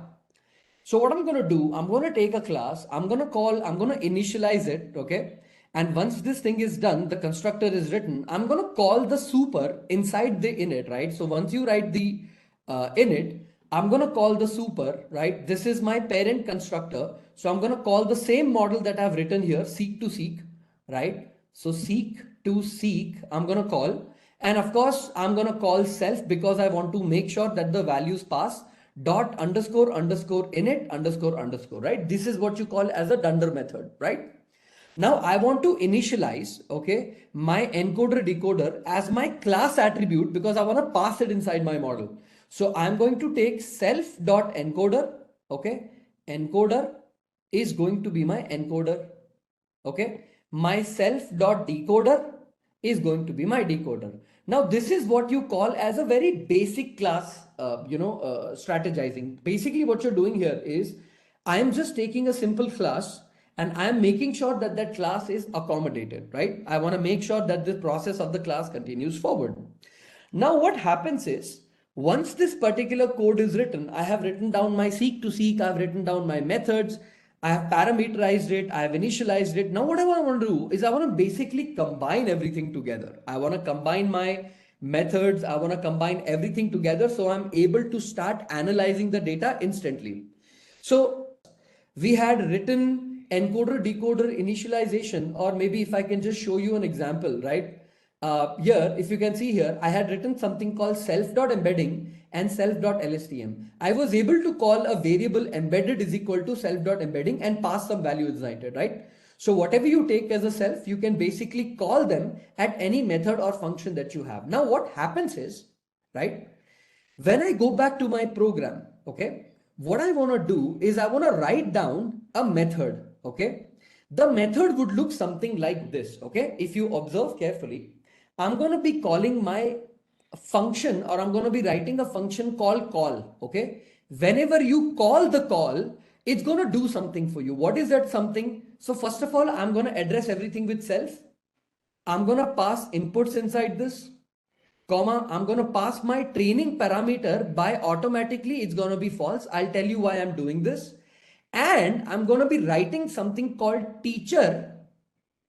So what I'm going to do, I'm going to take a class, I'm going to initialize it, okay? And once this thing is done, the constructor is written, I'm going to call the super inside the init, right? So once you write the init, I'm going to call the super, right? This is my parent constructor. So I'm going to call the same model that I've written here, seek to seek, right? So seek to seek, I'm going to call. And of course, I'm going to call self because I want to make sure that the values pass dot underscore underscore init underscore underscore, right? This is what you call as a dunder method, right? Now I want to initialize, okay, my encoder decoder as my class attribute because I want to pass it inside my model. So I'm going to take self dot encoder, okay? Encoder is going to be my encoder, okay? My self dot decoder is going to be my decoder. Now this is what you call as a very basic class, strategizing. Basically what you're doing here is I am just taking a simple class and I am making sure that that class is accommodated, right? I want to make sure that the process of the class continues forward. Now what happens is once this particular code is written, I have written down my seek to seek, I've written down my methods, I have parameterized it, I have initialized it. Now what I want to do is I want to basically combine everything together. I want to combine my methods, I want to combine everything together so I'm able to start analyzing the data instantly. So we had written encoder decoder initialization, or maybe if I can just show you an example, right? Here, if you can see here, I had written something called self.embedding and self.lstm. I was able to call a variable embedded is equal to self.embedding and pass some value inside it, right? So whatever you take as a self, you can basically call them at any method or function that you have. Now what happens is, right, when I go back to my program, okay, what I want to do is I want to write down a method, okay? The method would look something like this, okay? If you observe carefully, I'm going to be calling my function, or I'm going to be writing a function called call, okay? Whenever you call the call, it's going to do something for you. What is that something? So first of all, I'm going to address everything with self. I'm going to pass inputs inside this, comma, I'm going to pass my training parameter by automatically it's going to be false. I'll tell you why I'm doing this. And I'm going to be writing something called teacher,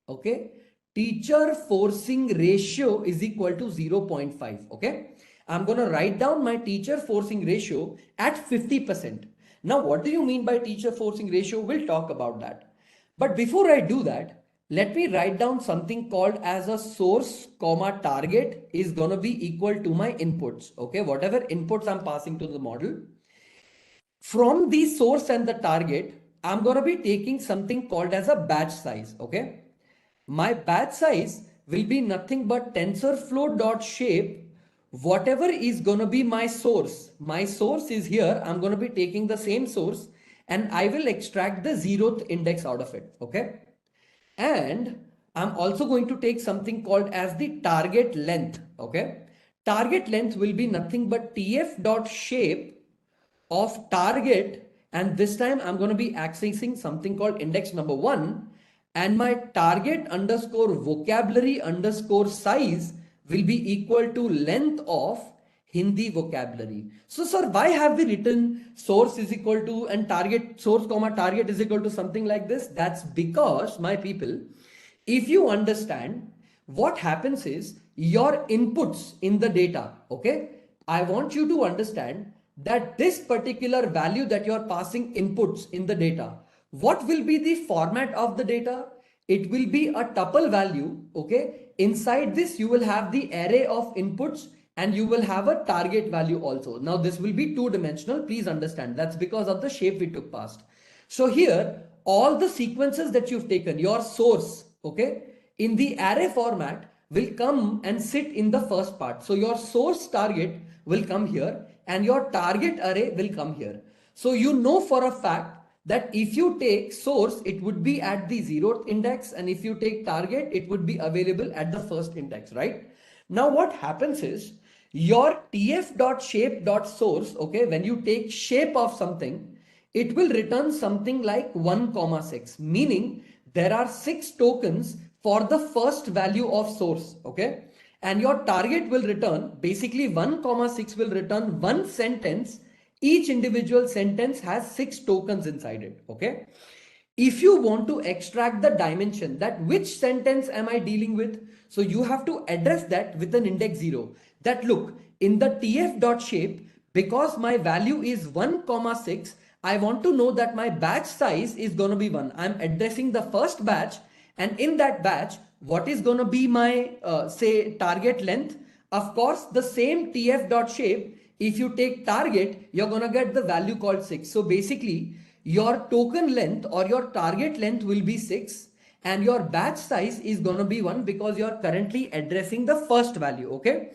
okay? Teacher forcing ratio is equal to 0.5, okay? I'm going to write down my teacher forcing ratio at 50%. Now, what do you mean by teacher forcing ratio? We'll talk about that. But before I do that, let me write down something called as a source comma target is going to be equal to my inputs, okay? Whatever inputs I'm passing to the model. From the source and the target, I'm going to be taking something called as a batch size, okay? My batch size will be nothing but TensorFlow.shape, whatever is going to be my source. My source is here. I'm going to be taking the same source and I will extract the 0th index out of it, okay? And I'm also going to take something called as the target length, okay? Target length will be nothing but tf.shape of target, and this time I'm going to be accessing something called index number 1, and my target underscore vocabulary underscore size will be equal to length of Hindi vocabulary. So sir, why have we written source is equal to and target, source comma target is equal to something like this? That's because, my people, if you understand, what happens is your inputs in the data, okay? I want you to understand that this particular value that you're passing inputs in the data, what will be the format of the data? It will be a tuple value, okay? Inside this, you will have the array of inputs and you will have a target value also. Now, this will be two-dimensional. Please understand that's because of the shape we took past. So here, all the sequences that you've taken, your source, okay, in the array format will come and sit in the first part. So your source target will come here and your target array will come here. So you know for a fact that if you take source, it would be at the 0th index, and if you take target, it would be available at the first index, right? Now what happens is your tf.shape.source, okay, when you take shape of something, it will return something like 1,6, meaning there are 6 tokens for the first value of source, okay? And your target will return, basically 1,6 will return one sentence. Each individual sentence has 6 tokens inside it, okay? If you want to extract the dimension, that which sentence am I dealing with, so you have to address that with an index 0. That look, in the tf.shape, because my value is 1,6, I want to know that my batch size is going to be 1. I'm addressing the first batch, and in that batch, what is going to be my say target length? Of course, the same tf.shape, if you take target, you're going to get the value called 6. So basically, your token length or your target length will be 6 and your batch size is going to be 1 because you're currently addressing the first value, okay?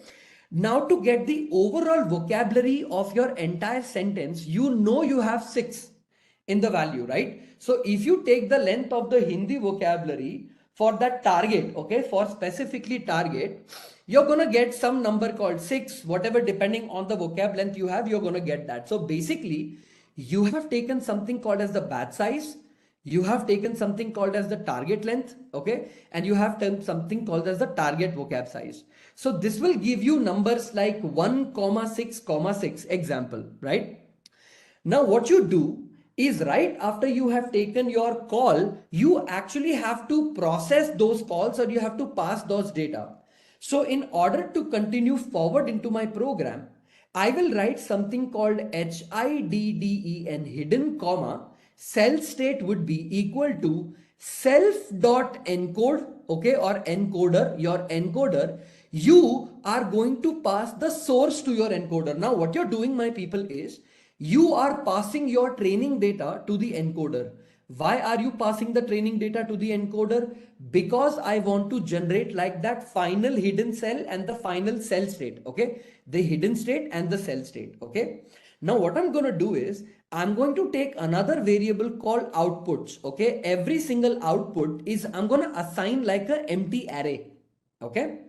Now to get the overall vocabulary of your entire sentence, you know you have 6 in the value, right? So if you take the length of the Hindi vocabulary for that target, okay, for specifically target, you're going to get some number called 6, whatever, depending on the vocab length you have, you're going to get that. So basically, you have taken something called as the batch size, you have taken something called as the target length, okay, and you have taken something called as the target vocab size. So this will give you numbers like 1,6,6 example, right? Now what you do is, right after you have taken your call, you actually have to process those calls or you have to pass those data. So in order to continue forward into my program, I will write something called HIDDEN, hidden comma, cell state would be equal to self.encode, okay, or encoder, your encoder. You are going to pass the source to your encoder. Now what you're doing, my people, is you are passing your training data to the encoder. Why are you passing the training data to the encoder? Because I want to generate like that final hidden cell and the final cell state, okay? The hidden state and the cell state, okay? Now what I'm going to do is I'm going to take another variable called outputs, okay? Every single output is I'm going to assign like an empty array, okay?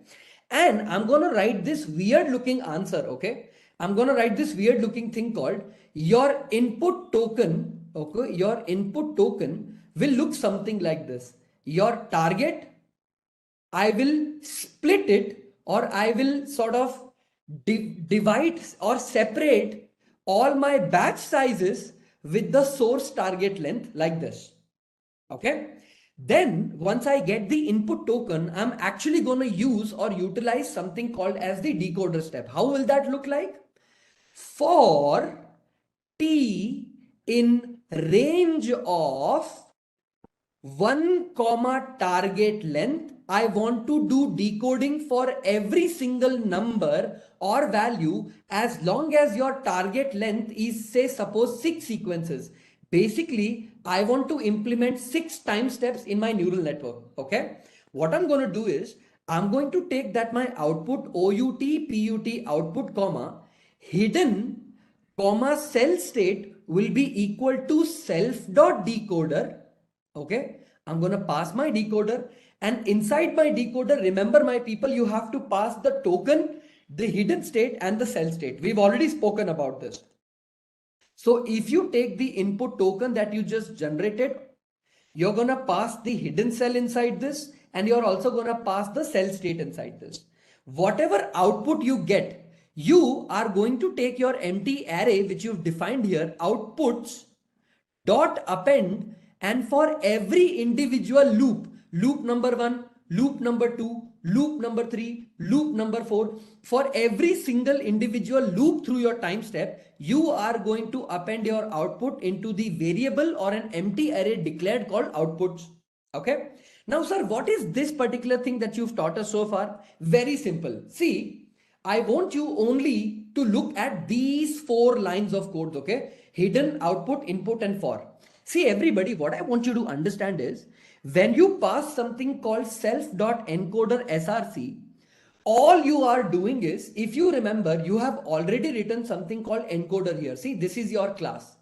And I'm going to write this weird looking answer, okay? I'm going to write this weird looking thing called your input token, okay? Your input token will look something like this. Your target, I will split it, or I will sort of divide or separate all my batch sizes with the source target length like this, okay? Then once I get the input token, I'm actually going to use or utilize something called as the decoder step. How will that look like? For t in range of 1 comma target length, I want to do decoding for every single number or value as long as your target length is, say, suppose 6 sequences. Basically, I want to implement 6 time steps in my neural network, okay? What I'm going to do is I'm going to take that my output OUT PUT output comma hidden comma cell state will be equal to self.decoder, okay? I'm going to pass my decoder, and inside my decoder, remember my people, you have to pass the token, the hidden state and the cell state. We've already spoken about this. So if you take the input token that you just generated, you're going to pass the hidden cell inside this, and you're also going to pass the cell state inside this. Whatever output you get, you are going to take your empty array which you've defined here, outputs, dot append, and for every individual loop, loop number 1, loop number 2, loop number 3, loop number 4, for every single individual loop through your time step, you are going to append your output into the variable or an empty array declared called outputs. Okay. Now, sir, what is this particular thing that you've taught us so far? Very simple. See, I want you only to look at these 4 lines of codes, okay? Hidden, output, input, and for. See, everybody, what I want you to understand is when you pass something called self.encoder src, all you are doing is, if you remember, you have already written something called encoder here. See, this is your class.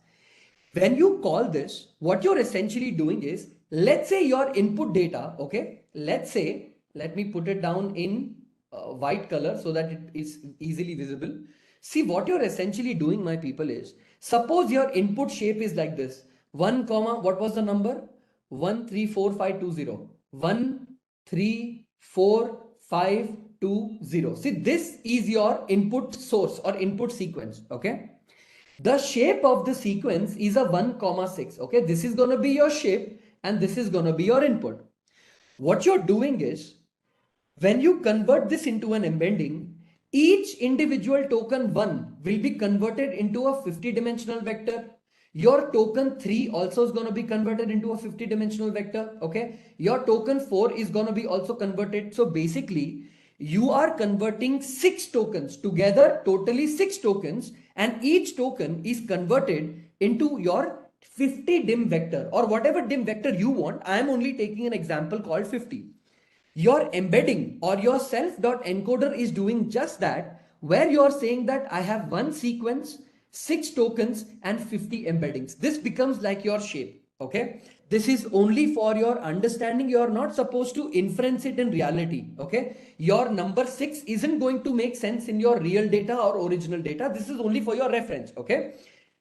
When you call this, what you're essentially doing is, let's say your input data, okay? Let's say, let me put it down in white color so that it is easily visible. See, what you're essentially doing, my people, is, suppose your input shape is like this. 1 comma, what was the number? 134520. 134520. See, this is your input source or input sequence, okay? The shape of the sequence is a 1,6. Okay, this is going to be your shape and this is going to be your input. What you're doing is, when you convert this into an embedding, each individual token 1 will be converted into a 50-dimensional vector. Your token 3 also is going to be converted into a 50-dimensional vector. Okay, your token 4 is going to be also converted. So basically, you are converting 6 tokens together, totally 6 tokens, and each token is converted into your 50 dim vector or whatever dim vector you want. I am only taking an example called 50. Your embedding or your self.encoder is doing just that, where you are saying that I have one sequence, 6 tokens and 50 embeddings. This becomes like your shape. Okay, this is only for your understanding. You are not supposed to inference it in reality. Okay, your number 6 isn't going to make sense in your real data or original data. This is only for your reference. Okay,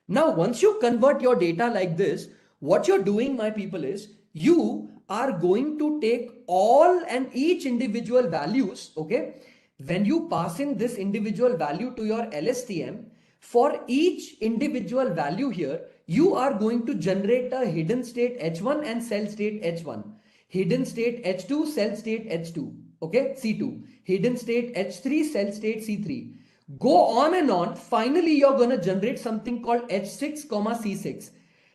now once you convert your data like this, what you're doing, my people, is you are going to take all and each individual values. Okay, when you pass in this individual value to your LSTM, for each individual value here, you are going to generate a hidden state H1 and cell state H1, hidden state H2, cell state H2, okay, C2, hidden state H3, cell state C3. Go on and on. Finally, you're going to generate something called H6, C6.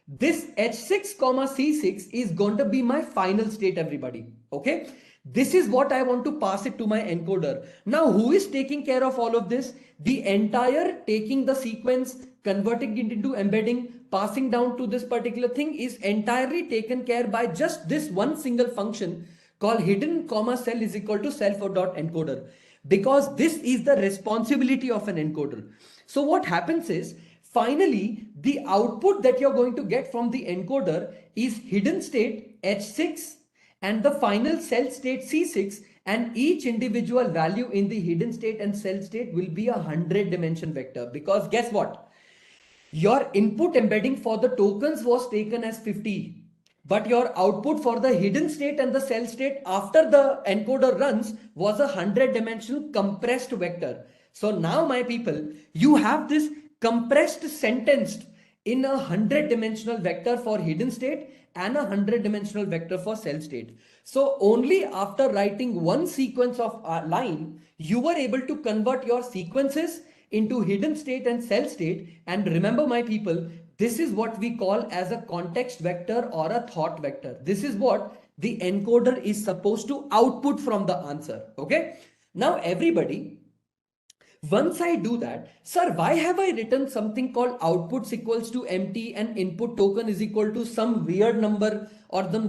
This H6, C6 is going to be my final state, everybody. Okay. This is what I want to pass it to my encoder. Now, who is taking care of all of this? The entire taking the sequence, converting it into embedding, passing down to this particular thing is entirely taken care by just this one single function called hidden cell is equal to self.encoder, because this is the responsibility of an encoder. So what happens is, finally, the output that you're going to get from the encoder is hidden state H6 and the final cell state C6, and each individual value in the hidden state and cell state will be a 100-dimension vector, because guess what? Your input embedding for the tokens was taken as 50, but your output for the hidden state and the cell state after the encoder runs was a 100-dimensional compressed vector. So now, my people, you have this compressed sentenced in a 100-dimensional vector for hidden state and a 100-dimensional vector for cell state. So only after writing one sequence of a line, you were able to convert your sequences into hidden state and cell state. And remember, my people, this is what we call as a context vector or a thought vector. This is what the encoder is supposed to output from the answer. Okay. Now, everybody, once I do that, sir, why have I written something called outputs equals to empty and input token is equal to some weird number or the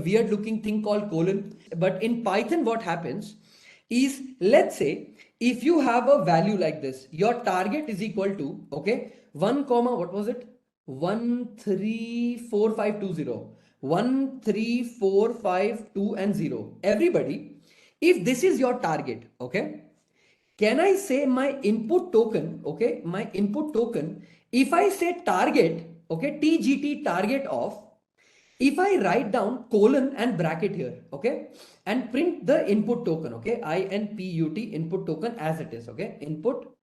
weird looking thing called colon? But in Python, what happens is, let's say, if you have a value like this, your target is equal to, okay, 1 comma, what was it? 134520, 13452 and 0. Everybody, if this is your target, okay, can I say my input token, okay, my input token, if I say target, okay, TGT target of, if I write down colon and bracket here, okay, and print the input token, okay, INPUT input token as it is, okay, input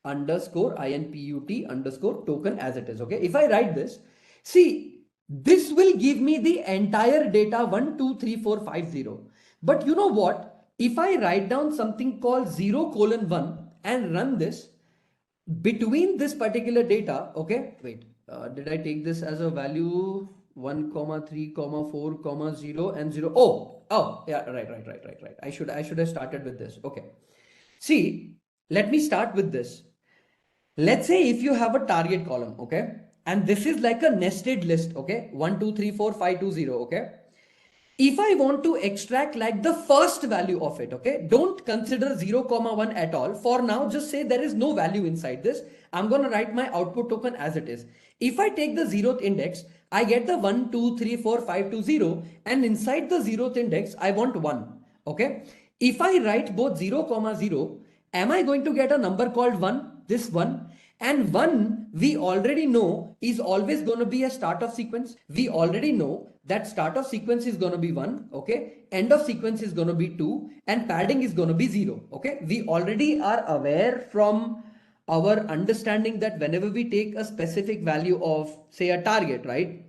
underscore input underscore token as it is. Okay, if I write this, see, this will give me the entire data 12345 but you know what, if I write down something called 0:1 and run this between this particular data, okay, wait, did I take this as a value 1 comma 3 comma 4 comma 0 and 0? Oh yeah, right. I should have started with this. Okay, see, let me start with this. Let's say if you have a target column, okay, and this is like a nested list, okay, 1 2 3 4 5 2 0, okay. If I want to extract like the first value of it, okay, don't consider 0:1 at all. For now, just say there is no value inside this. I'm going to write my output token as it is. If I take the 0th index, I get the 1 2 3 4 5 2 0, and inside the 0th index I want 1. Okay, if I write both 0:0, am I going to get a number called 1? This 1. And 1 we already know is always going to be a start of sequence. We already know that start of sequence is going to be 1, okay, end of sequence is going to be 2, and padding is going to be 0. Okay, we already are aware from our understanding that whenever we take a specific value of, say, a target, right,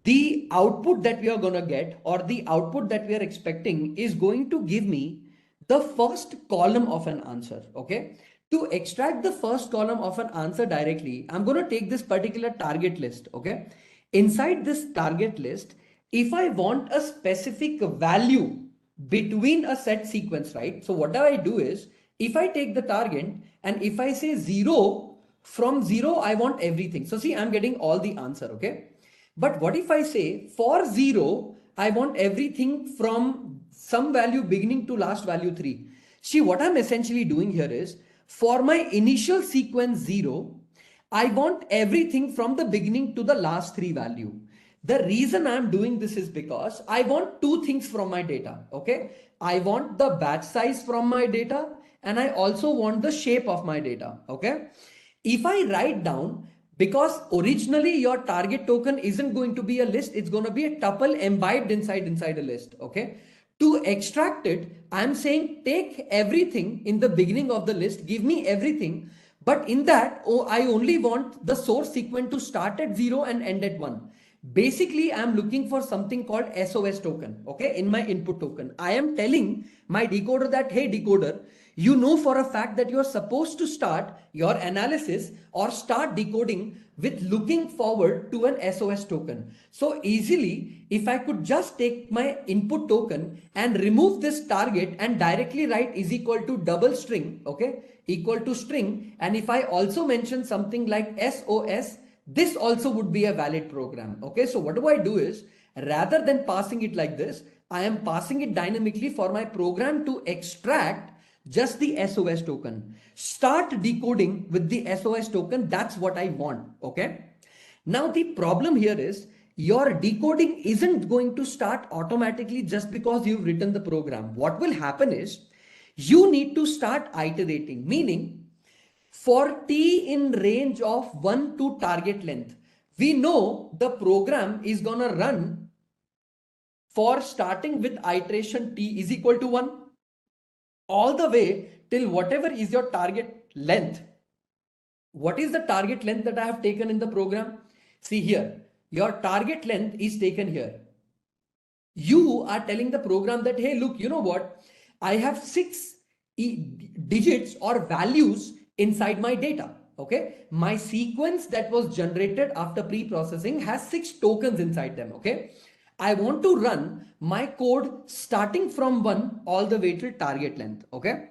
the output that we are going to get, or the output that we are expecting, is going to give me the first column of an answer. Okay, to extract the first column of an answer directly, I'm going to take this particular target list. Okay, inside this target list, if I want a specific value between a set sequence, right, so what I do is, if I take the target and if I say 0, from 0 I want everything. So see, I'm getting all the answer. Okay, but what if I say for 0, I want everything from some value beginning to last value 3. See, what I'm essentially doing here is, for my initial sequence 0, I want everything from the beginning to the last 3 value. The reason I'm doing this is because I want two things from my data. Okay, I want the batch size from my data, and I also want the shape of my data. Okay, if I write down, because originally your target token isn't going to be a list, it's going to be a tuple imbibed inside a list. Okay, to extract it, I'm saying take everything in the beginning of the list, give me everything, but in that, I only want the source sequence to start at 0 and end at 1. Basically, I'm looking for something called SOS token. Okay, in my input token, I am telling my decoder that, hey decoder, you know for a fact that you're supposed to start your analysis or start decoding with looking forward to an SOS token. So easily, if I could just take my input token and remove this target and directly write is equal to double string, okay, equal to string, and if I also mention something like SOS, this also would be a valid program. Okay, so what do is, rather than passing it like this, I am passing it dynamically for my program to extract just the SOS token. Start decoding with the SOS token. That's what I want. Okay, now the problem here is, your decoding isn't going to start automatically just because you've written the program. What will happen is, you need to start iterating, meaning for t in range of 1 to target length, we know the program is gonna run for starting with iteration t is equal to 1 all the way till whatever is your target length. What is the target length that I have taken in the program? See here, your target length is taken here. You are telling the program that, hey, look, you know what? I have 6 digits or values inside my data. Okay, my sequence that was generated after pre-processing has 6 tokens inside them. Okay, I want to run my code starting from 1 all the way till target length. Okay,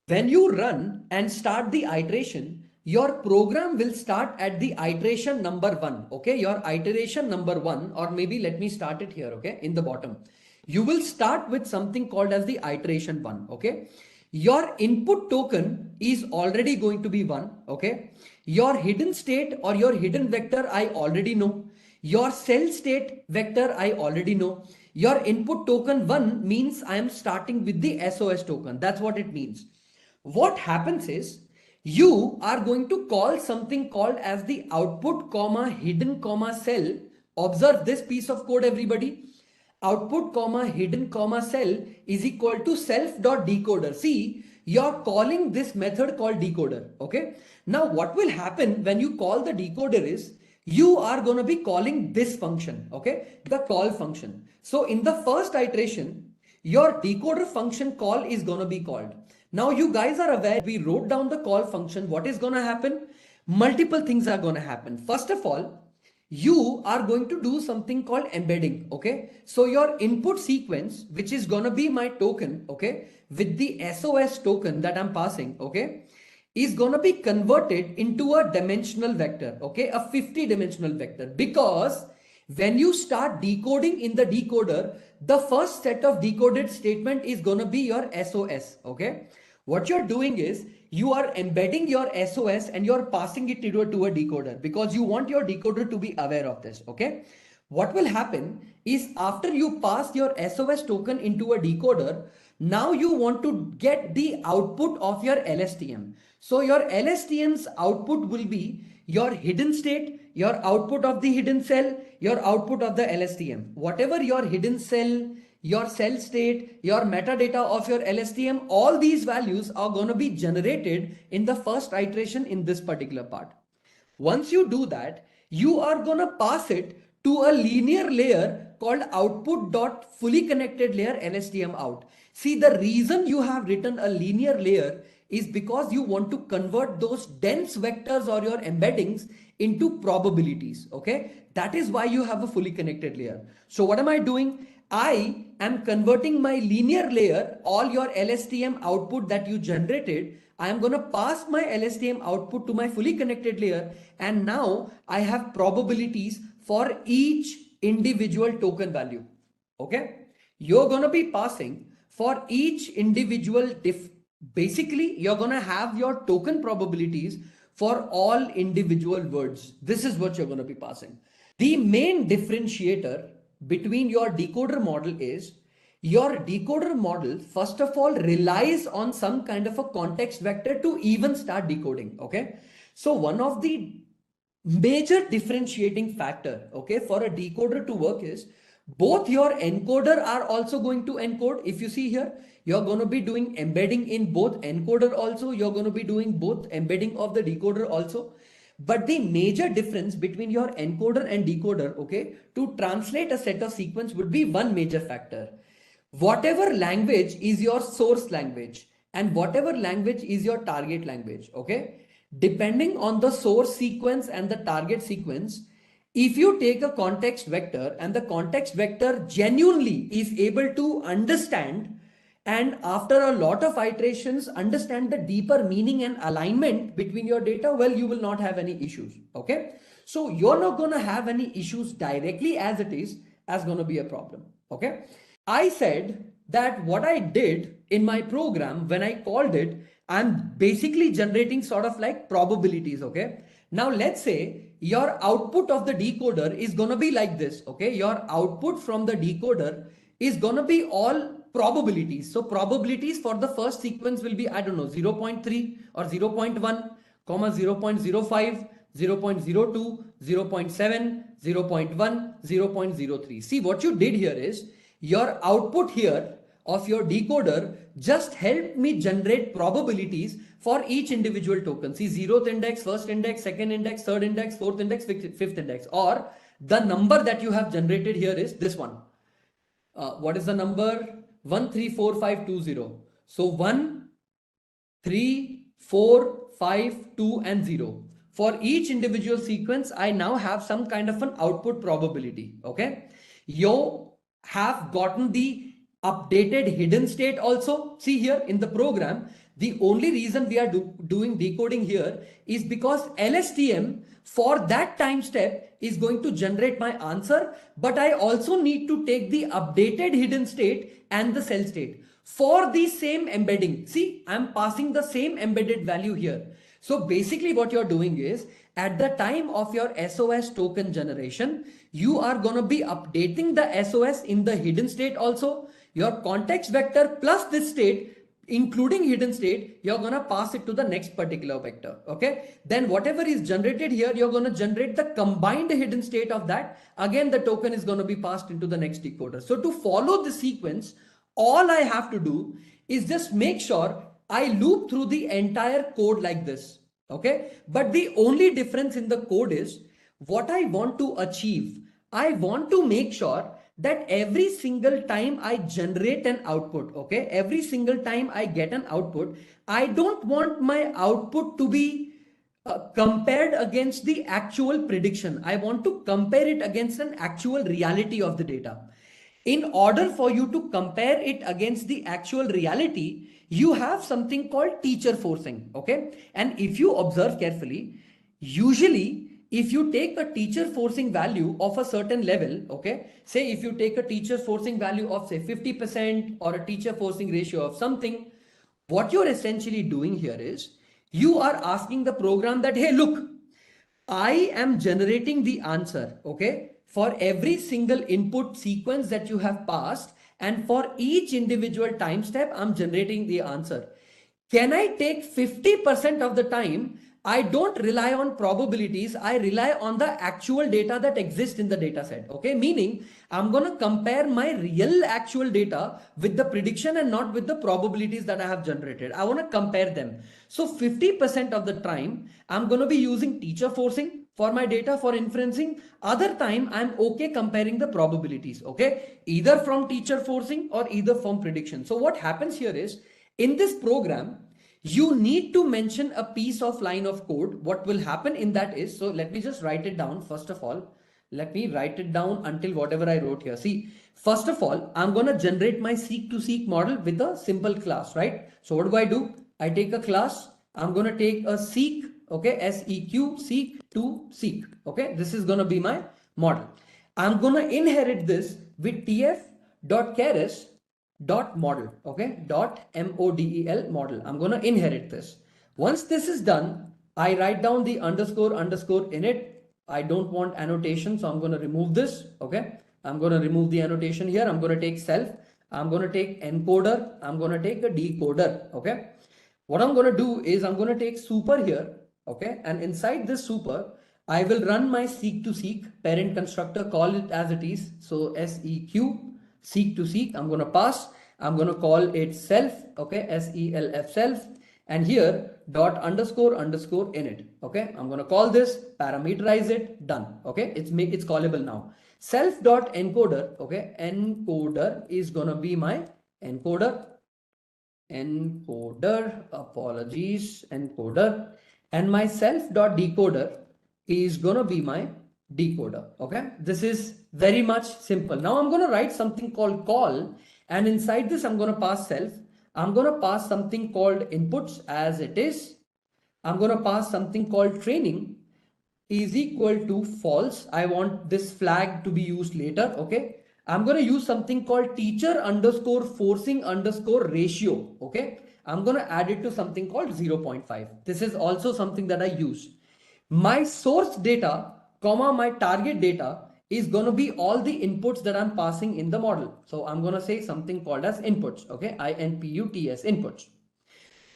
when you run and start the iteration, your program will start at the iteration number 1. Okay, your iteration number 1, or maybe let me start it here. Okay, in the bottom, you will start with something called as the iteration 1. Okay, your input token is already going to be 1. Okay, your hidden state or your hidden vector I already know. Your cell state vector I already know. Your input token 1 means I am starting with the SOS token. That's what it means. What happens is, you are going to call something called as the output comma hidden comma cell. Observe this piece of code, everybody. Output comma hidden comma cell is equal to self.decoder. See, you're calling this method called decoder. Okay. Now what will happen when you call the decoder is you are going to be calling this function. Okay. The call function. So in the first iteration, your decoder function call is going to be called. Now you guys are aware we wrote down the call function. What is going to happen? Multiple things are going to happen. First of all, you are going to do something called embedding. Okay. So your input sequence, which is going to be my token, okay, with the SOS token that I'm passing, okay, is going to be converted into a dimensional vector, okay, a 50-dimensional vector, because when you start decoding in the decoder, the first set of decoded statement is going to be your SOS, okay. What you're doing is you are embedding your SOS and you're passing it to a decoder because you want your decoder to be aware of this, okay. What will happen is after you pass your SOS token into a decoder, now you want to get the output of your LSTM. So your LSTM's output will be your hidden state, your output of the hidden cell, your output of the LSTM. Whatever your hidden cell, your cell state, your metadata of your LSTM, all these values are going to be generated in the first iteration in this particular part. Once you do that, you are going to pass it to a linear layer called output.fully-connected-layer LSTM out. See, the reason you have written a linear layer is because you want to convert those dense vectors or your embeddings into probabilities. Okay, that is why you have a fully connected layer. So what am I doing? I am converting my linear layer, all your LSTM output that you generated, I am going to pass my LSTM output to my fully connected layer, and now I have probabilities for each individual token value. Okay, you're going to be passing for each individual basically you're going to have your token probabilities for all individual words. This is what you're going to be passing. The main differentiator between your decoder model is your decoder model first of all relies on some kind of a context vector to even start decoding. Okay, so one of the major differentiating factor, okay, for a decoder to work is both your encoder are also going to encode. If you see here, you're going to be doing embedding in both encoder also, you're going to be doing both embedding of the decoder also. But the major difference between your encoder and decoder, okay, to translate a set of sequence would be one major factor. Whatever language is your source language and whatever language is your target language, okay, depending on the source sequence and the target sequence, if you take a context vector and the context vector genuinely is able to understand and after a lot of iterations understand the deeper meaning and alignment between your data, well, you will not have any issues. Okay, so you're not going to have any issues directly as it is as going to be a problem. Okay, I said that what I did in my program when I called it, I'm basically generating sort of like probabilities. Okay, now let's say your output of the decoder is going to be like this. Okay, your output from the decoder is going to be all probabilities. So probabilities for the first sequence will be, I don't know, 0.3 or 0.1, comma 0.05, 0.02, 0.7, 0.1, 0.03. See, what you did here is your output here of your decoder just helped me generate probabilities for each individual token. See, 0th index, 1st index, 2nd index, 3rd index, 4th index, 5th index, or the number that you have generated here is this one. What is the number? 134520. So 1, 3, 4, 5, 2 and 0. For each individual sequence, I now have some kind of an output probability. Okay, you have gotten the updated hidden state also. See here in the program, the only reason we are doing decoding here is because LSTM for that time step is going to generate my answer, but I also need to take the updated hidden state and the cell state for the same embedding. See, I'm passing the same embedded value here. So basically what you're doing is at the time of your SOS token generation, you are going to be updating the SOS in the hidden state also. Your context vector plus this state including hidden state, you're going to pass it to the next particular vector. Okay, then whatever is generated here, you're going to generate the combined hidden state of that. Again, the token is going to be passed into the next decoder. So to follow the sequence, all I have to do is just make sure I loop through the entire code like this. Okay. But the only difference in the code is what I want to achieve. I want to make sure that every single time I generate an output, okay, every single time I get an output, I don't want my output to be compared against the actual prediction. I want to compare it against an actual reality of the data. In order for you to compare it against the actual reality, you have something called teacher forcing. Okay. And if you observe carefully, usually if you take a teacher forcing value of a certain level, okay, say if you take a teacher forcing value of say 50% or a teacher forcing ratio of something, what you're essentially doing here is you are asking the program that, hey, look, I am generating the answer, okay, for every single input sequence that you have passed, and for each individual time step, I'm generating the answer. Can I take 50% of the time? I don't rely on probabilities. I rely on the actual data that exists in the data set. Okay. Meaning I'm going to compare my real actual data with the prediction and not with the probabilities that I have generated. I want to compare them. So 50% of the time I'm going to be using teacher forcing for my data for inferencing. Other time I'm okay comparing the probabilities. Okay. Either from teacher forcing or either from prediction. So what happens here is, in this program, you need to mention a piece of line of code. What will happen in that is, so let me just write it down. First of all, let me write it down until whatever I wrote here. See, first of all, I'm going to generate my seek to seek model with a simple class, right? So what do? I take a class. I'm going to take a seek, okay, seq, seek to seek. Okay, this is going to be my model. I'm going to inherit this with tf.keras dot model, okay, dot model model. I'm going to inherit this. Once this is done, I write down the underscore init. I don't want annotation, so I'm going to remove this. Okay, I'm going to remove the annotation here. I'm going to take self, I'm going to take encoder, I'm going to take a decoder. Okay, what I'm going to do is I'm going to take super here. Okay, and inside this super, I will run my seek to seek parent constructor, call it as it is. So seek to seek, I'm going to pass, I'm going to call it self, okay, self self, and here dot underscore init. Okay, I'm going to call this, parameterize it, done. Okay, it's callable now. Self dot encoder, okay, encoder is going to be my encoder, apologies, encoder, and my self dot decoder is gonna be my decoder. Okay, this is very much simple. Now I'm gonna write something called call, and inside this I'm gonna pass self. I'm gonna pass something called inputs as it is. I'm gonna pass something called training is equal to false. I want this flag to be used later. Okay, I'm going to use something called teacher underscore forcing underscore ratio. Okay, I'm going to add it to something called 0.5. This is also something that I use. My source data comma my target data is going to be all the inputs that I'm passing in the model. So I'm going to say something called as inputs. Okay, inputs, inputs.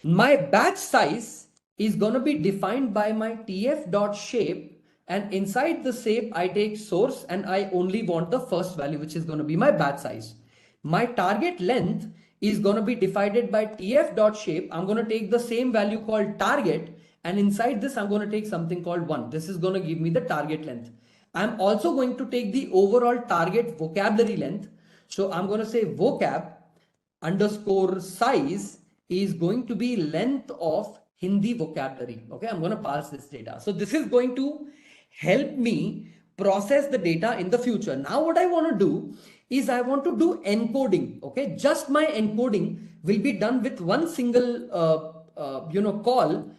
My batch size is going to be defined by my tf.shape, and inside the shape I take source and I only want the first value, which is going to be my batch size. My target length is going to be divided by tf.shape. I'm going to take the same value called target, and inside this I'm going to take something called 1. This is going to give me the target length. I'm also going to take the overall target vocabulary length. So I'm going to say vocab underscore size is going to be length of Hindi vocabulary. Okay, I'm going to pass this data. So this is going to help me process the data in the future. Now what I want to do is I want to do encoding. Okay, just my encoding will be done with one single call.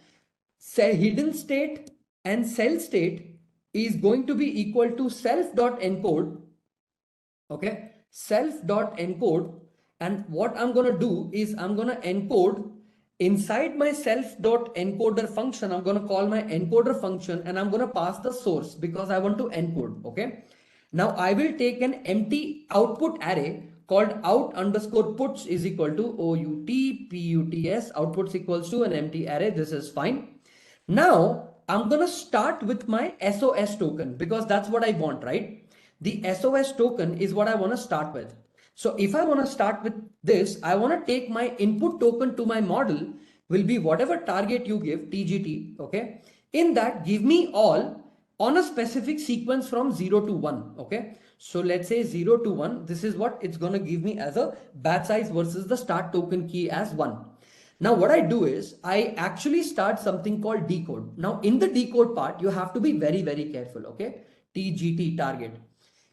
Say hidden state and cell state is going to be equal to self.encode. Okay, self.encode, and what I'm going to do is I'm going to encode inside my self.encoder function. I'm going to call my encoder function and I'm going to pass the source because I want to encode. Okay, now I will take an empty output array called out underscore puts is equal to outputs, outputs equals to an empty array. This is fine. Now I'm going to start with my SOS token because that's what I want, right? The SOS token is what I want to start with. So if I want to start with this, I want to take my input token to my model will be whatever target you give, TGT, okay? In that, give me all on a specific sequence from 0 to 1, okay? So let's say 0 to 1, this is what it's gonna give me as a batch size versus the start token key as 1. Now what I do is I actually start something called decode. Now in the decode part, you have to be very, very careful, okay? TGT, target.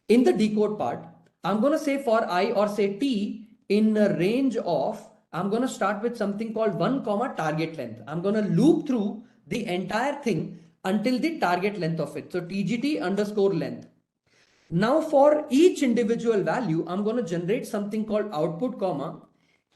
In the decode part, I'm going to say for I or say T in a range of, I'm going to start with something called 1 comma target length. I'm going to loop through the entire thing until the target length of it. So TGT underscore length. Now for each individual value, I'm going to generate something called output comma,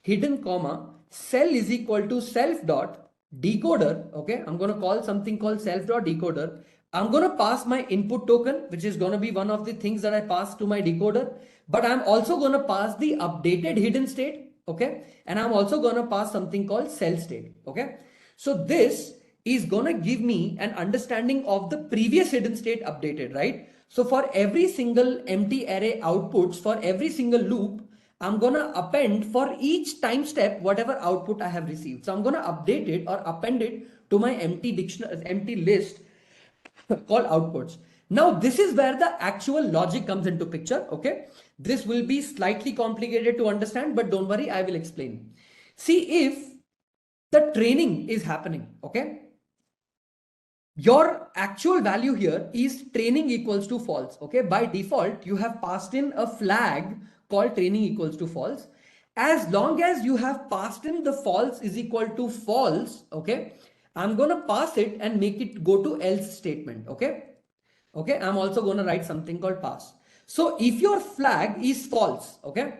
hidden comma, cell is equal to self dot decoder. Okay, I'm going to call something called self dot decoder. I'm going to pass my input token, which is going to be one of the things that I pass to my decoder. But I'm also going to pass the updated hidden state. Okay, and I'm also going to pass something called cell state. Okay, so this is going to give me an understanding of the previous hidden state updated, right? So for every single empty array outputs, for every single loop, I'm going to append for each time step whatever output I have received. So I'm going to update it or append it to my empty dictionary, empty list called outputs. Now this is where the actual logic comes into picture. Okay, this will be slightly complicated to understand, but don't worry, I will explain. See, if the training is happening, okay, your actual value here is training equals to false. Okay, by default you have passed in a flag called training equals to false. As long as you have passed in the false is equal to false, okay, I'm going to pass it and make it go to else statement. Okay, I'm also going to write something called pass. So if your flag is false, okay,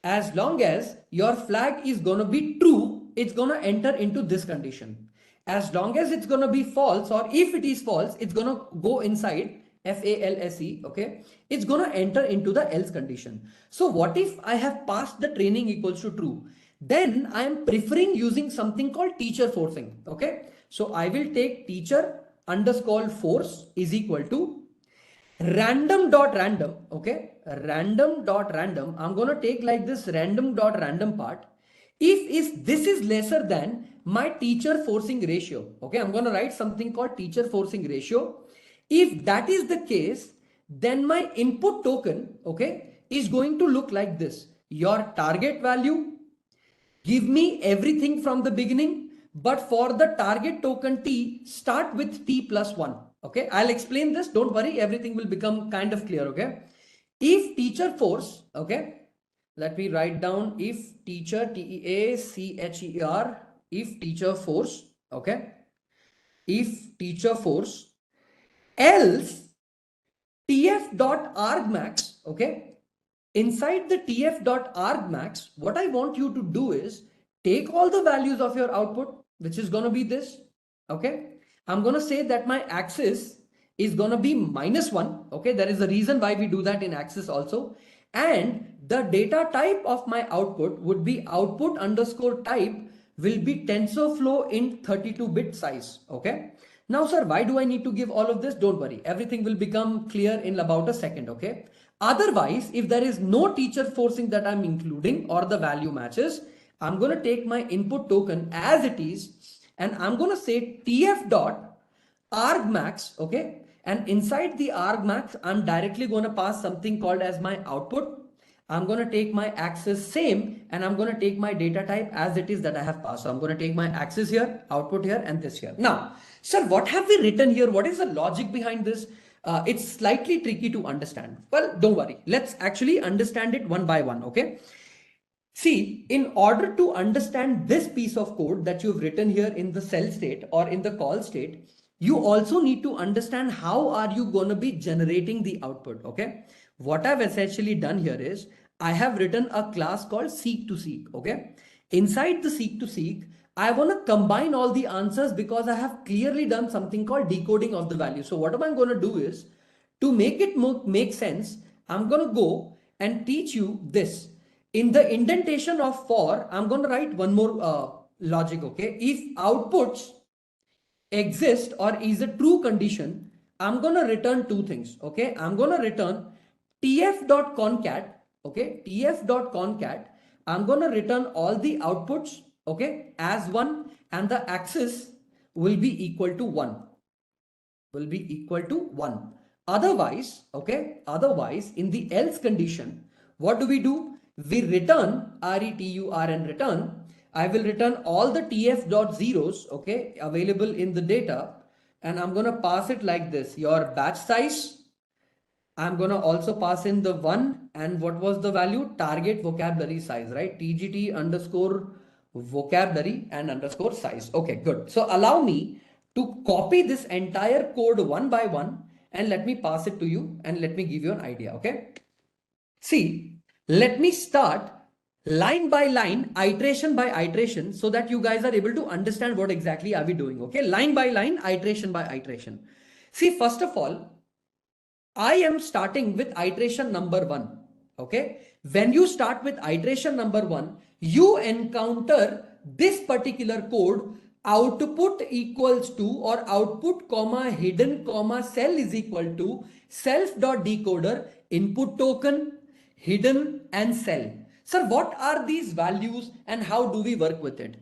as long as your flag is going to be true, it's going to enter into this condition. As long as it's going to be false, or if it is false, it's going to go inside FALSE, okay, it's going to enter into the else condition. So what if I have passed the training equals to true? Then I am preferring using something called teacher forcing. Okay, so I will take teacher underscore force is equal to random dot random. Okay, random dot random, I'm going to take like this random dot random part. If this is lesser than my teacher forcing ratio, okay, I'm going to write something called teacher forcing ratio. If that is the case, then my input token, okay, is going to look like this. Your target value, give me everything from the beginning, but for the target token T, start with T plus 1. Okay, I'll explain this. Don't worry, everything will become kind of clear. Okay, if teacher force, okay, let me write down if teacher, TEACHER, if teacher force, okay, if teacher force, else tf.argmax, okay, inside the tf.argmax, what I want you to do is take all the values of your output, which is going to be this. Okay, I'm going to say that my axis is going to be -1. Okay, there is a reason why we do that in axis also. And the data type of my output would be output underscore type will be TensorFlow in 32-bit size. Okay. Now, sir, why do I need to give all of this? Don't worry. Everything will become clear in about a second. Okay. Otherwise, if there is no teacher forcing that I'm including or the value matches, I'm going to take my input token as it is and I'm going to say tf dot argmax. Okay. And inside the argmax, I'm directly going to pass something called as my output. I'm going to take my axis same and I'm going to take my data type as it is that I have passed. So I'm going to take my axis here, output here and this here. Now, sir, what have we written here? What is the logic behind this? It's slightly tricky to understand. Well, don't worry. Let's actually understand it one by one. Okay. See, in order to understand this piece of code that you've written here in the cell state or in the call state, you also need to understand how are you going to be generating the output. Okay. What I've essentially done here is I have written a class called seek to seek. Okay. Inside the seek to seek, I want to combine all the answers because I have clearly done something called decoding of the value. So what am I going to do is to make it make sense, I'm going to go and teach you this. In the indentation of for, I'm going to write one more logic. Okay. If outputs exist or is a true condition, I'm going to return two things. Okay. I'm going to return tf.concat. Okay. tf.concat. I'm going to return all the outputs. Okay. As one. and the axis will be equal to 1. Will be equal to 1. Otherwise, okay, otherwise in the else condition, what do? We return return return. I will return all the tf dot zeros, okay, available in the data, and I'm going to pass it like this. Your batch size, I'm going to also pass in the 1, and what was the value? Target vocabulary size, right? TGT underscore vocabulary and underscore size. Okay, good. So allow me to copy this entire code one by one and let me pass it to you and let me give you an idea. Okay. See, let me start line by line, iteration by iteration, so that you guys are able to understand what exactly are we doing. Okay. Line by line, iteration by iteration. See, first of all, I am starting with iteration number 1. Okay. When you start with iteration number 1, you encounter this particular code, output equals to, or output comma hidden comma cell is equal to self.decoder input token, hidden and cell. Sir, what are these values and how do we work with it?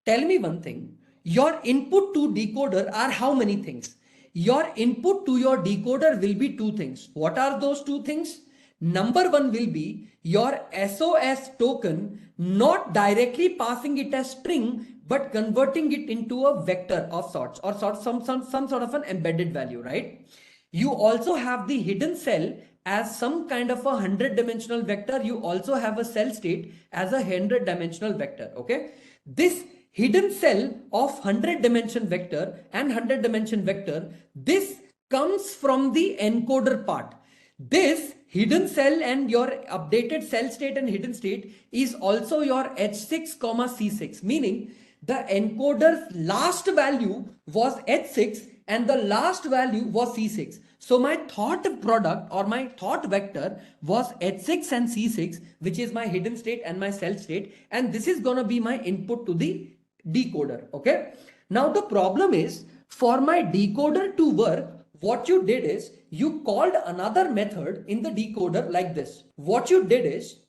Tell me one thing. Your input to decoder are how many things? Your input to your decoder will be 2 things. What are those 2 things? Number 1 will be your SOS token, not directly passing it as string, but converting it into a vector of sorts, or some sort of an embedded value, right? You also have the hidden cell as some kind of a 100-dimensional vector. You also have a cell state as a 100-dimensional vector. Okay. This hidden cell of 100-dimension vector and 100-dimension vector, this comes from the encoder part. This hidden cell and your updated cell state and hidden state is also your H6, C6, meaning the encoder's last value was H6 and the last value was C6. So my thought product or my thought vector was H6 and C6, which is my hidden state and my cell state. And this is going to be my input to the decoder. Okay. Now the problem is, for my decoder to work, what you did is you called another method in the decoder like this. What you did is,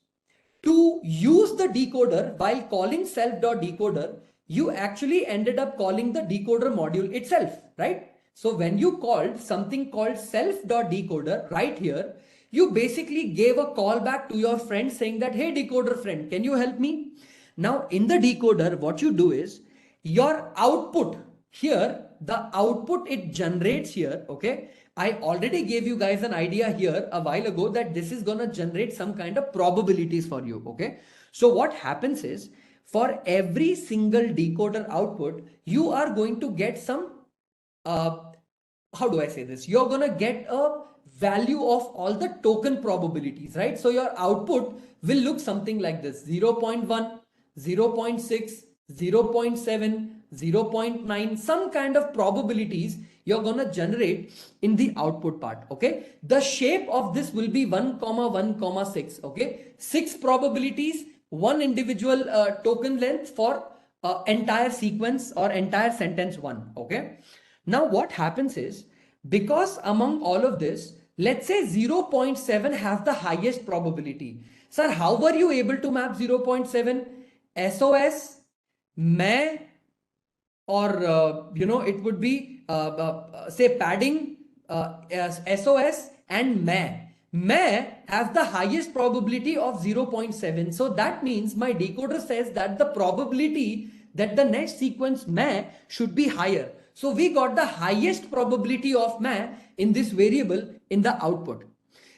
to use the decoder while calling self.decoder, you actually ended up calling the decoder module itself, right? So when you called something called self.decoder right here, you basically gave a callback to your friend saying that, hey, decoder friend, can you help me? Now in the decoder, what you do is your output here, the output it generates here. Okay. I already gave you guys an idea here a while ago that this is going to generate some kind of probabilities for you. Okay. So what happens is, for every single decoder output, you are going to get some how do I say this? You're going to get a value of all the token probabilities, right? So your output will look something like this: 0.1, 0.6, 0.7, 0.9, some kind of probabilities you're going to generate in the output part. Okay. The shape of this will be 1, 1, 6. Okay. 6 probabilities, 1 individual token length for entire sequence or entire sentence 1. Okay. Now what happens is, because among all of this, let's say 0.7 has the highest probability. Sir, how were you able to map 0.7? SOS, may, or it would be say padding, SOS and may have the highest probability of 0.7. So that means my decoder says that the probability that the next sequence may should be higher. So we got the highest probability of may in this variable in the output.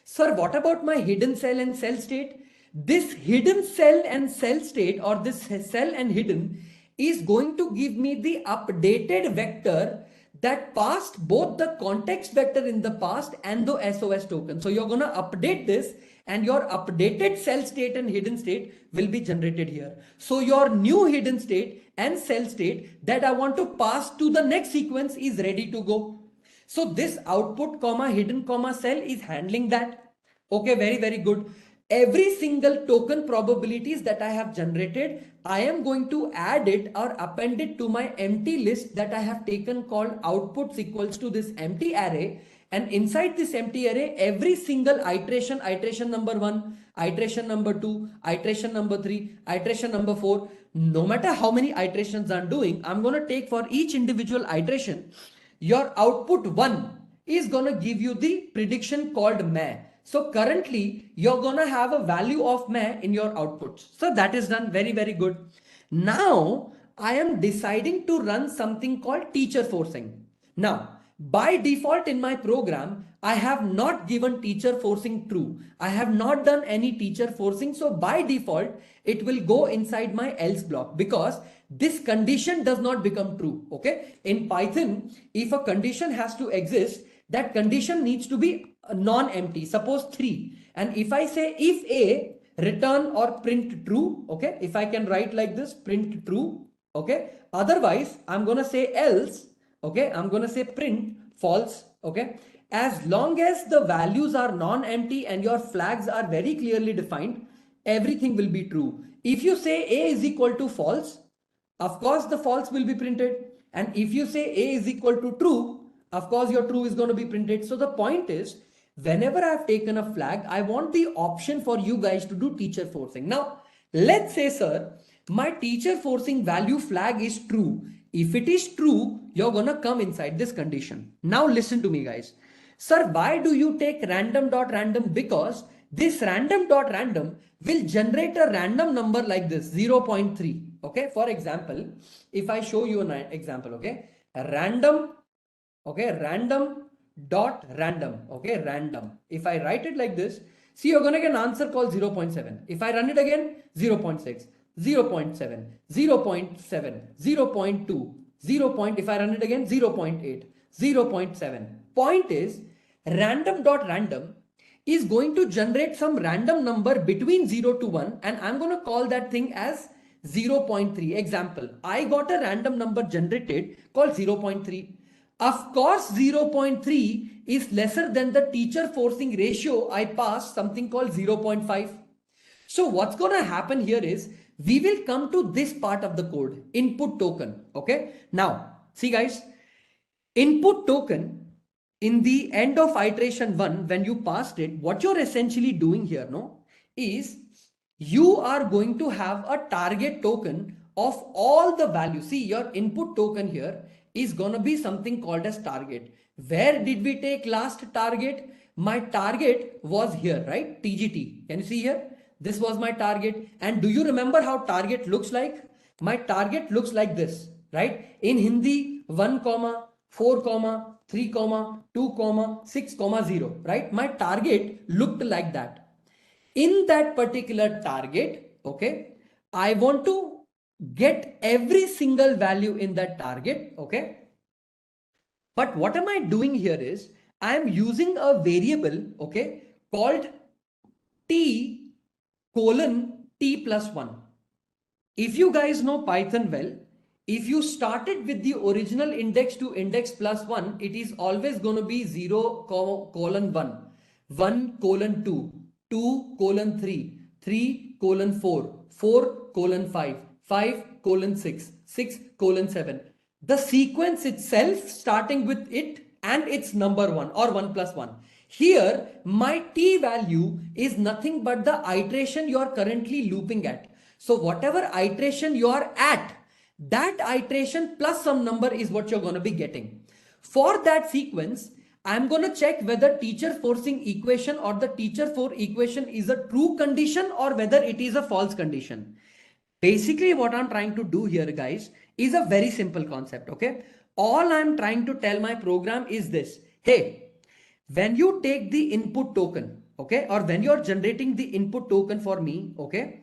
Sir, what about my hidden cell and cell state? This hidden cell and cell state, or this cell and hidden, is going to give me the updated vector that passed both the context vector in the past and the SOS token. So you're going to update this, and your updated cell state and hidden state will be generated here. So your new hidden state and cell state that I want to pass to the next sequence is ready to go. So this output comma hidden comma cell is handling that. Okay, very, very good. Every single token probabilities that I have generated, I am going to add it or append it to my empty list that I have taken called outputs equals to this empty array. And inside this empty array, every single iteration number 1, iteration number 2, iteration number 3, iteration number 4. No matter how many iterations I'm doing, I'm going to take for each individual iteration, your output 1 is going to give you the prediction called may. So currently you're going to have a value of may in your output. So that is done. Very, very good. Now I am deciding to run something called teacher forcing. Now, by default in my program, I have not given teacher forcing true. I have not done any teacher forcing. So by default, it will go inside my else block because this condition does not become true. Okay. In Python, if a condition has to exist, that condition needs to be non-empty. Suppose 3. And if I say if A, return or print true. Okay. If I can write like this, print true. Okay. Otherwise, I'm going to say else. Okay. I'm going to say print false. Okay. As long as the values are non-empty and your flags are very clearly defined, everything will be true. If you say A is equal to false, of course the false will be printed. And if you say A is equal to true, of course your true is going to be printed. So the point is, whenever I've taken a flag, I want the option for you guys to do teacher forcing. Now, let's say, sir, my teacher forcing value flag is true. If it is true, you're going to come inside this condition. Now listen to me, guys. Sir, why do you take random.random? Because this random.random will generate a random number like this, 0.3. Okay. For example, if I show you an example, okay, random dot random. Okay, random. If I write it like this, see, you're going to get an answer called 0.7. If I run it again, 0.6, 0.7, 0.7, 0.2, 0. If I run it again, 0.8, 0.7. Point is, random.random is going to generate some random number between 0 to 1, and I'm going to call that thing as 0.3. Example, I got a random number generated called 0.3. Of course, 0.3 is lesser than the teacher forcing ratio I passed, something called 0.5. So what's going to happen here is we will come to this part of the code, input token. Okay. Now, see guys, input token in the end of iteration 1, when you passed it, what you're essentially doing here, no, is you are going to have a target token of all the values. See, your input token here is going to be something called as target. Where did we take last target? My target was here, right? TGT. Can you see here? This was my target. And do you remember how target looks like? My target looks like this, right? In Hindi, 1, 4, 3, 2, 6, 0, right? My target looked like that. In that particular target, okay, I want to get every single value in that target, okay? But what am I doing here is I am using a variable, okay, called t colon t plus 1. If you guys know Python well, if you started with the original index to index plus 1, it is always going to be 0 colon 1, 1 colon 2, 2 colon 3, 3 colon 4, 4 colon 5, 5 colon 6, 6 colon 7. The sequence itself starting with it and its number 1 or 1 plus 1. Here, my t value is nothing but the iteration you are currently looping at. So whatever iteration you are at, that iteration plus some number is what you're going to be getting. For that sequence, I'm going to check whether teacher forcing equation or the teacher for equation is a true condition or whether it is a false condition. Basically, what I'm trying to do here, guys, is a very simple concept. Okay. All I'm trying to tell my program is this. Hey, when you take the input token, okay, or when you're generating the input token for me, okay,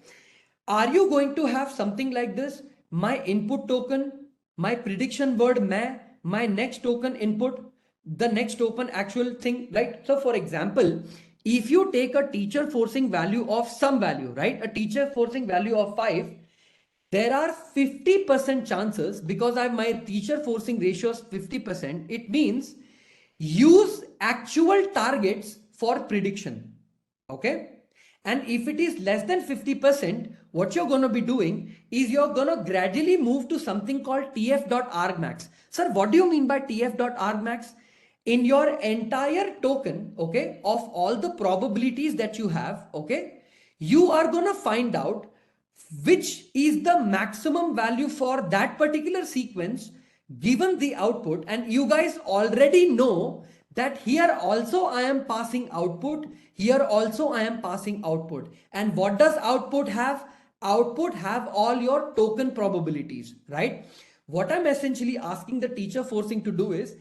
are you going to have something like this? My input token, my prediction word may, my next token input, the next token actual thing, right? So for example, if you take a teacher forcing value of some value, right? A teacher forcing value of 5, there are 50% chances, because I have my teacher forcing ratio is 50%. It means use actual targets for prediction. Okay. And if it is less than 50%, what you're going to be doing is you're going to gradually move to something called tf.argmax. Sir, what do you mean by tf.argmax? In your entire token, okay, of all the probabilities that you have, okay, you are going to find out which is the maximum value for that particular sequence given the output. And you guys already know that here also I am passing output, here also I am passing output. And what does output have? Output have all your token probabilities, right? What I'm essentially asking the teacher forcing to do is,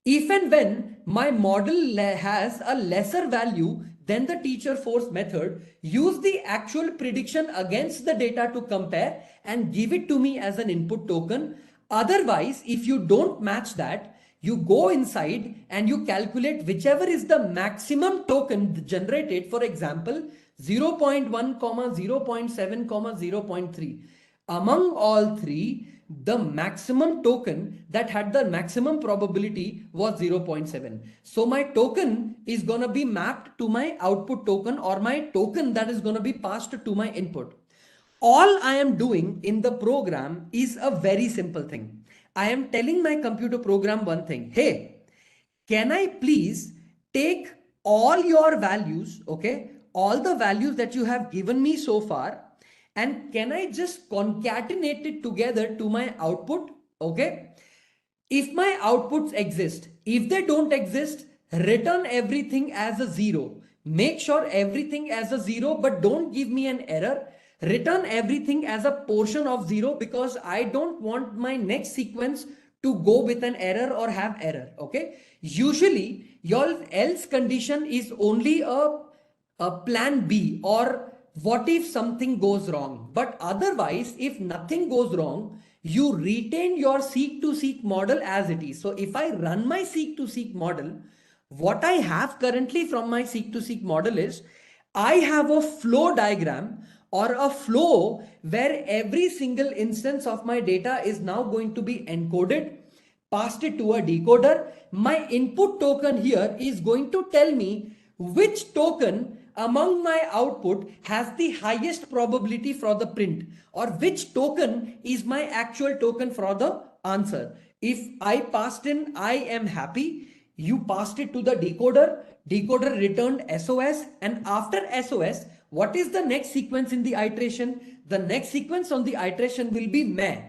if and when my model has a lesser value than the teacher force method, use the actual prediction against the data to compare and give it to me as an input token. Otherwise, if you don't match that, you go inside and you calculate whichever is the maximum token generated, for example, 0.1, 0.7, 0.3. Among all three, the maximum token that had the maximum probability was 0.7. So my token is going to be mapped to my output token, or my token that is going to be passed to my input. All I am doing in the program is a very simple thing. I am telling my computer program one thing. Hey, can I please take all your values, okay, all the values that you have given me so far, and can I just concatenate it together to my output? Okay. If my outputs exist, if they don't exist, return everything as a 0. Make sure everything as a 0, but don't give me an error. Return everything as a portion of 0, because I don't want my next sequence to go with an error or have error. Okay. Usually your else condition is only a plan B, or what if something goes wrong. But otherwise, if nothing goes wrong, you retain your seek to seek model as it is. So if I run my seek to seek model, what I have currently from my seek to seek model is, I have a flow diagram or a flow where every single instance of my data is now going to be encoded, passed it to a decoder. My input token here is going to tell me which token among my output has the highest probability for the print, or which token is my actual token for the answer. If I passed in I am happy, you passed it to the decoder, decoder returned SOS, and after SOS, what is the next sequence in the iteration? The next sequence on the iteration will be meh.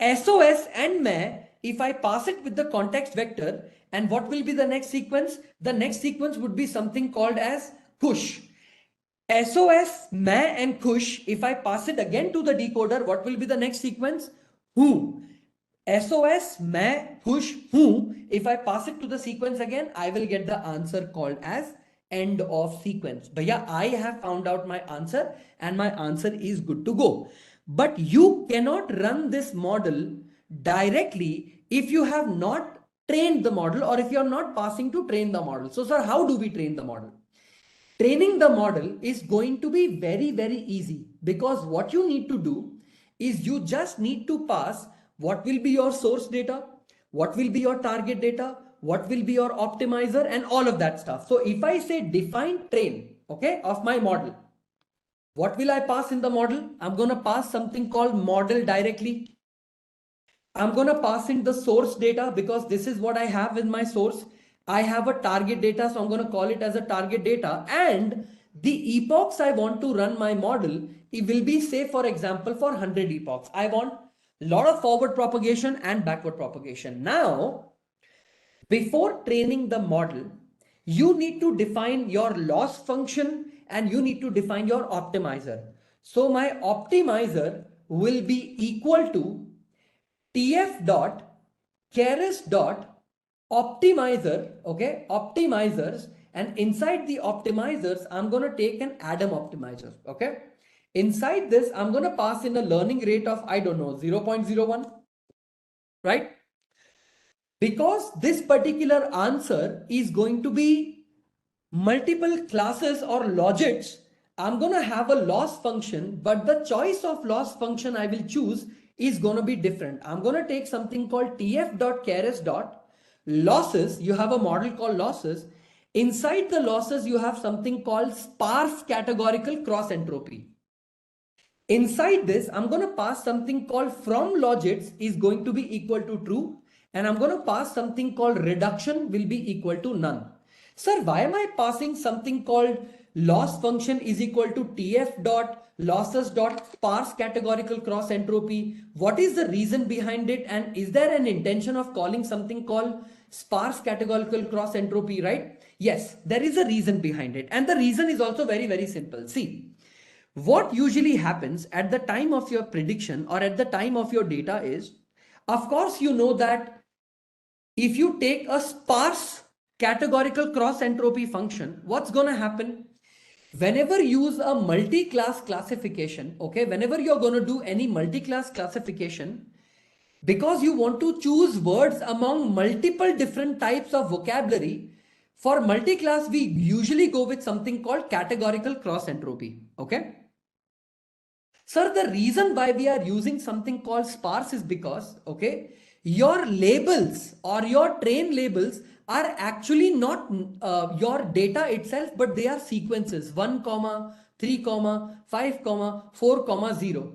SOS and meh, if I pass it with the context vector, and what will be the next sequence? The next sequence would be something called as push. SOS, meh and kush, if I pass it again to the decoder, what will be the next sequence? Who. SOS, meh, push, who. If I pass it to the sequence again, I will get the answer called as end of sequence. But yeah, I have found out my answer and my answer is good to go. But you cannot run this model directly if you have not trained the model, or if you are not passing to train the model. So sir, how do we train the model? Training the model is going to be very, very easy, because what you need to do is you just need to pass what will be your source data, what will be your target data, what will be your optimizer, and all of that stuff. So if I say define train, okay, of my model, what will I pass in the model? I'm going to pass something called model directly. I'm going to pass in the source data, because this is what I have in my source. I have a target data, so I'm going to call it as a target data, and the epochs I want to run my model, it will be, say for example, for 100 epochs. I want a lot of forward propagation and backward propagation. Now, before training the model, you need to define your loss function and you need to define your optimizer. So my optimizer will be equal to tf dot keras dot optimizer, okay, optimizers, and inside the optimizers, I'm going to take an Adam optimizer, okay. Inside this, I'm going to pass in a learning rate of, I don't know, 0.01, right? Because this particular answer is going to be multiple classes or logits, I'm going to have a loss function, but the choice of loss function I will choose is going to be different. I'm going to take something called tf.keras. Losses, you have a model called losses. Inside the losses, you have something called sparse categorical cross entropy. Inside this, I'm going to pass something called from logits is going to be equal to true. And I'm going to pass something called reduction will be equal to none. Sir, why am I passing something called loss function is equal to tf dot losses dot sparse categorical cross entropy. What is the reason behind it? And is there an intention of calling something called sparse categorical cross entropy, right? Yes, there is a reason behind it. And the reason is also very, very simple. See, what usually happens at the time of your prediction or at the time of your data is, of course, you know that if you take a sparse categorical cross entropy function, what's going to happen? Whenever you use a multi-class classification, okay, whenever you're going to do any multi-class classification, because you want to choose words among multiple different types of vocabulary, for multi-class, we usually go with something called categorical cross entropy, okay? Sir, the reason why we are using something called sparse is because, okay, your labels or your train labels are actually not your data itself, but they are sequences 1, 3, 5, 4, 0.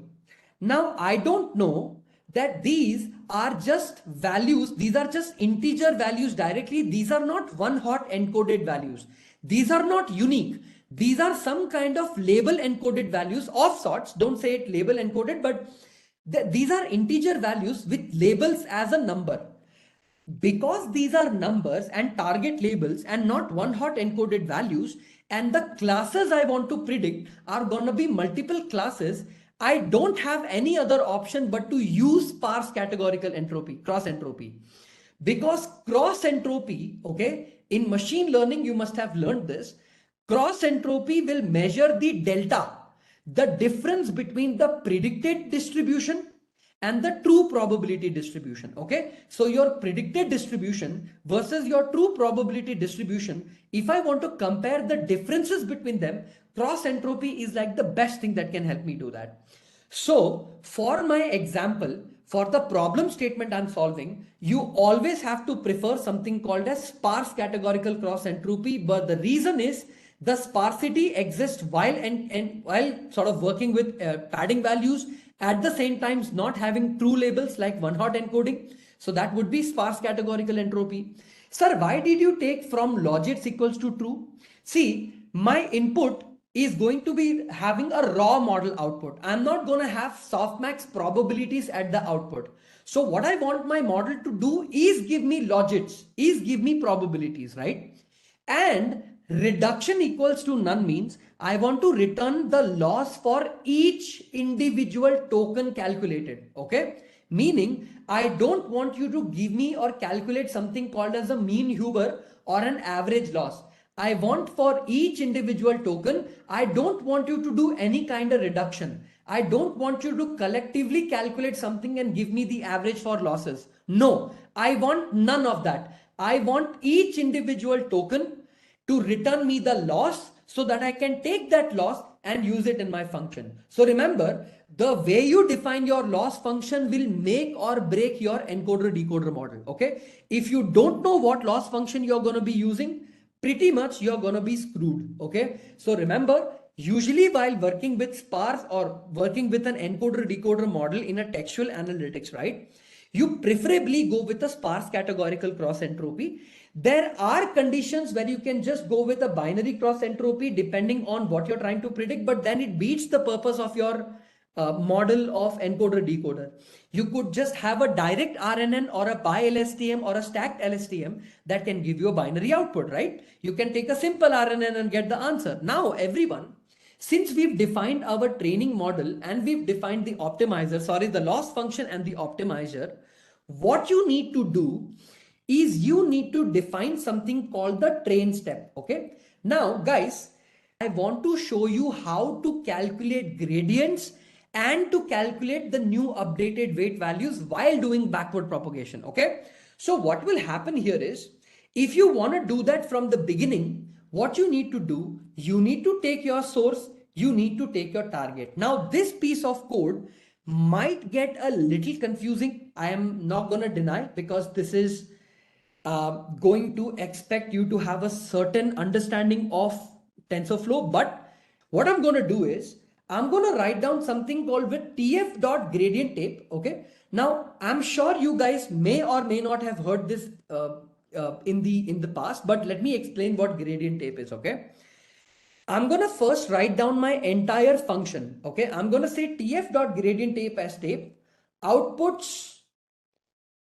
Now, I don't know that these are just values. These are just integer values directly. These are not one hot encoded values. These are not unique. These are some kind of label encoded values of sorts. Don't say it label encoded, but these are integer values with labels as a number. Because these are numbers and target labels and not one hot encoded values, and the classes I want to predict are going to be multiple classes, I don't have any other option but to use sparse categorical entropy, cross entropy. Because cross entropy, okay, in machine learning, you must have learned this. Cross entropy will measure the delta, the difference between the predicted distribution and the true probability distribution. Okay, so your predicted distribution versus your true probability distribution, if I want to compare the differences between them, cross entropy is like the best thing that can help me do that. So for my example, for the problem statement I'm solving, you always have to prefer something called as sparse categorical cross entropy. But the reason is the sparsity exists while while sort of working with padding values, at the same time not having true labels like one hot encoding. So that would be sparse categorical entropy. Sir, why did you take from logits equals to true? See, my input is going to be having a raw model output. I'm not going to have softmax probabilities at the output. So what I want my model to do is give me logits, is give me probabilities, right? And reduction equals to none means I want to return the loss for each individual token calculated, okay? Meaning I don't want you to give me or calculate something called as a mean Huber or an average loss. I want for each individual token, I don't want you to do any kind of reduction. I don't want you to collectively calculate something and give me the average for losses. No, I want none of that. I want each individual token to return me the loss so that I can take that loss and use it in my function. So remember, the way you define your loss function will make or break your encoder decoder model. Okay. If you don't know what loss function you're going to be using, pretty much you're going to be screwed. Okay. So remember, usually while working with sparse or working with an encoder decoder model in a textual analytics, right, you preferably go with a sparse categorical cross entropy. There are conditions where you can just go with a binary cross entropy depending on what you're trying to predict, but then it beats the purpose of your model of encoder decoder. You could just have a direct RNN or a bi LSTM or a stacked LSTM that can give you a binary output, right? You can take a simple RNN and get the answer. Now, everyone, since we've defined our training model and we've defined the optimizer, the loss function and the optimizer, what you need to do is you need to define something called the train step. Okay. Now, guys, I want to show you how to calculate gradients and to calculate the new updated weight values while doing backward propagation. Okay. So what will happen here is, if you want to do that from the beginning, what you need to do, you need to take your source, you need to take your target. Now, this piece of code might get a little confusing. I am not going to deny, because this is going to expect you to have a certain understanding of TensorFlow. But what I'm going to do is I'm going to write down something called with tf.gradient tape. Okay. Now I'm sure you guys may or may not have heard this in the past, but let me explain what gradient tape is. Okay. I'm going to first write down my entire function. Okay, I'm going to say tf.gradient tape as tape. Outputs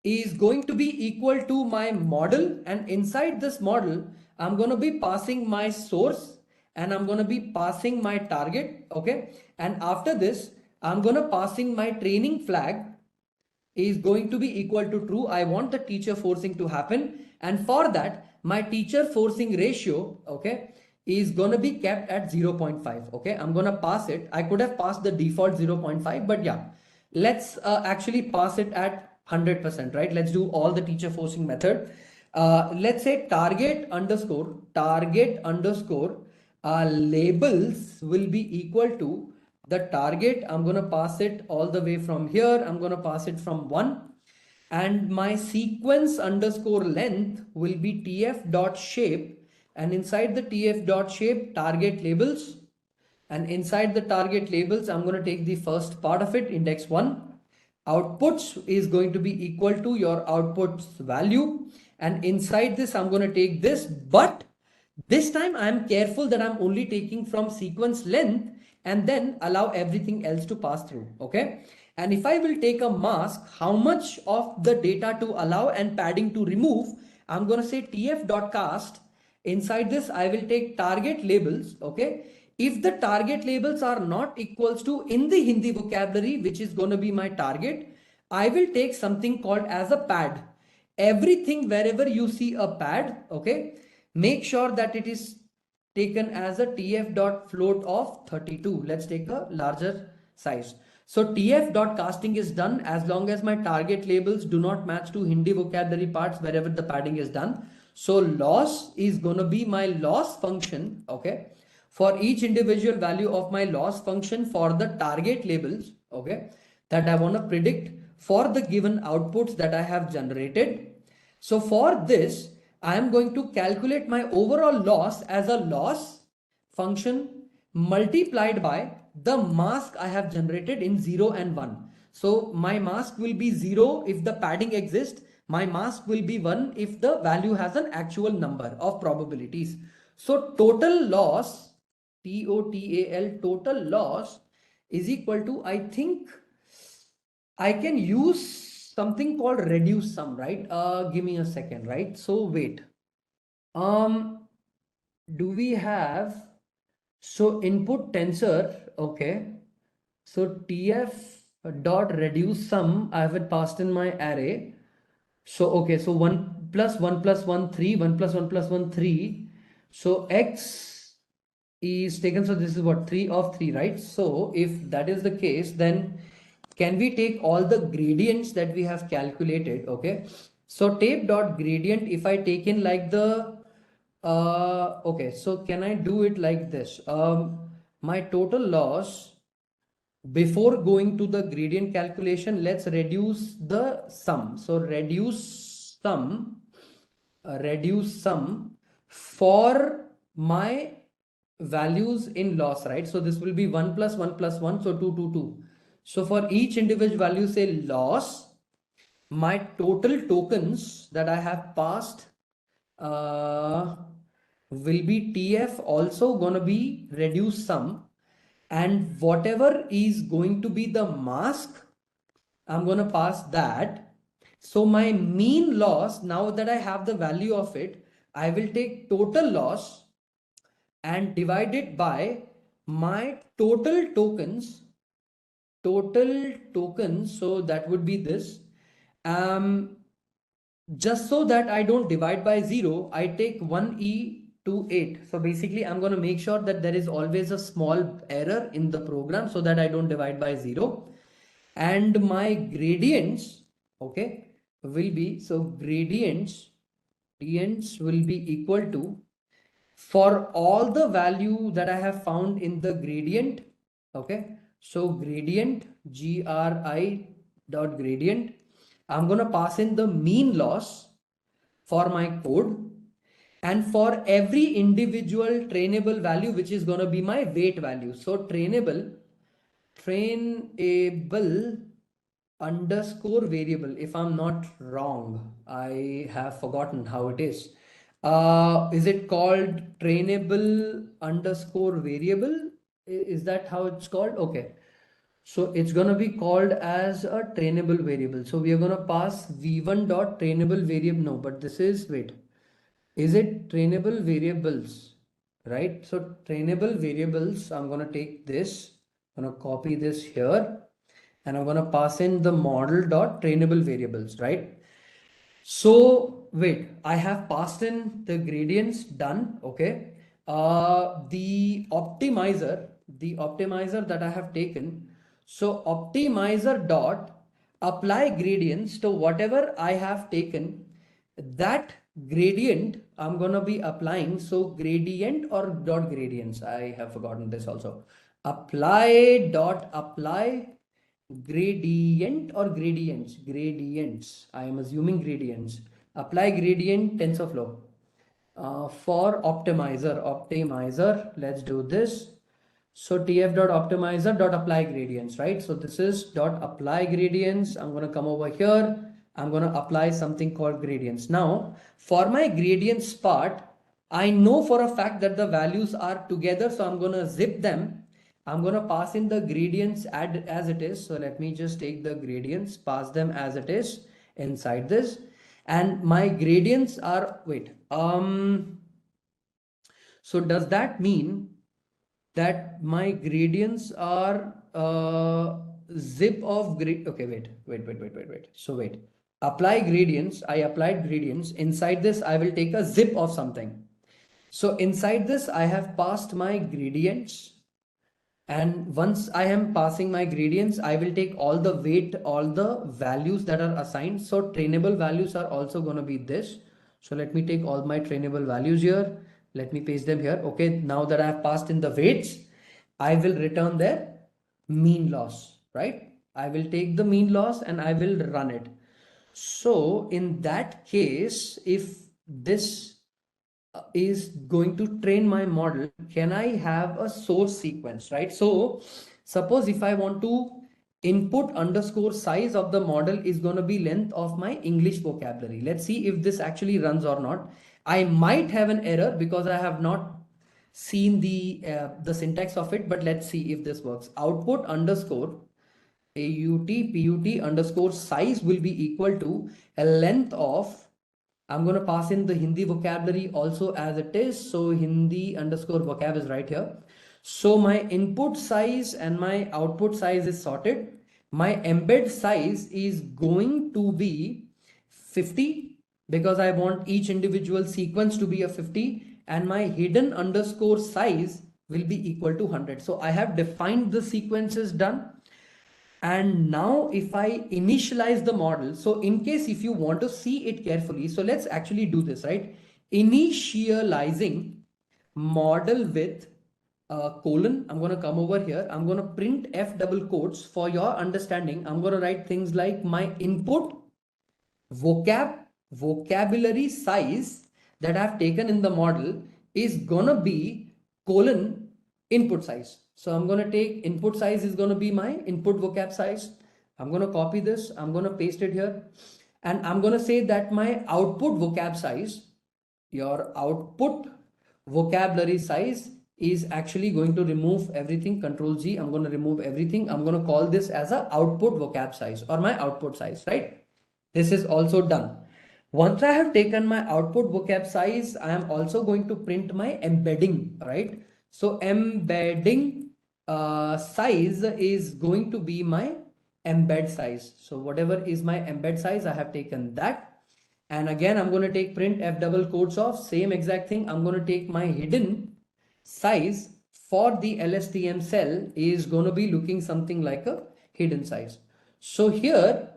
is going to be equal to my model, and inside this model I'm going to be passing my source and I'm going to be passing my target. Okay, and after this I'm going to passing my training flag is going to be equal to true. I want the teacher forcing to happen, and for that my teacher forcing ratio, okay, is going to be kept at 0.5. okay, I'm going to pass it. I could have passed the default 0.5, but yeah, let's actually pass it at 100%, right? Let's do all the teacher forcing method. Let's say target underscore labels will be equal to the target. I'm going to pass it all the way from here. I'm going to pass it from 1, and my sequence underscore length will be tf dot shape, and inside the tf dot shape target labels, and inside the target labels I'm going to take the first part of it, index 1. Outputs is going to be equal to your outputs value, and inside this I'm going to take this, but this time I'm careful that I'm only taking from sequence length and then allow everything else to pass through. Okay, and if I will take a mask, how much of the data to allow and padding to remove, I'm going to say tf.cast. Inside this I will take target labels. Okay, if the target labels are not equals to in the Hindi vocabulary, which is going to be my target, I will take something called as a pad. Everything wherever you see a pad, okay, make sure that it is taken as a tf dot float of 32. Let's take a larger size. So tf dot casting is done as long as my target labels do not match to Hindi vocabulary parts wherever the padding is done. So loss is going to be my loss function, okay, for each individual value of my loss function for the target labels, okay, that I want to predict for the given outputs that I have generated. So for this, I am going to calculate my overall loss as a loss function multiplied by the mask I have generated in 0 and 1. So my mask will be 0 if the padding exists. My mask will be 1 if the value has an actual number of probabilities. So total loss, total loss is equal to, I think I can use something called reduce sum, right? Give me a second, right? So wait. Do we have, so input tensor, okay. So tf dot reduce sum, I have it passed in my array. So okay, so 1 plus 1 plus 1 3, 1 plus 1 plus 1 3. So x is taken, so this is what, 3 of 3, right? So if that is the case, then can we take all the gradients that we have calculated? Okay, so tape dot gradient, if I take in like the okay, so can I do it like this? My total loss, before going to the gradient calculation, let's reduce the sum. So reduce sum for my values in loss, right? So this will be 1 plus 1 plus 1, so 2 2 2. So for each individual value, say loss, my total tokens that I have passed will be tf, also gonna be reduce sum, and whatever is going to be the mask, I'm gonna pass that. So my mean loss, now that I have the value of it, I will take total loss and divide it by my total tokens. So that would be this. Just so that I don't divide by 0, I take 1e to 8. So basically I'm going to make sure that there is always a small error in the program so that I don't divide by 0. And my gradients, okay, will be, so gradients will be equal to, for all the value that I have found in the gradient, okay, so gradient dot gradient, I'm going to pass in the mean loss for my code, and for every individual trainable value, which is going to be my weight value. So trainable underscore variable, if I'm not wrong, I have forgotten how it is. Is it called trainable underscore variable? Is that how it's called? Okay. So it's going to be called as a trainable variable. So we are going to pass v1 dot trainable variable. No, but this is, wait, is it trainable variables, right? So trainable variables, I'm going to take this, I'm going to copy this here, and I'm going to pass in the model dot trainable variables, right? So wait, I have passed in the gradients, done. Okay. The optimizer that I have taken. So optimizer dot apply gradients to whatever I have taken. That gradient I'm gonna be applying. So gradient or dot gradients. I have forgotten this also. Apply gradient or gradients, I am assuming gradients. Apply gradient TensorFlow. For optimizer, let's do this. So tf.optimizer.apply gradients, right? So this is dot apply gradients. I'm going to come over here. I'm going to apply something called gradients. Now for my gradients part, I know for a fact that the values are together, so I'm going to zip them. I'm going to pass in the gradients as it is. So let me just take the gradients, pass them as it is inside this. And my gradients are, so does that mean that my gradients are zip of grade? Okay, wait. So wait, apply gradients. I applied gradients. Inside this, I will take a zip of something. So inside this, I have passed my gradients. And once I am passing my gradients, I will take all the weight, all the values that are assigned. So trainable values are also going to be this. So let me take all my trainable values here. Let me paste them here. Okay, now that I have passed in the weights, I will return their mean loss, right? I will take the mean loss and I will run it. So in that case, if this is going to train my model, can I have a source sequence, right? So suppose if I want to input underscore size of the model is going to be length of my English vocabulary. Let's see if this actually runs or not. I might have an error because I have not seen the syntax of it, but let's see if this works. Output underscore put underscore size will be equal to a length of, I'm going to pass in the Hindi vocabulary also as it is. So Hindi underscore vocab is right here. So my input size and my output size is sorted. My embed size is going to be 50 because I want each individual sequence to be a 50, and my hidden underscore size will be equal to 100. So I have defined the sequences done. And now if I initialize the model, so in case if you want to see it carefully, so let's actually do this, right? Initializing model with colon, I'm going to come over here. I'm going to print F double quotes for your understanding. I'm going to write things like my input vocabulary size that I've taken in the model is going to be colon input size. So I'm going to take input size is going to be my input vocab size. I'm going to copy this. I'm going to paste it here. And I'm going to say that my output vocab size, your output vocabulary size is actually going to remove everything. Control G. I'm going to remove everything. I'm going to call this as a output vocab size or my output size, right? This is also done. Once I have taken my output vocab size, I am also going to print my embedding, right? So embedding size is going to be my embed size. So whatever is my embed size, I have taken that. And again, I'm going to take print F double quotes of same exact thing. I'm going to take my hidden size for the LSTM cell is going to be looking something like a hidden size. So here,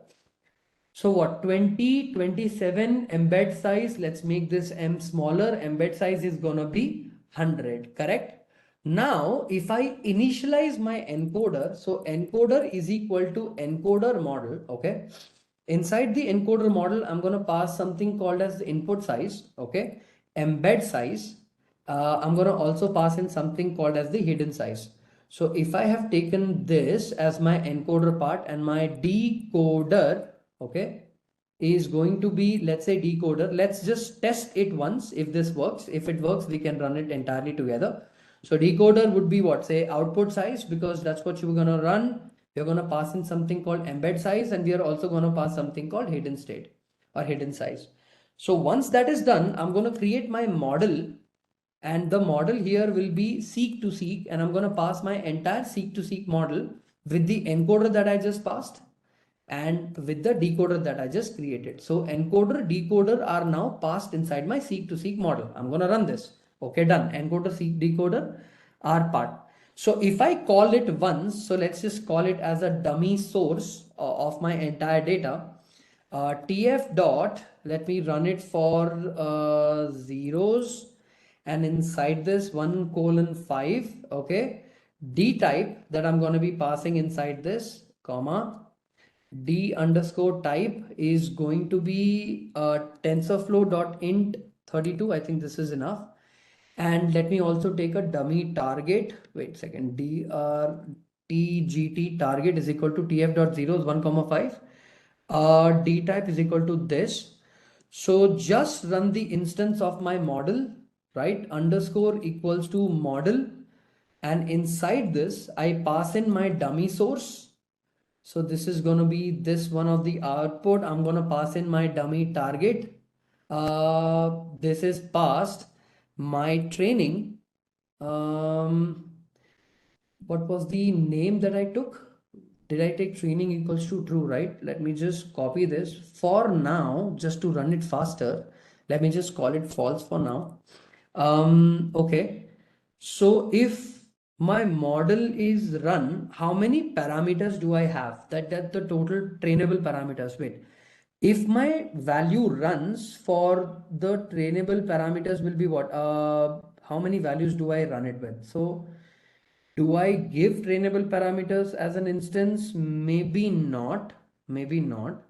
so what, 20, 27 embed size, let's make this M smaller, embed size is gonna be 100, correct? Now, if I initialize my encoder, so encoder is equal to encoder model, okay? Inside the encoder model, I'm gonna pass something called as the input size, okay? Embed size, I'm gonna also pass in something called as the hidden size. So if I have taken this as my encoder part and my decoder, okay, is going to be, let's say, decoder. Let's just test it once. If this works, if it works, we can run it entirely together. So decoder would be what? Say output size, because that's what you're going to run. We're going to pass in something called embed size, and we are also going to pass something called hidden state or hidden size. So once that is done, I'm going to create my model, and the model here will be seek to seek, and I'm going to pass my entire seek to seek model with the encoder that I just passed and with the decoder that I just created. So encoder, decoder are now passed inside my seek to seek model. I'm going to run this. Okay, done. Encoder, seek, decoder are part. So if I call it once, so let's just call it as a dummy source of my entire data. TF dot, let me run it for zeros, and inside this 1:5, okay, D type that I'm going to be passing inside this, comma, D underscore type is going to be TensorFlow dot int 32. I think this is enough. And let me also take a dummy target. Wait a second. TGT target is equal to TF dot zeros 1,5. D type is equal to this. So just run the instance of my model, right? Underscore equals to model. And inside this, I pass in my dummy source. So this is going to be this one of the output. I'm going to pass in my dummy target. This is passed my training. What was the name that I took? Did I take training equals to true, right? Let me just copy this. For now, just to run it faster, let me just call it false for now. Okay. So if my model is run, how many parameters do I have? That the total trainable parameters. Wait. If my value runs for the trainable parameters will be what? How many values do I run it with? So do I give trainable parameters as an instance? Maybe not. Maybe not.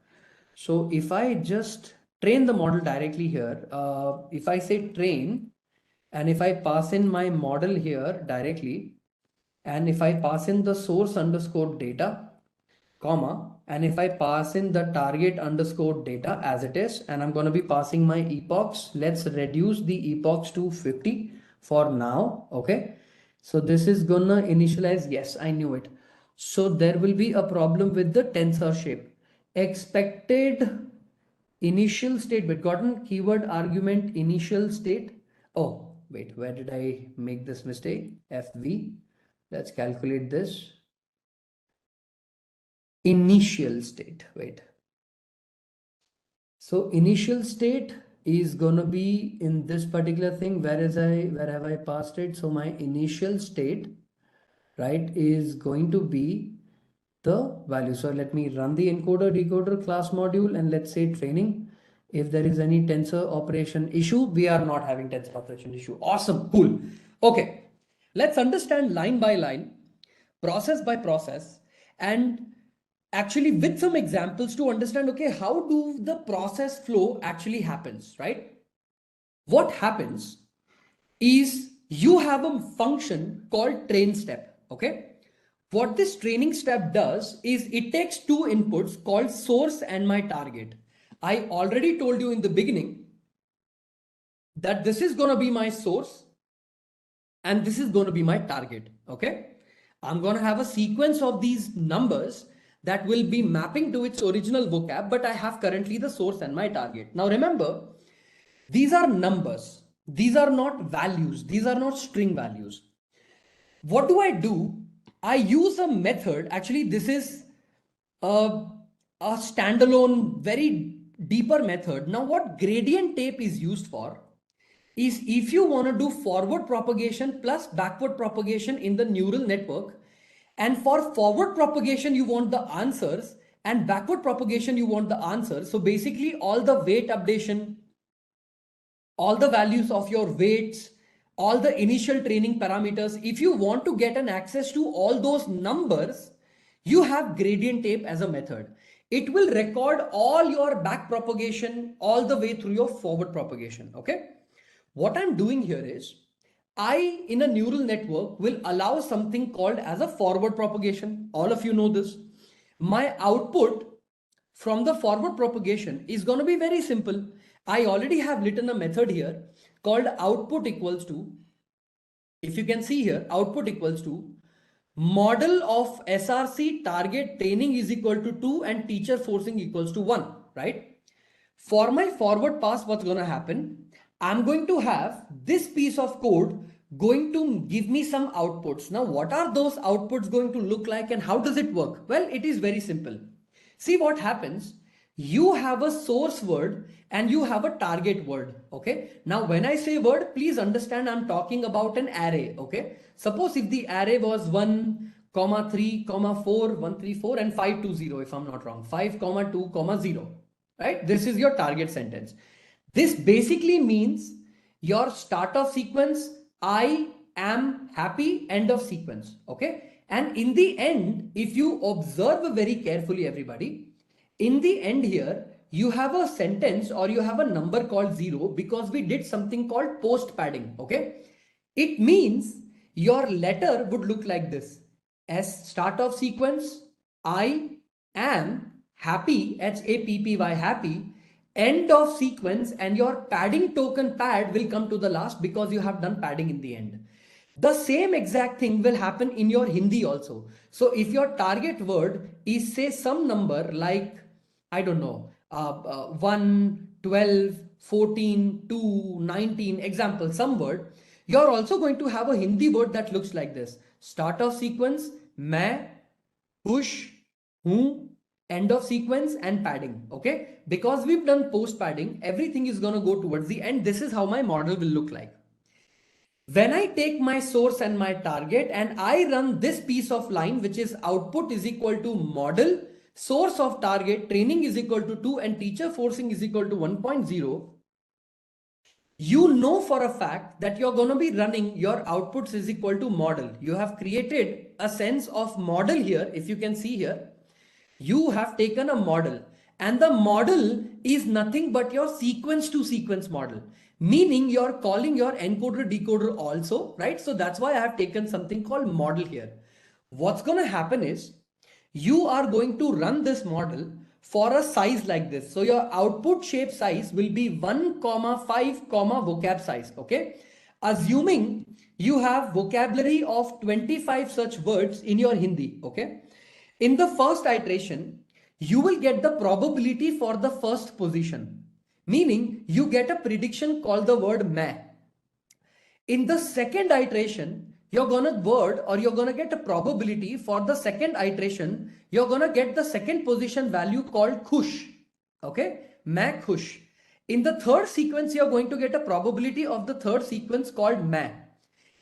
So if I just train the model directly here, if I say train, and if I pass in my model here directly, and if I pass in the source underscore data, comma, and if I pass in the target underscore data as it is, and I'm going to be passing my epochs, let's reduce the epochs to 50 for now. Okay. So this is gonna initialize. Yes, I knew it. So there will be a problem with the tensor shape. Expected initial state, but gotten keyword argument initial state. Oh, wait, where did I make this mistake? FV. Let's calculate this. Initial state. Wait. So initial state is gonna be in this particular thing. Where have I passed it? So my initial state, right, is going to be the value. So let me run the encoder decoder class module, and let's say training. If there is any tensor operation issue, we are not having tensor operation issue. Awesome, cool. Okay, let's understand line by line, process by process, and actually with some examples to understand, okay, how do the process flow actually happens, right? What happens is you have a function called train step, okay? What this training step does is it takes two inputs called source and my target. I already told you in the beginning that this is going to be my source and this is going to be my target, okay? I'm going to have a sequence of these numbers that will be mapping to its original vocab, but I have currently the source and my target. Now remember, these are numbers. These are not values. These are not string values. What do? I use a method. Actually, this is a standalone, very deeper method. Now, what gradient tape is used for is if you want to do forward propagation plus backward propagation in the neural network, and for forward propagation, you want the answers, and backward propagation, you want the answers. So basically, all the weight updation, all the values of your weights, all the initial training parameters. If you want to get an access to all those numbers, you have gradient tape as a method. It will record all your back propagation all the way through your forward propagation. Okay. What I'm doing here is I in a neural network will allow something called as a forward propagation. All of you know this. My output from the forward propagation is going to be very simple. I already have written a method here called output equals to, if you can see here, output equals to model of SRC target training is equal to 2 and teacher forcing equals to 1, right? For my forward pass, what's going to happen? I'm going to have this piece of code going to give me some outputs. Now, what are those outputs going to look like and how does it work? Well, it is very simple. See what happens. You have a source word and you have a target word. Okay. Now, when I say word, please understand I'm talking about an array. Okay. Suppose if the array was 1, 3, 4, 1, 3, 4 and 5, 2, 0, if I'm not wrong, 5, 2, 0, right? This is your target sentence. This basically means your start of sequence, I am happy, end of sequence. Okay. And in the end, if you observe very carefully, everybody, in the end here, you have a sentence or you have a number called 0 because we did something called post padding. Okay. It means your letter would look like this. S start of sequence, I am happy, HAPPY, happy, end of sequence, and your padding token pad will come to the last because you have done padding in the end. The same exact thing will happen in your Hindi also. So if your target word is say some number like, I don't know, 1, 12, 14, 2, 19, example, some word, you're also going to have a Hindi word that looks like this. Start of sequence, main, push, who, end of sequence and padding. Okay. Because we've done post padding, everything is going to go towards the end. This is how my model will look like. When I take my source and my target and I run this piece of line, which is output is equal to model, source of target, training is equal to 2 and teacher forcing is equal to 1.0, you know for a fact that you're going to be running your outputs is equal to model. You have created a sense of model here. If you can see here, you have taken a model and the model is nothing but your sequence to sequence model, meaning you're calling your encoder decoder also, right? So that's why I have taken something called model here. What's going to happen is you are going to run this model for a size like this. So your output shape size will be 1, 5, vocab size. Okay. Assuming you have vocabulary of 25 such words in your Hindi. Okay. In the first iteration, you will get the probability for the first position, meaning you get a prediction called the word main. In the second iteration, you're gonna get a probability for the second iteration. You're gonna get the second position value called khush. Okay, main khush. In the third sequence, you're going to get a probability of the third sequence called main.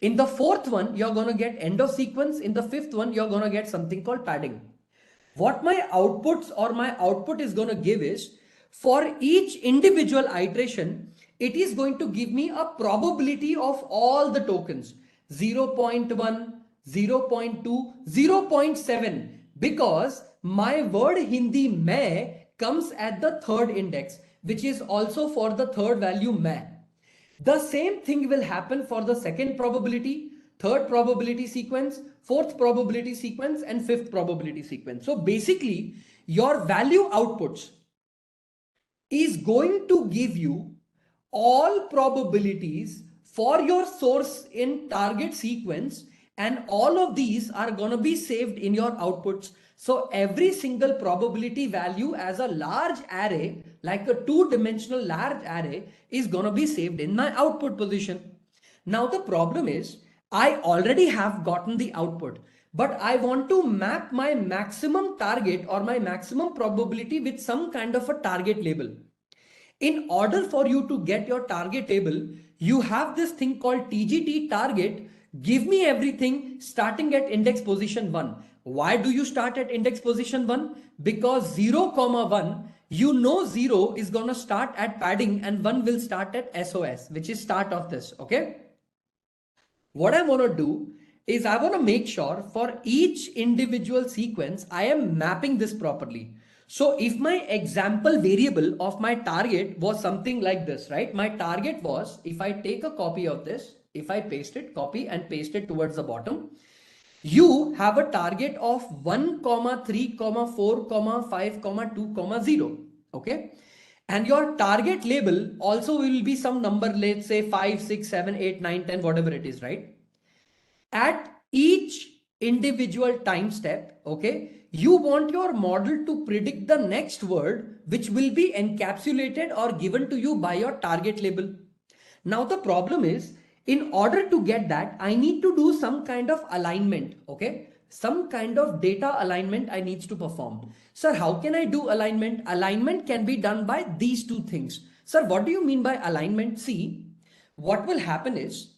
In the fourth one, you're gonna get end of sequence. In the fifth one, you're gonna get something called padding. What my outputs or my output is going to give is for each individual iteration, it is going to give me a probability of all the tokens 0.1, 0.2, 0.7 because my word Hindi main comes at the third index, which is also for the third value main. The same thing will happen for the second probability, third probability sequence, fourth probability sequence, and fifth probability sequence. So basically, your value outputs is going to give you all probabilities for your source in target sequence, and all of these are going to be saved in your outputs. So every single probability value as a large array, like a two-dimensional large array, is going to be saved in my output position. Now the problem is I already have gotten the output, but I want to map my maximum target or my maximum probability with some kind of a target label. In order for you to get your target table, you have this thing called TGT target. Give me everything starting at index position 1. Why do you start at index position 1? Because 0, 1, you know 0 is going to start at padding and 1 will start at SOS, which is start of this. Okay. What I want to do is I want to make sure for each individual sequence, I am mapping this properly. So if my example variable of my target was something like this, right? My target was, if I take a copy of this, if I paste it, copy and paste it towards the bottom, You have a target of 1, 3, 4, 5, 2, 0. Okay. And your target label also will be some number, let's say 5, 6, 7, 8, 9, 10, whatever it is, right? At each individual time step, okay, you want your model to predict the next word, which will be encapsulated or given to you by your target label. Now the problem is, in order to get that, I need to do some kind of alignment, okay? Some kind of data alignment I need to perform. Sir, how can I do alignment? Alignment can be done by these two things. Sir, what do you mean by alignment? See, what will happen is,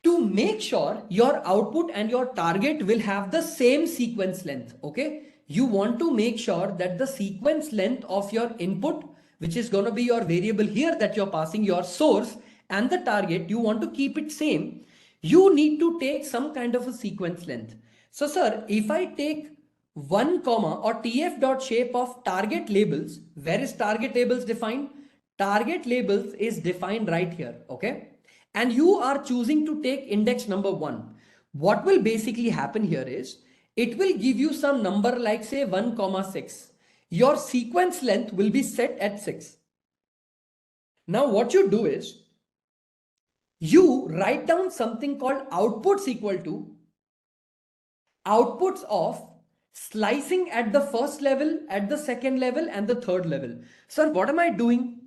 to make sure your output and your target will have the same sequence length, okay? You want to make sure that the sequence length of your input, which is going to be your variable here that you're passing, your source, and the target, you want to keep it same. You need to take some kind of a sequence length. So sir, if I take 1 comma or tf dot shape of target labels, where is target labels defined? Target labels is defined right here, okay? And you are choosing to take index number 1. What will basically happen here is, it will give you some number like say 1 comma 6. Your sequence length will be set at 6. Now what you do is, you write down something called outputs equal to outputs of slicing at the first level, at the second level, and the third level. Sir, what am I doing?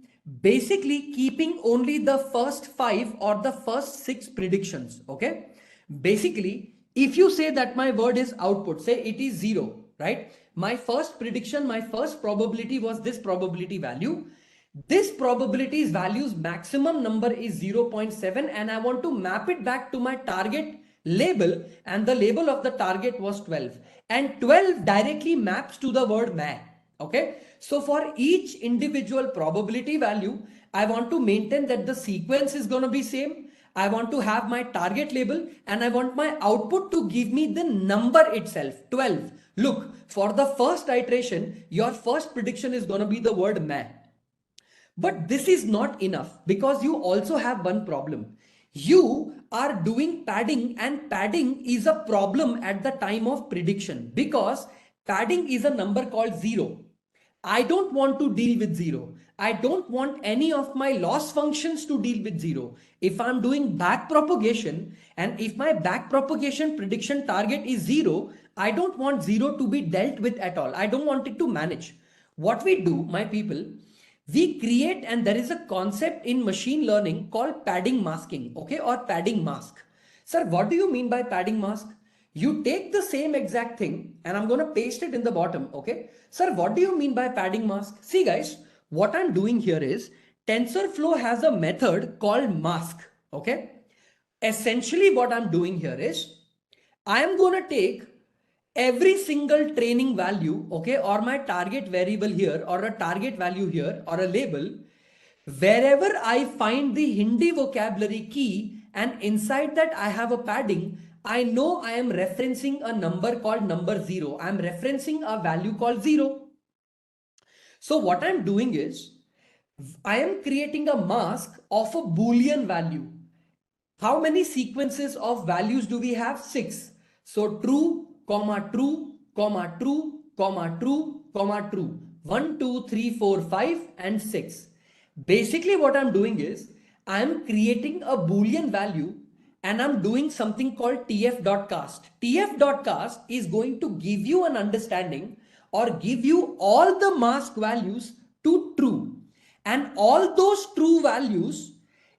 Basically keeping only the first 5 or the first 6 predictions, okay? Basically, if you say that my word is output, say it is 0, right? My first prediction, my first probability was this probability value. This probability's value's maximum number is 0.7, and I want to map it back to my target label, and the label of the target was 12, and 12 directly maps to the word "ma." Okay, so for each individual probability value, I want to maintain that the sequence is going to be same. I want to have my target label, and I want my output to give me the number itself, 12. Look, for the first iteration, your first prediction is going to be the word "ma." But this is not enough, because you also have one problem. You are doing padding, and padding is a problem at the time of prediction, because padding is a number called 0. I don't want to deal with 0. I don't want any of my loss functions to deal with 0. If I'm doing back propagation, and if my back propagation prediction target is 0, I don't want 0 to be dealt with at all. I don't want it to manage. What we do, my people, we create, and there is a concept in machine learning called padding masking, okay, or padding mask. Sir, what do you mean by padding mask? You take the same exact thing, and I'm going to paste it in the bottom, okay? Sir, what do you mean by padding mask? See guys, what I'm doing here is, TensorFlow has a method called mask, okay? Essentially what I'm doing here is, I am going to take every single training value, okay, or my target variable here, or a target value here, or a label, wherever I find the Hindi vocabulary key, and inside that I have a padding, I know I am referencing a number called number 0. I am referencing a value called 0. So what I'm doing is, I am creating a mask of a Boolean value. How many sequences of values do we have? 6. So true, comma true, comma true, comma true, comma true. 1, 2, 3, 4, 5 and 6. Basically what I'm doing is, I'm creating a Boolean value, and I'm doing something called tf.cast. tf.cast is going to give you an understanding, or give you all the mask values to true. And all those true values,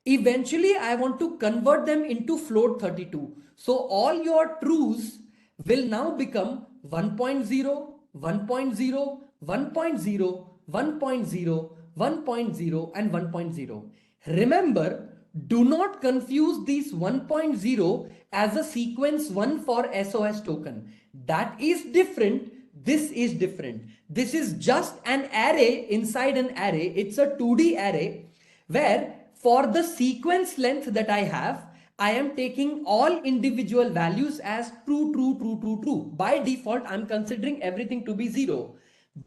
eventually I want to convert them into float 32. So all your trues will now become 1.0, 1.0, 1.0, 1.0, 1.0 and 1.0. Remember, do not confuse this 1.0 as a sequence 1 for SOS token. That is different. This is different. This is just an array inside an array. It's a 2D array where for the sequence length that I have, I am taking all individual values as true, true, true, true, true. By default, I'm considering everything to be 0.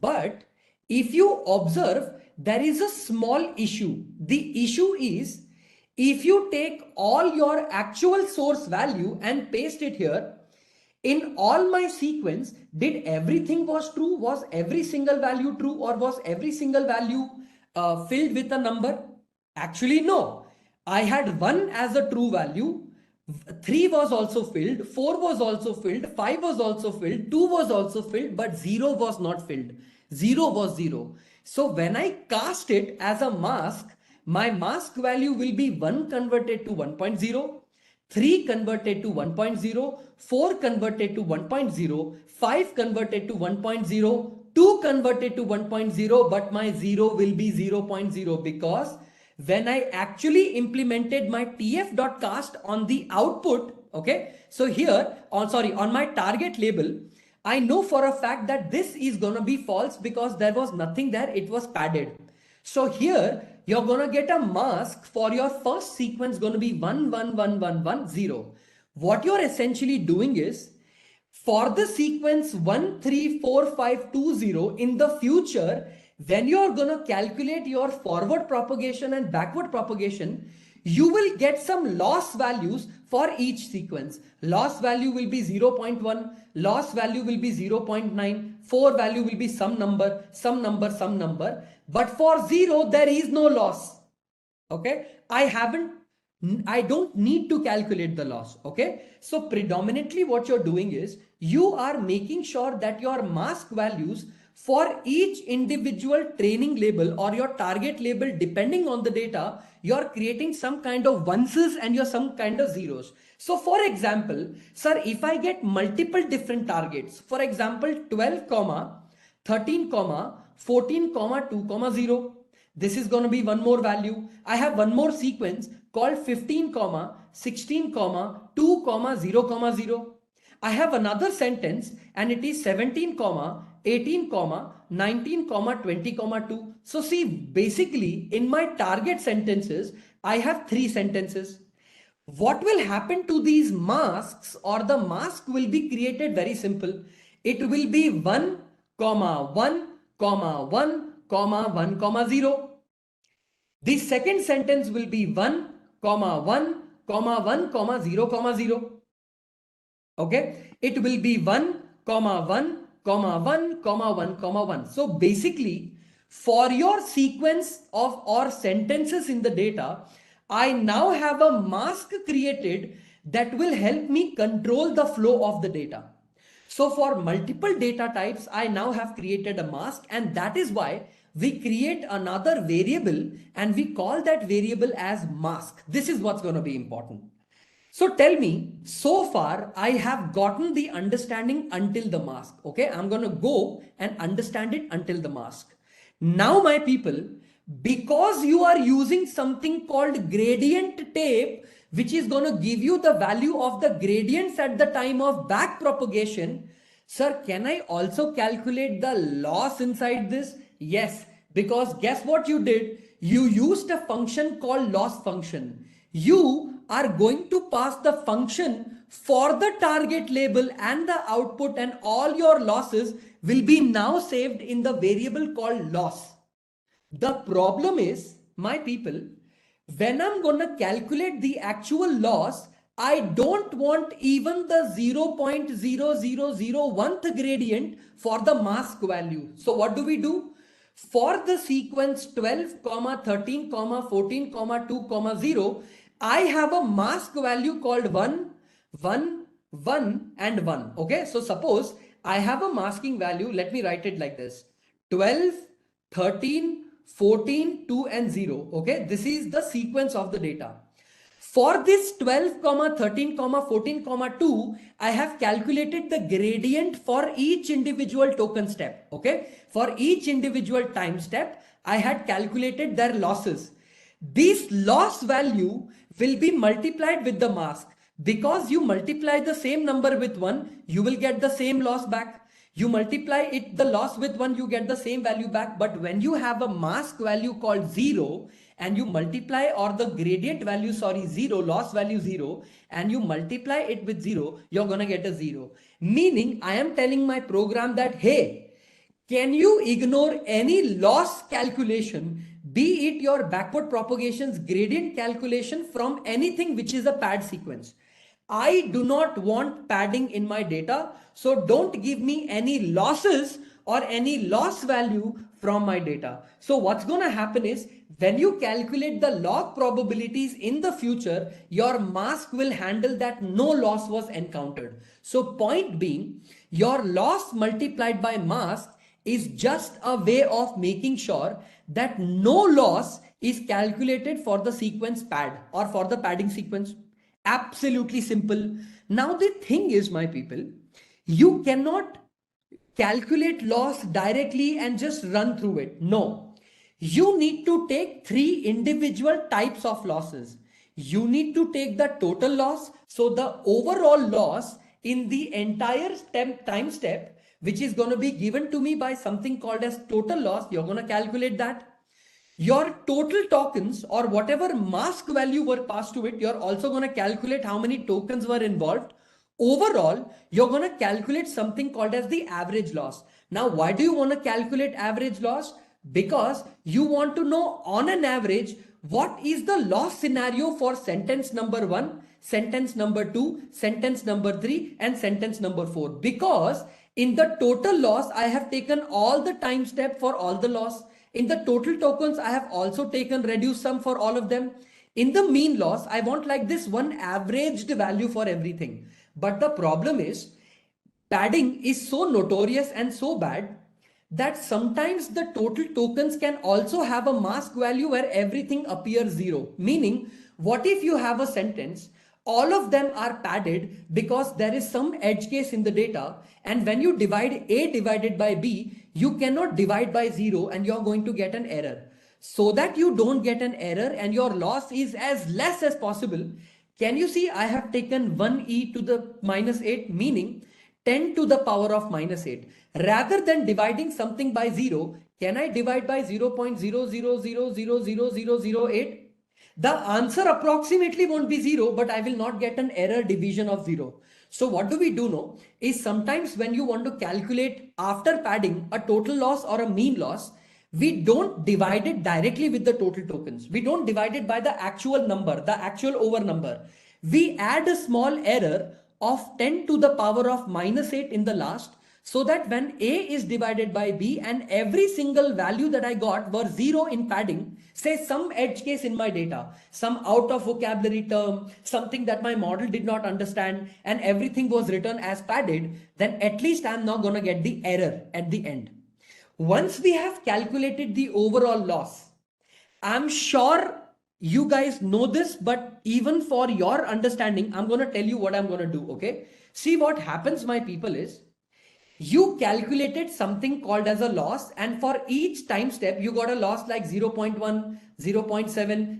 But if you observe, there is a small issue. The issue is, if you take all your actual source value and paste it here, In all my sequence, did everything was true? Was every single value true, or was every single value filled with a number? Actually, no. I had 1 as a true value, 3 was also filled, 4 was also filled, 5 was also filled, 2 was also filled, but 0 was not filled. 0 was 0. So when I cast it as a mask, my mask value will be 1 converted to 1.0, 3 converted to 1.0, 4 converted to 1.0, 5 converted to 1.0, 2 converted to 1.0, but my 0 will be 0.0 because when I actually implemented my tf.cast on the output, okay, so here on my target label, I know for a fact that this is gonna be false because there was nothing there, it was padded. So here you're gonna get a mask for your first sequence gonna be 1 1 1 1 1 0. What you're essentially doing is for the sequence 1 3 4 5 2 0 in the future, when you're gonna calculate your forward propagation and backward propagation, you will get some loss values for each sequence. Loss value will be 0.1, loss value will be 0.9, 4 value will be some number, some number, some number. But for 0, there is no loss. Okay, I don't need to calculate the loss. Okay, so predominantly what you're doing is you are making sure that your mask values for each individual training label or your target label, depending on the data, you're creating some kind of ones and you're some kind of zeros. So for example, sir, if I get multiple different targets, for example 12 comma 13 comma 14 comma 2 comma 0, this is going to be one more value. I have one more sequence called 15 comma 16 comma 2 comma 0 comma 0. I have another sentence and it is 17 comma 18 comma 19 comma 20 comma 2. So see, basically in my target sentences I have 3 sentences. What will happen to these masks, or the mask will be created very simple. It will be 1 comma 1 comma 1 comma 1 comma 0. The second sentence will be 1 comma 1 comma 1 comma 0 comma 0. Okay, it will be 1 comma 1 comma 1 comma 1 comma 1. So basically for your sequence of or sentences in the data, I now have a mask created that will help me control the flow of the data. So for multiple data types, I now have created a mask, and that is why we create another variable and we call that variable as mask. This is what's going to be important. So tell me, so far I have gotten the understanding until the mask. Okay, I'm going to go and understand it until the mask. Now my people, because you are using something called gradient tape, which is going to give you the value of the gradients at the time of back propagation, sir, can I also calculate the loss inside this? Yes, because guess what you did? You used a function called loss function. You are going to pass the function for the target label and the output, and all your losses will be now saved in the variable called loss. The problem is, my people, when I'm going to calculate the actual loss, I don't want even the 0.0001th gradient for the mask value. So what do? For the sequence 12, 13, 14, 2, 0, I have a mask value called 1, 1, 1 and 1. Okay, so suppose I have a masking value, let me write it like this: 12, 13, 14, 2 and 0. Okay, this is the sequence of the data. For this 12, 13, 14, 2, I have calculated the gradient for each individual token step. Okay, for each individual time step, I had calculated their losses. This loss value will be multiplied with the mask. Because you multiply the same number with 1, you will get the same loss back. You multiply the loss with 1, you get the same value back. But when you have a mask value called 0 and you multiply, or the gradient value, 0, loss value 0, and you multiply it with 0, you're going to get a 0. Meaning I am telling my program that, hey, can you ignore any loss calculation, be it your backward propagation's gradient calculation from anything which is a pad sequence? I do not want padding in my data, so don't give me any losses or any loss value from my data. So what's going to happen is when you calculate the log probabilities in the future, your mask will handle that no loss was encountered. So point being, your loss multiplied by mask is just a way of making sure that no loss is calculated for the sequence pad or for the padding sequence. Absolutely simple. Now the thing is, my people, you cannot calculate loss directly and just run through it. No, you need to take three individual types of losses. You need to take the total loss, so the overall loss in the entire time step, which is going to be given to me by something called as total loss. You're going to calculate that. Your total tokens or whatever mask value were passed to it, you're also going to calculate how many tokens were involved. Overall, you're going to calculate something called as the average loss. Now, why do you want to calculate average loss? Because you want to know on an average, what is the loss scenario for sentence number 1, sentence number 2, sentence number 3, and sentence number 4. Because in the total loss, I have taken all the time step for all the loss. In the total tokens, I have also taken reduce sum for all of them. In the mean loss, I want like this one averaged value for everything. But the problem is, padding is so notorious and so bad that sometimes the total tokens can also have a mask value where everything appears 0. Meaning, what if you have a sentence, all of them are padded because there is some edge case in the data, and when you divide A divided by B, you cannot divide by 0 and you're going to get an error. So that you don't get an error and your loss is as less as possible, can you see I have taken 1e to the minus 8, meaning 10 to the power of minus 8. Rather than dividing something by 0, can I divide by 0.000000008? The answer approximately won't be 0, but I will not get an error division of 0. So what do we do now is sometimes when you want to calculate after padding a total loss or a mean loss, we don't divide it directly with the total tokens. We don't divide it by the actual number, the actual over number. We add a small error of 10 to the power of minus 8 in the last, so that when A is divided by B and every single value that I got were 0 in padding, say some edge case in my data, some out of vocabulary term, something that my model did not understand, and everything was written as padded, then at least I'm not going to get the error at the end. Once we have calculated the overall loss, I'm sure you guys know this, but even for your understanding, I'm going to tell you what I'm going to do. Okay. See what happens, my people, is you calculated something called as a loss, and for each time step you got a loss like 0.1, 0.7,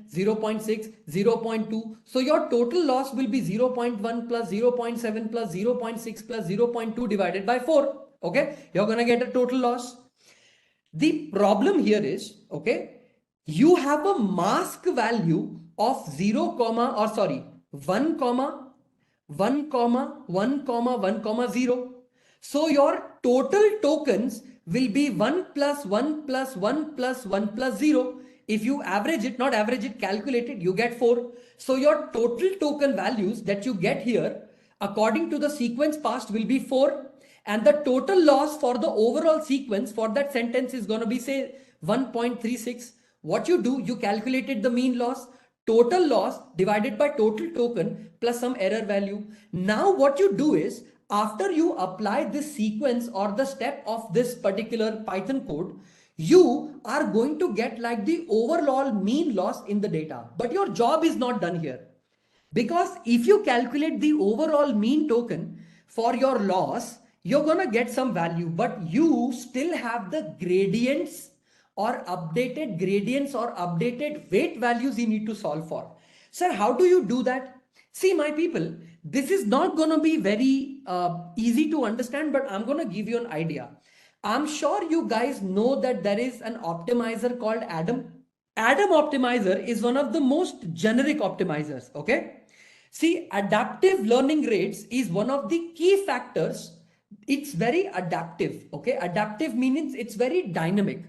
0.6, 0.2. So your total loss will be 0.1 plus 0.7 plus 0.6 plus 0.2 divided by 4. Okay, you're gonna get a total loss. The problem here is, okay, you have a mask value of 0 comma or sorry 1 comma 1 comma 1 comma 1 comma 0. So your total tokens will be 1 plus 1 plus 1 plus 1 plus 0. If you average it, not average it, calculate it, you get 4. So your total token values that you get here according to the sequence passed will be 4. And the total loss for the overall sequence for that sentence is going to be say 1.36. What you do, you calculated the mean loss, total loss divided by total token plus some error value. Now what you do is, after you apply this sequence or the step of this particular Python code, you are going to get like the overall mean loss in the data. But your job is not done here. Because if you calculate the overall mean token for your loss, you're going to get some value, but you still have the gradients or updated gradients or updated weight values you need to solve for. Sir, how do you do that? See, my people, this is not going to be very easy to understand, but I'm going to give you an idea. I'm sure you guys know that there is an optimizer called Adam. Adam optimizer is one of the most generic optimizers. Okay. See, adaptive learning rates is one of the key factors. It's very adaptive. Okay. Adaptive means it's very dynamic.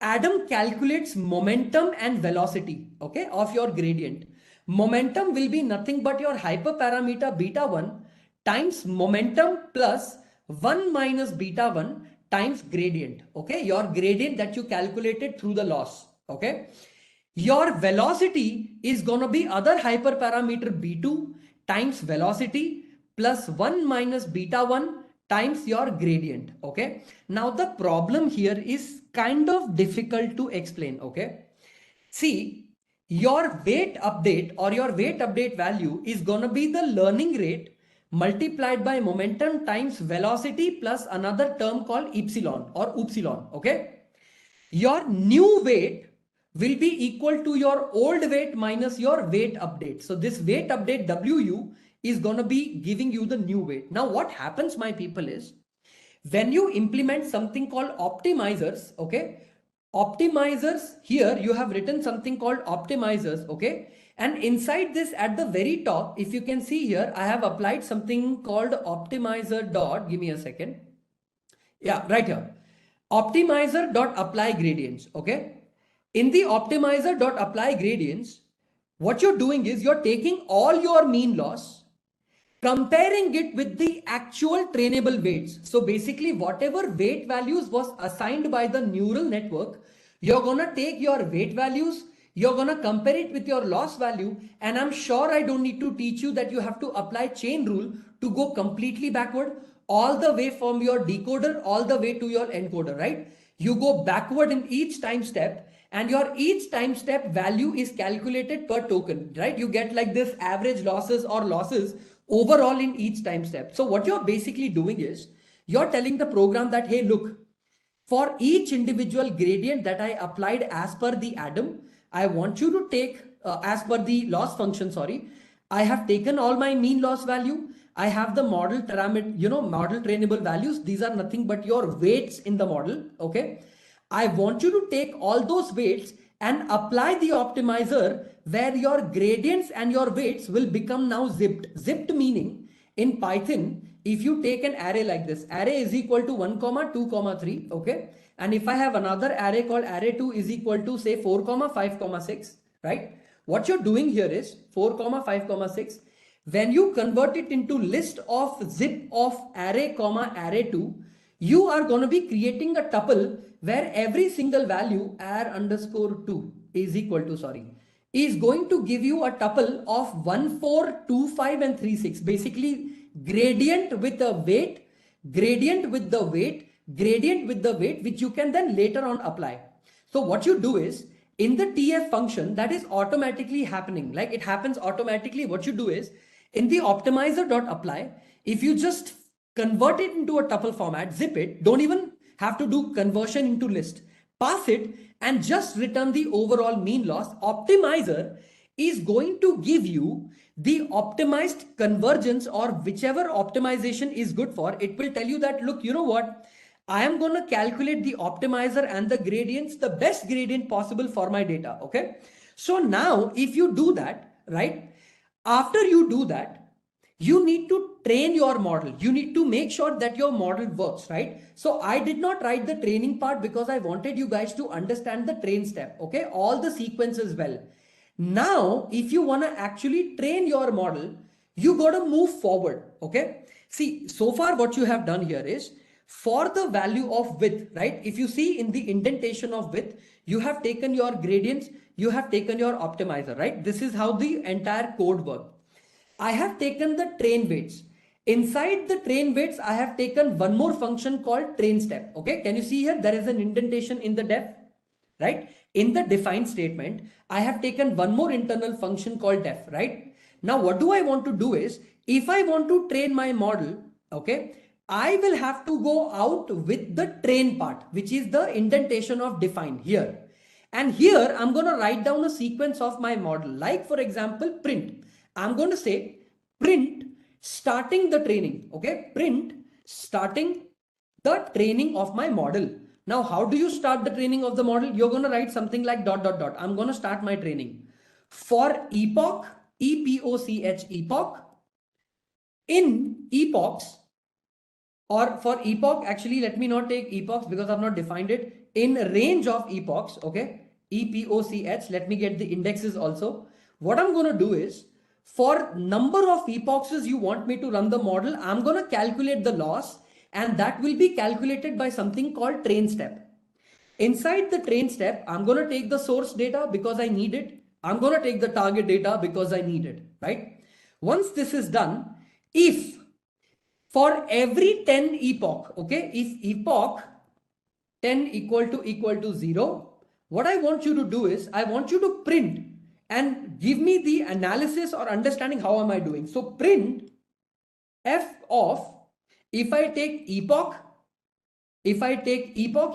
Adam calculates momentum and velocity, okay, of your gradient. momentum will be nothing but your hyperparameter beta 1 times momentum plus 1 minus beta 1 times gradient. Okay, your gradient that you calculated through the loss. Okay, your velocity is going to be other hyperparameter b2 times velocity plus 1 minus beta 1 times your gradient. Okay, now the problem here is kind of difficult to explain. Okay, see, your weight update or your weight update value is going to be the learning rate multiplied by momentum times velocity plus another term called epsilon or upsilon. Okay, your new weight will be equal to your old weight minus your weight update. So this weight update WU is going to be giving you the new weight. Now what happens, my people, is when you implement something called optimizers, okay, optimizers, here you have written something called optimizers, okay, and inside this at the very top, if you can see here, I have applied something called optimizer dot, give me a second. Yeah, right here. Optimizer dot apply gradients. Okay. In the optimizer dot apply gradients, what you're doing is you're taking all your mean loss, comparing it with the actual trainable weights. So basically, whatever weight values was assigned by the neural network, you're gonna take your weight values, you're gonna compare it with your loss value, and I'm sure I don't need to teach you that you have to apply chain rule to go completely backward, all the way from your decoder all the way to your encoder, right? You go backward in each time step, and your each time step value is calculated per token, right? You get like this average losses or losses overall in each time step. So what you're basically doing is you're telling the program that, hey, look, for each individual gradient that I applied as per the Adam, I want you to take as per the loss function, sorry, I have taken all my mean loss value. I have the model parameter, model trainable values. These are nothing but your weights in the model. Okay. I want you to take all those weights and apply the optimizer where your gradients and your weights will become now zipped. Zipped meaning in Python, if you take an array like this, array is equal to 1, 2, 3. Okay. And if I have another array called array2 is equal to say 4, 5, 6, right? What you're doing here is 4, 5, 6. When you convert it into list of zip of array, array2, you are going to be creating a tuple where every single value ar underscore 2 is equal to, is going to give you a tuple of 1, 4, 2, 5 and 3, 6. Basically gradient with the weight, gradient with the weight, gradient with the weight, which you can then later on apply. So what you do is in the TF function that is automatically happening, like it happens automatically. What you do is in the optimizer.apply, if you just convert it into a tuple format, zip it, don't even have to do conversion into list, pass it and just return the overall mean loss. Optimizer is going to give you the optimized convergence or whichever optimization is good for. It will tell you that, look, you know what? I am going to calculate the optimizer and the gradients, the best gradient possible for my data. Okay. So now if you do that, right? After you do that, you need to train your model. You need to make sure that your model works, right? So I did not write the training part because I wanted you guys to understand the train step. Okay. All the sequences well. Now, if you want to actually train your model, you got to move forward. Okay. See, so far what you have done here is for the value of width, right? If you see in the indentation of width, you have taken your gradients, you have taken your optimizer, right? This is how the entire code works. I have taken the train weights. Inside the train weights, I have taken one more function called train step. Okay. Can you see here? There is an indentation in the def, right? In the define statement, I have taken one more internal function called def, right? Now, what do I want to do is if I want to train my model, okay, I will have to go out with the train part, which is the indentation of define here. And here I'm going to write down a sequence of my model. Like for example, print. I'm going to say print starting the training. Okay. Print starting the training of my model. Now, how do you start the training of the model? You're going to write something like ... I'm going to start my training. For epoch, epoch, epoch. In epochs, or for epoch, actually, let me not take epochs because I've not defined it. In range of epochs, okay, epoch, let me get the indexes also. what I'm going to do is, for number of epochs you want me to run the model, I'm going to calculate the loss, and that will be calculated by something called train step. Inside the train step, I'm going to take the source data because I need it. I'm going to take the target data because I need it, right? Once this is done, if for every 10 epoch, okay, if epoch 10 equal to 0, what I want you to do is, I want you to print and give me the analysis or understanding how am I doing. So print f of, if I take epoch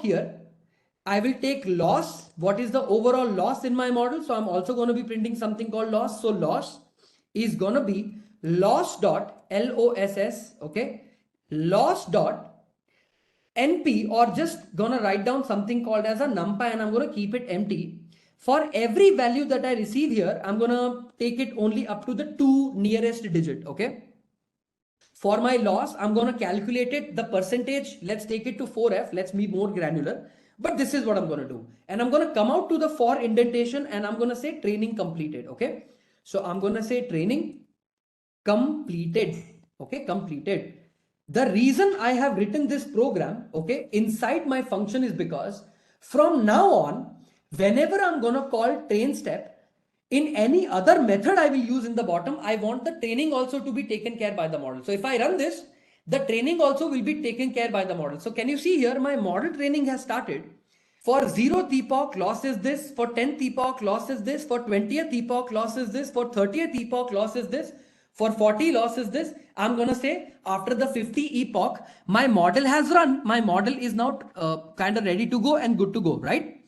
here, I will take loss. What is the overall loss in my model? So I'm also going to be printing something called loss. So loss is going to be loss dot LOSS, okay, loss dot NP, or just going to write down something called as a numpy, and I'm going to keep it empty. For every value that I receive here, I'm going to take it only up to the 2 nearest digit, okay. For my loss, I'm going to calculate it, the percentage, let's take it to 4F, let's be more granular. But this is what I'm going to do. And I'm going to come out to the for indentation, and I'm going to say training completed, okay. So I'm going to say training completed, okay, completed. The reason I have written this program, okay, inside my function is because from now on, whenever I'm going to call train step, in any other method I will use in the bottom, I want the training also to be taken care by the model. So if I run this, the training also will be taken care by the model. So can you see here, my model training has started. For 0th epoch, loss is this. For 10th epoch, loss is this. For 20th epoch, loss is this. For 30th epoch, loss is this. For 40, loss is this. I'm going to say after the 50 epoch, my model has run. My model is now kind of ready to go and good to go, right?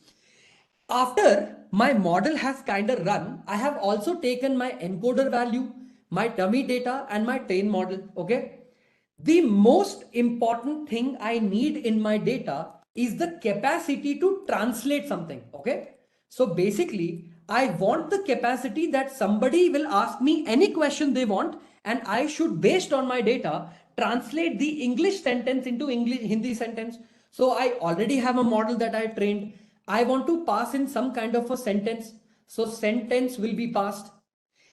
After my model has kind of run, I have also taken my encoder value, my dummy data, and my train model, okay? The most important thing I need in my data is the capacity to translate something, okay? So basically, I want the capacity that somebody will ask me any question they want, and I should, based on my data, translate the English sentence into English Hindi sentence. So I already have a model that I trained. I want to pass in some kind of a sentence. So sentence will be passed.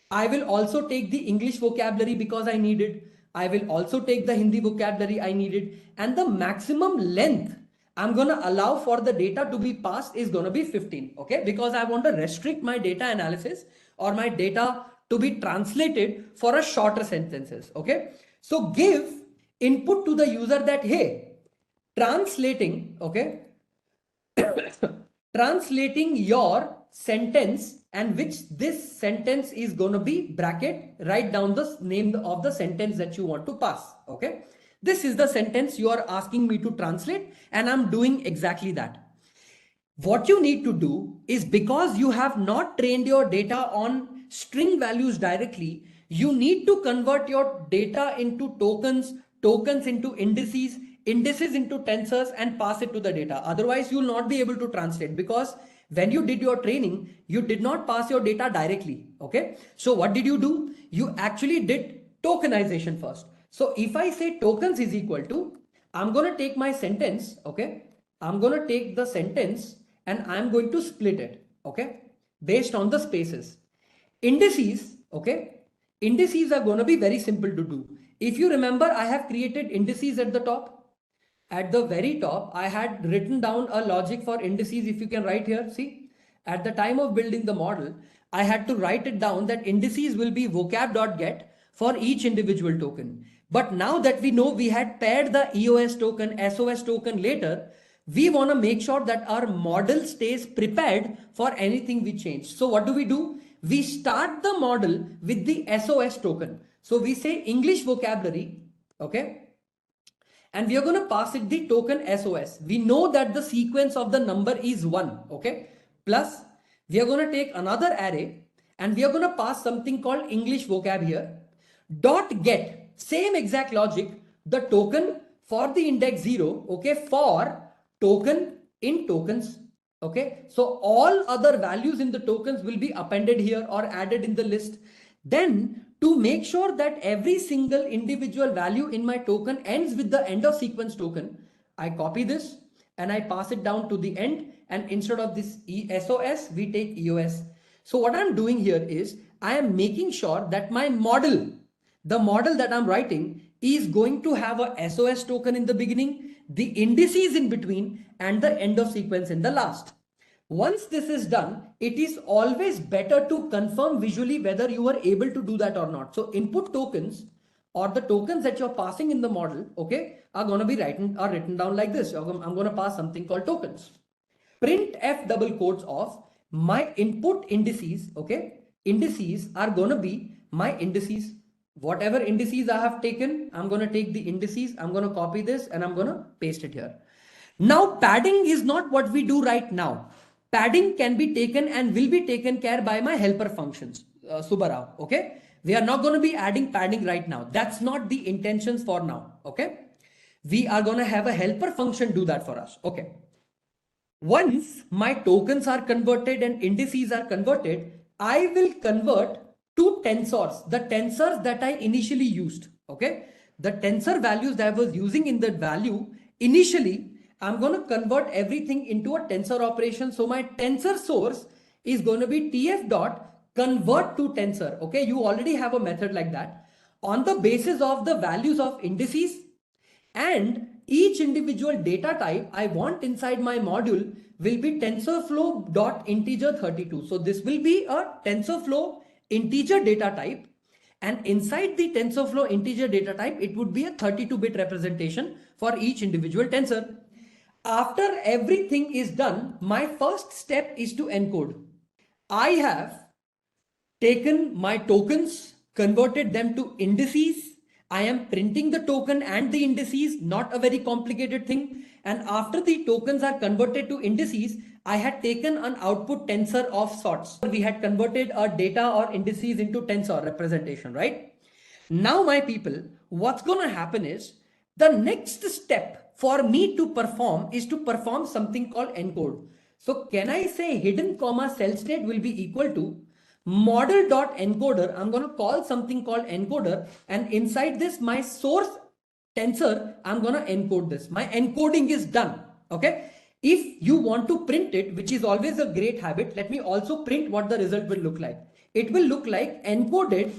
I will also take the English vocabulary because I need it. I will also take the Hindi vocabulary I needed, and the maximum length I'm going to allow for the data to be passed is going to be 15. Okay, because I want to restrict my data analysis or my data to be translated for a shorter sentences. Okay, so give input to the user that, hey, translating, okay, translating your sentence, and which this sentence is going to be bracket, write down the name of the sentence that you want to pass. Okay, this is the sentence you are asking me to translate, and I'm doing exactly that. What you need to do is, because you have not trained your data on string values directly, you need to convert your data into tokens, tokens into indices, indices into tensors, and pass it to the data. Otherwise, you will not be able to translate, because when you did your training, you did not pass your data directly. Okay. So what did you do? You actually did tokenization first. So if I say tokens is equal to, I'm going to take my sentence. Okay. I'm going to take the sentence and I'm going to split it. Okay. Based on the spaces. Indices. Okay. Indices are going to be very simple to do. If you remember, I have created indices at the top. At the very top, I had written down a logic for indices. If you can write here, see, at the time of building the model, I had to write it down that indices will be vocab.get for each individual token. But now that we know we had paired the EOS token, SOS token later, we want to make sure that our model stays prepared for anything we change. So what do? We start the model with the SOS token. So we say English vocabulary, okay? And we are going to pass it the token SOS. We know that the sequence of the number is 1, okay? Plus, we are going to take another array and we are going to pass something called English vocab here. Dot get, same exact logic, the token for the index 0, okay, for token in tokens, okay? So all other values in the tokens will be appended here or added in the list. Then to make sure that every single individual value in my token ends with the end of sequence token, I copy this and I pass it down to the end, and instead of this SOS, we take EOS. So what I'm doing here is I am making sure that my model, the model that I'm writing, is going to have a SOS token in the beginning, the indices in between, and the end of sequence in the last. Once this is done, it is always better to confirm visually whether you are able to do that or not. So input tokens, or the tokens that you're passing in the model, okay, are going to be written down like this. I'm going to pass something called tokens. Print F double quotes of my input indices, okay, indices are going to be my indices. Whatever indices I have taken, I'm going to take the indices, I'm going to copy this and I'm going to paste it here. Now padding is not what we do right now. Padding can be taken and will be taken care by my helper functions, Subarao, okay. We are not going to be adding padding right now. That's not the intentions for now, okay. We are going to have a helper function do that for us, okay. Once my tokens are converted and indices are converted, I will convert to tensors, the tensors that I initially used, okay. The tensor values that I was using in the value initially, I'm going to convert everything into a tensor operation. So my tensor source is going to be tf dot convert to tensor. Okay, you already have a method like that. On the basis of the values of indices and each individual data type I want inside my module will be TensorFlow dot integer 32. So this will be a TensorFlow integer data type. And inside the TensorFlow integer data type, it would be a 32-bit representation for each individual tensor. After everything is done, my first step is to encode. I have taken my tokens, converted them to indices. I am printing the token and the indices, not a very complicated thing. And after the tokens are converted to indices, I had taken an output tensor of sorts. We had converted our data or indices into tensor representation, right? Now, my people, what's going to happen is the next step for me to perform is to perform something called encode. So can I say hidden comma cell state will be equal to model.encoder. I'm going to call something called encoder, and inside this my source tensor, I'm going to encode this. My encoding is done. Okay. If you want to print it, which is always a great habit, let me also print what the result will look like. It will look like encoded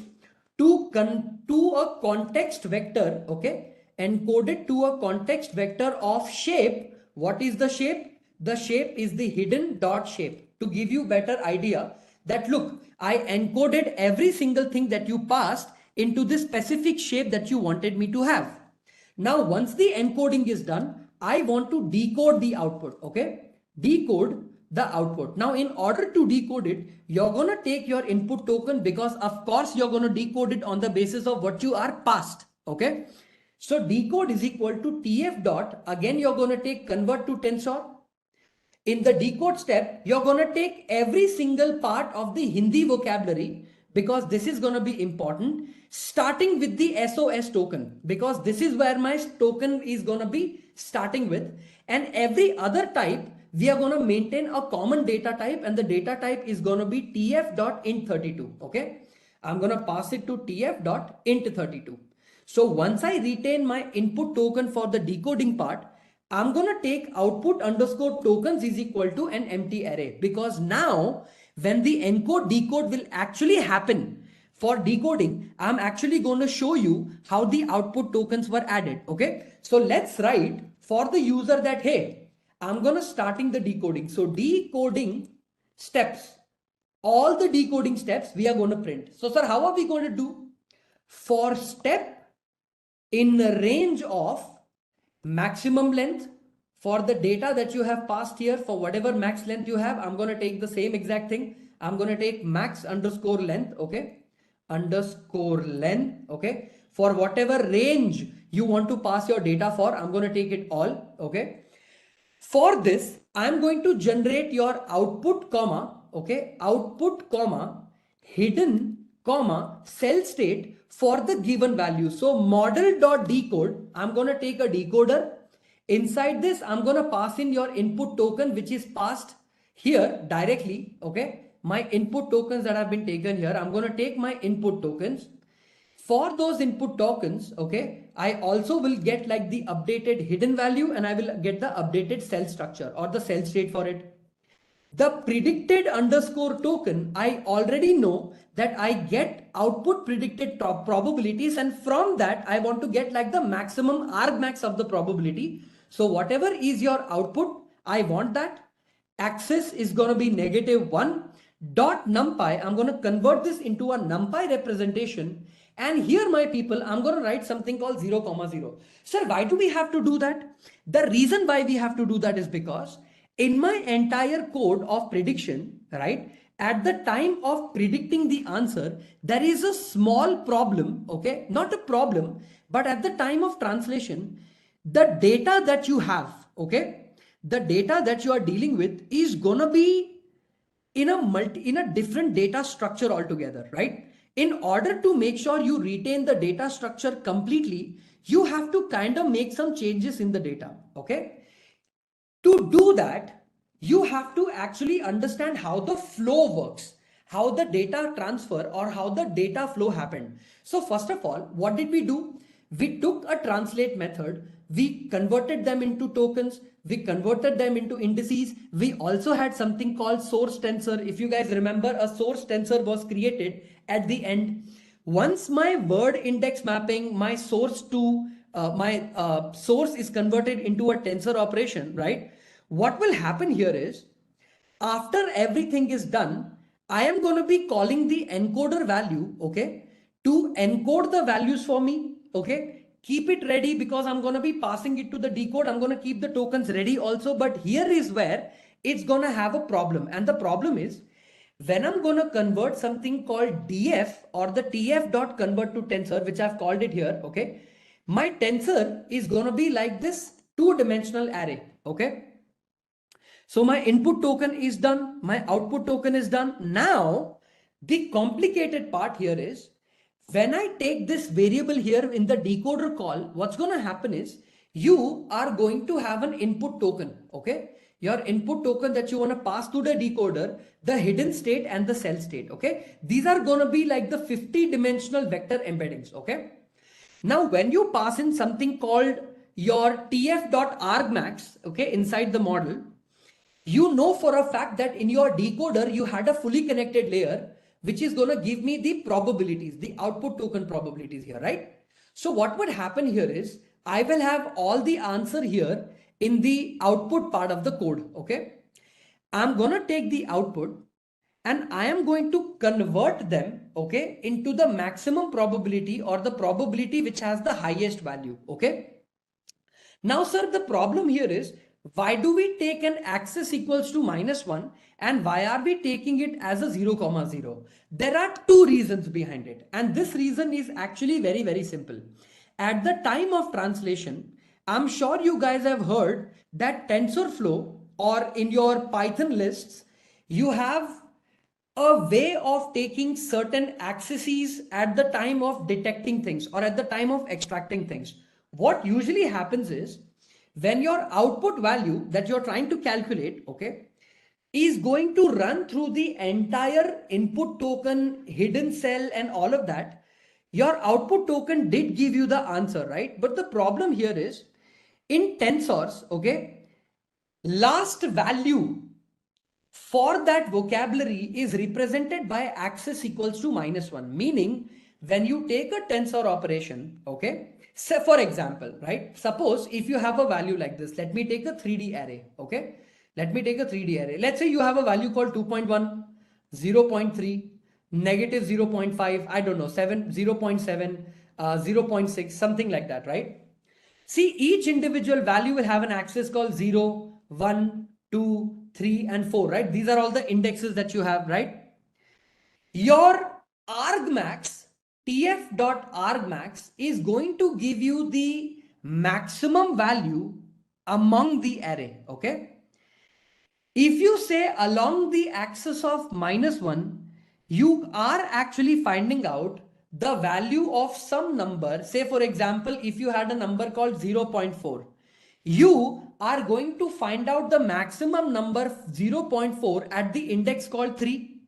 to a context vector. Okay. Encoded to a context vector of shape. What is the shape? The shape is the hidden dot shape. To give you better idea that look, I encoded every single thing that you passed into this specific shape that you wanted me to have. Now, once the encoding is done, I want to decode the output. Okay, decode the output. Now, in order to decode it, you're going to take your input token, because of course you're going to decode it on the basis of what you are passed. Okay, so decode is equal to tf dot, again you're going to take convert to tensor. In the decode step, you're going to take every single part of the Hindi vocabulary, because this is going to be important, starting with the SOS token, because this is where my token is going to be starting with. And every other type, we are going to maintain a common data type, and the data type is going to be tf.int32. Okay, I'm going to pass it to tf.int32. So once I retain my input token for the decoding part, I'm going to take output underscore tokens is equal to an empty array, because now when the encode decode will actually happen for decoding, I'm actually going to show you how the output tokens were added. Okay, so let's write for the user that, hey, I'm going to starting the decoding. So decoding steps, all the decoding steps we are going to print. So sir, how are we going to do? For step in the range of maximum length for the data that you have passed here, for whatever max length you have, I'm going to take the same exact thing. I'm going to take max underscore length. Okay, underscore length. Okay, for whatever range you want to pass your data for, I'm going to take it all. Okay, for this I'm going to generate your output comma, okay, output comma hidden comma cell state for the given value. So model.decode, I'm going to take a decoder. Inside this, I'm going to pass in your input token, which is passed here directly. Okay, my input tokens that have been taken here, I'm going to take my input tokens. For those input tokens, okay, I also will get like the updated hidden value, and I will get the updated cell structure or the cell state for it. The predicted underscore token, I already know that I get output predicted top probabilities, and from that I want to get like the maximum argmax of the probability. So whatever is your output, I want that. Axis is going to be -1 dot numpy. I'm going to convert this into a numpy representation. And here, my people, I'm going to write something called 0,0. Sir, why do we have to do that? The reason why we have to do that is because in my entire code of prediction, right, at the time of predicting the answer, there is a small problem, okay, not a problem, but at the time of translation, the data that you have, okay, the data that you are dealing with is gonna be in a different data structure altogether, right? In order to make sure you retain the data structure completely, you have to kind of make some changes in the data, okay? To do that, you have to actually understand how the flow works, how the data transfer or how the data flow happened. So first of all, what did we do? We took a translate method, we converted them into tokens, we converted them into indices. We also had something called source tensor. If you guys remember, a source tensor was created at the end. Once my word index mapping, my source to my source is converted into a tensor operation, right? What will happen here is, after everything is done, I am going to be calling the encoder value, okay, to encode the values for me, okay. Keep it ready because I'm going to be passing it to the decode. I'm going to keep the tokens ready also, but here is where it's going to have a problem. And the problem is, when I'm going to convert something called df or the tf dot convert to tensor, which I've called it here, okay, my tensor is going to be like this two-dimensional array, okay. So my input token is done, my output token is done. Now, the complicated part here is, when I take this variable here in the decoder call, what's going to happen is, you are going to have an input token, okay? Your input token that you want to pass to the decoder, the hidden state and the cell state, okay? These are going to be like the 50-dimensional vector embeddings, okay? Now, when you pass in something called your tf.argmax, okay, inside the model, you know for a fact that in your decoder, you had a fully connected layer, which is going to give me the probabilities, the output token probabilities here, right? So what would happen here is, I will have all the answer here in the output part of the code, okay? I'm going to take the output and I am going to convert them, okay, into the maximum probability or the probability which has the highest value, okay? Now, sir, the problem here is, why do we take an axis equals to -1 and why are we taking it as a 0,0? There are two reasons behind it. And this reason is actually very, very simple. At the time of translation, I'm sure you guys have heard that TensorFlow or in your Python lists, you have a way of taking certain axes at the time of detecting things or at the time of extracting things. What usually happens is, when your output value that you're trying to calculate, okay, is going to run through the entire input token, hidden cell and all of that, your output token did give you the answer, right? But the problem here is, in tensors, okay, last value for that vocabulary is represented by axis equals to -1, meaning when you take a tensor operation, okay, so for example, right, suppose if you have a value like this, let me take a 3D array, okay, let me take a 3D array. Let's say you have a value called 2.1, 0.3, -0.5, I don't know, 7, 0.7, 0.6, something like that, right? See, each individual value will have an axis called 0, 1, 2, 3 and 4, right? These are all the indexes that you have, right? Your argmax, tf.argmax is going to give you the maximum value among the array, okay? If you say along the axis of -1, you are actually finding out the value of some number. Say for example, if you had a number called 0.4, you are going to find out the maximum number 0.4 at the index called 3,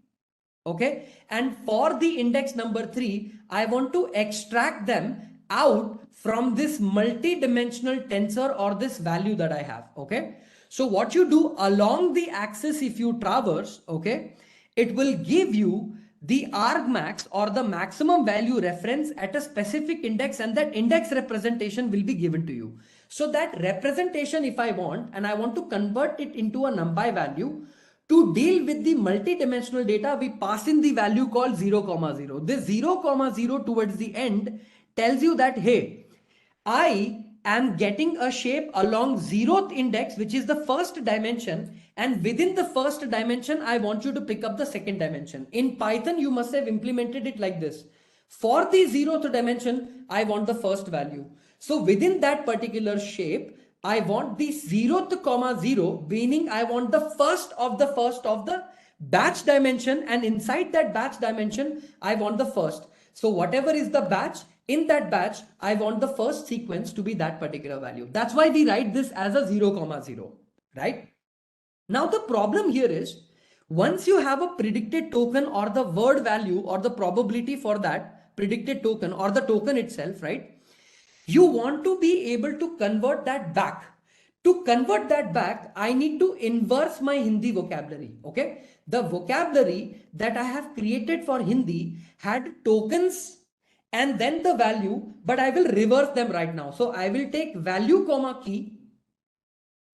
okay? And for the index number 3, I want to extract them out from this multi-dimensional tensor or this value that I have, okay? So what you do along the axis, if you traverse, okay, it will give you the argmax or the maximum value reference at a specific index, and that index representation will be given to you. So that representation, if I want, and I want to convert it into a numpy value, to deal with the multi-dimensional data, we pass in the value called 0, 0. This 0, 0 towards the end tells you that, hey, I am getting a shape along 0th index, which is the first dimension, and within the first dimension, I want you to pick up the second dimension. In Python, you must have implemented it like this. For the 0th dimension, I want the first value. So within that particular shape, I want the 0th, 0, meaning I want the first of the batch dimension, and inside that batch dimension, I want the first. So whatever is the batch, in that batch, I want the first sequence to be that particular value. That's why we write this as a 0, 0, right? Now the problem here is, once you have a predicted token or the word value or the probability for that predicted token or the token itself, right? You want to be able to convert that back. To convert that back, I need to inverse my Hindi vocabulary. Okay. The vocabulary that I have created for Hindi had tokens and then the value, but I will reverse them right now. So I will take value comma key.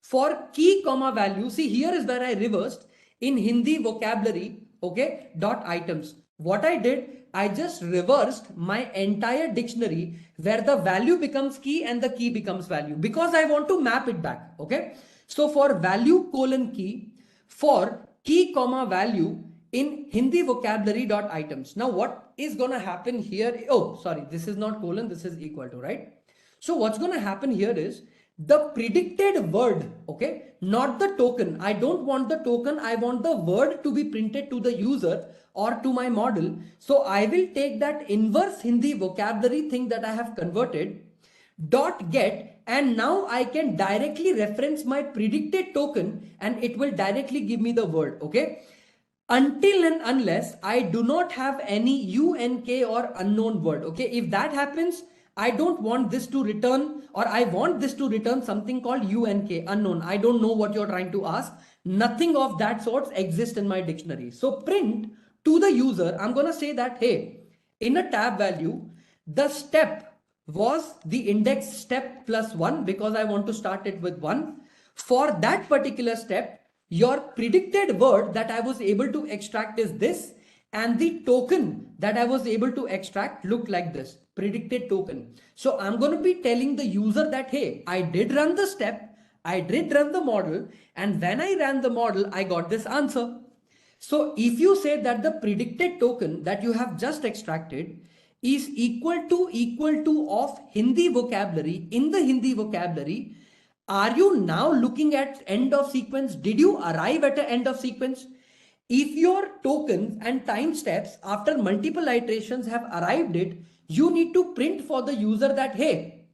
For key comma value, see, here is where I reversed in Hindi vocabulary, okay, dot items. What I did, I just reversed my entire dictionary where the value becomes key and the key becomes value, because I want to map it back, okay. So for value colon key, for key comma value in Hindi vocabulary dot items. Now what is going to happen here? Oh, sorry, this is not colon, this is equal to, right? So what's going to happen here is, the predicted word, okay, not the token. I don't want the token. I want the word to be printed to the user or to my model. So I will take that inverse Hindi vocabulary thing that I have converted, dot get, and now I can directly reference my predicted token and it will directly give me the word, okay. Until and unless I do not have any UNK or unknown word, okay. If that happens, I don't want this to return, or I want this to return something called UNK, unknown. I don't know what you're trying to ask. Nothing of that sort exists in my dictionary. So print to the user, I'm going to say that, hey, in a tab value, the step was the index step plus 1, because I want to start it with 1. For that particular step, your predicted word that I was able to extract is this, and the token that I was able to extract looked like this, predicted token. So I'm going to be telling the user that, hey, I did run the step, I did run the model, and when I ran the model, I got this answer. So if you say that the predicted token that you have just extracted is equal to of Hindi vocabulary, in the Hindi vocabulary, are you now looking at end of sequence? Did you arrive at an end of sequence? If your tokens and time steps after multiple iterations have arrived it, you need to print for the user that, hey,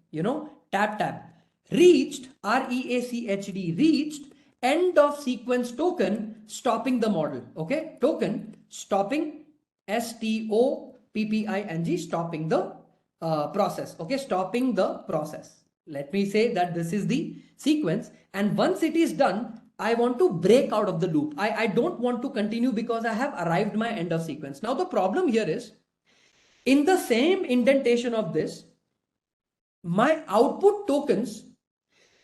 tab, reached, REACHD, reached end of sequence token, stopping the model. Okay, token stopping, STOPPING, stopping the process. Okay, stopping the process. Let me say that this is the sequence, and once it is done, I want to break out of the loop. I don't want to continue because I have arrived my end of sequence. Now the problem here is, in the same indentation of this, my output tokens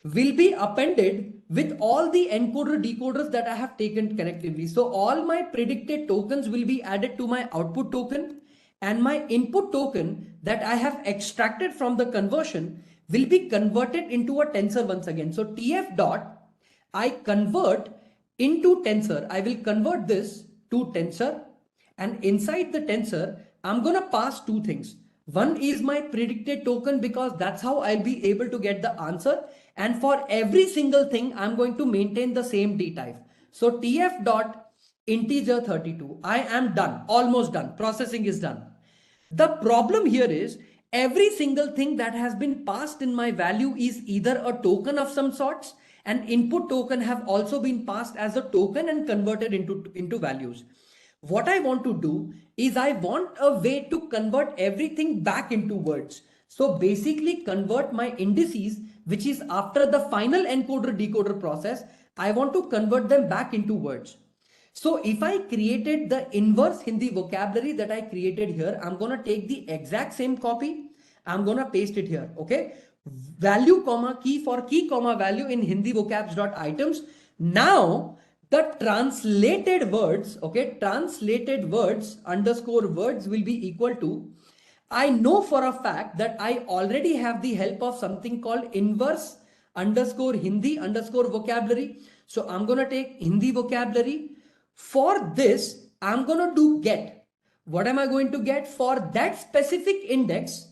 will be appended with all the encoder decoders that I have taken collectively. So all my predicted tokens will be added to my output token, and my input token that I have extracted from the conversion will be converted into a tensor once again. So TF dot, I convert into tensor. I will convert this to tensor, and inside the tensor, I'm going to pass two things. One is my predicted token, because that's how I'll be able to get the answer. And for every single thing, I'm going to maintain the same D type. So TF dot integer 32. I am done, almost done. Processing is done. The problem here is, every single thing that has been passed in my value is either a token of some sorts, and input token have also been passed as a token and converted into values. What I want to do is, I want a way to convert everything back into words. So basically convert my indices, which is after the final encoder decoder process, I want to convert them back into words. So if I created the inverse Hindi vocabulary that I created here, I'm going to take the exact same copy. I'm going to paste it here. Okay. Value comma key for key comma value in Hindi vocabs dot items. Now the translated words, okay, translated words underscore words will be equal to, I know for a fact that I already have the help of something called inverse underscore Hindi underscore vocabulary. So I'm going to take Hindi vocabulary. For this, I'm going to do get. What am I going to get? For that specific index,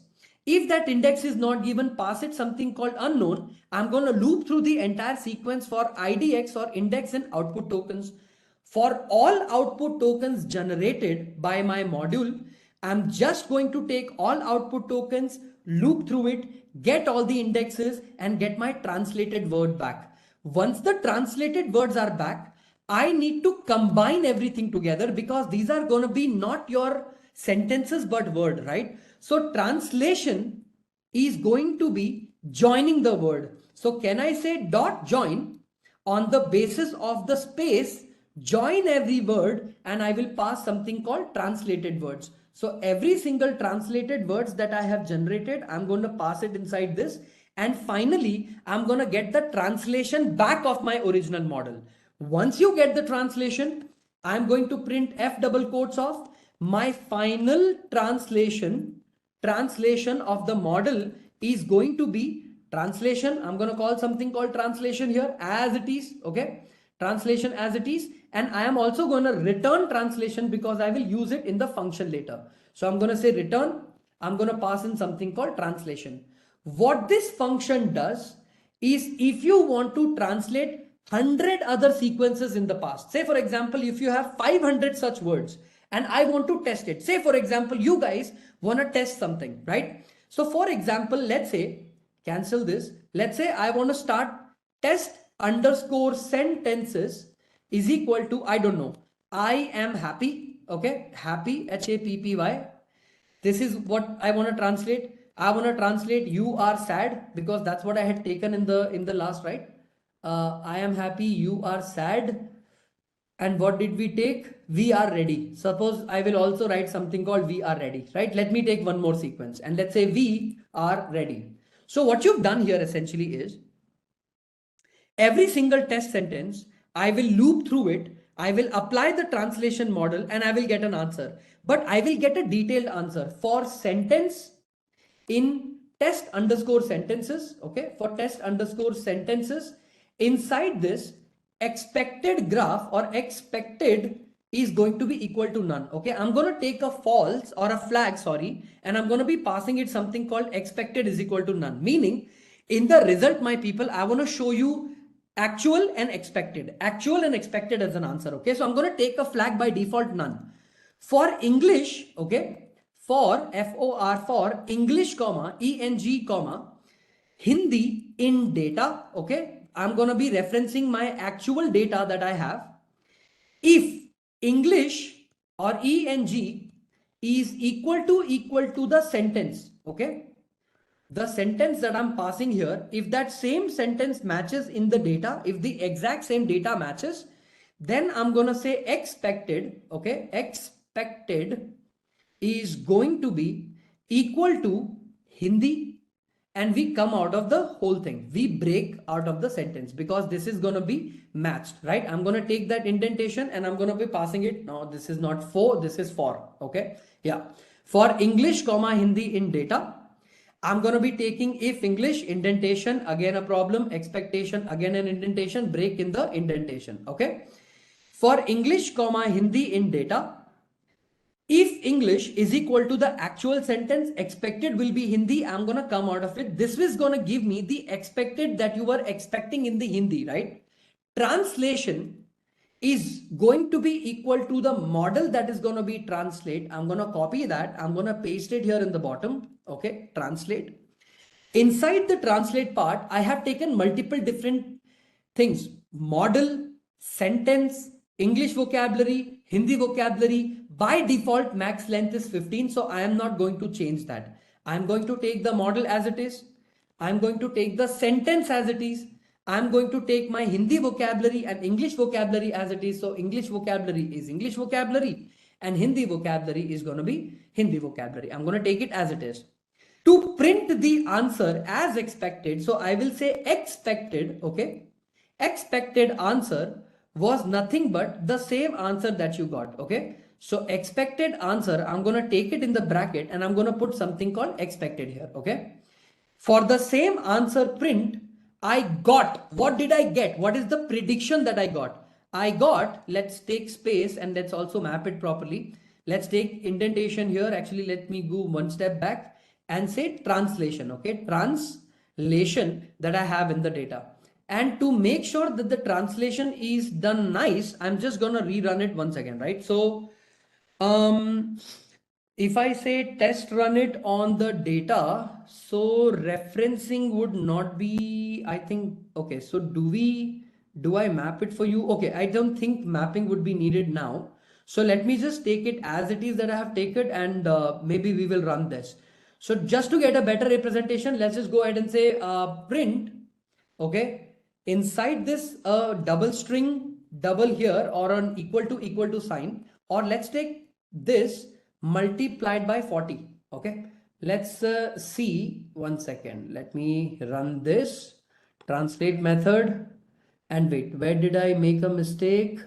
if that index is not given, pass it something called unknown. I'm going to loop through the entire sequence for IDX or index and output tokens. For all output tokens generated by my module, I'm just going to take all output tokens, loop through it, get all the indexes and get my translated word back. Once the translated words are back, I need to combine everything together because these are going to be not your sentences but word, right? So translation is going to be joining the word. So can I say dot join on the basis of the space, join every word, and I will pass something called translated words. So every single translated words that I have generated, I'm going to pass it inside this. And finally, I'm going to get the translation back of my original model. Once you get the translation, I'm going to print F double quotes of my final translation of the model is going to be translation. I'm going to call something called translation here as it is. Okay. Translation as it is. And I am also going to return translation because I will use it in the function later. So I'm going to say return. I'm going to pass in something called translation. What this function does is if you want to translate 100 other sequences in the past, say for example, if you have 500 such words and I want to test it, say for example, you guys want to test something, right? So for example, let's say, cancel this. Let's say I want to start test underscore sentences is equal to, I don't know, I am happy. Okay. Happy, HAPPY. This is what I want to translate. I want to translate you are sad because that's what I had taken in the last, right? I am happy, you are sad. And what did we take? We are ready. Suppose I will also write something called we are ready, right? Let me take one more sequence and let's say we are ready. So what you've done here essentially is every single test sentence, I will loop through it. I will apply the translation model and I will get an answer, but I will get a detailed answer for sentence in test underscore sentences. Okay. For test underscore sentences inside this, expected graph or expected is going to be equal to none. Okay. I'm going to take a false or a flag, sorry, and I'm going to be passing it something called expected is equal to none, meaning in the result, my people, I want to show you actual and expected as an answer. Okay. So I'm going to take a flag by default none. For English, okay, for for English, comma, ENG, comma, Hindi in data, okay, I'm going to be referencing my actual data that I have. If English or ENG is equal to the sentence, okay, the sentence that I'm passing here, if that same sentence matches in the data, if the exact same data matches, then I'm going to say expected, okay, expected is going to be equal to Hindi, and we come out of the whole thing. We break out of the sentence because this is going to be matched, right? I'm going to take that indentation and I'm going to be passing it. No, this is not for, this is for, okay. Yeah. For English, comma, Hindi in data, I'm going to be taking if English indentation, again a problem, expectation, again an indentation, break in the indentation. Okay. For English, comma, Hindi in data, if English is equal to the actual sentence, expected will be Hindi. I'm going to come out of it. This is going to give me the expected that you were expecting in the Hindi, right? Translation is going to be equal to the model that is going to be translate. I'm going to copy that. I'm going to paste it here in the bottom. Okay, translate. Inside the translate part, I have taken multiple different things. Model, sentence, English vocabulary, Hindi vocabulary. By default, max length is 15. So I am not going to change that. I'm going to take the model as it is. I'm going to take the sentence as it is. I'm going to take my Hindi vocabulary and English vocabulary as it is. So English vocabulary is English vocabulary and Hindi vocabulary is going to be Hindi vocabulary. I'm going to take it as it is. To print the answer as expected, so I will say expected, okay? Expected answer was nothing but the same answer that you got, okay? So expected answer, I'm going to take it in the bracket and I'm going to put something called expected here, okay? For the same answer print, I got, what did I get? What is the prediction that I got? I got, let's take space and let's also map it properly. Let's take indentation here. Actually, let me go one step back and say translation, okay? Translation that I have in the data. And to make sure that the translation is done nice, I'm just gonna rerun it once again, right? So, if I say test run it on the data, so referencing would not be, I think, okay, so do I map it for you? Okay, I don't think mapping would be needed now. So let me just take it as it is that I have taken and maybe we will run this. So just to get a better representation, let's just go ahead and say print, okay? Inside this double string, double here or an equal to sign, or let's take this multiplied by 40, okay? Let's see, one second, let me run this translate method and wait, where did I make a mistake?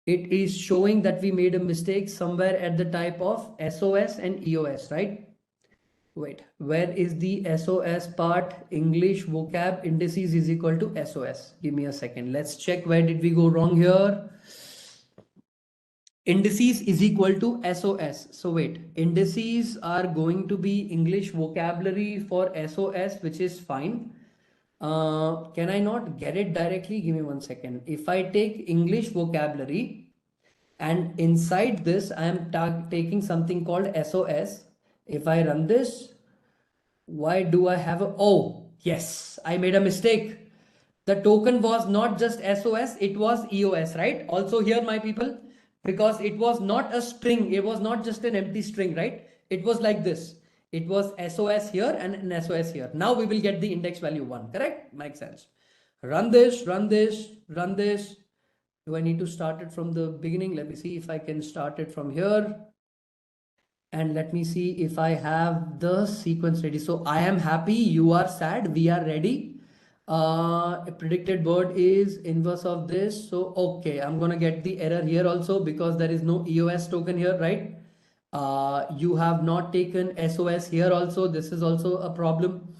It is showing that we made a mistake somewhere at the type of SOS and EOS, right? Wait, where is the SOS part? English vocab indices is equal to SOS. Give me a second. Let's check where did we go wrong here. Indices is equal to SOS. So wait, indices are going to be English vocabulary for SOS, which is fine. Can I not get it directly? Give me one second. If I take English vocabulary and inside this, I am taking something called SOS. If I run this, why do I have a, oh, yes, I made a mistake. The token was not just SOS, it was EOS, right? Also here, my people, because it was not a string, it was not just an empty string, right? It was like this. It was SOS here and an SOS here. Now we will get the index value 1, correct? Makes sense. Run this, run this, run this. Do I need to start it from the beginning? Let me see if I can start it from here. And let me see if I have the sequence ready. So I am happy, you are sad, we are ready. A predicted word is inverse of this. So, okay, I'm going to get the error here also because there is no EOS token here, right? You have not taken SOS here also. This is also a problem.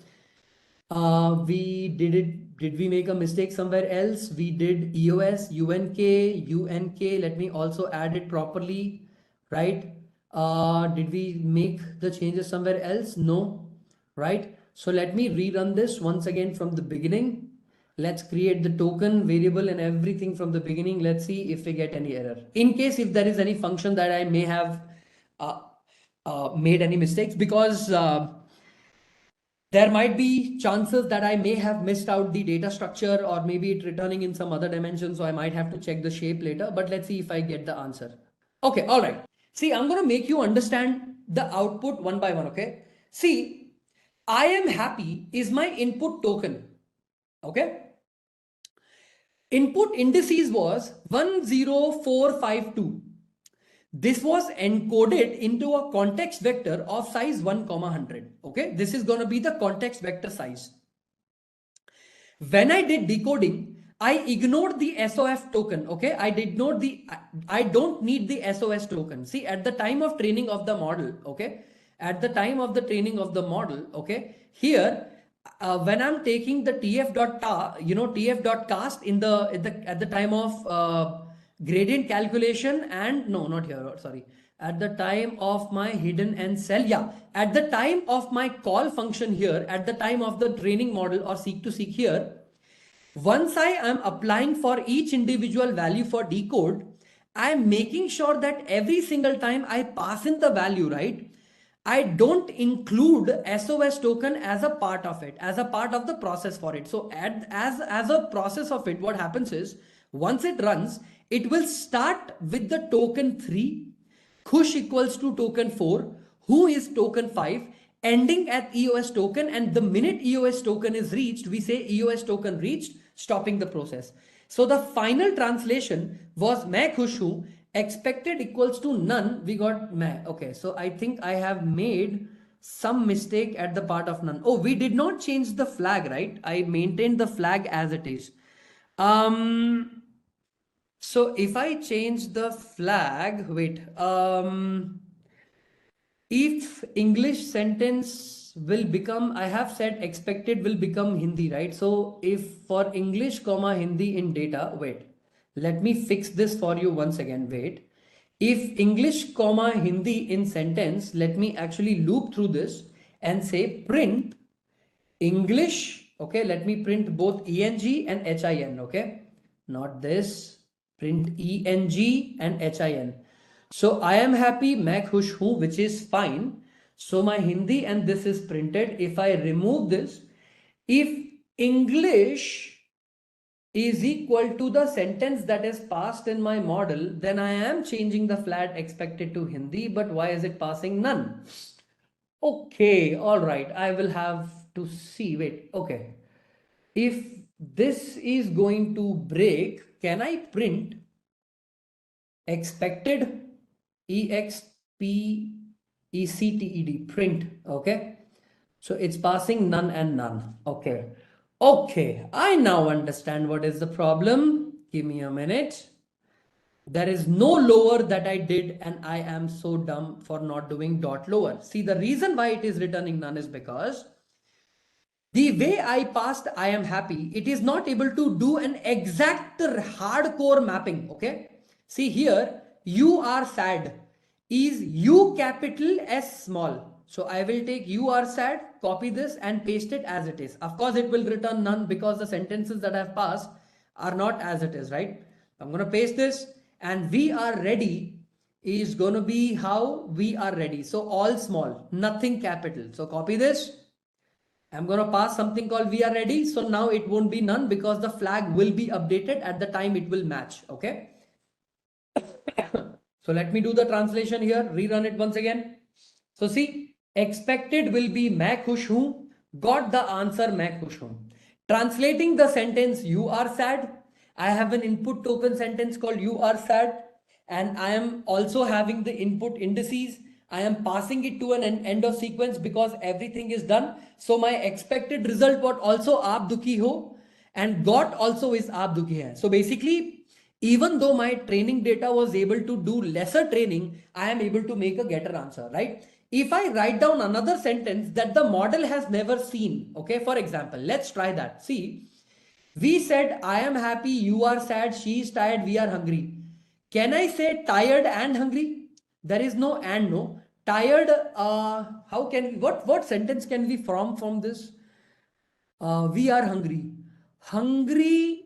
Did we make a mistake somewhere else? We did EOS, UNK. Let me also add it properly, right? Did we make the changes somewhere else? No, right? So let me rerun this once again from the beginning. Let's create the token variable and everything from the beginning. Let's see if we get any error. In case if there is any function that I may have made any mistakes, because there might be chances that I may have missed out the data structure or maybe it returning in some other dimension. So I might have to check the shape later, but let's see if I get the answer. Okay, all right. See, I'm going to make you understand the output one by one, okay? See, I am happy is my input token, okay? Input indices was 10452. This was encoded into a context vector of size 1,100, okay? This is going to be the context vector size. When I did decoding, I ignored the SOF token, okay? I don't need the SOS token. See, at the time of training of the model, okay? At the time of the training of the model, okay? Here, when I'm taking the tf.cast at the time of gradient calculation and no, not here, sorry. At the time of my hidden and cell, yeah. At the time of my call function here, at the time of the training model or seek to seek here, once I am applying for each individual value for decode, I am making sure that every single time I pass in the value, right? I don't include SOS token as a part of it, as a part of the process for it. So as a process of it, what happens is once it runs, it will start with the token 3, Khush equals to token 4, who is token 5, ending at EOS token, and the minute EOS token is reached, we say EOS token reached, stopping the process. So the final translation was मैं खुश हूँ, expected equals to none, we got मैं. Okay, so I think I have made some mistake at the part of none. Oh, we did not change the flag, right? I maintained the flag as it is. So if I change the flag, wait, if English sentence will become, I have said expected will become Hindi, right? So if for English comma Hindi in data, wait, let me fix this for you once again, wait. If English comma Hindi in sentence, let me actually loop through this and say print English, okay, let me print both ENG and HIN, okay, not this, print ENG and HIN. So I am happy, मैं खुश हूँ, which is fine. So my Hindi and this is printed. If I remove this, if English is equal to the sentence that is passed in my model, then I am changing the flag expected to Hindi, but why is it passing none? Okay, all right, I will have to see, wait, okay. If this is going to break, can I print expected expected print, okay? So it's passing none and none, okay. Okay, I now understand what is the problem. Give me a minute. There is no lower that I did, and I am so dumb for not doing dot lower. See, the reason why it is returning none is because the way I passed I am happy, it is not able to do an exact hardcore mapping, okay? See here, you are sad is U capital S small. So I will take you are sad, copy this and paste it as it is. Of course, it will return none because the sentences that I have passed are not as it is, right? I'm going to paste this, and we are ready is going to be how we are ready. So all small, nothing capital. So copy this. I'm going to pass something called we are ready. So now it won't be none because the flag will be updated at the time it will match. Okay. So let me do the translation here. Rerun it once again. So see, expected will be मैं खुश हूँ. Got the answer मैं खुश हूँ. Translating the sentence you are sad. I have an input token sentence called you are sad, and I am also having the input indices. I am passing it to an end of sequence because everything is done. So my expected result was also आप दुखी हो, and got also is आप दुखी है. So basically, even though my training data was able to do lesser training, I am able to make a getter answer, right? If I write down another sentence that the model has never seen, okay, for example, let's try that. See, we said, I am happy, you are sad, she is tired, we are hungry. Can I say tired and hungry? There is no and, no. Tired, how can, what sentence can we form from this? We are hungry. Hungry,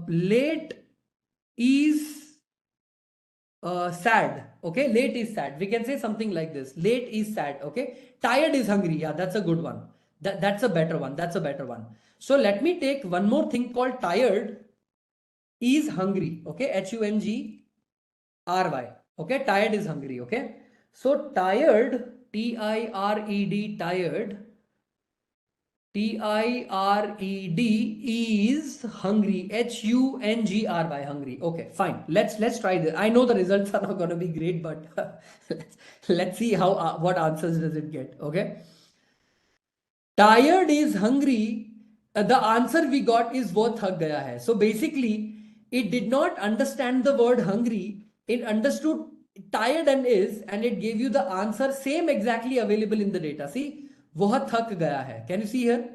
late is sad, okay? Late is sad. We can say something like this. Late is sad, okay? Tired is hungry. Yeah, that's a good one. That's a better one. That's a better one. So let me take one more thing called tired is hungry, okay? H-U-N-G-R-Y, okay? Tired is hungry, okay? So tired, T-I-R-E-D, tired, T-I-R-E-D is hungry, H-U-N-G-R-Y, hungry. Okay, fine. Let's try this. I know the results are not going to be great, but let's see how what answers does it get. Okay. Tired is hungry. The answer we got is wo thak gaya hai. So basically, it did not understand the word hungry. It understood tired and is, and it gave you the answer same exactly available in the data. See, वह थक गया है. Can you see here?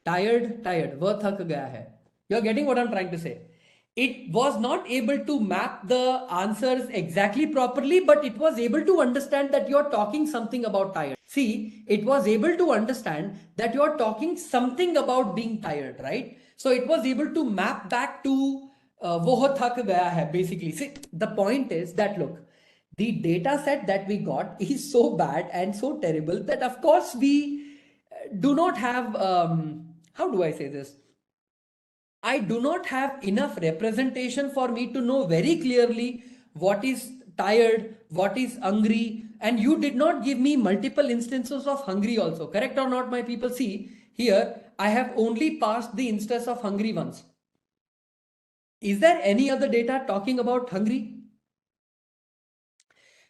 Tired, वह थक गया है. You're getting what I'm trying to say. It was not able to map the answers exactly properly, but it was able to understand that you're talking something about tired. See, it was able to understand that you're talking something about being tired, right? So it was able to map back to वह थक गया है, basically. See, the point is that look, the data set that we got is so bad and so terrible that of course we do not have, how do I say this? I do not have enough representation for me to know very clearly what is tired, what is hungry, and you did not give me multiple instances of hungry also. Correct or not, my people? See, here I have only passed the instance of hungry once. Is there any other data talking about hungry?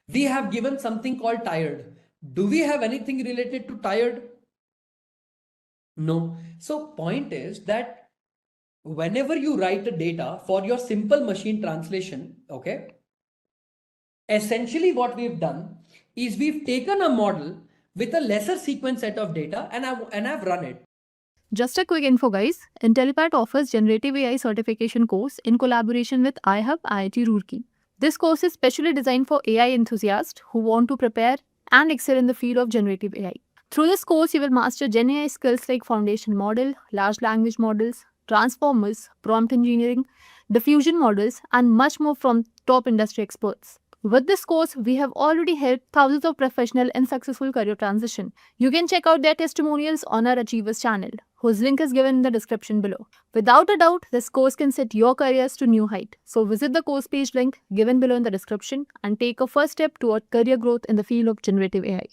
We have given something called tired. Do we have anything related to tired? No. So point is that whenever you write a data for your simple machine translation, okay, essentially what we've done is we've taken a model with a lesser sequence set of data and I've run it. Just a quick info guys, Intellipaat offers Generative AI certification course in collaboration with iHub IIT Roorkee. This course is specially designed for AI enthusiasts who want to prepare and excel in the field of generative AI. Through this course, you will master Gen AI skills like foundation model, large language models, transformers, prompt engineering, diffusion models, and much more from top industry experts. With this course, we have already helped thousands of professionals in successful career transition. You can check out their testimonials on our Achievers channel, whose link is given in the description below. Without a doubt, this course can set your careers to new height. So visit the course page link given below in the description and take a first step toward career growth in the field of generative AI.